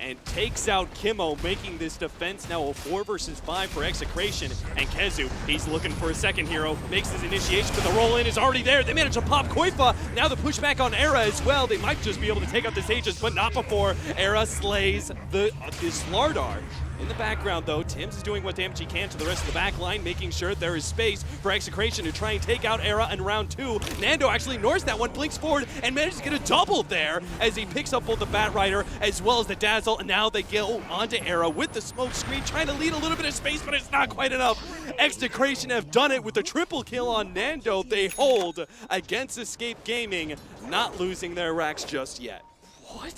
and takes out Kimmo, making this defense now a 4 versus 5 for Execration. And Kezu, he's looking for a second hero, makes his initiation, but the roll-in is already there. They manage to pop Koifa. Now the pushback on Era as well. They might just be able to take out this Aegis, but not before Era slays this Lardar. In the background, though, Tim's is doing what damage he can to the rest of the back line, making sure there is space for Execration to try and take out Era in round 2. Nando actually ignores that one, blinks forward, and manages to get a double there as he picks up both the Bat Rider as well as the Dazzle. And now they go onto Era with the smoke screen, trying to lead a little bit of space, but it's not quite enough. Execration have done it with a triple kill on Nando. They hold against Escape Gaming, not losing their racks just yet. What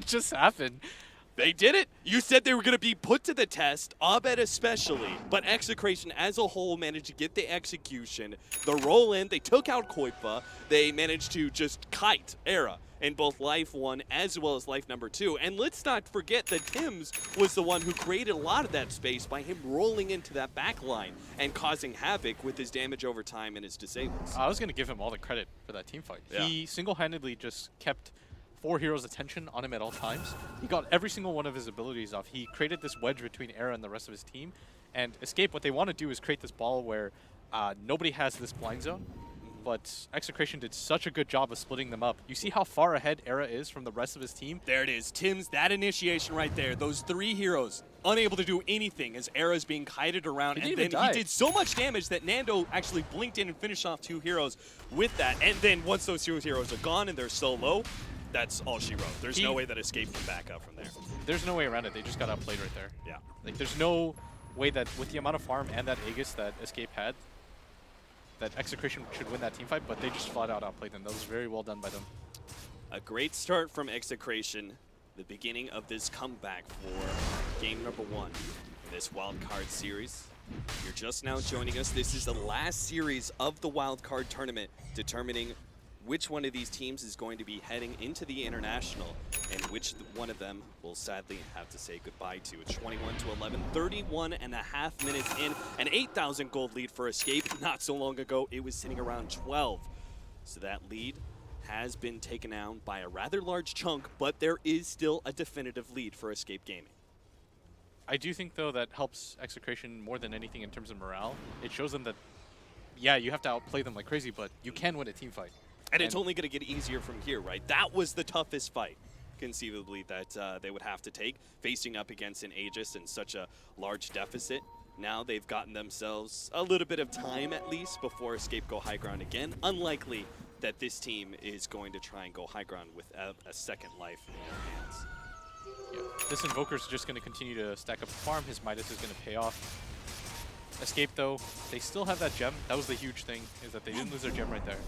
just happened? They did it. You said they were going to be put to the test, Abed especially, but Execration as a whole managed to get the execution. The roll-in, they took out Koifa. They managed to just kite Era in both Life 1 as well as Life number 2. And let's not forget that Tim's was the one who created a lot of that space by him rolling into that back line and causing havoc with his damage over time and his disables. I was going to give him all the credit for that team fight. Yeah. He single-handedly just kept 4 heroes' attention on him at all times. He got every single one of his abilities off. He created this wedge between Era and the rest of his team. And Escape, what they want to do is create this ball where nobody has this blind zone. But Execration did such a good job of splitting them up. You see how far ahead Era is from the rest of his team? There it is. Tim's, that initiation right there. Those 3 heroes unable to do anything as Era's being kited around. And then he did so much damage that Nando actually blinked in and finished off 2 heroes with that. And then once those 2 heroes are gone and they're so low, that's all she wrote. There's no way that Escape can back up from there. There's no way around it. They just got outplayed right there. Yeah. Like, there's no way that with the amount of farm and that Aegis that Escape had, that Execration should win that team fight, but they just flat out outplayed them. That was very well done by them. A great start from Execration. The beginning of this comeback for game number 1 in this wildcard series. If you're just now joining us, this is the last series of the wildcard tournament, determining which one of these teams is going to be heading into the International and which one of them will sadly have to say goodbye to. It's 21-11, 31 and a half minutes in, an 8,000 gold lead for Escape. Not so long ago, it was sitting around 12. So that lead has been taken down by a rather large chunk, but there is still a definitive lead for Escape Gaming. I do think, though, that helps Execration more than anything in terms of morale. It shows them that, yeah, you have to outplay them like crazy, but you can win a team fight. And it's only going to get easier from here, right? That was the toughest fight, conceivably, that they would have to take, facing up against an Aegis in such a large deficit. Now they've gotten themselves a little bit of time, at least, before Escape go high ground again. Unlikely that this team is going to try and go high ground with a second life in their hands. Yeah. This Invoker's just going to continue to stack up the farm. His Midas is going to pay off. Escape, though, they still have that gem. That was the huge thing, is that they didn't lose their gem right there.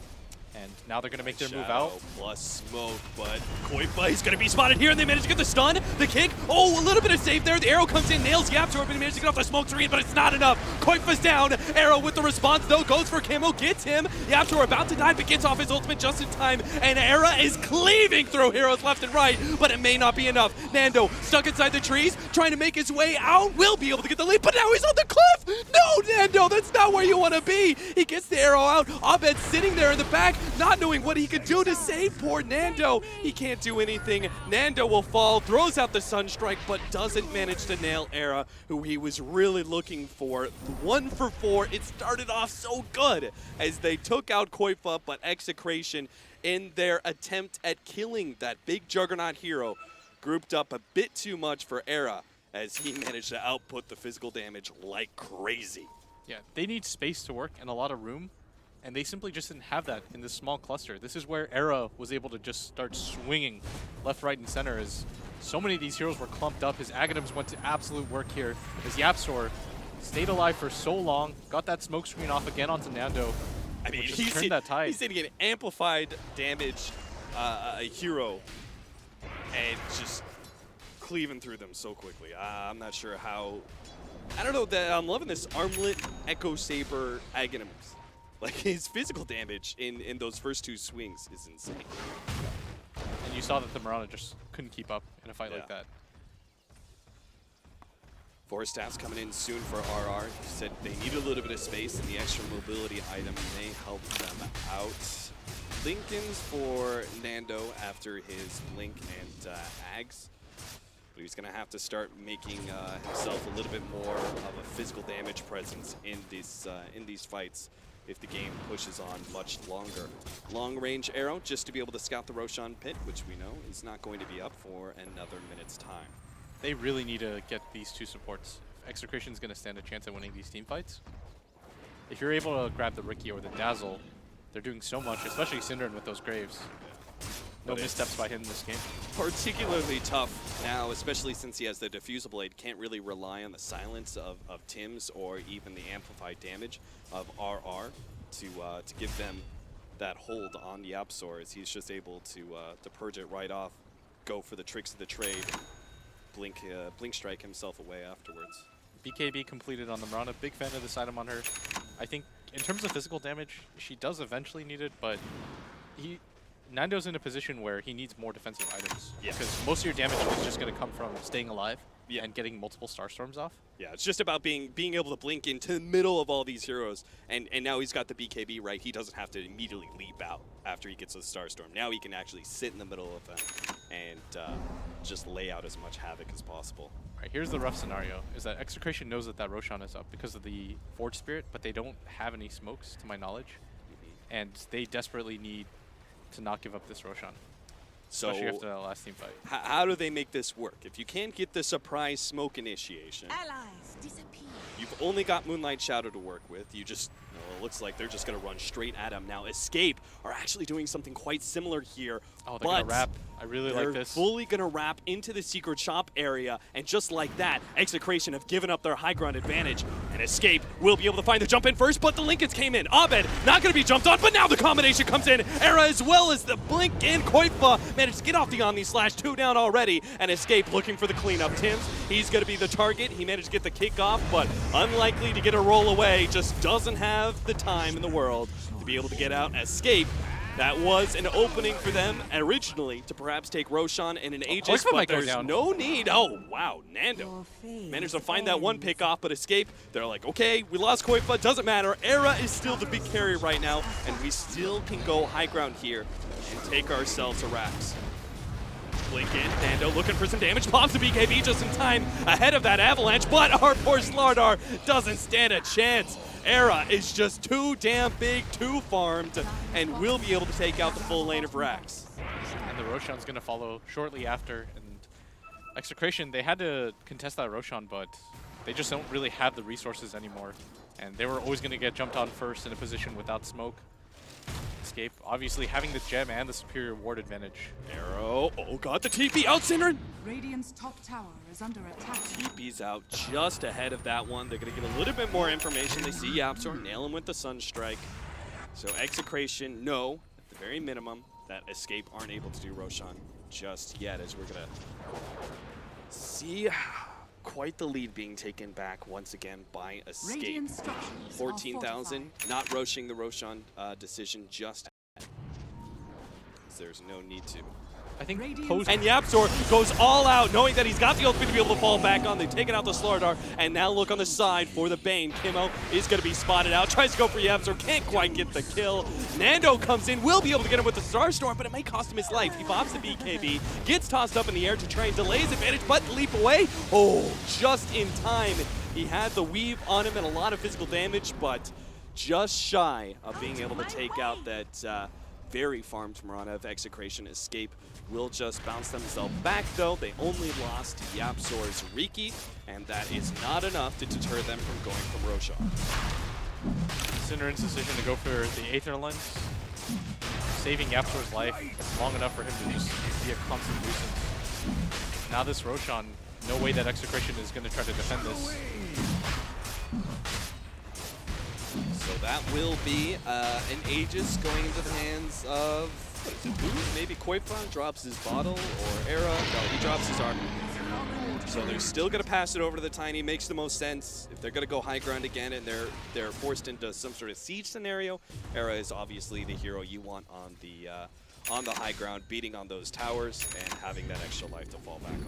And now they're going to make their move out. Plus smoke, but Koifa is going to be spotted here, and they manage to get the stun, the kick. Oh, a little bit of save there. The arrow comes in, nails Yaptor, but he manages to get off the smoke screen, but it's not enough. Koifa's down. Arrow with the response, though, goes for Kimmo, gets him. Yaptor about to die, but gets off his ultimate just in time. And Era is cleaving through heroes left and right, but it may not be enough. Nando, stuck inside the trees, trying to make his way out, will be able to get the lead, but now he's on the cliff. No, Nando, that's not where you want to be. He gets the arrow out. Abed sitting there in the back. not knowing what he could do to save poor Nando. He can't do anything. Nando will fall, throws out the Sunstrike, but doesn't manage to nail Era, who he was really looking for. 1 for 4. It started off so good as they took out Koifa, but Execration, in their attempt at killing that big Juggernaut hero, grouped up a bit too much for Era, as he managed to output the physical damage like crazy. Yeah, they need space to work and a lot of room, and they simply just didn't have that in this small cluster. This is where Era was able to just start swinging left, right, and center as so many of these heroes were clumped up. His Aghanims went to absolute work here as Yapzor stayed alive for so long, got that smoke screen off again onto Nando. I mean, he's turned that tide. He's hitting an amplified damage hero and just cleaving through them so quickly. I'm not sure how. I don't know, that I'm loving this Armlet, Echo Saber, Aghanims. Like, his physical damage in those first 2 swings is insane. And you saw that the Mirana just couldn't keep up in a fight like that. Force Staff's coming in soon for RR. He said they need a little bit of space, and the extra mobility item may help them out. Lincoln's for Nando after his Blink and Ags. But he's going to have to start making himself a little bit more of a physical damage presence in these fights if the game pushes on much longer. Long range arrow just to be able to scout the Roshan pit, which we know is not going to be up for another minute's time. They really need to get these 2 supports. If Execration is going to stand a chance at winning these team fights, if you're able to grab the Riki or the Dazzle, they're doing so much, especially Synderen with those Graves. No missteps by him in this game. Particularly tough now, especially since he has the Diffusal Blade. Can't really rely on the silence of Tim's or even the amplified damage of RR to give them that hold on the Yapzor, as he's just able to purge it right off, go for the tricks of the trade, blink strike himself away afterwards. BKB completed on the Mirana. Big fan of this item on her. I think in terms of physical damage, she does eventually need it, but Nando's in a position where he needs more defensive items. Yeah. Because most of your damage is just going to come from staying alive and getting multiple Starstorms off. Yeah, it's just about being able to blink into the middle of all these heroes. And now he's got the BKB right. He doesn't have to immediately leap out after he gets a Starstorm. Now he can actually sit in the middle of them and just lay out as much havoc as possible. All right, here's the rough scenario, is that Execration knows that Roshan is up because of the Forge Spirit, but they don't have any smokes, to my knowledge. And they desperately need to not give up this Roshan, especially after that last team fight. How do they make this work? If you can't get the surprise smoke initiation, Allies disappear. you've only got Moonlight Shadow to work with. You just, it looks like they're just going to run straight at him. Now, Escape are actually doing something quite similar here. Oh, they're going to wrap. I really like this. They're fully going to wrap into the secret shop area, and just like that, Execration have given up their high ground advantage, and Escape will be able to find the jump in first, but the Lincolns came in. Abed not going to be jumped on, but now the combination comes in. Era as well as the Blink and Koifa managed to get off the Omni Slash, 2 down already, and Escape looking for the cleanup. Tims, he's going to be the target. He managed to get the kickoff, but unlikely to get a roll away, just doesn't have the time in the world to be able to get out. Escape, that was an opening for them originally to perhaps take Roshan and an Aegis, but there's no need. Oh, wow, Nando managed to find that one pick off, but Escape, they're like, okay, we lost Koifa, doesn't matter. Era is still the big carry right now, and we still can go high ground here and take ourselves a Rax. Blink in, Nando looking for some damage, pops the BKB just in time ahead of that avalanche, but our poor Slardar doesn't stand a chance. Era is just too damn big, too farmed, and will be able to take out the full lane of Rax. And the Roshan's going to follow shortly after. And Execration, they had to contest that Roshan, but they just don't really have the resources anymore. And they were always going to get jumped on first in a position without smoke. Escape, obviously having the gem and the superior ward advantage. Arrow, oh god, the TP out, Synderen! Radiant's top tower is under attack. TP's out just ahead of that one. They're going to get a little bit more information. They see Yapzor, nail him with the Sunstrike. So Execration, no, at the very minimum, that Escape aren't able to do Roshan just yet, as we're going to see quite the lead being taken back once again by Escape. 14,000, not rushing the Roshan decision just yet. There's no need to. I think post And Yapzor goes all out, knowing that he's got the ultimate to be able to fall back on. They've taken out the Slardar, and now look on the side for the Bane. Kimo is going to be spotted out, tries to go for Yapzor, can't quite get the kill. Nando comes in, will be able to get him with the Starstorm, but it may cost him his life. He pops the BKB, gets tossed up in the air to try and delay his advantage, but leap away. Oh, just in time. He had the weave on him and a lot of physical damage, but just shy of being able to take out that very farmed Mirana of Execration. Escape will just bounce themselves back, though. They only lost Yapzor's Riki, and that is not enough to deter them from going from Roshan. Cinderin's decision to go for the Aether Lens, saving Yapzor's life long enough for him to just be a constant nuisance. Now this Roshan, no way that Execration is going to try to defend this. So that will be an Aegis going into the hands of, what is it, Boo? Maybe Koifan drops his bottle, or Era. No, he drops his armor. So they're still going to pass it over to the Tiny. Makes the most sense. If they're going to go high ground again and they're forced into some sort of siege scenario, Era is obviously the hero you want on the high ground, beating on those towers and having that extra life to fall back on.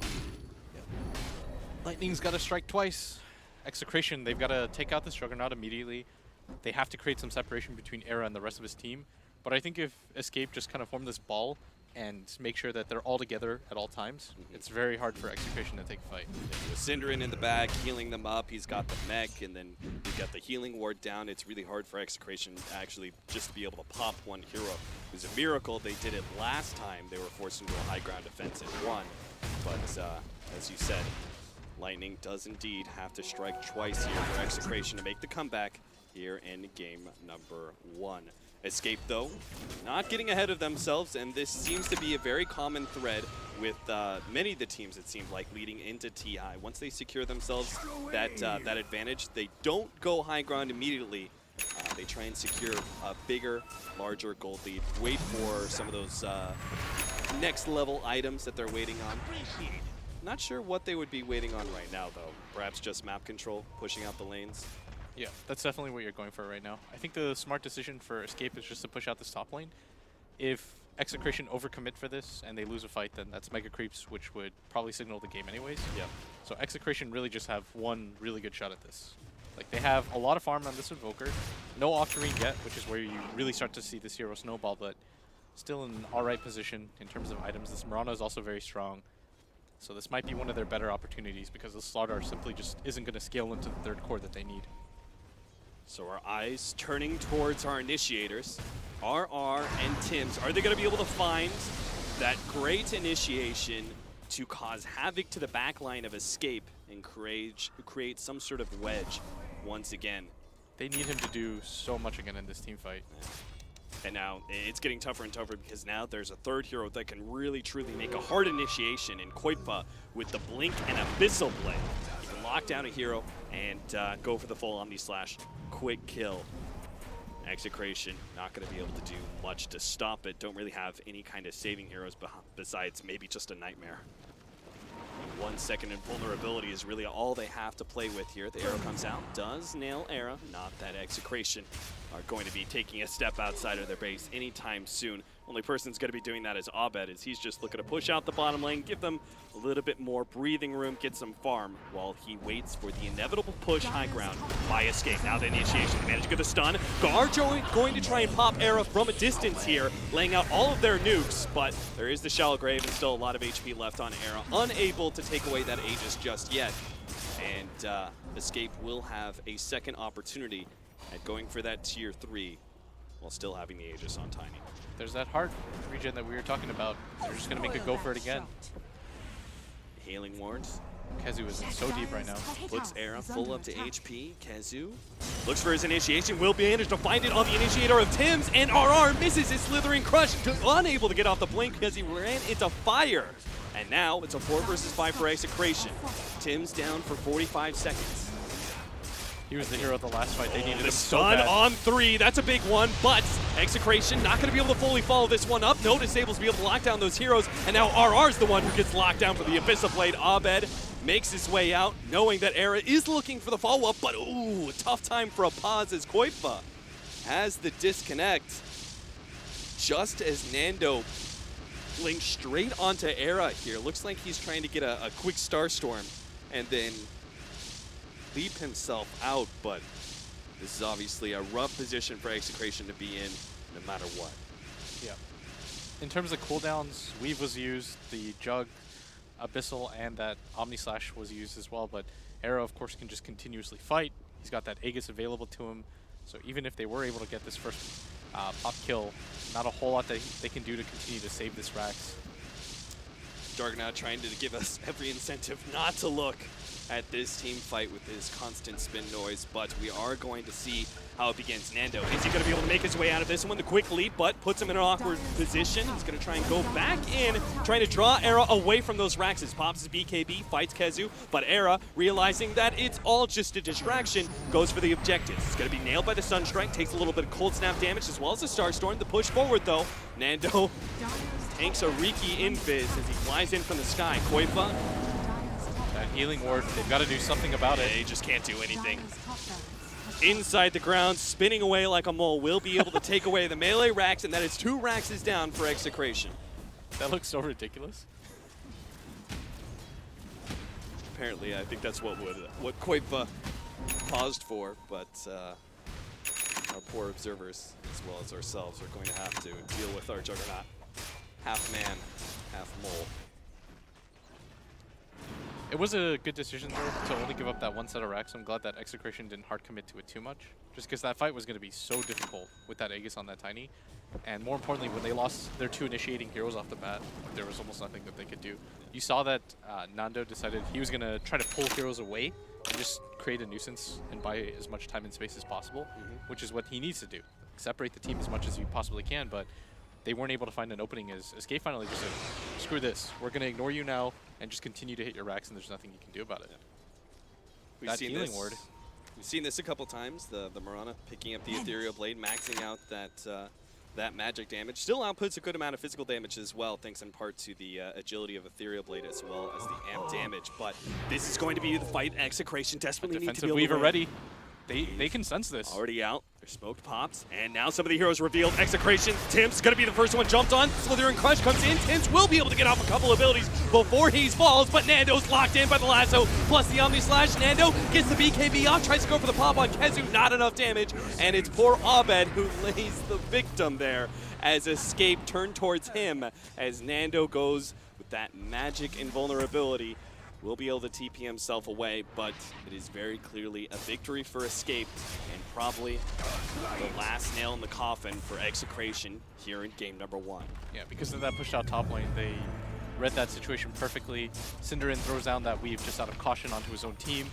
Lightning's got to strike twice. Execration, they've got to take out this Juggernaut immediately. They have to create some separation between Era and the rest of his team. But I think if Escape just kind of form this ball and make sure that they're all together at all times, it's very hard for Execration to take a fight. With Cinderin in the back, healing them up, he's got the mech, and then we've got the healing ward down. It's really hard for Execration actually just to be able to pop one hero. It was a miracle they did it last time. They were forced into a high ground defense and won. But as you said, Lightning does indeed have to strike twice here for Execration to make the comeback here in game number 1. Escape, though, not getting ahead of themselves, and this seems to be a very common thread with many of the teams, it seemed like, leading into TI. Once they secure themselves that advantage, they don't go high ground immediately. They try and secure a bigger, larger gold lead, wait for some of those next level items that they're waiting on. Not sure what they would be waiting on right now, though. Perhaps just map control, pushing out the lanes. Yeah, that's definitely what you're going for right now. I think the smart decision for Escape is just to push out this top lane. If Execration overcommit for this and they lose a fight, then that's Mega Creeps, which would probably signal the game anyways. Yeah. So Execration really just have one really good shot at this. Like, they have a lot of farm on this Invoker. No Octarine yet, which is where you really start to see this hero snowball, but still in an alright position in terms of items. This Mirana is also very strong. So this might be one of their better opportunities because the Slardar simply just isn't going to scale into the third core that they need. So our eyes turning towards our initiators, RR and Tims. Are they going to be able to find that great initiation to cause havoc to the backline of Escape and create some sort of wedge once again? They need him to do so much again in this team fight. And now it's getting tougher and tougher because now there's a third hero that can really truly make a hard initiation in Koipa with the Blink and Abyssal Blade. He can lock down a hero and go for the full Omni Slash. Quick kill. Execration not going to be able to do much to stop it. Don't really have any kind of saving heroes besides maybe just a Nightmare. 1 second invulnerability is really all they have to play with here. The arrow comes out, does nail Era. Not that Execration are going to be taking a step outside of their base anytime soon. Only person who's going to be doing that is Abed, as he's just looking to push out the bottom lane, give them a little bit more breathing room, get some farm, while he waits for the inevitable push high ground by Escape. Now the initiation, managed to get the stun. Garjo going to try and pop Era from a distance here, laying out all of their nukes, but there is the Shallow Grave and still a lot of HP left on Era, unable to take away that Aegis just yet. And Escape will have a second opportunity at going for that tier 3 while still having the Aegis on Tiny. There's that hard regen that we were talking about. They're just going to make a go for it again. Healing wards. Kezu is in so deep right now. Puts Era full up to HP. Kezu looks for his initiation. Will be managed to find it on the initiator of Tims, and RR misses his Slithering Crush, unable to get off the blink because he ran into fire. And now it's a 4 versus 5 for Execration. Tims down for 45 seconds. He was the hero of the last fight. They needed the him so stun bad. on 3. That's a big one, but Execration not going to be able to fully follow this one up. No disables to be able to lock down those heroes, and now RR's the one who gets locked down for the Abyssal Blade. Abed makes his way out, knowing that Era is looking for the follow-up, but ooh, a tough time for a pause as Koipa has the disconnect. Just as Nando Link straight onto Era here. Looks like he's trying to get a quick Starstorm and then leap himself out, but this is obviously a rough position for Execration to be in no matter what. Yeah. In terms of cooldowns, Weave was used, the Jug, Abyssal, and that Omni Slash was used as well, but Era, of course, can just continuously fight. He's got that Aegis available to him, so even if they were able to get this first pop kill, not a whole lot they can do to continue to save this Rax. Juggernaut trying to give us every incentive not to look at this team fight with his constant spin noise, but we are going to see how it begins. Nando, is he going to be able to make his way out of this one? The quick leap, but puts him in an awkward position. He's going to try and go back in, trying to draw Era away from those Raxes. Pops his BKB, fights Kezu, but Era, realizing that it's all just a distraction, goes for the objectives. He's going to be nailed by the Sunstrike, takes a little bit of cold snap damage as well as the Starstorm. The push forward, though, Nando tanks a Riki invis as he flies in from the sky. Koifa, that healing ward, they've got to do something about it. They just can't do anything. Inside the ground, spinning away like a mole, will be able to take away the melee Rax, and that is 2 Raxes down for Execration. That looks so ridiculous. Apparently, I think that's what Koifa paused for, but our poor observers, as well as ourselves, are going to have to deal with our Juggernaut. Half man, half mole. It was a good decision, though, to only give up that one set of racks. I'm glad that Execration didn't hard commit to it too much, just because that fight was going to be so difficult with that Aegis on that Tiny. And more importantly, when they lost their 2 initiating heroes off the bat, there was almost nothing that they could do. You saw that Nando decided he was going to try to pull heroes away and just create a nuisance and buy as much time and space as possible, which is what he needs to do. Separate the team as much as you possibly can, but they weren't able to find an opening as Escape finally just said, screw this, we're going to ignore you now and just continue to hit your racks, and there's nothing you can do about it. We've seen healing ward. We've seen this a couple times, the Mirana picking up the Ethereal Blade, maxing out that magic damage. Still outputs a good amount of physical damage as well, thanks in part to the agility of Ethereal Blade as well as the amp damage. But this is going to be the fight Execration desperately need to be able to Weaver win. ready. They can sense this. Already out. Their smoked pops. And now some of the heroes revealed. Execration. Tim's going to be the first one jumped on. Slither and Crush comes in. Tim's will be able to get off a couple abilities before he falls, but Nando's locked in by the lasso. Plus the Omni Slash. Nando gets the BKB off. Tries to go for the pop on Kezu. Not enough damage. And it's poor Abed who lays the victim there as Escape turned towards him as Nando goes with that magic invulnerability. Will be able to TP himself away, but it is very clearly a victory for Escape and probably the last nail in the coffin for Execration here in game number 1. Yeah, because of that pushed out top lane, they read that situation perfectly. Cinderin throws down that Weave just out of caution onto his own team.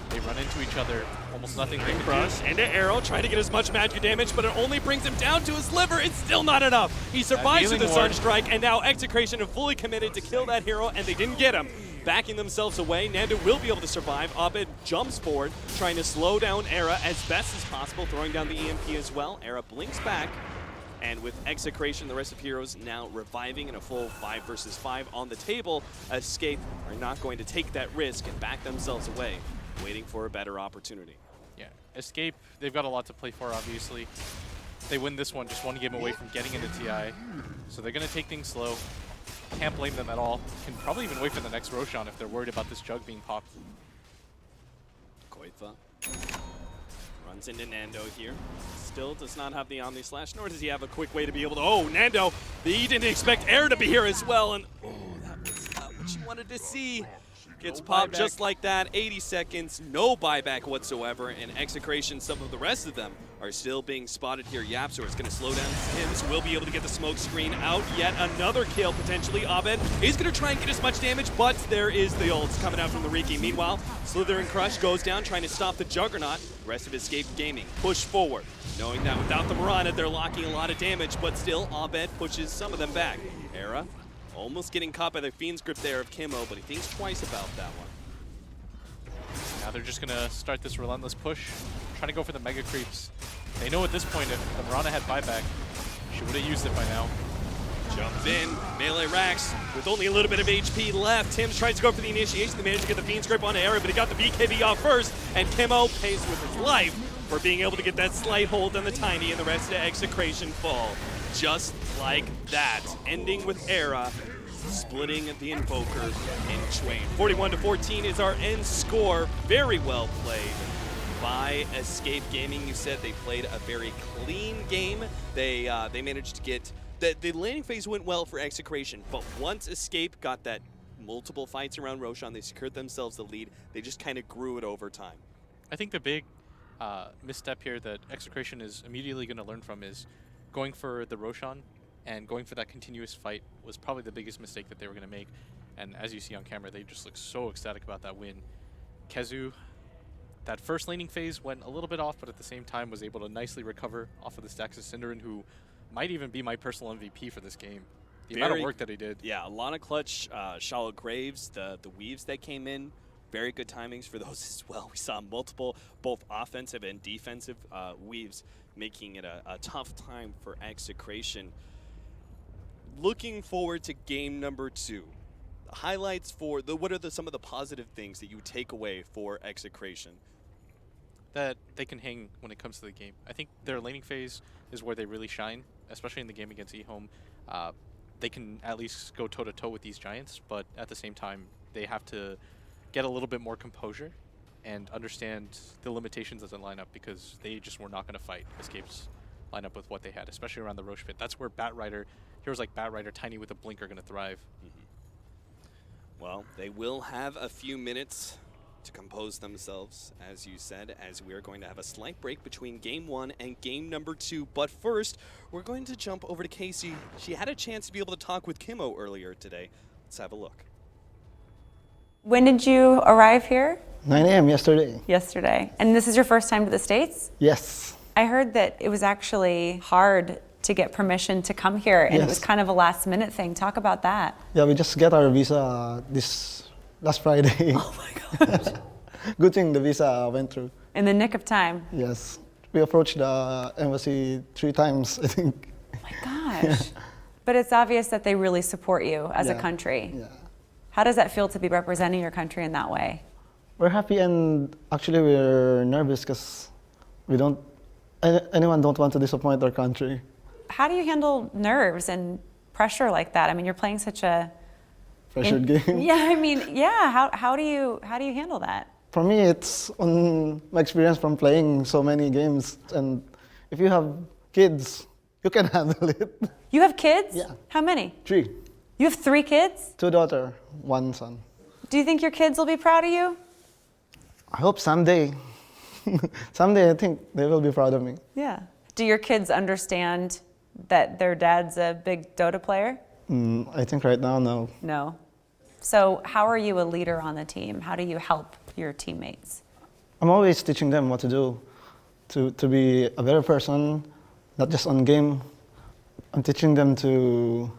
They run into each other, almost nothing they can Crush do. and an arrow, trying to get as much magic damage, but it only brings him down to his liver. It's still not enough. He survives with the Sunstrike, and now Execration are fully committed to kill that hero, and they didn't get him. Backing themselves away, Nando will be able to survive. Abed jumps forward, trying to slow down Era as best as possible, throwing down the EMP as well. Era blinks back, and with Execration, the rest of heroes now reviving in a full 5 versus 5 on the table, Escape are not going to take that risk and back themselves away, waiting for a better opportunity. Yeah, Escape, they've got a lot to play for, obviously. They win this one, just one game away from getting into TI. So they're going to take things slow. Can't blame them at all. Can probably even wait for the next Roshan if they're worried about this Jug being popped. Koifa runs into Nando here. Still does not have the Omni Slash, nor does he have a quick way to be able to... Oh, Nando, he didn't expect Air to be here as well, and oh, that was not what you wanted to see. Gets popped just like that, 80 seconds, no buyback whatsoever, and Execration, some of the rest of them are still being spotted here. Yapzor is going to slow down Tims, will be able to get the smoke screen out. Yet another kill, potentially. Abed is going to try and get as much damage, but there is the ults coming out from the Riki. Meanwhile, Slither and Crush goes down, trying to stop the Juggernaut. The rest of Escape Gaming push forward, knowing that without the Mirana, they're locking a lot of damage, but still, Abed pushes some of them back. Era almost getting caught by the Fiend's grip there of Kimmo, but he thinks twice about that one. Now they're just going to start this relentless push, trying to go for the Mega Creeps. They know at this point if the Mirana had buyback, she would have used it by now. Jumps in, melee Rax with only a little bit of HP left. Tims tries to go for the initiation. They managed to get the Fiend's grip on Era, but he got the BKB off first, and Kimmo pays with his life for being able to get that slight hold on the Tiny, and the rest of Execration fall. just like that, ending with Era splitting the Invoker in twain. 41-14 is our end score. Very well played by Escape Gaming. You said they played a very clean game. They managed to get the landing phase went well for Execration, but once Escape got that multiple fights around Roshan, they secured themselves the lead. They just kind of grew it over time. I think the big misstep here that Execration is immediately going to learn from is going for the Roshan and going for that continuous fight was probably the biggest mistake that they were going to make. And as you see on camera, they just look so ecstatic about that win. Kezu, that first laning phase went a little bit off, but at the same time was able to nicely recover off of the stacks of Cinderin, who might even be my personal MVP for this game. The amount of work that he did. Yeah, a lot of clutch, Shallow Graves, the weaves that came in, very good timings for those as well. We saw multiple, both offensive and defensive weaves, making it a tough time for Execration. Looking forward to game number 2. Highlights for what are some of the positive things that you take away for Execration? That they can hang when it comes to the game. I think their laning phase is where they really shine, especially in the game against eHome. They can at least go toe-to-toe with these giants, but at the same time, they have to get a little bit more composure and understand the limitations of the lineup, because they just were not going to fight Escape's lineup with what they had, especially around the Roche pit. That's where heroes like Batrider, Tiny with a blink are going to thrive. Well, they will have a few minutes to compose themselves, as you said, as we are going to have a slight break between game 1 and game number 2. But first, we're going to jump over to Casey. She had a chance to be able to talk with Kimmo earlier today. Let's have a look. When did you arrive here? 9 a.m. yesterday. Yesterday. And this is your first time to the States? Yes. I heard that it was actually hard to get permission to come here, and it was kind of a last-minute thing. Talk about that. Yeah, we just got our visa this last Friday. Oh my gosh. Good thing the visa went through. In the nick of time. Yes. We approached the embassy 3 times, I think. Oh my gosh. But it's obvious that they really support you as a country. Yeah. How does that feel to be representing your country in that way? We're happy, and actually we're nervous because anyone don't want to disappoint our country. How do you handle nerves and pressure like that? I mean, you're playing such a pressured game. Yeah, I mean, yeah. How do you handle that? For me, it's on my experience from playing so many games, and if you have kids, you can handle it. You have kids? Yeah. How many? 3. You have 3 kids? 2 daughters, 1 son. Do you think your kids will be proud of you? I hope someday. Someday I think they will be proud of me. Yeah. Do your kids understand that their dad's a big Dota player? I think right now, no. No. So how are you a leader on the team? How do you help your teammates? I'm always teaching them what to do to be a better person, not just on game. I'm teaching them to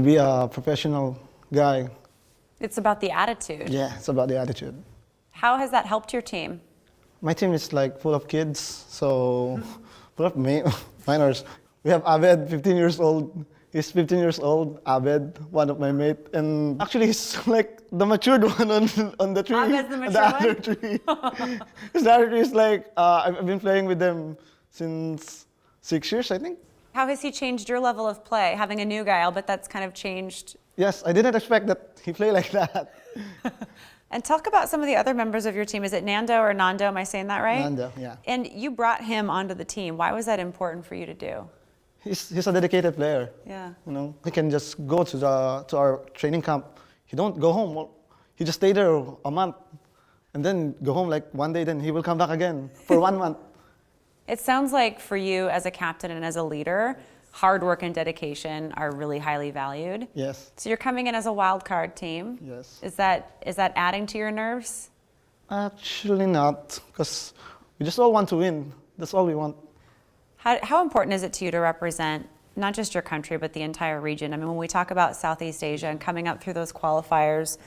be a professional guy. It's about the attitude. Yeah, it's about the attitude. How has that helped your team? My team is like full of kids, so full of minors. We have Abed, 15 years old. He's 15 years old, Abed, one of my mates. And actually, he's like the matured one on the tree. Abed's the mature other one? tree. Because the other tree is like, I've been playing with them since 6 years, I think. How has he changed your level of play? Having a new guy, I'll bet that's kind of changed. Yes, I didn't expect that he played like that. And talk about some of the other members of your team. Is it Nando or Nando? Am I saying that right? Nando, yeah. And you brought him onto the team. Why was that important for you to do? He's a dedicated player. Yeah. You know, he can just go to our training camp. He don't go home. He just stay there a month, and then go home like one day. Then he will come back again for 1 month. It sounds like for you as a captain and as a leader, hard work and dedication are really highly valued. Yes. So you're coming in as a wild card team. Yes. Is that adding to your nerves? Actually not, because we just all want to win. That's all we want. How important is it to you to represent not just your country, but the entire region? I mean, when we talk about Southeast Asia and coming up through those qualifiers,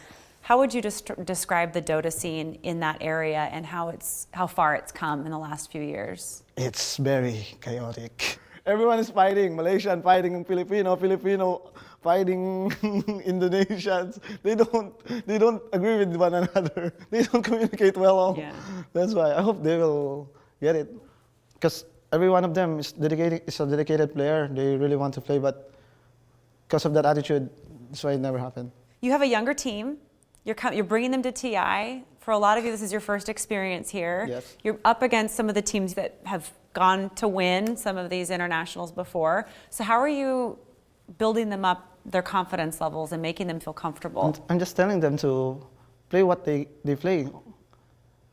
how would you describe the Dota scene in that area and how far it's come in the last few years? It's very chaotic. Everyone is fighting. Malaysian fighting Filipino fighting Indonesians. They don't agree with one another. They don't communicate well. Yeah. That's why I hope they will get it. Because every one of them is a dedicated player. They really want to play, but because of that attitude, that's why it never happened. You have a younger team. You're bringing them to TI. For a lot of you, this is your first experience here. Yes. You're up against some of the teams that have gone to win some of these internationals before. So how are you building them up, their confidence levels, and making them feel comfortable? I'm just telling them to play what they play.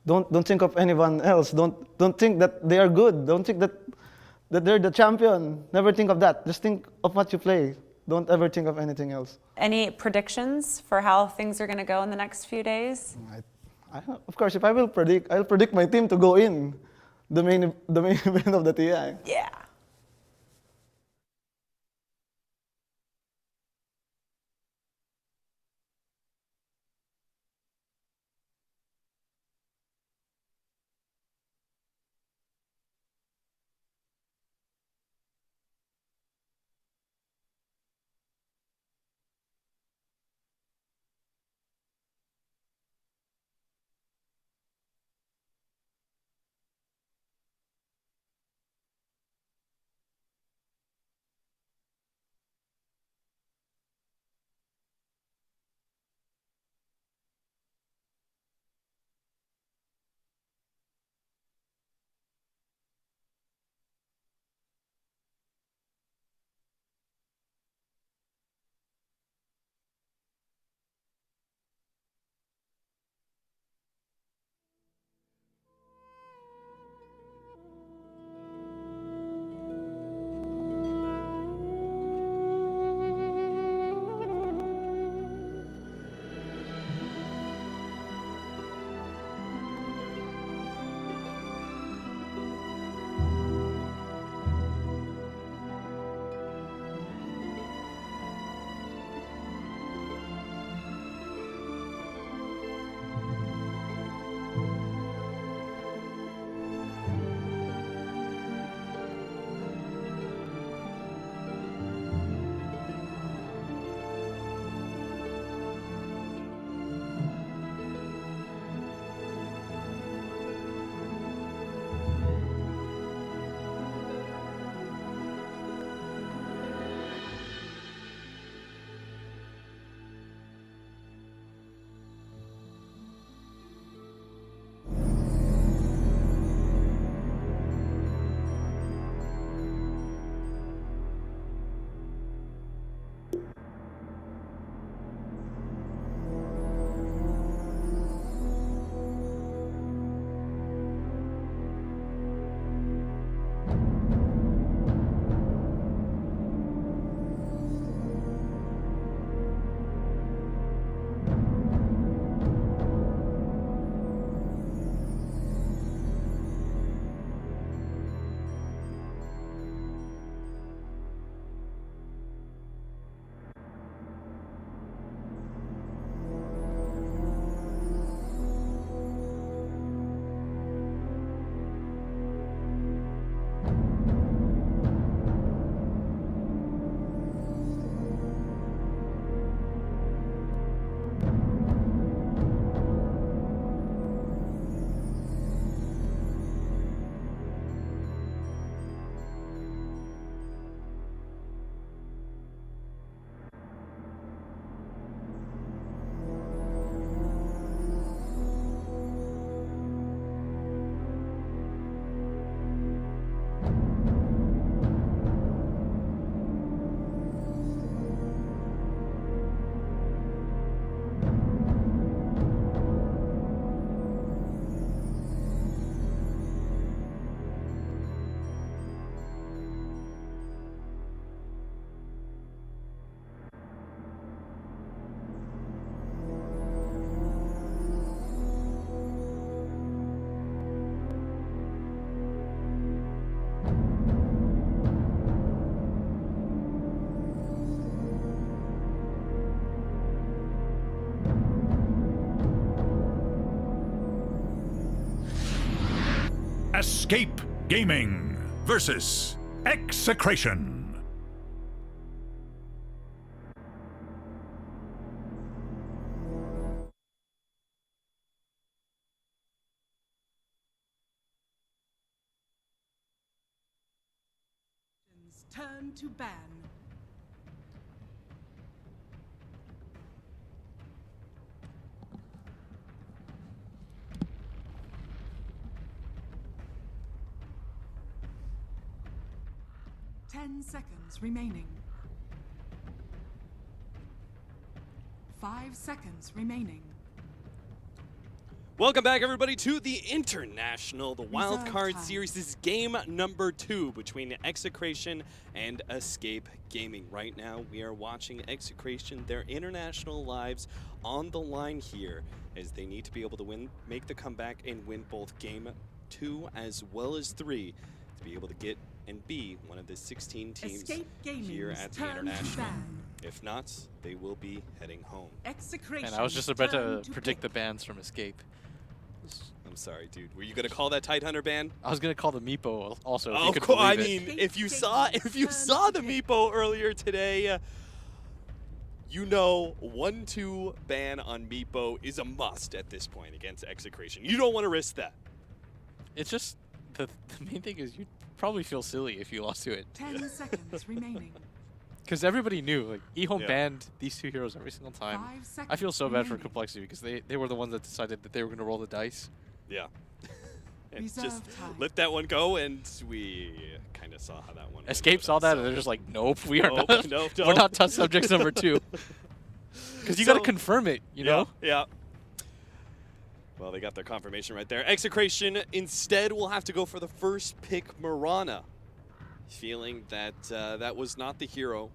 Don't think of anyone else. Don't think that they are good. Don't think that they're the champion. Never think of that. Just think of what you play. Don't ever think of anything else. Any predictions for how things are going to go in the next few days? Of course, if I will predict, I'll predict my team to go in the main event of the TI. Yeah. Escape Gaming versus Execration. Turn to ban. Ten seconds remaining. 5 seconds remaining. Welcome back, everybody, to the International, the Wild Reserve Card time. Series. This is game number 2 between Execration and Escape Gaming. Right now, we are watching Execration, their international lives on the line here, as they need to be able to make the comeback and win both game 2 as well as 3 to be able to get and be one of the 16 teams here at the International. If not, they will be heading home. Execration. And I was just about to predict the bans from Escape. I'm sorry, dude. Were you gonna call that Tidehunter ban? I was gonna call the Meepo also. If Oh, you could cool. I believe it. mean, if you saw the Meepo earlier today, you know 1-2 ban on Meepo is a must at this point against Execration. You don't want to risk that. It's just the main thing is you'd probably feel silly if you lost to it. 10 seconds remaining. Because everybody knew, like, eHome Yeah. banned these 2 heroes every single time. 5 I feel so seconds bad for remaining. Complexity because they were the ones that decided that they were going to roll the dice. Yeah. And Reserve just time. let that one go, and we kind of saw how that one went. Escape saw that and they're just like, nope, we are Nope, not. nope, We're nope. not test subjects number 2. Because you got to confirm it, you know? Yeah. Well, they got their confirmation right there. Execration instead will have to go for the first pick, Mirana. Feeling that that was not the hero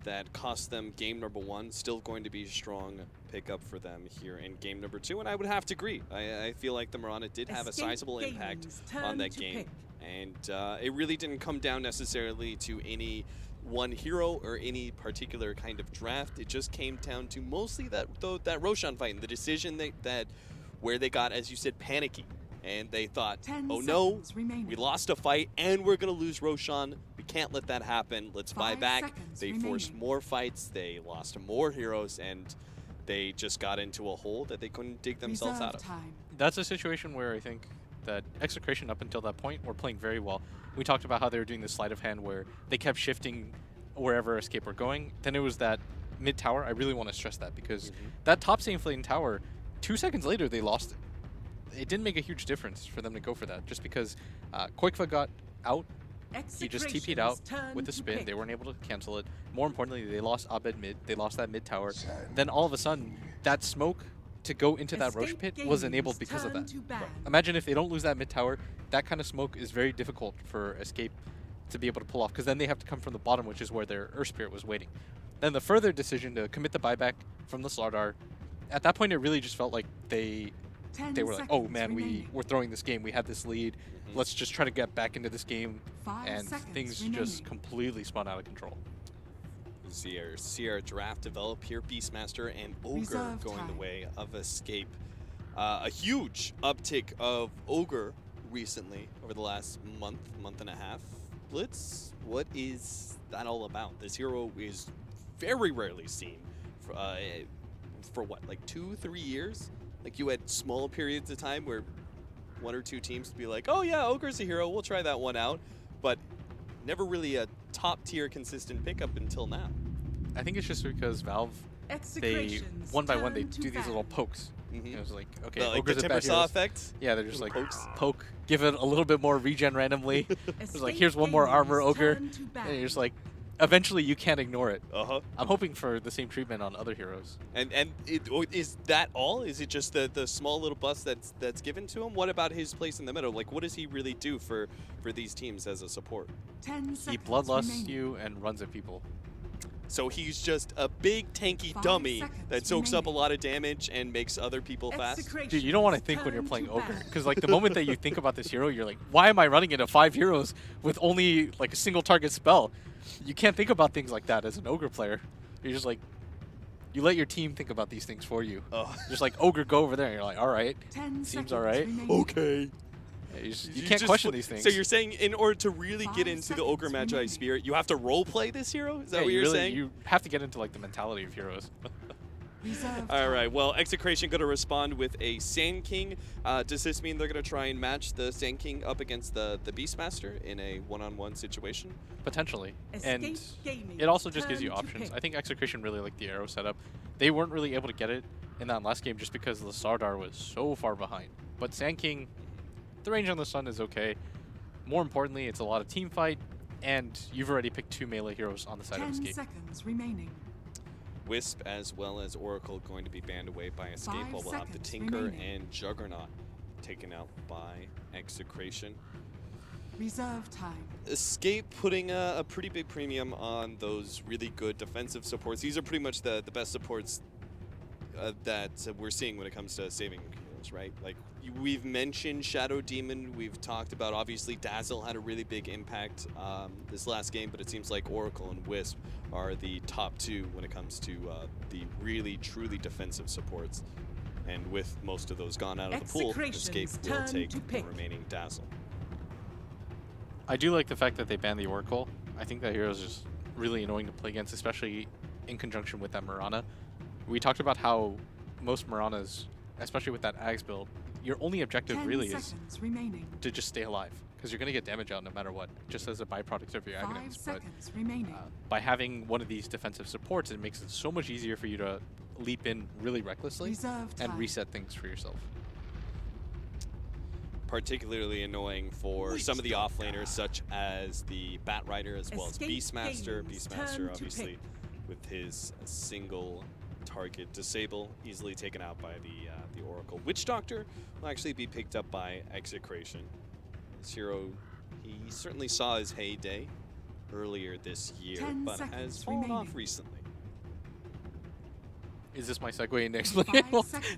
that cost them game number 1. Still going to be a strong pickup for them here in game number 2. And I would have to agree. I feel like the Mirana did have a Escape sizable impact Gaming's on turn that to game. pick. And it really didn't come down necessarily to any one hero or any particular kind of draft. It just came down to mostly that Roshan fight and the decision that where they got, as you said, panicky. And they thought, 10 oh no, seconds remaining. we lost a fight and we're going to lose Roshan. We can't let that happen. Let's buy 5 back. seconds They forced remaining. more fights. They lost more heroes. And they just got into a hole that they couldn't dig themselves Reserve out of. time. That's a situation where I think that Execration up until that point were playing very well. We talked about how they were doing the sleight of hand where they kept shifting wherever Escape were going. Then it was that mid tower. I really want to stress that because that top safe lane tower, 2 seconds later they lost it. It didn't make a huge difference for them to go for that just because Koikva got out. He just TP'd out with the spin. They weren't able to cancel it. More importantly, they lost Abed mid. They lost that mid tower. Then all of a sudden, that smoke to go into that Roche pit was enabled because of that. Imagine if they don't lose that mid tower, that kind of smoke is very difficult for Escape to be able to pull off because then they have to come from the bottom, which is where their Earth Spirit was waiting. Then the further decision to commit the buyback from the Slardar, at that point it really just felt like they were like, oh man, we're throwing this game. We had this lead. Let's just try to get back into this game. 5 And seconds things remaining. just completely spun out of control. See our draft develop here. Beastmaster and Ogre Reserve going the time. way of Escape. A huge uptick of Ogre recently over the last month and a half. Blitz, what is that all about? This hero is very rarely seen for what, like 2-3 years? Like you had small periods of time where 1 or 2 teams would be like, oh yeah, Ogre's a hero, we'll try that one out. But never really a top tier consistent pickup until now. I think it's just because Valve, they Execration's one by one they turn to do these bat. little pokes. It was like, okay, Like Ogre's the a bad Timbersaw hero. effect? Yeah, they're just Little like pokes? poke, give it a little bit more regen randomly. It's like, Escape here's one more armor, Gaming's Ogre. turn to bat. And you're just like, eventually you can't ignore it. Uh-huh. I'm hoping for the same treatment on other heroes. And is that all? Is it just the small little bust that's given to him? What about his place in the middle? Like, what does he really do for these teams as a support? 10 He seconds bloodlusts remaining. you and runs at people. So he's just a big tanky 5 dummy seconds that soaks up a remaining. lot of damage and makes other people fast. Dude, you don't want to think when you're playing Ogre, because like the moment that you think about this hero, you're like, why am I running into 5 heroes with only like a single target spell? You can't think about things like that as an Ogre player. You're just like, you let your team think about these things for you. Just like, Ogre, go over there. And you're like, all right, 10 seems seconds all right. remaining. Okay. Yeah, you can't question these things. So you're saying in order to really get 5 into the Ogre seconds Magi remaining. spirit, you have to role play this hero? Is that Yeah, what you you're really, saying? You have to get into like the mentality of heroes. All right, well, Execration going to respond with a Sand King. Does this mean they're going to try and match the Sand King up against the Beastmaster in a one-on-one situation? Potentially. And it also just gives you options. I think Execration really liked the arrow setup. They weren't really able to get it in that last game just because the Sardar was so far behind. But Sand King, the range on the Sun is okay. More importantly, it's a lot of team fight, and you've already picked 2 melee heroes on the side of Escape. 10 seconds remaining. Wisp as well as Oracle going to be banned away by Escape, 5 while we'll have the seconds Tinker remaining. and Juggernaut taken out by Execration. Reserve time. Escape putting a pretty big premium on those really good defensive supports. These are pretty much the best supports that we're seeing when it comes to saving heroes, right? Like, we've mentioned Shadow Demon. We've talked about, obviously, Dazzle had a really big impact this last game, but it seems like Oracle and Wisp are the top 2 when it comes to the really, truly defensive supports. And with most of those gone out of the pool, Escape will take the remaining Dazzle. I do like the fact that they banned the Oracle. I think that hero is just really annoying to play against, especially in conjunction with that Mirana. We talked about how most Miranas, especially with that Ags build, your only objective really is to just stay alive, because you're going to get damage out no matter what, just as a byproduct of your Aghanims. But by having one of these defensive supports, it makes it so much easier for you to leap in really recklessly and reset things for yourself. Particularly annoying for some of the offlaners, such as the Batrider as well as Beastmaster. Beastmaster, obviously, with his single target disable, easily taken out by the Oracle. Witch Doctor will actually be picked up by Execration. This hero, he certainly saw his heyday earlier this year, but has fallen off recently. Is this my segue into explaining?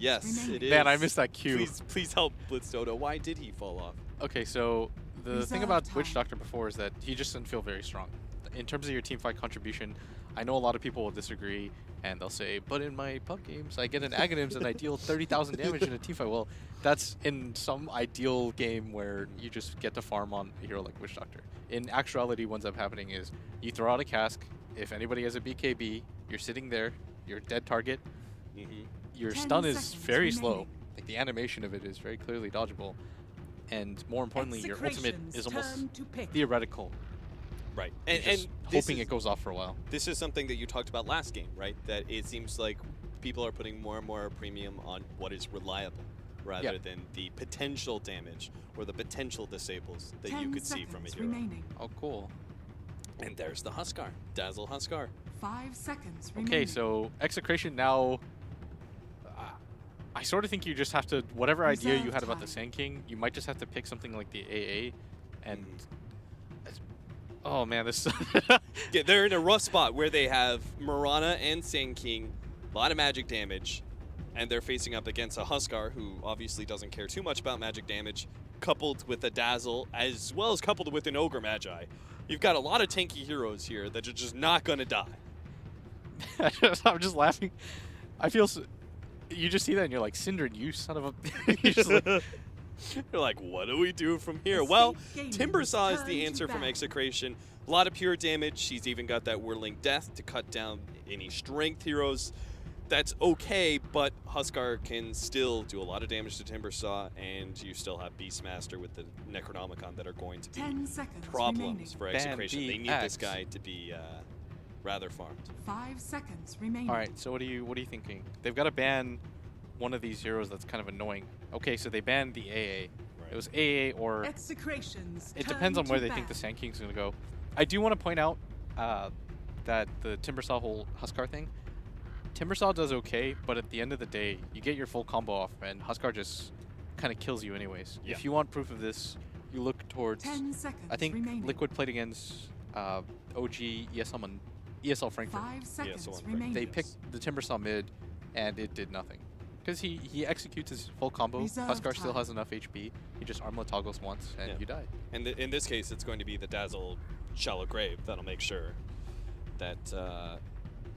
Yes, it is. Man, I missed that cue. Please help Blitz Dota. Why did he fall off? Okay, so the thing about Witch Doctor before is that he just didn't feel very strong. In terms of your teamfight contribution, I know a lot of people will disagree, and they'll say, but in my pub games, I get an Aghanims and I deal 30,000 damage in a teamfight. Well, that's in some ideal game where you just get to farm on a hero like Witch Doctor. In actuality, what ends up happening is you throw out a cask. If anybody has a BKB, you're sitting there, you're a dead target. Your stun is very slow. Like, the animation of it is very clearly dodgeable. And more importantly, your ultimate is almost theoretical. Right. And hoping it goes off for a while. This is something that you talked about last game, right? That it seems like people are putting more and more premium on what is reliable rather than the potential damage or the potential disables that you could see from a hero. Oh, cool. And there's the Huskar. Dazzle Huskar. 5 seconds Okay, remaining. so Execration now... I sort of think you just have to... Whatever idea you had about the Sand King, you might just have to pick something like the AA and... Oh man, this... Yeah, they're in a rough spot where they have Mirana and Sand King, a lot of magic damage, and they're facing up against a Huskar who obviously doesn't care too much about magic damage, coupled with a Dazzle, as well as coupled with an Ogre Magi. You've got a lot of tanky heroes here that are just not going to die. I'm just laughing. I feel... You just see that and you're like, Syndrin, you son of a... You're just like, You're like, what do we do from here? Well, Timbersaw is the answer from Execration. A lot of pure damage. She's even got that Whirling Death to cut down any strength heroes. That's okay, but Huskar can still do a lot of damage to Timbersaw, and you still have Beastmaster with the Necronomicon that are going to be problems for Execration. They need this guy to be rather farmed. 5 seconds remaining. all right, so what are you thinking? They've got to ban one of these heroes that's kind of annoying. Okay, so they banned the AA. It was AA or... Execration's It depends on where they think the Sand King's going to go. I do want to point out that the Timbersaw whole Huskar thing, Timbersaw does okay, but at the end of the day, you get your full combo off, and Huskar just kind of kills you anyways. Yeah. If you want proof of this, you look towards... 10 seconds I think remaining. Liquid played against OG ESL Frankfurt. 5 seconds remaining. They picked the Timbersaw mid, and it did nothing. Because he executes his full combo. Reserve Huskar still time. has enough HP. He just armlet toggles once, and you die. And in this case, it's going to be the Dazzle Shallow Grave that'll make sure that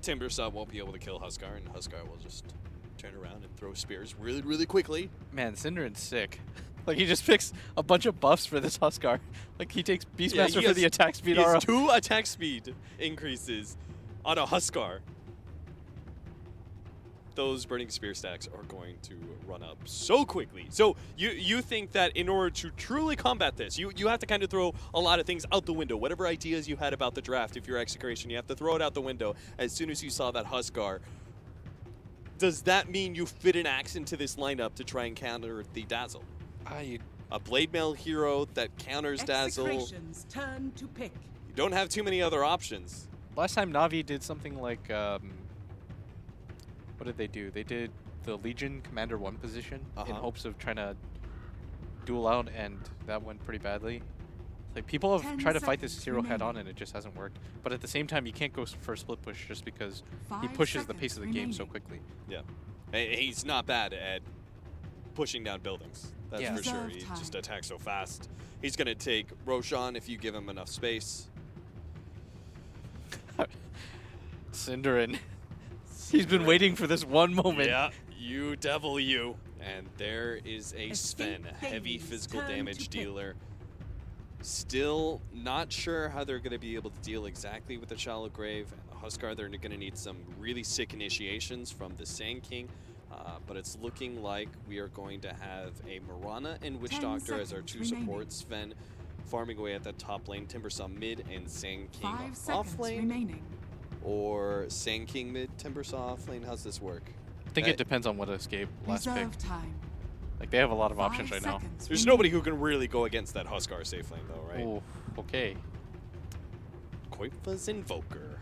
Timbersaw won't be able to kill Huskar, and Huskar will just turn around and throw spears really, really quickly. Man, Syndrin's sick. Like, he just picks a bunch of buffs for this Huskar. Like, he takes Beastmaster for the attack speed He aura. has 2 attack speed increases on a Huskar. those Burning Spear stacks are going to run up so quickly. So you think that in order to truly combat this, you have to kind of throw a lot of things out the window. Whatever ideas you had about the draft, if you're Execration, you have to throw it out the window as soon as you saw that Huskar. Does that mean you fit an axe into this lineup to try and counter the Dazzle? A Blade Mail hero that counters Dazzle. Execration's turn to pick. You don't have too many other options. Last time Na'Vi did something like, what did they do? They did the Legion Commander 1 position in hopes of trying to duel out, and that went pretty badly. Like, people have tried to fight this hero head on, and it just hasn't worked. But at the same time, you can't go for a split push just because he pushes the pace of the game so quickly. Yeah. He's not bad at pushing down buildings. That's for sure. He just attacks so fast. He's going to take Roshan if you give him enough space. Cinderin. He's been waiting for this one moment. Yeah, you devil you. And there is a Sven, heavy physical damage dealer. Still not sure how they're going to be able to deal exactly with the Shallow Grave. And the Huskar, they're going to need some really sick initiations from the Sand King. But it's looking like we are going to have a Mirana and Witch Doctor as our two supports. Sven farming away at that top lane, Timbersaw mid, and Sand King off lane. Or Sand King mid, Timbersaw off lane. How's this work? I think it depends on what Escape last pick. Like, they have a lot of options right now. There's nobody who can really go against that Huskar safe lane, though, right? Oh, okay. Koifa's Invoker.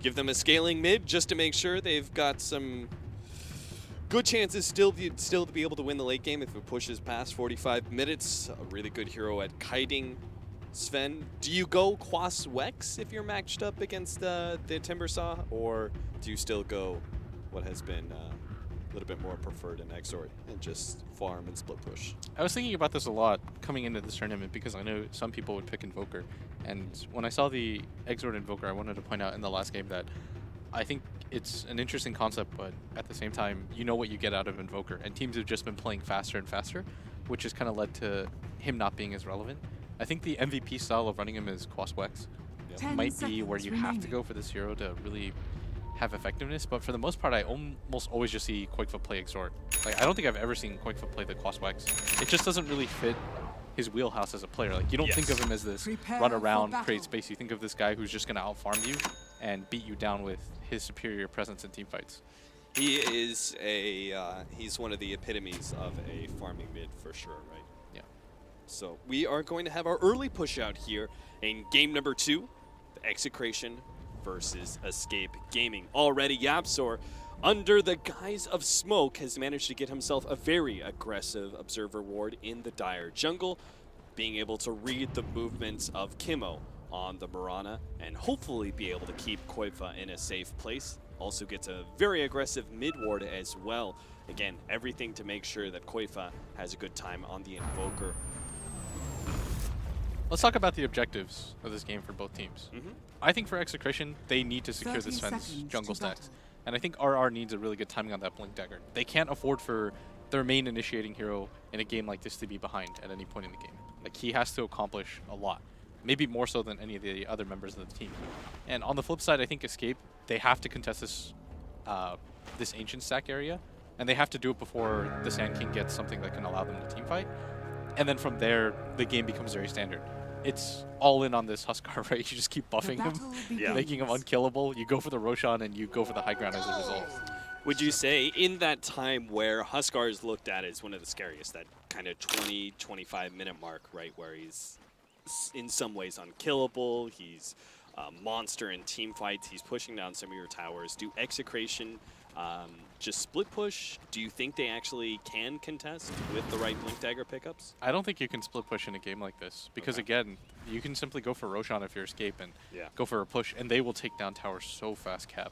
Give them a scaling mid just to make sure they've got some good chances still to be able to win the late game if it pushes past 45 minutes. A really good hero at kiting. Sven, do you go Quas Wex if you're matched up against the Timbersaw, or do you still go what has been a little bit more preferred in Exort and just farm and split push? I was thinking about this a lot coming into this tournament because I know some people would pick Invoker. And when I saw the Exort Invoker, I wanted to point out in the last game that I think it's an interesting concept, but at the same time, you know what you get out of Invoker. And teams have just been playing faster and faster, which has kind of led to him not being as relevant. I think the MVP style of running him is Quas Wex. Might be where you have to go for this hero to really have effectiveness, but for the most part, I almost always just see Quakefoot play Exort. Like, I don't think I've ever seen Quakefoot play the Quas Wex. It just doesn't really fit his wheelhouse as a player. Like, you don't think of him as this run around, create space. You think of this guy who's just going to outfarm you and beat you down with his superior presence in team fights. He is he's one of the epitomes of a farming mid for sure, right? Yeah. So we are going to have our early push out here in game number 2, the Execration versus Escape Gaming. Already Yapsor, under the guise of smoke, has managed to get himself a very aggressive observer ward in the Dire jungle, being able to read the movements of Kimo on the Mirana and hopefully be able to keep Koifa in a safe place. Also gets a very aggressive mid ward as well. Again, everything to make sure that Koifa has a good time on the Invoker. Let's talk about the objectives of this game for both teams. I think for Execration, they need to secure the Sven's jungle stacks. And I think RR needs a really good timing on that Blink Dagger. They can't afford for their main initiating hero in a game like this to be behind at any point in the game. Like, he has to accomplish a lot. Maybe more so than any of the other members of the team. And on the flip side, I think Escape, they have to contest this this Ancient stack area. And they have to do it before the Sand King gets something that can allow them to teamfight. And then from there, the game becomes very standard. It's all in on this Huskar, right? You just keep buffing him, making him unkillable. You go for the Roshan, and you go for the high ground as a result. Would you say in that time where Huskar is looked at as one of the scariest, that kind of 20, 25 minute mark, right, where he's in some ways unkillable, he's a monster in team fights, he's pushing down some of your towers. Do Execration just split push? Do you think they actually can contest with the right Blink Dagger pickups? I don't think you can split push in a game like this because, again, you can simply go for Roshan if you're Escape and go for a push, and they will take down towers so fast, Cap.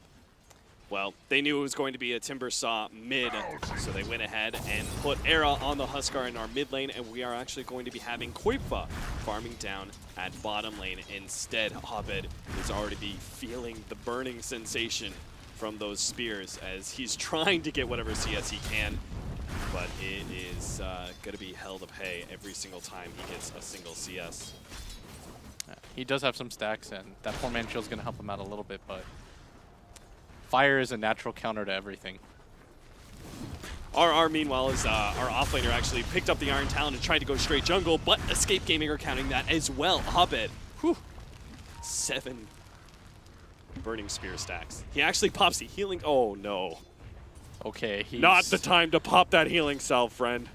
Well, they knew it was going to be a Timbersaw mid, so they went ahead and put Era on the Huskar in our mid lane, and we are actually going to be having Koifa farming down at bottom lane instead. Abed is already feeling the burning sensation from those spears as he's trying to get whatever CS he can, but it is going to be hell to pay every single time he gets a single CS. He does have some stacks, and that 4-man shield is going to help him out a little bit, but fire is a natural counter to everything. RR, meanwhile, is our offlaner actually picked up the Iron Talon and tried to go straight jungle, but Escape Gaming are counting that as well. Abed, whew, 7 Burning Spear stacks. He actually pops the healing. Oh, no. Okay, Not the time to pop that healing cell, friend.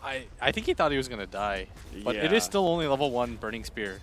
I think he thought he was going to die, but it is still only level 1 Burning Spear.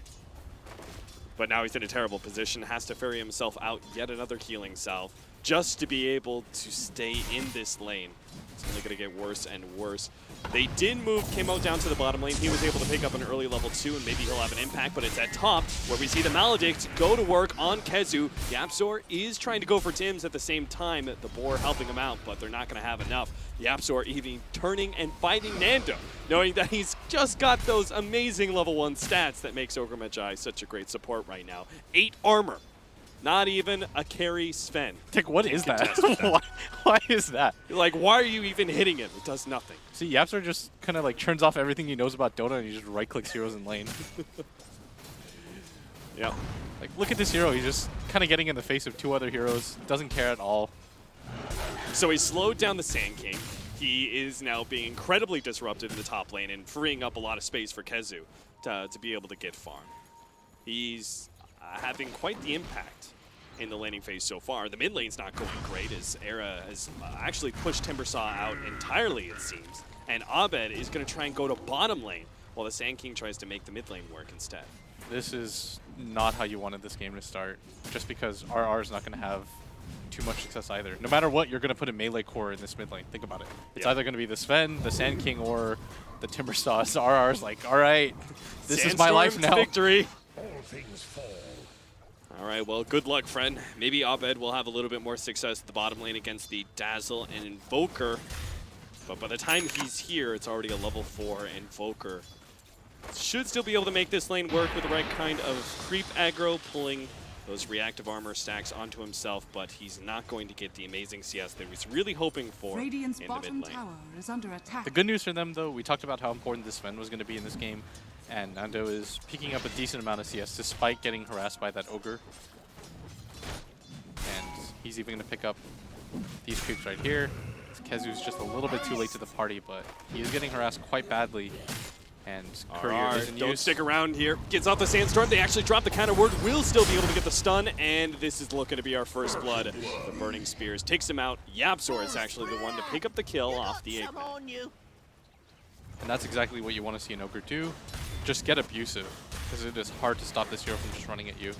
But now he's in a terrible position, has to ferry himself out yet another healing salve just to be able to stay in this lane. It's only going to get worse and worse. They did move Kimmo down to the bottom lane. He was able to pick up an early level 2, and maybe he'll have an impact, but it's at top where we see the Maledict go to work on Kezu. Yapzor is trying to go for Tims at the same time, the Boar helping him out, but they're not going to have enough. Yapzor even turning and fighting Nando, knowing that he's just got those amazing level 1 stats that makes Ogre Magi such a great support right now. 8 armor. Not even a carry Sven. Tick, what is that? Why is that? Like, why are you even hitting it? It does nothing. See, Yapzor just kind of like turns off everything he knows about Dota and he just right-clicks heroes in lane. Yep. Like, look at this hero. He's just kind of getting in the face of 2 other heroes. Doesn't care at all. So he slowed down the Sand King. He is now being incredibly disruptive in the top lane and freeing up a lot of space for Kezu to be able to get farm. He's having quite the impact in the laning phase so far. The mid lane's not going great as Era has actually pushed Timbersaw out entirely, it seems. And Abed is going to try and go to bottom lane while the Sand King tries to make the mid lane work instead. This is not how you wanted this game to start, just because RR is not going to have too much success either. No matter what, you're going to put a melee core in this mid lane. Think about it. It's either going to be the Sven, the Sand King, or the Timbersaw. So RR's like, all right, this is my life now. Victory. All things fall. All right, well, good luck, friend. Maybe Abed will have a little bit more success at the bottom lane against the Dazzle and Invoker. But by the time he's here, it's already a level 4 Invoker. Should still be able to make this lane work with the right kind of creep aggro, pulling those reactive armor stacks onto himself, but he's not going to get the amazing CS that he's really hoping for in the mid lane. Tower is under attack. The good news for them, though, we talked about how important this Sven was going to be in this game, and Nando is picking up a decent amount of CS despite getting harassed by that Ogre. And he's even going to pick up these creeps right here. Kezu's just a little bit too late to the party, but he is getting harassed quite badly. And Courier isn't don't used. stick around here. Gets off the Sandstorm. They actually drop the counter word. Will still be able to get the stun, and this is looking to be our first blood. The Burning Spears takes him out. Yapzor is actually the one to pick up the kill off the Eggman. And that's exactly what you want to see an Ogre do. Just get abusive, because it is hard to stop this hero from just running at you.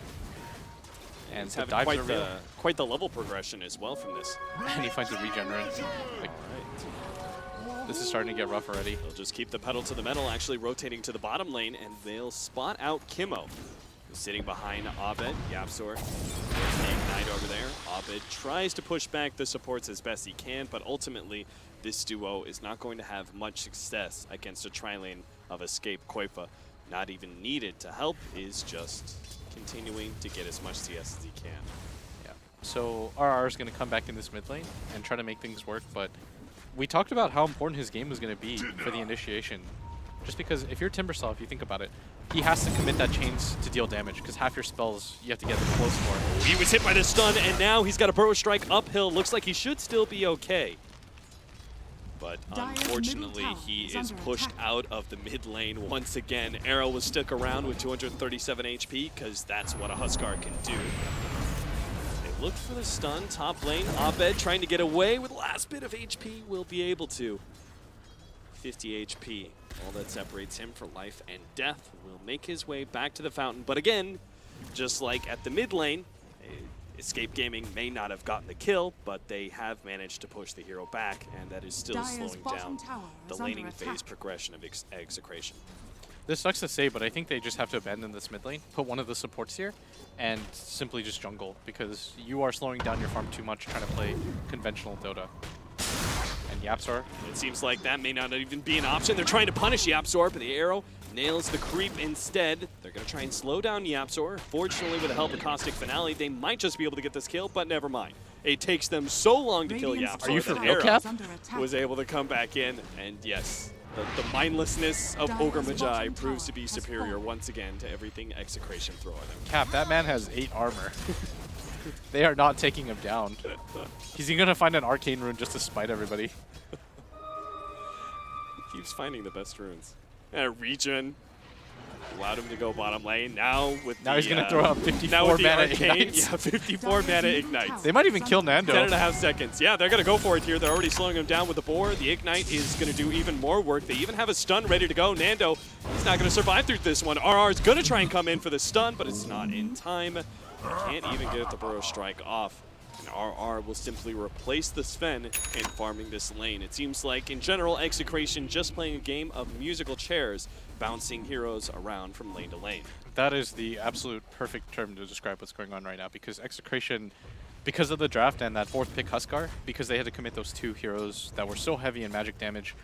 And He's the having dives are real. quite the level progression as well from this. And he finds a regenerate. Like, this is starting to get rough already. They'll just keep the pedal to the metal, actually rotating to the bottom lane, and they'll spot out Kimmo, who's sitting behind Abed. Yapzor, there's the Ignite over there. Abed tries to push back the supports as best he can, but ultimately, this duo is not going to have much success against a tri-lane of Escape Koifa. Not even needed to help, is just continuing to get as much CS as he can. Yeah. So RR is going to come back in this mid lane and try to make things work, but we talked about how important his game was going to be for the initiation. Just because if you're Timbersaw, if you think about it, he has to commit that chains to deal damage, because half your spells you have to get close for. He was hit by the stun, and now he's got a Burrow Strike uphill. Looks like he should still be okay. But unfortunately, he is pushed out of the mid lane once again. Arrow will stick around with 237 HP, because that's what a Huskar can do. They look for the stun, top lane. Abed trying to get away with the last bit of HP, will be able to. 50 HP, all that separates him from life and death. Will make his way back to the fountain, but again, just like at the mid lane, Escape Gaming may not have gotten the kill, but they have managed to push the hero back, and that is still slowing down the laning phase progression of Execration. This sucks to say, but I think they just have to abandon this mid lane, put one of the supports here, and simply just jungle, because you are slowing down your farm too much trying to play conventional Dota. And Yapzor. It seems like that may not even be an option. They're trying to punish Yapzor, but the arrow nails the creep instead. They're going to try and slow down Yapzor. Fortunately, with the help of Caustic Finale, they might just be able to get this kill, but never mind. It takes them so long to kill Yapzor. Are you for that real, Arrow Cap? was able to come back in, and yes, the mindlessness of Ogre Magi proves to be superior once again to everything Execration throw at him. Cap, that man has 8 armor. They are not taking him down. Is he going to find an arcane rune just to spite everybody? Keeps finding the best runes. And regen allowed him to go bottom lane. Now he's going to throw out 54 mana arcane, ignites. Yeah, 54 mana ignites. They might even kill Nando. 10.5 seconds. Yeah, they're going to go for it here. They're already slowing him down with the boar. The ignite is going to do even more work. They even have a stun ready to go. Nando, he's not going to survive through this one. RR is going to try and come in for the stun, but it's not in time. Can't even get the Burrow Strike off. And RR will simply replace the Sven in farming this lane. It seems like, in general, Execration just playing a game of musical chairs, bouncing heroes around from lane to lane. That is the absolute perfect term to describe what's going on right now, because Execration, because of the draft and that 4th pick Huskar, because they had to commit those 2 heroes that were so heavy in magic damage,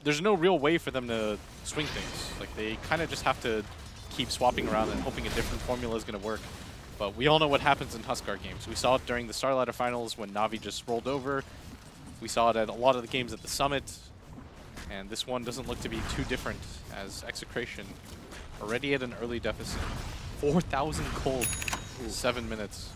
there's no real way for them to swing things. Like, they kind of just have to keep swapping around and hoping a different formula is going to work. But we all know what happens in Huskar games. We saw it during the Starlighter Finals when Na'Vi just rolled over. We saw it at a lot of the games at the Summit. And this one doesn't look to be too different, as Execration already at an early deficit. 4,000 cold, 7 minutes.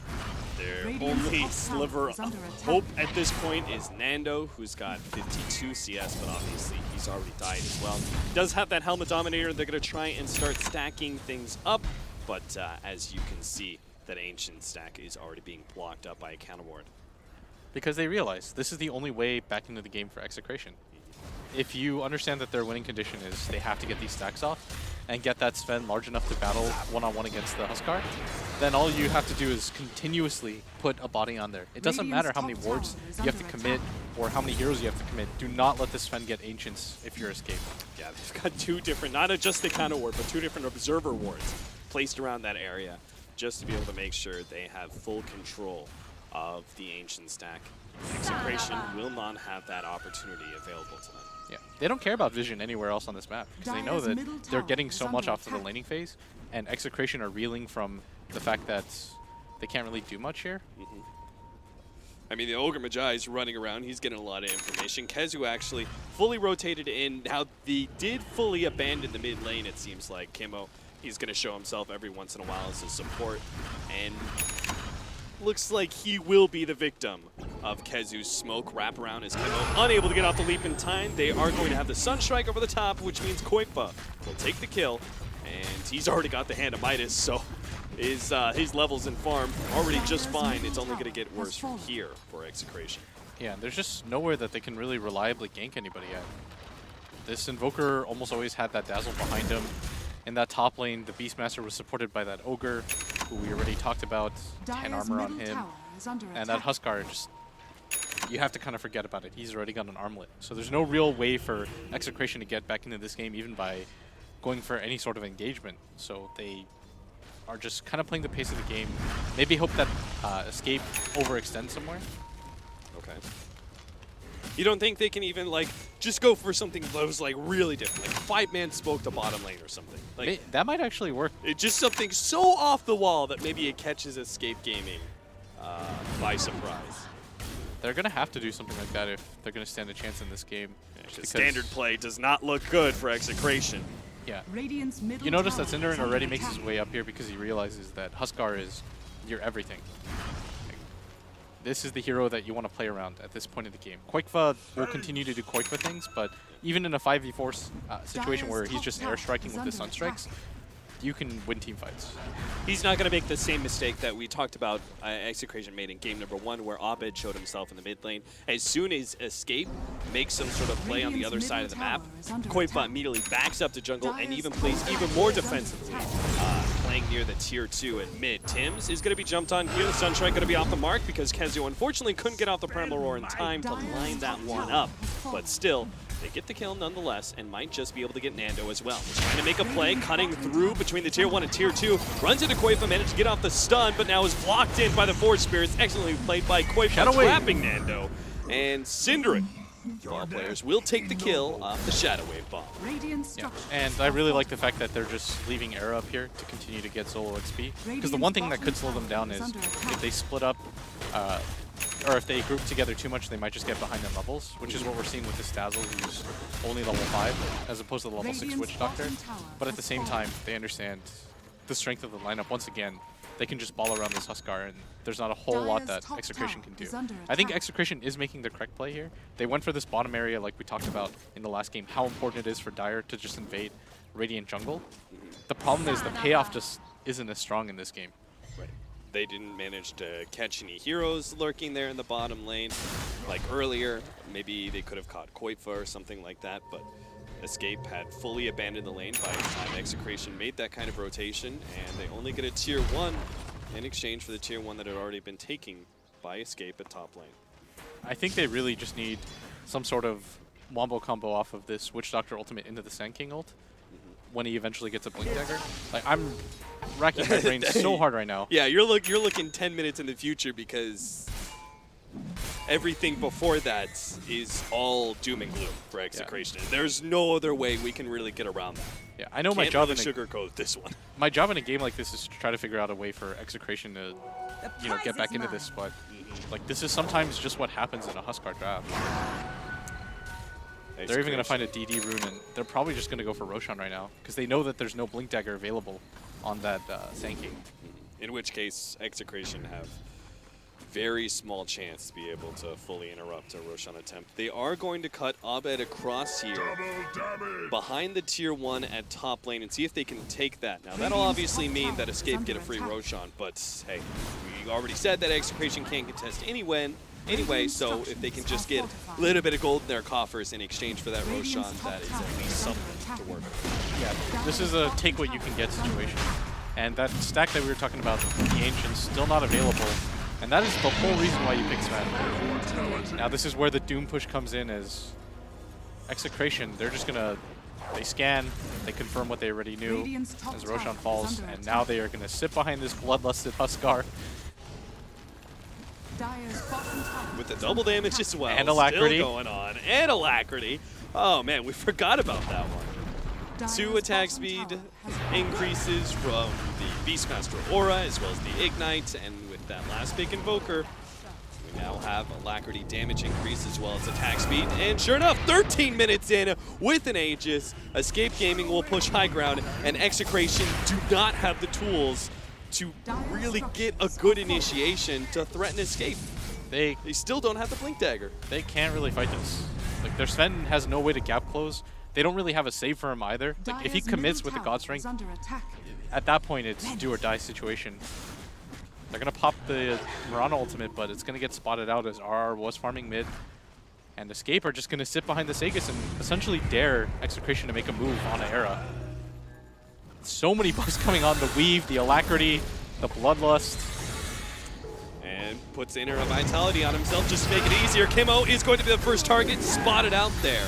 Their only sliver of hope at this point is Nando, who's got 52 CS, but obviously he's already died as well. Does have that Helmet Dominator. They're going to try and start stacking things up, but as you can see, that Ancient stack is already being blocked up by a counter ward. Because they realize this is the only way back into the game for Execration. If you understand that their winning condition is they have to get these stacks off and get that Sven large enough to battle one-on-one against the Huskar, then all you have to do is continuously put a body on there. It doesn't matter how many wards you have to commit or how many heroes you have to commit. Do not let this Sven get Ancients if you're escaping. Yeah, they've got 2 different, not just the counter ward, but 2 different observer wards placed around that area just to be able to make sure they have full control of the Ancient stack. Execration will not have that opportunity available to them. Yeah, they don't care about vision anywhere else on this map because they know that they're getting so much off of the laning phase, and Execration are reeling from the fact that they can't really do much here. I mean, the Ogre Magi is running around. He's getting a lot of information. Kezu actually fully rotated in. Now, they did fully abandon the mid lane, it seems like. Kimmo, he's going to show himself every once in a while as a support, and looks like he will be the victim of Kezu's smoke wraparound as Kimmo unable to get off the leap in time. They are going to have the Sunstrike over the top, which means Koipa will take the kill, and he's already got the Hand of Midas, so his levels in farm already just fine. It's only going to get worse from here for Execration. Yeah, there's just nowhere that they can really reliably gank anybody at. This Invoker almost always had that Dazzle behind him. In that top lane, the Beastmaster was supported by that Ogre, who we already talked about, 10 armor on him. And that Huskar, just, you have to kind of forget about it. He's already got an armlet. So there's no real way for Execration to get back into this game, even by going for any sort of engagement. So they are just kind of playing the pace of the game. Maybe hope that Escape overextends somewhere. Okay. You don't think they can even, like, just go for something that was, like, really different? Like, 5-man smoke to bottom lane or something. Like, that might actually work. It's just something so off the wall that maybe it catches Escape Gaming by surprise. They're going to have to do something like that if they're going to stand a chance in this game. Yeah, standard play does not look good for Execration. Yeah. You notice that Cinderin already makes his way up here because he realizes that Huskar is your everything. This is the hero that you want to play around at this point of the game. Koikva will continue to do Koikva things, but even in a 5v4 situation where he's just airstriking with the Sunstrikes, you can win team fights. He's not going to make the same mistake that we talked about Execration made in game number 1, where Abed showed himself in the mid lane. As soon as Escape makes some sort of play on the other side of the map, Koifa immediately backs up to jungle and even plays even more defensively, playing near the tier 2 at mid. Tims is going to be jumped on here. The Sunstrike going to be off the mark because Kezu unfortunately couldn't get off the Primal Roar in time to line that one up. But still, they get the kill nonetheless and might just be able to get Nando as well. Trying to make a play, cutting through between the tier 1 and tier 2. Runs into Koifa, managed to get off the stun, but now is blocked in by the Force Spirits. Excellently played by Koifa, trapping Nando. And Cinderin, ball players, will take the kill off the Shadow Wave bomb. Yeah. And I really like the fact that they're just leaving Era up here to continue to get solo XP. Because the one thing that could slow them down is if they split up, or if they group together too much, they might just get behind in levels, which is what we're seeing with this Dazzle, who's only level 5, as opposed to the level 6 Witch Doctor. But at the same time, they understand the strength of the lineup. Once again, they can just ball around this Huskar, and there's not a whole lot that Execration can do. I think Execration is making the correct play here. They went for this bottom area like we talked about in the last game, how important it is for Dire to just invade Radiant jungle. The problem is the payoff just isn't as strong in this game. Right. They didn't manage to catch any heroes lurking there in the bottom lane like earlier. Maybe they could have caught Koifa or something like that, but Escape had fully abandoned the lane by the time Execration made that kind of rotation, and they only get a tier 1 in exchange for the tier 1 that had already been taken by Escape at top lane. I think they really just need some sort of wombo combo off of this Witch Doctor ultimate into the Sand King ult when he eventually gets a Blink Dagger. Like, I'm racking my brain so hard right now. Yeah, you're looking 10 minutes in the future because everything before that is all doom and gloom for Execration. Yeah. There's no other way we can really get around that. Yeah, I know my job really sugarcoat this one. My job in a game like this is to try to figure out a way for Execration to, get back into this. But like, this is sometimes just what happens in a Huskar draft. They're even going to find a DD rune, and they're probably just going to go for Roshan right now because they know that there's no Blink Dagger available on that Sand King. In which case, Execration have very small chance to be able to fully interrupt a Roshan attempt. They are going to cut Abed across here behind the tier 1 at top lane and see if they can take that. Now, that'll obviously mean that Escape get a free Roshan, but hey, we already said that Execration can't contest anyway, so if they can just get a little bit of gold in their coffers in exchange for that Roshan, that is at least something to work with. Yeah, this is a take what you can get situation. And that stack that we were talking about, the Ancient's still not available. And that is the whole reason why you pick Sven. Now this is where the Doom push comes in as Execration. They're just gonna, they scan, they confirm what they already knew as Roshan falls, and now they are gonna sit behind this bloodlusted Huskar. With the double damage as well, and Alacrity. Still going on, and Alacrity. Oh man, we forgot about that one. 2 attack speed increases from the Beastmaster Aura as well as the Ignite, and with that last big Invoker, we now have Alacrity damage increase as well as attack speed. And sure enough, 13 minutes in with an Aegis, Escape Gaming will push high ground, and Execration do not have the tools to really get a good initiation to threaten Escape. They still don't have the Blink Dagger. They can't really fight this. Like, their Sven has no way to gap close. They don't really have a save for him either. Like, if he commits with the God Strength, at that point it's do or die situation. They're going to pop the Mirana ultimate, but it's going to get spotted out as RR was farming mid. And Escape are just going to sit behind the Sagus and essentially dare Execration to make a move on Era. So many buffs coming on, the Weave, the Alacrity, the Bloodlust. And puts Inner Vitality on himself just to make it easier. Kimo is going to be the first target, spotted out there.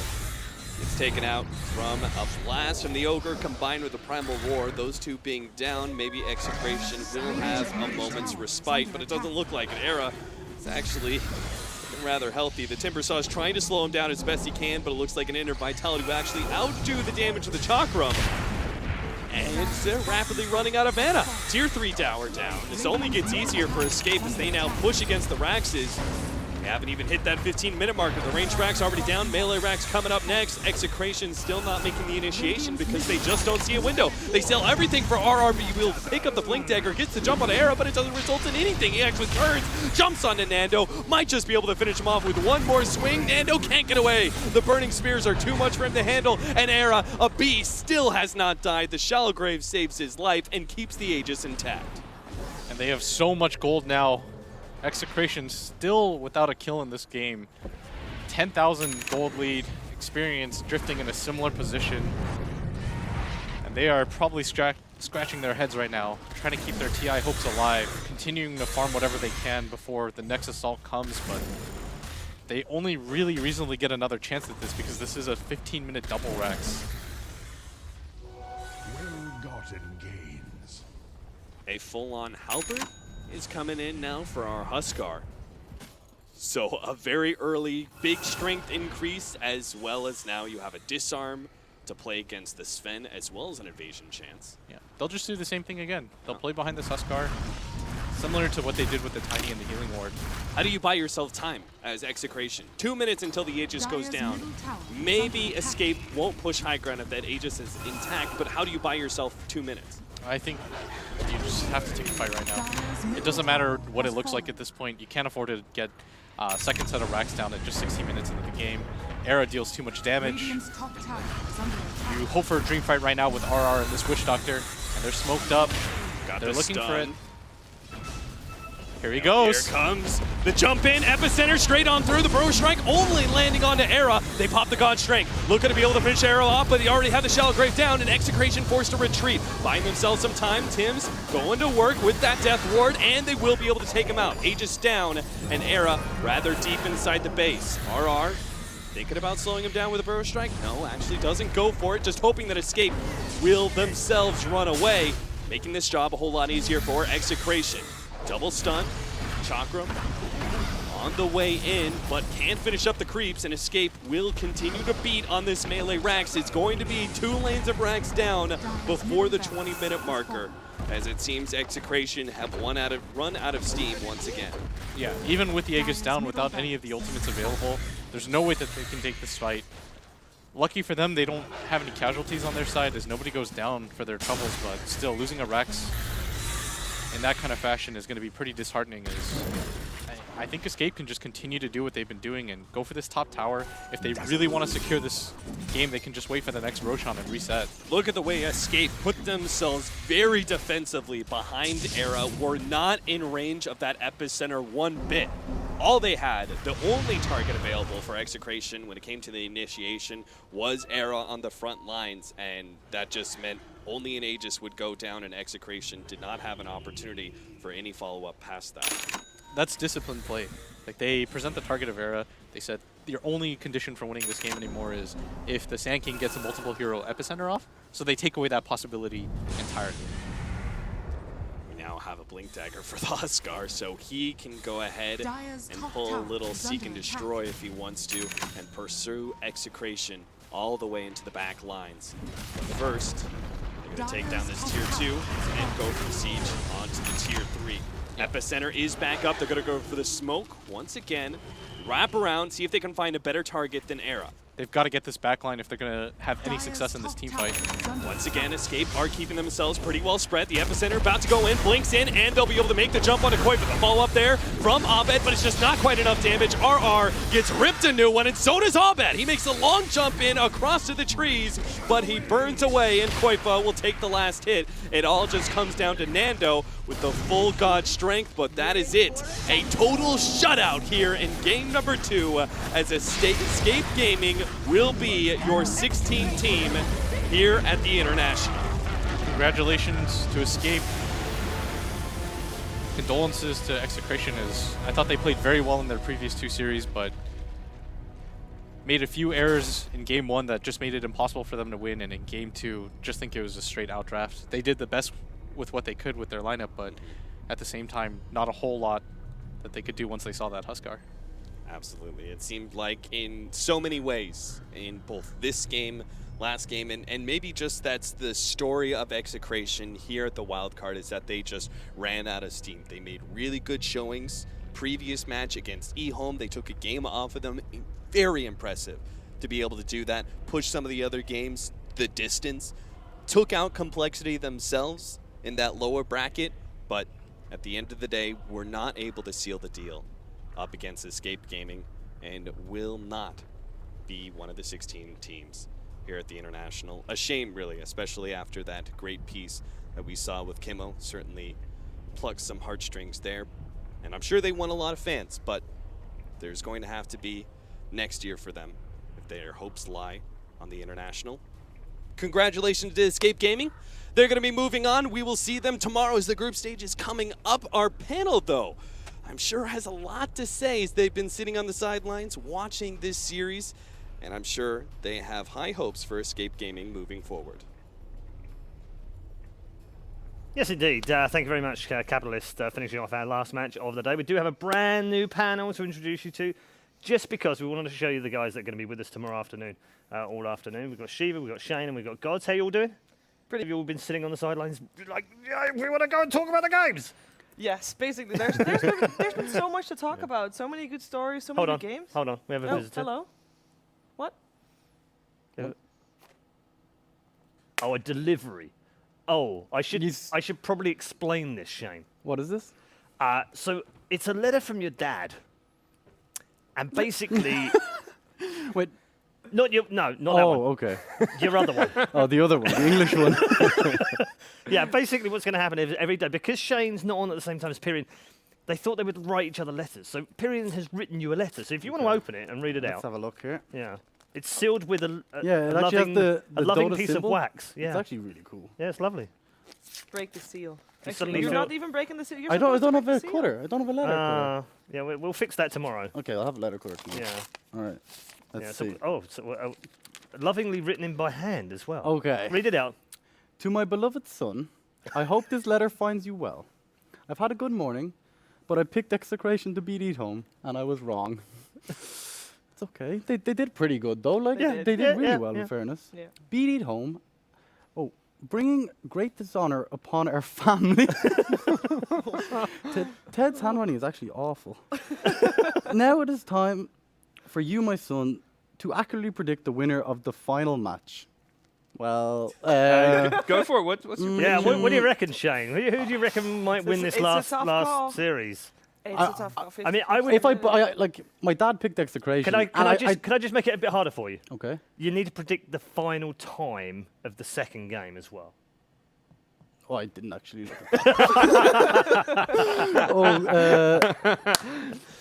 It's taken out from a blast from the Ogre combined with the Primal War. Those two being down, maybe Execration will have a moment's respite, but it doesn't look like it. Era is actually looking rather healthy. The Timbersaw is trying to slow him down as best he can, but it looks like an Inner Vitality will actually outdo the damage of the Chakram. And they're rapidly running out of mana. Tier 3 tower down. This only gets easier for Escape as they now push against the Raxes. They haven't even hit that 15-minute marker. The range Rax already down. Melee Rax coming up next. Execration still not making the initiation because they just don't see a window. They sell everything for RR, but he will pick up the Blink Dagger, gets the jump on Era, but it doesn't result in anything. He actually turns, jumps onto Nando, might just be able to finish him off with one more swing. Nando can't get away. The Burning Spears are too much for him to handle, and Era, a beast, still has not died. The Shallow Grave saves his life and keeps the Aegis intact. And they have so much gold now. Execration still without a kill in this game. 10,000 gold lead, Experience drifting in a similar position. And they are probably scratching their heads right now, trying to keep their TI hopes alive, continuing to farm whatever they can before the next assault comes, but they only really reasonably get another chance at this because this is a 15-minute double Rax. Well-gotten gains. A full-on Halberd is coming in now for our Huskar. So a very early big strength increase, as well as now you have a disarm to play against the Sven, as well as an evasion chance. Yeah, they'll just do the same thing again. They'll play behind this Huskar, similar to what they did with the Tiny and the Healing Ward. How do you buy yourself time as Execration? 2 minutes until the Aegis goes down. Maybe Escape won't push high ground if that Aegis is intact, but how do you buy yourself 2 minutes? I think you just have to take a fight right now. It doesn't matter what it looks like at this point. You can't afford to get second set of racks down at just 16 minutes into the game. Era deals too much damage. You hope for a dream fight right now with RR and this Witch Doctor, and they're smoked up. They're looking for it. Here he goes. Here comes the jump in, epicenter straight on through. The Burrow Strike only landing onto Era. They pop the God Strength. Looking to be able to finish Era off, but they already have the Shallow Grave down, and Execration forced to retreat. Buying themselves some time. Tim's going to work with that Death Ward, and they will be able to take him out. Aegis down, and Era rather deep inside the base. RR thinking about slowing him down with a Burrow Strike. No, actually doesn't go for it, just hoping that Escape will themselves run away, making this job a whole lot easier for Execration. Double stun, Chakram on the way in, but can't finish up the creeps, and Escape will continue to beat on this melee Rax. It's going to be 2 lanes of Rax down before the 20-minute marker, as it seems Execration have run out of steam once again. Yeah, even with the Aegis down, without any of the ultimates available, there's no way that they can take this fight. Lucky for them, they don't have any casualties on their side as nobody goes down for their troubles, but still, losing a Rex in that kind of fashion is going to be pretty disheartening. I think Escape can just continue to do what they've been doing and go for this top tower. If they really want to secure this game, they can just wait for the next Roshan and reset. Look at the way Escape put themselves very defensively behind Era. Were not in range of that epicenter one bit. All they had, the only target available for Execration when it came to the initiation, was Era on the front lines, and that just meant only an Aegis would go down, and Execration did not have an opportunity for any follow-up past that. That's disciplined play. Like, they present the target of Era. They said your only condition for winning this game anymore is if the Sand King gets a multiple hero epicenter off, so they take away that possibility entirely. We now have a Blink Dagger for the Huskar, so he can go ahead and pull a little Seek and Destroy if he wants to, and pursue Execration all the way into the back lines. But first, they're going to take down this tier 2 and go from Siege onto the tier 3. Epicenter is back up. They're going to go for the smoke once again. Wrap around, see if they can find a better target than Era. They've got to get this backline if they're going to have any success in this team fight. Once again, Escape are keeping themselves pretty well spread. The Epicenter about to go in, blinks in, and they'll be able to make the jump onto Koi for the follow-up there from Abed, but it's just not quite enough damage. RR gets ripped a new one, and so does Abed. He makes a long jump in across to the trees, but he burns away, and Koifa will take the last hit. It all just comes down to Nando with the full God Strength, but that is it. A total shutout here in game number 2 as Escape Gaming will be your 16 team here at the International. Congratulations to Escape. Condolences to Execration, as I thought they played very well in their previous 2 series, but made a few errors in game 1 that just made it impossible for them to win, and in game 2, just think it was a straight out draft. They did the best with what they could with their lineup, but at the same time, not a whole lot that they could do once they saw that Huskar. Absolutely. It seemed like in so many ways, in both this game, last game, and maybe just that's the story of Execration here at the Wildcard, is that they just ran out of steam. They made really good showings. Previous match against eHome, they took a game off of them. Very impressive to be able to do that. Push some of the other games the distance. Took out Complexity themselves in that lower bracket, but at the end of the day, were not able to seal the deal up against Escape Gaming, and will not be one of the 16 teams here at the International. A shame, really, especially after that great piece that we saw with Kimmo. Certainly plucked some heartstrings there, and I'm sure they won a lot of fans, but there's going to have to be next year for them if their hopes lie on the International. Congratulations to Escape Gaming. They're going to be moving on. We will see them tomorrow as the group stage is coming up. Our panel, though, I'm sure has a lot to say as they've been sitting on the sidelines watching this series, and I'm sure they have high hopes for Escape Gaming moving forward. Yes, indeed. Thank you very much, Capitalist, finishing off our last match of the day. We do have a brand new panel to introduce you to, just because we wanted to show you the guys that are going to be with us tomorrow afternoon, all afternoon. We've got Shiva, we've got Shane, and we've got Gods. How you all doing? Pretty of you all been sitting on the sidelines like, yeah, we want to go and talk about the games. Yes, basically. There's been so much to talk about. So many good stories, so many good games. Hold on. We have a visitor. Hello? What? Oh, a delivery. Oh, I should probably explain this, Shane. What is this? So it's a letter from your dad, and basically, wait, not that one. Oh, okay. Your other one. Oh, the other one, the English one. Yeah, basically, what's going to happen is every day, because Shane's not on at the same time as Pyrian, they thought they would write each other letters. So Pyrian has written you a letter. So if you want to open it and read it out, Let's have a look here. Yeah, it's sealed with a Yeah, it actually has a loving Dota piece symbol. of wax. Yeah, It's actually really cool. Yeah, it's lovely. Break the seal. You Actually, suddenly you're feel- not even breaking the seal. You're I don't supposed to have break a the seal. cutter. I don't have a letter cutter. Yeah, we'll fix that tomorrow. Okay, I'll have a letter cutter tomorrow. Yeah. All right. Let's see. Lovingly written in by hand as well. Okay. Read it out. To my beloved son, I hope this letter finds you well. I've had a good morning, but I picked Execration to beat Eat Home, and I was wrong. It's okay. They did pretty good, though. Like, They they did. did really Yeah, well, yeah. in fairness. Yeah. Beat Eat Home. Oh, bringing great dishonor upon our family. Ted's handwriting is actually awful. Now it is time for you, my son, to accurately predict the winner of the final match. Well, go for it. What's your Yeah, prediction? what do you reckon, Shane? Who do you reckon might win this it's a last tough call. series? It's a tough call. I mean, I would. if I like, my dad picked Execration. Can and I just make it a bit harder for you? Okay. You need to predict the final time of the second game as well. Oh, I didn't actually look at that.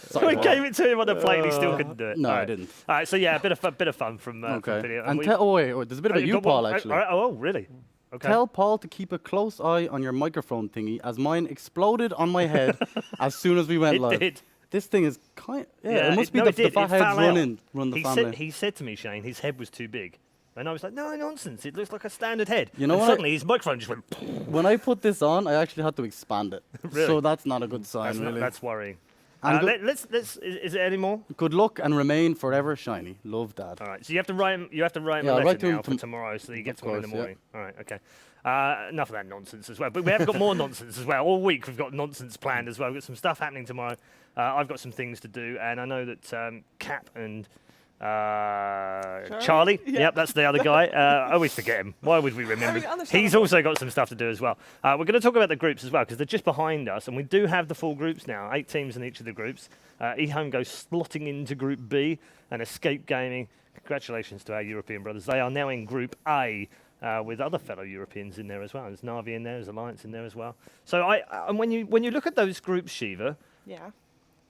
So I gave it to him on the plate and he still couldn't do it. No, All I right. didn't. All right, so yeah, a bit of fun from Okay. video. And we- wait, there's a bit about you've you, got one? Paul, actually. All right, oh, really? Okay. Tell Paul to keep a close eye on your microphone thingy, as mine exploded on my head as soon as we went It live. did. This thing is it must be no, the it did. fat It heads fell out. run the he family. Said, he said to me, Shane, his head was too big. And I was like, no, nonsense. It looks like a standard head. You know and what? suddenly his microphone just went. When I put this on, I actually had to expand it. Really? So that's not a good sign, That's, really. that's worrying. And Is it any more? Good luck and remain forever shiny. Love, Dad. All right. So you have to write him. You have to write him Yeah, a I'll letter write to him now for tomorrow, so he gets of one in the course, yeah. morning. All right. Okay. Enough of that nonsense as well. But we have got more nonsense as well. All week we've got nonsense planned as well. We've got some stuff happening tomorrow. I've got some things to do, and I know that Cap and Charlie. Yeah. Yep, that's the other guy. I always forget him. Why would we remember him? He's also got some stuff to do as well. We're going to talk about the groups as well, because they're just behind us, and we do have the full groups now, 8 teams in each of the groups. eHome goes slotting into Group B, and Escape Gaming, congratulations to our European brothers. They are now in Group A, with other fellow Europeans in there as well. There's Navi in there, there's Alliance in there as well. So and when you look at those groups, Shiva, Yeah.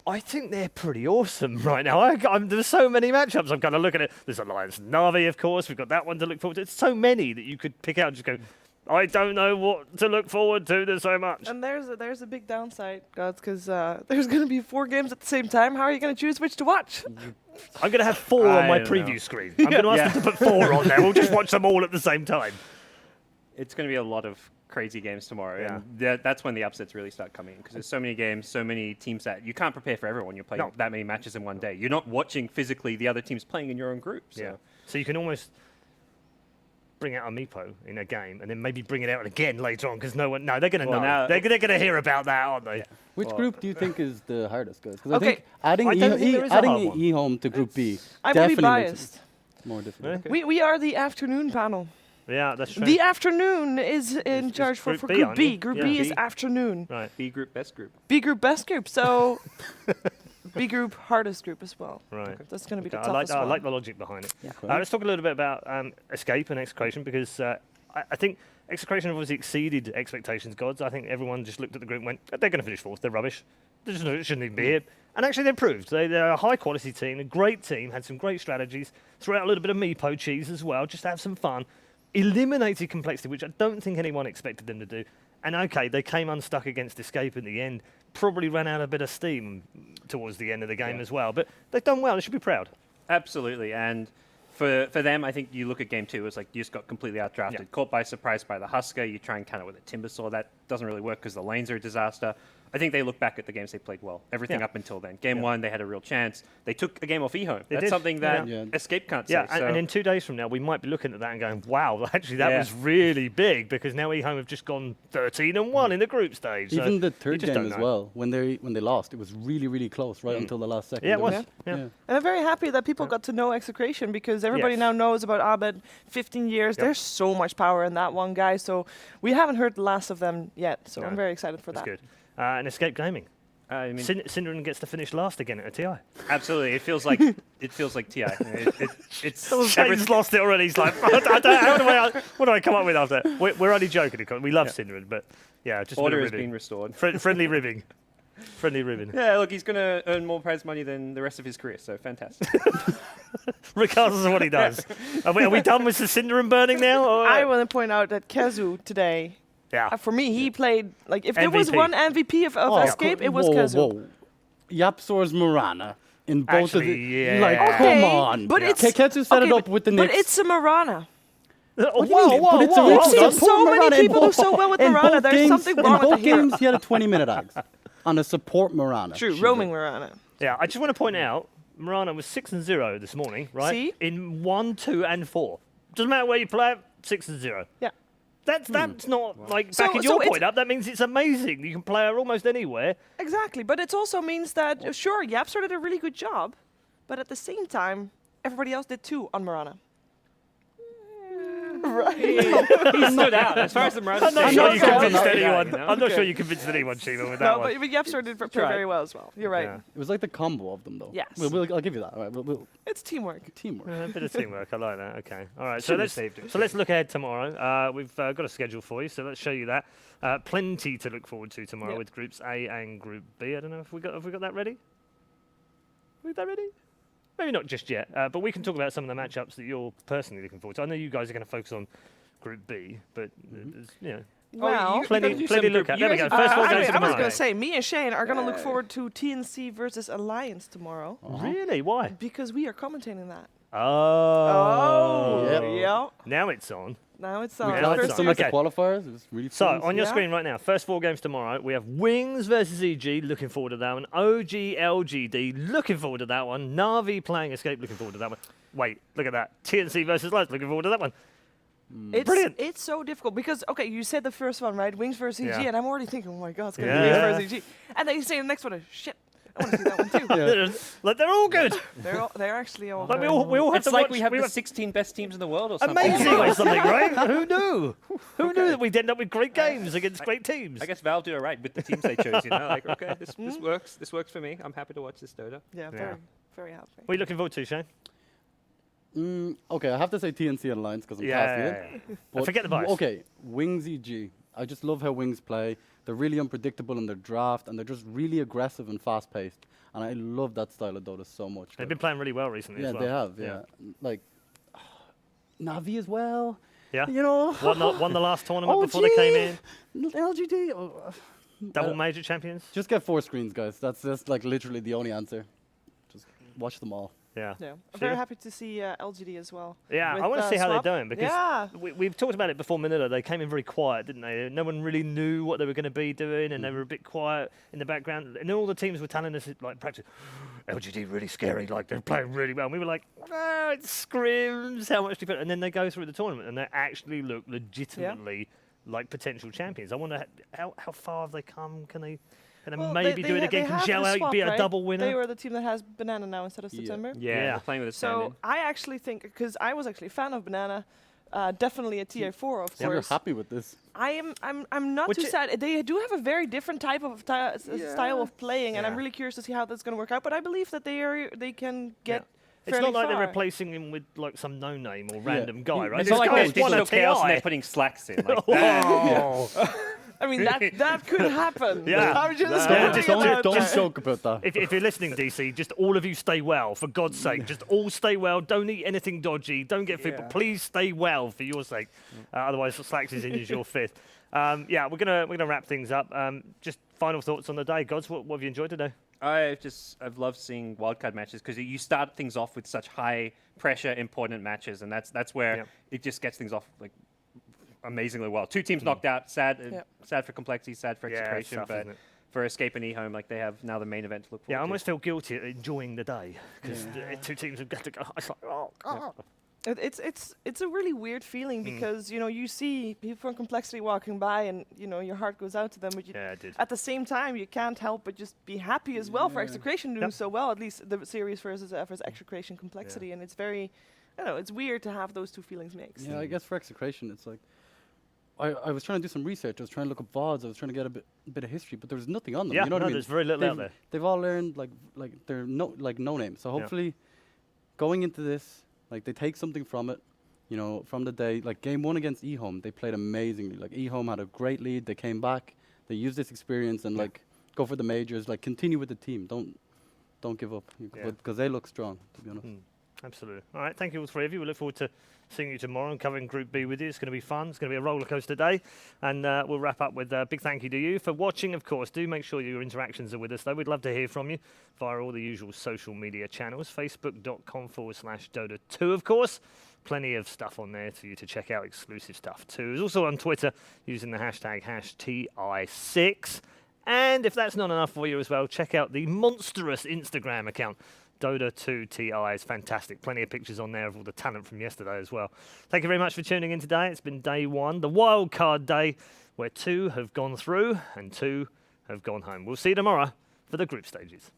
I think they're pretty awesome right now. There's so many matchups. I'm kind of looking at. There's Alliance Navi, of course. We've got that one to look forward to. It's so many that you could pick out and just go, I don't know what to look forward to. There's so much. And there's a big downside, guys, because there's going to be 4 games at the same time. How are you going to choose which to watch? I'm going to have 4 on my don't preview know. screen. I'm going to ask them to put 4 on there. We'll just watch them all at the same time. It's going to be a lot of crazy games tomorrow, Yeah. and that's when the upsets really start coming, because there's so many games, so many teams that you can't prepare for everyone. You're playing that many matches in one day. You're not watching physically the other teams playing in your own group. So. Yeah. So you can almost bring out a Meepo in a game and then maybe bring it out again later on, because they're going to know. now- They're going to hear about that, aren't they? Which group do you think is the hardest, guys? Because Okay. I think adding I don't think there is a hard one. eHome to Group B I will be definitely makes biased. it more difficult. We are the afternoon panel. Yeah, that's true. The afternoon is in charge for Group B, Group aren't B. you? Group Yeah. B is B. afternoon. Right. B group, best group. B group, best group. So B group, hardest group as well. Right. That's going to be the Okay, I like toughest that. I one. like the logic behind it. Yeah. Let's talk a little bit about Escape and Execration, because I think Execration have obviously exceeded expectations, gods. I think everyone just looked at the group and went, they're going to finish 4th. They're rubbish. They shouldn't even be here. And actually, they proved. They're a high-quality team, a great team, had some great strategies, threw out a little bit of Meepo cheese as well, just to have some fun. Eliminated complexity, which I don't think anyone expected them to do. And okay, they came unstuck against Escape in the end, probably ran out a bit of steam towards the end of the game as well. But they've done well. They should be proud. Absolutely, and for them, I think you look at game 2, it's like you just got completely outdrafted, caught by surprise by the Husker. You try and counter with a Timbersaw. That doesn't really work because the lanes are a disaster. I think they look back at the games they played well. Everything up until then. Game 1, they had a real chance. They took a game off eHome. That's something that Escape can't say. And in 2 days from now, we might be looking at that and going, wow, actually, that was really big, because now eHome have just gone 13-1 in the group stage. Even so the third game as well, when they lost, it was really, really close right until the last second. Yeah, it was. And I'm very happy that people got to know Execration, because everybody now knows about Abed. 15 years. There's so much power in that one guy. So we haven't heard the last of them yet. So I'm very excited for that. That's good. And Escape Gaming. I mean, Synderen gets to finish last again at a TI. Absolutely, it feels like TI. It's Shane's lost it already. He's like, what do I come up with after? We're only joking. We love Synderen, but just order has been restored. Friendly ribbing. Friendly ribbon. Yeah, look, he's going to earn more prize money than the rest of his career, so fantastic. Regardless of what he does. Are we done with the Synderen burning now? Or? I want to point out that Kezu today. Yeah. For me, he played if there MVP. was one MVP of Escape, it was Kezu. Yapsor's Marana in both Actually, of the come on. But it's Keketsu set it up with the Knicks. But it's a Marana. Whoa, We've seen so many people do so well with Marana. There's something wrong with the In both hero. games, he had a 20-minute ags on a support Marana. True, roaming Marana. Yeah, I just want to point out, Marana was 6-0 this morning, right? See? In 1, 2, and 4. Doesn't matter where you play it, 6-0. Yeah. That's not like backing your point up. That means it's amazing. You can play her almost anywhere. Exactly, but it also means that sure, Yapsor did a really good job, but at the same time, everybody else did too on Marana. Right. He stood out. As far as the Marana, I'm not sure you convinced anyone. You know? I'm not sure you convinced anyone, Shiva, with that one. No, but Yapsor did very well as well. You're right. Yeah. It was like the combo of them, though. Yes. I'll give you that. All right, it's teamwork. A bit of teamwork. I like that. Okay. All right. So let's look ahead tomorrow. We've got a schedule for you, so let's show you that. Plenty to look forward to tomorrow with groups A and Group B. I don't know if have we got that ready. Are we that ready? Maybe not just yet, but we can talk about some of the matchups that you're personally looking forward to. I know you guys are going to focus on Group B, but Well, plenty to look at. There we go. First of all, I was going to say, me and Shane are going to look forward to TNC versus Alliance tomorrow. Really? Why? Because we are commentating that. Oh. Yeah. Now it's on. Now it's We on. got some of the qualifiers. It was really So, fun. on your screen right now, first 4 games tomorrow, we have Wings versus EG, looking forward to that one. OG LGD, looking forward to that one. Na'Vi playing Escape, looking forward to that one. Wait, look at that. TNC versus Lions, looking forward to that one. Brilliant. It's so difficult because, okay, you said the first one, right? Wings versus EG, and I'm already thinking, oh my God, it's going to be Wings versus EG. And then you say the next one, shit. I want to see that one too. Like, they're all good. They're actually all. Like we all have it's to like watch, we have the 16 best teams in the world or something. Amazing or something, right? Who knew? Who knew that we'd end up with great games against great teams? I guess Valve do it right with the teams they chose. You know, like okay, this works. This works for me. I'm happy to watch this Dota. Yeah, very happy. What are you looking forward to, Shane? Okay, I have to say TNC and Alliance because I'm past it. But forget the bias. Okay, Wings EG. I just love how Wings play. They're really unpredictable in their draft, and they're just really aggressive and fast-paced. And I love that style of Dota so much. They've been playing really well recently as well. They have, yeah. Like, Na'Vi as well. Yeah. You know. Won the last tournament before they came in. LGD. Double major champions. Just get 4 screens, guys. That's like literally the only answer. Just watch them all. Yeah. I'm very happy to see LGD as well. Yeah, I want to see how they're doing because we've talked about it before Manila. They came in very quiet, didn't they? No one really knew what they were going to be doing, and they were a bit quiet in the background. And all the teams were telling us, like, practice, LGD really scary, like they're playing really well. And we were like, it scrims, how much do you put? And then they go through the tournament, and they actually look legitimately like potential champions. I wonder how far have they come? Can they maybe do it again? Can Gel out be a double winner? They were the team that has Banana now instead of September. Yeah, they're playing with a stand-in. So I actually think, because I was actually a fan of Banana, definitely a TI4, of course. You're happy with this. I'm not too sad. They do have a very different type of style of playing, and I'm really curious to see how that's going to work out. But I believe that they can get. It's not like far. they're replacing him with like some no-name or random guy, right? It's not like there's digital chaos and they're putting slacks in. Like that. I mean, that could happen. Yeah. I'm just don't joke about that. If you're listening, DC, just all of you stay well, for God's sake. Just all stay well. Don't eat anything dodgy. Don't get food, but please stay well for your sake. Otherwise, Slacks is in as your 5th. We're gonna wrap things up. Just final thoughts on the day. Gods, what have you enjoyed today? I've loved seeing wildcard matches because you start things off with such high pressure, important matches, and that's where it just gets things off like amazingly well. 2 teams knocked out. Sad for Complexity, sad for Execration, but for Escape and eHome, like they have now the main event to look forward Yeah, I to. almost feel guilty at enjoying the day because two teams have got to go. It's like, oh, God. It's a really weird feeling because you see people from Complexity walking by and your heart goes out to them, but at the same time you can't help but just be happy as well for Execration doing so well, at least the series versus Execration Complexity, and it's very, it's weird to have those two feelings mixed. Yeah, I guess for Execration it's like I was trying to do some research. I was trying to look up VODs. I was trying to get a bit of history, but there was nothing on them. Yeah, you know what I mean? there's very little out there. They've all learned like they're no name. So hopefully, going into this, like they take something from it. From the day like game 1 against eHome, they played amazingly. Like eHome had a great lead. They came back. They used this experience and like go for the majors. Like continue with the team. Don't give up because they look strong. To be honest. Absolutely. All right, thank you all three of you. We look forward to seeing you tomorrow and covering Group B with you. It's going to be fun. It's going to be a roller coaster day. And we'll wrap up with a big thank you to you for watching, of course. Do make sure your interactions are with us, though. We'd love to hear from you via all the usual social media channels. Facebook.com/Dota2, of course. Plenty of stuff on there for you to check out, exclusive stuff too. It's also on Twitter using the hashtag #TI6. And if that's not enough for you as well, check out the monstrous Instagram account. Dota2TI is fantastic. Plenty of pictures on there of all the talent from yesterday as well. Thank you very much for tuning in today. It's been day 1, the wild card day, where 2 have gone through and 2 have gone home. We'll see you tomorrow for the group stages.